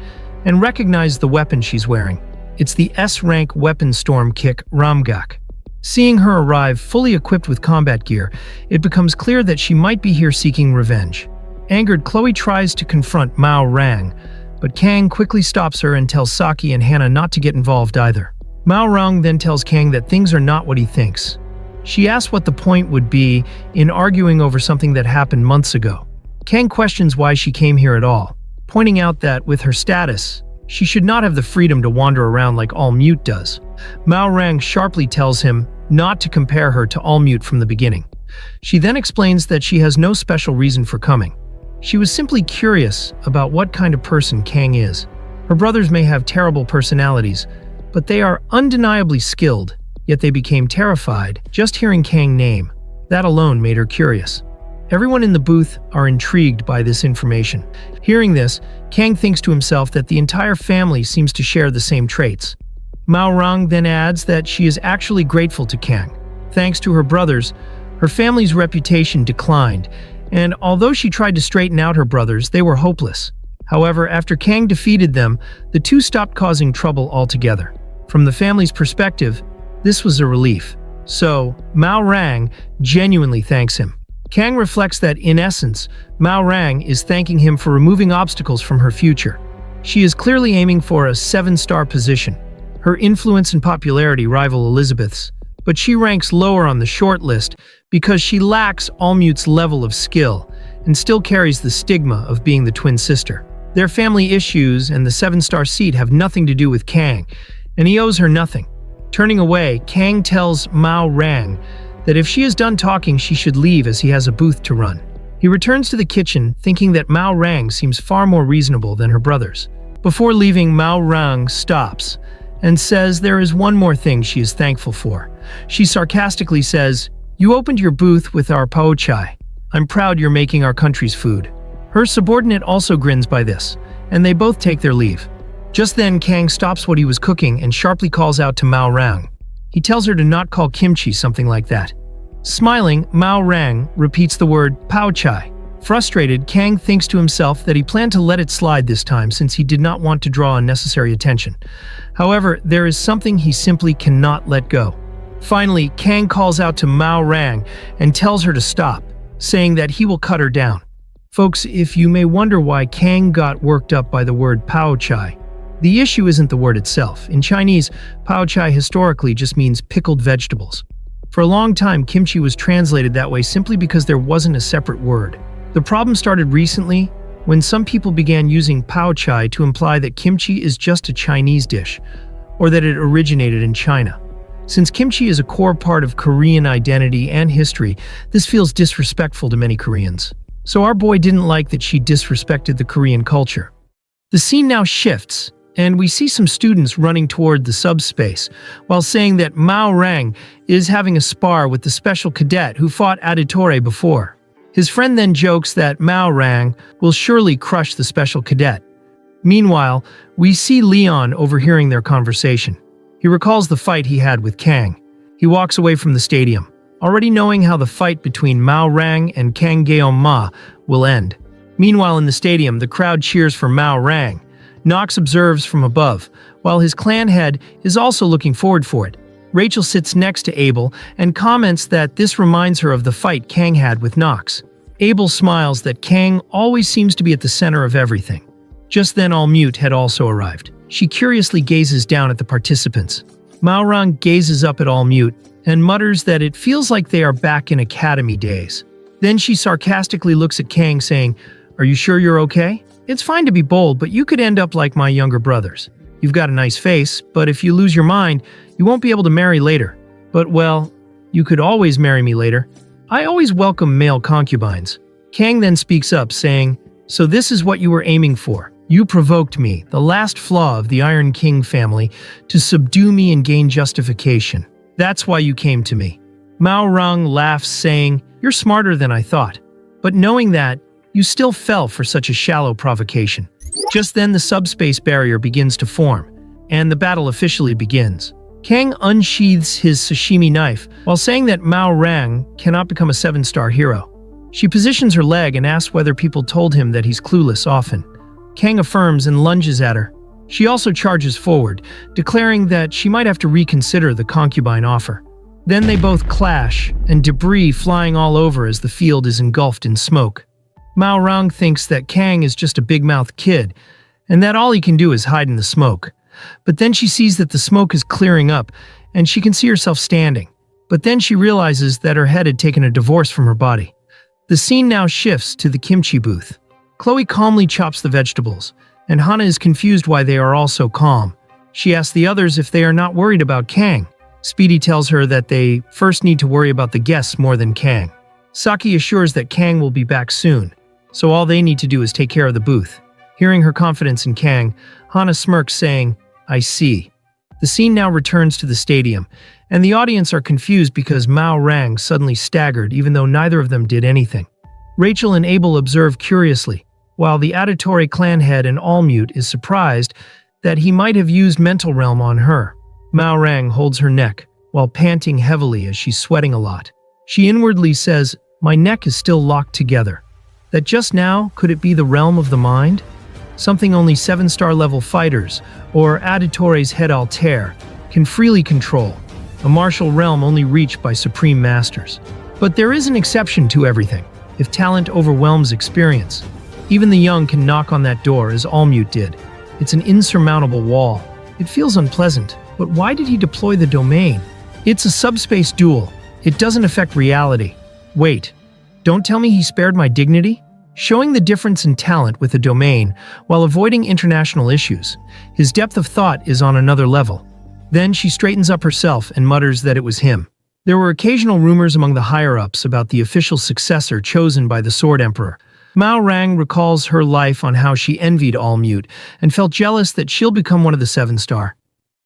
S1: and recognizes the weapon she's wearing. It's the S-rank weapon storm kick Ramgak. Seeing her arrive fully equipped with combat gear, it becomes clear that she might be here seeking revenge. Angered, Chloe tries to confront Mao Rang, but Kang quickly stops her and tells Saki and Hannah not to get involved either. Mao Rang then tells Kang that things are not what he thinks. She asks what the point would be in arguing over something that happened months ago. Kang questions why she came here at all, pointing out that with her status, she should not have the freedom to wander around like All Mute does. Mao Rang sharply tells him not to compare her to All Mute from the beginning. She then explains that she has no special reason for coming. She was simply curious about what kind of person Kang is. Her brothers may have terrible personalities, but they are undeniably skilled, yet they became terrified just hearing Kang's name. That alone made her curious. Everyone in the booth are intrigued by this information. Hearing this, Kang thinks to himself that the entire family seems to share the same traits. Mao Rang then adds that she is actually grateful to Kang. Thanks to her brothers, her family's reputation declined, and although she tried to straighten out her brothers, they were hopeless. However, after Kang defeated them, the two stopped causing trouble altogether. From the family's perspective, this was a relief. So, Mao Rang genuinely thanks him. Kang reflects that, in essence, Mao Rang is thanking him for removing obstacles from her future. She is clearly aiming for a 7-star position. Her influence and popularity rival Elizabeth's, but she ranks lower on the short list because she lacks All Mute's level of skill and still carries the stigma of being the twin sister. Their family issues and the 7-star seat have nothing to do with Kang, and he owes her nothing. Turning away, Kang tells Mao Rang that if she is done talking, she should leave as he has a booth to run. He returns to the kitchen, thinking that Mao Rang seems far more reasonable than her brothers. Before leaving, Mao Rang stops and says there is one more thing she is thankful for. She sarcastically says, "You opened your booth with our pao chai. I'm proud you're making our country's food." Her subordinate also grins by this, and they both take their leave. Just then, Kang stops what he was cooking and sharply calls out to Mao Rang. He tells her to not call kimchi something like that. Smiling, Mao Rang repeats the word pao chai. Frustrated, Kang thinks to himself that he planned to let it slide this time since he did not want to draw unnecessary attention. However, there is something he simply cannot let go. Finally, Kang calls out to Mao Rang and tells her to stop, saying that he will cut her down. Folks, if you may wonder why Kang got worked up by the word pao chai, The issue isn't the word itself. In Chinese, pao chai historically just means pickled vegetables. For a long time, kimchi was translated that way simply because there wasn't a separate word. The problem started recently when some people began using pao chai to imply that kimchi is just a Chinese dish, or that it originated in China. Since kimchi is a core part of Korean identity and history, this feels disrespectful to many Koreans. So our boy didn't like that she disrespected the Korean culture. The scene now shifts, and we see some students running toward the subspace, while saying that Mao Rang is having a spar with the special cadet who fought Auditore before. His friend then jokes that Mao Rang will surely crush the special cadet. Meanwhile, we see Leon overhearing their conversation. He recalls the fight he had with Kang. He walks away from the stadium, already knowing how the fight between Mao Rang and Kang Geom-ma will end. Meanwhile, in the stadium, the crowd cheers for Mao Rang. Nox observes from above, while his clan head is also looking forward for it. Rachel sits next to Abel and comments that this reminds her of the fight Kang had with Nox. Abel smiles that Kang always seems to be at the center of everything. Just then, All-Mute had also arrived. She curiously gazes down at the participants. Mao Rang gazes up at All-Mute and mutters that it feels like they are back in academy days. Then she sarcastically looks at Kang, saying, "Are you sure you're okay? It's fine to be bold, but you could end up like my younger brothers. You've got a nice face, but if you lose your mind, you won't be able to marry later. But, well, you could always marry me later. I always welcome male concubines." Kang then speaks up, saying, "So this is what you were aiming for. You provoked me, the last flaw of the Iron King family, to subdue me and gain justification. That's why you came to me." Mao Rang laughs, saying, "You're smarter than I thought. But knowing that, you still fell for such a shallow provocation." Just then, the subspace barrier begins to form, and the battle officially begins. Kang unsheathes his Sashimi Knife while saying that Mao Rang cannot become a 7-star hero. She positions her leg and asks whether people told him that he's clueless often. Kang affirms and lunges at her. She also charges forward, declaring that she might have to reconsider the concubine offer. Then they both clash, and debris flying all over as the field is engulfed in smoke. Mao Rang thinks that Kang is just a big-mouthed kid, and that all he can do is hide in the smoke. But then she sees that the smoke is clearing up, and she can see herself standing. But then she realizes that her head had taken a divorce from her body. The scene now shifts to the kimchi booth. Chloe calmly chops the vegetables, and Hana is confused why they are all so calm. She asks the others if they are not worried about Kang. Speedy tells her that they first need to worry about the guests more than Kang. Saki assures that Kang will be back soon, so all they need to do is take care of the booth. Hearing her confidence in Kang, Hana smirks, saying, "I see." The scene now returns to the stadium, and the audience are confused because Mao Rang suddenly staggered even though neither of them did anything. Rachel and Abel observe curiously, while the Auditore clan head and All-Mute is surprised that he might have used Mental Realm on her. Mao Rang holds her neck, while panting heavily as she's sweating a lot. She inwardly says, "My neck is still locked together." That just now, could it be the realm of the mind? Something only 7-star level fighters, or Auditore's head Altair, can freely control, a martial realm only reached by supreme masters. But there is an exception to everything, if talent overwhelms experience. Even the young can knock on that door, as All-Mute did. It's an insurmountable wall. It feels unpleasant, but why did he deploy the domain? It's a subspace duel. It doesn't affect reality. Wait, don't tell me he spared my dignity? Showing the difference in talent with a domain while avoiding international issues. His depth of thought is on another level. Then she straightens up herself and mutters that it was him. There were occasional rumors among the higher-ups about the official successor chosen by the Sword Emperor. Mao Rang recalls her life on how she envied All-Mute and felt jealous that she'll become one of the 7-star.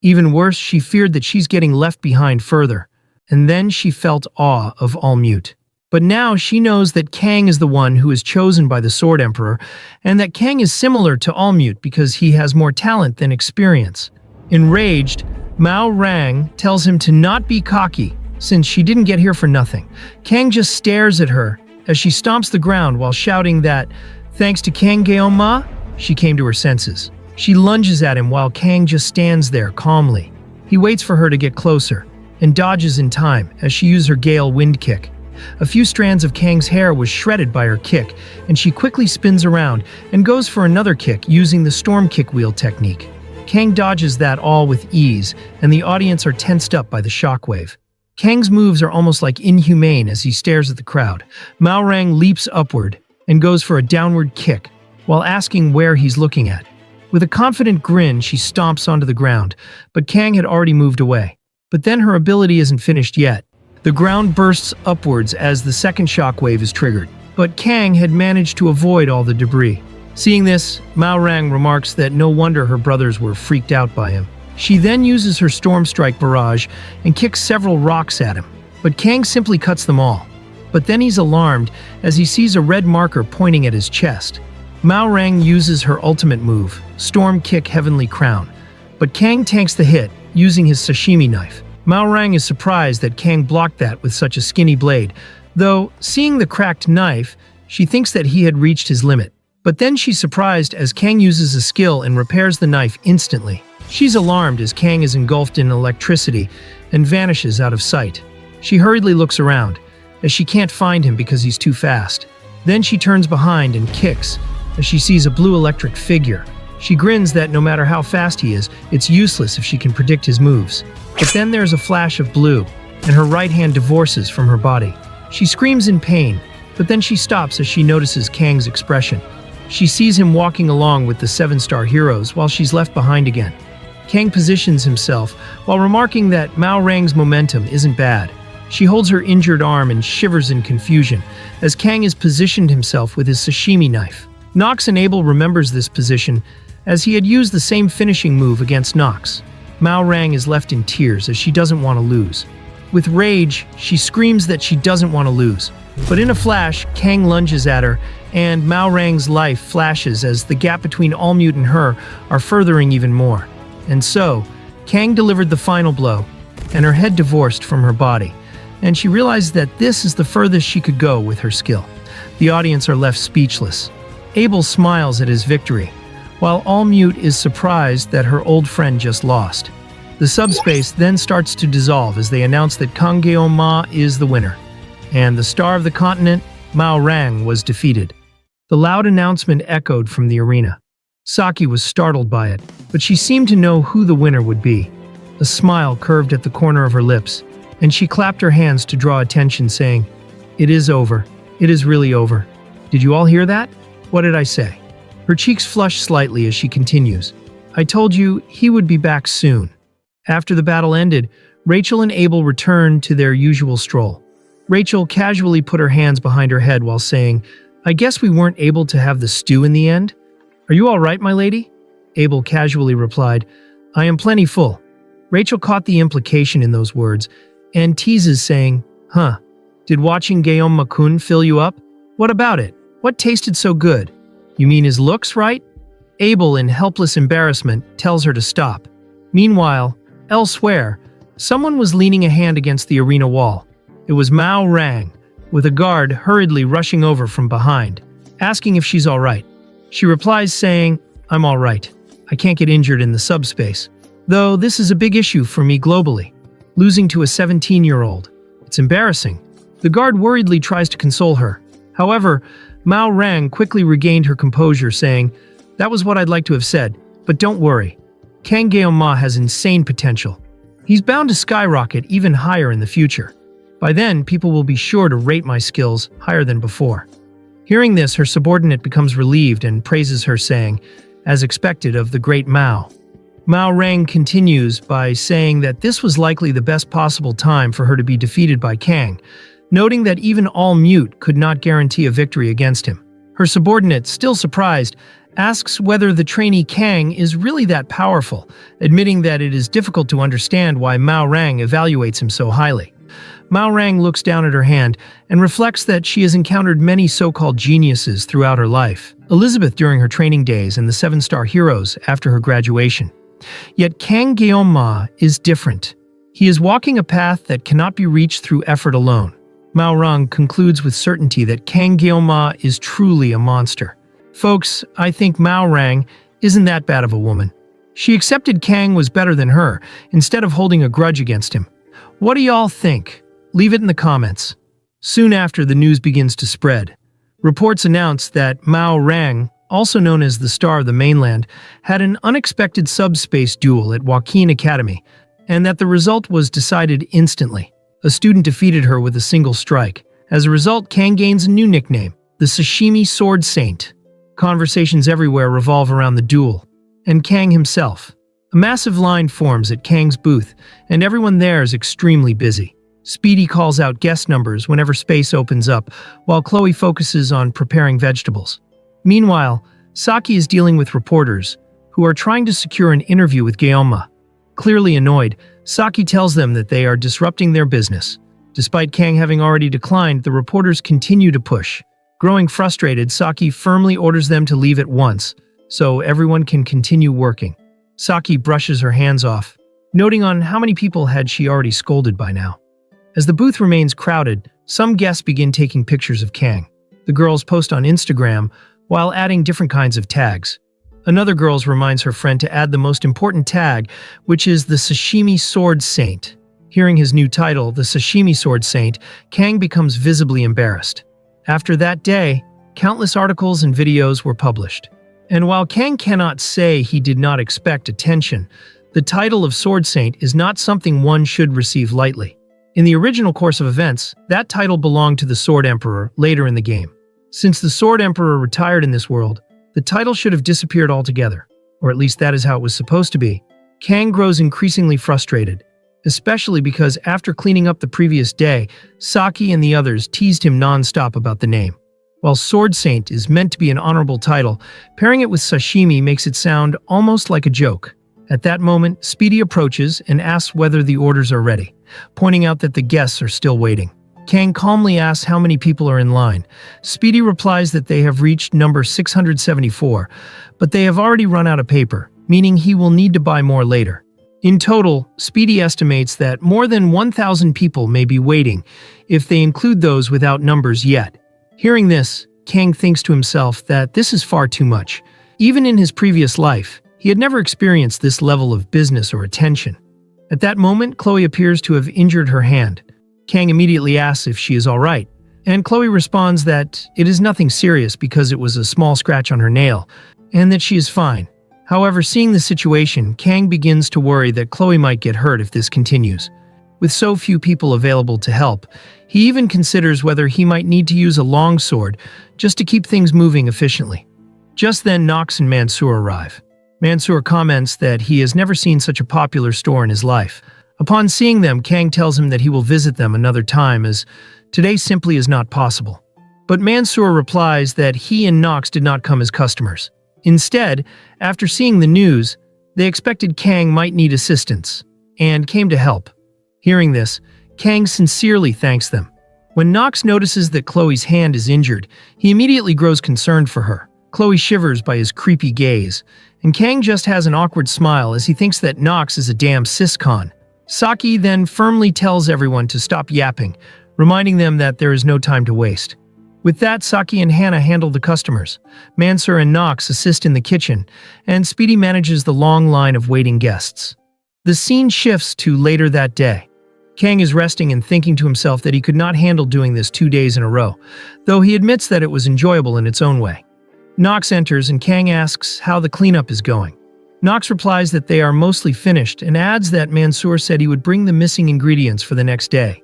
S1: Even worse, she feared that she's getting left behind further. And then she felt awe of All-Mute. But now she knows that Kang is the one who is chosen by the Sword Emperor, and that Kang is similar to All-Mute because he has more talent than experience. Enraged, Mao Rang tells him to not be cocky, since she didn't get here for nothing. Kang just stares at her as she stomps the ground while shouting that, thanks to Kang Geom-ma, she came to her senses. She lunges at him while Kang just stands there calmly. He waits for her to get closer, and dodges in time as she uses her Gale Wind Kick. A few strands of Kang's hair was shredded by her kick, and she quickly spins around and goes for another kick using the Storm Kick Wheel technique. Kang dodges that all with ease, and the audience are tensed up by the shockwave. Kang's moves are almost like inhumane as he stares at the crowd. Mao Rang leaps upward and goes for a downward kick, while asking where he's looking at. With a confident grin, she stomps onto the ground, but Kang had already moved away. But then her ability isn't finished yet. The ground bursts upwards as the second shockwave is triggered, but Kang had managed to avoid all the debris. Seeing this, Mao Rang remarks that no wonder her brothers were freaked out by him. She then uses her Storm Strike barrage and kicks several rocks at him, but Kang simply cuts them all. But then he's alarmed as he sees a red marker pointing at his chest. Mao Rang uses her ultimate move, Storm Kick Heavenly Crown, but Kang tanks the hit using his Sashimi Knife. Mao Rang is surprised that Kang blocked that with such a skinny blade, though, seeing the cracked knife, she thinks that he had reached his limit. But then she's surprised as Kang uses a skill and repairs the knife instantly. She's alarmed as Kang is engulfed in electricity and vanishes out of sight. She hurriedly looks around, as she can't find him because he's too fast. Then she turns behind and kicks, as she sees a blue electric figure. She grins that no matter how fast he is, it's useless if she can predict his moves. But then there's a flash of blue, and her right hand divorces from her body. She screams in pain, but then she stops as she notices Kang's expression. She sees him walking along with the 7-star heroes while she's left behind again. Kang positions himself while remarking that Mao Rang's momentum isn't bad. She holds her injured arm and shivers in confusion as Kang has positioned himself with his Sashimi Knife. Nox and Abel remembers this position as he had used the same finishing move against Nox. Mao Rang is left in tears as she doesn't want to lose. With rage, she screams that she doesn't want to lose. But in a flash, Kang lunges at her, and Mao Rang's life flashes as the gap between Allmute and her are furthering even more. And so, Kang delivered the final blow, and her head divorced from her body, and she realized that this is the furthest she could go with her skill. The audience are left speechless. Abel smiles at his victory, while Allmute is surprised that her old friend just lost. The subspace then starts to dissolve as they announce that Kang Geom-ma is the winner, and the star of the continent, Mao Rang, was defeated. The loud announcement echoed from the arena. Saki was startled by it, but she seemed to know who the winner would be. A smile curved at the corner of her lips, and she clapped her hands to draw attention, saying, "It is over. It is really over. Did you all hear that? What did I say?" Her cheeks flush slightly as she continues. "I told you he would be back soon." After the battle ended, Rachel and Abel returned to their usual stroll. Rachel casually put her hands behind her head while saying, "I guess we weren't able to have the stew in the end? Are you all right, my lady?" Abel casually replied, "I am plenty full." Rachel caught the implication in those words and teases, saying, "Huh, did watching Geom-ma-kun fill you up? What about it? What tasted so good? You mean his looks, right?" Abel, in helpless embarrassment, tells her to stop. Meanwhile, elsewhere, someone was leaning a hand against the arena wall. It was Mao Rang, with a guard hurriedly rushing over from behind, asking if she's all right. She replies saying, "I'm all right. I can't get injured in the subspace. Though this is a big issue for me globally. Losing to a 17-year-old. It's embarrassing." The guard worriedly tries to console her. However, Mao Rang quickly regained her composure, saying, "That was what I'd like to have said, but don't worry. Kang Geom-ma has insane potential. He's bound to skyrocket even higher in the future. By then, people will be sure to rate my skills higher than before." Hearing this, her subordinate becomes relieved and praises her, saying, "As expected of the great Mao." Mao Rang continues by saying that this was likely the best possible time for her to be defeated by Kang, noting that even Allmute could not guarantee a victory against him. Her subordinate, still surprised, asks whether the trainee Kang is really that powerful, admitting that it is difficult to understand why Mao Rang evaluates him so highly. Mao Rang looks down at her hand and reflects that she has encountered many so-called geniuses throughout her life. Elizabeth during her training days and the 7-star heroes after her graduation. Yet Kang Geom-ma is different. He is walking a path that cannot be reached through effort alone. Mao Rang concludes with certainty that Kang Geom-ma is truly a monster. Folks, I think Mao Rang isn't that bad of a woman. She accepted Kang was better than her, instead of holding a grudge against him. What do y'all think? Leave it in the comments. Soon after, the news begins to spread. Reports announce that Mao Rang also known as the Star of the Mainland, had an unexpected subspace duel at Joaquin Academy, and that the result was decided instantly. A student defeated her with a single strike. As a result, Kang gains a new nickname, the Sashimi Sword Saint. Conversations everywhere revolve around the duel, and Kang himself. A massive line forms at Kang's booth, and everyone there is extremely busy. Speedy calls out guest numbers whenever space opens up, while Chloe focuses on preparing vegetables. Meanwhile, Saki is dealing with reporters, who are trying to secure an interview with Guillaume. Clearly annoyed, Saki tells them that they are disrupting their business. Despite Kang having already declined, the reporters continue to push. Growing frustrated, Saki firmly orders them to leave at once, so everyone can continue working. Saki brushes her hands off, noting on how many people had she already scolded by now. As the booth remains crowded, some guests begin taking pictures of Kang. The girls post on Instagram while adding different kinds of tags. Another girl reminds her friend to add the most important tag, which is the Sashimi Sword Saint. Hearing his new title, the Sashimi Sword Saint, Kang becomes visibly embarrassed. After that day, countless articles and videos were published. And while Kang cannot say he did not expect attention, the title of Sword Saint is not something one should receive lightly. In the original course of events, that title belonged to the Sword Emperor later in the game. Since the Sword Emperor retired in this world, the title should have disappeared altogether, or at least that is how it was supposed to be. Kang grows increasingly frustrated, especially because after cleaning up the previous day, Saki and the others teased him non-stop about the name. While Sword Saint is meant to be an honorable title, pairing it with sashimi makes it sound almost like a joke. At that moment, Speedy approaches and asks whether the orders are ready, pointing out that the guests are still waiting. Kang calmly asks how many people are in line. Speedy replies that they have reached number 674, but they have already run out of paper, meaning he will need to buy more later. In total, Speedy estimates that more than 1,000 people may be waiting, if they include those without numbers yet. Hearing this, Kang thinks to himself that this is far too much. Even in his previous life, he had never experienced this level of business or attention. At that moment, Chloe appears to have injured her hand. Kang immediately asks if she is alright, and Chloe responds that it is nothing serious because it was a small scratch on her nail, and that she is fine. However, seeing the situation, Kang begins to worry that Chloe might get hurt if this continues. With so few people available to help, he even considers whether he might need to use a long sword just to keep things moving efficiently. Just then, Nox and Mansoor arrive. Mansoor comments that he has never seen such a popular store in his life. Upon seeing them, Kang tells him that he will visit them another time as today simply is not possible. But Mansoor replies that he and Nox did not come as customers. Instead, after seeing the news, they expected Kang might need assistance, and came to help. Hearing this, Kang sincerely thanks them. When Nox notices that Chloe's hand is injured, he immediately grows concerned for her. Chloe shivers by his creepy gaze, and Kang just has an awkward smile as he thinks that Nox is a damn siscon. Saki then firmly tells everyone to stop yapping, reminding them that there is no time to waste. With that, Saki and Hannah handle the customers. Mansoor and Nox assist in the kitchen, and Speedy manages the long line of waiting guests. The scene shifts to later that day. Kang is resting and thinking to himself that he could not handle doing this 2 days in a row, though he admits that it was enjoyable in its own way. Nox enters and Kang asks how the cleanup is going. Nox replies that they are mostly finished and adds that Mansoor said he would bring the missing ingredients for the next day.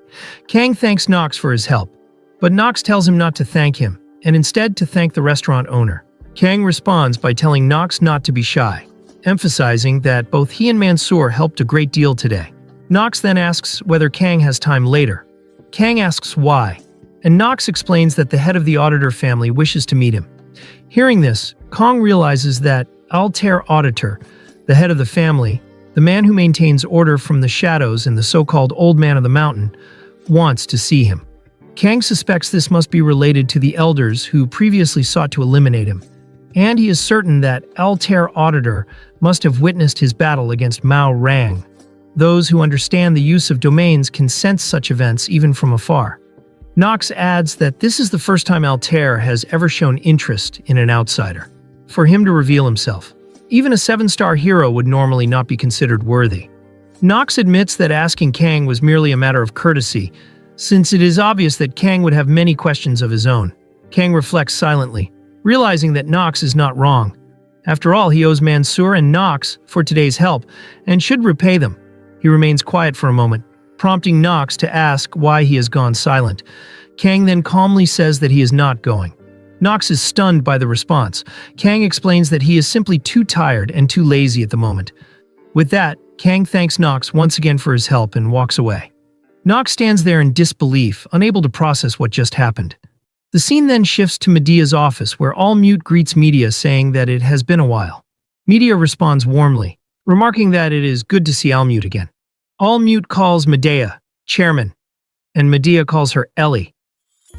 S1: Kang thanks Nox for his help, but Nox tells him not to thank him, and instead to thank the restaurant owner. Kang responds by telling Nox not to be shy, emphasizing that both he and Mansoor helped a great deal today. Nox then asks whether Kang has time later. Kang asks why, and Nox explains that the head of the auditor family wishes to meet him. Hearing this, Kang realizes that Altair Auditor, the head of the family, the man who maintains order from the shadows and the so-called Old Man of the Mountain, wants to see him. Kang suspects this must be related to the elders who previously sought to eliminate him, and he is certain that Altair Auditor must have witnessed his battle against Mao Rang. Those who understand the use of domains can sense such events even from afar. Nox adds that this is the first time Altair has ever shown interest in an outsider. For him to reveal himself, even a 7-star hero would normally not be considered worthy. Nox admits that asking Kang was merely a matter of courtesy, since it is obvious that Kang would have many questions of his own. Kang reflects silently, realizing that Nox is not wrong. After all, he owes Mansur and Nox for today's help, and should repay them. He remains quiet for a moment, prompting Nox to ask why he has gone silent. Kang then calmly says that he is not going. Nox is stunned by the response. Kang explains that he is simply too tired and too lazy at the moment. With that, Kang thanks Nox once again for his help and walks away. Nox stands there in disbelief, unable to process what just happened. The scene then shifts to Medea's office, where All Mute greets Medea, saying that it has been a while. Medea responds warmly, remarking that it is good to see All Mute again. All Mute calls Medea chairman, and Medea calls her Ellie.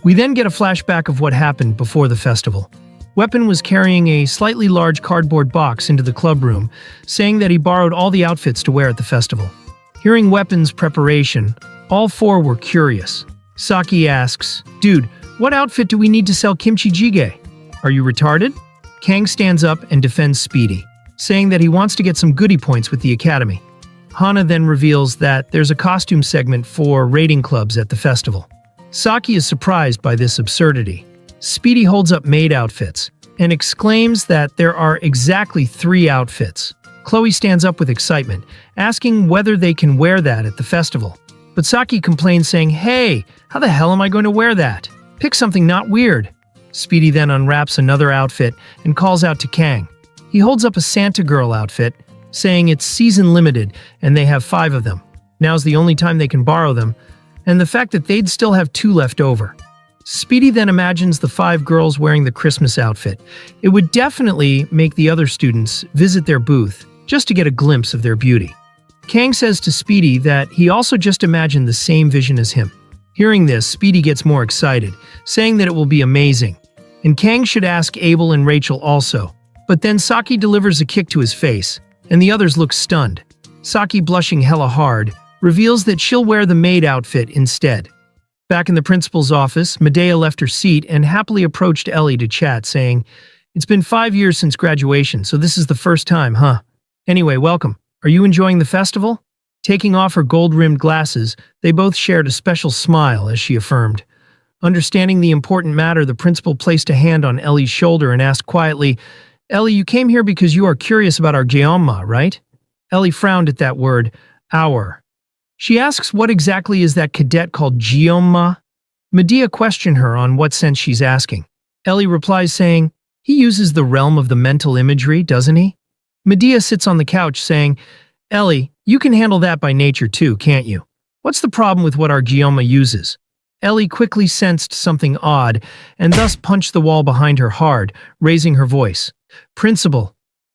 S1: We then get a flashback of what happened before the festival. Weapon was carrying a slightly large cardboard box into the club room, saying that he borrowed all the outfits to wear at the festival. Hearing Weapon's preparation, all four were curious. Saki asks, "Dude, what outfit do we need to sell kimchi jjigae? Are you retarded?" Kang stands up and defends Speedy, saying that he wants to get some goodie points with the academy. Hana then reveals that there's a costume segment for raiding clubs at the festival. Saki is surprised by this absurdity. Speedy holds up maid outfits and exclaims that there are exactly 3 outfits. Chloe stands up with excitement, asking whether they can wear that at the festival. But Saki complains, saying, "Hey, how the hell am I going to wear that? Pick something not weird." Speedy then unwraps another outfit and calls out to Kang. He holds up a Santa girl outfit, saying it's season limited and they have 5 of them. Now's the only time they can borrow them, and the fact that they'd still have 2 left over. Speedy then imagines the 5 girls wearing the Christmas outfit. It would definitely make the other students visit their booth just to get a glimpse of their beauty. Kang says to Speedy that he also just imagined the same vision as him. Hearing this, Speedy gets more excited, saying that it will be amazing. And Kang should ask Abel and Rachel also. But then Saki delivers a kick to his face, and the others look stunned. Saki, blushing hella hard, reveals that she'll wear the maid outfit instead. Back in the principal's office, Medea left her seat and happily approached Ellie to chat, saying, "It's been 5 years since graduation, so this is the first time, huh? Anyway, welcome. Are you enjoying the festival?" Taking off her gold-rimmed glasses, they both shared a special smile as she affirmed. Understanding the important matter, the principal placed a hand on Ellie's shoulder and asked quietly, "Ellie, you came here because you are curious about our Geomma, right?" Ellie frowned at that word, our. She asks what exactly is that cadet called Geomma? Medea questioned her on what sense she's asking. Ellie replies saying, "He uses the realm of the mental imagery, doesn't he?" Medea sits on the couch saying, "Ellie, you can handle that by nature too, can't you? What's the problem with what our Geomma uses?" Ellie quickly sensed something odd and thus punched the wall behind her hard, raising her voice. "Principal,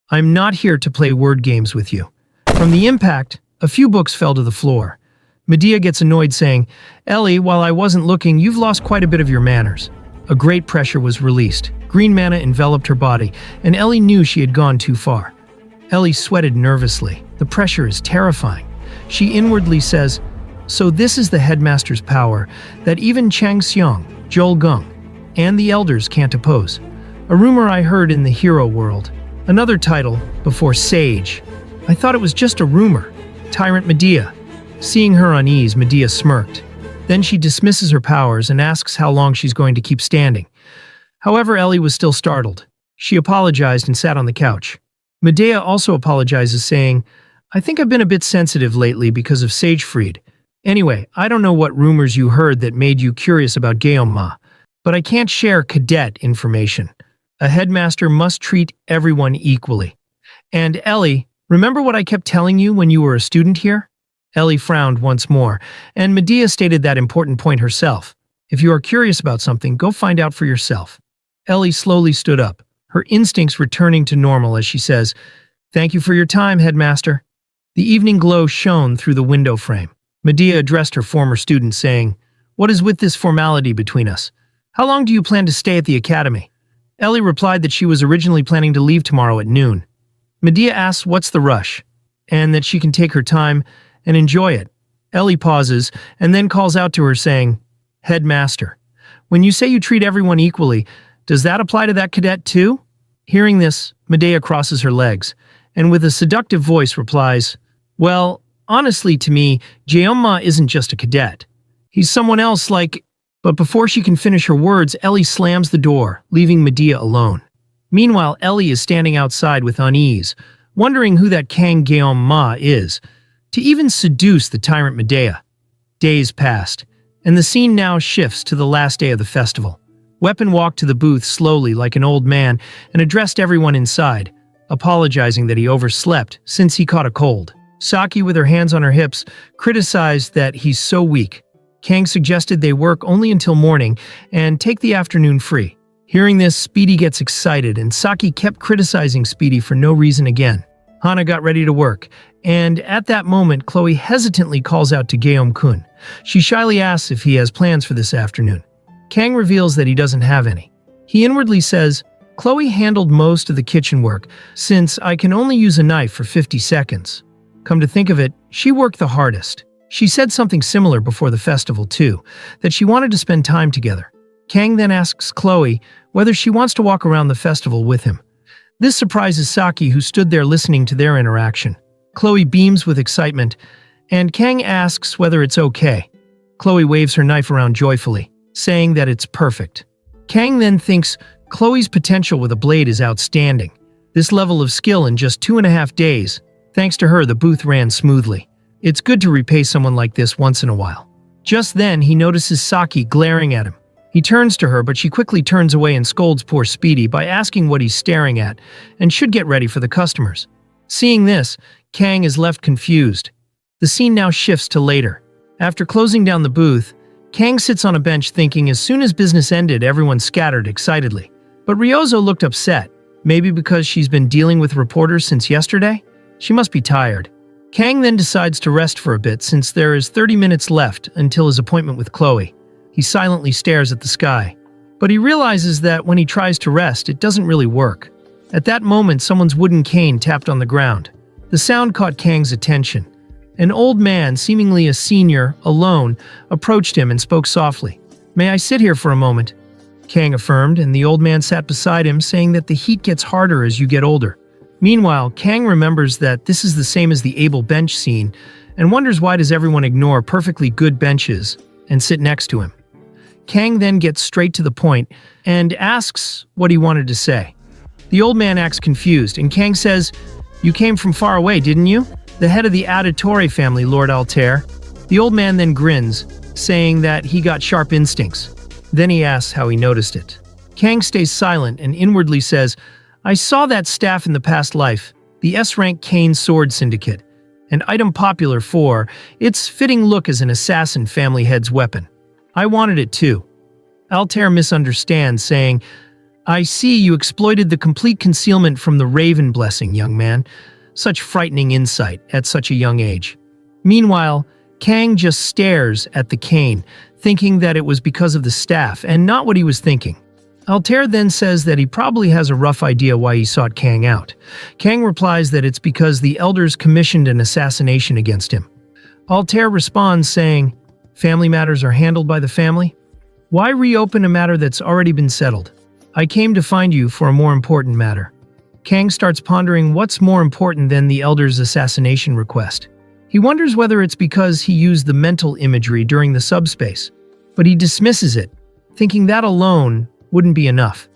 S1: I'm not here to play word games with you." From the impact, a few books fell to the floor. Medea gets annoyed, saying, "Ellie, while I wasn't looking, you've lost quite a bit of your manners." A great pressure was released. Green mana enveloped her body, and Ellie knew she had gone too far. Ellie sweated nervously. The pressure is terrifying. She inwardly says, "So this is the headmaster's power that even Chang Xiong, Joel Gung, and the elders can't oppose. A rumor I heard in the hero world. Another title before Sage. I thought it was just a rumor." Tyrant Medea. Seeing her unease, Medea smirked. Then she dismisses her powers and asks how long she's going to keep standing. However, Ellie was still startled. She apologized and sat on the couch. Medea also apologizes, saying, "I think I've been a bit sensitive lately because of Sagefried. Anyway, I don't know what rumors you heard that made you curious about Geomma, but I can't share cadet information. A headmaster must treat everyone equally. And Ellie, remember what I kept telling you when you were a student here?" Ellie frowned once more, and Medea stated that important point herself. "If you are curious about something, go find out for yourself." Ellie slowly stood up, her instincts returning to normal as she says, "Thank you for your time, headmaster." The evening glow shone through the window frame. Medea addressed her former student, saying, "What is with this formality between us? How long do you plan to stay at the academy?" Ellie replied that she was originally planning to leave tomorrow at noon. Medea asks what's the rush, and that she can take her time and enjoy it. Ellie pauses and then calls out to her, saying, "Headmaster, when you say you treat everyone equally, does that apply to that cadet too?" Hearing this, Medea crosses her legs, and with a seductive voice replies, "Well, honestly to me, Geomma isn't just a cadet. He's someone else like..." But before she can finish her words, Ellie slams the door, leaving Medea alone. Meanwhile, Ellie is standing outside with unease, wondering who that Kang Geom Ma is, to even seduce the tyrant Medea. Days passed, and the scene now shifts to the last day of the festival. Weapon walked to the booth slowly like an old man and addressed everyone inside, apologizing that he overslept since he caught a cold. Saki, with her hands on her hips, criticized that he's so weak. Kang suggested they work only until morning and take the afternoon free. Hearing this, Speedy gets excited, and Saki kept criticizing Speedy for no reason again. Hana got ready to work, and at that moment, Chloe hesitantly calls out to Geom-kun. She shyly asks if he has plans for this afternoon. Kang reveals that he doesn't have any. He inwardly says, "Chloe handled most of the kitchen work, since I can only use a knife for 50 seconds. Come to think of it, she worked the hardest." She said something similar before the festival too, that she wanted to spend time together. Kang then asks Chloe whether she wants to walk around the festival with him. This surprises Saki, who stood there listening to their interaction. Chloe beams with excitement, and Kang asks whether it's okay. Chloe waves her knife around joyfully, saying that it's perfect. Kang then thinks Chloe's potential with a blade is outstanding. This level of skill in just 2.5 days. Thanks to her, the booth ran smoothly. It's good to repay someone like this once in a while. Just then, he notices Saki glaring at him. He turns to her, but she quickly turns away and scolds poor Speedy by asking what he's staring at and should get ready for the customers. Seeing this, Kang is left confused. The scene now shifts to later. After closing down the booth, Kang sits on a bench thinking as soon as business ended, everyone scattered excitedly. But Ryozo looked upset, maybe because she's been dealing with reporters since yesterday? She must be tired. Kang then decides to rest for a bit since there is 30 minutes left until his appointment with Chloe. He silently stares at the sky, but he realizes that when he tries to rest, it doesn't really work. At that moment, someone's wooden cane tapped on the ground. The sound caught Kang's attention. An old man, seemingly a senior, alone, approached him and spoke softly. "May I sit here for a moment?" Kang affirmed, and the old man sat beside him, saying that the heat gets harder as you get older. Meanwhile, Kang remembers that this is the same as the able bench scene and wonders why does everyone ignore perfectly good benches and sit next to him. Kang then gets straight to the point and asks what he wanted to say. The old man acts confused, and Kang says, "You came from far away, didn't you? The head of the Auditore family, Lord Altair." The old man then grins, saying that he got sharp instincts. Then he asks how he noticed it. Kang stays silent and inwardly says, "I saw that staff in the past life, the S-rank Kane Sword Syndicate, an item popular for its fitting look as an assassin family head's weapon. I wanted it too." Altair misunderstands, saying, "I see you exploited the complete concealment from the Raven Blessing, young man. Such frightening insight at such a young age." Meanwhile, Kang just stares at the cane, thinking that it was because of the staff and not what he was thinking. Altair then says that he probably has a rough idea why he sought Kang out. Kang replies that it's because the elders commissioned an assassination against him. Altair responds saying, "Family matters are handled by the family? Why reopen a matter that's already been settled? I came to find you for a more important matter." Kang starts pondering what's more important than the elders' assassination request. He wonders whether it's because he used the mental imagery during the subspace, but he dismisses it, thinking that alone wouldn't be enough.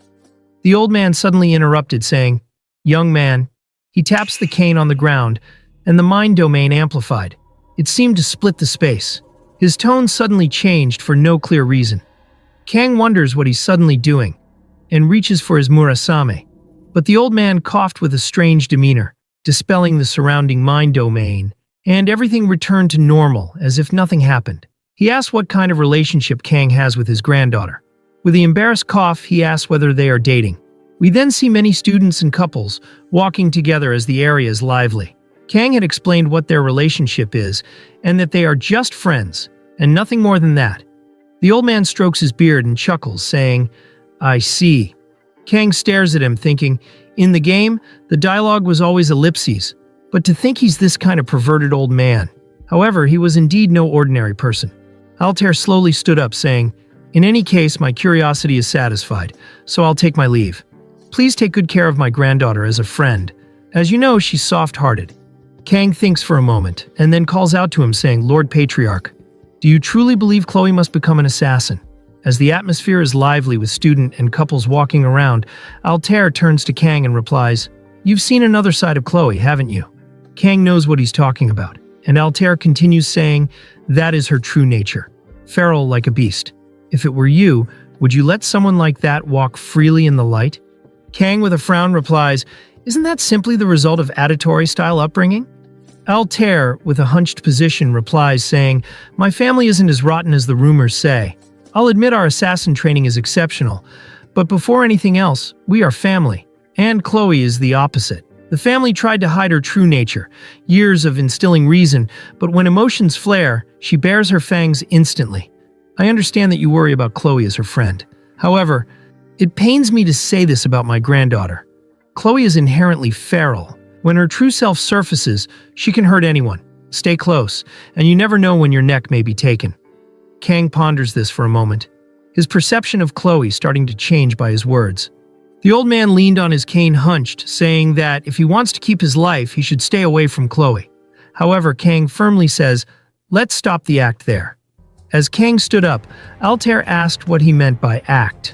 S1: The old man suddenly interrupted, saying, "Young man." He taps the cane on the ground, and the mind domain amplified. It seemed to split the space. His tone suddenly changed for no clear reason. Kang wonders what he's suddenly doing, and reaches for his murasame. But the old man coughed with a strange demeanor, dispelling the surrounding mind domain, and everything returned to normal, as if nothing happened. He asks what kind of relationship Kang has with his granddaughter. With the embarrassed cough, he asks whether they are dating. We then see many students and couples walking together as the area is lively. Kang had explained what their relationship is, and that they are just friends, and nothing more than that. The old man strokes his beard and chuckles, saying, "I see." Kang stares at him, thinking, in the game, the dialogue was always ellipses, but to think he's this kind of perverted old man. However, he was indeed no ordinary person. Altair slowly stood up, saying, "In any case, my curiosity is satisfied, so I'll take my leave. Please take good care of my granddaughter as a friend. As you know, she's soft-hearted." Kang thinks for a moment, and then calls out to him, saying, "Lord Patriarch, do you truly believe Chloe must become an assassin?" As the atmosphere is lively with student and couples walking around, Altair turns to Kang and replies, "You've seen another side of Chloe, haven't you?" Kang knows what he's talking about, and Altair continues saying, "That is her true nature, feral like a beast. If it were you, would you let someone like that walk freely in the light?" Kang with a frown replies, "Isn't that simply the result of Auditory-style upbringing?" Altair, with a hunched position, replies saying, "My family isn't as rotten as the rumors say. I'll admit our assassin training is exceptional, but before anything else, we are family. And Chloe is the opposite. The family tried to hide her true nature, years of instilling reason, but when emotions flare, she bares her fangs instantly. I understand that you worry about Chloe as her friend. However, it pains me to say this about my granddaughter. Chloe is inherently feral. When her true self surfaces, she can hurt anyone. Stay close, and you never know when your neck may be taken." Kang ponders this for a moment, his perception of Chloe starting to change by his words. The old man leaned on his cane hunched, saying that if he wants to keep his life, he should stay away from Chloe. However, Kang firmly says, "Let's stop the act there." As Kang stood up, Altair asked what he meant by act.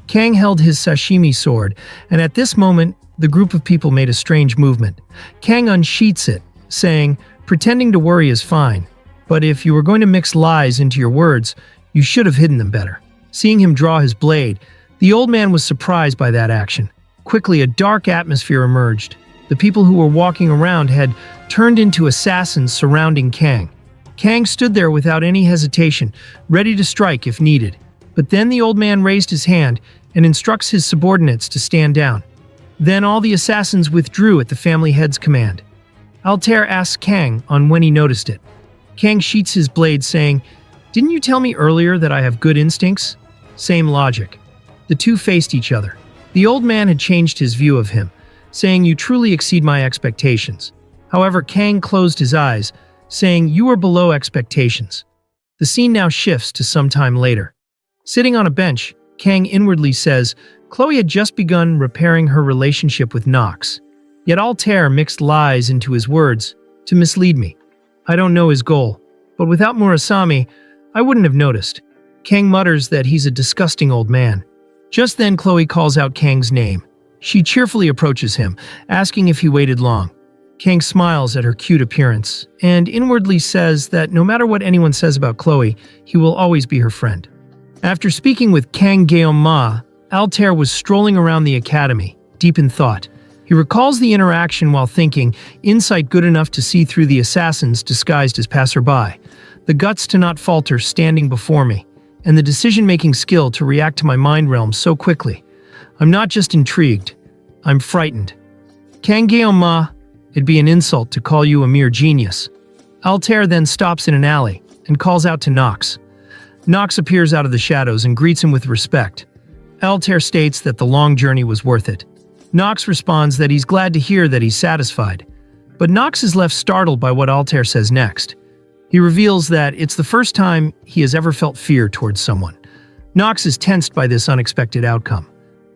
S1: Kang held his sashimi sword, and at this moment, the group of people made a strange movement. Kang unsheaths it, saying, "Pretending to worry is fine, but if you were going to mix lies into your words, you should have hidden them better." Seeing him draw his blade, the old man was surprised by that action. Quickly, a dark atmosphere emerged. The people who were walking around had turned into assassins surrounding Kang. Kang stood there without any hesitation, ready to strike if needed. But then the old man raised his hand and instructs his subordinates to stand down. Then all the assassins withdrew at the family head's command. Altair asks Kang on when he noticed it. Kang sheaths his blade, saying, "Didn't you tell me earlier that I have good instincts?" Same logic. The two faced each other. The old man had changed his view of him, saying, "You truly exceed my expectations." However, Kang closed his eyes, saying, "You are below expectations." The scene now shifts to some time later. Sitting on a bench, Kang inwardly says, Chloe had just begun repairing her relationship with Nox. Yet Altair mixed lies into his words to mislead me. I don't know his goal, but without Murasame, I wouldn't have noticed. Kang mutters that he's a disgusting old man. Just then Chloe calls out Kang's name. She cheerfully approaches him, asking if he waited long. Kang smiles at her cute appearance, and inwardly says that no matter what anyone says about Chloe, he will always be her friend. After speaking with Kang Ma, Altair was strolling around the academy, deep in thought. He recalls the interaction while thinking, insight good enough to see through the assassins disguised as passerby, the guts to not falter standing before me, and the decision-making skill to react to my mind realm so quickly. I'm not just intrigued, I'm frightened. Kang Ma, it'd be an insult to call you a mere genius. Altair then stops in an alley and calls out to Nox. Nox appears out of the shadows and greets him with respect. Altair states that the long journey was worth it. Nox responds that he's glad to hear that he's satisfied. But Nox is left startled by what Altair says next. He reveals that it's the first time he has ever felt fear towards someone. Nox is tensed by this unexpected outcome.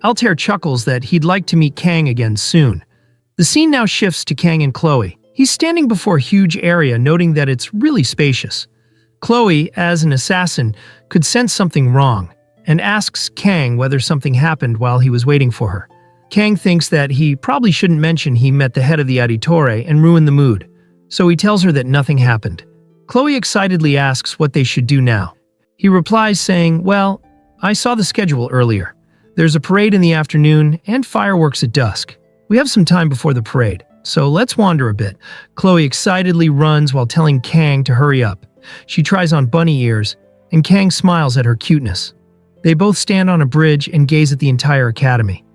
S1: Altair chuckles that he'd like to meet Kang again soon. The scene now shifts to Kang and Chloe. He's standing before a huge area, noting that it's really spacious. Chloe, as an assassin, could sense something wrong, and asks Kang whether something happened while he was waiting for her. Kang thinks that he probably shouldn't mention he met the head of the Auditory and ruined the mood, so he tells her that nothing happened. Chloe excitedly asks what they should do now. He replies saying, "Well, I saw the schedule earlier. There's a parade in the afternoon and fireworks at dusk. We have some time before the parade, so let's wander a bit." Chloe excitedly runs while telling Kang to hurry up. She tries on bunny ears, and Kang smiles at her cuteness. They both stand on a bridge and gaze at the entire academy.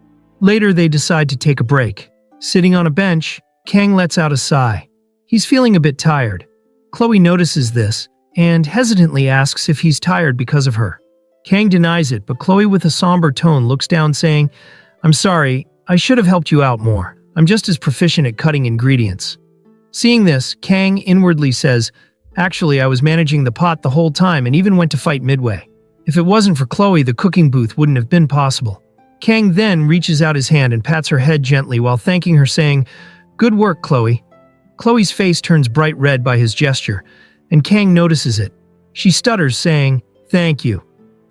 S1: Later, they decide to take a break. Sitting on a bench, Kang lets out a sigh. He's feeling a bit tired. Chloe notices this and hesitantly asks if he's tired because of her. Kang denies it, but Chloe with a somber tone looks down saying, "I'm sorry, I should have helped you out more. I'm just as proficient at cutting ingredients." Seeing this, Kang inwardly says, "Actually, I was managing the pot the whole time and even went to fight midway. If it wasn't for Chloe, the cooking booth wouldn't have been possible." Kang then reaches out his hand and pats her head gently while thanking her, saying, "Good work, Chloe." Chloe's face turns bright red by his gesture, and Kang notices it. She stutters, saying, "Thank you."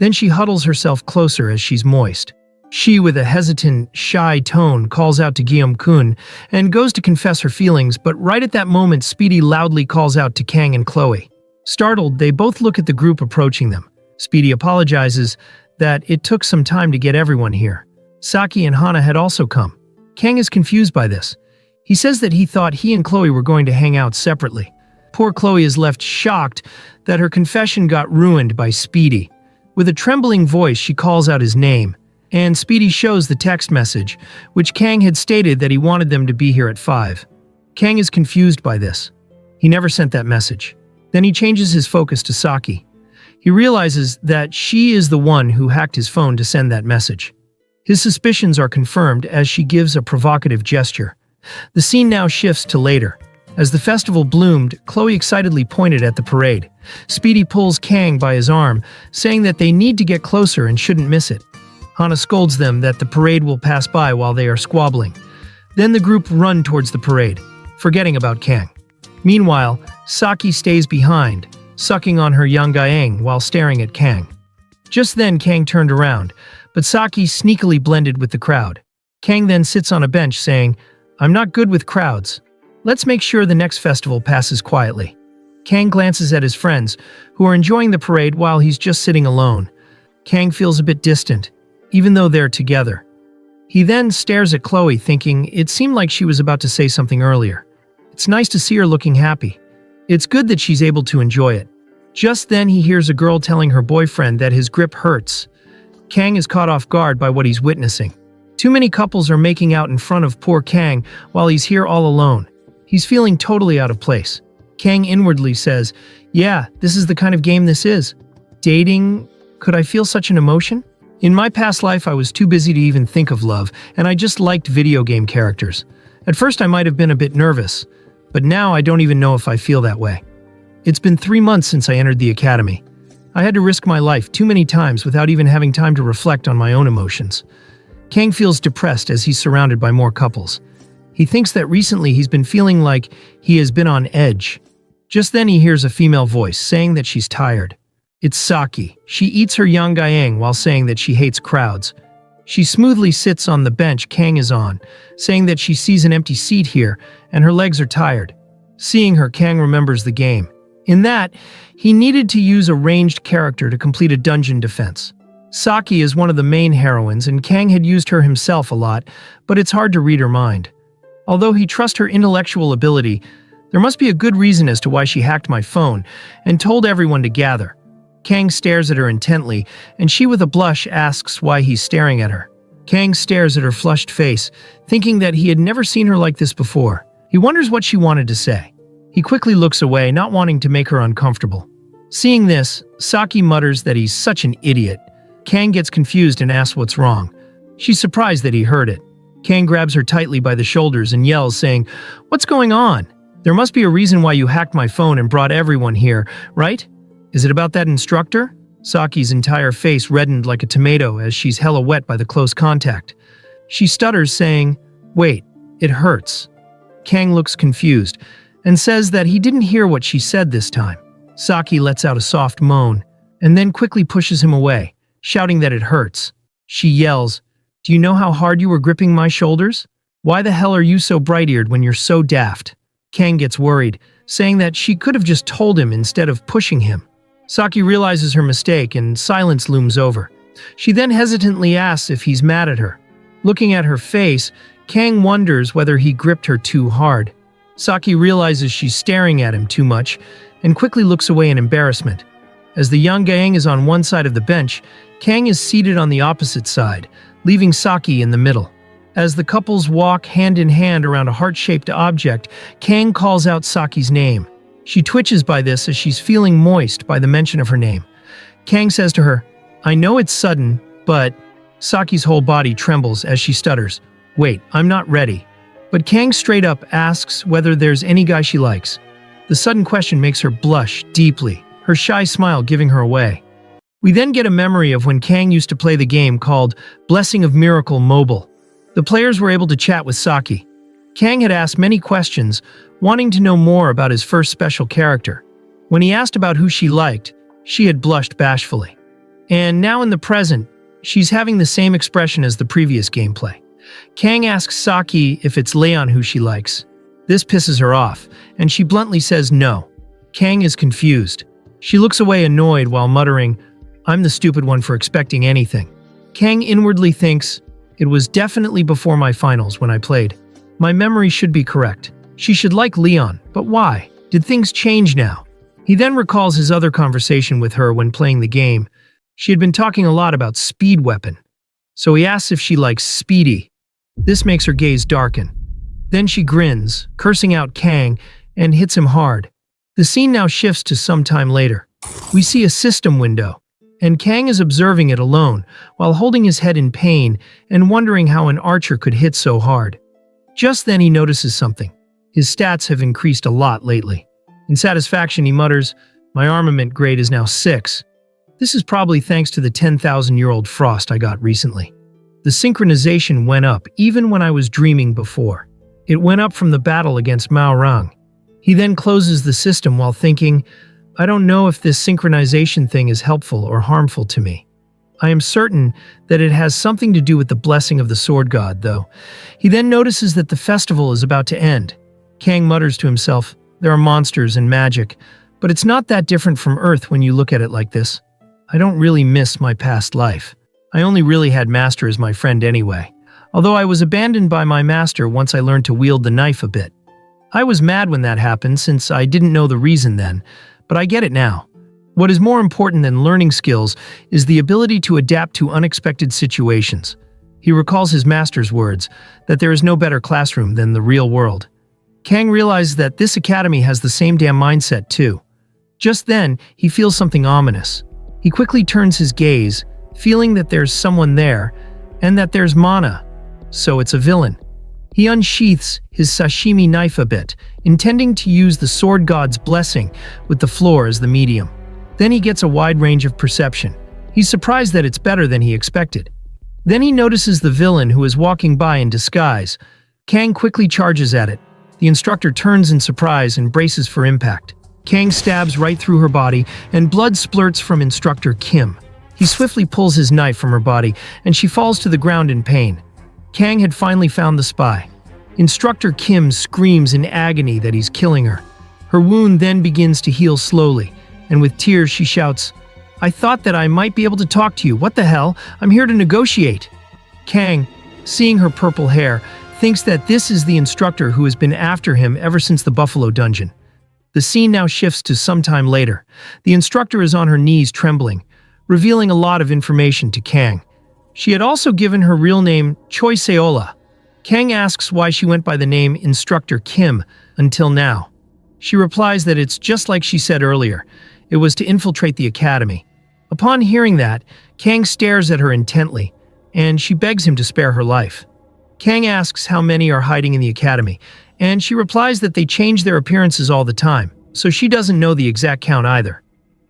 S1: Then she huddles herself closer as she's moist. She, with a hesitant, shy tone, calls out to Guillaume-kun and goes to confess her feelings, but right at that moment, Speedy loudly calls out to Kang and Chloe. Startled, they both look at the group approaching them. Speedy apologizes that it took some time to get everyone here. Saki and Hana had also come. Kang is confused by this. He says that he thought he and Chloe were going to hang out separately. Poor Chloe is left shocked that her confession got ruined by Speedy. With a trembling voice, she calls out his name, and Speedy shows the text message, which Kang had stated that he wanted them to be here at 5. Kang is confused by this. He never sent that message. Then he changes his focus to Saki. He realizes that she is the one who hacked his phone to send that message. His suspicions are confirmed as she gives a provocative gesture. The scene now shifts to later. As the festival bloomed, Chloe excitedly pointed at the parade. Speedy pulls Kang by his arm, saying that they need to get closer and shouldn't miss it. Hana scolds them that the parade will pass by while they are squabbling. Then the group run towards the parade, forgetting about Kang. Meanwhile, Saki stays behind, sucking on her Yangaeng while staring at Kang. Just then Kang turned around, but Saki sneakily blended with the crowd. Kang then sits on a bench saying, "I'm not good with crowds. Let's make sure the next festival passes quietly." Kang glances at his friends, who are enjoying the parade while he's just sitting alone. Kang feels a bit distant, even though they're together. He then stares at Chloe, thinking it seemed like she was about to say something earlier. It's nice to see her looking happy. It's good that she's able to enjoy it. Just then he hears a girl telling her boyfriend that his grip hurts. Kang is caught off guard by what he's witnessing. Too many couples are making out in front of poor Kang while he's here all alone. He's feeling totally out of place. Kang inwardly says, "Yeah, this is the kind of game this is. Dating? Could I feel such an emotion? In my past life, I was too busy to even think of love, and I just liked video game characters. At first, I might have been a bit nervous, but now I don't even know if I feel that way. It's been 3 months since I entered the academy. I had to risk my life too many times without even having time to reflect on my own emotions." Kang feels depressed as he's surrounded by more couples. He thinks that recently he's been feeling like he has been on edge. Just then he hears a female voice saying that she's tired. It's Saki. She eats her Yangaeng while saying that she hates crowds. She smoothly sits on the bench Kang is on, saying that she sees an empty seat here and her legs are tired. Seeing her, Kang remembers the game. In that, he needed to use a ranged character to complete a dungeon defense. Saki is one of the main heroines and Kang had used her himself a lot, but it's hard to read her mind. Although he trusts her intellectual ability, there must be a good reason as to why she hacked my phone and told everyone to gather. Kang stares at her intently, and she with a blush asks why he's staring at her. Kang stares at her flushed face, thinking that he had never seen her like this before. He wonders what she wanted to say. He quickly looks away, not wanting to make her uncomfortable. Seeing this, Saki mutters that he's such an idiot. Kang gets confused and asks what's wrong. She's surprised that he heard it. Kang grabs her tightly by the shoulders and yells, saying, "What's going on? There must be a reason why you hacked my phone and brought everyone here, right? Is it about that instructor?" Saki's entire face reddened like a tomato as she's hella wet by the close contact. She stutters, saying, "Wait, it hurts." Kang looks confused and says that he didn't hear what she said this time. Saki lets out a soft moan and then quickly pushes him away, shouting that it hurts. She yells, "Do you know how hard you were gripping my shoulders? Why the hell are you so bright-eared when you're so daft?" Kang gets worried, saying that she could have just told him instead of pushing him. Saki realizes her mistake and silence looms over. She then hesitantly asks if he's mad at her. Looking at her face, Kang wonders whether he gripped her too hard. Saki realizes she's staring at him too much and quickly looks away in embarrassment. As the Yangaeng is on one side of the bench, Kang is seated on the opposite side, leaving Saki in the middle. As the couples walk hand in hand around a heart-shaped object, Kang calls out Saki's name. She twitches by this as she's feeling moist by the mention of her name. Kang says to her, "I know it's sudden, but..." Saki's whole body trembles as she stutters, "Wait, I'm not ready." But Kang straight up asks whether there's any guy she likes. The sudden question makes her blush deeply, her shy smile giving her away. We then get a memory of when Kang used to play the game called Blessing of Miracle Mobile. The players were able to chat with Saki. Kang had asked many questions, wanting to know more about his first special character. When he asked about who she liked, she had blushed bashfully. And now in the present, she's having the same expression as the previous gameplay. Kang asks Saki if it's Leon who she likes. This pisses her off, and she bluntly says no. Kang is confused. She looks away annoyed while muttering, "I'm the stupid one for expecting anything." Kang inwardly thinks, "It was definitely before my finals when I played. My memory should be correct. She should like Leon, but why? Did things change now?" He then recalls his other conversation with her when playing the game. She had been talking a lot about Speed Weapon, so he asks if she likes Speedy. This makes her gaze darken. Then she grins, cursing out Kang, and hits him hard. The scene now shifts to some time later. We see a system window, and Kang is observing it alone while holding his head in pain and wondering how an archer could hit so hard. Just then he notices something. His stats have increased a lot lately. In satisfaction, he mutters, "My armament grade is now 6. This is probably thanks to the 10,000-year-old frost I got recently." The synchronization went up even when I was dreaming before. It went up from the battle against Mao Rang. He then closes the system while thinking, "I don't know if this synchronization thing is helpful or harmful to me. I am certain that it has something to do with the blessing of the sword god, though." He then notices that the festival is about to end. Kang mutters to himself, "There are monsters and magic, but it's not that different from Earth when you look at it like this. I don't really miss my past life. I only really had Master as my friend anyway, although I was abandoned by my master once I learned to wield the knife a bit. I was mad when that happened since I didn't know the reason then, but I get it now. What is more important than learning skills is the ability to adapt to unexpected situations." He recalls his master's words, that there is no better classroom than the real world. Kang realizes that this academy has the same damn mindset too. Just then, he feels something ominous. He quickly turns his gaze, feeling that there's someone there, and that there's mana. So it's a villain. He unsheaths his Sashimi Knife a bit, intending to use the sword god's blessing with the floor as the medium. Then he gets a wide range of perception. He's surprised that it's better than he expected. Then he notices the villain who is walking by in disguise. Kang quickly charges at it. The instructor turns in surprise and braces for impact. Kang stabs right through her body, and blood splurts from Instructor Kim. He swiftly pulls his knife from her body, and she falls to the ground in pain. Kang had finally found the spy. Instructor Kim screams in agony that he's killing her. Her wound then begins to heal slowly, and with tears she shouts, "I thought that I might be able to talk to you. What the hell? I'm here to negotiate." Kang, seeing her purple hair, thinks that this is the instructor who has been after him ever since the Buffalo Dungeon. The scene now shifts to some time later. The instructor is on her knees trembling, revealing a lot of information to Kang. She had also given her real name Choi Seola. Kang asks why she went by the name Instructor Kim until now. She replies that it's just like she said earlier. It was to infiltrate the academy. Upon hearing that, Kang stares at her intently, and she begs him to spare her life. Kang asks how many are hiding in the academy, and she replies that they change their appearances all the time, so she doesn't know the exact count either.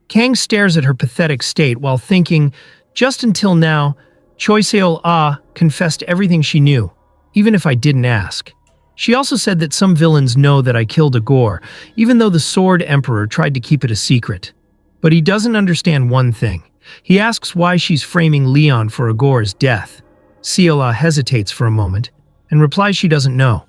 S1: Kang stares at her pathetic state while thinking, just until now, Choi Seol-ah confessed everything she knew, even if I didn't ask. She also said that some villains know that I killed Agor, even though the Sword Emperor tried to keep it a secret. But he doesn't understand one thing. He asks why she's framing Leon for Agor's death. Seola hesitates for a moment and replies she doesn't know.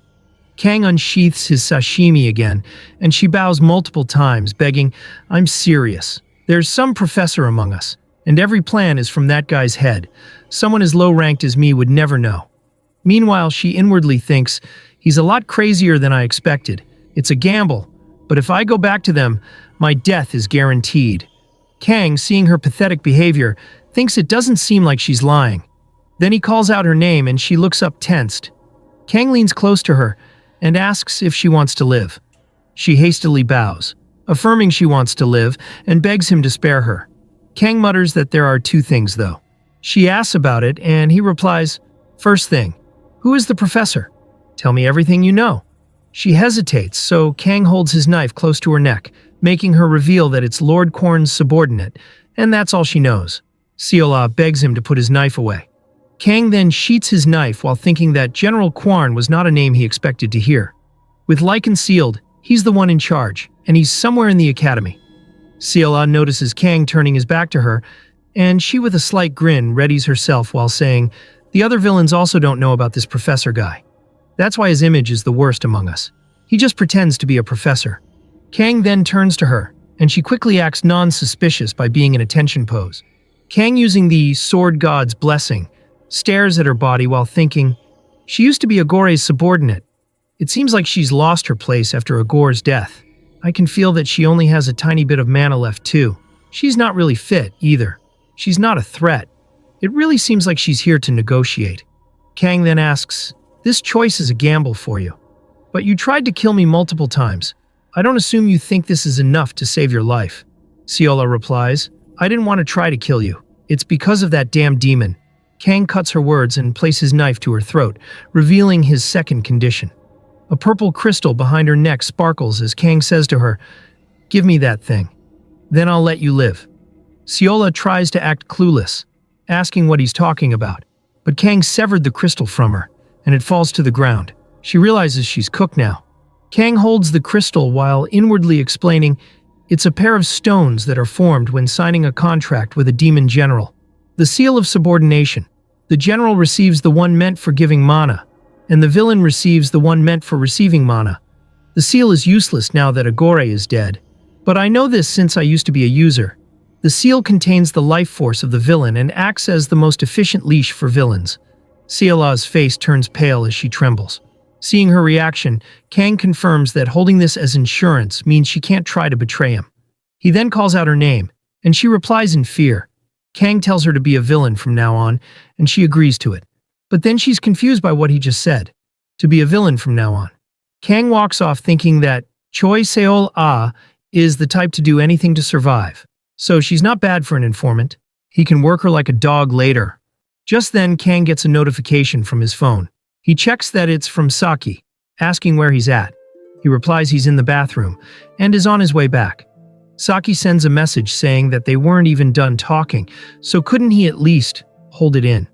S1: Kang unsheaths his sashimi again, and she bows multiple times, begging, "I'm serious. There's some professor among us, and every plan is from that guy's head. Someone as low-ranked as me would never know." Meanwhile, she inwardly thinks, "He's a lot crazier than I expected. It's a gamble, but if I go back to them, my death is guaranteed." Kang, seeing her pathetic behavior, thinks it doesn't seem like she's lying. Then he calls out her name and she looks up tensed. Kang leans close to her and asks if she wants to live. She hastily bows, affirming she wants to live, and begs him to spare her. Kang mutters that there are two things, though. She asks about it, and he replies, "First thing, who is the professor? Tell me everything you know." She hesitates, so Kang holds his knife close to her neck, making her reveal that it's Lord Korn's subordinate, and that's all she knows. Seola begs him to put his knife away. Kang then sheaths his knife while thinking that General Kwarn was not a name he expected to hear. With Lycan sealed, he's the one in charge, and he's somewhere in the academy. Seola notices Kang turning his back to her, and she with a slight grin readies herself while saying, "The other villains also don't know about this professor guy. That's why his image is the worst among us. He just pretends to be a professor." Kang then turns to her, and she quickly acts non-suspicious by being in attention pose. Kang, using the sword god's blessing, stares at her body while thinking, she used to be Agore's subordinate. It seems like she's lost her place after Agore's death. I can feel that she only has a tiny bit of mana left too. She's not really fit either. She's not a threat. It really seems like she's here to negotiate. Kang then asks, "This choice is a gamble for you. But you tried to kill me multiple times. I don't assume you think this is enough to save your life." Seola replies, "I didn't want to try to kill you. It's because of that damn demon." Kang cuts her words and places his knife to her throat, revealing his second condition. A purple crystal behind her neck sparkles as Kang says to her, "Give me that thing. Then I'll let you live." Seola tries to act clueless, asking what he's talking about, but Kang severed the crystal from her, and it falls to the ground. She realizes she's cooked now. Kang holds the crystal while inwardly explaining, "It's a pair of stones that are formed when signing a contract with a demon general. The seal of subordination. The general receives the one meant for giving mana, and the villain receives the one meant for receiving mana. The seal is useless now that Agore is dead. But I know this since I used to be a user. The seal contains the life force of the villain and acts as the most efficient leash for villains." Seola's face turns pale as she trembles. Seeing her reaction, Kang confirms that holding this as insurance means she can't try to betray him. He then calls out her name, and she replies in fear. Kang tells her to be a villain from now on, and she agrees to it. But then she's confused by what he just said. To be a villain from now on. Kang walks off thinking that Choi Seol-ah is the type to do anything to survive. So she's not bad for an informant. He can work her like a dog later. Just then, Kang gets a notification from his phone. He checks that it's from Saki, asking where he's at. He replies he's in the bathroom, and is on his way back. Saki sends a message saying that they weren't even done talking, so couldn't he at least hold it in?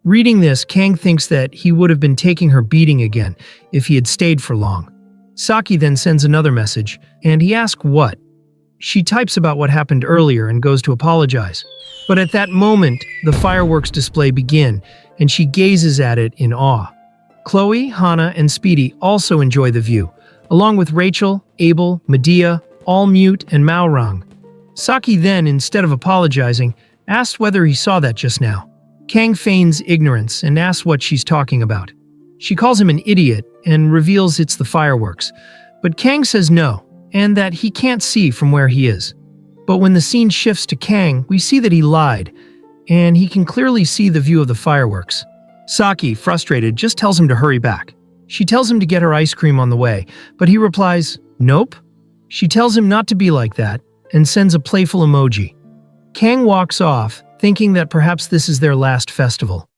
S1: Reading this, Kang thinks that he would have been taking her beating again if he had stayed for long. Saki then sends another message, and he asks what. She types about what happened earlier and goes to apologize. But at that moment, the fireworks display begin, and she gazes at it in awe. Chloe, Hana, and Speedy also enjoy the view, along with Rachel, Abel, Medea, All-Mute, and Maorang. Saki then, instead of apologizing, asks whether he saw that just now. Kang feigns ignorance and asks what she's talking about. She calls him an idiot and reveals it's the fireworks, but Kang says no, and that he can't see from where he is. But when the scene shifts to Kang, we see that he lied, and he can clearly see the view of the fireworks. Saki, frustrated, just tells him to hurry back. She tells him to get her ice cream on the way, but he replies, "Nope." She tells him not to be like that, and sends a playful emoji. Kang walks off, thinking that perhaps this is their last festival.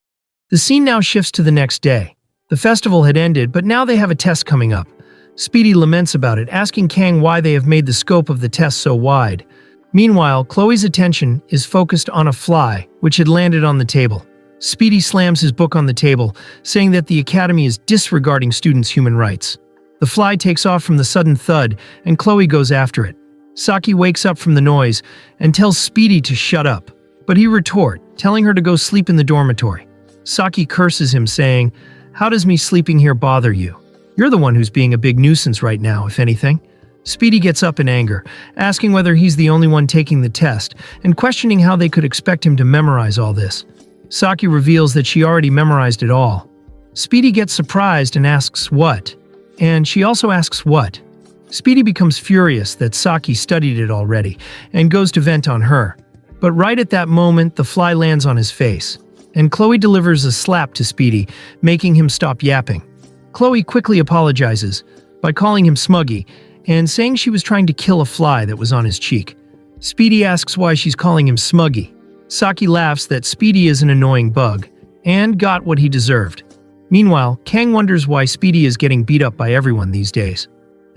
S1: The scene now shifts to the next day. The festival had ended, but now they have a test coming up. Speedy laments about it, asking Kang why they have made the scope of the test so wide. Meanwhile, Chloe's attention is focused on a fly, which had landed on the table. Speedy slams his book on the table, saying that the Academy is disregarding students' human rights. The fly takes off from the sudden thud, and Chloe goes after it. Saki wakes up from the noise and tells Speedy to shut up, but he retorts, telling her to go sleep in the dormitory. Saki curses him, saying, "How does me sleeping here bother you? You're the one who's being a big nuisance right now, if anything." Speedy gets up in anger, asking whether he's the only one taking the test, and questioning how they could expect him to memorize all this. Saki reveals that she already memorized it all. Speedy gets surprised and asks what, and she also asks what. Speedy becomes furious that Saki studied it already, and goes to vent on her. But right at that moment, the fly lands on his face, and Chloe delivers a slap to Speedy, making him stop yapping. Chloe quickly apologizes by calling him Smuggy, and saying she was trying to kill a fly that was on his cheek. Speedy asks why she's calling him Smuggy. Saki laughs that Speedy is an annoying bug, and got what he deserved. Meanwhile, Kang wonders why Speedy is getting beat up by everyone these days.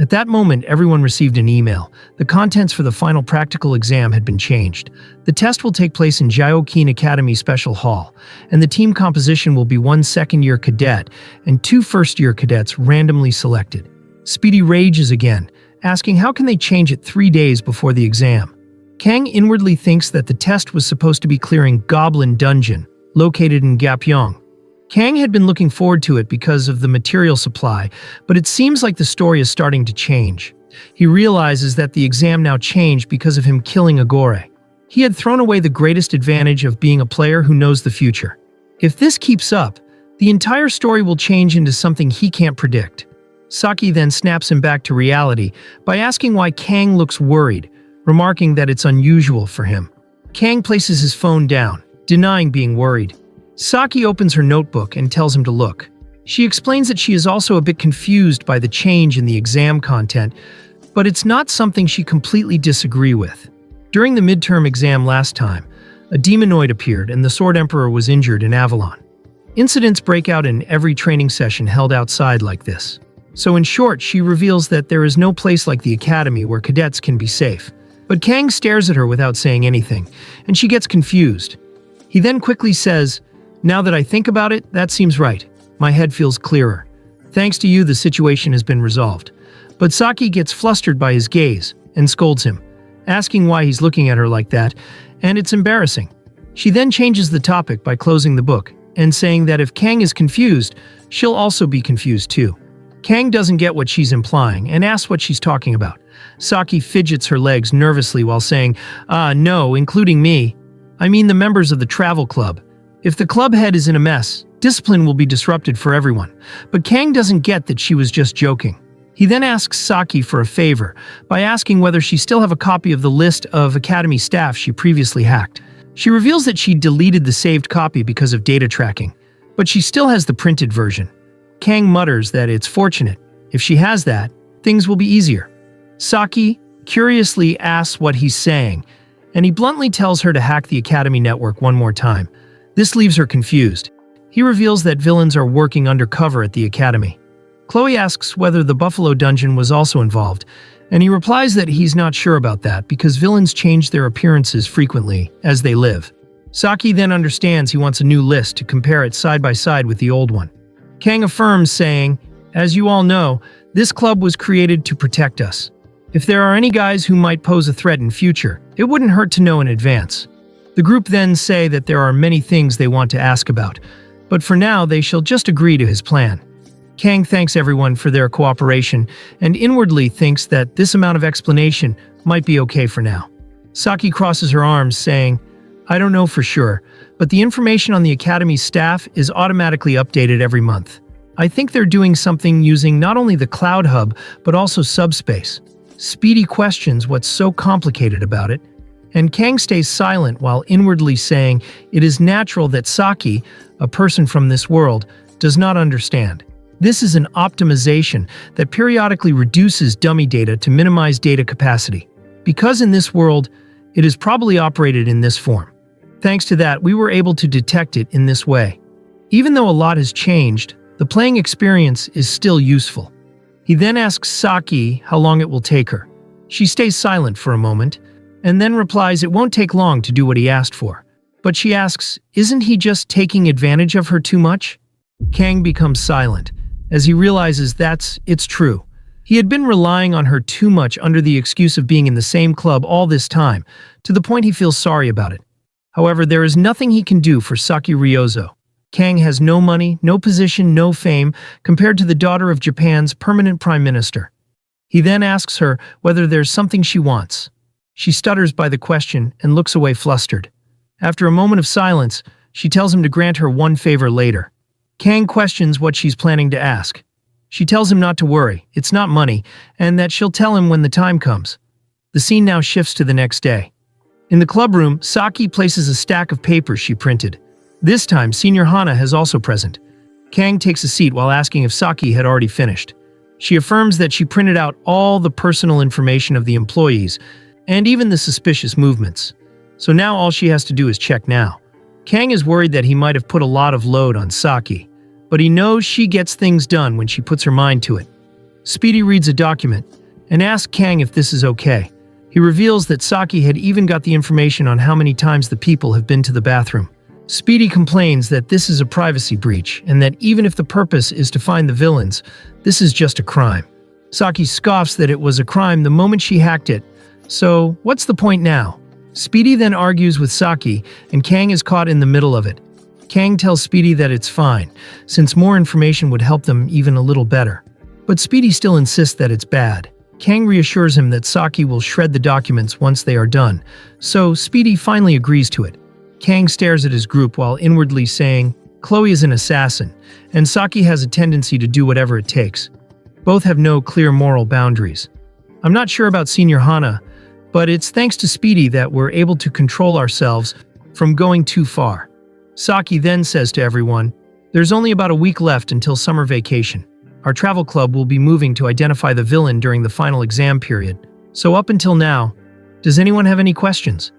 S1: At that moment, everyone received an email. The contents for the final practical exam had been changed. The test will take place in Jyokin Academy Special Hall, and the team composition will be 1 second-year cadet and 2 first-year cadets randomly selected. Speedy rages again, asking how can they change it 3 days before the exam. Kang inwardly thinks that the test was supposed to be clearing Goblin Dungeon, located in Gapyeong. Kang had been looking forward to it because of the material supply, but it seems like the story is starting to change. He realizes that the exam now changed because of him killing Agore. He had thrown away the greatest advantage of being a player who knows the future. If this keeps up, the entire story will change into something he can't predict. Saki then snaps him back to reality by asking why Kang looks worried, remarking that it's unusual for him. Kang places his phone down, denying being worried. Saki opens her notebook and tells him to look. She explains that she is also a bit confused by the change in the exam content, but it's not something she completely disagrees with. During the midterm exam last time, a demonoid appeared and the Sword Emperor was injured in Avalon. Incidents break out in every training session held outside like this. So in short, she reveals that there is no place like the academy where cadets can be safe. But Kang stares at her without saying anything, and she gets confused. He then quickly says, "Now that I think about it, that seems right. My head feels clearer. Thanks to you, the situation has been resolved." But Saki gets flustered by his gaze and scolds him, asking why he's looking at her like that, and it's embarrassing. She then changes the topic by closing the book and saying that if Kang is confused, she'll also be confused too. Kang doesn't get what she's implying and asks what she's talking about. Saki fidgets her legs nervously while saying, no, including me. I mean the members of the travel club. If the club head is in a mess, discipline will be disrupted for everyone. But Kang doesn't get that she was just joking. He then asks Saki for a favor by asking whether she still have a copy of the list of academy staff she previously hacked. She reveals that she deleted the saved copy because of data tracking, but she still has the printed version. Kang mutters that it's fortunate. If she has that, things will be easier. Saki curiously asks what he's saying, and he bluntly tells her to hack the academy network one more time. This leaves her confused. He reveals that villains are working undercover at the academy. Chloe asks whether the Buffalo Dungeon was also involved, and he replies that he's not sure about that because villains change their appearances frequently as they live. Saki then understands he wants a new list to compare it side by side with the old one. Kang affirms, saying, "As you all know, this club was created to protect us. If there are any guys who might pose a threat in future, it wouldn't hurt to know in advance." The group then say that there are many things they want to ask about, but for now they shall just agree to his plan. Kang thanks everyone for their cooperation and inwardly thinks that this amount of explanation might be okay for now. Saki crosses her arms, saying, "I don't know for sure, but the information on the academy's staff is automatically updated every month. I think they're doing something using not only the Cloud Hub, but also subspace." Speedy questions what's so complicated about it, and Kang stays silent while inwardly saying it is natural that Saki, a person from this world, does not understand. This is an optimization that periodically reduces dummy data to minimize data capacity, because in this world, it is probably operated in this form. Thanks to that, we were able to detect it in this way. Even though a lot has changed, the playing experience is still useful. He then asks Saki how long it will take her. She stays silent for a moment, and then replies it won't take long to do what he asked for. But she asks, isn't he just taking advantage of her too much? Kang becomes silent, as he realizes it's true. He had been relying on her too much under the excuse of being in the same club all this time, to the point he feels sorry about it. However, there is nothing he can do for Saki Ryozo. Kang has no money, no position, no fame, compared to the daughter of Japan's permanent prime minister. He then asks her whether there's something she wants. She stutters by the question and looks away flustered. After a moment of silence, she tells him to grant her one favor later. Kang questions what she's planning to ask. She tells him not to worry, it's not money, and that she'll tell him when the time comes. The scene now shifts to the next day. In the club room, Saki places a stack of papers she printed. This time, Senior Hana is also present. Kang takes a seat while asking if Saki had already finished. She affirms that she printed out all the personal information of the employees, and even the suspicious movements. So now all she has to do is check now. Kang is worried that he might have put a lot of load on Saki, but he knows she gets things done when she puts her mind to it. Speedy reads a document and asks Kang if this is okay. He reveals that Saki had even got the information on how many times the people have been to the bathroom. Speedy complains that this is a privacy breach and that even if the purpose is to find the villains, this is just a crime. Saki scoffs that it was a crime the moment she hacked it. So, what's the point now? Speedy then argues with Saki, and Kang is caught in the middle of it. Kang tells Speedy that it's fine, since more information would help them even a little better. But Speedy still insists that it's bad. Kang reassures him that Saki will shred the documents once they are done, so Speedy finally agrees to it. Kang stares at his group while inwardly saying, Chloe is an assassin, and Saki has a tendency to do whatever it takes. Both have no clear moral boundaries. I'm not sure about Senior Hana, but it's thanks to Speedy that we're able to control ourselves from going too far. Saki then says to everyone, there's only about a week left until summer vacation. Our travel club will be moving to identify the villain during the final exam period. So up until now, does anyone have any questions?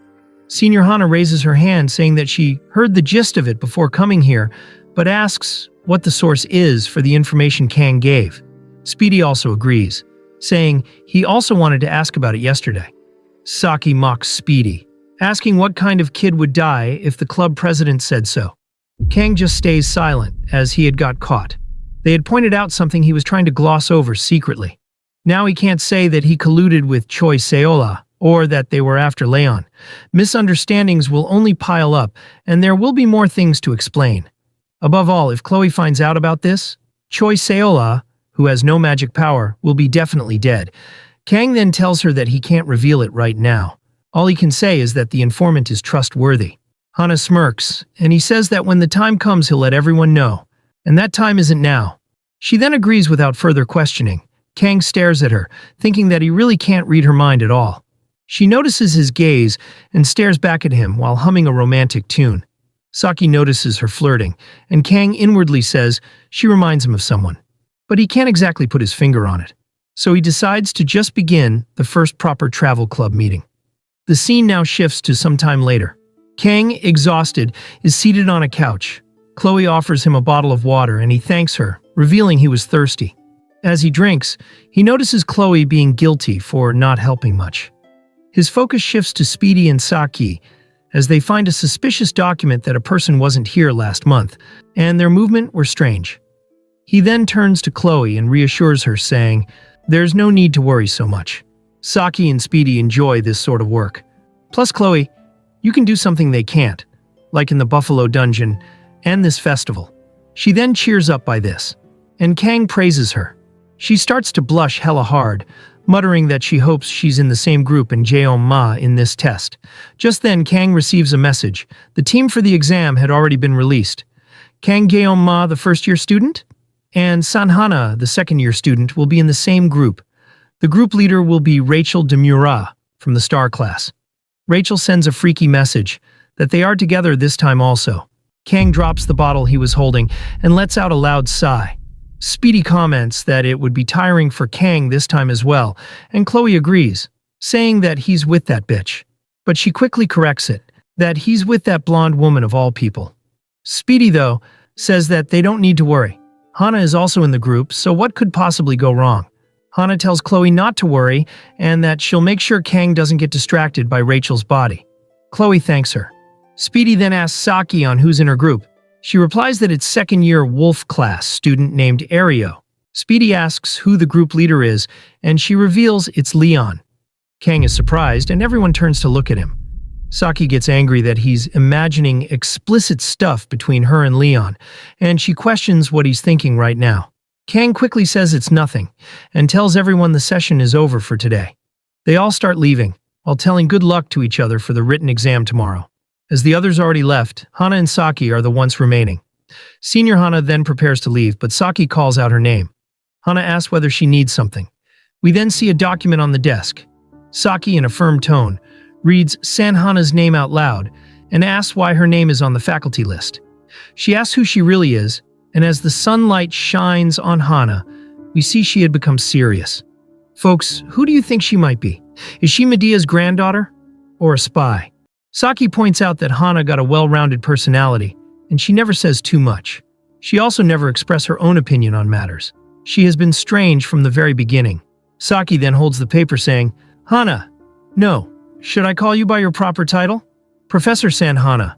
S1: Senior Hana raises her hand saying that she heard the gist of it before coming here, but asks what the source is for the information Kang gave. Speedy also agrees, saying he also wanted to ask about it yesterday. Saki mocks Speedy, asking what kind of kid would die if the club president said so. Kang just stays silent, as he had got caught. They had pointed out something he was trying to gloss over secretly. Now he can't say that he colluded with Choi Seola, or that they were after Leon. Misunderstandings will only pile up, and there will be more things to explain. Above all, if Chloe finds out about this, Choi Seola, who has no magic power, will be definitely dead. Kang then tells her that he can't reveal it right now. All he can say is that the informant is trustworthy. Hana smirks, and he says that when the time comes he'll let everyone know. And that time isn't now. She then agrees without further questioning. Kang stares at her, thinking that he really can't read her mind at all. She notices his gaze and stares back at him while humming a romantic tune. Saki notices her flirting, and Kang inwardly says she reminds him of someone. But he can't exactly put his finger on it. So he decides to just begin the first proper travel club meeting. The scene now shifts to some time later. Kang, exhausted, is seated on a couch. Chloe offers him a bottle of water and he thanks her, revealing he was thirsty. As he drinks, he notices Chloe being guilty for not helping much. His focus shifts to Speedy and Saki as they find a suspicious document that a person wasn't here last month, and their movement were strange. He then turns to Chloe and reassures her, saying, there's no need to worry so much. Saki and Speedy enjoy this sort of work. Plus, Chloe, you can do something they can't, like in the Buffalo Dungeon and this festival. She then cheers up by this, and Kang praises her. She starts to blush hella hard, muttering that she hopes she's in the same group in Jeon Ma in this test. Just then, Kang receives a message. The team for the exam had already been released. Kang Jeon Ma, the first-year student, and Sanhana, the second-year student, will be in the same group. The group leader will be Rachel Demura from the Star class. Rachel sends a freaky message that they are together this time also. Kang drops the bottle he was holding and lets out a loud sigh. Speedy comments that it would be tiring for Kang this time as well, and Chloe agrees, saying that he's with that bitch. But she quickly corrects it, that he's with that blonde woman of all people. Speedy, though, says that they don't need to worry. Hana is also in the group, so what could possibly go wrong? Hana tells Chloe not to worry, and that she'll make sure Kang doesn't get distracted by Rachel's body. Chloe thanks her. Speedy then asks Saki on who's in her group. She replies that it's second-year Wolf class student named Ario. Speedy asks who the group leader is, and she reveals it's Leon. Kang is surprised, and everyone turns to look at him. Saki gets angry that he's imagining explicit stuff between her and Leon, and she questions what he's thinking right now. Kang quickly says it's nothing, and tells everyone the session is over for today. They all start leaving, while telling good luck to each other for the written exam tomorrow. As the others already left, Hana and Saki are the ones remaining. Senior Hana then prepares to leave, but Saki calls out her name. Hana asks whether she needs something. We then see a document on the desk. Saki, in a firm tone, reads Sanhana's name out loud and asks why her name is on the faculty list. She asks who she really is, and as the sunlight shines on Hana, we see she had become serious. Folks, who do you think she might be? Is she Medea's granddaughter? Or a spy? Saki points out that Hana got a well-rounded personality, and she never says too much. She also never expresses her own opinion on matters. She has been strange from the very beginning. Saki then holds the paper saying, Hana, no, should I call you by your proper title? Professor Sanhana.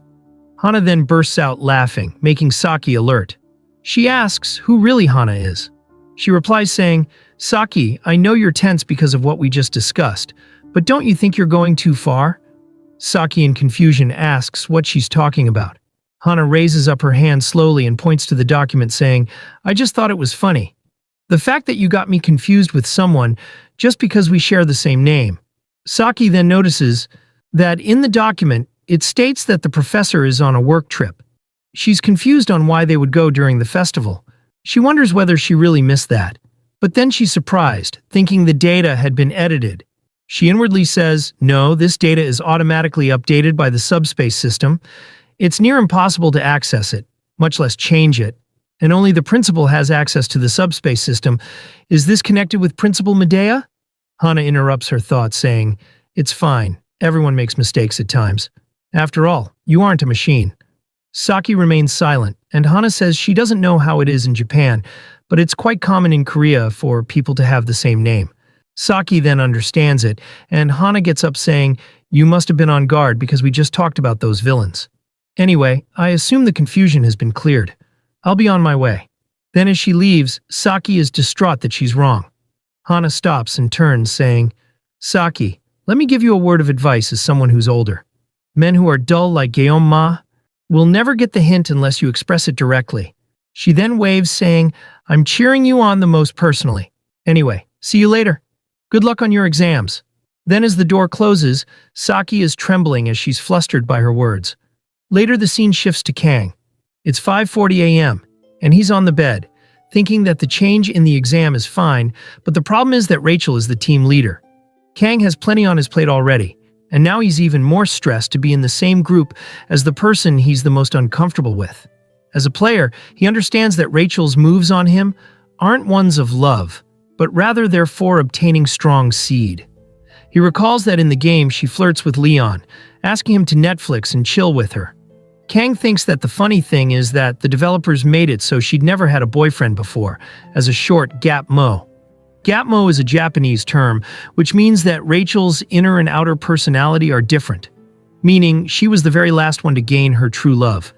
S1: Hana then bursts out laughing, making Saki alert. She asks who really Hana is. She replies saying, Saki, I know you're tense because of what we just discussed, but don't you think you're going too far? Saki, in confusion, asks what she's talking about. Hana raises up her hand slowly and points to the document, saying, "I just thought it was funny. The fact that you got me confused with someone just because we share the same name." Saki then notices that in the document, it states that the professor is on a work trip. She's confused on why they would go during the festival. She wonders whether she really missed that. But then she's surprised, thinking the data had been edited. She inwardly says, "No, this data is automatically updated by the subspace system. It's near impossible to access it, much less change it, and only the principal has access to the subspace system. Is this connected with Principal Medea?" Hana interrupts her thoughts, saying, "It's fine. Everyone makes mistakes at times. After all, you aren't a machine." Saki remains silent, and Hana says she doesn't know how it is in Japan, but it's quite common in Korea for people to have the same name. Saki then understands it, and Hana gets up saying, "You must have been on guard because we just talked about those villains. Anyway, I assume the confusion has been cleared. I'll be on my way." Then as she leaves, Saki is distraught that she's wrong. Hana stops and turns, saying, "Saki, let me give you a word of advice as someone who's older. Men who are dull like Guillaume will never get the hint unless you express it directly." She then waves, saying, "I'm cheering you on the most personally. Anyway, see you later. Good luck on your exams." Then as the door closes, Saki is trembling as she's flustered by her words. Later the scene shifts to Kang. It's 5:40 a.m., and he's on the bed, thinking that the change in the exam is fine, but the problem is that Rachel is the team leader. Kang has plenty on his plate already, and now he's even more stressed to be in the same group as the person he's the most uncomfortable with. As a player, he understands that Rachel's moves on him aren't ones of love, but rather they're for obtaining strong seed. He recalls that in the game she flirts with Leon, asking him to Netflix and chill with her. Kang thinks that the funny thing is that the developers made it so she'd never had a boyfriend before, as a short Gapmo. Gapmo is a Japanese term, which means that Rachel's inner and outer personality are different, meaning she was the very last one to gain her true love.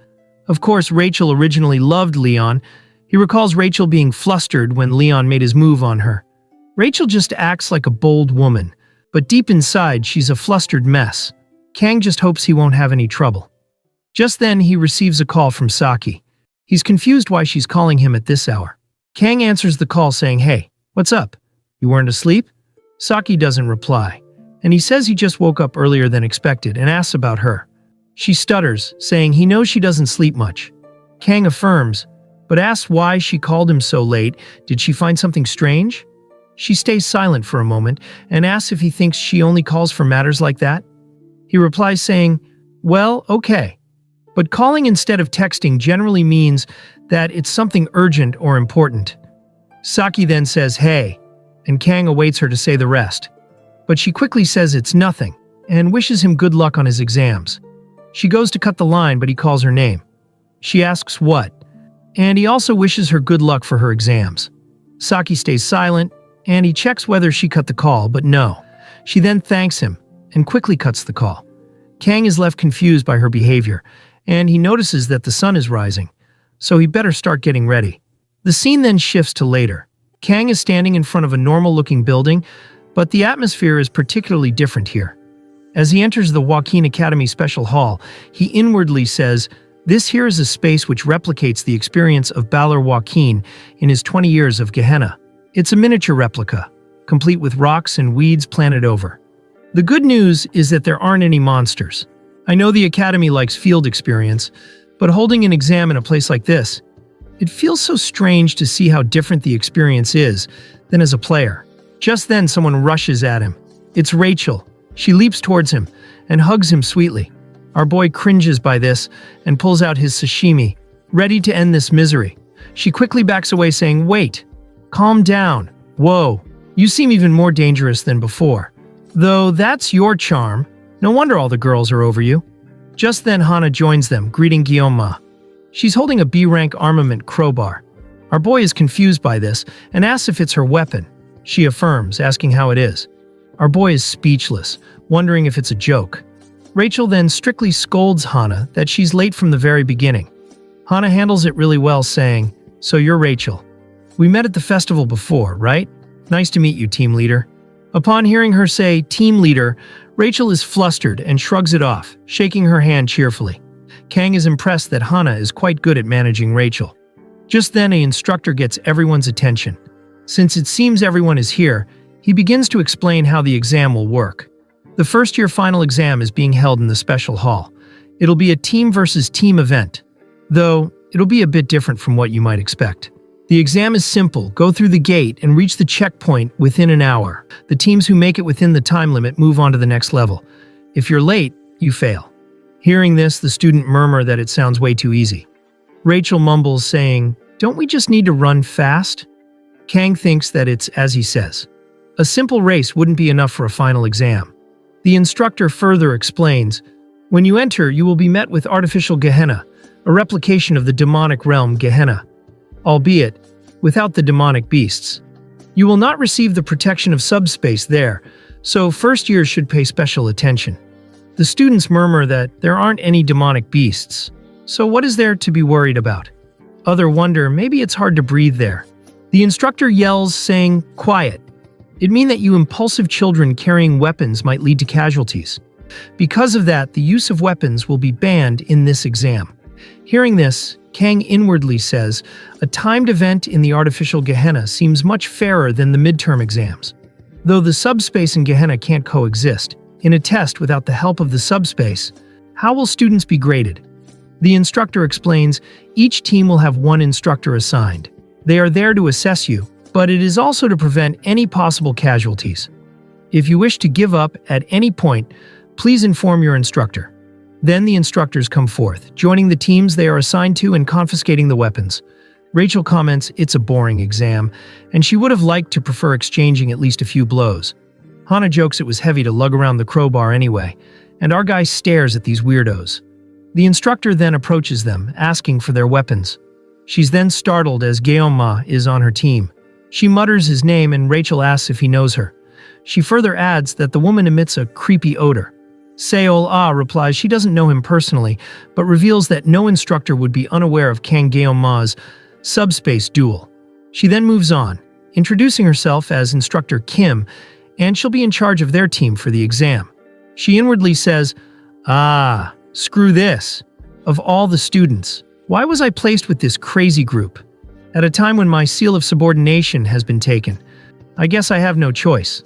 S1: Of course, Rachel originally loved Leon. He recalls Rachel being flustered when Leon made his move on her. Rachel just acts like a bold woman, but deep inside she's a flustered mess. Kang just hopes he won't have any trouble. Just then, he receives a call from Saki. He's confused why she's calling him at this hour. Kang answers the call saying, "Hey, what's up? You weren't asleep?" Saki doesn't reply, and he says he just woke up earlier than expected and asks about her. She stutters, saying he knows she doesn't sleep much. Kang affirms, but asks why she called him so late. Did she find something strange? She stays silent for a moment and asks if he thinks she only calls for matters like that. He replies saying, "Well, okay. But calling instead of texting generally means that it's something urgent or important." Saki then says, "Hey," and Kang awaits her to say the rest. But she quickly says it's nothing, and wishes him good luck on his exams. She goes to cut the line, but he calls her name. She asks what, and he also wishes her good luck for her exams. Saki stays silent, and he checks whether she cut the call, but no. She then thanks him, and quickly cuts the call. Kang is left confused by her behavior, and he notices that the sun is rising, so he better start getting ready. The scene then shifts to later. Kang is standing in front of a normal-looking building, but the atmosphere is particularly different here. As he enters the Joaquin Academy Special Hall, he inwardly says, "This here is a space which replicates the experience of Balor Joaquin in his 20 years of Gehenna. It's a miniature replica, complete with rocks and weeds planted over. The good news is that there aren't any monsters. I know the Academy likes field experience, but holding an exam in a place like this, it feels so strange to see how different the experience is than as a player." Just then, someone rushes at him. It's Rachel. She leaps towards him and hugs him sweetly. Our boy cringes by this and pulls out his sashimi, ready to end this misery. She quickly backs away saying, "Wait, calm down. Whoa, you seem even more dangerous than before. Though that's your charm. No wonder all the girls are over you." Just then Hana joins them, greeting Guillaume. She's holding a B-rank armament crowbar. Our boy is confused by this and asks if it's her weapon. She affirms, asking how it is. Our boy is speechless, wondering if it's a joke. Rachel then strictly scolds Hana that she's late from the very beginning. Hana handles it really well, saying, "So you're Rachel. We met at the festival before, right? Nice to meet you, team leader." Upon hearing her say team leader, Rachel is flustered and shrugs it off, shaking her hand cheerfully. Kang is impressed that Hana is quite good at managing Rachel. Just then, an instructor gets everyone's attention. Since it seems everyone is here, he begins to explain how the exam will work. The first-year final exam is being held in the special hall. It'll be a team versus team event, though it'll be a bit different from what you might expect. The exam is simple. Go through the gate and reach the checkpoint within an hour. The teams who make it within the time limit move on to the next level. If you're late, you fail. Hearing this, the student murmurs that it sounds way too easy. Rachel mumbles, saying, "Don't we just need to run fast?" Kang thinks that it's as he says. A simple race wouldn't be enough for a final exam. The instructor further explains, "When you enter, you will be met with artificial Gehenna, a replication of the demonic realm Gehenna, albeit without the demonic beasts. You will not receive the protection of subspace there, so first years should pay special attention." The students murmur that there aren't any demonic beasts, so what is there to be worried about? Others wonder maybe it's hard to breathe there. The instructor yells, saying, "Quiet. It means that you impulsive children carrying weapons might lead to casualties. Because of that, the use of weapons will be banned in this exam." Hearing this, Kang inwardly says, a timed event in the artificial Gehenna seems much fairer than the midterm exams. Though the subspace and Gehenna can't coexist, in a test without the help of the subspace, how will students be graded? The instructor explains, each team will have one instructor assigned. They are there to assess you, but it is also to prevent any possible casualties. If you wish to give up at any point, please inform your instructor. Then the instructors come forth, joining the teams they are assigned to and confiscating the weapons. Rachel comments it's a boring exam, and she would have liked to prefer exchanging at least a few blows. Hana jokes it was heavy to lug around the crowbar anyway, and our guy stares at these weirdos. The instructor then approaches them, asking for their weapons. She's then startled as Geoma is on her team. She mutters his name and Rachel asks if he knows her. She further adds that the woman emits a creepy odor. Seol-ah replies she doesn't know him personally, but reveals that no instructor would be unaware of Kang Geoma's subspace duel. She then moves on, introducing herself as Instructor Kim, and she'll be in charge of their team for the exam. She inwardly says, "Ah, screw this. Of all the students, why was I placed with this crazy group? At a time when my seal of subordination has been taken. I guess I have no choice."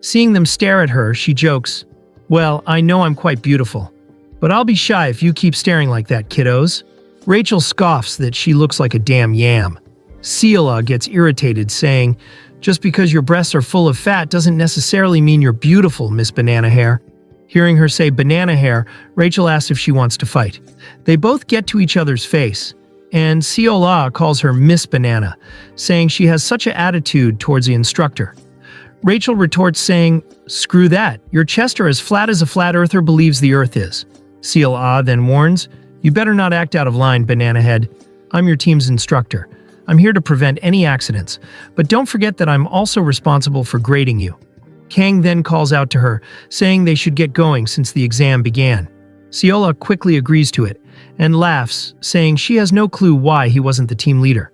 S1: Seeing them stare at her, she jokes, "Well, I know I'm quite beautiful, but I'll be shy if you keep staring like that, kiddos." Rachel scoffs that she looks like a damn yam. Seela gets irritated, saying, "Just because your breasts are full of fat doesn't necessarily mean you're beautiful, Miss Banana Hair." Hearing her say banana hair, Rachel asks if she wants to fight. They both get to each other's face, and Seola calls her Miss Banana, saying she has such an attitude towards the instructor. Rachel retorts saying, "Screw that, your chests are as flat as a flat earther believes the earth is." Seola then warns, "You better not act out of line, Banana Head. I'm your team's instructor. I'm here to prevent any accidents, but don't forget that I'm also responsible for grading you." Kang then calls out to her, saying they should get going since the exam began. Seola quickly agrees to it, and laughs, saying she has no clue why he wasn't the team leader.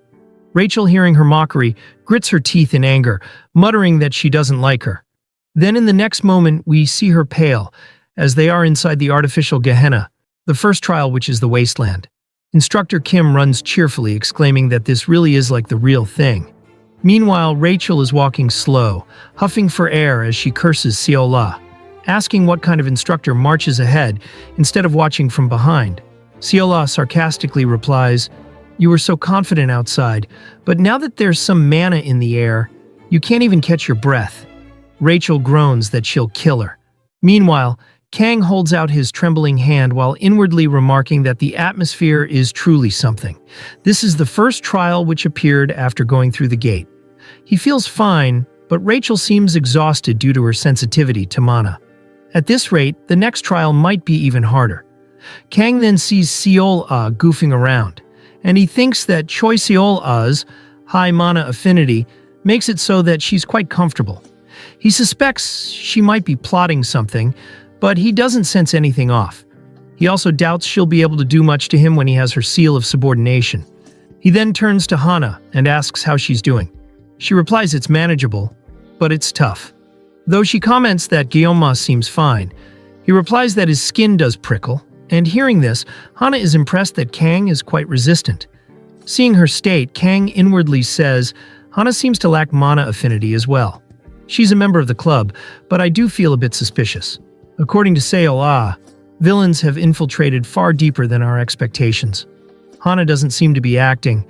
S1: Rachel, hearing her mockery, grits her teeth in anger, muttering that she doesn't like her. Then in the next moment, we see her pale, as they are inside the artificial Gehenna, the first trial which is the wasteland. Instructor Kim runs cheerfully, exclaiming that this really is like the real thing. Meanwhile, Rachel is walking slow, huffing for air as she curses Seola, asking what kind of instructor marches ahead instead of watching from behind. Seola sarcastically replies, "You were so confident outside, but now that there's some mana in the air, you can't even catch your breath." Rachel groans that she'll kill her. Meanwhile, Kang holds out his trembling hand while inwardly remarking that the atmosphere is truly something. This is the first trial which appeared after going through the gate. He feels fine, but Rachel seems exhausted due to her sensitivity to mana. At this rate, the next trial might be even harder. Kang then sees Seol-ah goofing around, and he thinks that Choi Seol-ah's high mana affinity makes it so that she's quite comfortable. He suspects she might be plotting something, but he doesn't sense anything off. He also doubts she'll be able to do much to him when he has her seal of subordination. He then turns to Hana and asks how she's doing. She replies it's manageable, but it's tough. Though she comments that Guillaume seems fine, he replies that his skin does prickle, and hearing this, Hana is impressed that Kang is quite resistant. Seeing her state, Kang inwardly says, Hana seems to lack mana affinity as well. She's a member of the club, but I do feel a bit suspicious. According to Seola, villains have infiltrated far deeper than our expectations. Hana doesn't seem to be acting,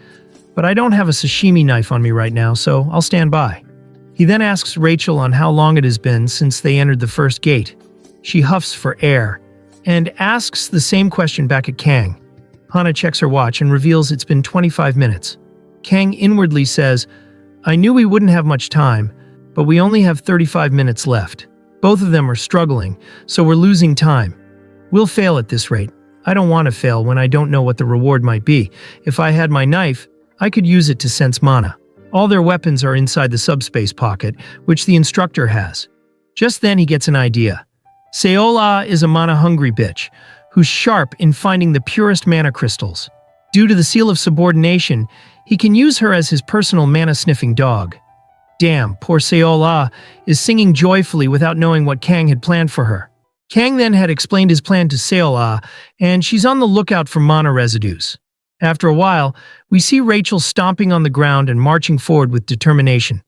S1: but I don't have a sashimi knife on me right now, so I'll stand by. He then asks Rachel on how long it has been since they entered the first gate. She huffs for air, and asks the same question back at Kang. Hana checks her watch and reveals it's been 25 minutes. Kang inwardly says, I knew we wouldn't have much time, but we only have 35 minutes left. Both of them are struggling, so we're losing time. We'll fail at this rate. I don't want to fail when I don't know what the reward might be. If I had my knife, I could use it to sense mana. All their weapons are inside the subspace pocket, which the instructor has. Just then he gets an idea. Seola is a mana-hungry bitch, who's sharp in finding the purest mana crystals. Due to the seal of subordination, he can use her as his personal mana-sniffing dog. Damn, poor Seola is singing joyfully without knowing what Kang had planned for her. Kang then had explained his plan to Seola, and she's on the lookout for mana residues. After a while, we see Rachel stomping on the ground and marching forward with determination.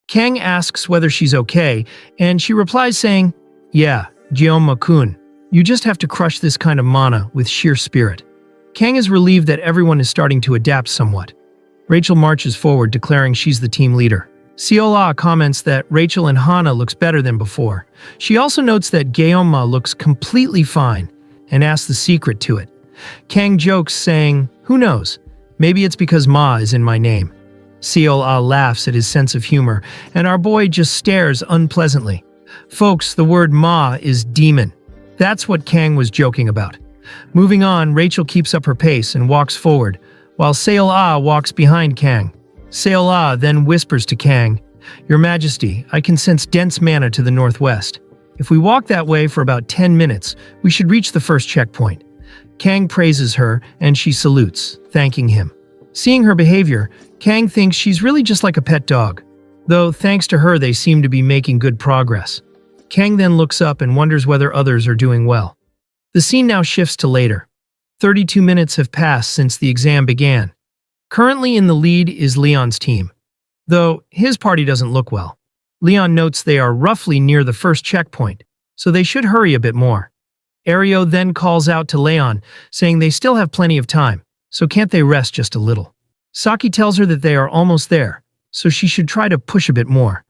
S1: Kang asks whether she's okay, and she replies saying, Yeah, Guillaume-kun, you just have to crush this kind of mana with sheer spirit. Kang is relieved that everyone is starting to adapt somewhat. Rachel marches forward, declaring she's the team leader. Seola comments that Rachel and Hana looks better than before. She also notes that Guillaume looks completely fine and asks the secret to it. Kang jokes, saying, Who knows? Maybe it's because Ma is in my name. Seola laughs at his sense of humor, and our boy just stares unpleasantly. Folks, the word Ma is demon. That's what Kang was joking about. Moving on, Rachel keeps up her pace and walks forward, while Seola walks behind Kang. Seola then whispers to Kang, Your Majesty, I can sense dense mana to the northwest. If we walk that way for about 10 minutes, we should reach the first checkpoint. Kang praises her, and she salutes, thanking him. Seeing her behavior, Kang thinks she's really just like a pet dog. Though, thanks to her, they seem to be making good progress. Kang then looks up and wonders whether others are doing well. The scene now shifts to later. 32 minutes have passed since the exam began. Currently in the lead is Leon's team, though his party doesn't look well. Leon notes they are roughly near the first checkpoint, so they should hurry a bit more. Ario then calls out to Leon, saying they still have plenty of time, so can't they rest just a little? Saki tells her that they are almost there, so she should try to push a bit more.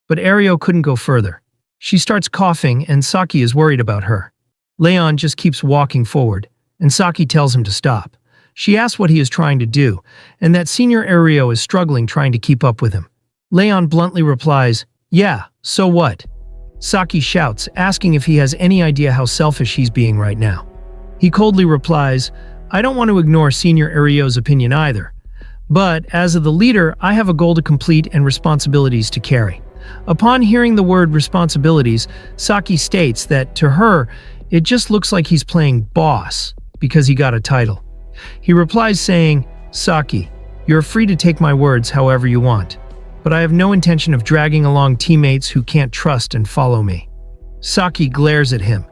S1: But Ario couldn't go further. She starts coughing, and Saki is worried about her. Leon just keeps walking forward, and Saki tells him to stop. She asks what he is trying to do, and that Senior Ario is struggling trying to keep up with him. Leon bluntly replies, Yeah, so what? Saki shouts, asking if he has any idea how selfish he's being right now. He coldly replies, I don't want to ignore Senior Ario's opinion either, but as of the leader, I have a goal to complete and responsibilities to carry. Upon hearing the word responsibilities, Saki states that, to her, it just looks like he's playing boss because he got a title. He replies saying, Saki, you're free to take my words however you want, but I have no intention of dragging along teammates who can't trust and follow me. Saki glares at him,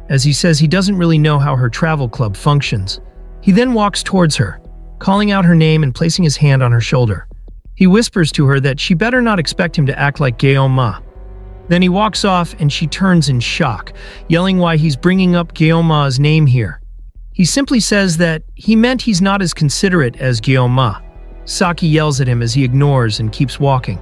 S1: as he says he doesn't really know how her travel club functions. He then walks towards her, calling out her name and placing his hand on her shoulder. He whispers to her that she better not expect him to act like Guillaume. Then he walks off and she turns in shock, yelling why he's bringing up Guillaume's name here. He simply says that he meant he's not as considerate as Guillaume. Saki yells at him as he ignores and keeps walking.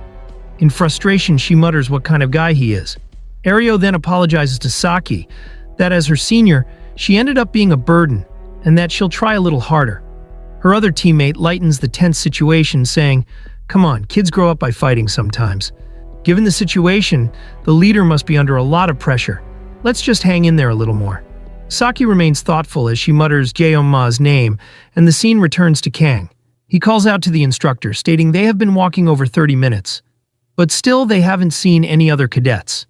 S1: In frustration, she mutters what kind of guy he is. Ario then apologizes to Saki that as her senior, she ended up being a burden and that she'll try a little harder. Her other teammate lightens the tense situation, saying, Come on, kids grow up by fighting sometimes. Given the situation, the leader must be under a lot of pressure. Let's just hang in there a little more. Saki remains thoughtful as she mutters Guillaume's name, and the scene returns to Kang. He calls out to the instructor, stating they have been walking over 30 minutes. But still, they haven't seen any other cadets.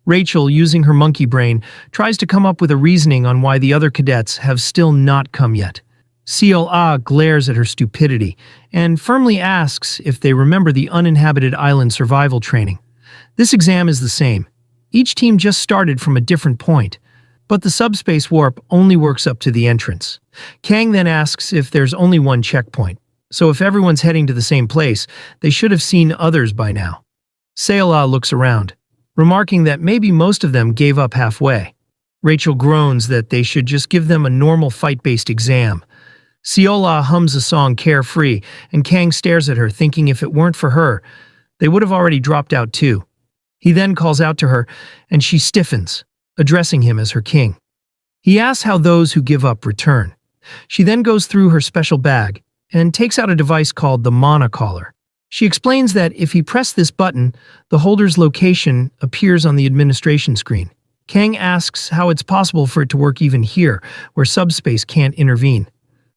S1: Rachel, using her monkey brain, tries to come up with a reasoning on why the other cadets have still not come yet. Seol-ah glares at her stupidity and firmly asks if they remember the uninhabited island survival training. This exam is the same. Each team just started from a different point, but the subspace warp only works up to the entrance. Kang then asks if there's only one checkpoint, so if everyone's heading to the same place, they should have seen others by now. Seola looks around, remarking that maybe most of them gave up halfway. Rachel groans that they should just give them a normal fight-based exam. Seola hums a song carefree, and Kang stares at her, thinking if it weren't for her, they would have already dropped out too. He then calls out to her, and she stiffens, addressing him as her king. He asks how those who give up return. She then goes through her special bag and takes out a device called the Mana Collar. She explains that if he pressed this button, the holder's location appears on the administration screen. Kang asks how it's possible for it to work even here, where subspace can't intervene.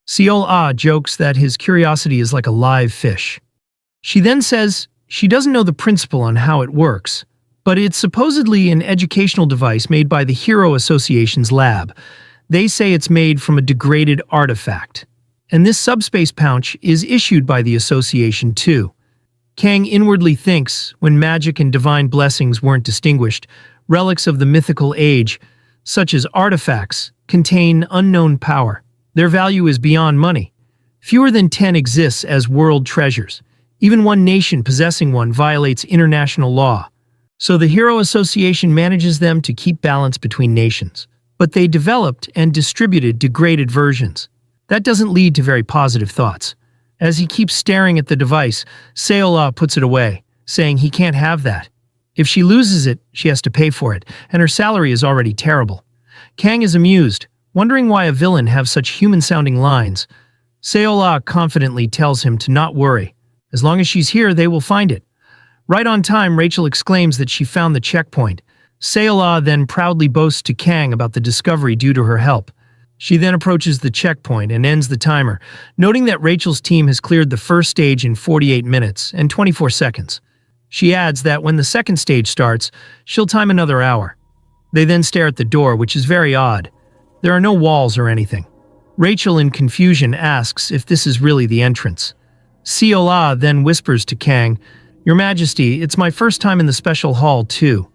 S1: Seola jokes that his curiosity is like a live fish. She then says she doesn't know the principle on how it works, but it's supposedly an educational device made by the Hero Association's lab. They say it's made from a degraded artifact, and this subspace pouch is issued by the association too. Kang inwardly thinks, when magic and divine blessings weren't distinguished, relics of the mythical age, such as artifacts, contain unknown power. Their value is beyond money. Fewer than 10 exists as world treasures. Even one nation possessing one violates international law. So the Hero Association manages them to keep balance between nations. But they developed and distributed degraded versions. That doesn't lead to very positive thoughts. As he keeps staring at the device, Seola puts it away, saying he can't have that. If she loses it, she has to pay for it, and her salary is already terrible. Kang is amused, wondering why a villain have such human-sounding lines. Seola confidently tells him to not worry. As long as she's here, they will find it. Right on time, Rachel exclaims that she found the checkpoint. Seola then proudly boasts to Kang about the discovery due to her help. She then approaches the checkpoint and ends the timer, noting that Rachel's team has cleared the first stage in 48 minutes and 24 seconds. She adds that when the second stage starts, she'll time another hour. They then stare at the door, which is very odd. There are no walls or anything. Rachel, in confusion, asks if this is really the entrance. Seola then whispers to Kang, "Your Majesty, it's my first time in the special hall too.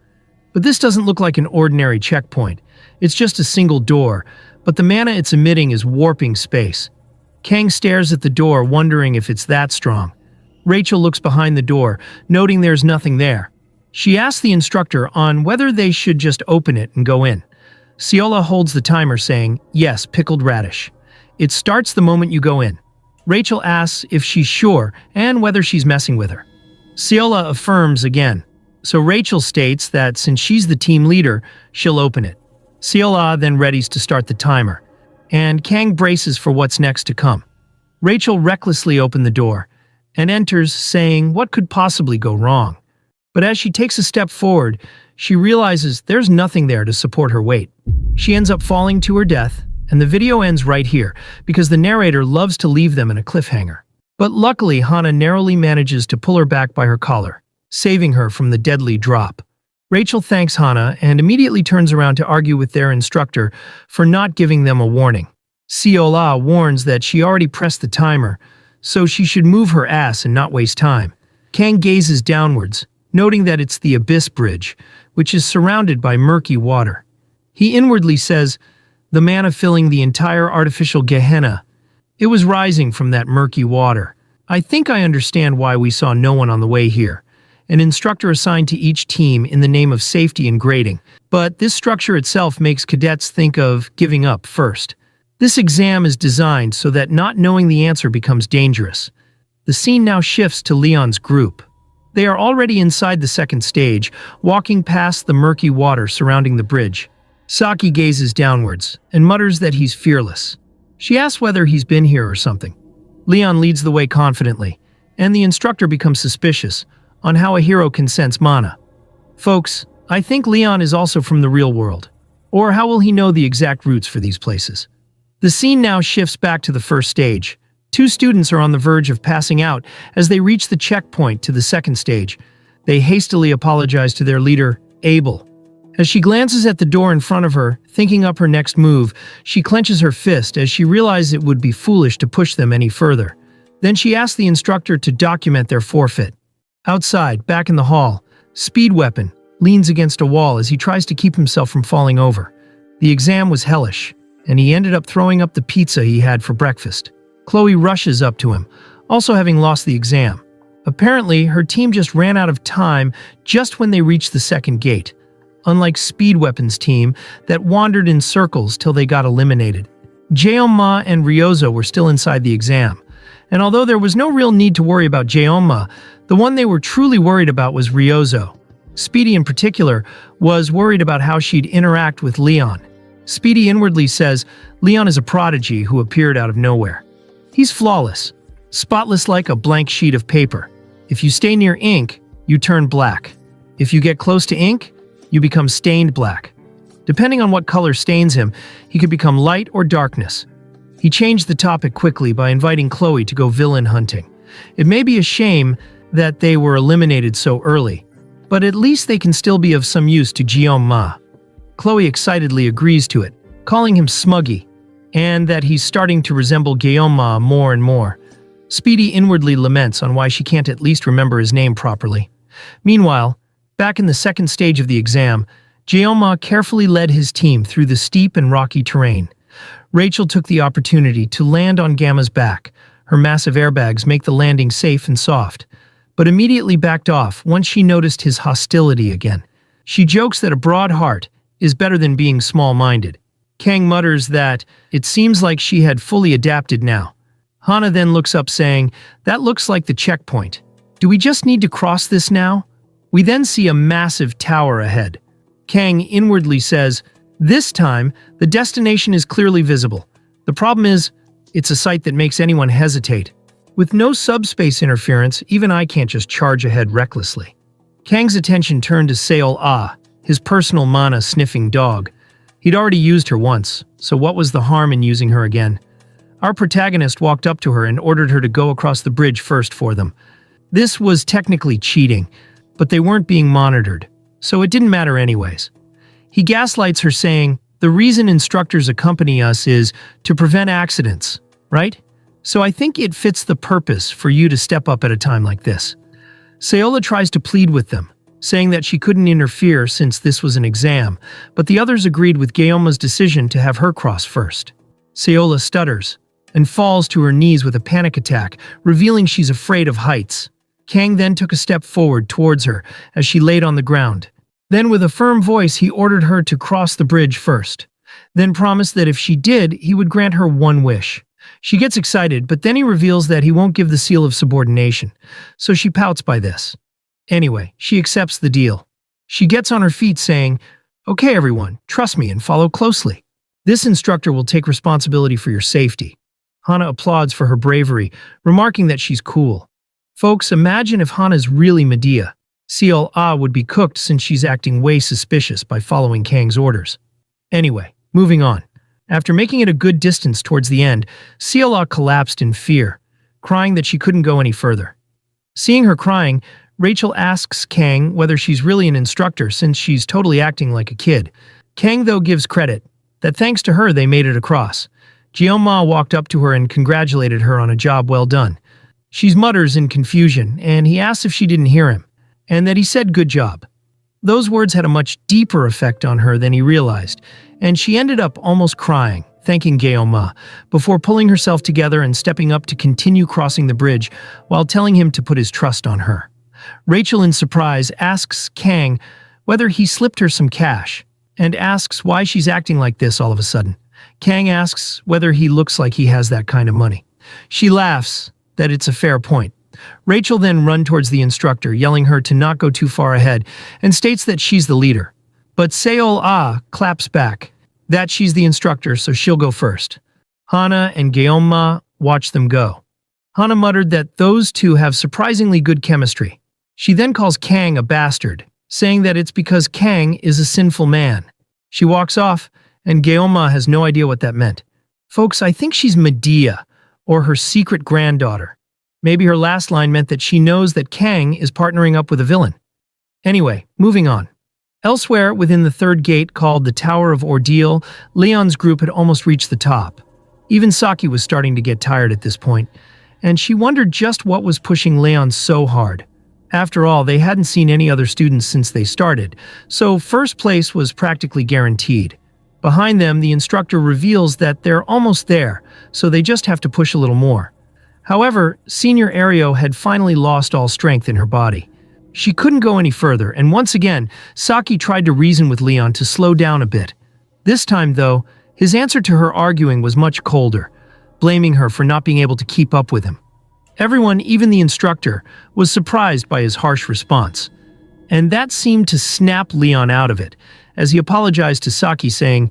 S1: But this doesn't look like an ordinary checkpoint. It's just a single door, but the mana it's emitting is warping space." Kang stares at the door, wondering if it's that strong. Rachel looks behind the door, noting there's nothing there. She asks the instructor on whether they should just open it and go in. Seola holds the timer, saying, "Yes, pickled radish. It starts the moment you go in." Rachel asks if she's sure and whether she's messing with her. Seola affirms again. So Rachel states that since she's the team leader, she'll open it. Seola then readies to start the timer, and Kang braces for what's next to come. Rachel recklessly opens the door and enters, saying what could possibly go wrong. But as she takes a step forward, she realizes there's nothing there to support her weight. She ends up falling to her death, and the video ends right here because the narrator loves to leave them in a cliffhanger. But luckily, Hana narrowly manages to pull her back by her collar, saving her from the deadly drop. Rachel thanks Hana and immediately turns around to argue with their instructor for not giving them a warning. Seola warns that she already pressed the timer, so she should move her ass and not waste time. Kang gazes downwards, noting that it's the Abyss Bridge, which is surrounded by murky water. He inwardly says, "The mana filling the entire artificial Gehenna. It was rising from that murky water. I think I understand why we saw no one on the way here. An instructor assigned to each team in the name of safety and grading. But this structure itself makes cadets think of giving up first. This exam is designed so that not knowing the answer becomes dangerous." The scene now shifts to Leon's group. They are already inside the second stage, walking past the murky water surrounding the bridge. Saki gazes downwards and mutters that he's fearless. She asks whether he's been here or something. Leon leads the way confidently, and the instructor becomes suspicious on how a hero can sense mana. Folks, I think Leon is also from the real world. Or how will he know the exact routes for these places? The scene now shifts back to the first stage. Two students are on the verge of passing out as they reach the checkpoint to the second stage. They hastily apologize to their leader, Abel. As she glances at the door in front of her, thinking up her next move, she clenches her fist as she realizes it would be foolish to push them any further. Then she asks the instructor to document their forfeit. Outside, back in the hall, Speed Weapon, leans against a wall as he tries to keep himself from falling over. The exam was hellish, and he ended up throwing up the pizza he had for breakfast. Chloe rushes up to him, also having lost the exam. Apparently, her team just ran out of time just when they reached the second gate, unlike Speed Weapon's team that wandered in circles till they got eliminated. Jaeonma and Ryozo were still inside the exam, and although there was no real need to worry about Jaeonma, the one they were truly worried about was Ryozo. Speedy in particular was worried about how she'd interact with Leon. Speedy inwardly says Leon is a prodigy who appeared out of nowhere. He's flawless, spotless like a blank sheet of paper. If you stay near ink, you turn black. If you get close to ink, you become stained black. Depending on what color stains him, he could become light or darkness. He changed the topic quickly by inviting Chloe to go villain hunting. It may be a shame that they were eliminated so early, but at least they can still be of some use to Jeonma. Chloe excitedly agrees to it, calling him Smuggy, and that he's starting to resemble Jeonma more and more. Speedy inwardly laments on why she can't at least remember his name properly. Meanwhile, back in the second stage of the exam, Jeonma carefully led his team through the steep and rocky terrain. Rachel took the opportunity to land on Gamma's back. Her massive airbags make the landing safe and soft, but immediately backed off once she noticed his hostility again. She jokes that a broad heart is better than being small-minded. Kang mutters that it seems like she had fully adapted now. Hana then looks up saying, "That looks like the checkpoint. Do we just need to cross this now?" We then see a massive tower ahead. Kang inwardly says, "This time, the destination is clearly visible. The problem is, it's a sight that makes anyone hesitate. With no subspace interference, even I can't just charge ahead recklessly." Kang's attention turned to Seol Ah, his personal mana-sniffing dog. He'd already used her once, so what was the harm in using her again? Our protagonist walked up to her and ordered her to go across the bridge first for them. This was technically cheating, but they weren't being monitored, so it didn't matter anyways. He gaslights her saying, "The reason instructors accompany us is to prevent accidents, right? So I think it fits the purpose for you to step up at a time like this." Seola tries to plead with them, saying that she couldn't interfere since this was an exam, but the others agreed with Gaoma's decision to have her cross first. Seola stutters and falls to her knees with a panic attack, revealing she's afraid of heights. Kang then took a step forward towards her as she laid on the ground. Then with a firm voice he ordered her to cross the bridge first, then promised that if she did, he would grant her one wish. She gets excited, but then he reveals that he won't give the seal of subordination, so she pouts by this. Anyway, she accepts the deal. She gets on her feet saying, "Okay everyone, trust me and follow closely. This instructor will take responsibility for your safety." Hana applauds for her bravery, remarking that she's cool. Folks, imagine if Hana's really Medea. Seol Ah would be cooked since she's acting way suspicious by following Kang's orders. Anyway, moving on. After making it a good distance towards the end, Seol Ah collapsed in fear, crying that she couldn't go any further. Seeing her crying, Rachel asks Kang whether she's really an instructor since she's totally acting like a kid. Kang, though, gives credit that thanks to her they made it across. Jeonma walked up to her and congratulated her on a job well done. She mutters in confusion, and he asks if she didn't hear him, and that he said good job. Those words had a much deeper effect on her than he realized, and she ended up almost crying, thanking Jeonma, before pulling herself together and stepping up to continue crossing the bridge while telling him to put his trust on her. Rachel, in surprise, asks Kang whether he slipped her some cash, and asks why she's acting like this all of a sudden. Kang asks whether he looks like he has that kind of money. She laughs that it's a fair point. Rachel then runs towards the instructor, yelling her to not go too far ahead, and states that she's the leader. But Seol Ah claps back that she's the instructor, so she'll go first. Hana and Geonma watch them go. Hana muttered that those two have surprisingly good chemistry. She then calls Kang a bastard, saying that it's because Kang is a sinful man. She walks off, and Geonma has no idea what that meant. Folks, I think she's Medea, or her secret granddaughter. Maybe her last line meant that she knows that Kang is partnering up with a villain. Anyway, moving on. Elsewhere, within the third gate called the Tower of Ordeal, Leon's group had almost reached the top. Even Saki was starting to get tired at this point, and she wondered just what was pushing Leon so hard. After all, they hadn't seen any other students since they started, so first place was practically guaranteed. Behind them, the instructor reveals that they're almost there, so they just have to push a little more. However, Senior Ario had finally lost all strength in her body. She couldn't go any further, and once again, Saki tried to reason with Leon to slow down a bit. This time, though, his answer to her arguing was much colder, blaming her for not being able to keep up with him. Everyone, even the instructor, was surprised by his harsh response. And that seemed to snap Leon out of it, as he apologized to Saki saying,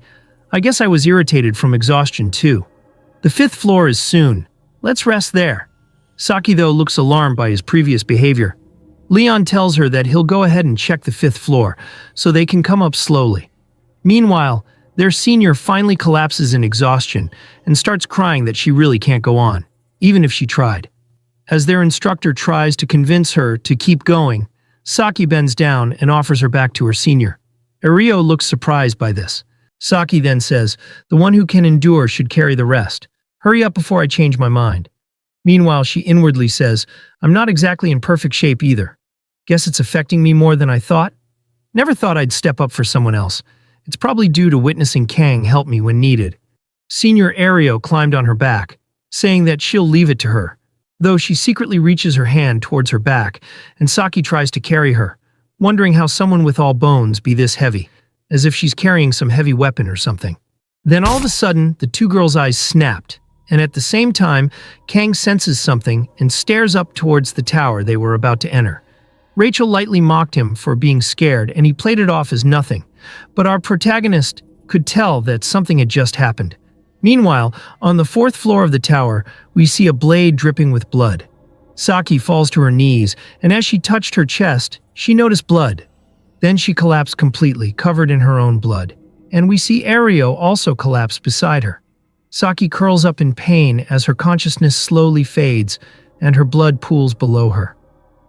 S1: "I guess I was irritated from exhaustion too. The 5th floor is soon. Let's rest there." Saki, though, looks alarmed by his previous behavior. Leon tells her that he'll go ahead and check the 5th floor, so they can come up slowly. Meanwhile, their senior finally collapses in exhaustion and starts crying that she really can't go on, even if she tried. As their instructor tries to convince her to keep going, Saki bends down and offers her back to her senior. Ario looks surprised by this. Saki then says, "The one who can endure should carry the rest. Hurry up before I change my mind." Meanwhile, she inwardly says, "I'm not exactly in perfect shape either. Guess it's affecting me more than I thought. Never thought I'd step up for someone else. It's probably due to witnessing Kang help me when needed." Senior Ario climbed on her back, saying that she'll leave it to her, though she secretly reaches her hand towards her back, and Saki tries to carry her, wondering how someone with all bones be this heavy, as if she's carrying some heavy weapon or something. Then all of a sudden, the two girls' eyes snapped, and at the same time, Kang senses something and stares up towards the tower they were about to enter. Rachel lightly mocked him for being scared, and he played it off as nothing, but our protagonist could tell that something had just happened. Meanwhile, on the 4th floor of the tower, we see a blade dripping with blood. Saki falls to her knees, and as she touched her chest, she noticed blood. Then she collapsed completely, covered in her own blood, and we see Ario also collapse beside her. Saki curls up in pain as her consciousness slowly fades and her blood pools below her.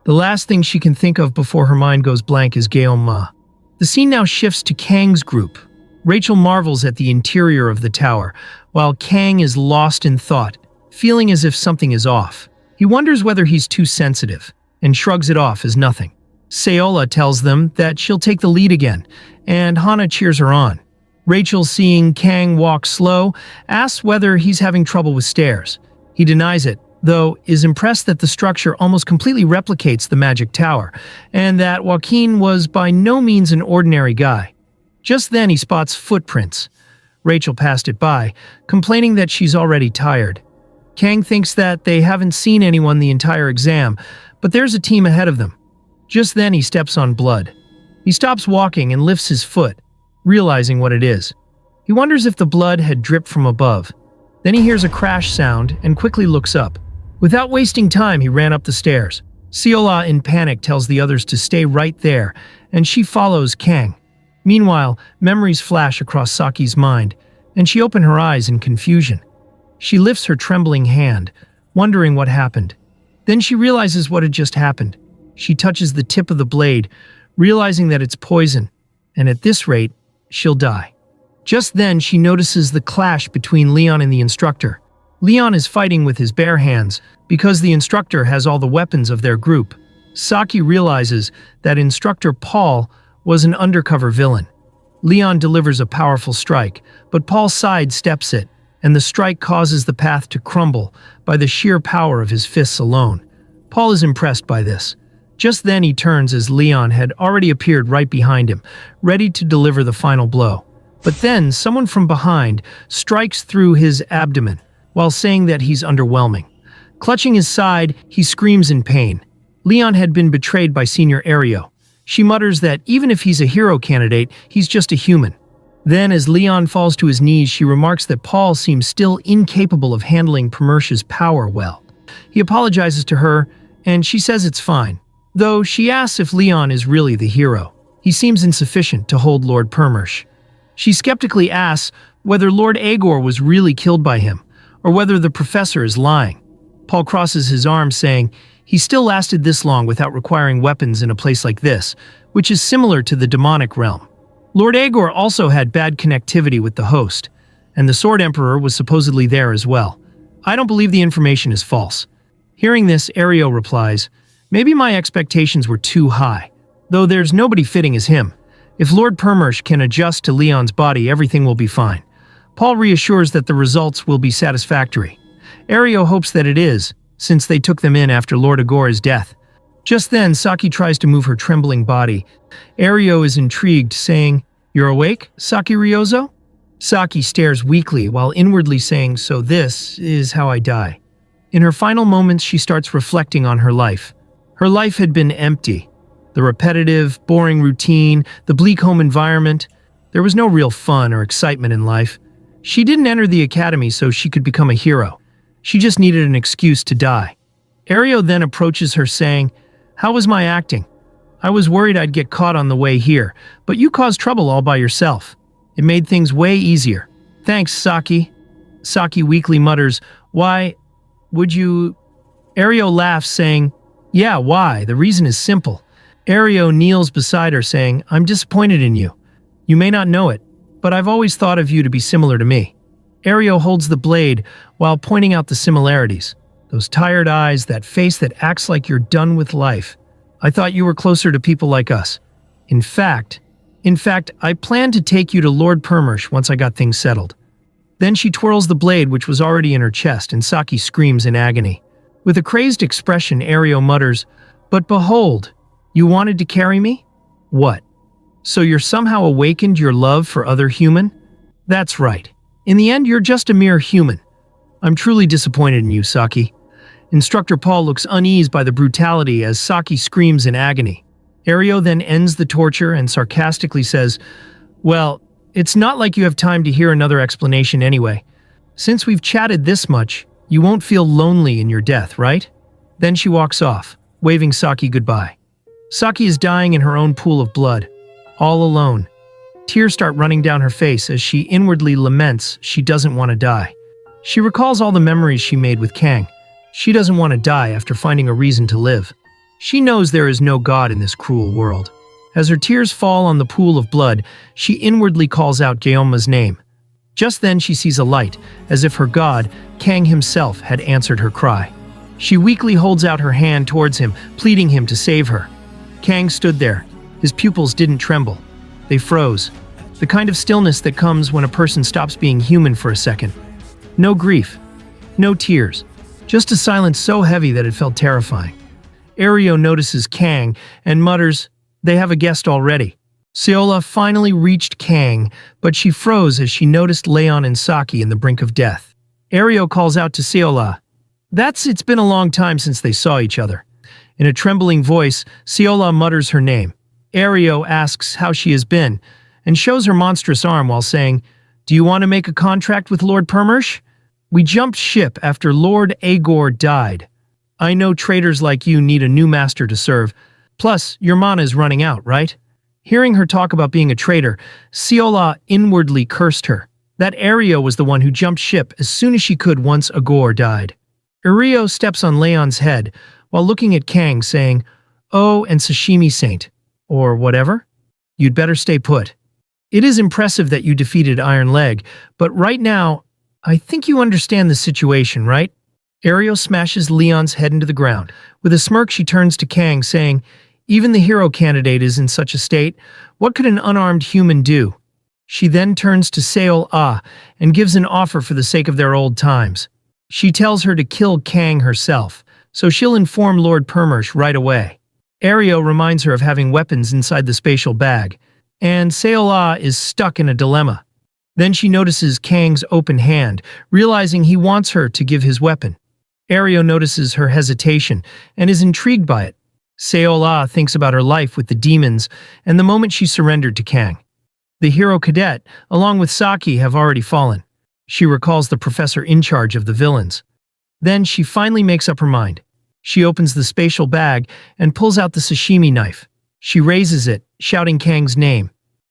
S1: The last thing she can think of before her mind goes blank is Gaoma. The scene now shifts to Kang's group. Rachel marvels at the interior of the tower, while Kang is lost in thought, feeling as if something is off. He wonders whether he's too sensitive, and shrugs it off as nothing. Sayola tells them that she'll take the lead again, and Hana cheers her on. Rachel, seeing Kang walk slow, asks whether he's having trouble with stairs. He denies it, though is impressed that the structure almost completely replicates the magic tower, and that Joaquin was by no means an ordinary guy. Just then he spots footprints. Rachel passed it by, complaining that she's already tired. Kang thinks that they haven't seen anyone the entire exam, but there's a team ahead of them. Just then he steps on blood. He stops walking and lifts his foot, realizing what it is. He wonders if the blood had dripped from above. Then he hears a crash sound and quickly looks up. Without wasting time, he ran up the stairs. Sayola, in panic, tells the others to stay right there, and she follows Kang. Meanwhile, memories flash across Saki's mind, and she opens her eyes in confusion. She lifts her trembling hand, wondering what happened. Then she realizes what had just happened. She touches the tip of the blade, realizing that it's poison, and at this rate, she'll die. Just then, she notices the clash between Leon and the instructor. Leon is fighting with his bare hands because the instructor has all the weapons of their group. Saki realizes that instructor Paul was an undercover villain. Leon delivers a powerful strike, but Paul sidesteps it, and the strike causes the path to crumble by the sheer power of his fists alone. Paul is impressed by this. Just then he turns as Leon had already appeared right behind him, ready to deliver the final blow. But then someone from behind strikes through his abdomen, while saying that he's underwhelming. Clutching his side, he screams in pain. Leon had been betrayed by Senior Ario. She mutters that even if he's a hero candidate, he's just a human. Then, as Leon falls to his knees, she remarks that Paul seems still incapable of handling Permersha's power well. He apologizes to her, and she says it's fine, though she asks if Leon is really the hero. He seems insufficient to hold Lord Permersh. She skeptically asks whether Lord Agor was really killed by him, or whether the professor is lying. Paul crosses his arms, saying he still lasted this long without requiring weapons in a place like this, which is similar to the demonic realm. Lord Agor also had bad connectivity with the host, and the Sword Emperor was supposedly there as well. I don't believe the information is false. Hearing this, Ario replies, Maybe my expectations were too high, though there's nobody fitting as him. If Lord Permersh can adjust to Leon's body, everything will be fine. Paul reassures that the results will be satisfactory. Ario hopes that it is, since they took them in after Lord Agora's death. Just then, Saki tries to move her trembling body. Ario is intrigued, saying, "You're awake, Saki Ryozo?" Saki stares weakly while inwardly saying, "So this is how I die." In her final moments, she starts reflecting on her life. Her life had been empty. The repetitive, boring routine, the bleak home environment. There was no real fun or excitement in life. She didn't enter the academy so she could become a hero. She just needed an excuse to die. Ario then approaches her saying, "How was my acting? I was worried I'd get caught on the way here, but you caused trouble all by yourself. It made things way easier. Thanks, Saki." Saki weakly mutters, "Why would you?" Ario laughs, saying, "Yeah, why? The reason is simple." Ario kneels beside her, saying, "I'm disappointed in you. You may not know it, but I've always thought of you to be similar to me." Ario holds the blade while pointing out the similarities. Those tired eyes, that face that acts like you're done with life. I thought you were closer to people like us. In fact, I planned to take you to Lord Permersh once I got things settled." Then she twirls the blade, which was already in her chest, and Saki screams in agony. With a crazed expression, Ario mutters, "But behold, you wanted to carry me? What? So you're somehow awakened your love for other human? That's right. In the end, you're just a mere human. I'm truly disappointed in you, Saki." Instructor Paul looks uneased by the brutality as Saki screams in agony. Ario then ends the torture and sarcastically says, "Well, it's not like you have time to hear another explanation anyway. Since we've chatted this much, you won't feel lonely in your death, right?" Then she walks off, waving Saki goodbye. Saki is dying in her own pool of blood, all alone. Tears start running down her face as she inwardly laments she doesn't want to die. She recalls all the memories she made with Kang. She doesn't want to die after finding a reason to live. She knows there is no God in this cruel world. As her tears fall on the pool of blood, she inwardly calls out Gyeonma's name. Just then she sees a light, as if her god, Kang himself, had answered her cry. She weakly holds out her hand towards him, pleading him to save her. Kang stood there. His pupils didn't tremble. They froze. The kind of stillness that comes when a person stops being human for a second. No grief. No tears. Just a silence so heavy that it felt terrifying. Ario notices Kang and mutters, "They have a guest already." Seola finally reached Kang, but she froze as she noticed Leon and Saki in the brink of death. Ario calls out to Seola, It's been a long time since they saw each other." In a trembling voice, Seola mutters her name. Ario asks how she has been, and shows her monstrous arm while saying, "Do you want to make a contract with Lord Permersh? We jumped ship after Lord Agor died. I know traitors like you need a new master to serve. Plus, your mana is running out, right?" Hearing her talk about being a traitor, Seola inwardly cursed her. That Ario was the one who jumped ship as soon as she could once Agor died. Ario steps on Leon's head while looking at Kang, saying, "Oh, and Sashimi Saint, or whatever. You'd better stay put. It is impressive that you defeated Iron Leg, but right now, I think you understand the situation, right?" Ario smashes Leon's head into the ground. With a smirk, she turns to Kang, saying, "Even the hero candidate is in such a state. What could an unarmed human do?" She then turns to Seol-ah and gives an offer for the sake of their old times. She tells her to kill Kang herself, so she'll inform Lord Permersh right away. Ario reminds her of having weapons inside the spatial bag, and Seol-ah is stuck in a dilemma. Then she notices Kang's open hand, realizing he wants her to give his weapon. Ario notices her hesitation and is intrigued by it. Seol-ah thinks about her life with the demons and the moment she surrendered to Kang. The hero cadet, along with Saki, have already fallen. She recalls the professor in charge of the villains. Then she finally makes up her mind. She opens the spatial bag and pulls out the Sashimi Knife. She raises it, shouting Kang's name.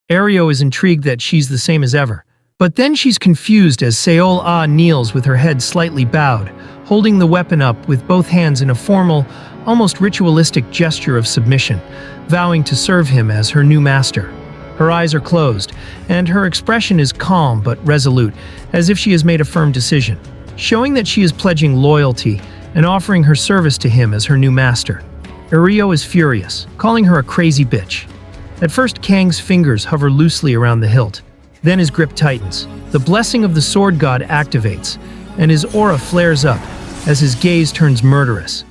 S1: Ario is intrigued that she's the same as ever. But then she's confused as Seol-ah kneels with her head slightly bowed, holding the weapon up with both hands in a formal, almost ritualistic gesture of submission, vowing to serve him as her new master. Her eyes are closed, and her expression is calm but resolute, as if she has made a firm decision, showing that she is pledging loyalty and offering her service to him as her new master. Ireo is furious, calling her a crazy bitch. At first, Kang's fingers hover loosely around the hilt. Then his grip tightens. The blessing of the sword god activates, and his aura flares up as his gaze turns murderous.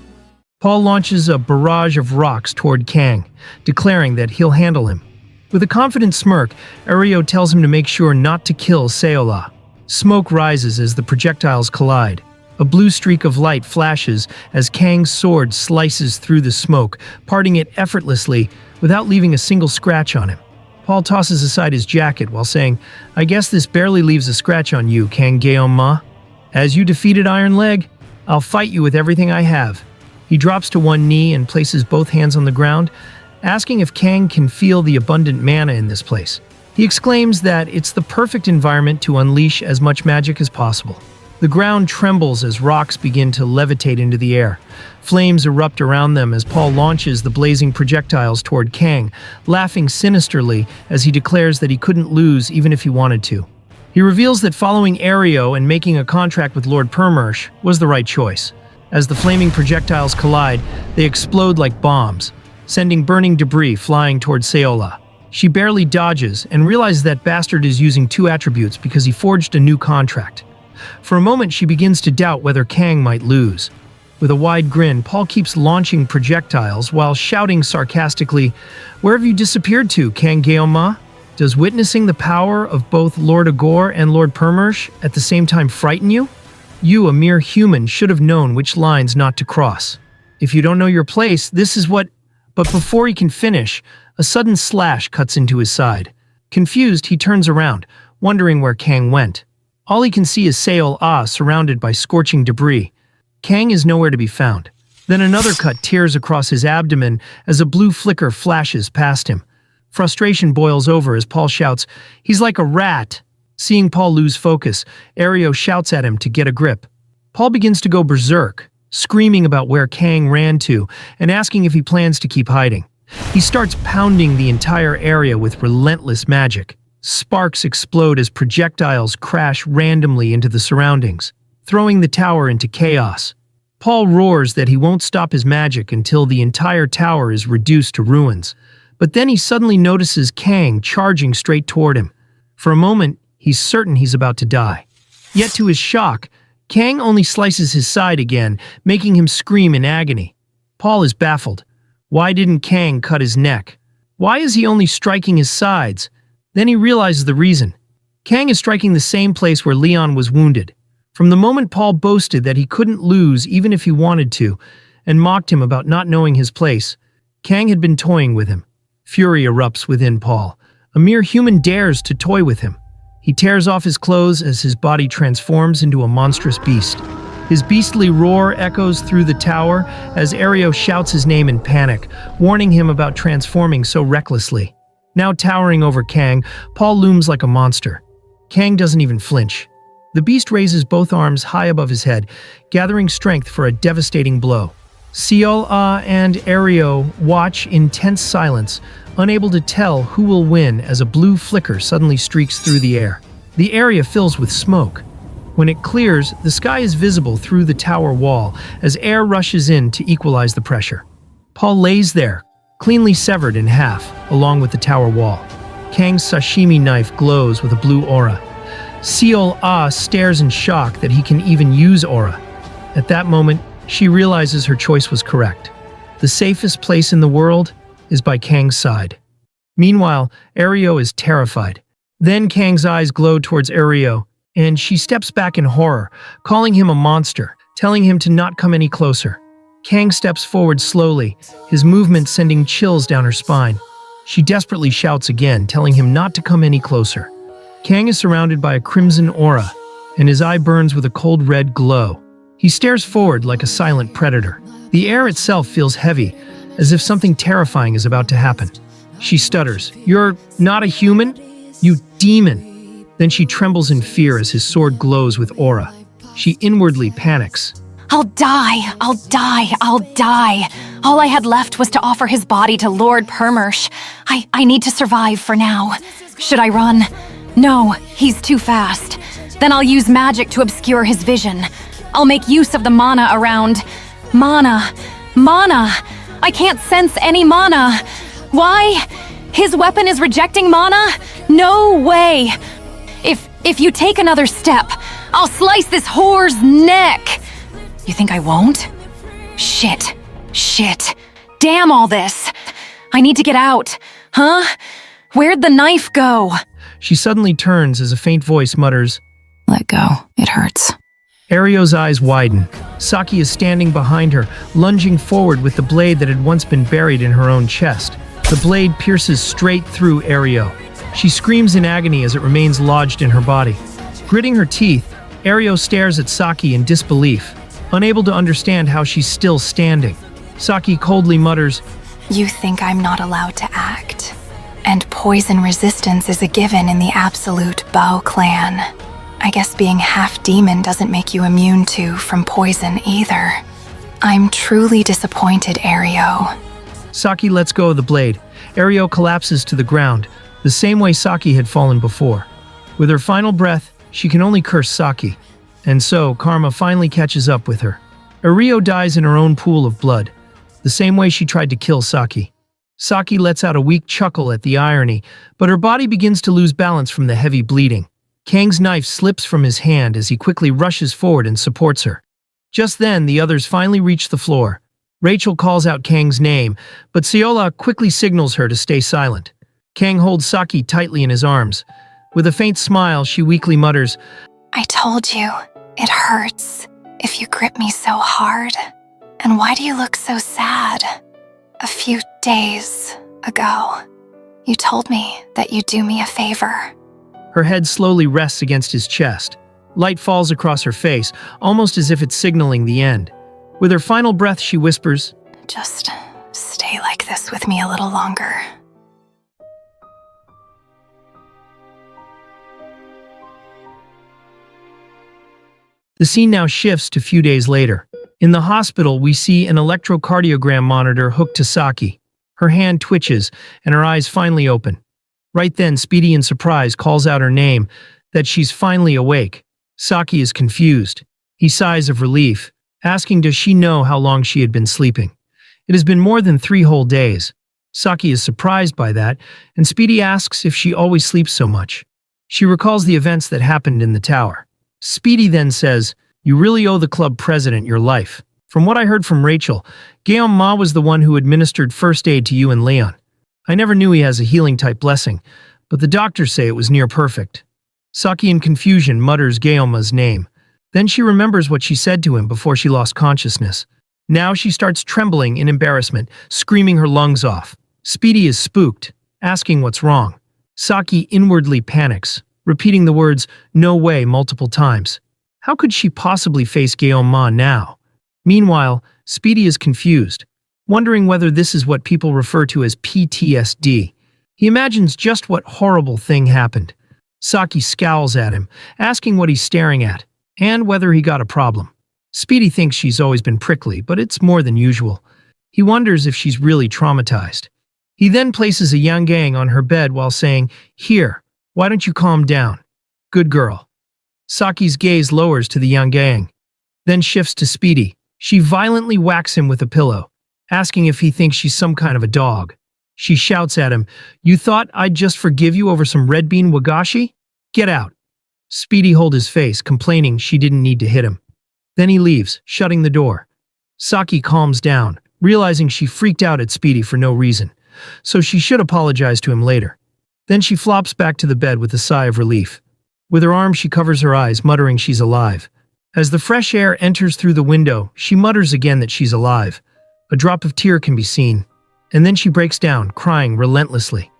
S1: Paul launches a barrage of rocks toward Kang, declaring that he'll handle him. With a confident smirk, Ireo tells him to make sure not to kill Seola. Smoke rises as the projectiles collide. A blue streak of light flashes as Kang's sword slices through the smoke, parting it effortlessly without leaving a single scratch on him. Paul tosses aside his jacket while saying, "I guess this barely leaves a scratch on you, Kang Geom-ma. As you defeated Iron Leg, I'll fight you with everything I have." He drops to one knee and places both hands on the ground, asking if Kang can feel the abundant mana in this place. He exclaims that it's the perfect environment to unleash as much magic as possible. The ground trembles as rocks begin to levitate into the air. Flames erupt around them as Paul launches the blazing projectiles toward Kang, laughing sinisterly as he declares that he couldn't lose even if he wanted to. He reveals that following Ireo and making a contract with Lord Permersh was the right choice. As the flaming projectiles collide, they explode like bombs, sending burning debris flying toward Seola. She barely dodges and realizes that bastard is using two attributes because he forged a new contract. For a moment, she begins to doubt whether Kang might lose. With a wide grin, Paul keeps launching projectiles while shouting sarcastically, "Where have you disappeared to, Kang Geom-ma? Does witnessing the power of both Lord Agor and Lord Permersh at the same time frighten you? You, a mere human, should have known which lines not to cross. If you don't know your place, this is what—" But before he can finish, a sudden slash cuts into his side. Confused, he turns around, wondering where Kang went. All he can see is Seola surrounded by scorching debris. Kang is nowhere to be found. Then another cut tears across his abdomen as a blue flicker flashes past him. Frustration boils over as Paul shouts, "He's like a rat!" Seeing Paul lose focus, Ireo shouts at him to get a grip. Paul begins to go berserk, screaming about where Kang ran to and asking if he plans to keep hiding. He starts pounding the entire area with relentless magic. Sparks explode as projectiles crash randomly into the surroundings, throwing the tower into chaos. Paul roars that he won't stop his magic until the entire tower is reduced to ruins. But then he suddenly notices Kang charging straight toward him. For a moment, he's certain he's about to die. Yet to his shock, Kang only slices his side again, making him scream in agony. Paul is baffled. Why didn't Kang cut his neck? Why is he only striking his sides? Then he realizes the reason. Kang is striking the same place where Leon was wounded. From the moment Paul boasted that he couldn't lose even if he wanted to, and mocked him about not knowing his place, Kang had been toying with him. Fury erupts within Paul. A mere human dares to toy with him. He tears off his clothes as his body transforms into a monstrous beast. His beastly roar echoes through the tower as Ireo shouts his name in panic, warning him about transforming so recklessly. Now towering over Kang, Paul looms like a monster. Kang doesn't even flinch. The beast raises both arms high above his head, gathering strength for a devastating blow. Seola and Ireo watch in tense silence, unable to tell who will win as a blue flicker suddenly streaks through the air. The area fills with smoke. When it clears, the sky is visible through the tower wall as air rushes in to equalize the pressure. Paul lays there, cleanly severed in half, along with the tower wall. Kang's sashimi knife glows with a blue aura. Seola stares in shock that he can even use aura. At that moment, she realizes her choice was correct. The safest place in the world is by Kang's side. Meanwhile, Ireo is terrified. Then Kang's eyes glow towards Ireo, and she steps back in horror, calling him a monster, telling him to not come any closer. Kang steps forward slowly, his movement sending chills down her spine. She desperately shouts again, telling him not to come any closer. Kang is surrounded by a crimson aura, and his eye burns with a cold red glow. He stares forward like a silent predator. The air itself feels heavy, as if something terrifying is about to happen. She stutters, "You're not a human? You demon!" Then she trembles in fear as his sword glows with aura. She inwardly panics.
S2: I'll die, I'll die, I'll die. All I had left was to offer his body to Lord Permersh. I need to survive for now. Should I run? No, he's too fast. Then I'll use magic to obscure his vision. I'll make use of the mana around. Mana! I can't sense any mana. Why? His weapon is rejecting mana? No way. If you take another step, I'll slice this whore's neck. You think I won't? Shit. Damn all this. I need to get out. Huh? Where'd the knife go?
S1: She suddenly turns as a faint voice mutters,
S2: Let go. It hurts.
S1: Ario's eyes widen. Saki is standing behind her, lunging forward with the blade that had once been buried in her own chest. The blade pierces straight through Ario. She screams in agony as it remains lodged in her body. Gritting her teeth, Ario stares at Saki in disbelief, unable to understand how she's still standing. Saki coldly mutters,
S2: You think I'm not allowed to act? And poison resistance is a given in the absolute Bao clan. I guess being half-demon doesn't make you immune from poison either. I'm truly disappointed, Ario.
S1: Saki lets go of the blade. Ario collapses to the ground, the same way Saki had fallen before. With her final breath, she can only curse Saki. And so, karma finally catches up with her. Ario dies in her own pool of blood, the same way she tried to kill Saki. Saki lets out a weak chuckle at the irony, but her body begins to lose balance from the heavy bleeding. Kang's knife slips from his hand as he quickly rushes forward and supports her. Just then, the others finally reach the floor. Rachel calls out Kang's name, but Seola quickly signals her to stay silent. Kang holds Saki tightly in his arms. With a faint smile, she weakly mutters,
S2: I told you, it hurts if you grip me so hard. And why do you look so sad? A few days ago, you told me that you'd do me a favor.
S1: Her head slowly rests against his chest. Light falls across her face, almost as if it's signaling the end. With her final breath, she whispers,
S2: Just stay like this with me a little longer.
S1: The scene now shifts to a few days later. In the hospital, we see an electrocardiogram monitor hooked to Saki. Her hand twitches, and her eyes finally open. Right then, Speedy in surprise calls out her name, that she's finally awake. Saki is confused. He sighs of relief, asking does she know how long she had been sleeping. It has been more than 3 whole days. Saki is surprised by that, and Speedy asks if she always sleeps so much. She recalls the events that happened in the tower. Speedy then says, You really owe the club president your life. From what I heard from Rachel, Guillaume Ma was the one who administered first aid to you and Leon. I never knew he has a healing-type blessing, but the doctors say it was near perfect. Saki in confusion mutters Guillaume's name. Then she remembers what she said to him before she lost consciousness. Now she starts trembling in embarrassment, screaming her lungs off. Speedy is spooked, asking what's wrong. Saki inwardly panics, repeating the words, no way, multiple times. How could she possibly face Guillaume Ma now? Meanwhile, Speedy is confused, wondering whether this is what people refer to as PTSD. He imagines just what horrible thing happened. Saki scowls at him, asking what he's staring at, and whether he got a problem. Speedy thinks she's always been prickly, but it's more than usual. He wonders if she's really traumatized. He then places a Yangang on her bed while saying, Here, why don't you calm down? Good girl. Saki's gaze lowers to the Yangang, then shifts to Speedy. She violently whacks him with a pillow, asking if he thinks she's some kind of a dog. She shouts at him, You thought I'd just forgive you over some red bean wagashi? Get out. Speedy holds his face, complaining she didn't need to hit him. Then he leaves, shutting the door. Saki calms down, realizing she freaked out at Speedy for no reason, so she should apologize to him later. Then she flops back to the bed with a sigh of relief. With her arm, she covers her eyes, muttering she's alive. As the fresh air enters through the window, she mutters again that she's alive. A drop of tear can be seen, and then she breaks down, crying relentlessly.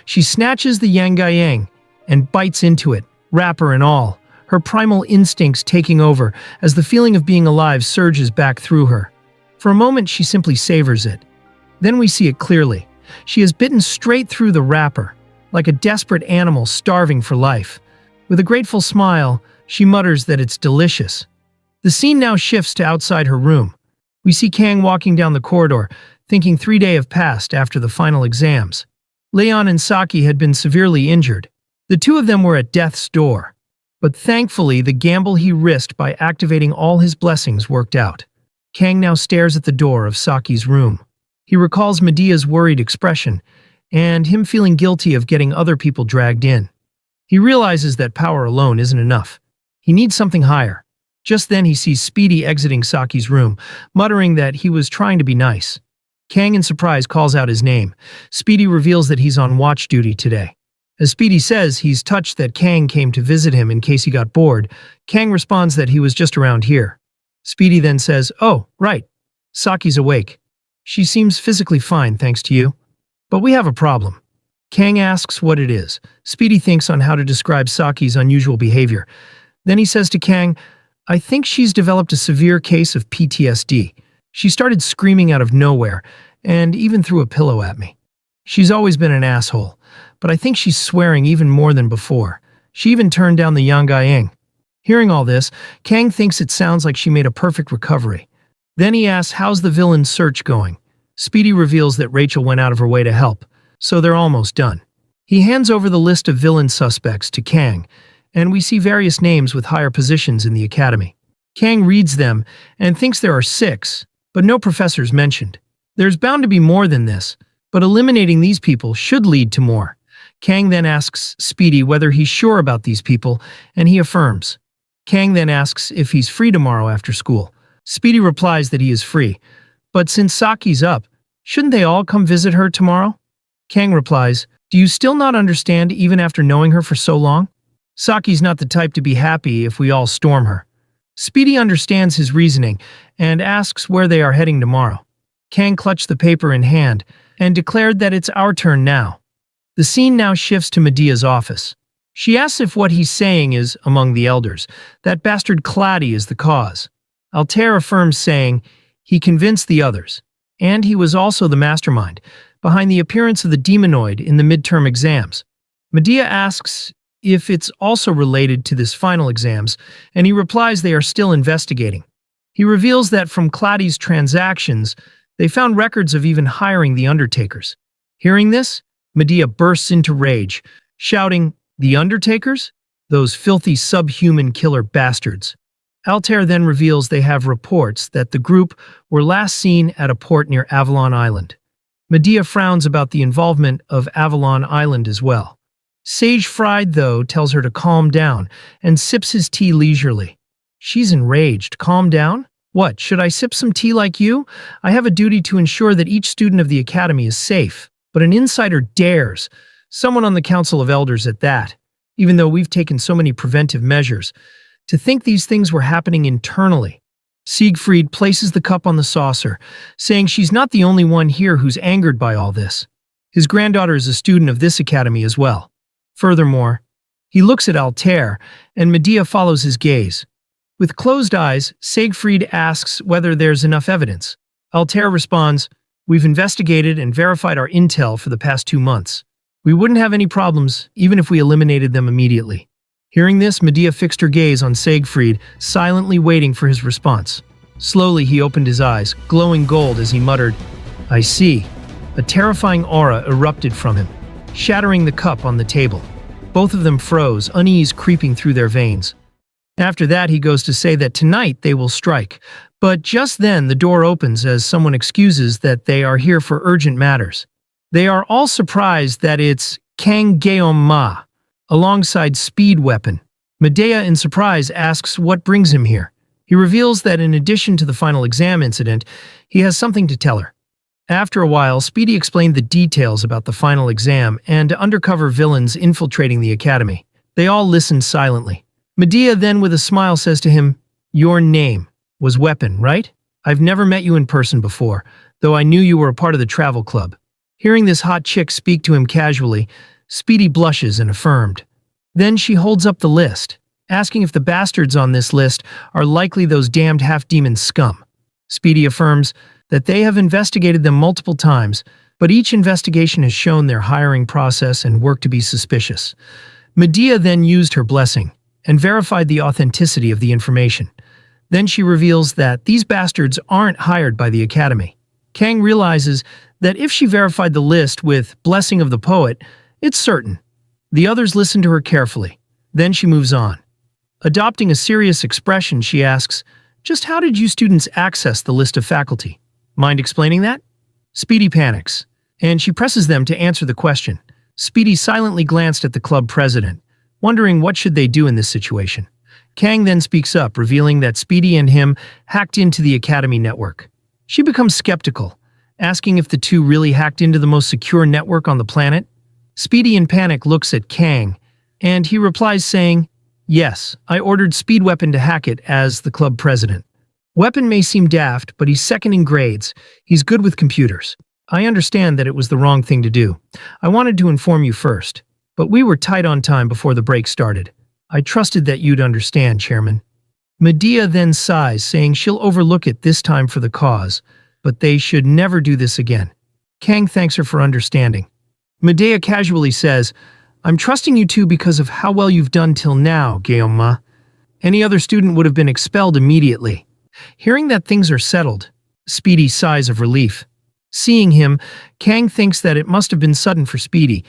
S1: She snatches the Yangang and bites into it, wrapper and all, her primal instincts taking over as the feeling of being alive surges back through her. For a moment, she simply savors it. Then we see it clearly. She has bitten straight through the wrapper, like a desperate animal starving for life. With a grateful smile, she mutters that it's delicious. The scene now shifts to outside her room. We see Kang walking down the corridor, thinking 3 days have passed after the final exams. Leon and Saki had been severely injured. The two of them were at death's door. But thankfully, the gamble he risked by activating all his blessings worked out. Kang now stares at the door of Saki's room. He recalls Medea's worried expression, and him feeling guilty of getting other people dragged in. He realizes that power alone isn't enough. He needs something higher. Just then he sees Speedy exiting Saki's room, muttering that he was trying to be nice. Kang in surprise calls out his name. Speedy reveals that he's on watch duty today. As Speedy says he's touched that Kang came to visit him in case he got bored, Kang responds that he was just around here. Speedy then says, "Oh, right. Saki's awake. She seems physically fine thanks to you. But we have a problem." Kang asks what it is. Speedy thinks on how to describe Saki's unusual behavior. Then he says to Kang, "I think she's developed a severe case of PTSD. She started screaming out of nowhere, and even threw a pillow at me. She's always been an asshole, but I think she's swearing even more than before. She even turned down the Yang." Hearing all this, Kang thinks it sounds like she made a perfect recovery. Then he asks how's the villain's search going. Speedy reveals that Rachel went out of her way to help, so they're almost done. He hands over the list of villain suspects to Kang, and we see various names with higher positions in the academy. Kang reads them and thinks there are 6, but no professors mentioned. There's bound to be more than this, but eliminating these people should lead to more. Kang then asks Speedy whether he's sure about these people, and he affirms. Kang then asks if he's free tomorrow after school. Speedy replies that he is free, but since Saki's up, shouldn't they all come visit her tomorrow? Kang replies, "Do you still not understand even after knowing her for so long? Saki's not the type to be happy if we all storm her." Speedy understands his reasoning and asks where they are heading tomorrow. Kang clutched the paper in hand and declared that it's our turn now. The scene now shifts to Medea's office. She asks if what he's saying is among the elders. That bastard Clady is the cause. Altair affirms, saying he convinced the others, and he was also the mastermind behind the appearance of the demonoid in the midterm exams. Medea asks if it's also related to this final exams, and he replies they are still investigating. He reveals that from Clady's transactions, they found records of even hiring the Undertakers. Hearing this, Medea bursts into rage, shouting, "The Undertakers? Those filthy subhuman killer bastards." Altair then reveals they have reports that the group were last seen at a port near Avalon Island. Medea frowns about the involvement of Avalon Island as well. Sage Fried, though, tells her to calm down and sips his tea leisurely. She's enraged. Calm down? What, should I sip some tea like you? I have a duty to ensure that each student of the academy is safe. But an insider dares, someone on the Council of Elders at that, even though we've taken so many preventive measures, to think these things were happening internally. Siegfried places the cup on the saucer, saying she's not the only one here who's angered by all this. His granddaughter is a student of this academy as well. Furthermore, he looks at Altair, and Medea follows his gaze. With closed eyes, Siegfried asks whether there's enough evidence. Altair responds, "We've investigated and verified our intel for the past 2 months. We wouldn't have any problems even if we eliminated them immediately." Hearing this, Medea fixed her gaze on Siegfried, silently waiting for his response. Slowly, he opened his eyes, glowing gold as he muttered, "I see." A terrifying aura erupted from him, shattering the cup on the table. Both of them froze, unease creeping through their veins. After that, he goes to say that tonight they will strike. But just then, the door opens as someone excuses that they are here for urgent matters. They are all surprised that it's Kang Geom-ma, alongside Speed Weapon. Medea, in surprise, asks what brings him here. He reveals that in addition to the final exam incident, he has something to tell her. After a while, Speedy explained the details about the final exam and undercover villains infiltrating the academy. They all listened silently. Medea then, with a smile, says to him, "Your name was Weapon, right? I've never met you in person before, though I knew you were a part of the travel club." Hearing this hot chick speak to him casually, Speedy blushes and affirmed. Then she holds up the list, asking if the bastards on this list are likely those damned half-demon scum. Speedy affirms that they have investigated them multiple times, but each investigation has shown their hiring process and work to be suspicious. Medea then used her blessing and verified the authenticity of the information. Then she reveals that these bastards aren't hired by the academy. Kang realizes that if she verified the list with Blessing of the Poet, it's certain. The others listen to her carefully. Then she moves on. Adopting a serious expression, she asks, "Just how did you students access the list of faculty? Mind explaining that?" Speedy panics, and she presses them to answer the question. Speedy silently glanced at the club president, wondering what should they do in this situation. Kang then speaks up, revealing that Speedy and him hacked into the Academy network. She becomes skeptical, asking if the two really hacked into the most secure network on the planet. Speedy in panic looks at Kang, and he replies saying, "Yes, I ordered Speed Weapon to hack it as the club president. Weapon may seem daft, but he's second in grades. He's good with computers. I understand that it was the wrong thing to do. I wanted to inform you first, but we were tight on time before the break started. I trusted that you'd understand, Chairman." Medea then sighs, saying she'll overlook it this time for the cause, but they should never do this again. Kang thanks her for understanding. Medea casually says, "I'm trusting you two because of how well you've done till now, Guillaume. Any other student would have been expelled immediately." Hearing that things are settled, Speedy sighs of relief. Seeing him, Kang thinks that it must have been sudden for Speedy,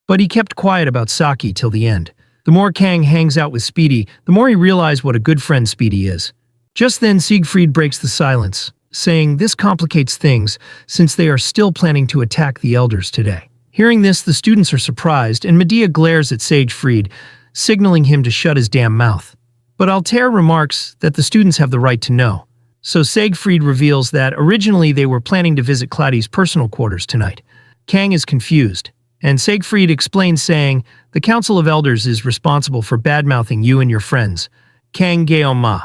S1: but he kept quiet about Saki till the end. The more Kang hangs out with Speedy, the more he realizes what a good friend Speedy is. Just then, Siegfried breaks the silence, saying this complicates things since they are still planning to attack the elders today. Hearing this, the students are surprised, and Medea glares at Siegfried, signaling him to shut his damn mouth. But Altair remarks that the students have the right to know. So Siegfried reveals that originally they were planning to visit Claddy's personal quarters tonight. Kang is confused, and Siegfried explains saying, "The Council of Elders is responsible for bad-mouthing you and your friends. Kang Guillaume.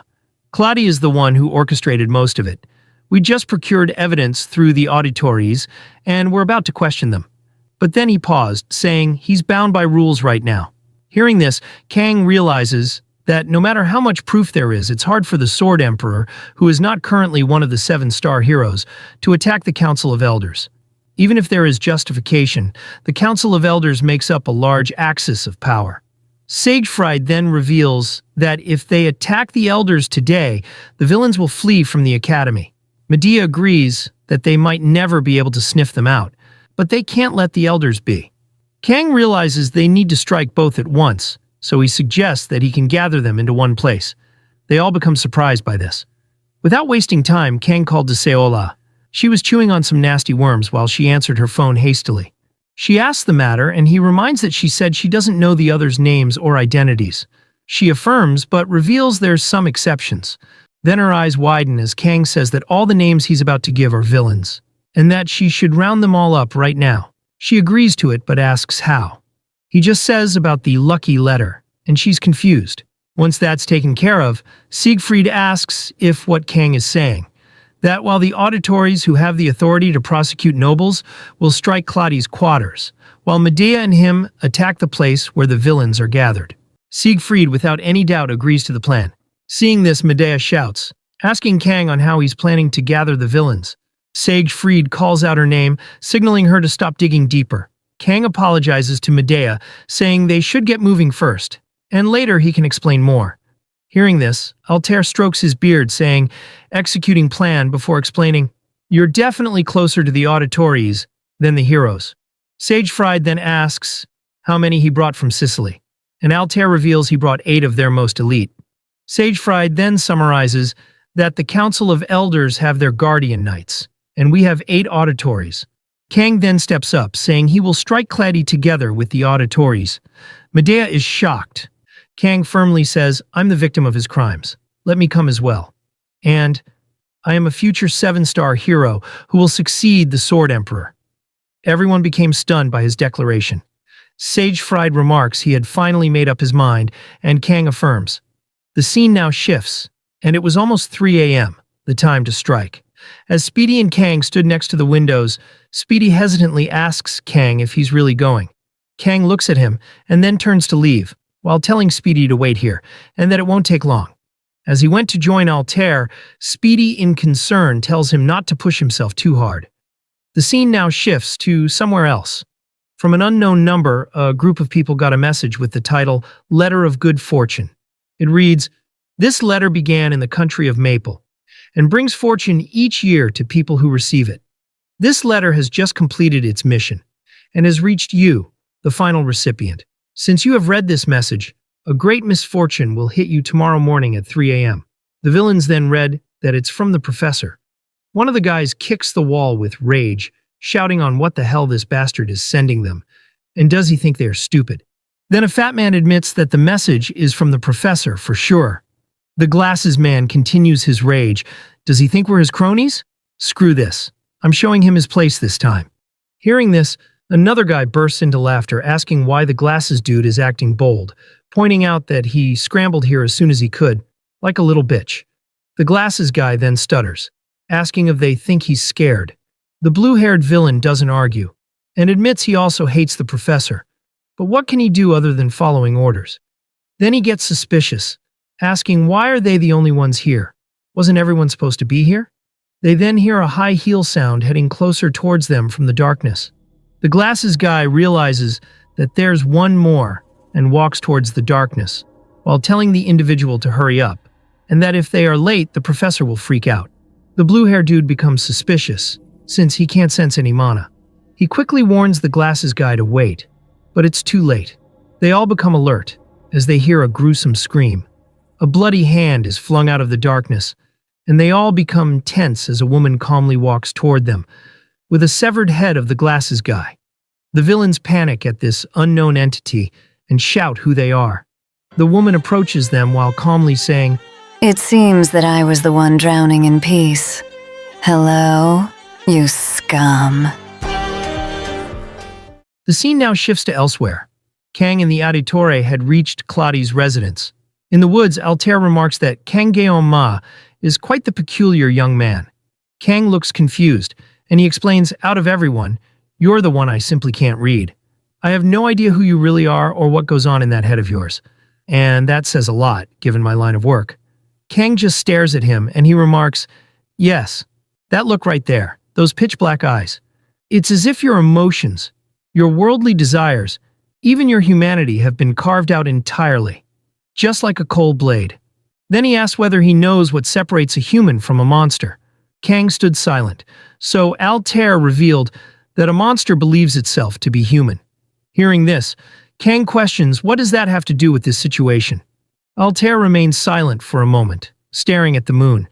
S1: Claddy is the one who orchestrated most of it. We just procured evidence through the auditories, and we're about to question them." But then he paused, saying he's bound by rules right now. Hearing this, Kang realizes that no matter how much proof there is, it's hard for the Sword Emperor, who is not currently one of the 7-star heroes, to attack the Council of Elders. Even if there is justification, the Council of Elders makes up a large axis of power. Siegfried then reveals that if they attack the Elders today, the villains will flee from the Academy. Medea agrees that they might never be able to sniff them out, but they can't let the Elders be. Kang realizes they need to strike both at once, so he suggests that he can gather them into one place. They all become surprised by this. Without wasting time, Kang called to Seola. She was chewing on some nasty worms while she answered her phone hastily. She asks the matter, and he reminds that she said she doesn't know the others' names or identities. She affirms, but reveals there's some exceptions. Then her eyes widen as Kang says that all the names he's about to give are villains, and that she should round them all up right now. She agrees to it, but asks how. He just says about the lucky letter, and she's confused. Once that's taken care of, Siegfried asks if what Kang is saying, that while the auditories who have the authority to prosecute nobles will strike Claddy's quarters, while Medea and him attack the place where the villains are gathered. Siegfried, without any doubt, agrees to the plan. Seeing this, Medea shouts, asking Kang on how he's planning to gather the villains. Siegfried calls out her name, signaling her to stop digging deeper. Kang apologizes to Medea, saying they should get moving first, and later he can explain more. Hearing this, Altair strokes his beard, saying, executing plan, before explaining, "You're definitely closer to the auditories than the heroes." Siegfried then asks how many he brought from Sicily, and Altair reveals he brought 8 of their most elite. Siegfried then summarizes that the Council of Elders have their guardian knights, and we have 8 auditories. Kang then steps up, saying he will strike Claddy together with the auditories. Medea is shocked. Kang firmly says, "I'm the victim of his crimes. Let me come as well. And I am a future 7-star hero who will succeed the Sword Emperor." Everyone became stunned by his declaration. Siegfried remarks he had finally made up his mind, and Kang affirms. The scene now shifts, and it was almost 3 a.m., the time to strike. As Speedy and Kang stood next to the windows, Speedy hesitantly asks Kang if he's really going. Kang looks at him and then turns to leave, while telling Speedy to wait here, and that it won't take long. As he went to join Altair, Speedy, in concern, tells him not to push himself too hard. The scene now shifts to somewhere else. From an unknown number, a group of people got a message with the title, Letter of Good Fortune. It reads, "This letter began in the country of Maple, and brings fortune each year to people who receive it. This letter has just completed its mission, and has reached you, the final recipient. Since you have read this message, a great misfortune will hit you tomorrow morning at 3 a.m. The villains then read that it's from the professor. One of the guys kicks the wall with rage, shouting on what the hell this bastard is sending them, and does he think they are stupid. Then a fat man admits that the message is from the professor for sure. The glasses man continues his rage. Does he think we're his cronies? Screw this. I'm showing him his place this time. Hearing this, another guy bursts into laughter, asking why the glasses dude is acting bold, pointing out that he scrambled here as soon as he could, like a little bitch. The glasses guy then stutters, asking if they think he's scared. The blue-haired villain doesn't argue, and admits he also hates the professor. But what can he do other than following orders? Then he gets suspicious, asking why are they the only ones here? Wasn't everyone supposed to be here? They then hear a high heel sound heading closer towards them from the darkness. The glasses guy realizes that there's one more and walks towards the darkness, while telling the individual to hurry up, and that if they are late, the professor will freak out. The blue-hair dude becomes suspicious, since he can't sense any mana. He quickly warns the glasses guy to wait, but it's too late. They all become alert, as they hear a gruesome scream. A bloody hand is flung out of the darkness, and they all become tense as a woman calmly walks toward them, with a severed head of the glasses guy. The villains panic at this unknown entity and shout who they are. The woman approaches them while calmly saying,
S3: "It seems that I was the one drowning in peace. Hello, you scum."
S1: The scene now shifts to elsewhere. Kang and the Auditore had reached Claudi's residence. In the woods, Altair remarks that Kang Ma is quite the peculiar young man. Kang looks confused, and he explains, out of everyone, you're the one I simply can't read. I have no idea who you really are or what goes on in that head of yours. And that says a lot, given my line of work. Kang just stares at him, and he remarks, yes, that look right there, those pitch-black eyes. It's as if your emotions, your worldly desires, even your humanity have been carved out entirely, just like a cold blade. Then he asks whether he knows what separates a human from a monster. Kang stood silent, so Altair revealed that a monster believes itself to be human. Hearing this, Kang questions, what does that have to do with this situation? Altair remains silent for a moment, staring at the moon.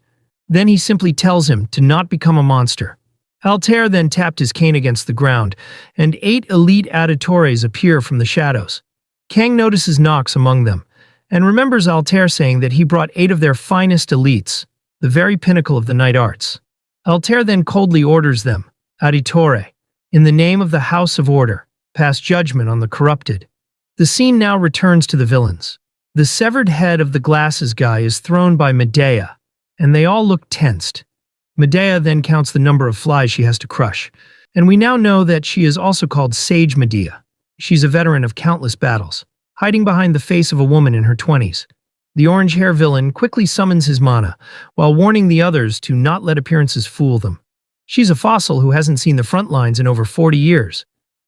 S1: Then he simply tells him to not become a monster. Altair then tapped his cane against the ground, and 8 elite auditores appear from the shadows. Kang notices Nox among them, and remembers Altair saying that he brought 8 of their finest elites, the very pinnacle of the night arts. Altair then coldly orders them, Auditore, in the name of the House of Order, pass judgment on the corrupted. The scene now returns to the villains. The severed head of the glasses guy is thrown by Medea, and they all look tensed. Medea then counts the number of flies she has to crush, and we now know that she is also called Sage Medea. She's a veteran of countless battles, hiding behind the face of a woman in her 20s. The orange-hair villain quickly summons his mana, while warning the others to not let appearances fool them. She's a fossil who hasn't seen the front lines in over 40 years.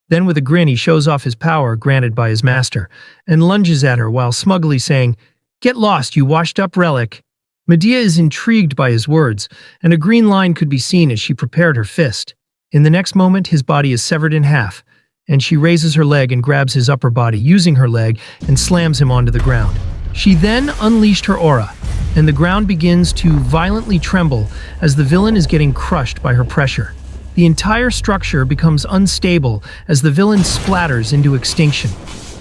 S1: Then with a grin he shows off his power granted by his master, and lunges at her while smugly saying, "Get lost, you washed-up relic." Medea is intrigued by his words, and a green line could be seen as she prepared her fist. In the next moment, his body is severed in half, and she raises her leg and grabs his upper body using her leg and slams him onto the ground. She then unleashed her aura, and the ground begins to violently tremble as the villain is getting crushed by her pressure. The entire structure becomes unstable as the villain splatters into extinction.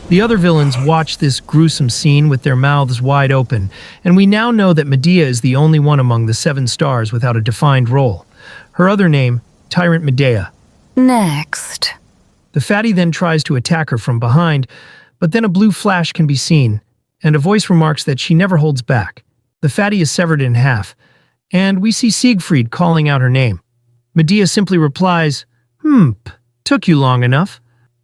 S1: The other villains watch this gruesome scene with their mouths wide open, and we now know that Medea is the only one among the 7 stars without a defined role. Her other name, Tyrant Medea.
S3: Next.
S1: The fatty then tries to attack her from behind, but then a blue flash can be seen, and a voice remarks that she never holds back. The fatty is severed in half, and we see Siegfried calling out her name. Medea simply replies, took you long enough.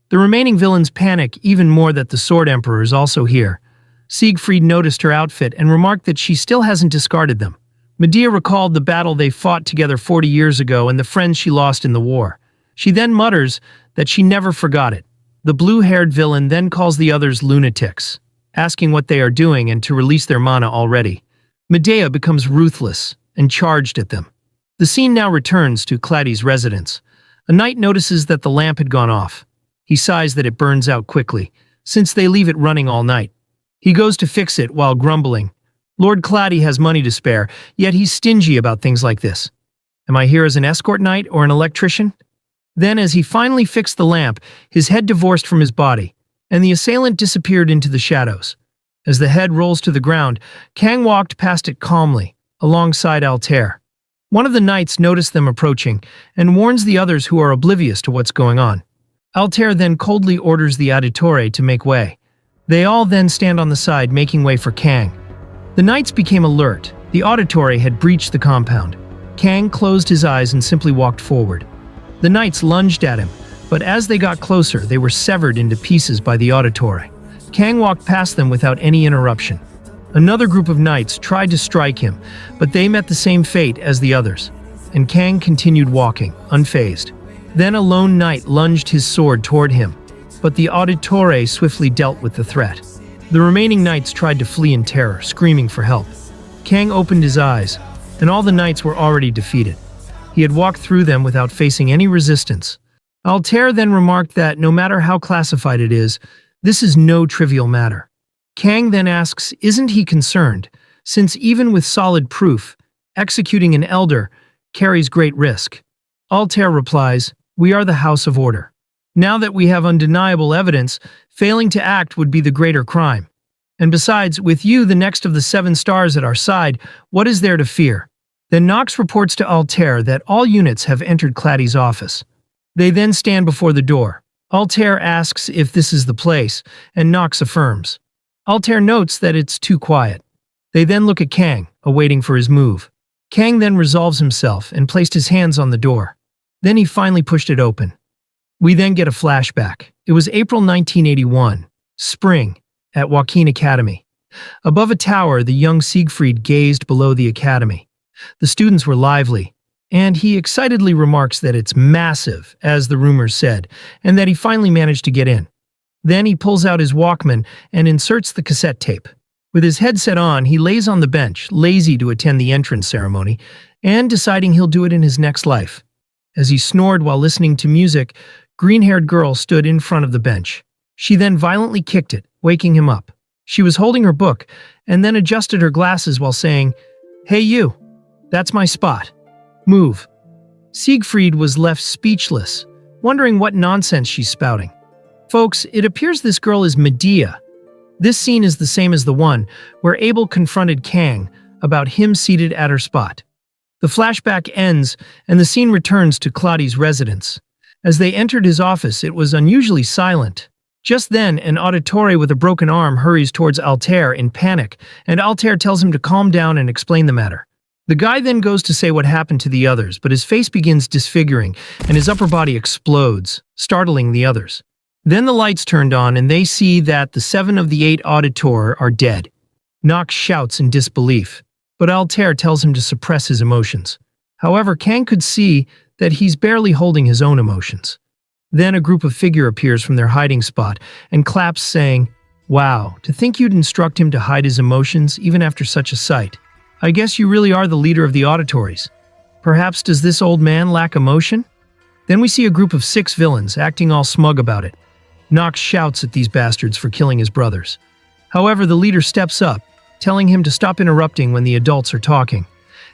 S1: The remaining villains panic even more that the Sword Emperor is also here. Siegfried noticed her outfit and remarked that she still hasn't discarded them. Medea recalled the battle they fought together 40 years ago and the friends she lost in the war. She then mutters that she never forgot it. The blue-haired villain then calls the others lunatics, asking what they are doing and to release their mana already. Medea becomes ruthless and charged at them. The scene now returns to Claudi's residence. A knight notices that the lamp had gone off. He sighs that it burns out quickly, since they leave it running all night. He goes to fix it while grumbling. Lord Claudi has money to spare, yet he's stingy about things like this. Am I here as an escort knight or an electrician? Then, as he finally fixed the lamp, his head divorced from his body, and the assailant disappeared into the shadows. As the head rolls to the ground, Kang walked past it calmly, alongside Altair. One of the knights noticed them approaching, and warns the others who are oblivious to what's going on. Altair then coldly orders the auditore to make way. They all then stand on the side, making way for Kang. The knights became alert. The auditore had breached the compound. Kang closed his eyes and simply walked forward. The knights lunged at him, but as they got closer, they were severed into pieces by the auditore. Kang walked past them without any interruption. Another group of knights tried to strike him, but they met the same fate as the others, and Kang continued walking, unfazed. Then a lone knight lunged his sword toward him, but the auditore swiftly dealt with the threat. The remaining knights tried to flee in terror, screaming for help. Kang opened his eyes, and all the knights were already defeated. He had walked through them without facing any resistance. Altair then remarked that no matter how classified it is, this is no trivial matter. Kang then asks, isn't he concerned, since even with solid proof, executing an elder carries great risk? Altair replies, we are the House of Order. Now that we have undeniable evidence, failing to act would be the greater crime. And besides, with you, the next of the 7 stars at our side, what is there to fear? Then Nox reports to Altair that all units have entered Claddy's office. They then stand before the door. Altair asks if this is the place, and Nox affirms. Altair notes that it's too quiet. They then look at Kang, awaiting for his move. Kang then resolves himself and placed his hands on the door. Then he finally pushed it open. We then get a flashback. It was April 1981, spring, at Joaquin Academy. Above a tower, the young Siegfried gazed below the academy. The students were lively, and he excitedly remarks that it's massive, as the rumors said, and that he finally managed to get in. Then he pulls out his Walkman and inserts the cassette tape. With his headset on, he lays on the bench, lazy to attend the entrance ceremony, and deciding he'll do it in his next life. As he snored while listening to music, green-haired girl stood in front of the bench. She then violently kicked it, waking him up. She was holding her book, and then adjusted her glasses while saying, "Hey you, that's my spot. Move." Siegfried was left speechless, wondering what nonsense she's spouting. Folks, it appears this girl is Medea. This scene is the same as the one where Abel confronted Kang about him seated at her spot. The flashback ends, and the scene returns to Claudi's residence. As they entered his office, it was unusually silent. Just then, an auditore with a broken arm hurries towards Altair in panic, and Altair tells him to calm down and explain the matter. The guy then goes to say what happened to the others, but his face begins disfiguring, and his upper body explodes, startling the others. Then the lights turned on, and they see that the 7 of the 8 auditor are dead. Nox shouts in disbelief, but Altair tells him to suppress his emotions. However, Kang could see that he's barely holding his own emotions. Then a group of figure appears from their hiding spot and claps, saying, "Wow, to think you'd instruct him to hide his emotions even after such a sight. I guess you really are the leader of the auditories. Perhaps does this old man lack emotion?" Then we see a group of 6 villains acting all smug about it. Nox shouts at these bastards for killing his brothers. However, the leader steps up, telling him to stop interrupting when the adults are talking,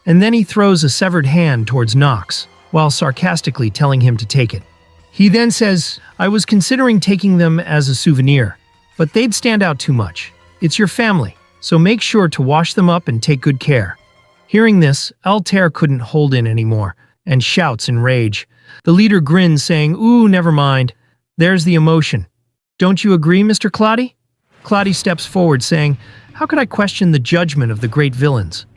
S1: and then he throws a severed hand towards Nox, while sarcastically telling him to take it. He then says, "I was considering taking them as a souvenir, but they'd stand out too much. It's your family, so make sure to wash them up and take good care." Hearing this, Altair couldn't hold in anymore, and shouts in rage. The leader grins, saying, "Ooh, never mind. There's the emotion. Don't you agree, Mr. Claudi?" Claudi steps forward, saying, "How could I question the judgment of the great villains?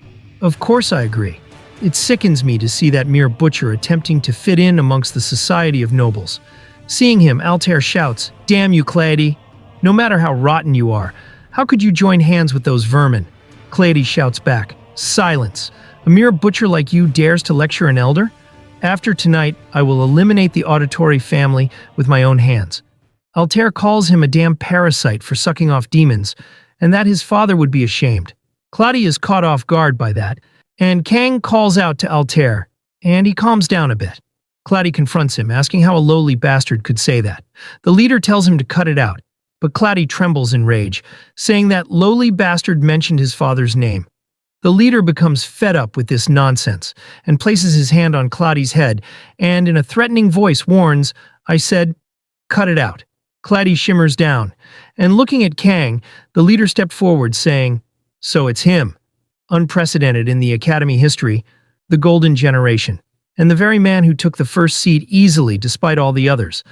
S1: Of course I agree. It sickens me to see that mere butcher attempting to fit in amongst the society of nobles." Seeing him, Altair shouts, "Damn you, Claudi! No matter how rotten you are, how could you join hands with those vermin?" Claudi shouts back, "Silence! A mere butcher like you dares to lecture an elder? After tonight, I will eliminate the auditory family with my own hands." Altair calls him a damn parasite for sucking off demons, and that his father would be ashamed. Claudi is caught off guard by that, and Kang calls out to Altair, and he calms down a bit. Claudi confronts him, asking how a lowly bastard could say that. The leader tells him to cut it out, but Claudi trembles in rage, saying that lowly bastard mentioned his father's name. The leader becomes fed up with this nonsense and places his hand on Claudi's head and in a threatening voice warns, "I said, cut it out." Claudi shimmers down, and looking at Kang, the leader stepped forward saying, "So it's him." Unprecedented in the Academy history, the Golden Generation, and the very man who took the first seat easily despite all the others.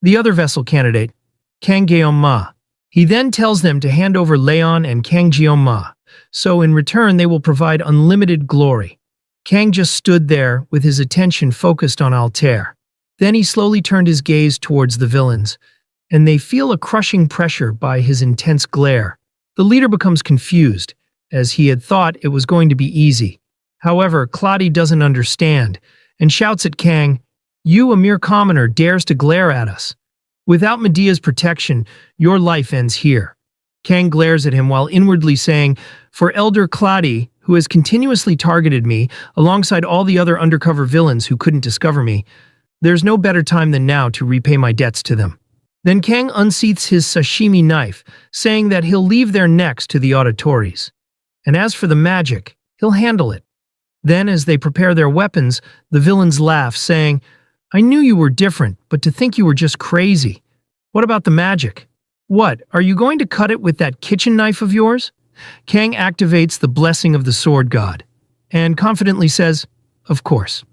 S1: The other vessel candidate, Kang Geom-ma. He then tells them to hand over Leon and Kang Geom-ma, so in return they will provide unlimited glory. Kang just stood there with his attention focused on Altair. Then he slowly turned his gaze towards the villains, and they feel a crushing pressure by his intense glare. The leader becomes confused, as he had thought it was going to be easy. However, Claudi doesn't understand, and shouts at Kang, "You, a mere commoner, dares to glare at us. Without Medea's protection, your life ends here." Kang glares at him while inwardly saying, "For Elder Claudi, who has continuously targeted me, alongside all the other undercover villains who couldn't discover me, there's no better time than now to repay my debts to them." Then Kang unsheaths his sashimi knife, saying that he'll leave their necks to the auditories. And as for the magic, he'll handle it. Then, as they prepare their weapons, the villains laugh, saying, "I knew you were different, but to think you were just crazy. What about the magic? What, are you going to cut it with that kitchen knife of yours?" Kang activates the blessing of the sword god, and confidently says, "Of course."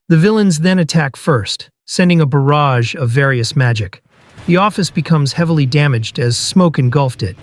S1: The villains then attack first, sending a barrage of various magic. The office becomes heavily damaged as smoke engulfed it,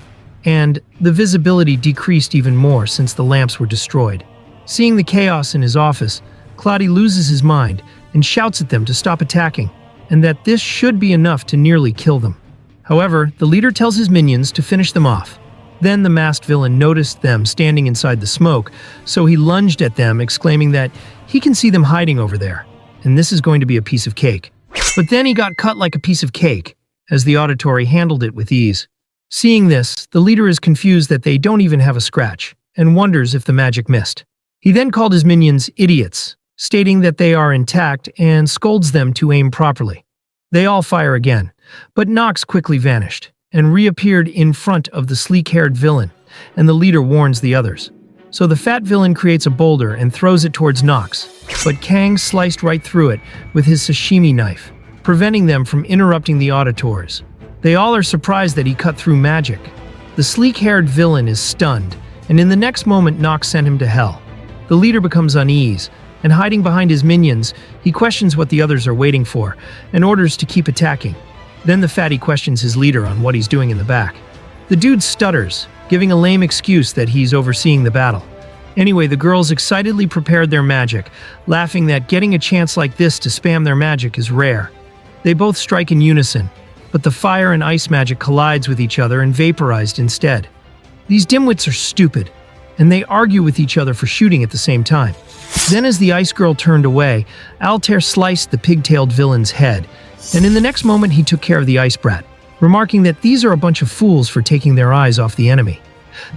S1: and the visibility decreased even more since the lamps were destroyed. Seeing the chaos in his office, Claudi loses his mind and shouts at them to stop attacking, and that this should be enough to nearly kill them. However, the leader tells his minions to finish them off. Then the masked villain noticed them standing inside the smoke, so he lunged at them, exclaiming that he can see them hiding over there, and this is going to be a piece of cake. But then he got cut like a piece of cake, as the auditory handled it with ease. Seeing this, the leader is confused that they don't even have a scratch, and wonders if the magic missed. He then called his minions idiots, stating that they are intact and scolds them to aim properly. They all fire again, but Nox quickly vanished and reappeared in front of the sleek-haired villain, and the leader warns the others. So the fat villain creates a boulder and throws it towards Nox, but Kang sliced right through it with his sashimi knife, preventing them from interrupting the auditors. They all are surprised that he cut through magic. The sleek-haired villain is stunned, and in the next moment Nox sent him to hell. The leader becomes uneasy, and hiding behind his minions, he questions what the others are waiting for, and orders to keep attacking. Then the fatty questions his leader on what he's doing in the back. The dude stutters, giving a lame excuse that he's overseeing the battle. Anyway, the girls excitedly prepared their magic, laughing that getting a chance like this to spam their magic is rare. They both strike in unison, but the fire and ice magic collides with each other and vaporized instead. These dimwits are stupid, and they argue with each other for shooting at the same time. Then as the ice girl turned away, Altair sliced the pigtailed villain's head, and in the next moment he took care of the ice brat, remarking that these are a bunch of fools for taking their eyes off the enemy.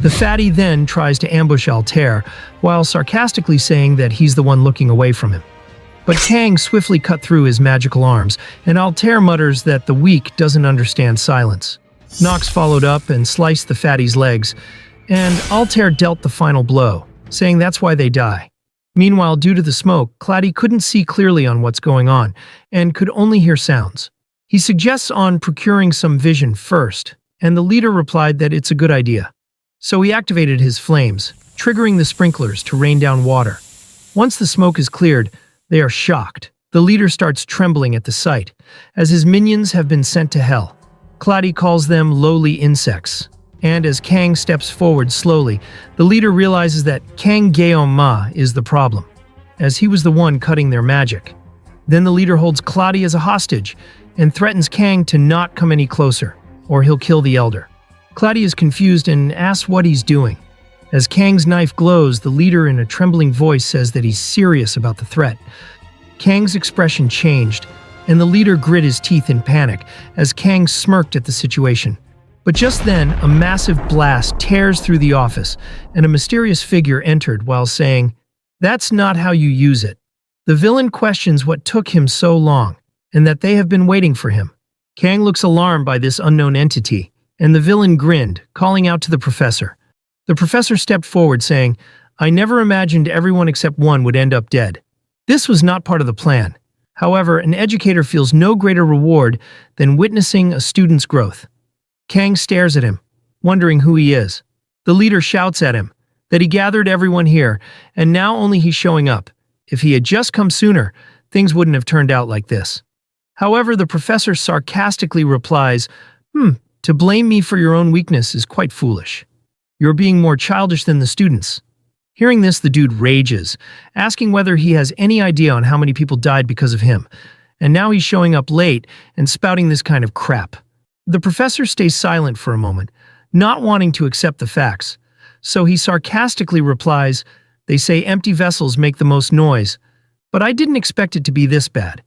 S1: The fatty then tries to ambush Altair, while sarcastically saying that he's the one looking away from him. But Kang swiftly cut through his magical arms, and Altair mutters that the weak doesn't understand silence. Nox followed up and sliced the fatty's legs, and Altair dealt the final blow, saying that's why they die. Meanwhile, due to the smoke, Claudi couldn't see clearly on what's going on, and could only hear sounds. He suggests on procuring some vision first, and the leader replied that it's a good idea. So he activated his flames, triggering the sprinklers to rain down water. Once the smoke is cleared, they are shocked. The leader starts trembling at the sight, as his minions have been sent to hell. Claudi calls them lowly insects, and as Kang steps forward slowly, the leader realizes that Kang Geom-ma is the problem, as he was the one cutting their magic. Then the leader holds Claudi as a hostage, and threatens Kang to not come any closer, or he'll kill the elder. Claudi is confused and asks what he's doing. As Kang's knife glows, the leader in a trembling voice says that he's serious about the threat. Kang's expression changed, and the leader grit his teeth in panic as Kang smirked at the situation. But just then, a massive blast tears through the office, and a mysterious figure entered while saying, "That's not how you use it." The villain questions what took him so long, and that they have been waiting for him. Kang looks alarmed by this unknown entity, and the villain grinned, calling out to the professor. The professor stepped forward saying, I never imagined everyone except one would end up dead. This was not part of the plan. However, an educator feels no greater reward than witnessing a student's growth. Kang stares at him, wondering who he is. The leader shouts at him that he gathered everyone here, and now only he's showing up. If he had just come sooner, things wouldn't have turned out like this. However, the professor sarcastically replies, to blame me for your own weakness is quite foolish. You're being more childish than the students. Hearing this, the dude rages, asking whether he has any idea on how many people died because of him. And now he's showing up late and spouting this kind of crap. The professor stays silent for a moment, not wanting to accept the facts. So he sarcastically replies, they say empty vessels make the most noise, but I didn't expect it to be this bad.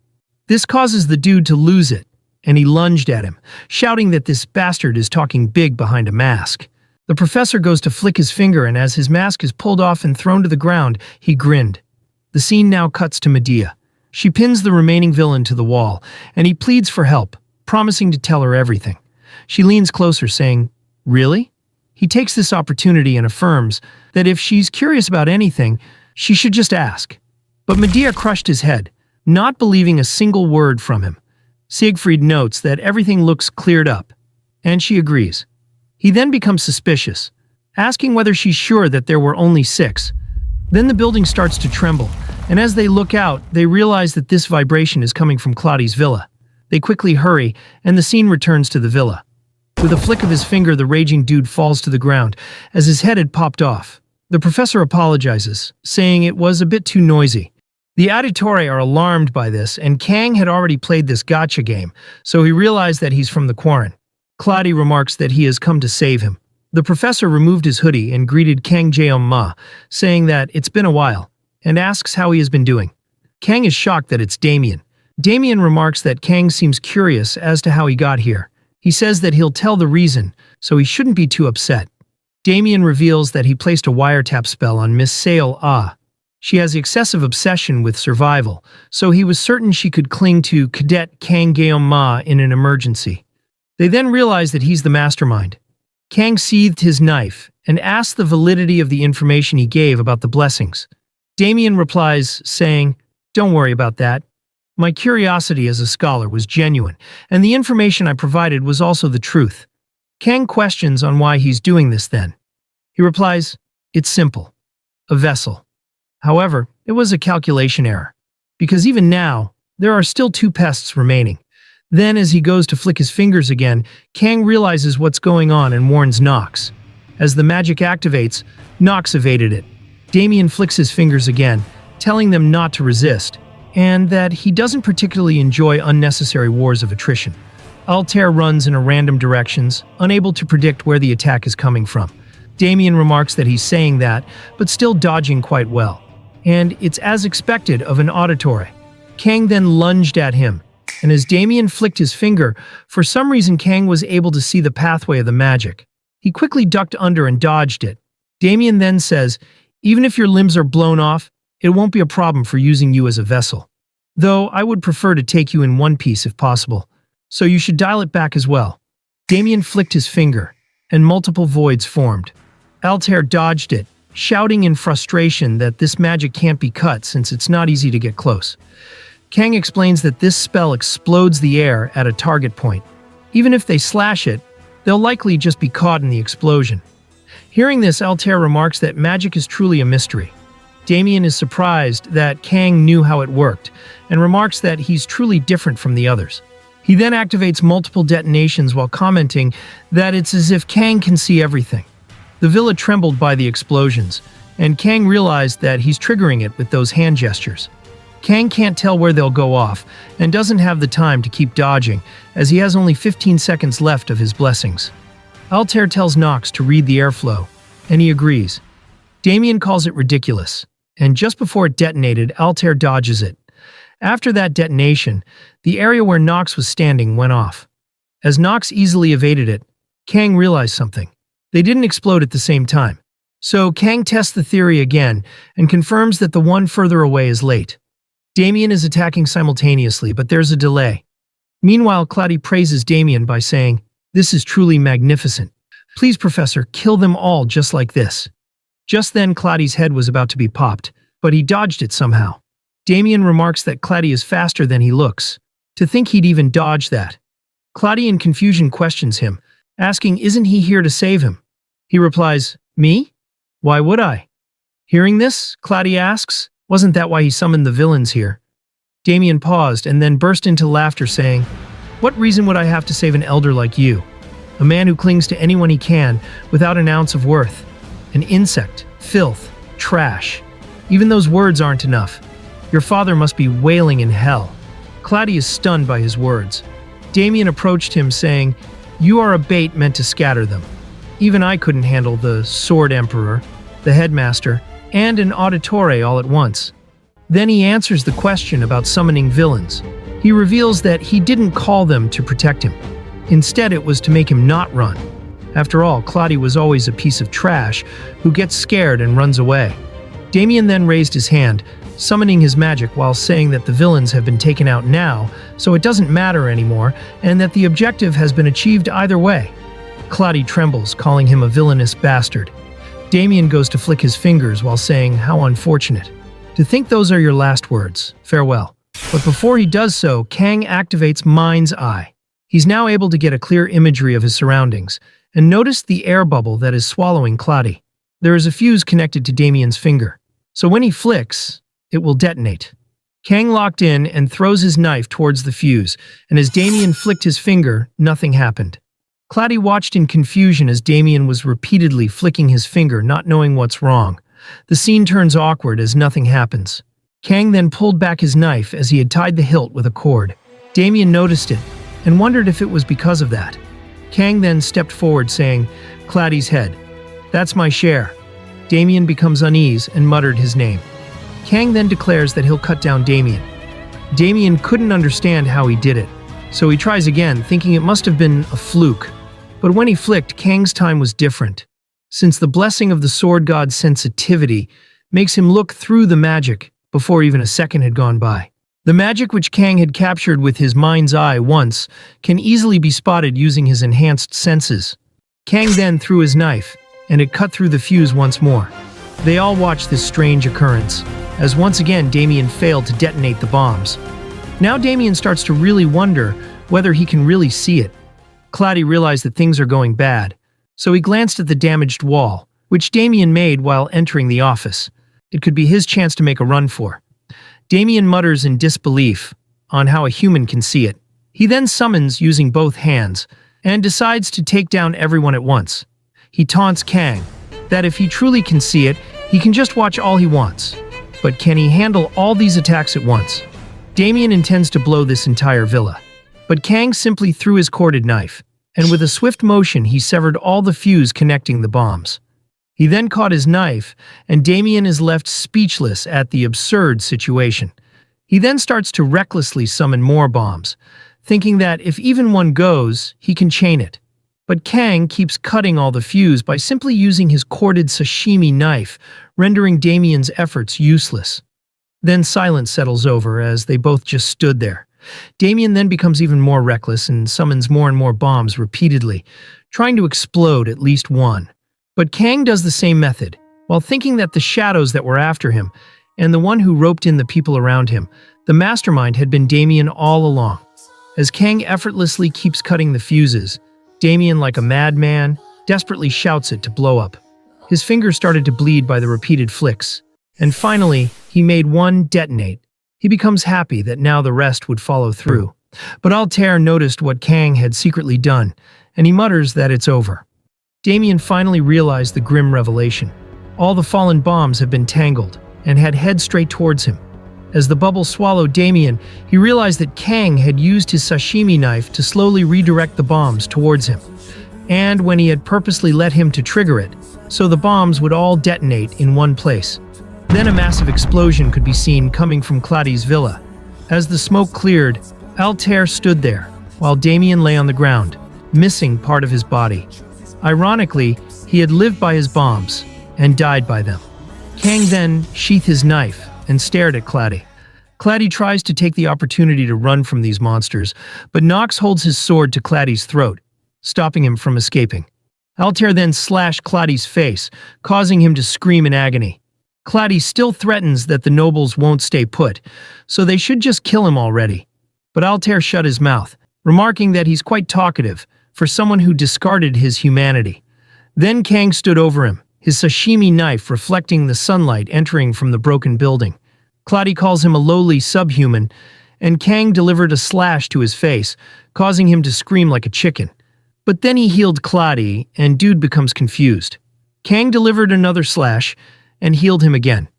S1: This causes the dude to lose it, and he lunged at him, shouting that this bastard is talking big behind a mask. The professor goes to flick his finger, and as his mask is pulled off and thrown to the ground, he grinned. The scene now cuts to Medea. She pins the remaining villain to the wall, and he pleads for help, promising to tell her everything. She leans closer, saying, "Really?" He takes this opportunity and affirms that if she's curious about anything, she should just ask. But Medea crushed his head, not believing a single word from him. Siegfried notes that everything looks cleared up, and she agrees. He then becomes suspicious, asking whether she's sure that there were only 6. Then the building starts to tremble, and as they look out, they realize that this vibration is coming from Claudi's villa. They quickly hurry, and the scene returns to the villa. With a flick of his finger, the raging dude falls to the ground, as his head had popped off. The professor apologizes, saying it was a bit too noisy. The auditore are alarmed by this, and Kang had already played this gotcha game, so he realized that he's from the Quarren. Claudi remarks that he has come to save him. The professor removed his hoodie and greeted Kang Jeom-ma, saying that it's been a while, and asks how he has been doing. Kang is shocked that it's Damien. Damien remarks that Kang seems curious as to how he got here. He says that he'll tell the reason, so he shouldn't be too upset. Damien reveals that he placed a wiretap spell on Miss Sail Ah. She has excessive obsession with survival, so he was certain she could cling to Cadet Kang Jeom-ma in an emergency. They then realize that he's the mastermind. Kang seethed his knife and asked the validity of the information he gave about the blessings. Damien replies, saying, "Don't worry about that. My curiosity as a scholar was genuine, and the information I provided was also the truth." Kang questions on why he's doing this then. He replies, "It's simple. A vessel." However, it was a calculation error, because even now, there are still 2 pests remaining. Then, as he goes to flick his fingers again, Kang realizes what's going on and warns Nox. As the magic activates, Nox evaded it. Damien flicks his fingers again, telling them not to resist, and that he doesn't particularly enjoy unnecessary wars of attrition. Altair runs in a random directions, unable to predict where the attack is coming from. Damien remarks that he's saying that, but still dodging quite well. And it's as expected of an auditore. Kang then lunged at him, and as Damien flicked his finger, for some reason Kang was able to see the pathway of the magic. He quickly ducked under and dodged it. Damien then says, "Even if your limbs are blown off, it won't be a problem for using you as a vessel. Though I would prefer to take you in one piece if possible, so you should dial it back as well." Damien flicked his finger, and multiple voids formed. Altair dodged it, shouting in frustration that this magic can't be cut since it's not easy to get close. Kang explains that this spell explodes the air at a target point. Even if they slash it, they'll likely just be caught in the explosion. Hearing this, Altair remarks that magic is truly a mystery. Damien is surprised that Kang knew how it worked, and remarks that he's truly different from the others. He then activates multiple detonations while commenting that it's as if Kang can see everything. The villa trembled by the explosions, and Kang realized that he's triggering it with those hand gestures. Kang can't tell where they'll go off, and doesn't have the time to keep dodging, as he has only 15 seconds left of his blessings. Altair tells Nox to read the airflow, and he agrees. Damien calls it ridiculous, and just before it detonated, Altair dodges it. After that detonation, the area where Nox was standing went off. As Nox easily evaded it, Kang realized something. They didn't explode at the same time. So Kang tests the theory again, and confirms that the one further away is late. Damien is attacking simultaneously, but there's a delay. Meanwhile, Claudi praises Damien by saying, "This is truly magnificent. Please, Professor, kill them all just like this." Just then, Claudi's head was about to be popped, but he dodged it somehow. Damien remarks that Claudi is faster than he looks. To think he'd even dodge that. Claudi in confusion questions him, asking isn't he here to save him. He replies, "Me? Why would I?" Hearing this, Claudi asks, "Wasn't that why he summoned the villains here?" Damien paused and then burst into laughter saying, "What reason would I have to save an elder like you? A man who clings to anyone he can without an ounce of worth. An insect, filth, trash. Even those words aren't enough. Your father must be wailing in hell." Claudi is stunned by his words. Damien approached him saying, "You are a bait meant to scatter them. Even I couldn't handle the Sword Emperor, the headmaster, and an auditore all at once." Then he answers the question about summoning villains. He reveals that he didn't call them to protect him. Instead, it was to make him not run. After all, Claudi was always a piece of trash who gets scared and runs away. Damien then raised his hand, summoning his magic while saying that the villains have been taken out now, so it doesn't matter anymore, and that the objective has been achieved either way. Claudi trembles, calling him a villainous bastard. Damien goes to flick his fingers while saying, "How unfortunate. To think those are your last words. Farewell." But before he does so, Kang activates Mind's Eye. He's now able to get a clear imagery of his surroundings, and notice the air bubble that is swallowing Claudi. There is a fuse connected to Damien's finger, so when he flicks, it will detonate. Kang locked in and throws his knife towards the fuse, and as Damien flicked his finger, nothing happened. Claudi watched in confusion as Damien was repeatedly flicking his finger, not knowing what's wrong. The scene turns awkward as nothing happens. Kang then pulled back his knife as he had tied the hilt with a cord. Damien noticed it and wondered if it was because of that. Kang then stepped forward saying, "Claudi's head. That's my share." Damien becomes uneasy and muttered his name. Kang then declares that he'll cut down Damien. Damien couldn't understand how he did it, so he tries again, thinking it must have been a fluke. But when he flicked, Kang's time was different, since the blessing of the sword god's sensitivity makes him look through the magic before even a second had gone by. The magic which Kang had captured with his mind's eye once can easily be spotted using his enhanced senses. Kang then threw his knife, and it cut through the fuse once more. They all watched this strange occurrence, as once again Damien failed to detonate the bombs. Now Damien starts to really wonder whether he can really see it. Claudi realized that things are going bad, so he glanced at the damaged wall, which Damien made while entering the office. It could be his chance to make a run for. Damien mutters in disbelief on how a human can see it. He then summons using both hands, and decides to take down everyone at once. He taunts Kang that if he truly can see it, he can just watch all he wants. But can he handle all these attacks at once? Damien intends to blow this entire villa. But Kang simply threw his corded knife, and with a swift motion he severed all the fuse connecting the bombs. He then caught his knife, and Damien is left speechless at the absurd situation. He then starts to recklessly summon more bombs, thinking that if even one goes, he can chain it. But Kang keeps cutting all the fuse by simply using his corded sashimi knife, rendering Damien's efforts useless. Then silence settles over as they both just stood there. Damien then becomes even more reckless and summons more and more bombs repeatedly, trying to explode at least one. But Kang does the same method, while thinking that the shadows that were after him, and the one who roped in the people around him, the mastermind had been Damien all along. As Kang effortlessly keeps cutting the fuses, Damien, like a madman, desperately shouts it to blow up. His fingers started to bleed by the repeated flicks, and finally, he made one detonate. He becomes happy that now the rest would follow through. But Altair noticed what Kang had secretly done, and he mutters that it's over. Damien finally realized the grim revelation. All the fallen bombs have been tangled, and had head straight towards him. As the bubble swallowed Damien, he realized that Kang had used his sashimi knife to slowly redirect the bombs towards him. And when he had purposely let him to trigger it, so the bombs would all detonate in one place. Then a massive explosion could be seen coming from Claudi's villa. As the smoke cleared, Altair stood there, while Damien lay on the ground, missing part of his body. Ironically, he had lived by his bombs, and died by them. Kang then sheathed his knife and stared at Claudi. Claudi tries to take the opportunity to run from these monsters, but Nox holds his sword to Claudi's throat, stopping him from escaping. Altair then slashed Claudi's face, causing him to scream in agony. Claudi still threatens that the nobles won't stay put, so they should just kill him already. But Altair shut his mouth, remarking that he's quite talkative for someone who discarded his humanity. Then Kang stood over him, his sashimi knife reflecting the sunlight entering from the broken building. Claudi calls him a lowly subhuman, and Kang delivered a slash to his face, causing him to scream like a chicken. But then he healed Claudi, and dude becomes confused. Kang delivered another slash, and healed him again.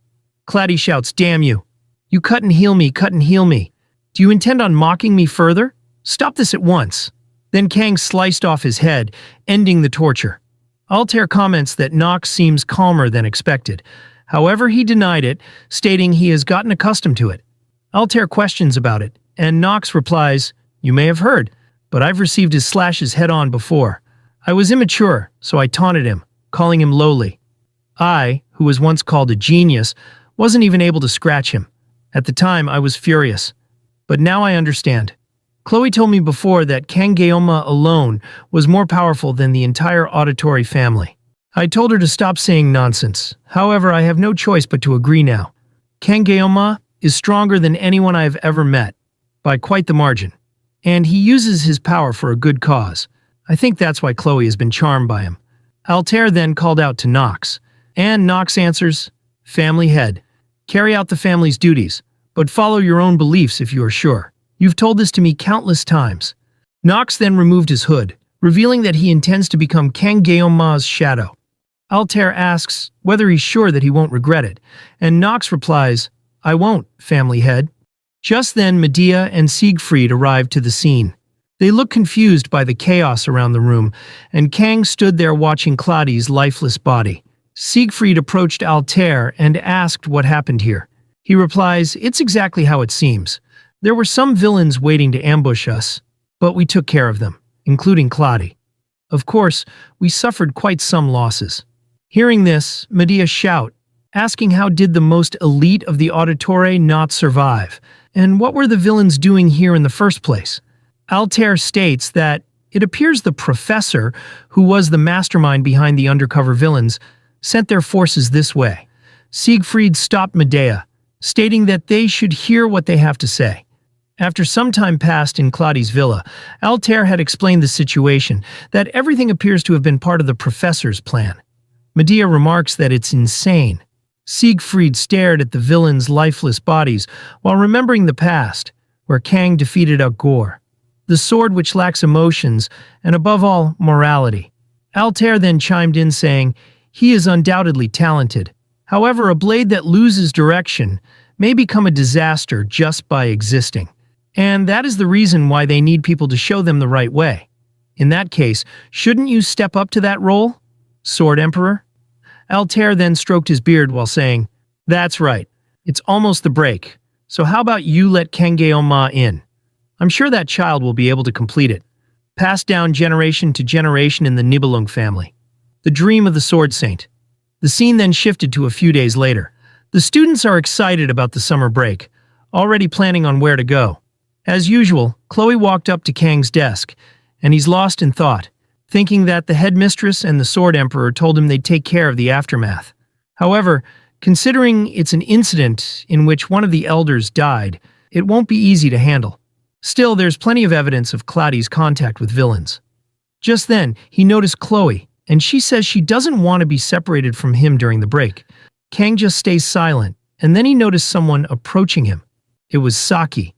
S1: Claudi shouts, "Damn you! You cut and heal me, cut and heal me. Do you intend on mocking me further? Stop this at once." Then Kang sliced off his head, ending the torture. Altair comments that Nox seems calmer than expected. However, he denied it, stating he has gotten accustomed to it. Altair questions about it, and Nox replies, "You may have heard, but I've received his slashes head-on before. I was immature, so I taunted him, calling him lowly. I, who was once called a genius, wasn't even able to scratch him. At the time, I was furious. But now I understand. Chloe told me before that Kangeoma alone was more powerful than the entire auditory family. I told her to stop saying nonsense. However, I have no choice but to agree now. Kangeoma is stronger than anyone I have ever met, by quite the margin. And he uses his power for a good cause. I think that's why Chloe has been charmed by him." Altair then called out to Nox, and Nox answers, "Family head. Carry out the family's duties, but follow your own beliefs if you are sure. You've told this to me countless times." Nox then removed his hood, revealing that he intends to become Kangeoma's shadow. Altair asks whether he's sure that he won't regret it, and Nox replies, "I won't, family head." Just then, Medea and Siegfried arrived to the scene. They looked confused by the chaos around the room, and Kang stood there watching Claudi's lifeless body. Siegfried approached Altair and asked what happened here. He replies, "It's exactly how it seems. There were some villains waiting to ambush us, but we took care of them, including Claudi. Of course, we suffered quite some losses." Hearing this, Medea shouted, asking how did the most elite of the Auditore not survive, and what were the villains doing here in the first place? Altair states that it appears the professor, who was the mastermind behind the undercover villains, sent their forces this way. Siegfried stopped Medea, stating that they should hear what they have to say. After some time passed in Claudi's villa, Altair had explained the situation, that everything appears to have been part of the professor's plan. Medea remarks that it's insane. Siegfried stared at the villains' lifeless bodies while remembering the past, where Kang defeated Gore, the sword which lacks emotions and, above all, morality. Altair then chimed in saying, "He is undoubtedly talented. However, a blade that loses direction may become a disaster just by existing. And that is the reason why they need people to show them the right way. In that case, shouldn't you step up to that role, Sword Emperor?" Altair then stroked his beard while saying, "That's right. It's almost the break. So how about you let Kangeoma in? I'm sure that child will be able to complete it. Passed down generation to generation in the Nibelung family. The dream of the Sword Saint." The scene then shifted to a few days later. The students are excited about the summer break, already planning on where to go. As usual, Chloe walked up to Kang's desk, and he's lost in thought, thinking that the headmistress and the Sword Emperor told him they'd take care of the aftermath. However, considering it's an incident in which one of the elders died, it won't be easy to handle. Still, there's plenty of evidence of Claudi's contact with villains. Just then, he noticed Chloe, and she says she doesn't want to be separated from him during the break. Kang just stays silent, and then he noticed someone approaching him. It was Saki.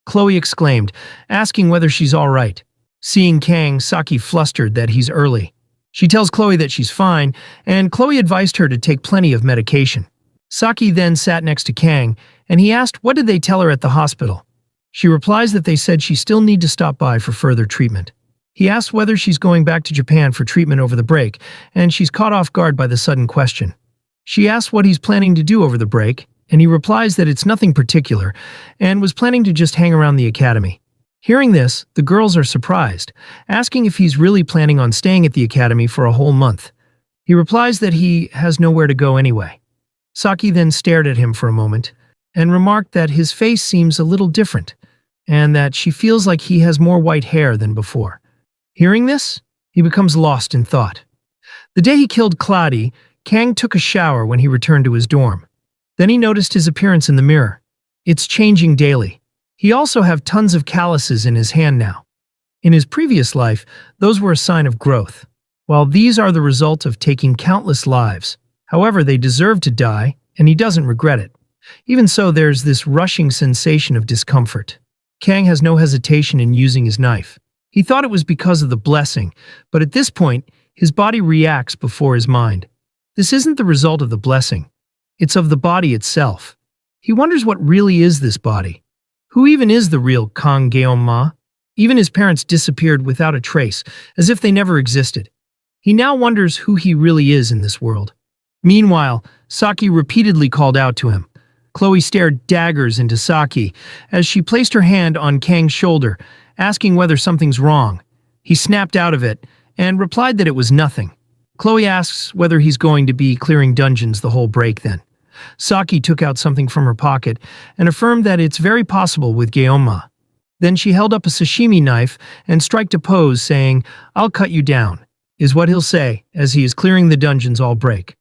S1: Chloe exclaimed, asking whether she's all right. Seeing Kang, Saki flustered that he's early. She tells Chloe that she's fine, and Chloe advised her to take plenty of medication. Saki then sat next to Kang, and he asked what did they tell her at the hospital. She replies that they said she still need to stop by for further treatment. He asks whether she's going back to Japan for treatment over the break, and she's caught off guard by the sudden question. She asks what he's planning to do over the break, and he replies that it's nothing particular, and was planning to just hang around the academy. Hearing this, the girls are surprised, asking if he's really planning on staying at the academy for a whole month. He replies that he has nowhere to go anyway. Saki then stared at him for a moment, and remarked that his face seems a little different, and that she feels like he has more white hair than before. Hearing this, he becomes lost in thought. The day he killed Claudia, Kang took a shower when he returned to his dorm. Then he noticed his appearance in the mirror. It's changing daily. He also have tons of calluses in his hand now. In his previous life, those were a sign of growth, while these are the result of taking countless lives. However, they deserve to die, and he doesn't regret it. Even so, there's this rushing sensation of discomfort. Kang has no hesitation in using his knife. He thought it was because of the blessing, but at this point, his body reacts before his mind. This isn't the result of the blessing. It's of the body itself. He wonders what really is this body. Who even is the real Kang Geom-ma? Even his parents disappeared without a trace, as if they never existed. He now wonders who he really is in this world. Meanwhile, Saki repeatedly called out to him. Chloe stared daggers into Saki as she placed her hand on Kang's shoulder, asking whether something's wrong. He snapped out of it and replied that it was nothing. Chloe asks whether he's going to be clearing dungeons the whole break then. Saki took out something from her pocket and affirmed that it's very possible with Geoma. Then she held up a sashimi knife and striked a pose saying, "I'll cut you down," is what he'll say as he is clearing the dungeons all break.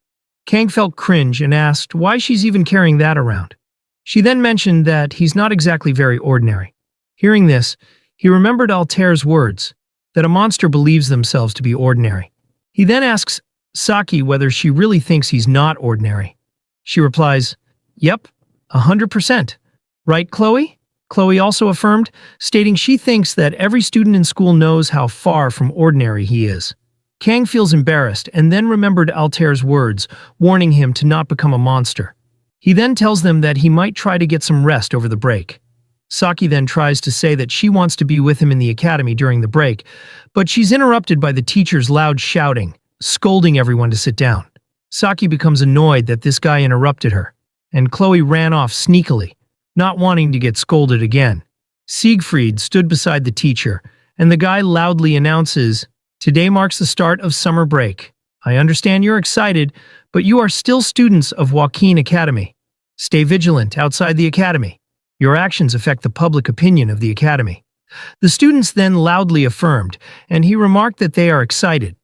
S1: Kang felt cringe and asked why she's even carrying that around. She then mentioned that he's not exactly very ordinary. Hearing this, he remembered Altair's words, that a monster believes themselves to be ordinary. He then asks Saki whether she really thinks he's not ordinary. She replies, "Yep, 100%. Right, Chloe?" Chloe also affirmed, stating she thinks that every student in school knows how far from ordinary he is. Kang feels embarrassed and then remembered Altair's words, warning him to not become a monster. He then tells them that he might try to get some rest over the break. Saki then tries to say that she wants to be with him in the academy during the break, but she's interrupted by the teacher's loud shouting, scolding everyone to sit down. Saki becomes annoyed that this guy interrupted her, and Chloe ran off sneakily, not wanting to get scolded again. Siegfried stood beside the teacher, and the guy loudly announces, "Today marks the start of summer break. I understand you're excited, but you are still students of Joaquin Academy. Stay vigilant outside the academy. Your actions affect the public opinion of the academy." The students then loudly affirmed, and he remarked that they are excited.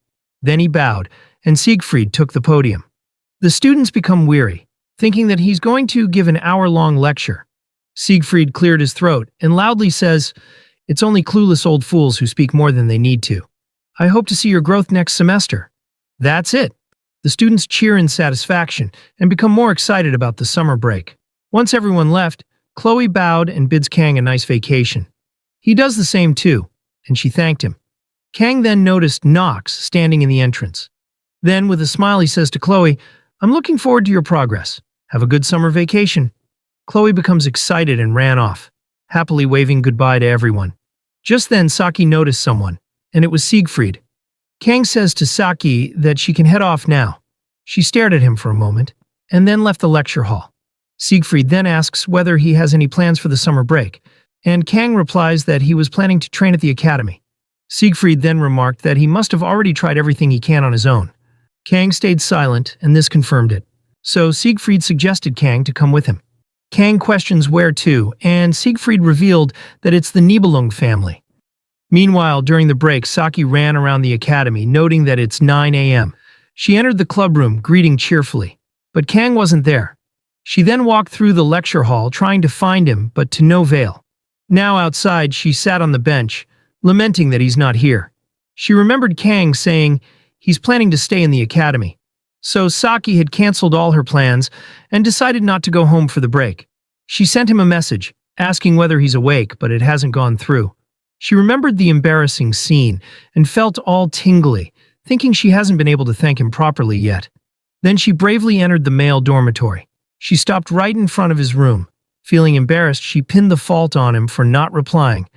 S1: Then he bowed, and Siegfried took the podium. The students become weary, thinking that he's going to give an hour-long lecture. Siegfried cleared his throat and loudly says, "It's only clueless old fools who speak more than they need to. I hope to see your growth next semester." That's it. The students cheer in satisfaction and become more excited about the summer break. Once everyone left, Chloe bowed and bids Kang a nice vacation. He does the same too, and she thanked him. Kang then noticed Nox standing in the entrance. Then, with a smile, he says to Chloe, "I'm looking forward to your progress. Have a good summer vacation." Chloe becomes excited and ran off, happily waving goodbye to everyone. Just then, Saki noticed someone, and it was Siegfried. Kang says to Saki that she can head off now. She stared at him for a moment, and then left the lecture hall. Siegfried then asks whether he has any plans for the summer break, and Kang replies that he was planning to train at the academy. Siegfried then remarked that he must have already tried everything he can on his own. Kang stayed silent, and this confirmed it. So Siegfried suggested Kang to come with him. Kang questions where to, and Siegfried revealed that it's the Nibelung family. Meanwhile, during the break, Saki ran around the academy, noting that it's 9 a.m. She entered the club room, greeting cheerfully, but Kang wasn't there. She then walked through the lecture hall, trying to find him, but to no avail. Now outside, she sat on the bench, lamenting that he's not here. She remembered Kang saying he's planning to stay in the academy. So Saki had canceled all her plans and decided not to go home for the break. She sent him a message, asking whether he's awake, but it hasn't gone through. She remembered the embarrassing scene and felt all tingly, thinking she hasn't been able to thank him properly yet. Then she bravely entered the male dormitory. She stopped right in front of his room. Feeling embarrassed, she pinned the fault on him for not replying.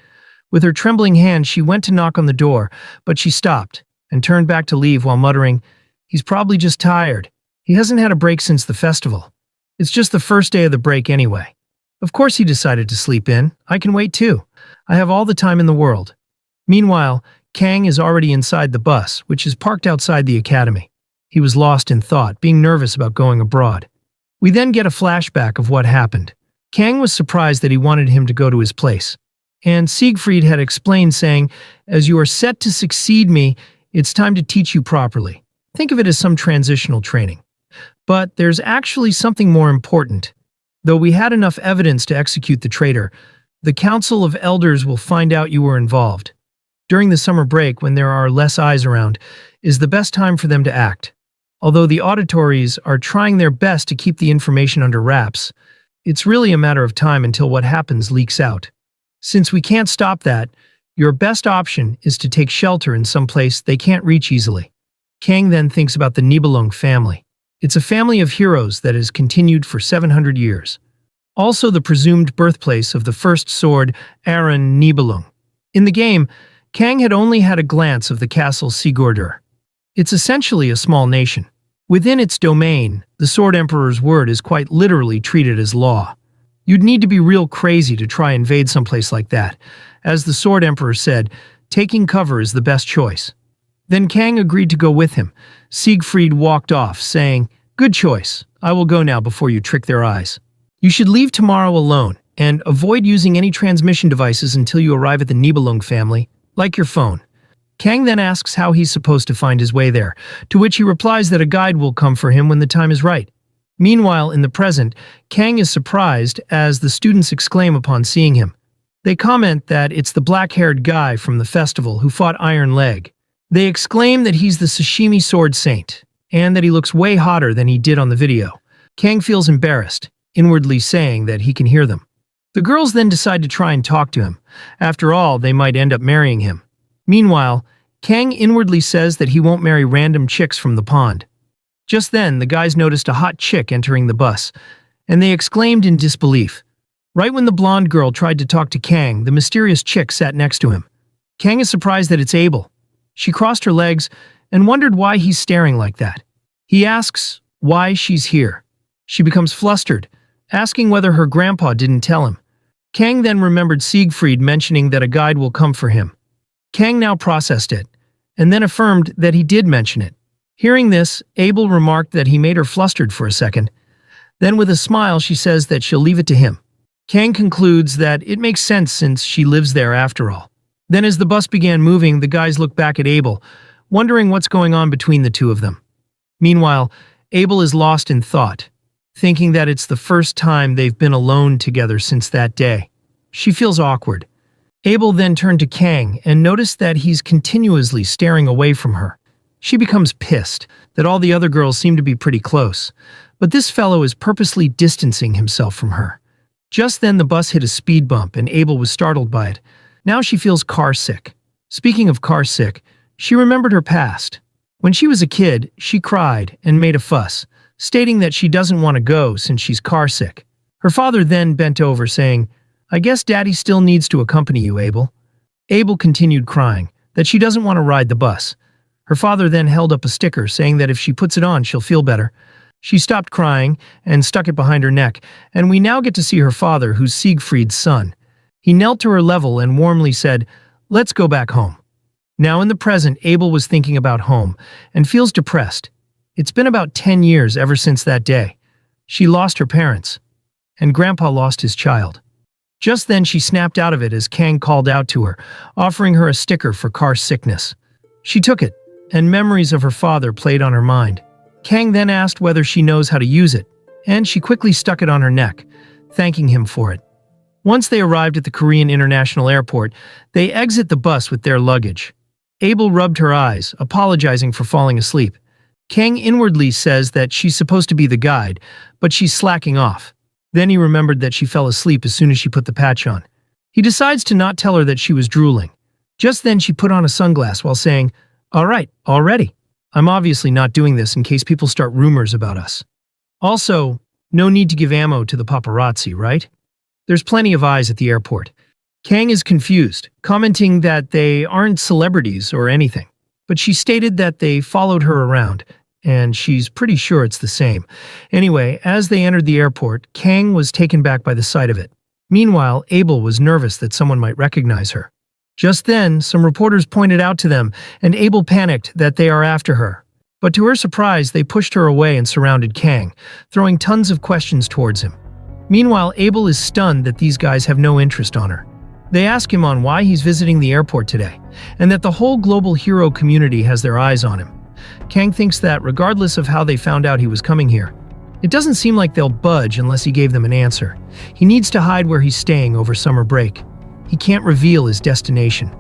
S1: With her trembling hand, she went to knock on the door, but she stopped and turned back to leave while muttering, "He's probably just tired. He hasn't had a break since the festival. It's just the first day of the break anyway. Of course he decided to sleep in. I can wait too. I have all the time in the world." Meanwhile, Kang is already inside the bus, which is parked outside the academy. He was lost in thought, being nervous about going abroad. We then get a flashback of what happened. Kang was surprised that he wanted him to go to his place. And Siegfried had explained, saying, "As you are set to succeed me, it's time to teach you properly." Think of it as some transitional training. But there's actually something more important. Though we had enough evidence to execute the traitor, the Council of Elders will find out you were involved. During the summer break, when there are less eyes around, is the best time for them to act. Although the auditories are trying their best to keep the information under wraps, it's really a matter of time until what happens leaks out. Since we can't stop that, your best option is to take shelter in some place they can't reach easily. Kang then thinks about the Nibelung family. It's a family of heroes that has continued for 700 years. Also the presumed birthplace of the first sword, Aaron Nibelung. In the game, Kang had only had a glance of the castle Sigurdur. It's essentially a small nation. Within its domain, the Sword Emperor's word is quite literally treated as law. You'd need to be real crazy to try and invade someplace like that. As the Sword Emperor said, taking cover is the best choice. Then Kang agreed to go with him. Siegfried walked off, saying, "Good choice. I will go now before you trick their eyes. You should leave tomorrow alone, and avoid using any transmission devices until you arrive at the Nibelung family, like your phone." Kang then asks how he's supposed to find his way there, to which he replies that a guide will come for him when the time is right. Meanwhile, in the present, Kang is surprised as the students exclaim upon seeing him. They comment that it's the black-haired guy from the festival who fought Iron Leg. They exclaim that he's the Sashimi Sword Saint, and that he looks way hotter than he did on the video. Kang feels embarrassed, inwardly saying that he can hear them. The girls then decide to try and talk to him. After all, they might end up marrying him. Meanwhile, Kang inwardly says that he won't marry random chicks from the pond. Just then, the guys noticed a hot chick entering the bus, and they exclaimed in disbelief. Right when the blonde girl tried to talk to Kang, the mysterious chick sat next to him. Kang is surprised that it's Abel. She crossed her legs and wondered why he's staring like that. He asks why she's here. She becomes flustered, asking whether her grandpa didn't tell him. Kang then remembered Siegfried mentioning that a guide will come for him. Kang now processed it, and then affirmed that he did mention it. Hearing this, Abel remarked that he made her flustered for a second. Then with a smile, she says that she'll leave it to him. Kang concludes that it makes sense since she lives there after all. Then as the bus began moving, the guys look back at Abel, wondering what's going on between the two of them. Meanwhile, Abel is lost in thought, thinking that it's the first time they've been alone together since that day. She feels awkward. Abel then turned to Kang and noticed that he's continuously staring away from her. She becomes pissed that all the other girls seem to be pretty close, but this fellow is purposely distancing himself from her. Just then the bus hit a speed bump and Abel was startled by it. Now she feels car sick. Speaking of car sick, she remembered her past. When she was a kid, she cried and made a fuss, stating that she doesn't want to go since she's car sick. Her father then bent over saying, "I guess Daddy still needs to accompany you, Abel." Abel continued crying, that she doesn't want to ride the bus. Her father then held up a sticker saying that if she puts it on, she'll feel better. She stopped crying and stuck it behind her neck, and we now get to see her father, who's Siegfried's son. He knelt to her level and warmly said, "Let's go back home." Now in the present, Abel was thinking about home and feels depressed. It's been about 10 years ever since that day. She lost her parents, and Grandpa lost his child. Just then she snapped out of it as Kang called out to her, offering her a sticker for car sickness. She took it, and memories of her father played on her mind. Kang then asked whether she knows how to use it, and she quickly stuck it on her neck, thanking him for it. Once they arrived at the Korean International Airport, they exit the bus with their luggage. Abel rubbed her eyes, apologizing for falling asleep. Kang inwardly says that she's supposed to be the guide, but she's slacking off. Then he remembered that she fell asleep as soon as she put the patch on. He decides to not tell her that she was drooling. Just then she put on a sunglass while saying, "All right, already. I'm obviously not doing this in case people start rumors about us. Also, no need to give ammo to the paparazzi, right? There's plenty of eyes at the airport." Kang is confused, commenting that they aren't celebrities or anything, but she stated that they followed her around, and she's pretty sure it's the same. Anyway, as they entered the airport, Kang was taken back by the sight of it. Meanwhile, Abel was nervous that someone might recognize her. Just then, some reporters pointed out to them, and Abel panicked that they are after her. But to her surprise, they pushed her away and surrounded Kang, throwing tons of questions towards him. Meanwhile, Abel is stunned that these guys have no interest on her. They ask him on why he's visiting the airport today, and that the whole global hero community has their eyes on him. Kang thinks that regardless of how they found out he was coming here, it doesn't seem like they'll budge unless he gave them an answer. He needs to hide where he's staying over summer break. He can't reveal his destination.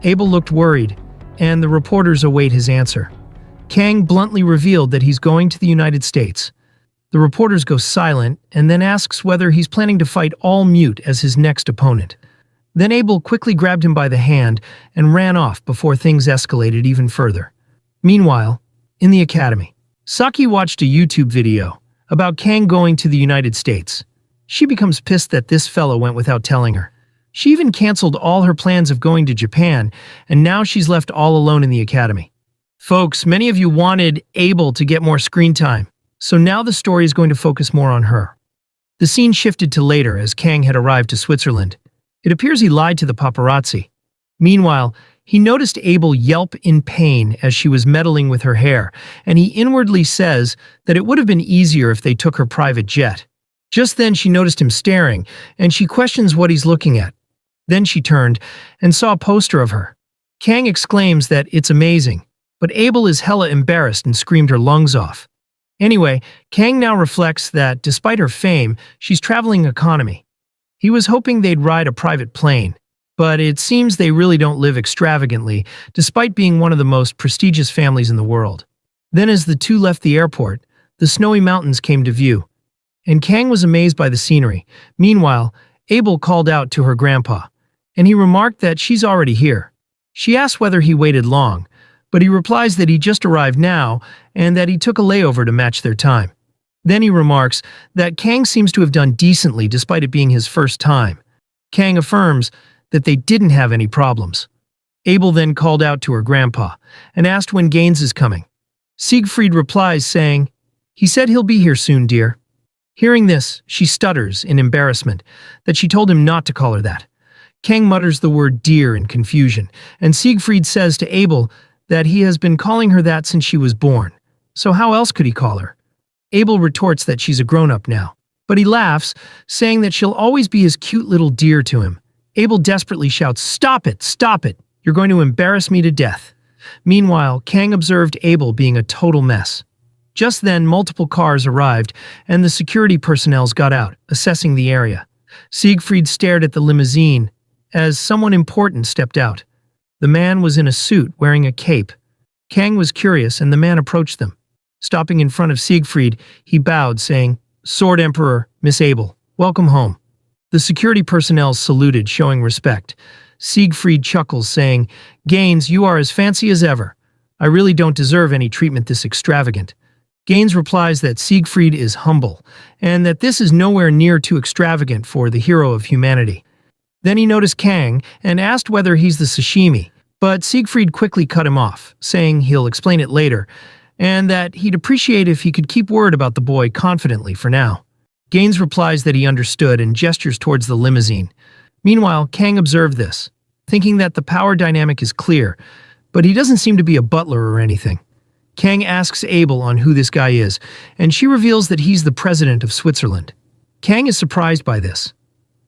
S1: Abel looked worried, and the reporters await his answer. Kang bluntly revealed that he's going to the United States. The reporters go silent and then asks whether he's planning to fight All Mute as his next opponent. Then Abel quickly grabbed him by the hand and ran off before things escalated even further. Meanwhile, in the academy, Saki watched a YouTube video about Kang going to the United States. She becomes pissed that this fellow went without telling her. She even canceled all her plans of going to Japan, and now she's left all alone in the academy. Folks, many of you wanted Abel to get more screen time, so now the story is going to focus more on her. The scene shifted to later as Kang had arrived to Switzerland. It appears he lied to the paparazzi. Meanwhile, he noticed Abel yelp in pain as she was meddling with her hair, and he inwardly says that it would have been easier if they took her private jet. Just then she noticed him staring, and she questions what he's looking at. Then she turned and saw a poster of her. Kang exclaims that it's amazing, but Abel is hella embarrassed and screamed her lungs off. Anyway, Kang now reflects that despite her fame, she's traveling economy. He was hoping they'd ride a private plane, but it seems they really don't live extravagantly, despite being one of the most prestigious families in the world. Then as the two left the airport, the snowy mountains came to view, and Kang was amazed by the scenery. Meanwhile, Abel called out to her grandpa, and he remarked that she's already here. She asks whether he waited long, but he replies that he just arrived now and that he took a layover to match their time. Then he remarks that Kang seems to have done decently despite it being his first time. Kang affirms that they didn't have any problems. Abel then called out to her grandpa and asked when Gaines is coming. Siegfried replies saying, "He said he'll be here soon, dear." Hearing this, she stutters in embarrassment that she told him not to call her that. Kang mutters the word dear in confusion, and Siegfried says to Abel that he has been calling her that since she was born. So how else could he call her? Abel retorts that she's a grown-up now, but he laughs, saying that she'll always be his cute little dear to him. Abel desperately shouts, "Stop it! Stop it! You're going to embarrass me to death." Meanwhile, Kang observed Abel being a total mess. Just then, multiple cars arrived, and the security personnel got out, assessing the area. Siegfried stared at the limousine as someone important stepped out. The man was in a suit, wearing a cape. Kang was curious, and the man approached them. Stopping in front of Siegfried, he bowed, saying, "Sword Emperor, Miss Abel, welcome home." The security personnel saluted, showing respect. Siegfried chuckles, saying, "Gaines, you are as fancy as ever. I really don't deserve any treatment this extravagant." Gaines replies that Siegfried is humble, and that this is nowhere near too extravagant for the hero of humanity. Then he noticed Kang and asked whether he's the Sashimi, but Siegfried quickly cut him off, saying he'll explain it later, and that he'd appreciate if he could keep word about the boy confidently for now. Gaines replies that he understood and gestures towards the limousine. Meanwhile, Kang observed this, thinking that the power dynamic is clear, but he doesn't seem to be a butler or anything. Kang asks Abel on who this guy is, and she reveals that he's the president of Switzerland. Kang is surprised by this.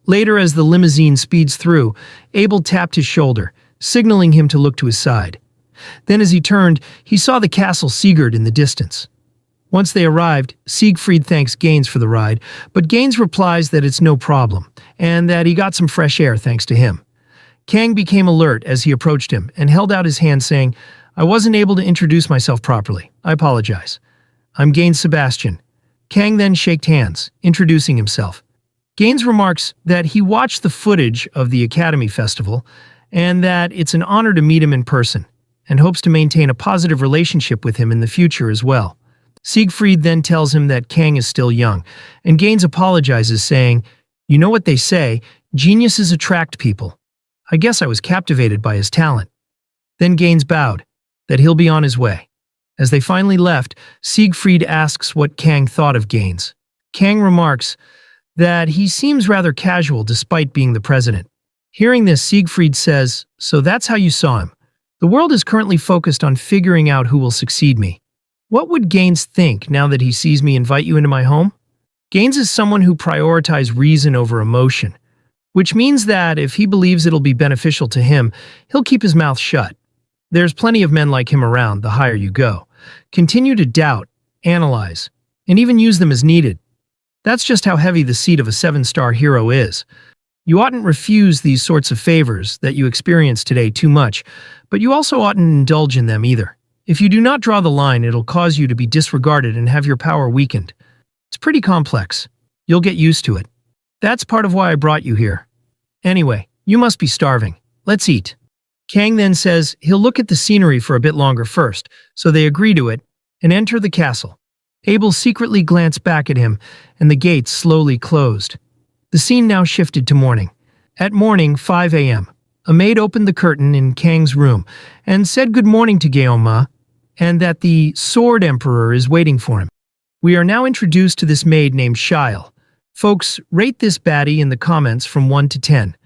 S1: Later, as the limousine speeds through, Abel tapped his shoulder, signaling him to look to his side. Then as he turned, he saw the castle Sigurd in the distance. Once they arrived, Siegfried thanks Gaines for the ride, but Gaines replies that it's no problem, and that he got some fresh air thanks to him. Kang became alert as he approached him and held out his hand, saying, "I wasn't able to introduce myself properly. I apologize. I'm Gaines Sebastian." Kang then shook hands, introducing himself. Gaines remarks that he watched the footage of the Academy Festival and that it's an honor to meet him in person, and hopes to maintain a positive relationship with him in the future as well. Siegfried then tells him that Kang is still young, and Gaines apologizes, saying, "You know what they say, geniuses attract people. I guess I was captivated by his talent." Then Gaines bowed, that he'll be on his way. As they finally left, Siegfried asks what Kang thought of Gaines. Kang remarks that he seems rather casual despite being the president. Hearing this, Siegfried says, "So that's how you saw him. The world is currently focused on figuring out who will succeed me. What would Gaines think now that he sees me invite you into my home?" Gaines is someone who prioritizes reason over emotion, which means that if he believes it'll be beneficial to him, he'll keep his mouth shut. There's plenty of men like him around the higher you go. continue to doubt, analyze, and even use them as needed. That's just how heavy the seat of a 7-star hero is. You oughtn't refuse these sorts of favors that you experience today too much, but you also oughtn't indulge in them either. If you do not draw the line, it'll cause you to be disregarded and have your power weakened. It's pretty complex. You'll get used to it. That's part of why I brought you here. Anyway, you must be starving. Let's eat. Kang then says he'll look at the scenery for a bit longer first, so they agree to it and enter the castle. Abel secretly glanced back at him, and the gates slowly closed. The scene now shifted to morning. At morning, 5 a.m., a maid opened the curtain in Kang's room and said good morning to Guillaume, and that the Sword Emperor is waiting for him. We are now introduced to this maid named Yahello. Folks, rate this baddie in the comments from 1 to 10.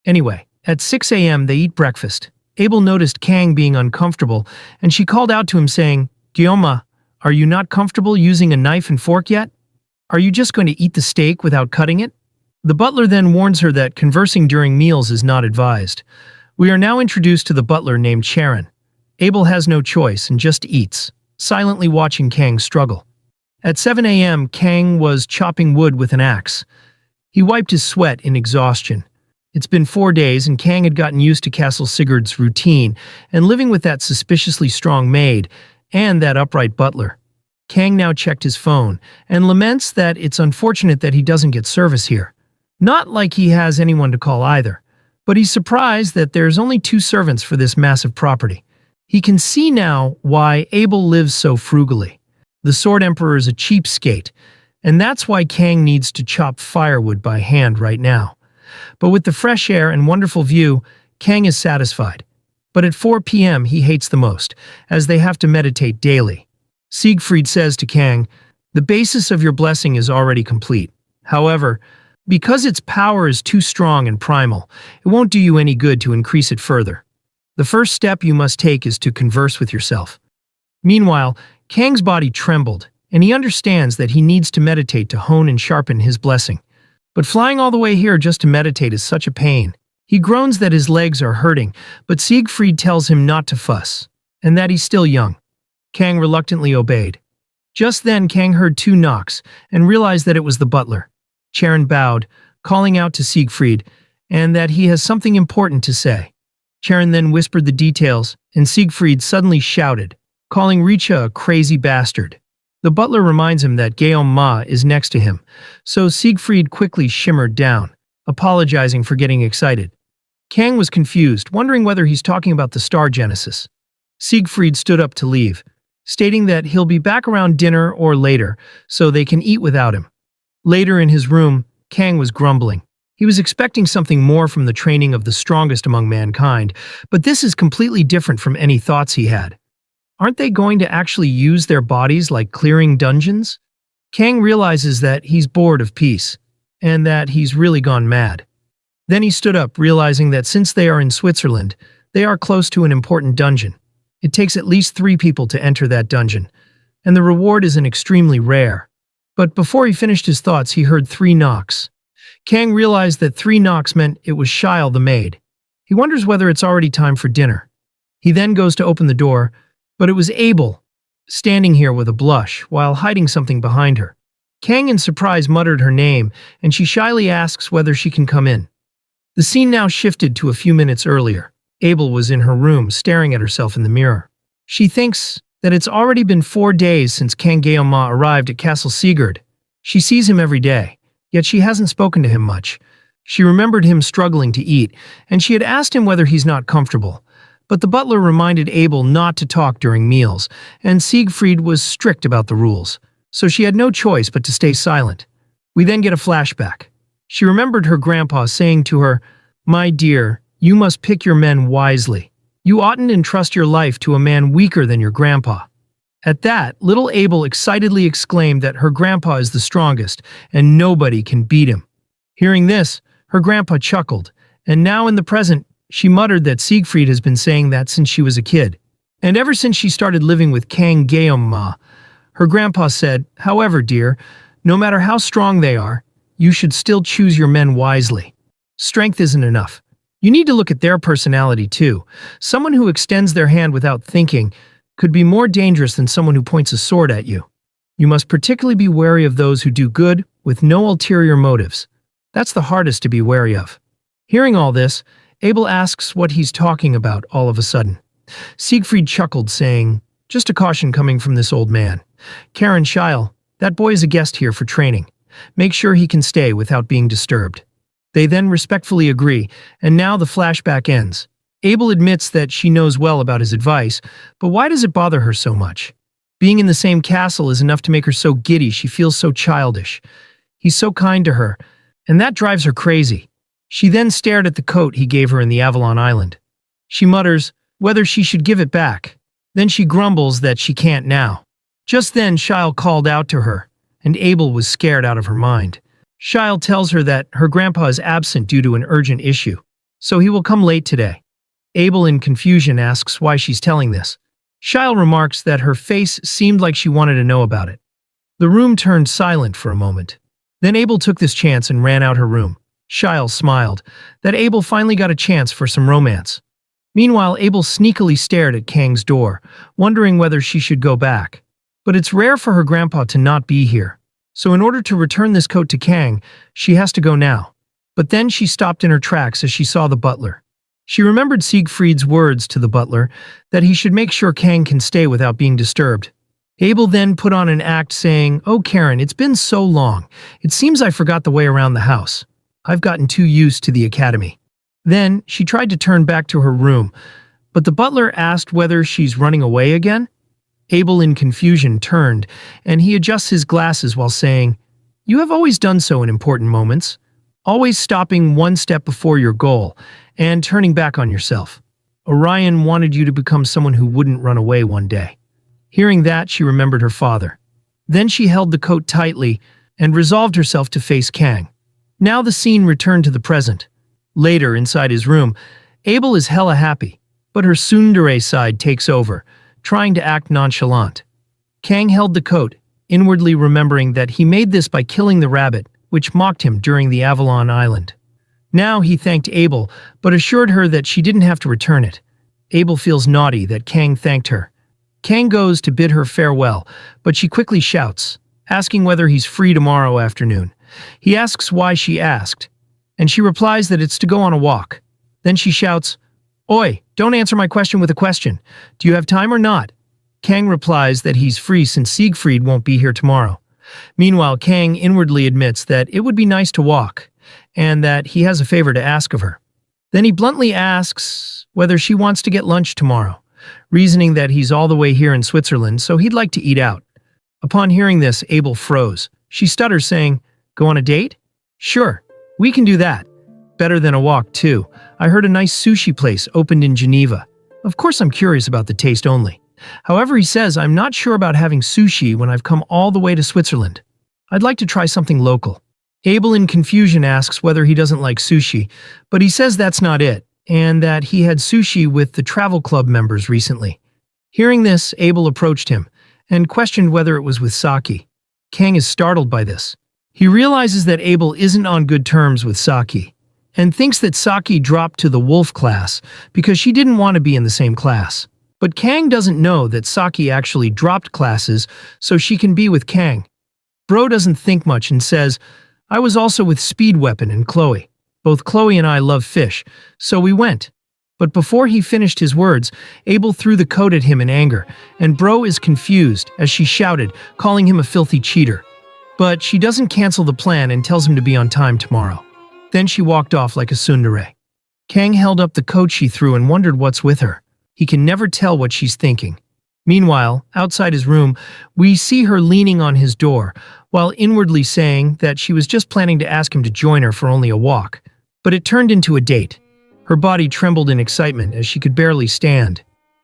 S1: Anyway, at 6 a.m. they eat breakfast. Abel noticed Kang being uncomfortable, and she called out to him saying, "Guillaume, are you not comfortable using a knife and fork yet? Are you just going to eat the steak without cutting it?" The butler then warns her that conversing during meals is not advised. We are now introduced to the butler named Charon. Abel has no choice and just eats, silently watching Kang struggle. At 7 a.m., Kang was chopping wood with an axe. He wiped his sweat in exhaustion. It's been 4 days, and Kang had gotten used to Castle Sigurd's routine and living with that suspiciously strong maid and that upright butler. Kang now checked his phone and laments that it's unfortunate that he doesn't get service here. Not like he has anyone to call either, but he's surprised that there's only 2 servants for this massive property. He can see now why Abel lives so frugally. The Sword Emperor is a cheapskate, and that's why Kang needs to chop firewood by hand right now. But with the fresh air and wonderful view, Kang is satisfied. But at 4 p.m. he hates the most, as they have to meditate daily. Siegfried says to Kang, "The basis of your blessing is already complete. However, because its power is too strong and primal, it won't do you any good to increase it further. The first step you must take is to converse with yourself." Meanwhile, Kang's body trembled, and he understands that he needs to meditate to hone and sharpen his blessing. But flying all the way here just to meditate is such a pain. He groans that his legs are hurting, but Siegfried tells him not to fuss, and that he's still young. Kang reluctantly obeyed. Just then, Kang heard 2 knocks and realized that it was the butler. Charon bowed, calling out to Siegfried, and that he has something important to say. Charon then whispered the details, and Siegfried suddenly shouted, calling Richa a crazy bastard. The butler reminds him that Guillaume is next to him, so Siegfried quickly shimmered down, apologizing for getting excited. Kang was confused, wondering whether he's talking about the Star Genesis. Siegfried stood up to leave, stating that he'll be back around dinner or later, so they can eat without him. Later in his room, Kang was grumbling. He was expecting something more from the training of the strongest among mankind, but this is completely different from any thoughts he had. Aren't they going to actually use their bodies like clearing dungeons? Kang realizes that he's bored of peace, and that he's really gone mad. Then he stood up, realizing that since they are in Switzerland, they are close to an important dungeon. It takes at least 3 people to enter that dungeon, and the reward is an extremely rare. But before he finished his thoughts, he heard 3 knocks. Kang realized that 3 knocks meant it was Yahello the maid. He wonders whether it's already time for dinner. He then goes to open the door, but it was Abel, standing here with a blush, while hiding something behind her. Kang in surprise muttered her name, and she shyly asks whether she can come in. The scene now shifted to a few minutes earlier. Abel was in her room, staring at herself in the mirror. She thinks that it's already been 4 days since Kang Guillaume arrived at Castle Sigurd. She sees him every day, yet she hasn't spoken to him much. She remembered him struggling to eat, and she had asked him whether he's not comfortable. But the butler reminded Abel not to talk during meals, and Siegfried was strict about the rules, so she had no choice but to stay silent. We then get a flashback. She remembered her grandpa saying to her, "My dear, you must pick your men wisely. You oughtn't entrust your life to a man weaker than your grandpa." At that, little Abel excitedly exclaimed that her grandpa is the strongest, and nobody can beat him. Hearing this, her grandpa chuckled, and now in the present, she muttered that Siegfried has been saying that since she was a kid. And ever since she started living with Kang Guillaume, her grandpa said, "However, dear, no matter how strong they are, you should still choose your men wisely. Strength isn't enough. You need to look at their personality too. Someone who extends their hand without thinking, could be more dangerous than someone who points a sword at you. You must particularly be wary of those who do good with no ulterior motives. That's the hardest to be wary of. Hearing all this, Abel asks what he's talking about all of a sudden. Siegfried chuckled, saying, "Just a caution coming from this old man. Karen Scheil, that boy is a guest here for training. Make sure he can stay without being disturbed." They then respectfully agree, and now the flashback ends. Abel admits that she knows well about his advice, but why does it bother her so much? Being in the same castle is enough to make her so giddy she feels so childish. He's so kind to her, and that drives her crazy. She then stared at the coat he gave her in the Avalon Island. She mutters whether she should give it back. Then she grumbles that she can't now. Just then, Scheil called out to her, and Abel was scared out of her mind. Scheil tells her that her grandpa is absent due to an urgent issue, so he will come late today. Abel, in confusion, asks why she's telling this. Scheil remarks that her face seemed like she wanted to know about it. The room turned silent for a moment. Then Abel took this chance and ran out her room. Scheil smiled that Abel finally got a chance for some romance. Meanwhile, Abel sneakily stared at Kang's door, wondering whether she should go back. But it's rare for her grandpa to not be here, so in order to return this coat to Kang, she has to go now. But then she stopped in her tracks as she saw the butler. She remembered Siegfried's words to the butler that he should make sure Kang can stay without being disturbed. Abel then put on an act saying, "Oh Karen, it's been so long. It seems I forgot the way around the house. I've gotten too used to the academy." Then she tried to turn back to her room, but the butler asked whether she's running away again. Abel, in confusion, turned, and he adjusts his glasses while saying, "You have always done so in important moments, always stopping one step before your goal and turning back on yourself. Orion wanted you to become someone who wouldn't run away one day." Hearing that, she remembered her father. Then she held the coat tightly and resolved herself to face Kang. Now the scene returned to the present. Later, inside his room, Abel is hella happy, but her tsundere side takes over, trying to act nonchalant. Kang held the coat, inwardly remembering that he made this by killing the rabbit, which mocked him during the Avalon Island. Now he thanked Abel, but assured her that she didn't have to return it. Abel feels naughty that Kang thanked her. Kang goes to bid her farewell, but she quickly shouts, asking whether he's free tomorrow afternoon. He asks why she asked, and she replies that it's to go on a walk. Then she shouts, "Oi, don't answer my question with a question. Do you have time or not?" Kang replies that he's free since Siegfried won't be here tomorrow. Meanwhile, Kang inwardly admits that it would be nice to walk, and that he has a favor to ask of her. Then he bluntly asks whether she wants to get lunch tomorrow, reasoning that he's all the way here in Switzerland, so he'd like to eat out. Upon hearing this, Abel froze. She stutters, saying, "Go on a date? Sure, we can do that. Better than a walk, too. I heard a nice sushi place opened in Geneva. Of course I'm curious about the taste only. However, he says I'm not sure about having sushi when I've come all the way to Switzerland. I'd like to try something local." Abel, in confusion, asks whether he doesn't like sushi, but he says that's not it, and that he had sushi with the travel club members recently. Hearing this, Abel approached him and questioned whether it was with Saki. Kang is startled by this. He realizes that Abel isn't on good terms with Saki, and thinks that Saki dropped to the wolf class because she didn't want to be in the same class. But Kang doesn't know that Saki actually dropped classes so she can be with Kang. Bro doesn't think much and says, "I was also with Speed Weapon and Chloe. Both Chloe and I love fish, so we went." But before he finished his words, Abel threw the coat at him in anger, and Bro is confused as she shouted, calling him a filthy cheater. But she doesn't cancel the plan and tells him to be on time tomorrow. Then she walked off like a tsundere. Kang held up the coat she threw and wondered what's with her. He can never tell what she's thinking. Meanwhile, outside his room, we see her leaning on his door, while inwardly saying that she was just planning to ask him to join her for only a walk. But it turned into a date. Her body trembled in excitement as she could barely stand.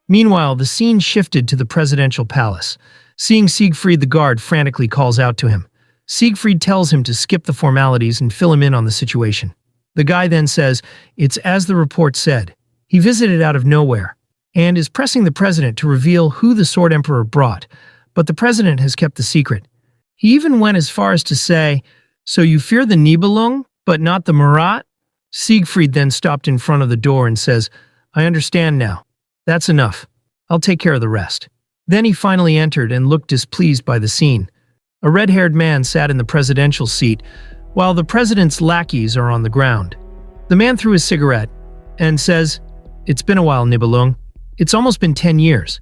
S1: Meanwhile, the scene shifted to the presidential palace. Seeing Siegfried, the guard frantically calls out to him. Siegfried tells him to skip the formalities and fill him in on the situation. The guy then says, "It's as the report said." He visited out of nowhere, and is pressing the president to reveal who the Sword Emperor brought, but the president has kept the secret. He even went as far as to say, "So you fear the Nibelung, but not the Marat?" Siegfried then stopped in front of the door and says, "I understand now. That's enough. I'll take care of the rest." Then he finally entered and looked displeased by the scene. A red-haired man sat in the presidential seat, while the president's lackeys are on the ground. The man threw his cigarette and says, "It's been a while, Nibelung. It's almost been 10 years.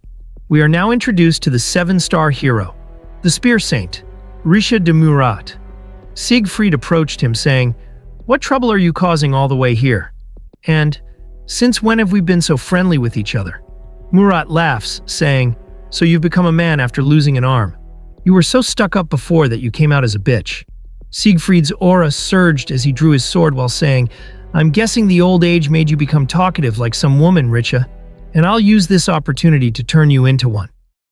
S1: We are now introduced to the 7-star hero, the Spear Saint, Risha de Murat." Siegfried approached him, saying, "What trouble are you causing all the way here? And since when have we been so friendly with each other?" Murat laughs, saying, "So you've become a man after losing an arm. You were so stuck up before that you came out as a bitch." Siegfried's aura surged as he drew his sword while saying, "I'm guessing the old age made you become talkative like some woman, Richa, and I'll use this opportunity to turn you into one."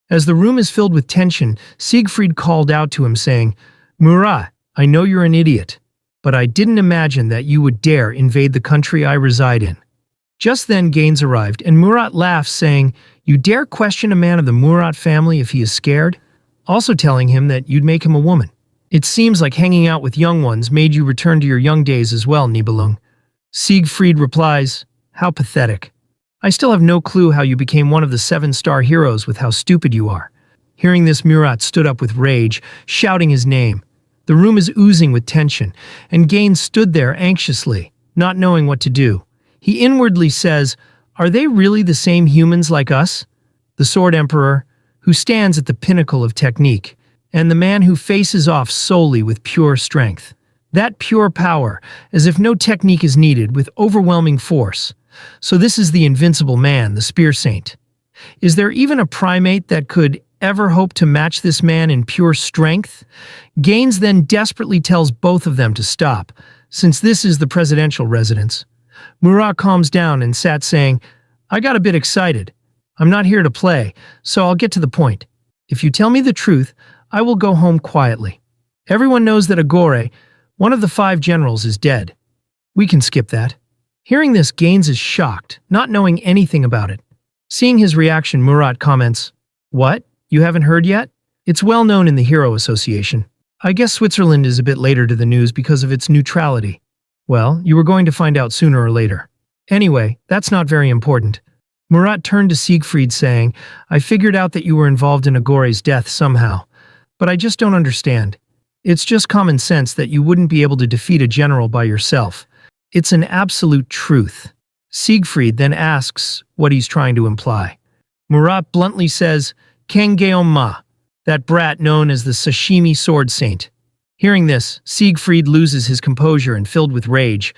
S1: As the room is filled with tension, Siegfried called out to him, saying, "Murat, I know you're an idiot, but I didn't imagine that you would dare invade the country I reside in." Just then Gaines arrived, and Murat laughs, saying, "You dare question a man of the Murat family if he is scared?" Also telling him that you'd make him a woman. "It seems like hanging out with young ones made you return to your young days as well, Nibelung." Siegfried replies, "How pathetic. I still have no clue how you became one of the 7-star heroes with how stupid you are." Hearing this, Murat stood up with rage, shouting his name. The room is oozing with tension, and Gaines stood there anxiously, not knowing what to do. He inwardly says, "Are they really the same humans like us?" The Sword Emperor, who stands at the pinnacle of technique, and the man who faces off solely with pure strength. That pure power, as if no technique is needed, with overwhelming force. So this is the invincible man, the Spear Saint. Is there even a primate that could ever hope to match this man in pure strength? Gaines then desperately tells both of them to stop, since this is the presidential residence. Murat calms down and sat saying, "I got a bit excited. I'm not here to play, so I'll get to the point. If you tell me the truth, I will go home quietly. Everyone knows that Agore, one of the 5 generals, is dead. We can skip that." Hearing this, Gaines is shocked, not knowing anything about it. Seeing his reaction, Murat comments, "What? You haven't heard yet? It's well known in the Hero Association. I guess Switzerland is a bit later to the news because of its neutrality. Well, you were going to find out sooner or later. Anyway, that's not very important." Murat turned to Siegfried saying, "I figured out that you were involved in Agore's death somehow, but I just don't understand. It's just common sense that you wouldn't be able to defeat a general by yourself. It's an absolute truth." Siegfried then asks what he's trying to imply. Murat bluntly says, "Kangeon Ma, that brat known as the Sashimi Sword Saint." Hearing this, Siegfried loses his composure and filled with rage.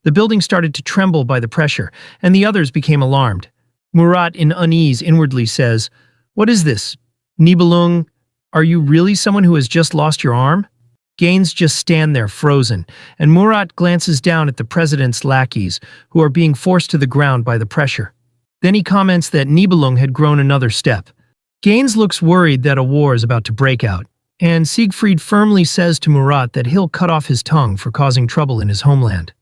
S1: The building started to tremble by the pressure, and the others became alarmed. Murat, in unease, inwardly says, "What is this? Nibelung, are you really someone who has just lost your arm?" Gaines just stand there frozen, and Murat glances down at the president's lackeys, who are being forced to the ground by the pressure. Then he comments that Nibelung had grown another step. Gaines looks worried that a war is about to break out, and Siegfried firmly says to Murat that he'll cut off his tongue for causing trouble in his homeland.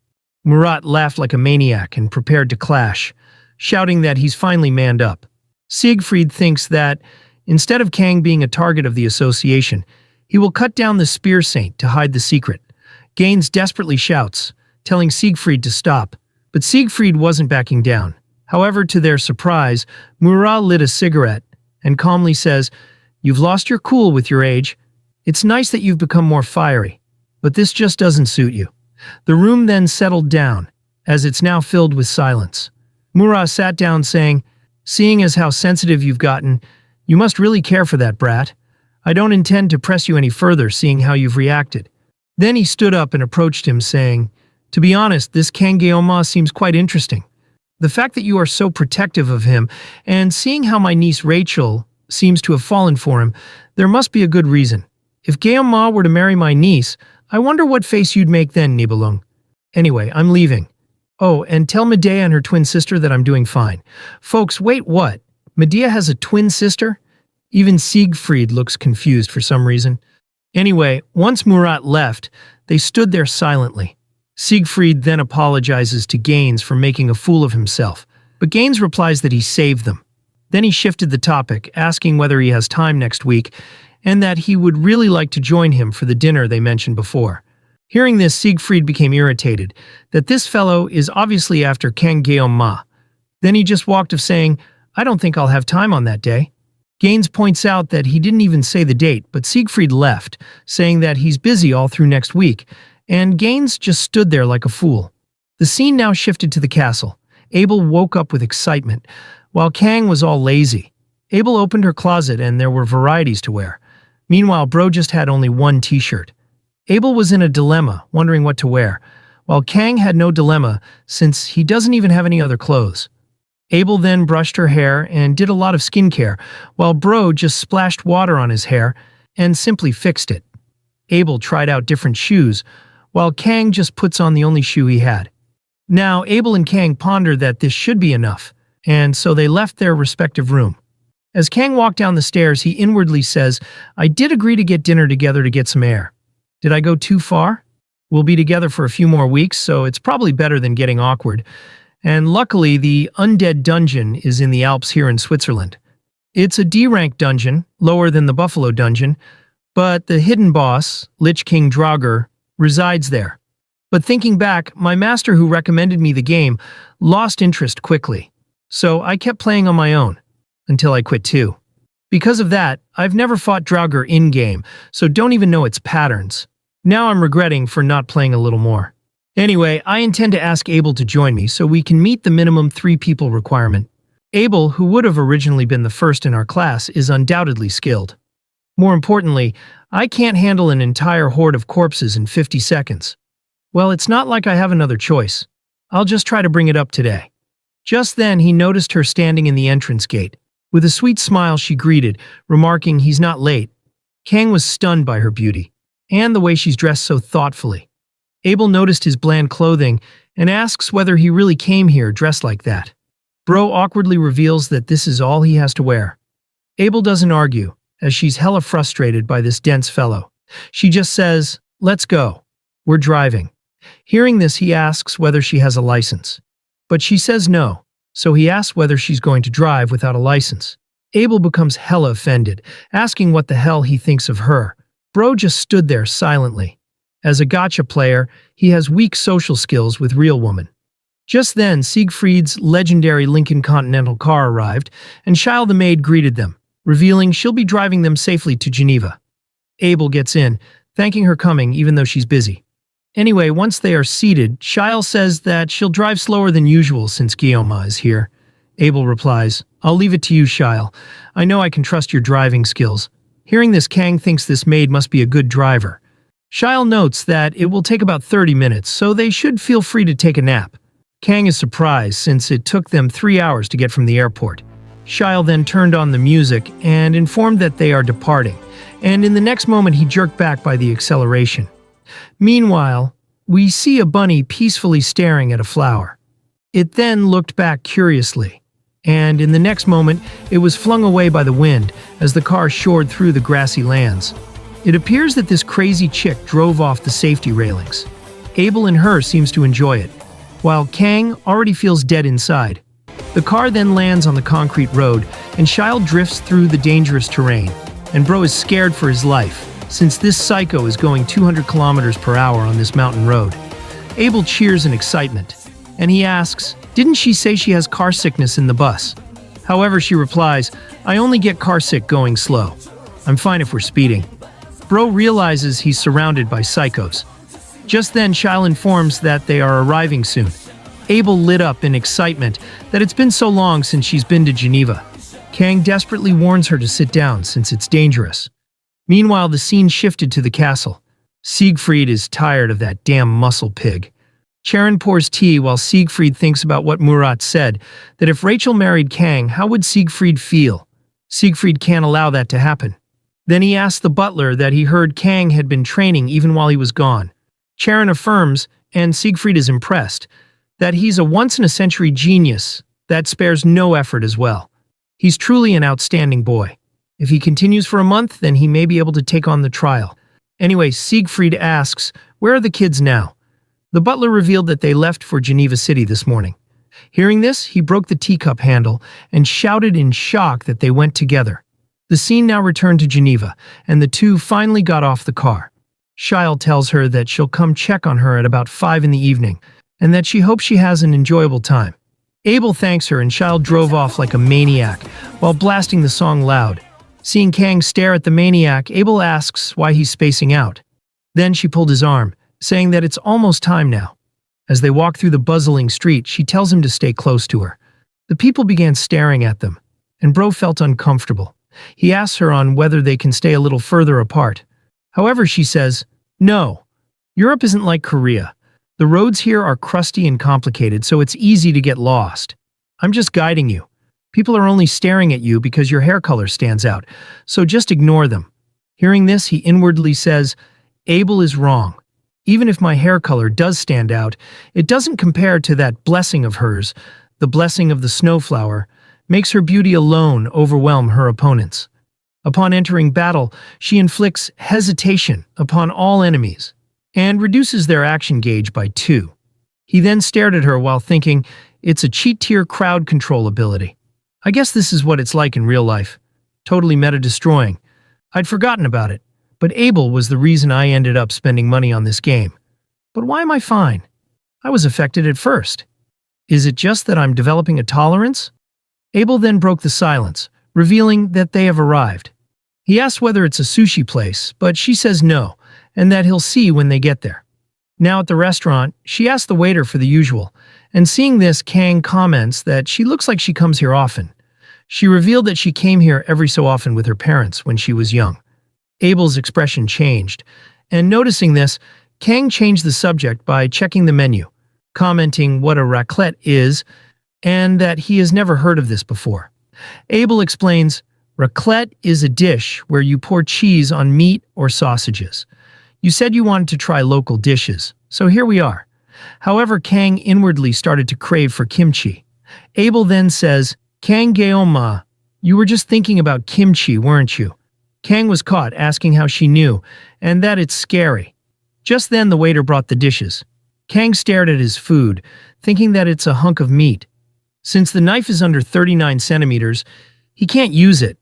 S1: Murat laughed like a maniac and prepared to clash, shouting that he's finally manned up. Siegfried thinks that, instead of Kang being a target of the association, he will cut down the Spear Saint to hide the secret. Gaines desperately shouts, telling Siegfried to stop, but Siegfried wasn't backing down. However, to their surprise, Murat lit a cigarette and calmly says, "You've lost your cool with your age. It's nice that you've become more fiery, but this just doesn't suit you." The room then settled down, as it's now filled with silence. Murat sat down saying, "Seeing as how sensitive you've gotten, you must really care for that brat. I don't intend to press you any further, seeing how you've reacted." Then he stood up and approached him, saying, "To be honest, this Kangeoma seems quite interesting. The fact that you are so protective of him, and seeing how my niece Rachel seems to have fallen for him, there must be a good reason. If Geoma were to marry my niece, I wonder what face you'd make then, Nibelung. Anyway, I'm leaving. Oh, and tell Medea and her twin sister that I'm doing fine." Folks, wait, what? Medea has a twin sister? Even Siegfried looks confused for some reason. Anyway, once Murat left, they stood there silently. Siegfried then apologizes to Gaines for making a fool of himself, but Gaines replies that he saved them. Then he shifted the topic, asking whether he has time next week, and that he would really like to join him for the dinner they mentioned before. Hearing this, Siegfried became irritated, that this fellow is obviously after Kangeon Ma. Then he just walked off saying, "I don't think I'll have time on that day." Gaines points out that he didn't even say the date, but Siegfried left, saying that he's busy all through next week, and Gaines just stood there like a fool. The scene now shifted to the castle. Abel woke up with excitement, while Kang was all lazy. Abel opened her closet and there were varieties to wear. Meanwhile, Bro just had only one t-shirt. Abel was in a dilemma, wondering what to wear, while Kang had no dilemma since he doesn't even have any other clothes. Abel then brushed her hair and did a lot of skincare, while Bro just splashed water on his hair and simply fixed it. Abel tried out different shoes, while Kang just puts on the only shoe he had. Now, Abel and Kang ponder that this should be enough, and so they left their respective room. As Kang walked down the stairs, he inwardly says, "I did agree to get dinner together to get some air. Did I go too far? We'll be together for a few more weeks, so it's probably better than getting awkward. And luckily, the Undead Dungeon is in the Alps here in Switzerland. It's a D-rank dungeon, lower than the Buffalo Dungeon, but the hidden boss, Lich King Draugr, resides there. But thinking back, my master who recommended me the game lost interest quickly, so I kept playing on my own, until I quit too. Because of that, I've never fought Draugr in-game, so don't even know its patterns. Now I'm regretting for not playing a little more. Anyway, I intend to ask Abel to join me so we can meet the minimum 3 people requirement. Abel, who would have originally been the first in our class, is undoubtedly skilled. More importantly, I can't handle an entire horde of corpses in 50 seconds. Well, it's not like I have another choice. I'll just try to bring it up today. Just then, he noticed her standing in the entrance gate. With a sweet smile, she greeted, remarking he's not late. Kang was stunned by her beauty, and the way she's dressed so thoughtfully. Abel noticed his bland clothing and asks whether he really came here dressed like that. Bro awkwardly reveals that this is all he has to wear. Abel doesn't argue, as she's hella frustrated by this dense fellow. She just says, "Let's go. We're driving." Hearing this, he asks whether she has a license. But she says no, so he asks whether she's going to drive without a license. Abel becomes hella offended, asking what the hell he thinks of her. Bro just stood there silently. As a gacha player, he has weak social skills with real woman. Just then, Siegfried's legendary Lincoln Continental car arrived, and Shile the maid greeted them, revealing she'll be driving them safely to Geneva. Abel gets in, thanking her coming even though she's busy. Anyway, once they are seated, Shile says that she'll drive slower than usual since Guillaume is here. Abel replies, "I'll leave it to you, Shile. I know I can trust your driving skills." Hearing this, Kang thinks this maid must be a good driver. Shile notes that it will take about 30 minutes, so they should feel free to take a nap. Kang is surprised since it took them 3 hours to get from the airport. Shile then turned on the music and informed that they are departing, and in the next moment he jerked back by the acceleration. Meanwhile, we see a bunny peacefully staring at a flower. It then looked back curiously, and in the next moment it was flung away by the wind as the car soared through the grassy lands. It appears that this crazy chick drove off the safety railings. Abel in her seems to enjoy it, while Kang already feels dead inside. The car then lands on the concrete road, and Shile drifts through the dangerous terrain, and Bro is scared for his life, since this psycho is going 200 kilometers per hour on this mountain road. Abel cheers in excitement, and he asks, "Didn't she say she has car sickness in the bus?" However, she replies, "I only get car sick going slow. I'm fine if we're speeding." Bro realizes he's surrounded by psychos. Just then, Shile informs that they are arriving soon. Abel lit up in excitement that it's been so long since she's been to Geneva. Kang desperately warns her to sit down since it's dangerous. Meanwhile, the scene shifted to the castle. Siegfried is tired of that damn muscle pig. Charon pours tea while Siegfried thinks about what Murat said, that if Rachel married Kang, how would Siegfried feel? Siegfried can't allow that to happen. Then he asks the butler that he heard Kang had been training even while he was gone. Charon affirms, and Siegfried is impressed, that he's a once-in-a-century genius that spares no effort as well. He's truly an outstanding boy. If he continues for a month, then he may be able to take on the trial. Anyway, Siegfried asks, "Where are the kids now?" The butler revealed that they left for Geneva City this morning. Hearing this, he broke the teacup handle and shouted in shock that they went together. The scene now returned to Geneva, and the two finally got off the car. Shile tells her that she'll come check on her at about 5 in the evening, and that she hopes she has an enjoyable time. Abel thanks her, and Shile drove off like a maniac, while blasting the song loud. Seeing Kang stare at the maniac, Abel asks why he's spacing out. Then she pulled his arm, saying that it's almost time now. As they walk through the bustling street, she tells him to stay close to her. The people began staring at them, and Bro felt uncomfortable. He asks her on whether they can stay a little further apart. However, she says, "No, Europe isn't like Korea. The roads here are crusty and complicated, so it's easy to get lost. I'm just guiding you. People are only staring at you because your hair color stands out, so just ignore them." Hearing this, he inwardly says, "Abel is wrong. Even if my hair color does stand out, it doesn't compare to that blessing of hers, the blessing of the snowflower, makes her beauty alone overwhelm her opponents." Upon entering battle, she inflicts hesitation upon all enemies and reduces their action gauge by 2. He then stared at her while thinking, it's a cheat-tier crowd control ability. I guess this is what it's like in real life. Totally meta-destroying. I'd forgotten about it, but Abel was the reason I ended up spending money on this game. But why am I fine? I was affected at first. Is it just that I'm developing a tolerance? Abel then broke the silence, revealing that they have arrived. He asks whether it's a sushi place, but she says no, and that he'll see when they get there. Now at the restaurant, she asks the waiter for the usual, and seeing this, Kang comments that she looks like she comes here often. She revealed that she came here every so often with her parents when she was young. Abel's expression changed, and noticing this, Kang changed the subject by checking the menu, commenting what a raclette is, and that he has never heard of this before. Abel explains, raclette is a dish where you pour cheese on meat or sausages. You said you wanted to try local dishes, so here we are. However, Kang inwardly started to crave for kimchi. Abel then says, "Kang Geoma, you were just thinking about kimchi, weren't you?" Kang was caught asking how she knew, and that it's scary. Just then the waiter brought the dishes. Kang stared at his food, thinking that it's a hunk of meat. Since the knife is under 39 centimeters, he can't use it,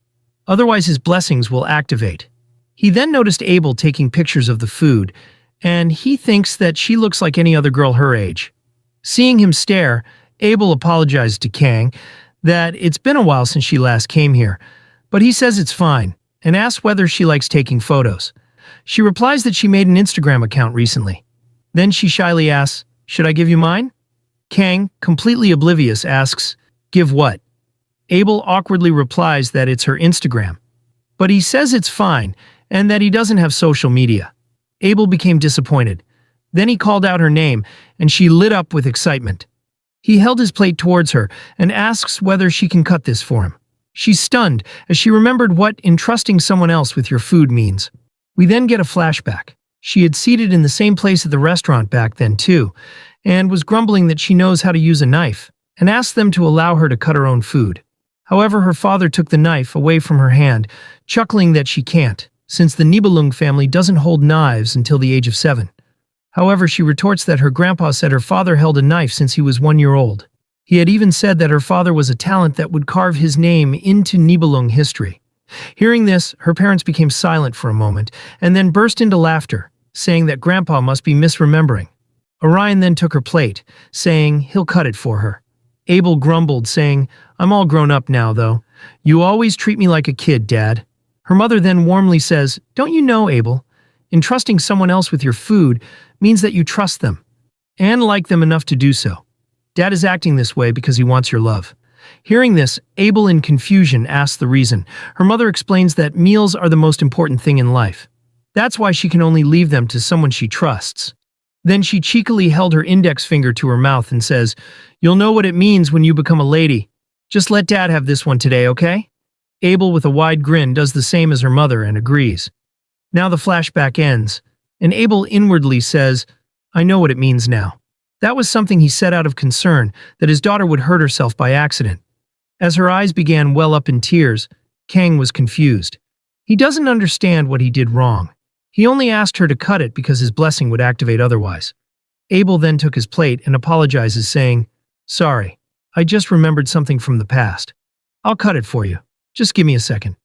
S1: otherwise his blessings will activate. He then noticed Abel taking pictures of the food, and he thinks that she looks like any other girl her age. Seeing him stare, Abel apologized to Kang that it's been a while since she last came here, but he says it's fine, and asks whether she likes taking photos. She replies that she made an Instagram account recently. Then she shyly asks, "Should I give you mine?" Kang, completely oblivious, asks, "Give what?" Abel awkwardly replies that it's her Instagram. But he says it's fine, and that he doesn't have social media. Abel became disappointed. Then he called out her name, and she lit up with excitement. He held his plate towards her and asks whether she can cut this for him. She's stunned as she remembered what entrusting someone else with your food means. We then get a flashback. She had seated in the same place at the restaurant back then too, and was grumbling that she knows how to use a knife, and asked them to allow her to cut her own food. However, her father took the knife away from her hand, chuckling that she can't, since the Nibelung family doesn't hold knives until the age of 7. However, she retorts that her grandpa said her father held a knife since he was 1 year old. He had even said that her father was a talent that would carve his name into Nibelung history. Hearing this, her parents became silent for a moment, and then burst into laughter, saying that grandpa must be misremembering. Orion then took her plate, saying he'll cut it for her. Abel grumbled, saying, "I'm all grown up now, though. You always treat me like a kid, Dad." Her mother then warmly says, "Don't you know, Abel? Entrusting someone else with your food means that you trust them, and like them enough to do so. Dad is acting this way because he wants your love." Hearing this, Abel in confusion asks the reason. Her mother explains that meals are the most important thing in life. That's why she can only leave them to someone she trusts. Then she cheekily held her index finger to her mouth and says, "You'll know what it means when you become a lady. Just let Dad have this one today, okay?" Abel, with a wide grin, does the same as her mother and agrees. Now the flashback ends, and Abel inwardly says, "I know what it means now." That was something he said out of concern, that his daughter would hurt herself by accident. As her eyes began well up in tears, Kang was confused. He doesn't understand what he did wrong. He only asked her to cut it because his blessing would activate otherwise. Abel then took his plate and apologizes, saying, "Sorry, I just remembered something from the past. I'll cut it for you. Just give me a second."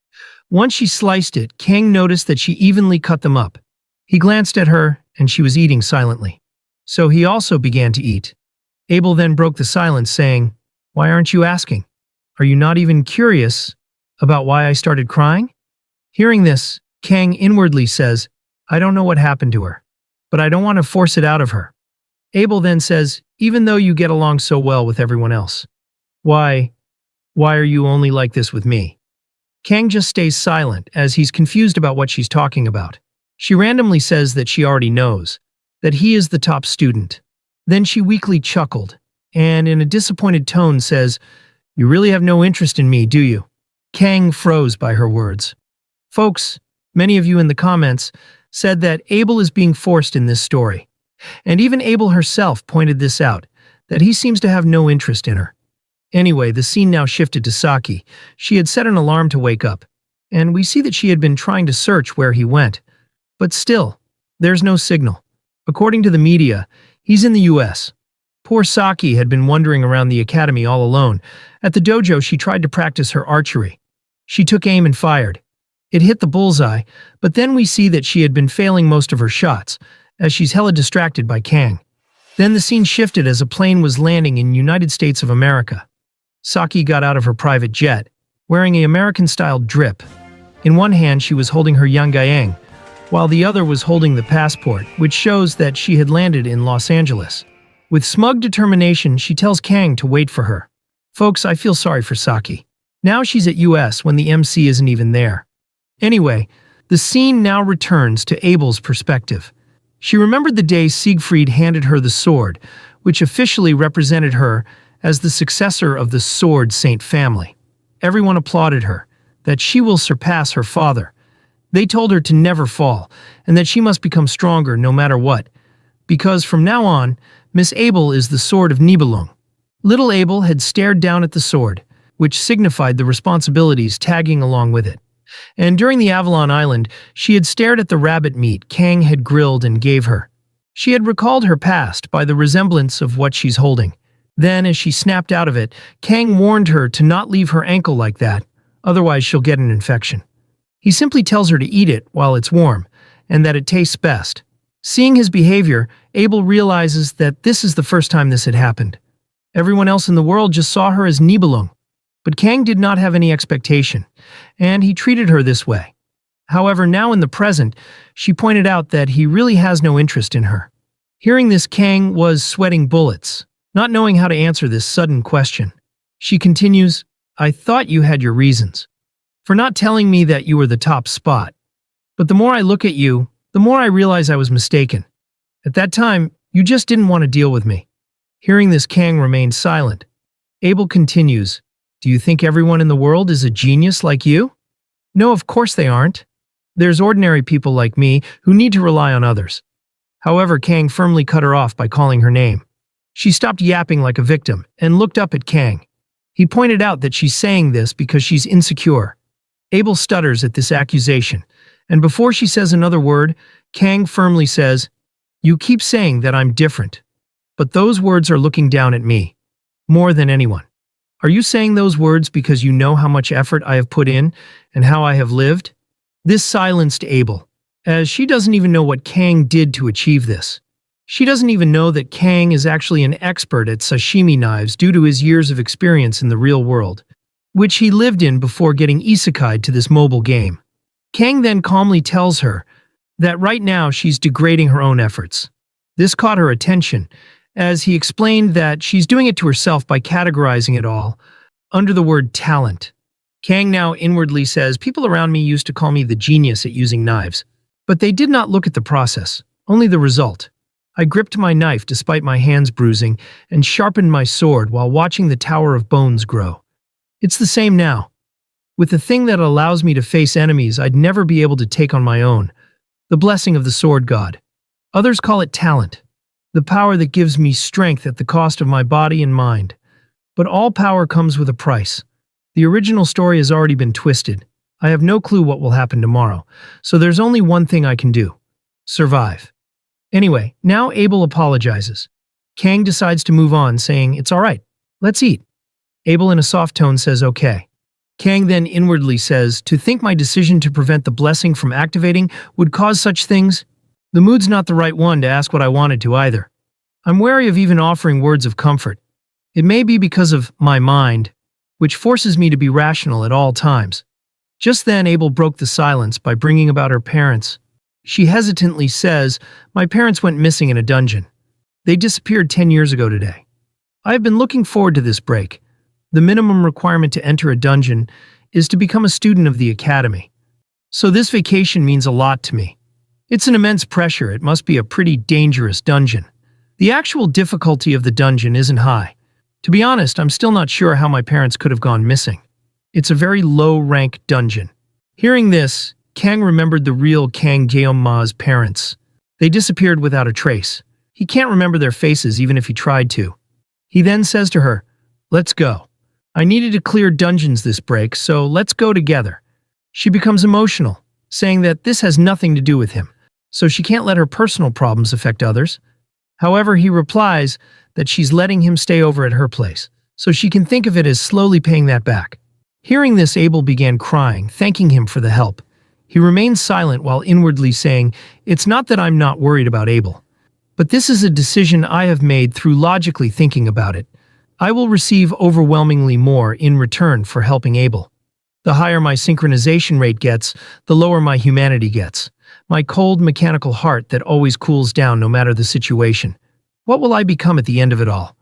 S1: Once she sliced it, Kang noticed that she evenly cut them up. He glanced at her, and she was eating silently. So he also began to eat. Abel then broke the silence, saying, "Why aren't you asking? Are you not even curious about why I started crying?" Hearing this, Kang inwardly says, I don't know what happened to her, but I don't want to force it out of her. Abel then says, even though you get along so well with everyone else, why are you only like this with me? Kang just stays silent as he's confused about what she's talking about. She randomly says that she already knows, that he is the top student. Then she weakly chuckled, and in a disappointed tone says, you really have no interest in me, do you? Kang froze by her words. Folks, many of you in the comments said that Abel is being forced in this story. And even Abel herself pointed this out, that he seems to have no interest in her. Anyway, the scene now shifted to Saki. She had set an alarm to wake up, and we see that she had been trying to search where he went. But still, there's no signal. According to the media, he's in the US. Poor Saki had been wandering around the academy all alone. At the dojo, she tried to practice her archery. She took aim and fired. It hit the bullseye, but then we see that she had been failing most of her shots, as she's hella distracted by Kang. Then the scene shifted as a plane was landing in United States of America. Saki got out of her private jet, wearing an American-style drip. In one hand, she was holding her yangyang, while the other was holding the passport, which shows that she had landed in Los Angeles. With smug determination, she tells Kang to wait for her. Folks, I feel sorry for Saki. Now she's at US when the MC isn't even there. Anyway, the scene now returns to Abel's perspective. She remembered the day Siegfried handed her the sword, which officially represented her as the successor of the Sword Saint family. Everyone applauded her, that she will surpass her father. They told her to never fall, and that she must become stronger no matter what, because from now on, Miss Abel is the Sword of Nibelung. Little Abel had stared down at the sword, which signified the responsibilities tagging along with it. And during the Avalon Island, she had stared at the rabbit meat Kang had grilled and gave her. She had recalled her past by the resemblance of what she's holding. Then, as she snapped out of it, Kang warned her to not leave her ankle like that, otherwise she'll get an infection. He simply tells her to eat it while it's warm, and that it tastes best. Seeing his behavior, Abel realizes that this is the first time this had happened. Everyone else in the world just saw her as Nibelung. But Kang did not have any expectation, and he treated her this way. However, now in the present, she pointed out that he really has no interest in her. Hearing this, Kang was sweating bullets, not knowing how to answer this sudden question. She continues, I thought you had your reasons for not telling me that you were the top spot. But the more I look at you, the more I realize I was mistaken. At that time, you just didn't want to deal with me. Hearing this, Kang remained silent. Abel continues, do you think everyone in the world is a genius like you? No, of course they aren't. There's ordinary people like me who need to rely on others. However, Kang firmly cut her off by calling her name. She stopped yapping like a victim and looked up at Kang. He pointed out that she's saying this because she's insecure. Abel stutters at this accusation, and before she says another word, Kang firmly says, you keep saying that I'm different, but those words are looking down at me, more than anyone. Are you saying those words because you know how much effort I have put in and how I have lived? This silenced Abel, as she doesn't even know what Kang did to achieve this. She doesn't even know that Kang is actually an expert at sashimi knives due to his years of experience in the real world, which he lived in before getting Isekied to this mobile game. Kang then calmly tells her that right now she's degrading her own efforts. This caught her attention, as he explained that she's doing it to herself by categorizing it all under the word talent. Kang now inwardly says, people around me used to call me the genius at using knives, but they did not look at the process, only the result. I gripped my knife despite my hands bruising and sharpened my sword while watching the Tower of Bones grow. It's the same now. With the thing that allows me to face enemies I'd never be able to take on my own, the blessing of the sword god. Others call it talent. The power that gives me strength at the cost of my body and mind. But all power comes with a price. The original story has already been twisted. I have no clue what will happen tomorrow, so there's only one thing I can do. Survive. Anyway, now Abel apologizes. Kang decides to move on, saying, it's alright, let's eat. Abel in a soft tone says, okay. Kang then inwardly says, to think my decision to prevent the blessing from activating would cause such things? The mood's not the right one to ask what I wanted to either. I'm wary of even offering words of comfort. It may be because of my mind, which forces me to be rational at all times. Just then, Abel broke the silence by bringing about her parents. She hesitantly says, "My parents went missing in a dungeon. They disappeared 10 years ago today. I have been looking forward to this break. The minimum requirement to enter a dungeon is to become a student of the academy. So this vacation means a lot to me. It's an immense pressure. It must be a pretty dangerous dungeon. The actual difficulty of the dungeon isn't high. To be honest, I'm still not sure how my parents could have gone missing. It's a very low-rank dungeon." Hearing this, Kang remembered the real Kang Jeonma's parents. They disappeared without a trace. He can't remember their faces even if he tried to. He then says to her, "Let's go. I needed to clear dungeons this break, so let's go together." She becomes emotional, saying that this has nothing to do with him, so she can't let her personal problems affect others. However, he replies that she's letting him stay over at her place, so she can think of it as slowly paying that back. Hearing this, Abel began crying, thanking him for the help. He remained silent while inwardly saying, "It's not that I'm not worried about Abel, but this is a decision I have made through logically thinking about it. I will receive overwhelmingly more in return for helping Abel. The higher my synchronization rate gets, the lower my humanity gets. My cold, mechanical heart that always cools down no matter the situation. What will I become at the end of it all?"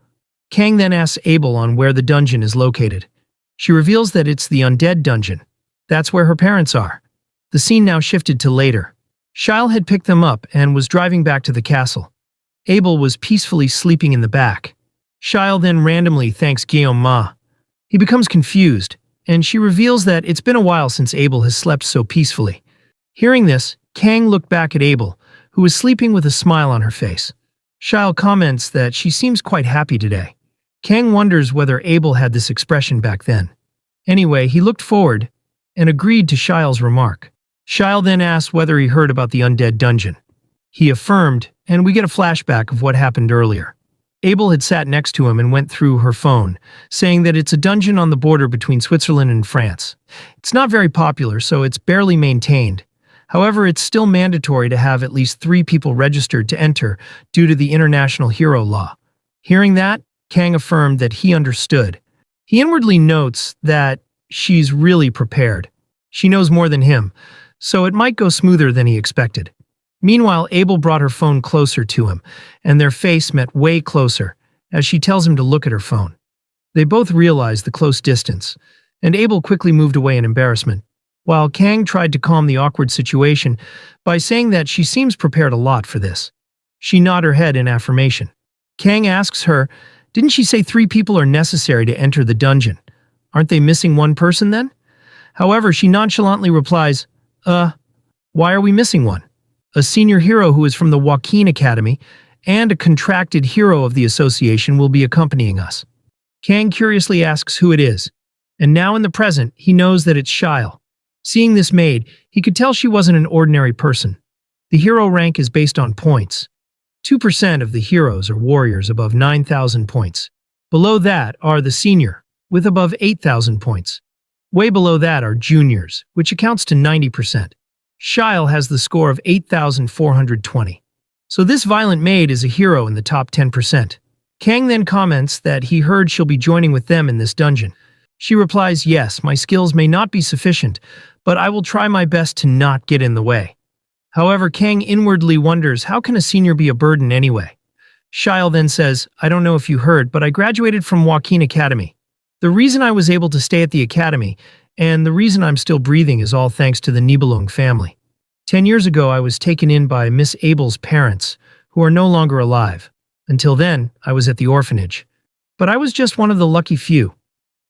S1: Kang then asks Abel on where the dungeon is located. She reveals that it's the undead dungeon. That's where her parents are. The scene now shifted to later. Shyle had picked them up and was driving back to the castle. Abel was peacefully sleeping in the back. Shyle then randomly thanks Jeonma. He becomes confused, and she reveals that it's been a while since Abel has slept so peacefully. Hearing this, Kang looked back at Abel, who was sleeping with a smile on her face. Shyle comments that she seems quite happy today. Kang wonders whether Abel had this expression back then. Anyway, he looked forward and agreed to Shyle's remark. Shyle then asked whether he heard about the undead dungeon. He affirmed, and we get a flashback of what happened earlier. Abel had sat next to him and went through her phone, saying that it's a dungeon on the border between Switzerland and France. It's not very popular, so it's barely maintained. However, it's still mandatory to have at least 3 people registered to enter due to the international hero law. Hearing that, Kang affirmed that he understood. He inwardly notes that she's really prepared. She knows more than him, so it might go smoother than he expected. Meanwhile, Abel brought her phone closer to him, and their face met way closer as she tells him to look at her phone. They both realized the close distance, and Abel quickly moved away in embarrassment, while Kang tried to calm the awkward situation by saying that she seems prepared a lot for this. She nodded her head in affirmation. Kang asks her, "Didn't she say 3 people are necessary to enter the dungeon? Aren't they missing 1 person then?" However, she nonchalantly replies, why are we missing one? A senior hero who is from the Joaquin Academy and a contracted hero of the association will be accompanying us." Kang curiously asks who it is, and now in the present, he knows that it's Shyle. Seeing this maid, he could tell she wasn't an ordinary person. The hero rank is based on points. 2% of the heroes are warriors above 9,000 points. Below that are the senior, with above 8,000 points. Way below that are juniors, which accounts to 90%. Shyle has the score of 8,420. So this violent maid is a hero in the top 10%. Kang then comments that he heard she'll be joining with them in this dungeon. She replies, "Yes, my skills may not be sufficient, but I will try my best to not get in the way." However, Kang inwardly wonders, how can a senior be a burden anyway? Shyle then says, "I don't know if you heard, but I graduated from Joaquin Academy. The reason I was able to stay at the academy, and the reason I'm still breathing, is all thanks to the Nibelung family. 10 years ago, I was taken in by Miss Abel's parents, who are no longer alive. Until then, I was at the orphanage. But I was just one of the lucky few,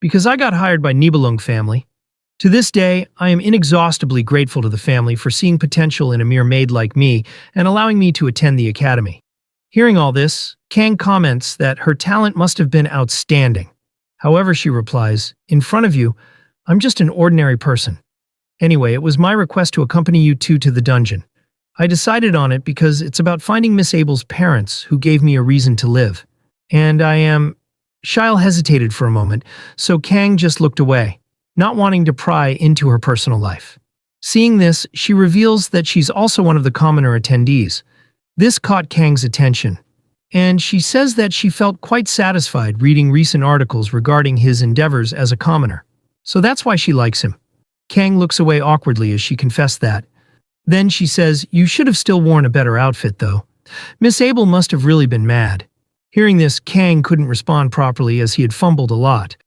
S1: because I got hired by Nibelung family. To this day, I am inexhaustibly grateful to the family for seeing potential in a mere maid like me and allowing me to attend the academy." Hearing all this, Kang comments that her talent must have been outstanding. However, she replies, "In front of you, I'm just an ordinary person. Anyway, it was my request to accompany you 2 to the dungeon. I decided on it because it's about finding Miss Abel's parents, who gave me a reason to live. And I am..." Shyle hesitated for a moment, so Kang just looked away, not wanting to pry into her personal life. Seeing this, she reveals that she's also one of the commoner attendees. This caught Kang's attention, and she says that she felt quite satisfied reading recent articles regarding his endeavors as a commoner. So that's why she likes him. Kang looks away awkwardly as she confessed that. Then she says, "You should have still worn a better outfit, though." Miss Abel must have really been mad. Hearing this, Kang couldn't respond properly as he had fumbled a lot.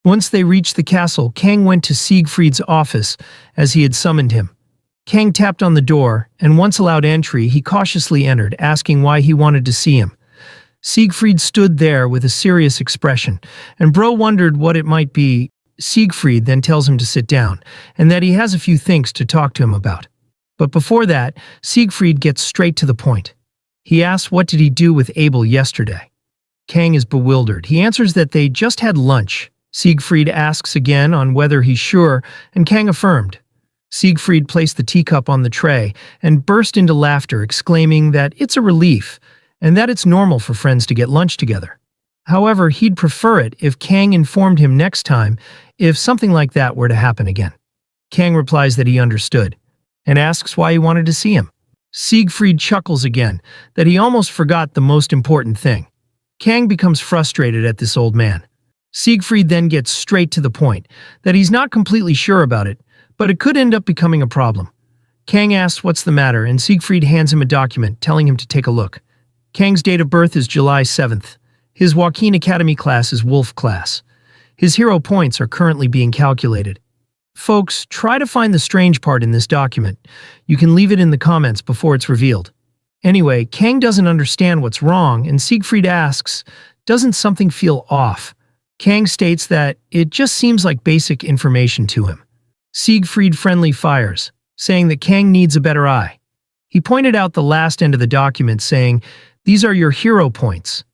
S1: Once they reached the castle, Kang went to Siegfried's office as he had summoned him. Kang tapped on the door, and once allowed entry, he cautiously entered, asking why he wanted to see him. Siegfried stood there with a serious expression, and Bro wondered what it might be. Siegfried then tells him to sit down, and that he has a few things to talk to him about. But before that, Siegfried gets straight to the point. He asks what did he do with Abel yesterday. Kang is bewildered. He answers that they just had lunch. Siegfried asks again on whether he's sure, and Kang affirmed. Siegfried placed the teacup on the tray and burst into laughter, exclaiming that it's a relief and that it's normal for friends to get lunch together. However, he'd prefer it if Kang informed him next time if something like that were to happen again. Kang replies that he understood and asks why he wanted to see him. Siegfried chuckles again, that he almost forgot the most important thing. Kang becomes frustrated at this old man. Siegfried then gets straight to the point, that he's not completely sure about it, but it could end up becoming a problem. Kang asks what's the matter, and Siegfried hands him a document telling him to take a look. Kang's date of birth is July 7th. His Joaquin Academy class is Wolf class. His hero points are currently being calculated. Folks, try to find the strange part in this document. You can leave it in the comments before it's revealed. Anyway, Kang doesn't understand what's wrong, and Siegfried asks, doesn't something feel off? Kang states that it just seems like basic information to him. Siegfried friendly fires, saying that Kang needs a better eye. He pointed out the last end of the document, saying, these are your hero points.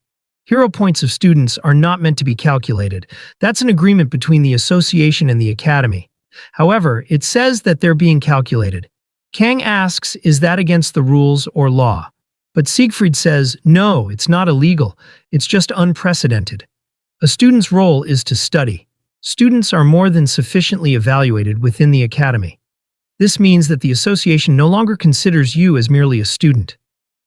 S1: Hero points of students are not meant to be calculated. That's an agreement between the association and the academy. However, it says that they're being calculated. Kang asks, is that against the rules or law? But Siegfried says, no, it's not illegal. It's just unprecedented. A student's role is to study. Students are more than sufficiently evaluated within the academy. This means that the association no longer considers you as merely a student.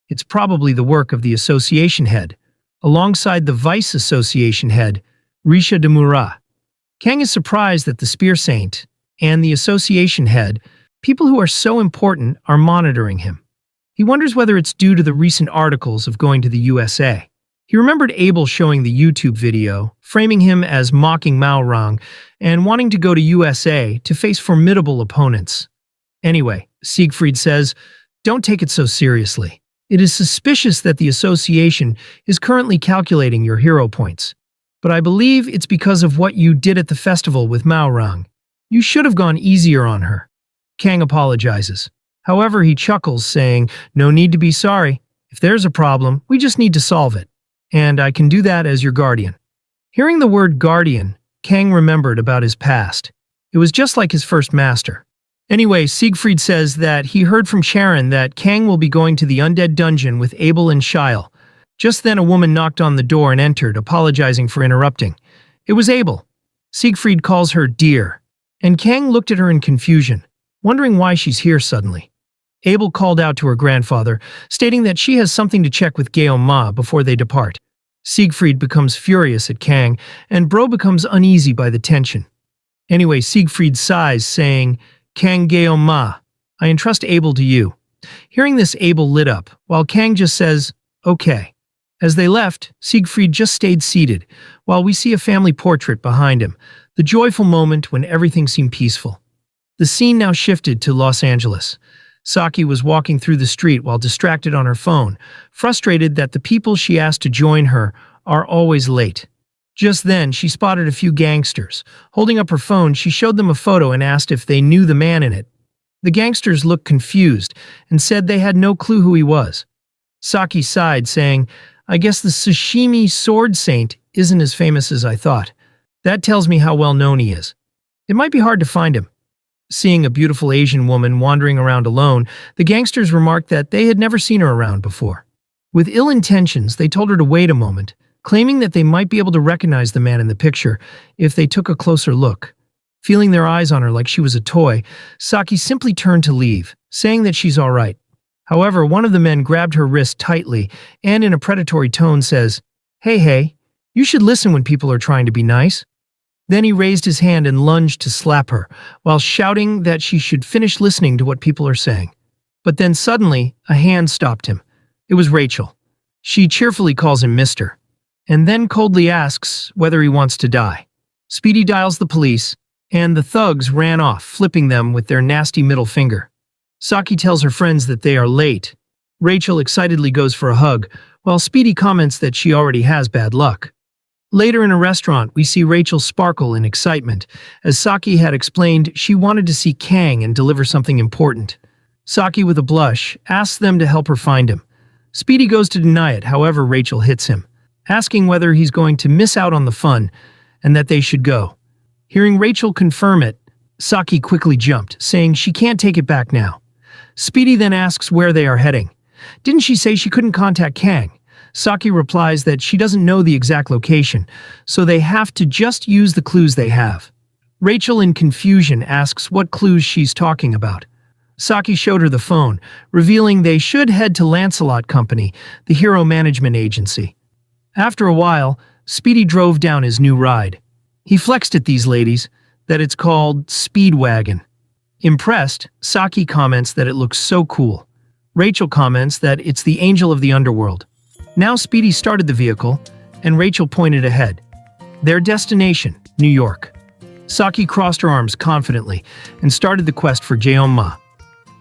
S1: It's probably the work of the association head, alongside the vice association head, Risha de Murat. Kang is surprised that the Spear Saint and the association head, people who are so important, are monitoring him. He wonders whether it's due to the recent articles of going to the USA. He remembered Abel showing the YouTube video, framing him as mocking Mao Rong and wanting to go to USA to face formidable opponents. Anyway, Siegfried says, don't take it so seriously. It is suspicious that the association is currently calculating your hero points. But I believe it's because of what you did at the festival with Mao Rong. You should have gone easier on her. Kang apologizes. However, he chuckles, saying, no need to be sorry. If there's a problem, we just need to solve it. And I can do that as your guardian. Hearing the word guardian, Kang remembered about his past. It was just like his first master. Anyway, Siegfried says that he heard from Sharon that Kang will be going to the undead dungeon with Abel and Shiel. Just then a woman knocked on the door and entered, apologizing for interrupting. It was Abel. Siegfried calls her dear, and Kang looked at her in confusion, wondering why she's here suddenly. Abel called out to her grandfather, stating that she has something to check with Guillaume Ma before they depart. Siegfried becomes furious at Kang, and Bro becomes uneasy by the tension. Anyway, Siegfried sighs, saying, Kang Guillaume Ma, I entrust Abel to you. Hearing this, Abel lit up, while Kang just says, okay. As they left, Siegfried just stayed seated, while we see a family portrait behind him, the joyful moment when everything seemed peaceful. The scene now shifted to Los Angeles. Saki was walking through the street while distracted on her phone, frustrated that the people she asked to join her are always late. Just then, she spotted a few gangsters. Holding up her phone, she showed them a photo and asked if they knew the man in it. The gangsters looked confused and said they had no clue who he was. Saki sighed, saying, I guess the Sashimi Sword Saint isn't as famous as I thought. That tells me how well known he is. It might be hard to find him. Seeing a beautiful Asian woman wandering around alone, the gangsters remarked that they had never seen her around before. With ill intentions, they told her to wait a moment, claiming that they might be able to recognize the man in the picture if they took a closer look. Feeling their eyes on her like she was a toy, Saki simply turned to leave, saying that she's all right. However, one of the men grabbed her wrist tightly and in a predatory tone says, hey, you should listen when people are trying to be nice. Then he raised his hand and lunged to slap her, while shouting that she should finish listening to what people are saying. But then suddenly, a hand stopped him. It was Rachel. She cheerfully calls him Mister, and then coldly asks whether he wants to die. Speedy dials the police, and the thugs ran off, flipping them with their nasty middle finger. Saki tells her friends that they are late. Rachel excitedly goes for a hug, while Speedy comments that she already has bad luck. Later in a restaurant, we see Rachel sparkle in excitement, as Saki had explained she wanted to see Kang and deliver something important. Saki, with a blush, asks them to help her find him. Speedy goes to deny it, however Rachel hits him, asking whether he's going to miss out on the fun, and that they should go. Hearing Rachel confirm it, Saki quickly jumped, saying she can't take it back now. Speedy then asks where they are heading. Didn't she say she couldn't contact Kang? Saki replies that she doesn't know the exact location, so they have to just use the clues they have. Rachel, in confusion, asks what clues she's talking about. Saki showed her the phone, revealing they should head to Lancelot Company, the hero management agency. After a while, Speedy drove down his new ride. He flexed at these ladies that it's called Speedwagon. Impressed, Saki comments that it looks so cool. Rachel comments that it's the angel of the underworld. Now Speedy started the vehicle, and Rachel pointed ahead. Their destination, New York. Saki crossed her arms confidently and started the quest for Jeonma.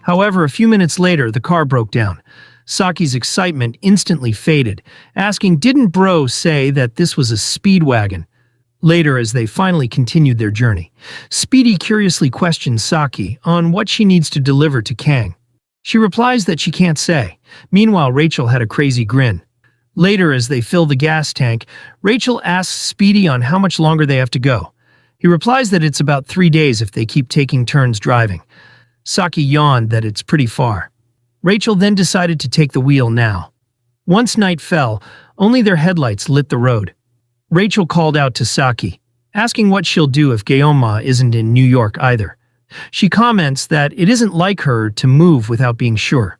S1: However, a few minutes later, the car broke down. Saki's excitement instantly faded, asking, didn't bro say that this was a speedwagon? Later, as they finally continued their journey, Speedy curiously questions Saki on what she needs to deliver to Kang. She replies that she can't say. Meanwhile, Rachel had a crazy grin. Later, as they fill the gas tank, Rachel asks Speedy on how much longer they have to go. He replies that it's about 3 days if they keep taking turns driving. Saki yawned that it's pretty far. Rachel then decided to take the wheel now. Once night fell, only their headlights lit the road. Rachel called out to Saki, asking what she'll do if Jeonma isn't in New York either. She comments that it isn't like her to move without being sure.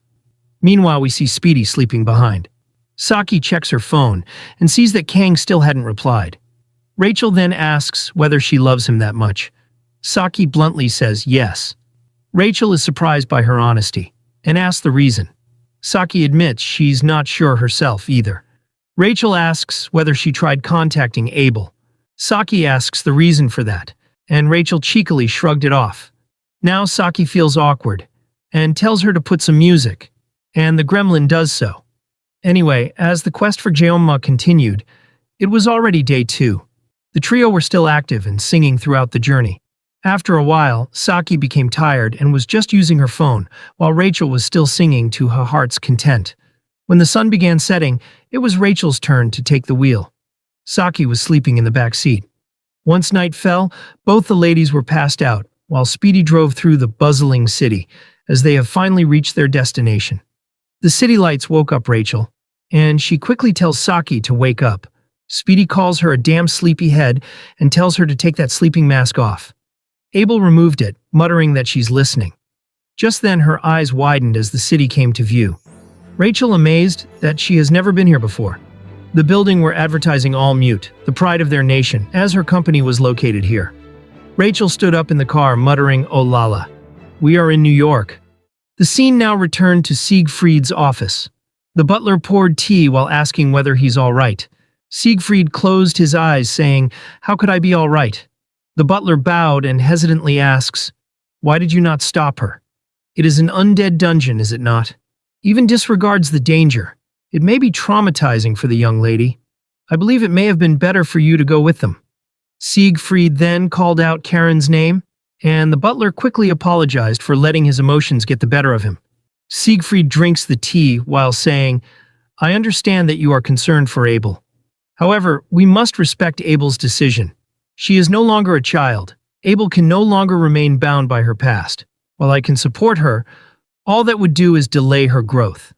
S1: Meanwhile, we see Speedy sleeping behind. Saki checks her phone and sees that Kang still hadn't replied. Rachel then asks whether she loves him that much. Saki bluntly says yes. Rachel is surprised by her honesty and asks the reason. Saki admits she's not sure herself either. Rachel asks whether she tried contacting Abel. Saki asks the reason for that, and Rachel cheekily shrugged it off. Now Saki feels awkward and tells her to put some music, and the gremlin does so. Anyway, as the quest for Jeonma continued, it was already day 2. The trio were still active and singing throughout the journey. After a while, Saki became tired and was just using her phone, while Rachel was still singing to her heart's content. When the sun began setting, it was Rachel's turn to take the wheel. Saki was sleeping in the back seat. Once night fell, both the ladies were passed out, while Speedy drove through the bustling city, as they have finally reached their destination. The city lights woke up Rachel, and she quickly tells Saki to wake up. Speedy calls her a damn sleepyhead and tells her to take that sleeping mask off. Abel removed it, muttering that she's listening. Just then her eyes widened as the city came to view. Rachel amazed that she has never been here before. The building were advertising all mute, the pride of their nation, as her company was located here. Rachel stood up in the car, muttering, "Oh lala, we are in New York." The scene now returned to Siegfried's office. The butler poured tea while asking whether he's all right. Siegfried closed his eyes, saying, "How could I be all right?" The butler bowed and hesitantly asks, "Why did you not stop her? It is an undead dungeon, is it not? Even disregards the danger. It may be traumatizing for the young lady. I believe it may have been better for you to go with them." Siegfried then called out Karen's name, and the butler quickly apologized for letting his emotions get the better of him. Siegfried drinks the tea while saying, "I understand that you are concerned for Abel. However, we must respect Abel's decision. She is no longer a child. Abel can no longer remain bound by her past. While I can support her, all that would do is delay her growth.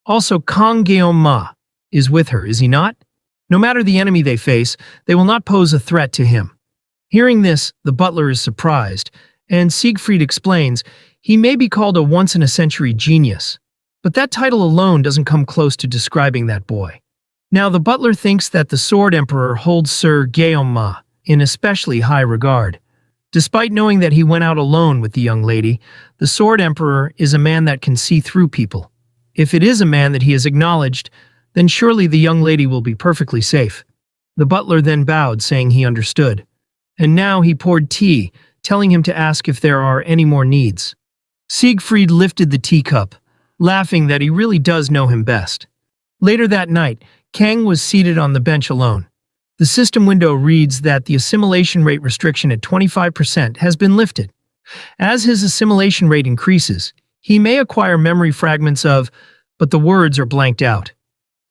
S1: Also, Kang Jeonma is with her, is he not? No matter the enemy they face, they will not pose a threat to him." Hearing this, the butler is surprised, and Siegfried explains he may be called a once-in-a-century genius, but that title alone doesn't come close to describing that boy. Now the butler thinks that the Sword Emperor holds Sir Jeonma, in especially high regard. Despite knowing that he went out alone with the young lady, the Sword Emperor is a man that can see through people. If it is a man that he has acknowledged, then surely the young lady will be perfectly safe. The butler then bowed, saying he understood. And now he poured tea, telling him to ask if there are any more needs. Siegfried lifted the teacup, laughing that he really does know him best. Later that night, Kang was seated on the bench alone. The system window reads that the assimilation rate restriction at 25% has been lifted. As his assimilation rate increases, he may acquire memory fragments of, but the words are blanked out.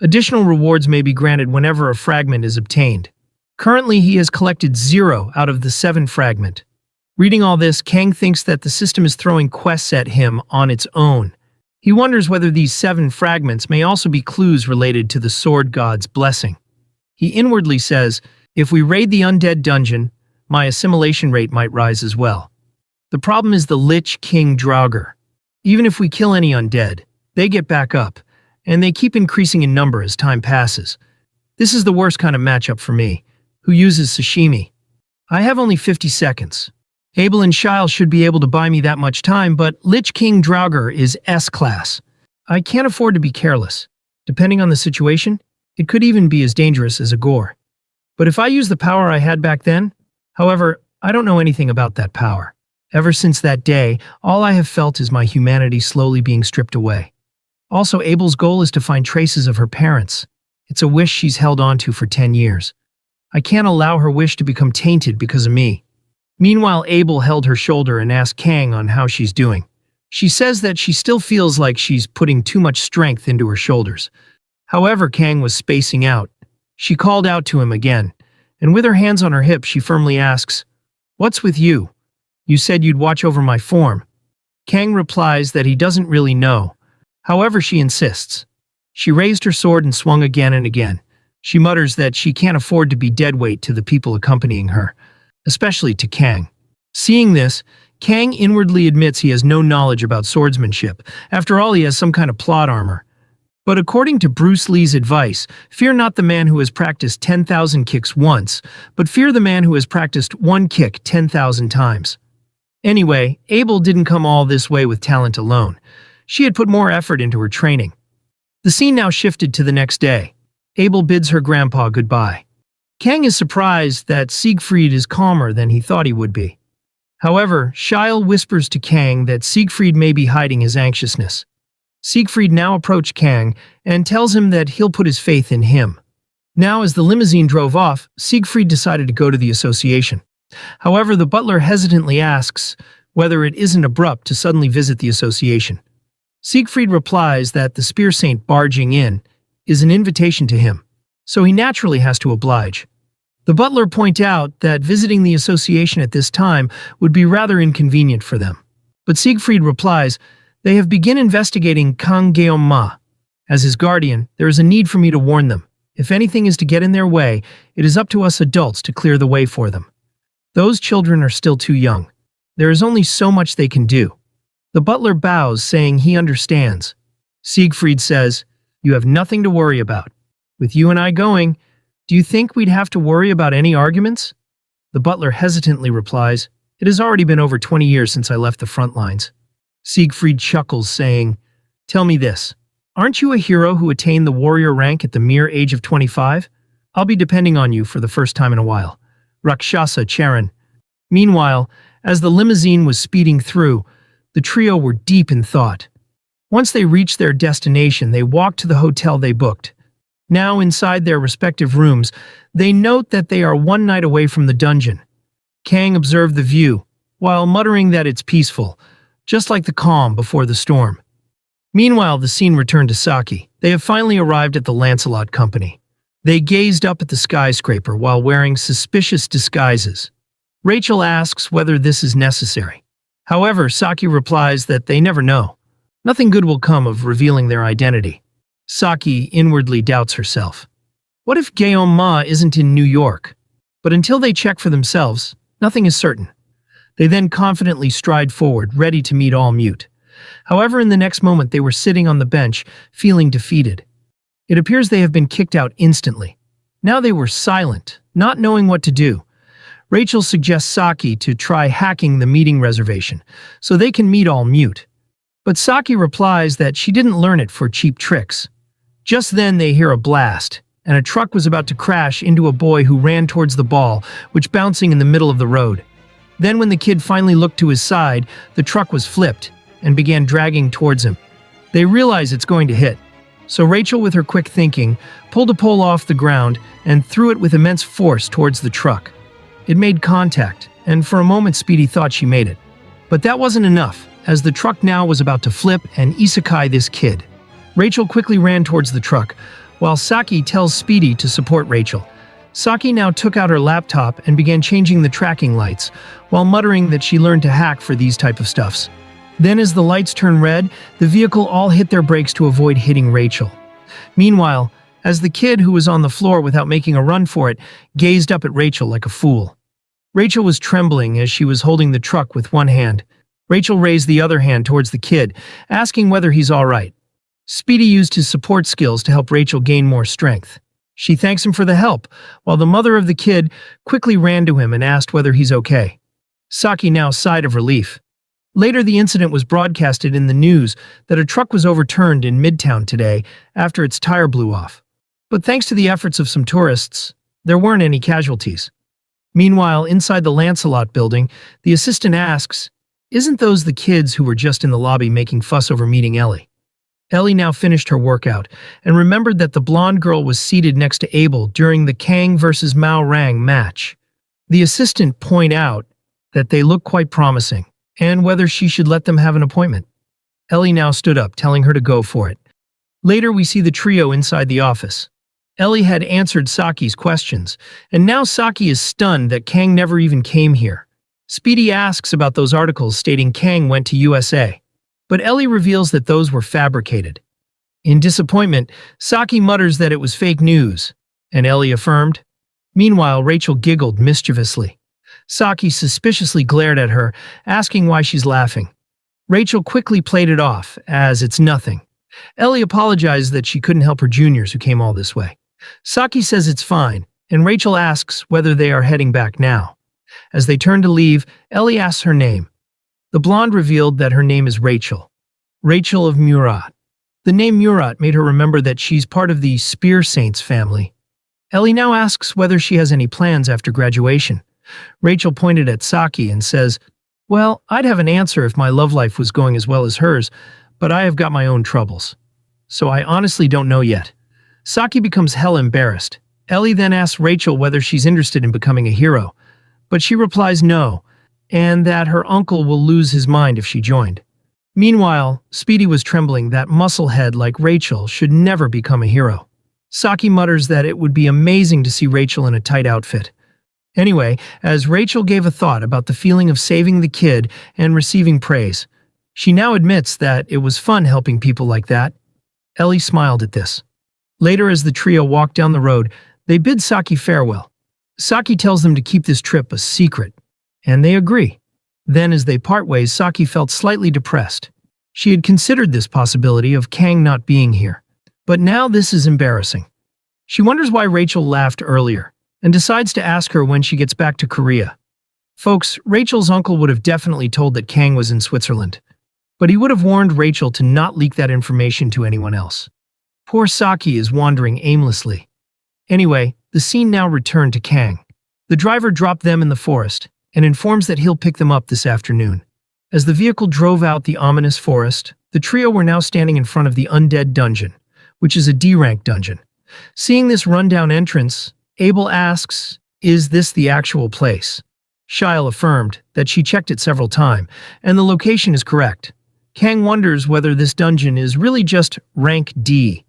S1: Additional rewards may be granted whenever a fragment is obtained. Currently, he has collected 0 out of the 7 fragment. Reading all this, Kang thinks that the system is throwing quests at him on its own. He wonders whether these 7 fragments may also be clues related to the Sword God's blessing. He inwardly says, if we raid the undead dungeon, my assimilation rate might rise as well. The problem is the Lich King Draugr. Even if we kill any undead, they get back up, and they keep increasing in number as time passes. This is the worst kind of matchup for me, who uses sashimi. I have only 50 seconds. Abel and Shyle should be able to buy me that much time, but Lich King Draugr is S-class. I can't afford to be careless. Depending on the situation, it could even be as dangerous as a gore. But if I use the power I had back then, however, I don't know anything about that power. Ever since that day, all I have felt is my humanity slowly being stripped away. Also, Abel's goal is to find traces of her parents. It's a wish she's held on to for 10 years. I can't allow her wish to become tainted because of me. Meanwhile, Abel held her shoulder and asked Kang on how she's doing. She says that she still feels like she's putting too much strength into her shoulders. However, Kang was spacing out. She called out to him again, and with her hands on her hips, she firmly asks, "What's with you? You said you'd watch over my form." Kang replies that he doesn't really know. However, she insists. She raised her sword and swung again and again. She mutters that she can't afford to be deadweight to the people accompanying her, especially to Kang. Seeing this, Kang inwardly admits he has no knowledge about swordsmanship. After all, he has some kind of plot armor. But according to Bruce Lee's advice, fear not the man who has practiced 10,000 kicks once, but fear the man who has practiced one kick 10,000 times. Anyway, Abel didn't come all this way with talent alone. She had put more effort into her training. The scene now shifted to the next day. Abel bids her grandpa goodbye. Kang is surprised that Siegfried is calmer than he thought he would be. However, Shyle whispers to Kang that Siegfried may be hiding his anxiousness. Siegfried now approached Kang and tells him that he'll put his faith in him. Now, as the limousine drove off, Siegfried decided to go to the association. However, the butler hesitantly asks whether it isn't abrupt to suddenly visit the association. Siegfried replies that the Spear Saint barging in is an invitation to him, so he naturally has to oblige. The butler points out that visiting the association at this time would be rather inconvenient for them. But Siegfried replies, they have begun investigating Kang Geom-ma. As his guardian, there is a need for me to warn them. If anything is to get in their way, it is up to us adults to clear the way for them. Those children are still too young. There is only so much they can do. The butler bows, saying he understands. Siegfried says, you have nothing to worry about. With you and I going, do you think we'd have to worry about any arguments? The butler hesitantly replies, it has already been over 20 years since I left the front lines. Siegfried chuckles, saying, tell me this. Aren't you a hero who attained the warrior rank at the mere age of 25? I'll be depending on you for the first time in a while. Rakshasa Charan. Meanwhile, as the limousine was speeding through, the trio were deep in thought. Once they reached their destination, they walked to the hotel they booked. Now inside their respective rooms, they note that they are one night away from the dungeon. Kang observed the view, while muttering that it's peaceful, just like the calm before the storm. Meanwhile, the scene returned to Saki. They have finally arrived at the Lancelot Company. They gazed up at the skyscraper while wearing suspicious disguises. Rachel asks whether this is necessary. However, Saki replies that they never know. Nothing good will come of revealing their identity. Saki inwardly doubts herself. What if Geom-ma isn't in New York? But until they check for themselves, nothing is certain. They then confidently stride forward, ready to meet all mute. However, in the next moment they were sitting on the bench, feeling defeated. It appears they have been kicked out instantly. Now they were silent, not knowing what to do. Rachel suggests Saki to try hacking the meeting reservation, so they can meet all mute. But Saki replies that she didn't learn it for cheap tricks. Just then they hear a blast, and a truck was about to crash into a boy who ran towards the ball, which bouncing in the middle of the road. Then when the kid finally looked to his side, the truck was flipped and began dragging towards him. They realize it's going to hit. So Rachel, with her quick thinking, pulled a pole off the ground and threw it with immense force towards the truck. It made contact, and for a moment Speedy thought she made it. But that wasn't enough, as the truck now was about to flip and Isekai this kid. Rachel quickly ran towards the truck, while Saki tells Speedy to support Rachel. Saki now took out her laptop and began changing the tracking lights, while muttering that she learned to hack for these type of stuffs. Then as the lights turned red, the vehicle all hit their brakes to avoid hitting Rachel. Meanwhile, as the kid, who was on the floor without making a run for it, gazed up at Rachel like a fool. Rachel was trembling as she was holding the truck with one hand. Rachel raised the other hand towards the kid, asking whether he's all right. Speedy used his support skills to help Rachel gain more strength. She thanks him for the help, while the mother of the kid quickly ran to him and asked whether he's okay. Saki now sighed of relief. Later, the incident was broadcasted in the news that a truck was overturned in Midtown today after its tire blew off. But thanks to the efforts of some tourists, there weren't any casualties. Meanwhile, inside the Lancelot building, the assistant asks, "Isn't those the kids who were just in the lobby making fuss over meeting Ellie?" Ellie now finished her workout and remembered that the blonde girl was seated next to Abel during the Kang vs. Mao Rang match. The assistant pointed out that they look quite promising, and whether she should let them have an appointment. Ellie now stood up, telling her to go for it. Later, we see the trio inside the office. Ellie had answered Saki's questions, and now Saki is stunned that Kang never even came here. Speedy asks about those articles stating Kang went to USA, but Ellie reveals that those were fabricated. In disappointment, Saki mutters that it was fake news, and Ellie affirmed. Meanwhile, Rachel giggled mischievously. Saki suspiciously glared at her, asking why she's laughing. Rachel quickly played it off, as it's nothing. Ellie apologized that she couldn't help her juniors who came all this way. Saki says it's fine, and Rachel asks whether they are heading back now. As they turn to leave, Ellie asks her name. The blonde revealed that her name is Rachel. Rachel of Murat. The name Murat made her remember that she's part of the Spear Saints family. Ellie now asks whether she has any plans after graduation. Rachel pointed at Saki and says, "Well, I'd have an answer if my love life was going as well as hers, but I have got my own troubles. So I honestly don't know yet." Saki becomes hell embarrassed. Ellie then asks Rachel whether she's interested in becoming a hero, but she replies no, and that her uncle will lose his mind if she joined. Meanwhile, Speedy was trembling that musclehead like Rachel should never become a hero. Saki mutters that it would be amazing to see Rachel in a tight outfit. Anyway, as Rachel gave a thought about the feeling of saving the kid and receiving praise, she now admits that it was fun helping people like that. Ellie smiled at this. Later, as the trio walk down the road, they bid Saki farewell. Saki tells them to keep this trip a secret, and they agree. Then, as they part ways, Saki felt slightly depressed. She had considered this possibility of Kang not being here, but now this is embarrassing. She wonders why Rachel laughed earlier, and decides to ask her when she gets back to Korea. Folks, Rachel's uncle would have definitely told that Kang was in Switzerland, but he would have warned Rachel to not leak that information to anyone else. Poor Saki is wandering aimlessly. Anyway, the scene now returned to Kang. The driver dropped them in the forest, and informs that he'll pick them up this afternoon. As the vehicle drove out the ominous forest, the trio were now standing in front of the Undead Dungeon, which is a D-rank dungeon. Seeing this rundown entrance, Abel asks, "Is this the actual place?" Shiel affirmed that she checked it several times, and the location is correct. Kang wonders whether this dungeon is really just rank D.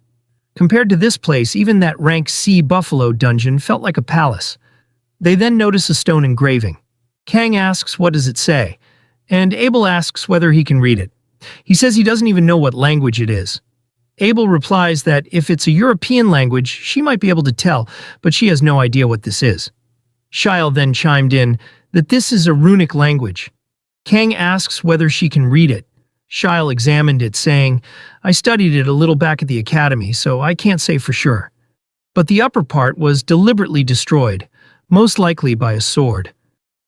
S1: Compared to this place, even that rank C Buffalo dungeon felt like a palace. They then notice a stone engraving. Kang asks what does it say, and Abel asks whether he can read it. He says he doesn't even know what language it is. Abel replies that if it's a European language, she might be able to tell, but she has no idea what this is. Shiel then chimed in that this is a runic language. Kang asks whether she can read it. Shiel examined it, saying, "I studied it a little back at the academy, so I can't say for sure." But the upper part was deliberately destroyed, most likely by a sword.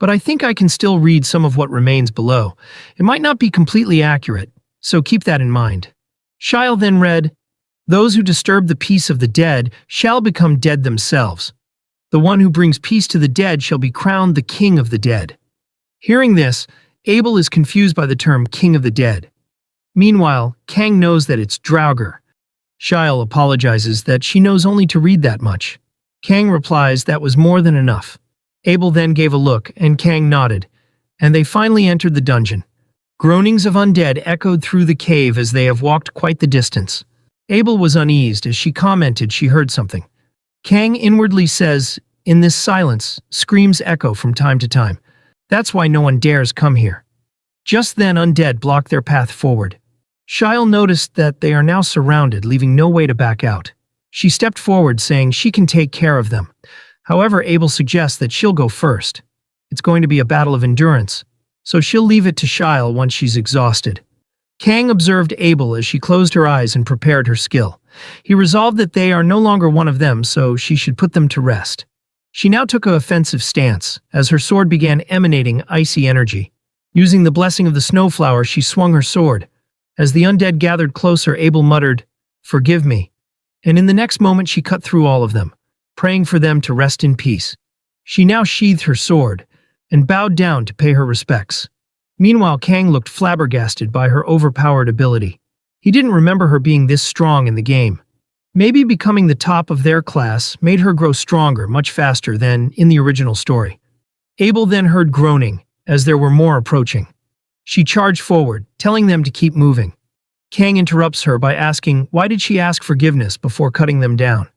S1: but I think I can still read some of what remains below. It might not be completely accurate, so keep that in mind. Shiel then read, "Those who disturb the peace of the dead shall become dead themselves. The one who brings peace to the dead shall be crowned the king of the dead." Hearing this, Abel is confused by the term king of the dead. Meanwhile, Kang knows that it's Draugr. Shiel apologizes that she knows only to read that much. Kang replies that was more than enough. Abel then gave a look, and Kang nodded, and they finally entered the dungeon. Groanings of undead echoed through the cave as they have walked quite the distance. Abel was uneased as she commented she heard something. Kang inwardly says, "In this silence, screams echo from time to time. That's why no one dares come here." Just then undead blocked their path forward. Shiel noticed that they are now surrounded, leaving no way to back out. She stepped forward, saying she can take care of them. However, Abel suggests that she'll go first. It's going to be a battle of endurance, so she'll leave it to Shiel once she's exhausted. Kang observed Abel as she closed her eyes and prepared her skill. He resolved that they are no longer one of them, so she should put them to rest. She now took an offensive stance, as her sword began emanating icy energy. Using the blessing of the snowflower, she swung her sword. As the undead gathered closer, Abel muttered, "Forgive me," and in the next moment she cut through all of them, praying for them to rest in peace. She now sheathed her sword and bowed down to pay her respects. Meanwhile, Kang looked flabbergasted by her overpowered ability. He didn't remember her being this strong in the game. Maybe becoming the top of their class made her grow stronger much faster than in the original story. Abel then heard groaning as there were more approaching. She charged forward, telling them to keep moving. Kang interrupts her by asking why did she ask forgiveness before cutting them down.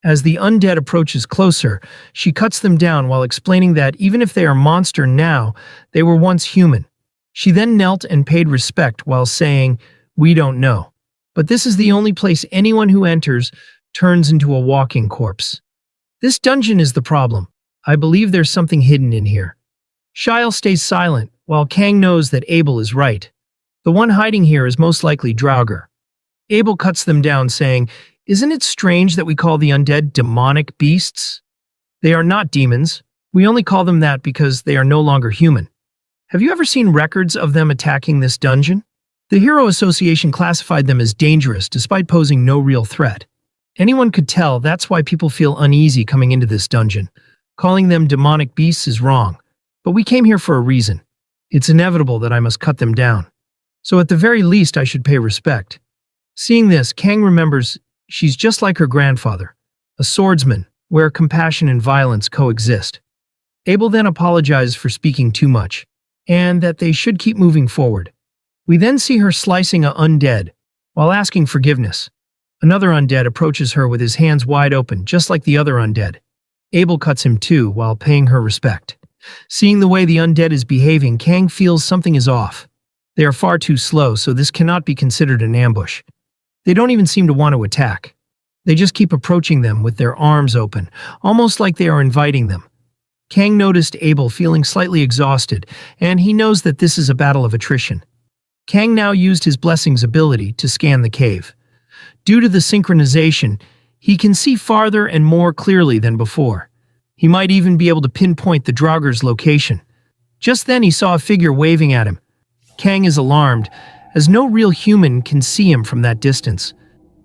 S1: As the undead approaches closer, she cuts them down while explaining that even if they are monster now, they were once human. She then knelt and paid respect while saying, "We don't know. But this is the only place anyone who enters turns into a walking corpse. This dungeon is the problem. I believe there's something hidden in here." Shiel stays silent, while Kang knows that Abel is right. The one hiding here is most likely Draugr. Abel cuts them down, saying, "Isn't it strange that we call the undead demonic beasts? They are not demons. We only call them that because they are no longer human. Have you ever seen records of them attacking this dungeon? The Hero Association classified them as dangerous despite posing no real threat. Anyone could tell that's why people feel uneasy coming into this dungeon. Calling them demonic beasts is wrong, but we came here for a reason. It's inevitable that I must cut them down. So at the very least I should pay respect." Seeing this, Kang remembers she's just like her grandfather, a swordsman, where compassion and violence coexist. Abel then apologizes for speaking too much, and that they should keep moving forward. We then see her slicing a undead, while asking forgiveness. Another undead approaches her with his hands wide open, just like the other undead. Abel cuts him too, while paying her respect. Seeing the way the undead is behaving, Kang feels something is off. They are far too slow, so this cannot be considered an ambush. They don't even seem to want to attack. They just keep approaching them with their arms open, almost like they are inviting them. Kang noticed Abel feeling slightly exhausted, and he knows that this is a battle of attrition. Kang now used his Blessings ability to scan the cave. Due to the synchronization, he can see farther and more clearly than before. He might even be able to pinpoint the Draugr's location. Just then he saw a figure waving at him. Kang is alarmed, as no real human can see him from that distance,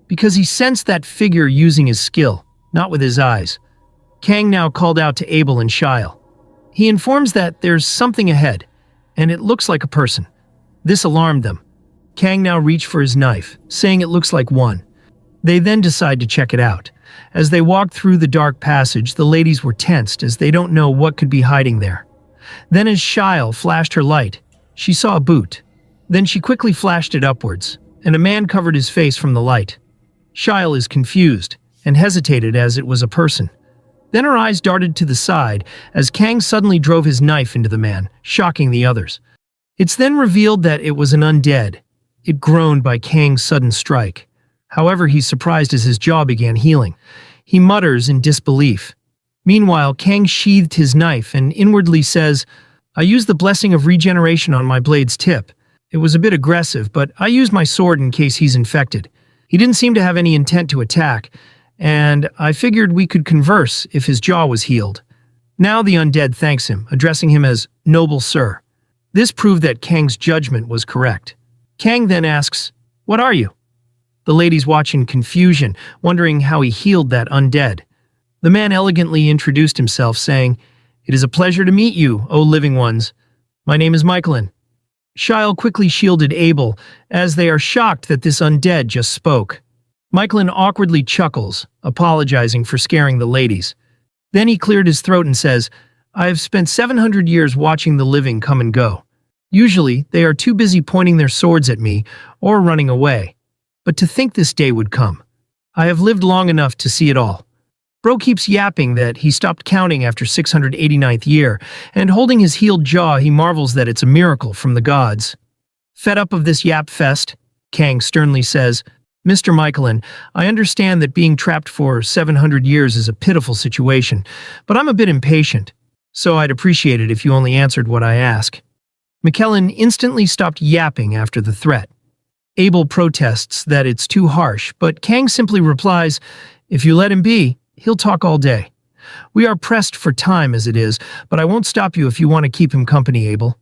S1: because he sensed that figure using his skill, not with his eyes. Kang now called out to Abel and Shiel. He informs that there's something ahead, and it looks like a person. This alarmed them. Kang now reached for his knife, saying it looks like one. They then decide to check it out. As they walked through the dark passage, the ladies were tensed as they don't know what could be hiding there. Then as Shiel flashed her light, she saw a boot. Then she quickly flashed it upwards, and a man covered his face from the light. Shiel is confused and hesitated as it was a person. Then her eyes darted to the side as Kang suddenly drove his knife into the man, shocking the others. It's then revealed that it was an undead. It groaned by Kang's sudden strike. However, he's surprised as his jaw began healing. He mutters in disbelief. Meanwhile, Kang sheathed his knife and inwardly says, "I used the blessing of regeneration on my blade's tip. It was a bit aggressive, but I used my sword in case he's infected. He didn't seem to have any intent to attack, and I figured we could converse if his jaw was healed." Now the undead thanks him, addressing him as Noble Sir. This proved that Kang's judgment was correct. Kang then asks, "What are you?" The ladies watch in confusion, wondering how he healed that undead. The man elegantly introduced himself, saying, "It is a pleasure to meet you, O living ones. My name is Michaelin." Shyle quickly shielded Abel, as they are shocked that this undead just spoke. Michaelin awkwardly chuckles, apologizing for scaring the ladies. Then he cleared his throat and says, "I have spent 700 years watching the living come and go. Usually, they are too busy pointing their swords at me or running away. But to think this day would come. I have lived long enough to see it all." Bro keeps yapping that he stopped counting after 689th year, and holding his healed jaw, he marvels that it's a miracle from the gods. Fed up of this yap fest, Kang sternly says, "Mr. Michaelin, I understand that being trapped for 700 years is a pitiful situation, but I'm a bit impatient, so I'd appreciate it if you only answered what I ask." McKellen instantly stopped yapping after the threat. Abel protests that it's too harsh, but Kang simply replies, "If you let him be, he'll talk all day. We are pressed for time as it is, but I won't stop you if you want to keep him company, Abel."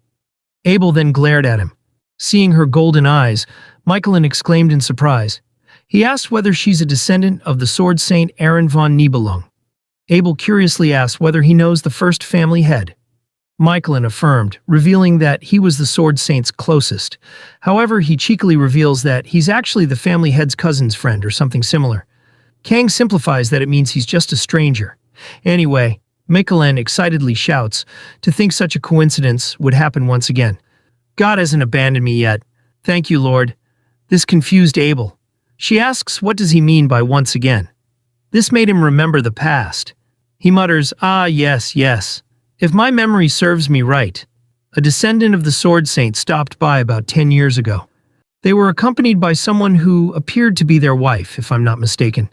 S1: Abel then glared at him. Seeing her golden eyes, Michaelin exclaimed in surprise. He asked whether she's a descendant of the sword saint Aaron von Nibelung. Abel curiously asked whether he knows the first family head. Michaelin affirmed, revealing that he was the sword saint's closest. However, he cheekily reveals that he's actually the family head's cousin's friend or something similar. Kang simplifies that it means he's just a stranger. Anyway, Michaelin excitedly shouts, to think such a coincidence would happen once again. "God hasn't abandoned me yet. Thank you, Lord." This confused Abel. She asks what does he mean by once again. This made him remember the past. He mutters, "Ah, yes, yes. If my memory serves me right, a descendant of the Sword Saint stopped by about 10 years ago. They were accompanied by someone who appeared to be their wife, if I'm not mistaken.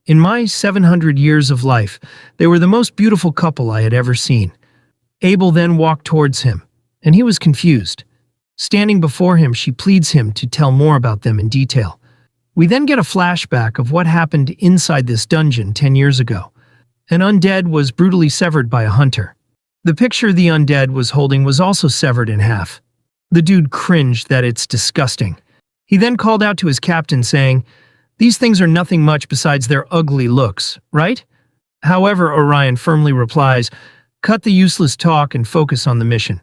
S1: In my 700 years of life, they were the most beautiful couple I had ever seen." Abel then walked towards him, and he was confused. Standing before him, she pleads him to tell more about them in detail. We then get a flashback of what happened inside this dungeon 10 years ago. An undead was brutally severed by a hunter. The picture the undead was holding was also severed in half. The dude cringed that it's disgusting. He then called out to his captain saying, "These things are nothing much besides their ugly looks, right?" However, Orion firmly replies, "Cut the useless talk and focus on the mission.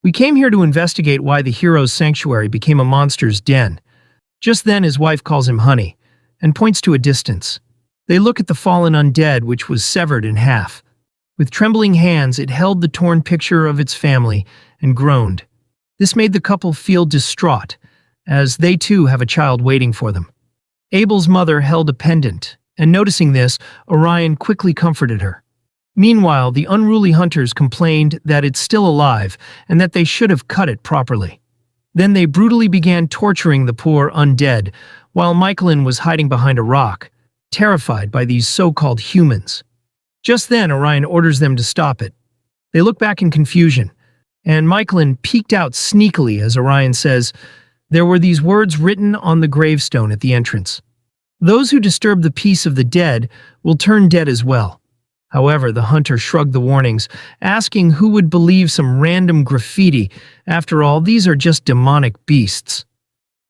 S1: We came here to investigate why the hero's sanctuary became a monster's den." Just then his wife calls him honey, and points to a distance. They look at the fallen undead, which was severed in half. With trembling hands, it held the torn picture of its family and groaned. This made the couple feel distraught, as they too have a child waiting for them. Abel's mother held a pendant, and noticing this, Orion quickly comforted her. Meanwhile, the unruly hunters complained that it's still alive and that they should have cut it properly. Then they brutally began torturing the poor undead, while Michaelin was hiding behind a rock, terrified by these so-called humans. Just then, Orion orders them to stop it. They look back in confusion, and Michaelin peeked out sneakily as Orion says, "There were these words written on the gravestone at the entrance. Those who disturb the peace of the dead will turn dead as well." However, the hunter shrugged the warnings, asking who would believe some random graffiti. After all, these are just demonic beasts.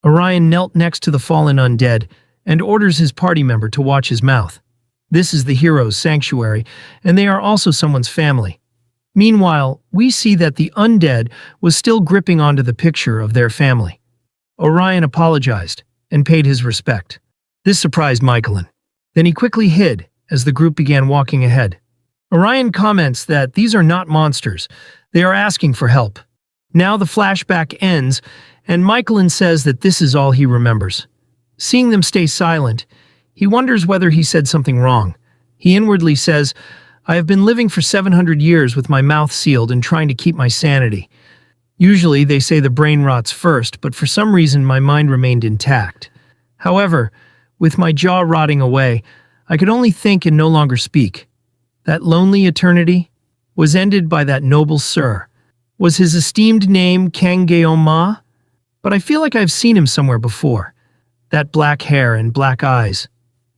S1: Orion knelt next to the fallen undead and orders his party member to watch his mouth. This is the hero's sanctuary, and they are also someone's family. Meanwhile, we see that the undead was still gripping onto the picture of their family. Orion apologized and paid his respect. This surprised Michaelin. Then he quickly hid as the group began walking ahead. Orion comments that these are not monsters. They are asking for help. Now the flashback ends, and Michaelin says that this is all he remembers. Seeing them stay silent, he wonders whether he said something wrong. He inwardly says, "I have been living for 700 years with my mouth sealed and trying to keep my sanity. Usually they say the brain rots first, but for some reason my mind remained intact. However, with my jaw rotting away, I could only think and no longer speak. That lonely eternity was ended by that noble sir. Was his esteemed name Kangeoma? But I feel like I've seen him somewhere before. That black hair and black eyes."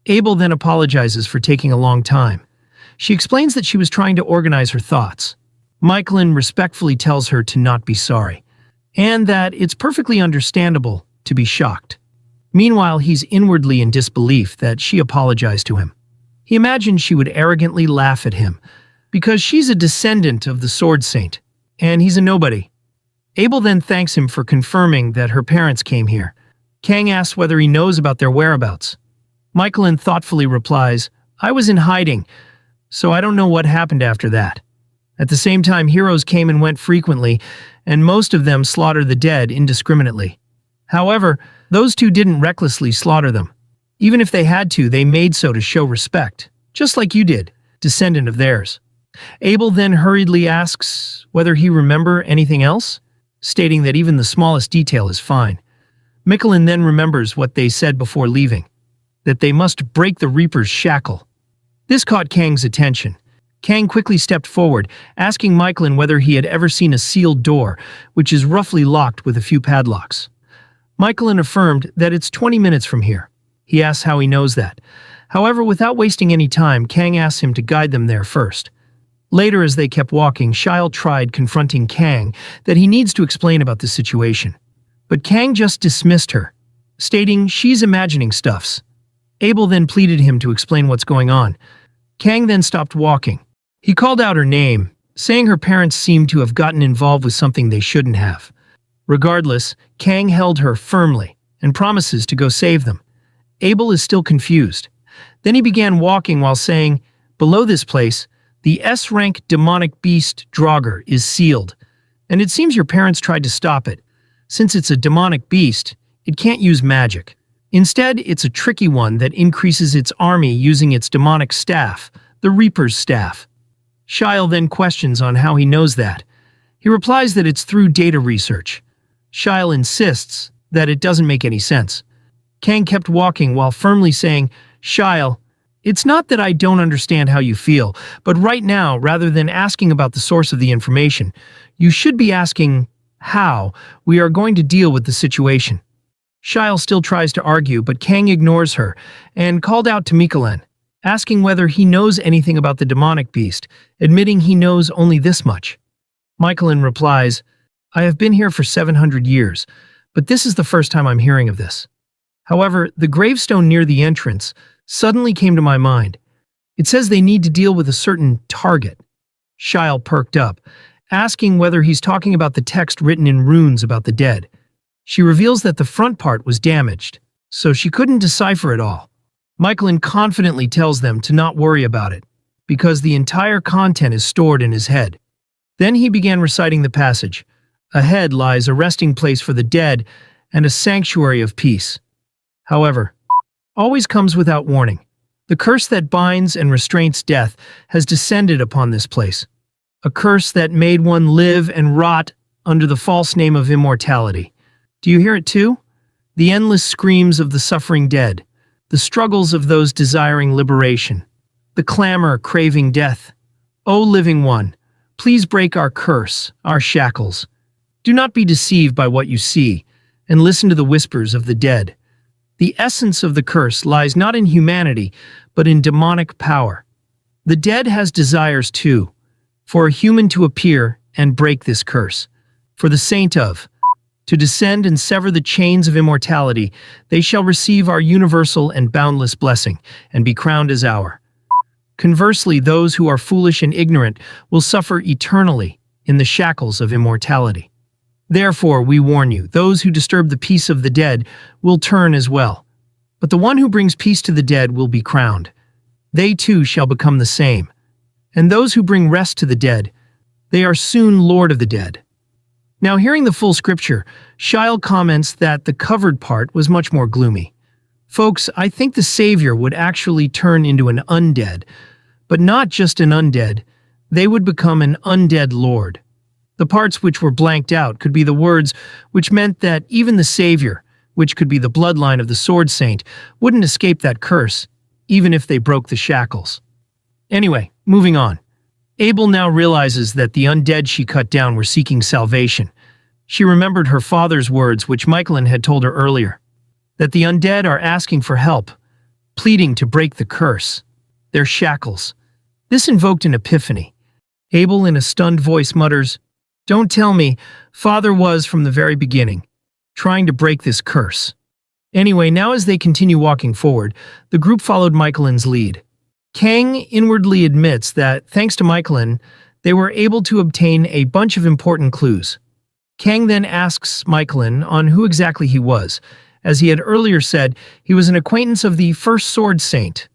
S1: Abel then apologizes for taking a long time. She explains that she was trying to organize her thoughts. Michelin respectfully tells her to not be sorry, and that it's perfectly understandable to be shocked. Meanwhile, he's inwardly in disbelief that she apologized to him. He imagined she would arrogantly laugh at him, because she's a descendant of the Sword Saint, and he's a nobody. Abel then thanks him for confirming that her parents came here. Kang asks whether he knows about their whereabouts. Michelin thoughtfully replies, "I was in hiding, so I don't know what happened after that." At the same time, heroes came and went frequently, and most of them slaughtered the dead indiscriminately. However, those two didn't recklessly slaughter them. Even if they had to, they made so to show respect, just like you did, descendant of theirs. Abel then hurriedly asks whether he remember anything else, stating that even the smallest detail is fine. Michelin then remembers what they said before leaving, that they must break the Reaper's shackle. This caught Kang's attention. Kang quickly stepped forward, asking Michelin whether he had ever seen a sealed door, which is roughly locked with a few padlocks. Michelin affirmed that it's 20 minutes from here. He asks how he knows that. However, without wasting any time, Kang asks him to guide them there first. Later, as they kept walking, Shyle tried confronting Kang that he needs to explain about the situation. But Kang just dismissed her, stating she's imagining stuffs. Abel then pleaded him to explain what's going on. Kang then stopped walking. He called out her name, saying her parents seemed to have gotten involved with something they shouldn't have. Regardless, Kang held her firmly and promises to go save them. Abel is still confused. Then he began walking while saying, "Below this place, the S-rank demonic beast Draugr is sealed, and it seems your parents tried to stop it. Since it's a demonic beast, it can't use magic. Instead, it's a tricky one that increases its army using its demonic staff, the Reaper's Staff." Shyle then questions on how he knows that. He replies that it's through data research. Shyle insists that it doesn't make any sense. Kang kept walking while firmly saying, "Shyle, it's not that I don't understand how you feel, but right now, rather than asking about the source of the information, you should be asking how we are going to deal with the situation." Shyle still tries to argue, but Kang ignores her and called out to Michelin, asking whether he knows anything about the demonic beast, admitting he knows only this much. Michelin replies, "I have been here for 700 years, but this is the first time I'm hearing of this. However, the gravestone near the entrance suddenly came to my mind. It says they need to deal with a certain target." Shyle perked up, asking whether he's talking about the text written in runes about the dead. She reveals that the front part was damaged, so she couldn't decipher it all. Michelin confidently tells them to not worry about it, because the entire content is stored in his head. Then he began reciting the passage. Ahead lies a resting place for the dead and a sanctuary of peace. However, always comes without warning. The curse that binds and restrains death has descended upon this place. A curse that made one live and rot under the false name of immortality. Do you hear it too? The endless screams of the suffering dead, the struggles of those desiring liberation, the clamor craving death. O living one, please break our curse, our shackles. Do not be deceived by what you see, and listen to the whispers of the dead. The essence of the curse lies not in humanity, but in demonic power. The dead has desires too, for a human to appear and break this curse. For the saint of, to descend and sever the chains of immortality, they shall receive our universal and boundless blessing, and be crowned as our. Conversely, those who are foolish and ignorant will suffer eternally in the shackles of immortality. Therefore, we warn you, those who disturb the peace of the dead will turn as well. But the one who brings peace to the dead will be crowned. They too shall become the same. And those who bring rest to the dead, they are soon Lord of the dead. Now, hearing the full scripture, Shyle comments that the covered part was much more gloomy. Folks, I think the Savior would actually turn into an undead, but not just an undead, they would become an undead lord. The parts which were blanked out could be the words which meant that even the Savior, which could be the bloodline of the Sword Saint, wouldn't escape that curse, even if they broke the shackles. Anyway, moving on. Abel now realizes that the undead she cut down were seeking salvation. She remembered her father's words, which Michelin had told her earlier, that the undead are asking for help, pleading to break the curse, their shackles. This invoked an epiphany. Abel, in a stunned voice, mutters, "Don't tell me, Father was from the very beginning, trying to break this curse." Anyway, now as they continue walking forward, the group followed Michaelin's lead. Kang inwardly admits that, thanks to Michaelin, they were able to obtain a bunch of important clues. Kang then asks Michaelin on who exactly he was. As he had earlier said, he was an acquaintance of the first Sword Saint.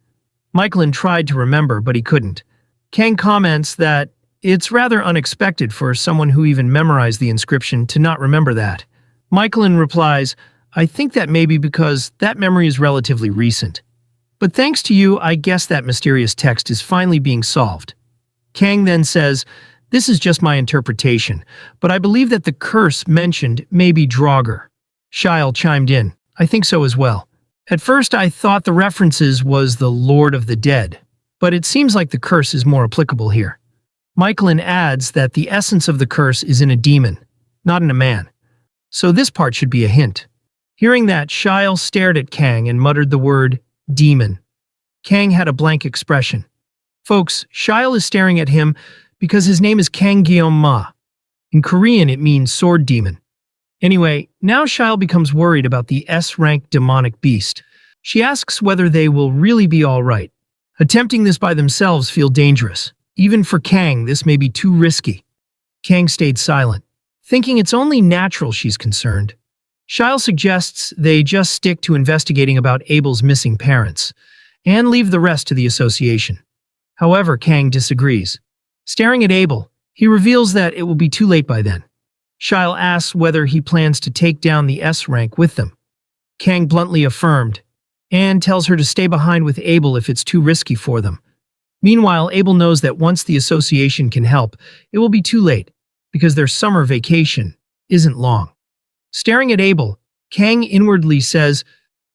S1: Michaelin tried to remember, but he couldn't. Kang comments that it's rather unexpected for someone who even memorized the inscription to not remember that. Michaelin replies, "I think that may be because that memory is relatively recent. But thanks to you, I guess that mysterious text is finally being solved." Kang then says, "This is just my interpretation, but I believe that the curse mentioned may be Draugr." Shael chimed in, "I think so as well. At first I thought the references was the Lord of the Dead, but it seems like the curse is more applicable here." Michaelin adds that the essence of the curse is in a demon, not in a man. So this part should be a hint. Hearing that, Shael stared at Kang and muttered the word, "demon." Kang had a blank expression. Folks, Shael is staring at him because his name is Kang Gyeom-ma. In Korean, it means sword demon. Anyway, now Shael becomes worried about the S-rank demonic beast. She asks whether they will really be all right. Attempting this by themselves feel dangerous. Even for Kang, this may be too risky. Kang stayed silent, thinking it's only natural she's concerned. Shael suggests they just stick to investigating about Abel's missing parents, and leave the rest to the association. However, Kang disagrees. Staring at Abel, he reveals that it will be too late by then. Shael asks whether he plans to take down the S-rank with them. Kang bluntly affirmed, and tells her to stay behind with Abel if it's too risky for them. Meanwhile, Abel knows that once the association can help, it will be too late, because their summer vacation isn't long. Staring at Abel, Kang inwardly says,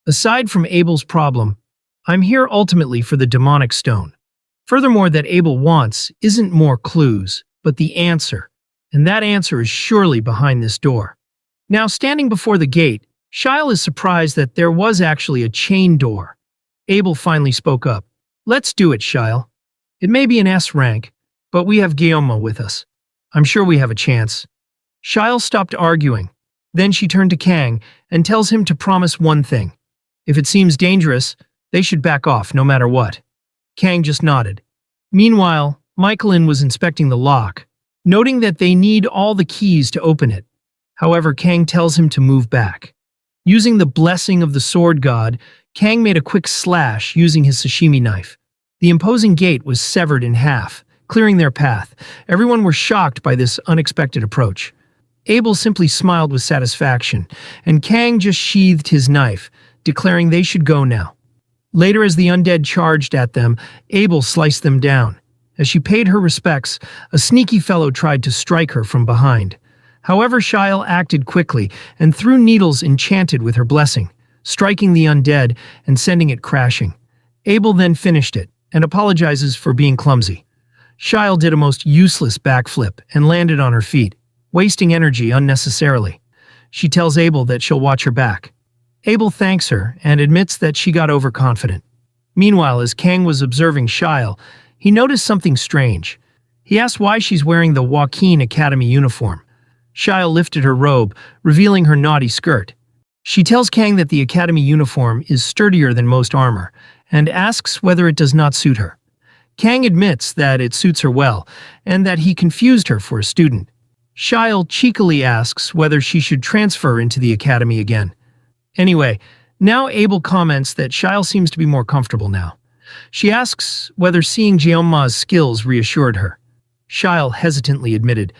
S1: "Aside from Abel's problem, I'm here ultimately for the demonic stone." Furthermore, that Abel wants isn't more clues, but the answer, and that answer is surely behind this door. Now, standing before the gate, Shael is surprised that there was actually a chain door. Abel finally spoke up. "Let's do it, Shael. It may be an S rank, but we have Gyeoma with us. I'm sure we have a chance." Shael stopped arguing. Then she turned to Kang and tells him to promise one thing. If it seems dangerous, they should back off no matter what. Kang just nodded. Meanwhile, Michaelin was inspecting the lock, noting that they need all the keys to open it. However, Kang tells him to move back. Using the blessing of the sword god, Kang made a quick slash using his sashimi knife. The imposing gate was severed in half, clearing their path. Everyone were shocked by this unexpected approach. Abel simply smiled with satisfaction, and Kang just sheathed his knife, declaring they should go now. Later, as the undead charged at them, Abel sliced them down. As she paid her respects, a sneaky fellow tried to strike her from behind. However, Shael acted quickly and threw needles enchanted with her blessing, striking the undead and sending it crashing. Abel then finished it and apologizes for being clumsy. Shael did a most useless backflip and landed on her feet, wasting energy unnecessarily. She tells Abel that she'll watch her back. Abel thanks her and admits that she got overconfident. Meanwhile, as Kang was observing Shael, he noticed something strange. He asked why she's wearing the Joaquin Academy uniform. Shael lifted her robe, revealing her naughty skirt. She tells Kang that the Academy uniform is sturdier than most armor, and asks whether it does not suit her. Kang admits that it suits her well, and that he confused her for a student. Shael cheekily asks whether she should transfer into the Academy again. Anyway, now Abel comments that Shael seems to be more comfortable now. She asks whether seeing Gyeomma's skills reassured her. Shael hesitantly admitted.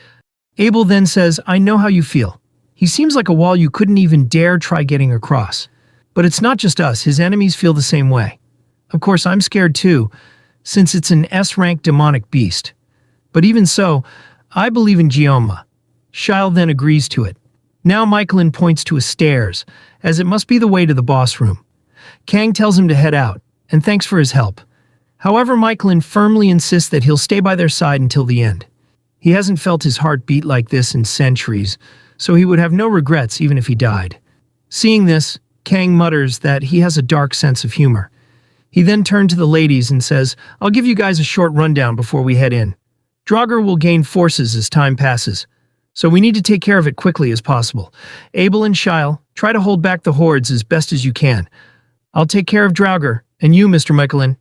S1: Abel then says, "I know how you feel. He seems like a wall you couldn't even dare try getting across. But it's not just us, his enemies feel the same way. Of course, I'm scared too, since it's an S-rank demonic beast. But even so, I believe in Gyeomma." Shael then agrees to it. Now Michaelin points to a stairs, as it must be the way to the boss room. Kang tells him to head out, and thanks for his help. However, Michaelin firmly insists that he'll stay by their side until the end. He hasn't felt his heart beat like this in centuries, so he would have no regrets even if he died. Seeing this, Kang mutters that he has a dark sense of humor. He then turned to the ladies and says, "I'll give you guys a short rundown before we head in. Draugr will gain forces as time passes, so we need to take care of it quickly as possible. Abel and Shyle, try to hold back the hordes as best as you can. I'll take care of Draugr, and you, Mr. Michelin."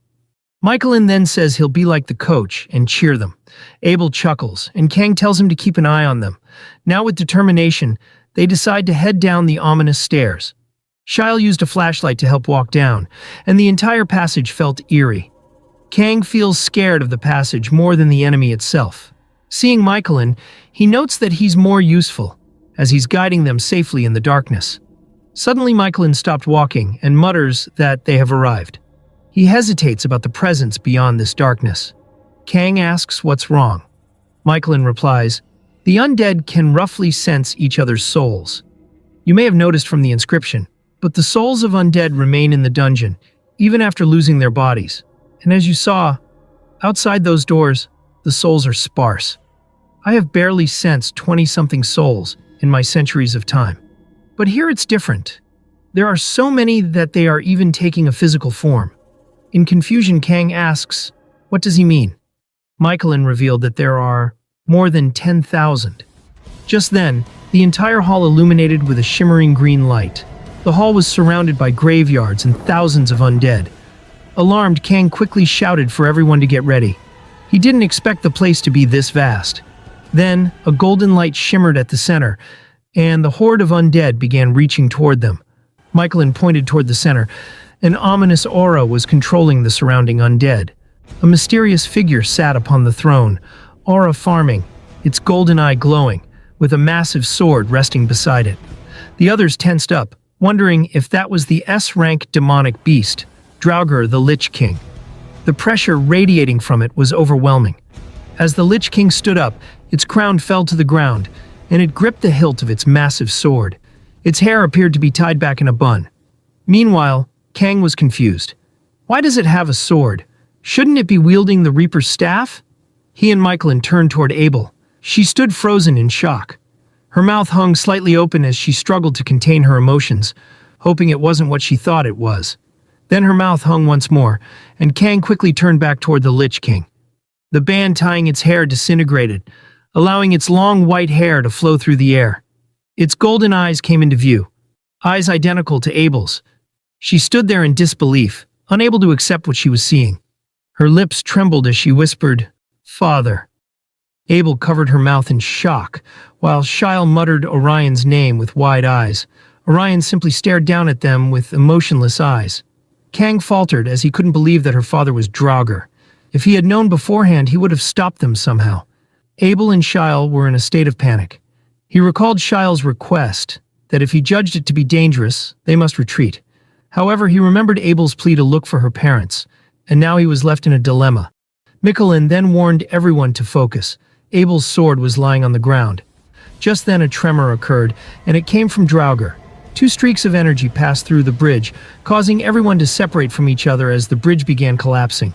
S1: Michelin then says he'll be like the coach and cheer them. Abel chuckles, and Kang tells him to keep an eye on them. Now with determination, they decide to head down the ominous stairs. Shyle used a flashlight to help walk down, and the entire passage felt eerie. Kang feels scared of the passage more than the enemy itself. Seeing Michelin, he notes that he's more useful, as he's guiding them safely in the darkness. Suddenly Michelin stopped walking and mutters that they have arrived. He hesitates about the presence beyond this darkness. Kang asks what's wrong. Michelin replies, "The undead can roughly sense each other's souls. You may have noticed from the inscription, but the souls of undead remain in the dungeon, even after losing their bodies. And as you saw, outside those doors, the souls are sparse. I have barely sensed 20-something souls in my centuries of time. But here it's different. There are so many that they are even taking a physical form." In confusion, Kang asks, "What does he mean?" Michelin revealed that there are more than 10,000. Just then, the entire hall illuminated with a shimmering green light. The hall was surrounded by graveyards and thousands of undead. Alarmed, Kang quickly shouted for everyone to get ready. He didn't expect the place to be this vast. Then, a golden light shimmered at the center, and the horde of undead began reaching toward them. Michelin pointed toward the center. An ominous aura was controlling the surrounding undead. A mysterious figure sat upon the throne, aura farming, its golden eye glowing, with a massive sword resting beside it. The others tensed up, wondering if that was the S-rank demonic beast, Draugr the Lich King. The pressure radiating from it was overwhelming. As the Lich King stood up, its crown fell to the ground, and it gripped the hilt of its massive sword. Its hair appeared to be tied back in a bun. Meanwhile, Kang was confused. Why does it have a sword? Shouldn't it be wielding the Reaper's staff? He and Michelin turned toward Abel. She stood frozen in shock. Her mouth hung slightly open as she struggled to contain her emotions, hoping it wasn't what she thought it was. Then her mouth hung once more, and Kang quickly turned back toward the Lich King. The band tying its hair disintegrated, allowing its long white hair to flow through the air. Its golden eyes came into view, eyes identical to Abel's. She stood there in disbelief, unable to accept what she was seeing. Her lips trembled as she whispered, "Father." Abel covered her mouth in shock, while Shyle muttered Orion's name with wide eyes. Orion simply stared down at them with emotionless eyes. Kang faltered as he couldn't believe that her father was Draugr. If he had known beforehand, he would have stopped them somehow. Abel and Shyle were in a state of panic. He recalled Shyle's request that if he judged it to be dangerous, they must retreat. However, he remembered Abel's plea to look for her parents, and now he was left in a dilemma. Michelin then warned everyone to focus. Abel's sword was lying on the ground. Just then a tremor occurred, and it came from Draugr. 2 streaks of energy passed through the bridge, causing everyone to separate from each other as the bridge began collapsing.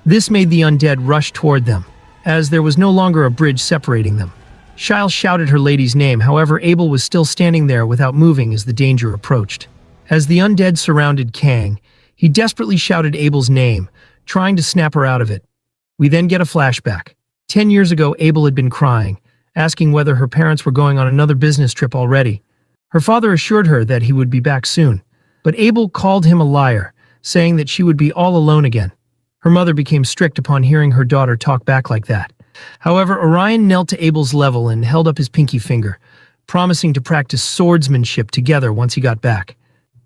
S1: This made the undead rush toward them, as there was no longer a bridge separating them. Shyle shouted her lady's name, however Abel was still standing there without moving as the danger approached. As the undead surrounded Kang, he desperately shouted Abel's name, trying to snap her out of it. We then get a flashback. 10 years ago, Abel had been crying, asking whether her parents were going on another business trip already. Her father assured her that he would be back soon, but Abel called him a liar, saying that she would be all alone again. Her mother became strict upon hearing her daughter talk back like that. However, Orion knelt to Abel's level and held up his pinky finger, promising to practice swordsmanship together once he got back.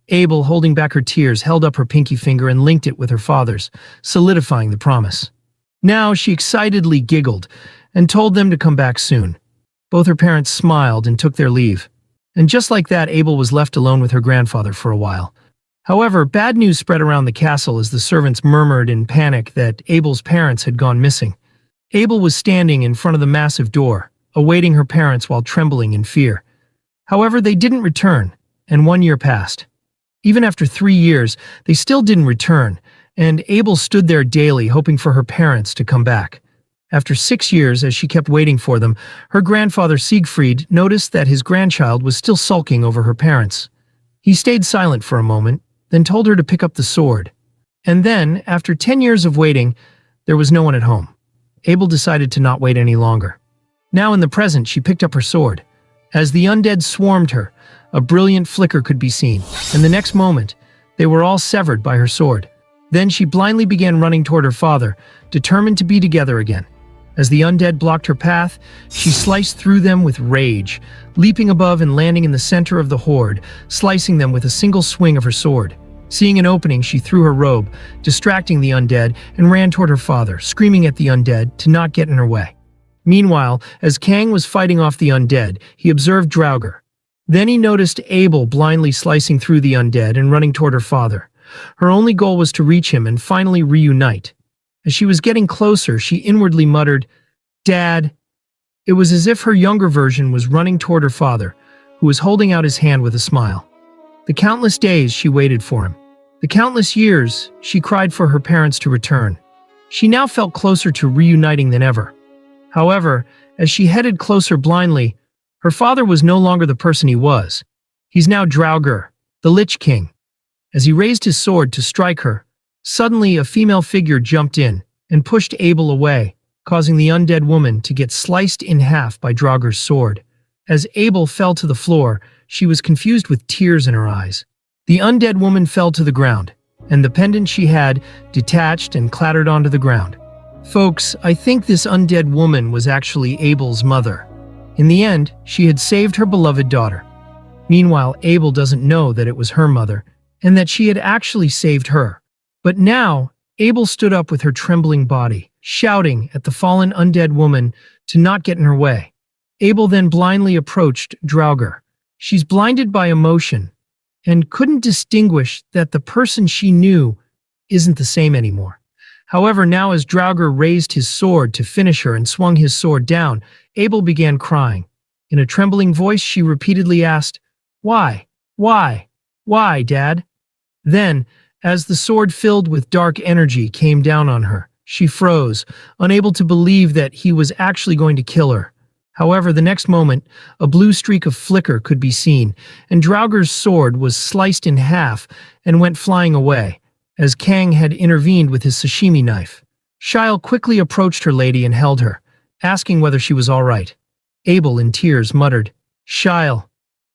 S1: Abel, holding back her tears, held up her pinky finger and linked it with her father's, solidifying the promise. Now she excitedly giggled and told them to come back soon. Both her parents smiled and took their leave. And just like that, Abel was left alone with her grandfather for a while. However, bad news spread around the castle as the servants murmured in panic that Abel's parents had gone missing. Abel was standing in front of the massive door, awaiting her parents while trembling in fear. However, they didn't return, and 1 year passed. Even after 3 years, they still didn't return, and Abel stood there daily hoping for her parents to come back. After 6 years, as she kept waiting for them, her grandfather Siegfried noticed that his grandchild was still sulking over her parents. He stayed silent for a moment, then told her to pick up the sword. And then, after 10 years of waiting, there was no one at home. Abel decided to not wait any longer. Now in the present, she picked up her sword. As the undead swarmed her, a brilliant flicker could be seen, and the next moment, they were all severed by her sword. Then she blindly began running toward her father, determined to be together again. As the undead blocked her path, she sliced through them with rage, leaping above and landing in the center of the horde, slicing them with a single swing of her sword. Seeing an opening, she threw her robe, distracting the undead, and ran toward her father, screaming at the undead to not get in her way. Meanwhile, as Kang was fighting off the undead, he observed Draugr. Then he noticed Abel blindly slicing through the undead and running toward her father. Her only goal was to reach him and finally reunite. As she was getting closer, she inwardly muttered, "Dad." It was as if her younger version was running toward her father, who was holding out his hand with a smile. The countless days she waited for him. The countless years she cried for her parents to return. She now felt closer to reuniting than ever. However, as she headed closer blindly, her father was no longer the person he was. He's now Draugr, the Lich King. As he raised his sword to strike her, suddenly a female figure jumped in and pushed Abel away, causing the undead woman to get sliced in half by Draugr's sword. As Abel fell to the floor, she was confused with tears in her eyes. The undead woman fell to the ground, and the pendant she had detached and clattered onto the ground. Folks, I think this undead woman was actually Abel's mother. In the end, she had saved her beloved daughter. Meanwhile, Abel doesn't know that it was her mother, and that she had actually saved her. But now, Abel stood up with her trembling body, shouting at the fallen undead woman to not get in her way. Abel then blindly approached Draugr. She's blinded by emotion, and couldn't distinguish that the person she knew isn't the same anymore. However, now as Draugr raised his sword to finish her and swung his sword down, Abel began crying. In a trembling voice, she repeatedly asked, "Why? Why? Why, Dad?" Then, as the sword filled with dark energy came down on her, she froze, unable to believe that he was actually going to kill her. However, the next moment, a blue streak of flicker could be seen, and Draugr's sword was sliced in half and went flying away, as Kang had intervened with his sashimi knife. Shyle quickly approached her lady and held her, asking whether she was all right. Abel, in tears, muttered, "Shyle,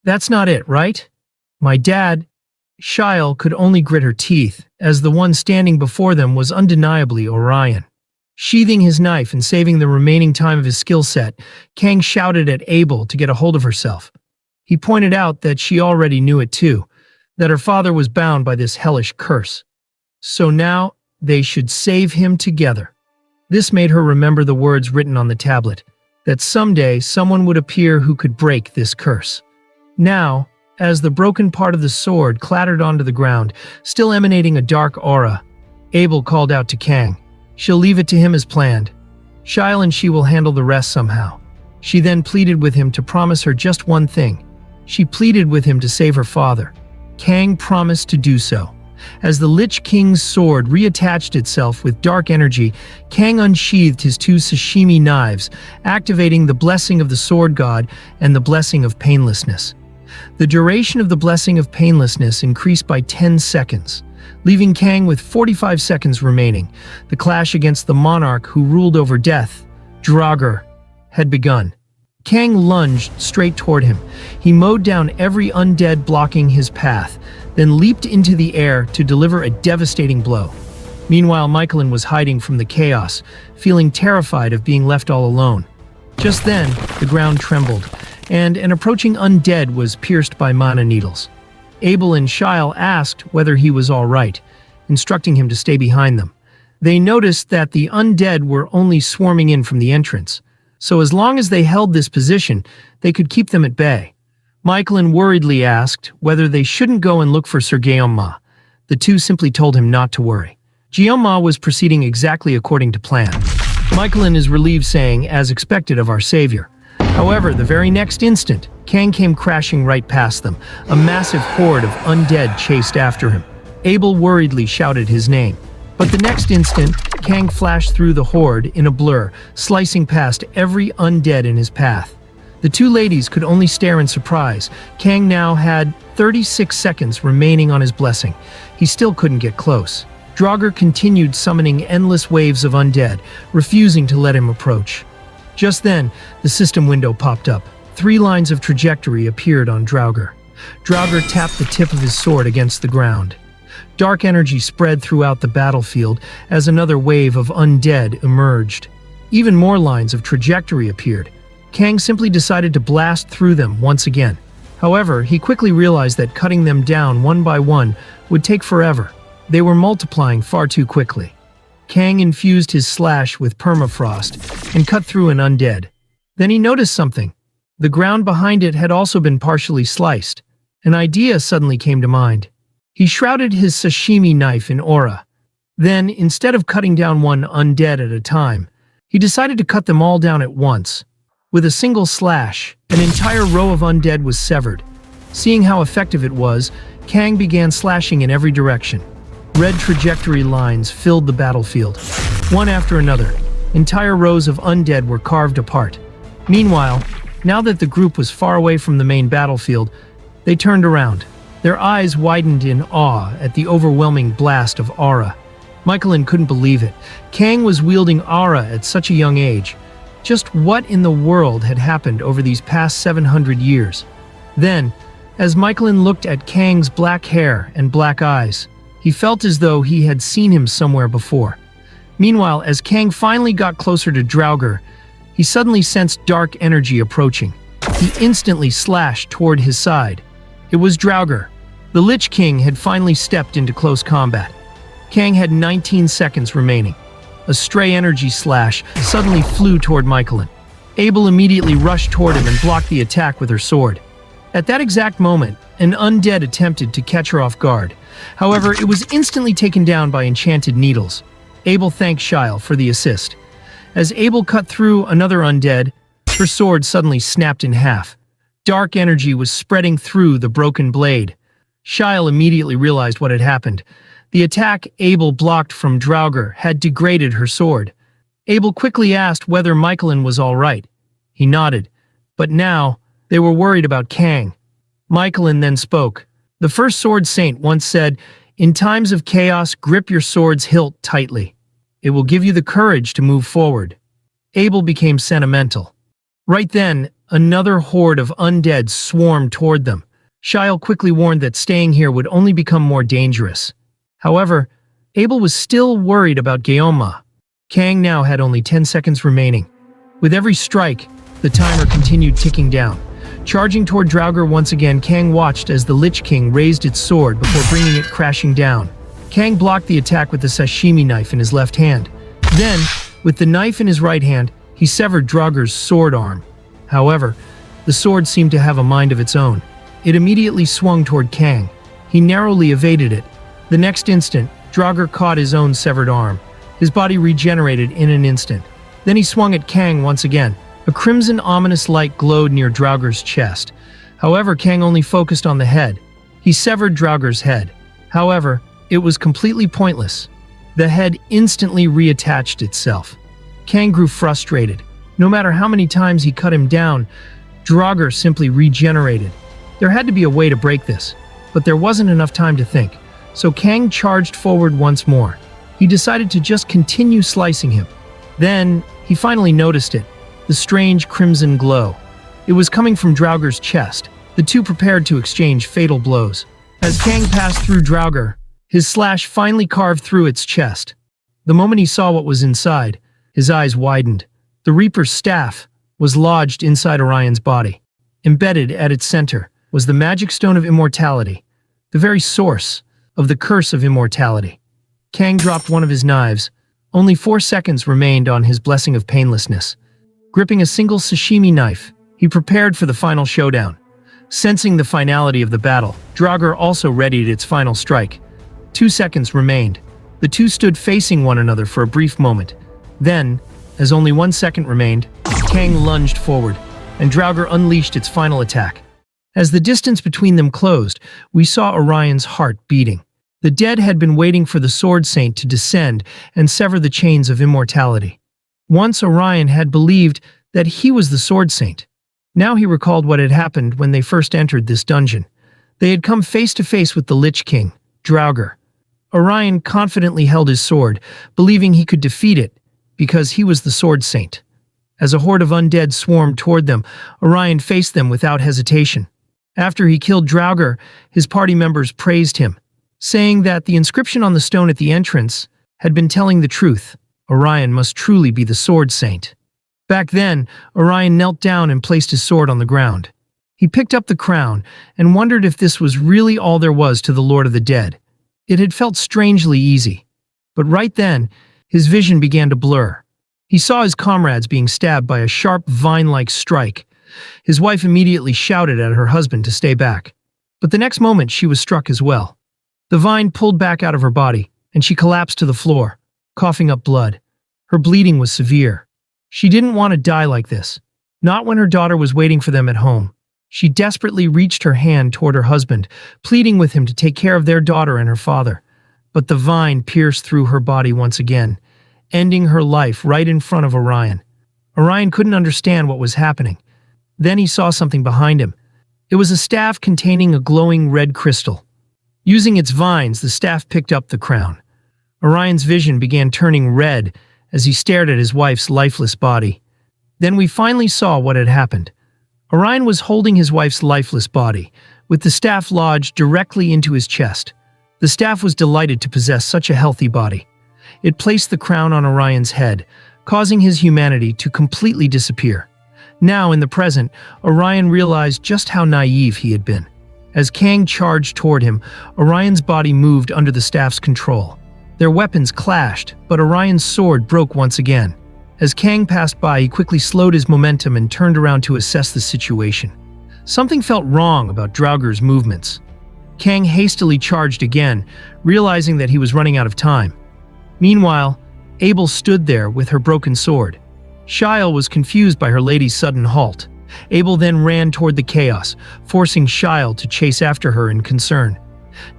S1: that's not it, right? My dad..." Shyle could only grit her teeth, as the one standing before them was undeniably Orion. Sheathing his knife and saving the remaining time of his skill set, Kang shouted at Abel to get a hold of herself. He pointed out that she already knew it too, that her father was bound by this hellish curse. So now, they should save him together. This made her remember the words written on the tablet, that someday someone would appear who could break this curse. Now, as the broken part of the sword clattered onto the ground, still emanating a dark aura, Abel called out to Kang. She'll leave it to him as planned. Shyle and she will handle the rest somehow. She then pleaded with him to promise her just one thing. She pleaded with him to save her father. Kang promised to do so. As the Lich King's sword reattached itself with dark energy, Kang unsheathed his two sashimi knives, activating the blessing of the sword god and the blessing of painlessness. The duration of the blessing of painlessness increased by 10 seconds, leaving Kang with 45 seconds remaining. The clash against the monarch who ruled over death, Draugr, had begun. Kang lunged straight toward him. He mowed down every undead blocking his path, then leaped into the air to deliver a devastating blow. Meanwhile, Michaelin was hiding from the chaos, feeling terrified of being left all alone. Just then, the ground trembled, and an approaching undead was pierced by mana needles. Abel and Shyle asked whether he was all right, instructing him to stay behind them. They noticed that the undead were only swarming in from the entrance, so as long as they held this position, they could keep them at bay. Michaelin worriedly asked whether they shouldn't go and look for Sir Guillaume. The two simply told him not to worry. Guillaume was proceeding exactly according to plan. Michaelin is relieved, saying, "As expected of our savior." However, the very next instant, Kang came crashing right past them. A massive horde of undead chased after him. Abel worriedly shouted his name. But the next instant, Kang flashed through the horde in a blur, slicing past every undead in his path. The two ladies could only stare in surprise. Kang now had 36 seconds remaining on his blessing. He still couldn't get close. Draugr continued summoning endless waves of undead, refusing to let him approach. Just then, the system window popped up. 3 lines of trajectory appeared on Draugr. Draugr tapped the tip of his sword against the ground. Dark energy spread throughout the battlefield as another wave of undead emerged. Even more lines of trajectory appeared. Kang simply decided to blast through them once again. However, he quickly realized that cutting them down one by one would take forever. They were multiplying far too quickly. Kang infused his slash with permafrost and cut through an undead. Then he noticed something. The ground behind it had also been partially sliced. An idea suddenly came to mind. He shrouded his sashimi knife in aura. Then, instead of cutting down one undead at a time, he decided to cut them all down at once. With a single slash, an entire row of undead was severed. Seeing how effective it was, Kang began slashing in every direction. Red trajectory lines filled the battlefield. One after another, entire rows of undead were carved apart. Meanwhile, now that the group was far away from the main battlefield, they turned around. Their eyes widened in awe at the overwhelming blast of aura. Michaelin couldn't believe it. Kang was wielding aura at such a young age. Just what in the world had happened over these past 700 years? Then, as Michaelin looked at Kang's black hair and black eyes, he felt as though he had seen him somewhere before. Meanwhile, as Kang finally got closer to Draugr, he suddenly sensed dark energy approaching. He instantly slashed toward his side. It was Draugr. The Lich King had finally stepped into close combat. Kang had 19 seconds remaining. A stray energy slash suddenly flew toward Michaelin. Abel immediately rushed toward him and blocked the attack with her sword. At that exact moment, an undead attempted to catch her off guard. However, it was instantly taken down by enchanted needles. Abel thanked Shyle for the assist. As Abel cut through another undead, her sword suddenly snapped in half. Dark energy was spreading through the broken blade. Shyle immediately realized what had happened. The attack Abel blocked from Draugr had degraded her sword. Abel quickly asked whether Michaelin was all right. He nodded, but now they were worried about Kang. Michaelin then spoke. The first sword saint once said, "In times of chaos, grip your sword's hilt tightly. It will give you the courage to move forward." Abel became sentimental. Right then, another horde of undead swarmed toward them. Shyle quickly warned that staying here would only become more dangerous. However, Abel was still worried about Guillaume. Kang now had only 10 seconds remaining. With every strike, the timer continued ticking down. Charging toward Draugr once again, Kang watched as the Lich King raised its sword before bringing it crashing down. Kang blocked the attack with the sashimi knife in his left hand. Then, with the knife in his right hand, he severed Draugr's sword arm. However, the sword seemed to have a mind of its own. It immediately swung toward Kang. He narrowly evaded it. The next instant, Draugr caught his own severed arm. His body regenerated in an instant. Then he swung at Kang once again. A crimson ominous light glowed near Draugr's chest. However, Kang only focused on the head. He severed Draugr's head. However, it was completely pointless. The head instantly reattached itself. Kang grew frustrated. No matter how many times he cut him down, Draugr simply regenerated. There had to be a way to break this, but there wasn't enough time to think. So Kang charged forward once more. He decided to just continue slicing him. Then, he finally noticed it. The strange crimson glow. It was coming from Draugr's chest. The two prepared to exchange fatal blows. As Kang passed through Draugr, his slash finally carved through its chest. The moment he saw what was inside, his eyes widened. The Reaper's staff was lodged inside Orion's body. Embedded at its center was the magic stone of immortality, the very source of the curse of immortality. Kang dropped one of his knives. Only 4 seconds remained on his blessing of painlessness. Gripping a single sashimi knife, he prepared for the final showdown. Sensing the finality of the battle, Draugr also readied its final strike. 2 seconds remained. The two stood facing one another for a brief moment. Then, as only 1 second remained, Kang lunged forward, and Draugr unleashed its final attack. As the distance between them closed, we saw Orion's heart beating. The dead had been waiting for the Sword Saint to descend and sever the chains of immortality. Once Orion had believed that he was the Sword Saint. Now he recalled what had happened when they first entered this dungeon. They had come face to face with the Lich King, Draugr. Orion confidently held his sword, believing he could defeat it because he was the Sword Saint. As a horde of undead swarmed toward them, Orion faced them without hesitation. After he killed Draugr, his party members praised him, saying that the inscription on the stone at the entrance had been telling the truth. Orion must truly be the Sword Saint. Back then, Orion knelt down and placed his sword on the ground. He picked up the crown and wondered if this was really all there was to the Lord of the Dead. It had felt strangely easy. But right then, his vision began to blur. He saw his comrades being stabbed by a sharp, vine-like strike. His wife immediately shouted at her husband to stay back. But the next moment, she was struck as well. The vine pulled back out of her body, and she collapsed to the floor, coughing up blood. Her bleeding was severe. She didn't want to die like this, not when her daughter was waiting for them at home. She desperately reached her hand toward her husband, pleading with him to take care of their daughter and her father. But the vine pierced through her body once again, ending her life right in front of Orion. Orion couldn't understand what was happening. Then he saw something behind him. It was a staff containing a glowing red crystal. Using its vines, the staff picked up the crown. Orion's vision began turning red as he stared at his wife's lifeless body. Then we finally saw what had happened. Orion was holding his wife's lifeless body, with the staff lodged directly into his chest. The staff was delighted to possess such a healthy body. It placed the crown on Orion's head, causing his humanity to completely disappear. Now, in the present, Orion realized just how naive he had been. As Kang charged toward him, Orion's body moved under the staff's control. Their weapons clashed, but Orion's sword broke once again. As Kang passed by, he quickly slowed his momentum and turned around to assess the situation. Something felt wrong about Draugr's movements. Kang hastily charged again, realizing that he was running out of time. Meanwhile, Abel stood there with her broken sword. Shiel was confused by her lady's sudden halt. Abel then ran toward the chaos, forcing Shiel to chase after her in concern.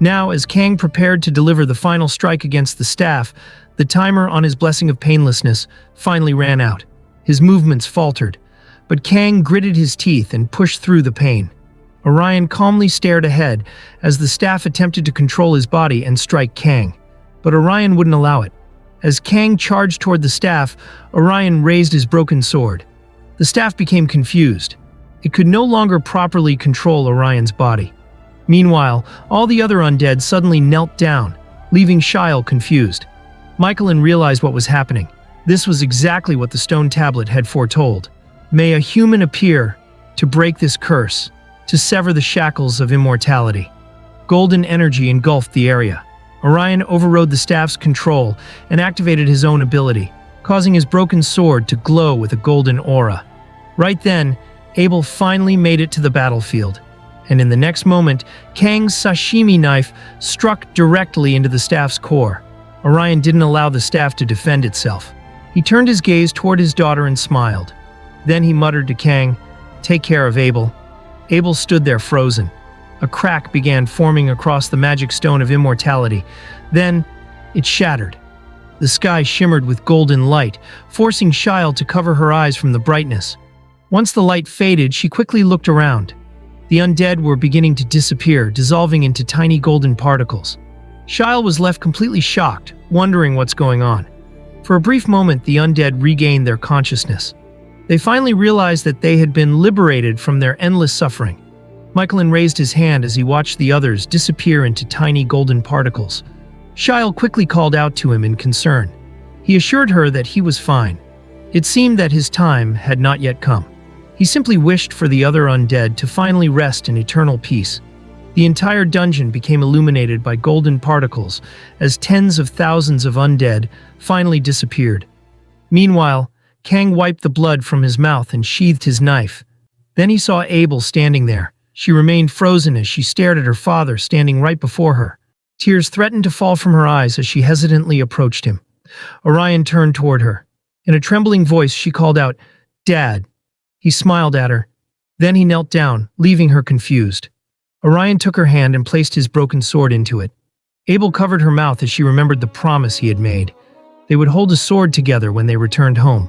S1: Now, as Kang prepared to deliver the final strike against the staff, the timer on his blessing of painlessness finally ran out. His movements faltered, but Kang gritted his teeth and pushed through the pain. Orion calmly stared ahead as the staff attempted to control his body and strike Kang, but Orion wouldn't allow it. As Kang charged toward the staff, Orion raised his broken sword. The staff became confused. It could no longer properly control Orion's body. Meanwhile, all the other undead suddenly knelt down, leaving Shiel confused. Michaelin realized what was happening. This was exactly what the stone tablet had foretold. May a human appear to break this curse, to sever the shackles of immortality. Golden energy engulfed the area. Orion overrode the staff's control and activated his own ability, causing his broken sword to glow with a golden aura. Right then, Abel finally made it to the battlefield, and in the next moment, Kang's Sashimi Knife struck directly into the staff's core. Orion didn't allow the staff to defend itself. He turned his gaze toward his daughter and smiled. Then he muttered to Kang, "Take care of Abel." Abel stood there frozen. A crack began forming across the magic stone of immortality. Then, it shattered. The sky shimmered with golden light, forcing Shiel to cover her eyes from the brightness. Once the light faded, she quickly looked around. The undead were beginning to disappear, dissolving into tiny golden particles. Shiel was left completely shocked, wondering what's going on. For a brief moment, the undead regained their consciousness. They finally realized that they had been liberated from their endless suffering. Michaelin raised his hand as he watched the others disappear into tiny golden particles. Shiel quickly called out to him in concern. He assured her that he was fine. It seemed that his time had not yet come. He simply wished for the other undead to finally rest in eternal peace. The entire dungeon became illuminated by golden particles as tens of thousands of undead finally disappeared. Meanwhile, Kang wiped the blood from his mouth and sheathed his knife. Then he saw Abel standing there. She remained frozen as she stared at her father standing right before her. Tears threatened to fall from her eyes as she hesitantly approached him. Orion turned toward her. In a trembling voice, she called out, "Dad." He smiled at her. Then he knelt down, leaving her confused. Orion took her hand and placed his broken sword into it. Abel covered her mouth as she remembered the promise he had made. They would hold a sword together when they returned home.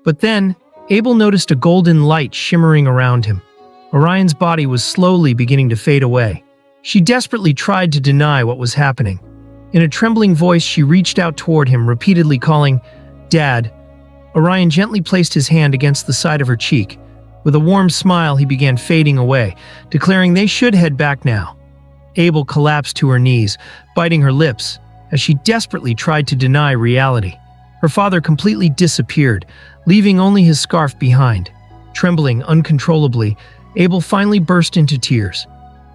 S1: But then, Abel noticed a golden light shimmering around him. Orion's body was slowly beginning to fade away. She desperately tried to deny what was happening. In a trembling voice, she reached out toward him, repeatedly calling, "Dad." Orion gently placed his hand against the side of her cheek. With a warm smile, he began fading away, declaring they should head back now. Abel collapsed to her knees, biting her lips, as she desperately tried to deny reality. Her father completely disappeared, leaving only his scarf behind. Trembling uncontrollably, Abel finally burst into tears.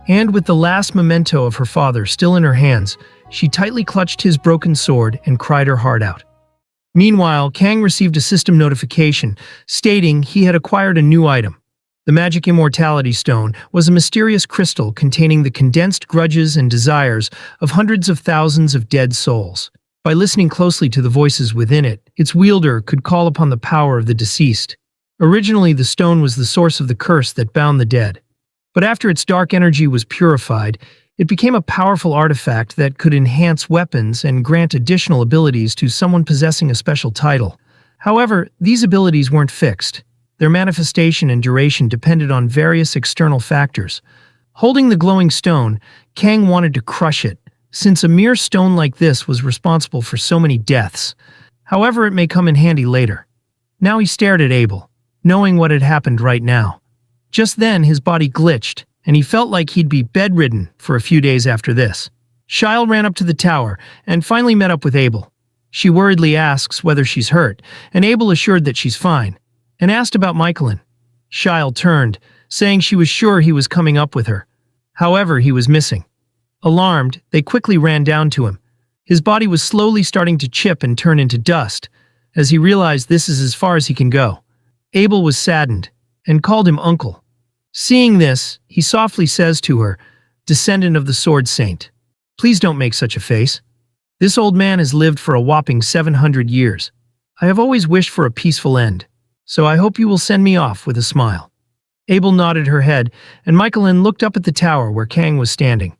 S1: And with the last memento of her father still in her hands, she tightly clutched his broken sword and cried her heart out. Meanwhile, Kang received a system notification stating he had acquired a new item. The Magic Immortality Stone was a mysterious crystal containing the condensed grudges and desires of hundreds of thousands of dead souls. By listening closely to the voices within it, its wielder could call upon the power of the deceased. Originally, the stone was the source of the curse that bound the dead. But after its dark energy was purified, it became a powerful artifact that could enhance weapons and grant additional abilities to someone possessing a special title. However, these abilities weren't fixed. Their manifestation and duration depended on various external factors. Holding the glowing stone, Kang wanted to crush it, since a mere stone like this was responsible for so many deaths. However, it may come in handy later. Now he stared at Abel, knowing what had happened right now. Just then, his body glitched, and he felt like he'd be bedridden for a few days after this. Shael ran up to the tower and finally met up with Abel. She worriedly asks whether she's hurt, and Abel assured that she's fine, and asked about Michaelin. Shael turned, saying she was sure he was coming up with her. However, he was missing. Alarmed, they quickly ran down to him. His body was slowly starting to chip and turn into dust, as he realized this is as far as he can go. Abel was saddened, and called him uncle. Seeing this, he softly says to her, "Descendant of the Sword Saint, please don't make such a face. This old man has lived for a whopping 700 years. I have always wished for a peaceful end, so I hope you will send me off with a smile." Abel nodded her head, and Michaelin looked up at the tower where Kang was standing.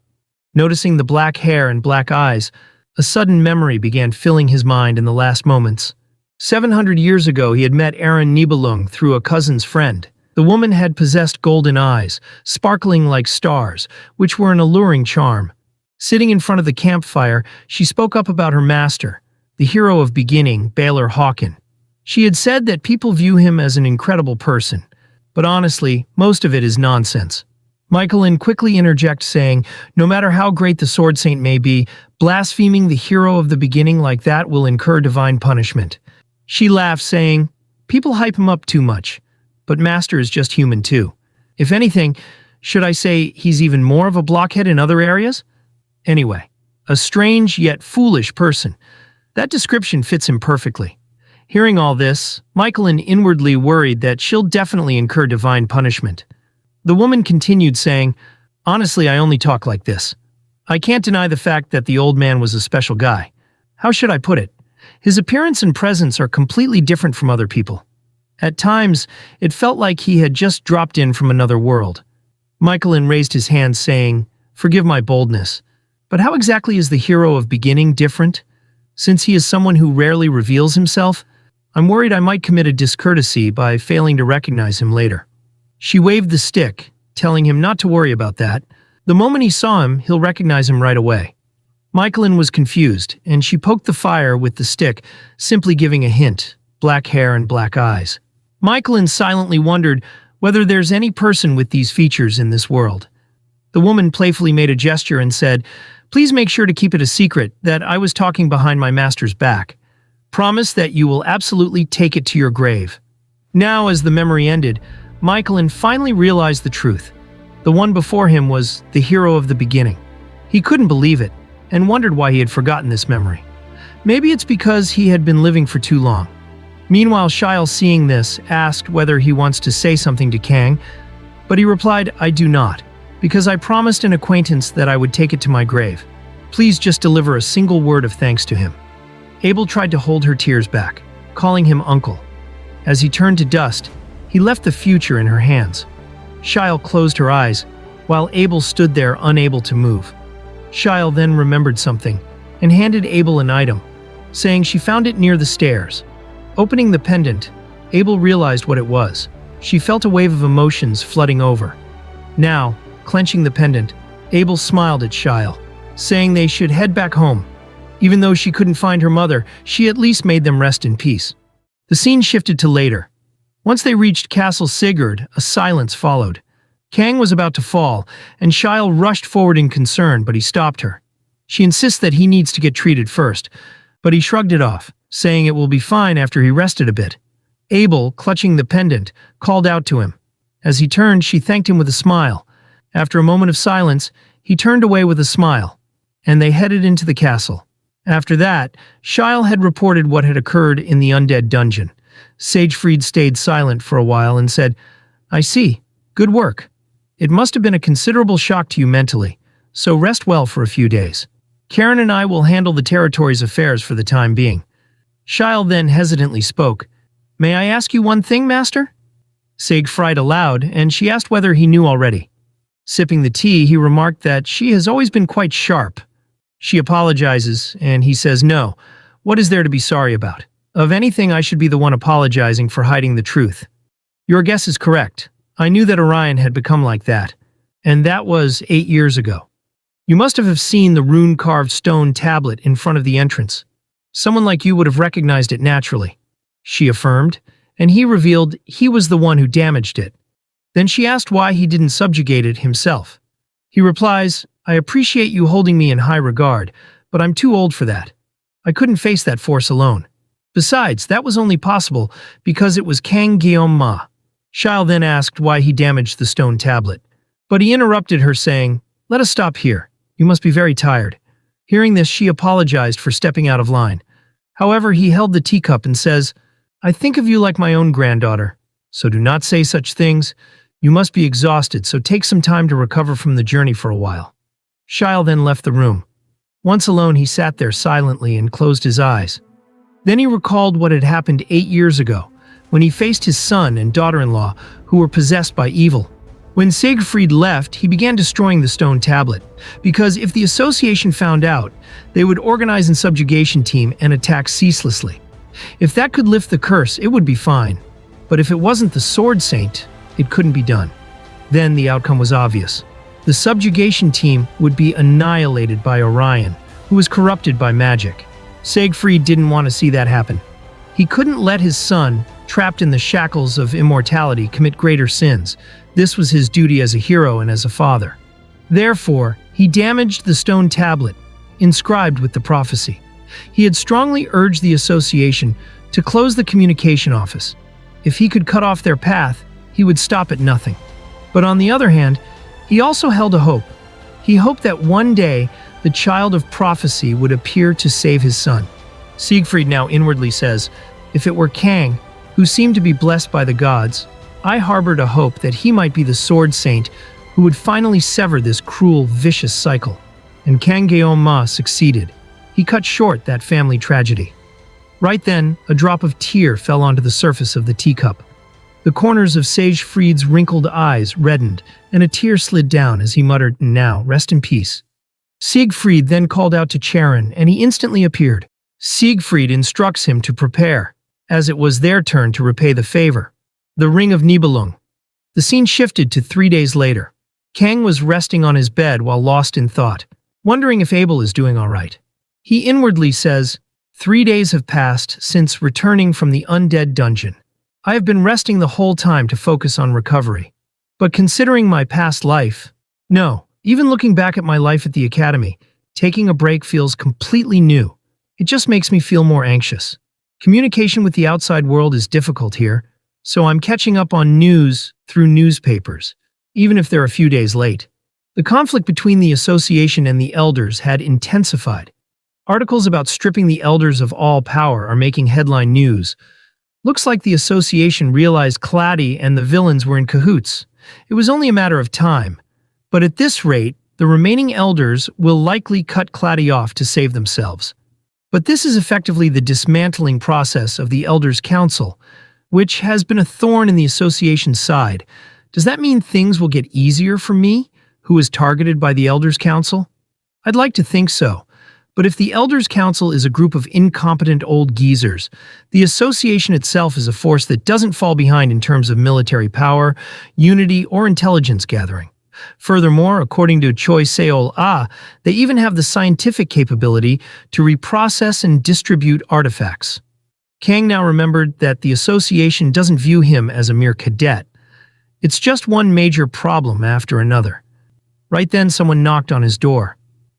S1: Noticing the black hair and black eyes, a sudden memory began filling his mind in the last moments. 700 years ago, he had met Aaron Nibelung through a cousin's friend. The woman had possessed golden eyes, sparkling like stars, which were an alluring charm. Sitting in front of the campfire, she spoke up about her master, the hero of beginning, Baylor Hawken. She had said that people view him as an incredible person, but honestly, most of it is nonsense. Michaelin quickly interjects saying, no matter how great the Sword Saint may be, blaspheming the hero of the beginning like that will incur divine punishment. She laughs, saying, people hype him up too much. But Master is just human too. If anything, should I say he's even more of a blockhead in other areas? Anyway, a strange yet foolish person. That description fits him perfectly. Hearing all this, Michaelin inwardly worried that she'll definitely incur divine punishment. The woman continued saying, honestly, I only talk like this. I can't deny the fact that the old man was a special guy. How should I put it? His appearance and presence are completely different from other people. At times, it felt like he had just dropped in from another world. Michaelin raised his hand, saying, forgive my boldness, but how exactly is the hero of beginning different? Since he is someone who rarely reveals himself, I'm worried I might commit a discourtesy by failing to recognize him later. She waved the stick, telling him not to worry about that. The moment he saw him, he'll recognize him right away. Michaelin was confused, and she poked the fire with the stick, simply giving a hint, black hair and black eyes. Michaelin silently wondered whether there's any person with these features in this world. The woman playfully made a gesture and said, please make sure to keep it a secret that I was talking behind my master's back. Promise that you will absolutely take it to your grave. Now, as the memory ended, Michaelin finally realized the truth. The one before him was the hero of the beginning. He couldn't believe it, and wondered why he had forgotten this memory. Maybe it's because he had been living for too long. Meanwhile, Shael, seeing this, asked whether he wants to say something to Kang, but he replied, I do not, because I promised an acquaintance that I would take it to my grave. Please just deliver a single word of thanks to him. Abel tried to hold her tears back, calling him uncle. As he turned to dust, he left the future in her hands. Shael closed her eyes, while Abel stood there unable to move. Shael then remembered something, and handed Abel an item, saying she found it near the stairs. Opening the pendant, Abel realized what it was. She felt a wave of emotions flooding over. Now, clenching the pendant, Abel smiled at Shael, saying they should head back home. Even though she couldn't find her mother, she at least made them rest in peace. The scene shifted to later. Once they reached Castle Sigurd, a silence followed. Kang was about to fall, and Shiel rushed forward in concern, but he stopped her. She insists that he needs to get treated first, but he shrugged it off, saying it will be fine after he rested a bit. Abel, clutching the pendant, called out to him. As he turned, she thanked him with a smile. After a moment of silence, he turned away with a smile, and they headed into the castle. After that, Shiel had reported what had occurred in the undead dungeon. Sagefried stayed silent for a while and said, "I see. Good work. It must have been a considerable shock to you mentally, so rest well for a few days. Karen and I will handle the territory's affairs for the time being." Shiel then hesitantly spoke. "May I ask you one thing, Master?" Sag fried aloud, and she asked whether he knew already. Sipping the tea, he remarked that she has always been quite sharp. She apologizes, and he says no. What is there to be sorry about? Of anything, I should be the one apologizing for hiding the truth. Your guess is correct. I knew that Orion had become like that, and that was 8 years ago. You must have seen the rune-carved stone tablet in front of the entrance. Someone like you would have recognized it naturally, she affirmed, and he revealed he was the one who damaged it. Then she asked why he didn't subjugate it himself. He replies, "I appreciate you holding me in high regard, but I'm too old for that. I couldn't face that force alone. Besides, that was only possible because it was Kang Guillaume Ma." Shiel then asked why he damaged the stone tablet, but he interrupted her saying, "Let us stop here. You must be very tired." Hearing this, she apologized for stepping out of line. However, he held the teacup and says, "I think of you like my own granddaughter, so do not say such things. You must be exhausted, so take some time to recover from the journey for a while." Shiel then left the room. Once alone, he sat there silently and closed his eyes. Then he recalled what had happened 8 years ago, when he faced his son and daughter-in-law, who were possessed by evil. When Siegfried left, he began destroying the stone tablet, because if the association found out, they would organize a subjugation team and attack ceaselessly. If that could lift the curse, it would be fine. But if it wasn't the Sword Saint, it couldn't be done. Then the outcome was obvious. The subjugation team would be annihilated by Orion, who was corrupted by magic. Siegfried didn't want to see that happen. He couldn't let his son, trapped in the shackles of immortality, commit greater sins. This was his duty as a hero and as a father. Therefore, he damaged the stone tablet, inscribed with the prophecy. He had strongly urged the association to close the communication office. If he could cut off their path, he would stop at nothing. But on the other hand, he also held a hope. He hoped that one day the child of prophecy would appear to save his son. Siegfried now inwardly says, "If it were Kang, who seemed to be blessed by the gods, I harbored a hope that he might be the Sword Saint who would finally sever this cruel, vicious cycle." And Kang Guillaume Ma succeeded. He cut short that family tragedy. Right then, a drop of tear fell onto the surface of the teacup. The corners of Siegfried's wrinkled eyes reddened, and a tear slid down as he muttered, "Now, rest in peace." Siegfried then called out to Charon, and he instantly appeared. Siegfried instructs him to prepare, as it was their turn to repay the favor. The Ring of Nibelung. The scene shifted to 3 days later. Kang was resting on his bed while lost in thought, wondering if Abel is doing all right. He inwardly says, 3 days have passed since returning from the undead dungeon. I have been resting the whole time to focus on recovery. But considering my past life, no, even looking back at my life at the academy, taking a break feels completely new. It just makes me feel more anxious. Communication with the outside world is difficult here, so I'm catching up on news through newspapers, even if they're a few days late. The conflict between the association and the elders had intensified. Articles about stripping the elders of all power are making headline news. Looks like the association realized Clady and the villains were in cahoots. It was only a matter of time. But at this rate, the remaining elders will likely cut Clady off to save themselves. But this is effectively the dismantling process of the Elders' Council, which has been a thorn in the association's side. Does that mean things will get easier for me, who is targeted by the Elders' Council? I'd like to think so. But if the Elders' Council is a group of incompetent old geezers, the association itself is a force that doesn't fall behind in terms of military power, unity, or intelligence gathering. Furthermore, according to Choi Seol-ah, they even have the scientific capability to reprocess and distribute artifacts. Kang now remembered that the association doesn't view him as a mere cadet. It's just one major problem after another. Right then, someone knocked on his door.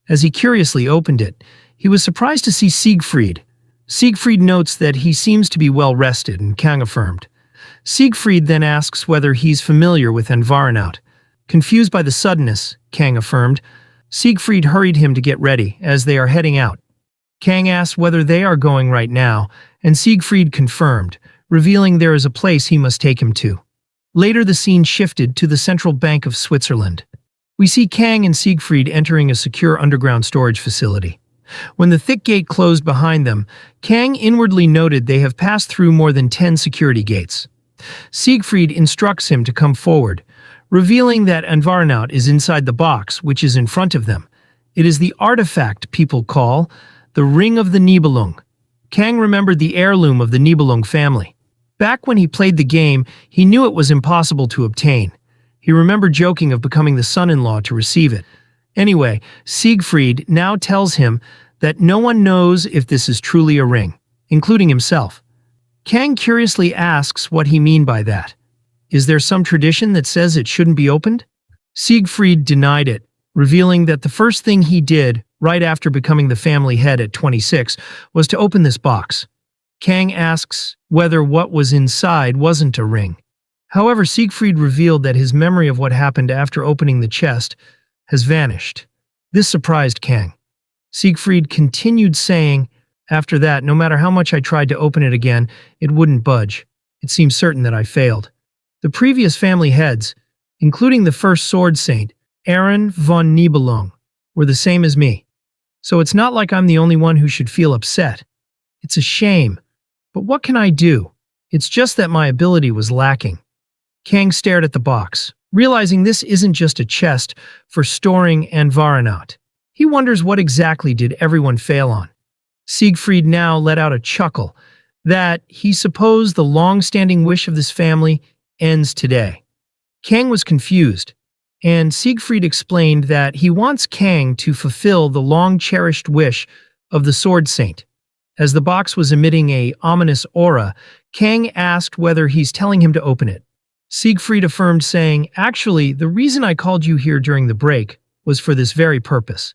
S1: As he curiously opened it, he was surprised to see Siegfried. Siegfried notes that he seems to be well rested, and Kang affirmed. Siegfried then asks whether he's familiar with Envaronaut. Confused by the suddenness, Kang affirmed. Siegfried hurried him to get ready, as they are heading out. Kang asked whether they are going right now, and Siegfried confirmed, revealing there is a place he must take him to. Later, the scene shifted to the Central Bank of Switzerland. We see Kang and Siegfried entering a secure underground storage facility. When the thick gate closed behind them, Kang inwardly noted they have passed through more than 10 security gates. Siegfried instructs him to come forward, revealing that Envaronaut is inside the box, which is in front of them. It is the artifact people call the Ring of the Nibelung. Kang remembered the heirloom of the Nibelung family. Back when he played the game, he knew it was impossible to obtain. He remembered joking of becoming the son-in-law to receive it. Anyway, Siegfried now tells him that no one knows if this is truly a ring, including himself. Kang curiously asks what he means by that. Is there some tradition that says it shouldn't be opened? Siegfried denied it, revealing that the first thing he did, right after becoming the family head at 26, was to open this box. Kang asks whether what was inside wasn't a ring. However, Siegfried revealed that his memory of what happened after opening the chest has vanished. This surprised Kang. Siegfried continued saying, after that, no matter how much I tried to open it again, it wouldn't budge. It seemed certain that I failed. The previous family heads, including the first sword saint, Aaron von Nibelung, were the same as me. So it's not like I'm the only one who should feel upset. It's a shame. But what can I do? It's just that my ability was lacking. Kang stared at the box, realizing this isn't just a chest for storing Envaronaut. He wonders what exactly did everyone fail on. Siegfried now let out a chuckle that he supposed the long-standing wish of this family ends today. Kang was confused, and Siegfried explained that he wants Kang to fulfill the long-cherished wish of the Sword Saint. As the box was emitting a ominous aura, Kang asked whether he's telling him to open it. Siegfried affirmed, saying, "Actually, the reason I called you here during the break was for this very purpose.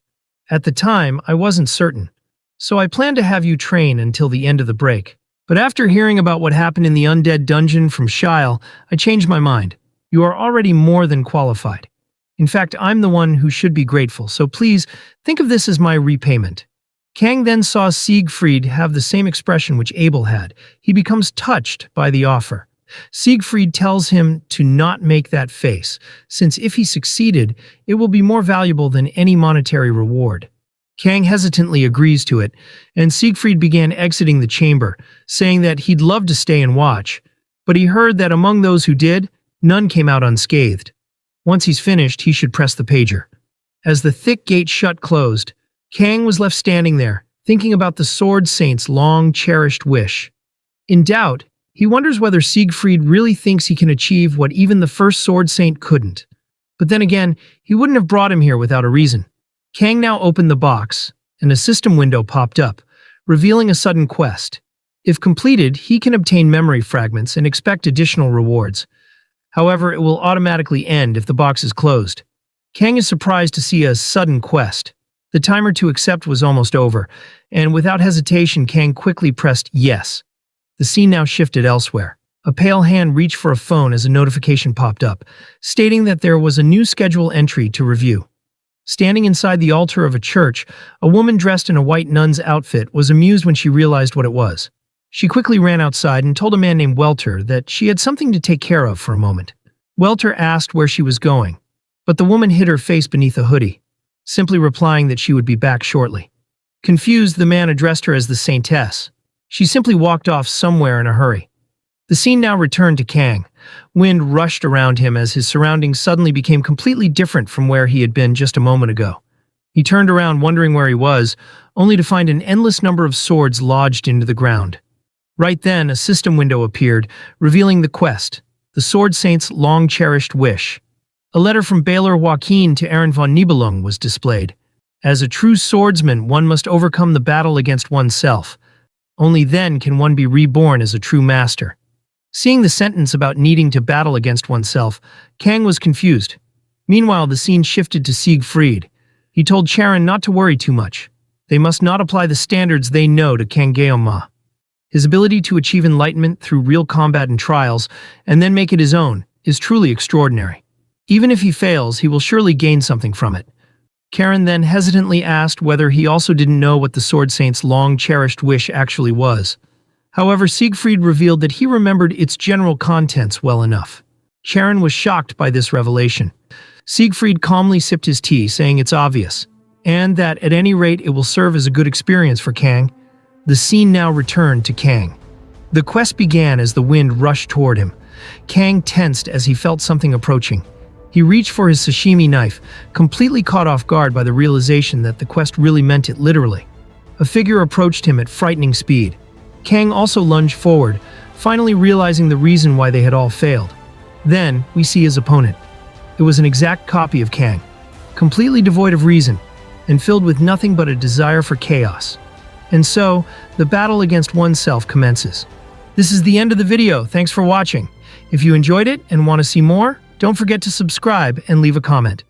S1: At the time, I wasn't certain, so I planned to have you train until the end of the break. But after hearing about what happened in the undead dungeon from Shiel, I changed my mind. You are already more than qualified. In fact, I'm the one who should be grateful, so please think of this as my repayment." Kang then saw Siegfried have the same expression which Abel had. He becomes touched by the offer. Siegfried tells him to not make that face, since if he succeeded, it will be more valuable than any monetary reward. Kang hesitantly agrees to it, and Siegfried began exiting the chamber, saying that he'd love to stay and watch, but he heard that among those who did, none came out unscathed. Once he's finished, he should press the pager. As the thick gate shut closed, Kang was left standing there, thinking about the Sword Saint's long-cherished wish. In doubt, he wonders whether Siegfried really thinks he can achieve what even the first Sword Saint couldn't. But then again, he wouldn't have brought him here without a reason. Kang now opened the box, and a system window popped up, revealing a sudden quest. If completed, he can obtain memory fragments and expect additional rewards. However, it will automatically end if the box is closed. Kang is surprised to see a sudden quest. The timer to accept was almost over, and without hesitation, Kang quickly pressed yes. The scene now shifted elsewhere. A pale hand reached for a phone as a notification popped up, stating that there was a new schedule entry to review. Standing inside the altar of a church, a woman dressed in a white nun's outfit was amused when she realized what it was. She quickly ran outside and told a man named Welter that she had something to take care of for a moment. Welter asked where she was going, but the woman hid her face beneath a hoodie, simply replying that she would be back shortly. Confused, the man addressed her as the Saintess. She simply walked off somewhere in a hurry. The scene now returned to Kang. Wind rushed around him as his surroundings suddenly became completely different from where he had been just a moment ago. He turned around wondering where he was, only to find an endless number of swords lodged into the ground. Right then, a system window appeared, revealing the quest, the Sword Saint's long-cherished wish. A letter from Baylor Joaquin to Aaron von Nibelung was displayed. As a true swordsman, one must overcome the battle against oneself. Only then can one be reborn as a true master. Seeing the sentence about needing to battle against oneself, Kang was confused. Meanwhile, the scene shifted to Siegfried. He told Charon not to worry too much. They must not apply the standards they know to Kangeoma. His ability to achieve enlightenment through real combat and trials, and then make it his own, is truly extraordinary. Even if he fails, he will surely gain something from it. Charon then hesitantly asked whether he also didn't know what the Sword Saint's long-cherished wish actually was. However, Siegfried revealed that he remembered its general contents well enough. Charon was shocked by this revelation. Siegfried calmly sipped his tea, saying it's obvious, and that at any rate it will serve as a good experience for Kang. The scene now returned to Kang. The quest began as the wind rushed toward him. Kang tensed as he felt something approaching. He reached for his sashimi knife, completely caught off guard by the realization that the quest really meant it literally. A figure approached him at frightening speed. Kang also lunged forward, finally realizing the reason why they had all failed. Then, we see his opponent. It was an exact copy of Kang, completely devoid of reason, and filled with nothing but a desire for chaos. And so, the battle against oneself commences. This is the end of the video. Thanks for watching. If you enjoyed it and want to see more, don't forget to subscribe and leave a comment.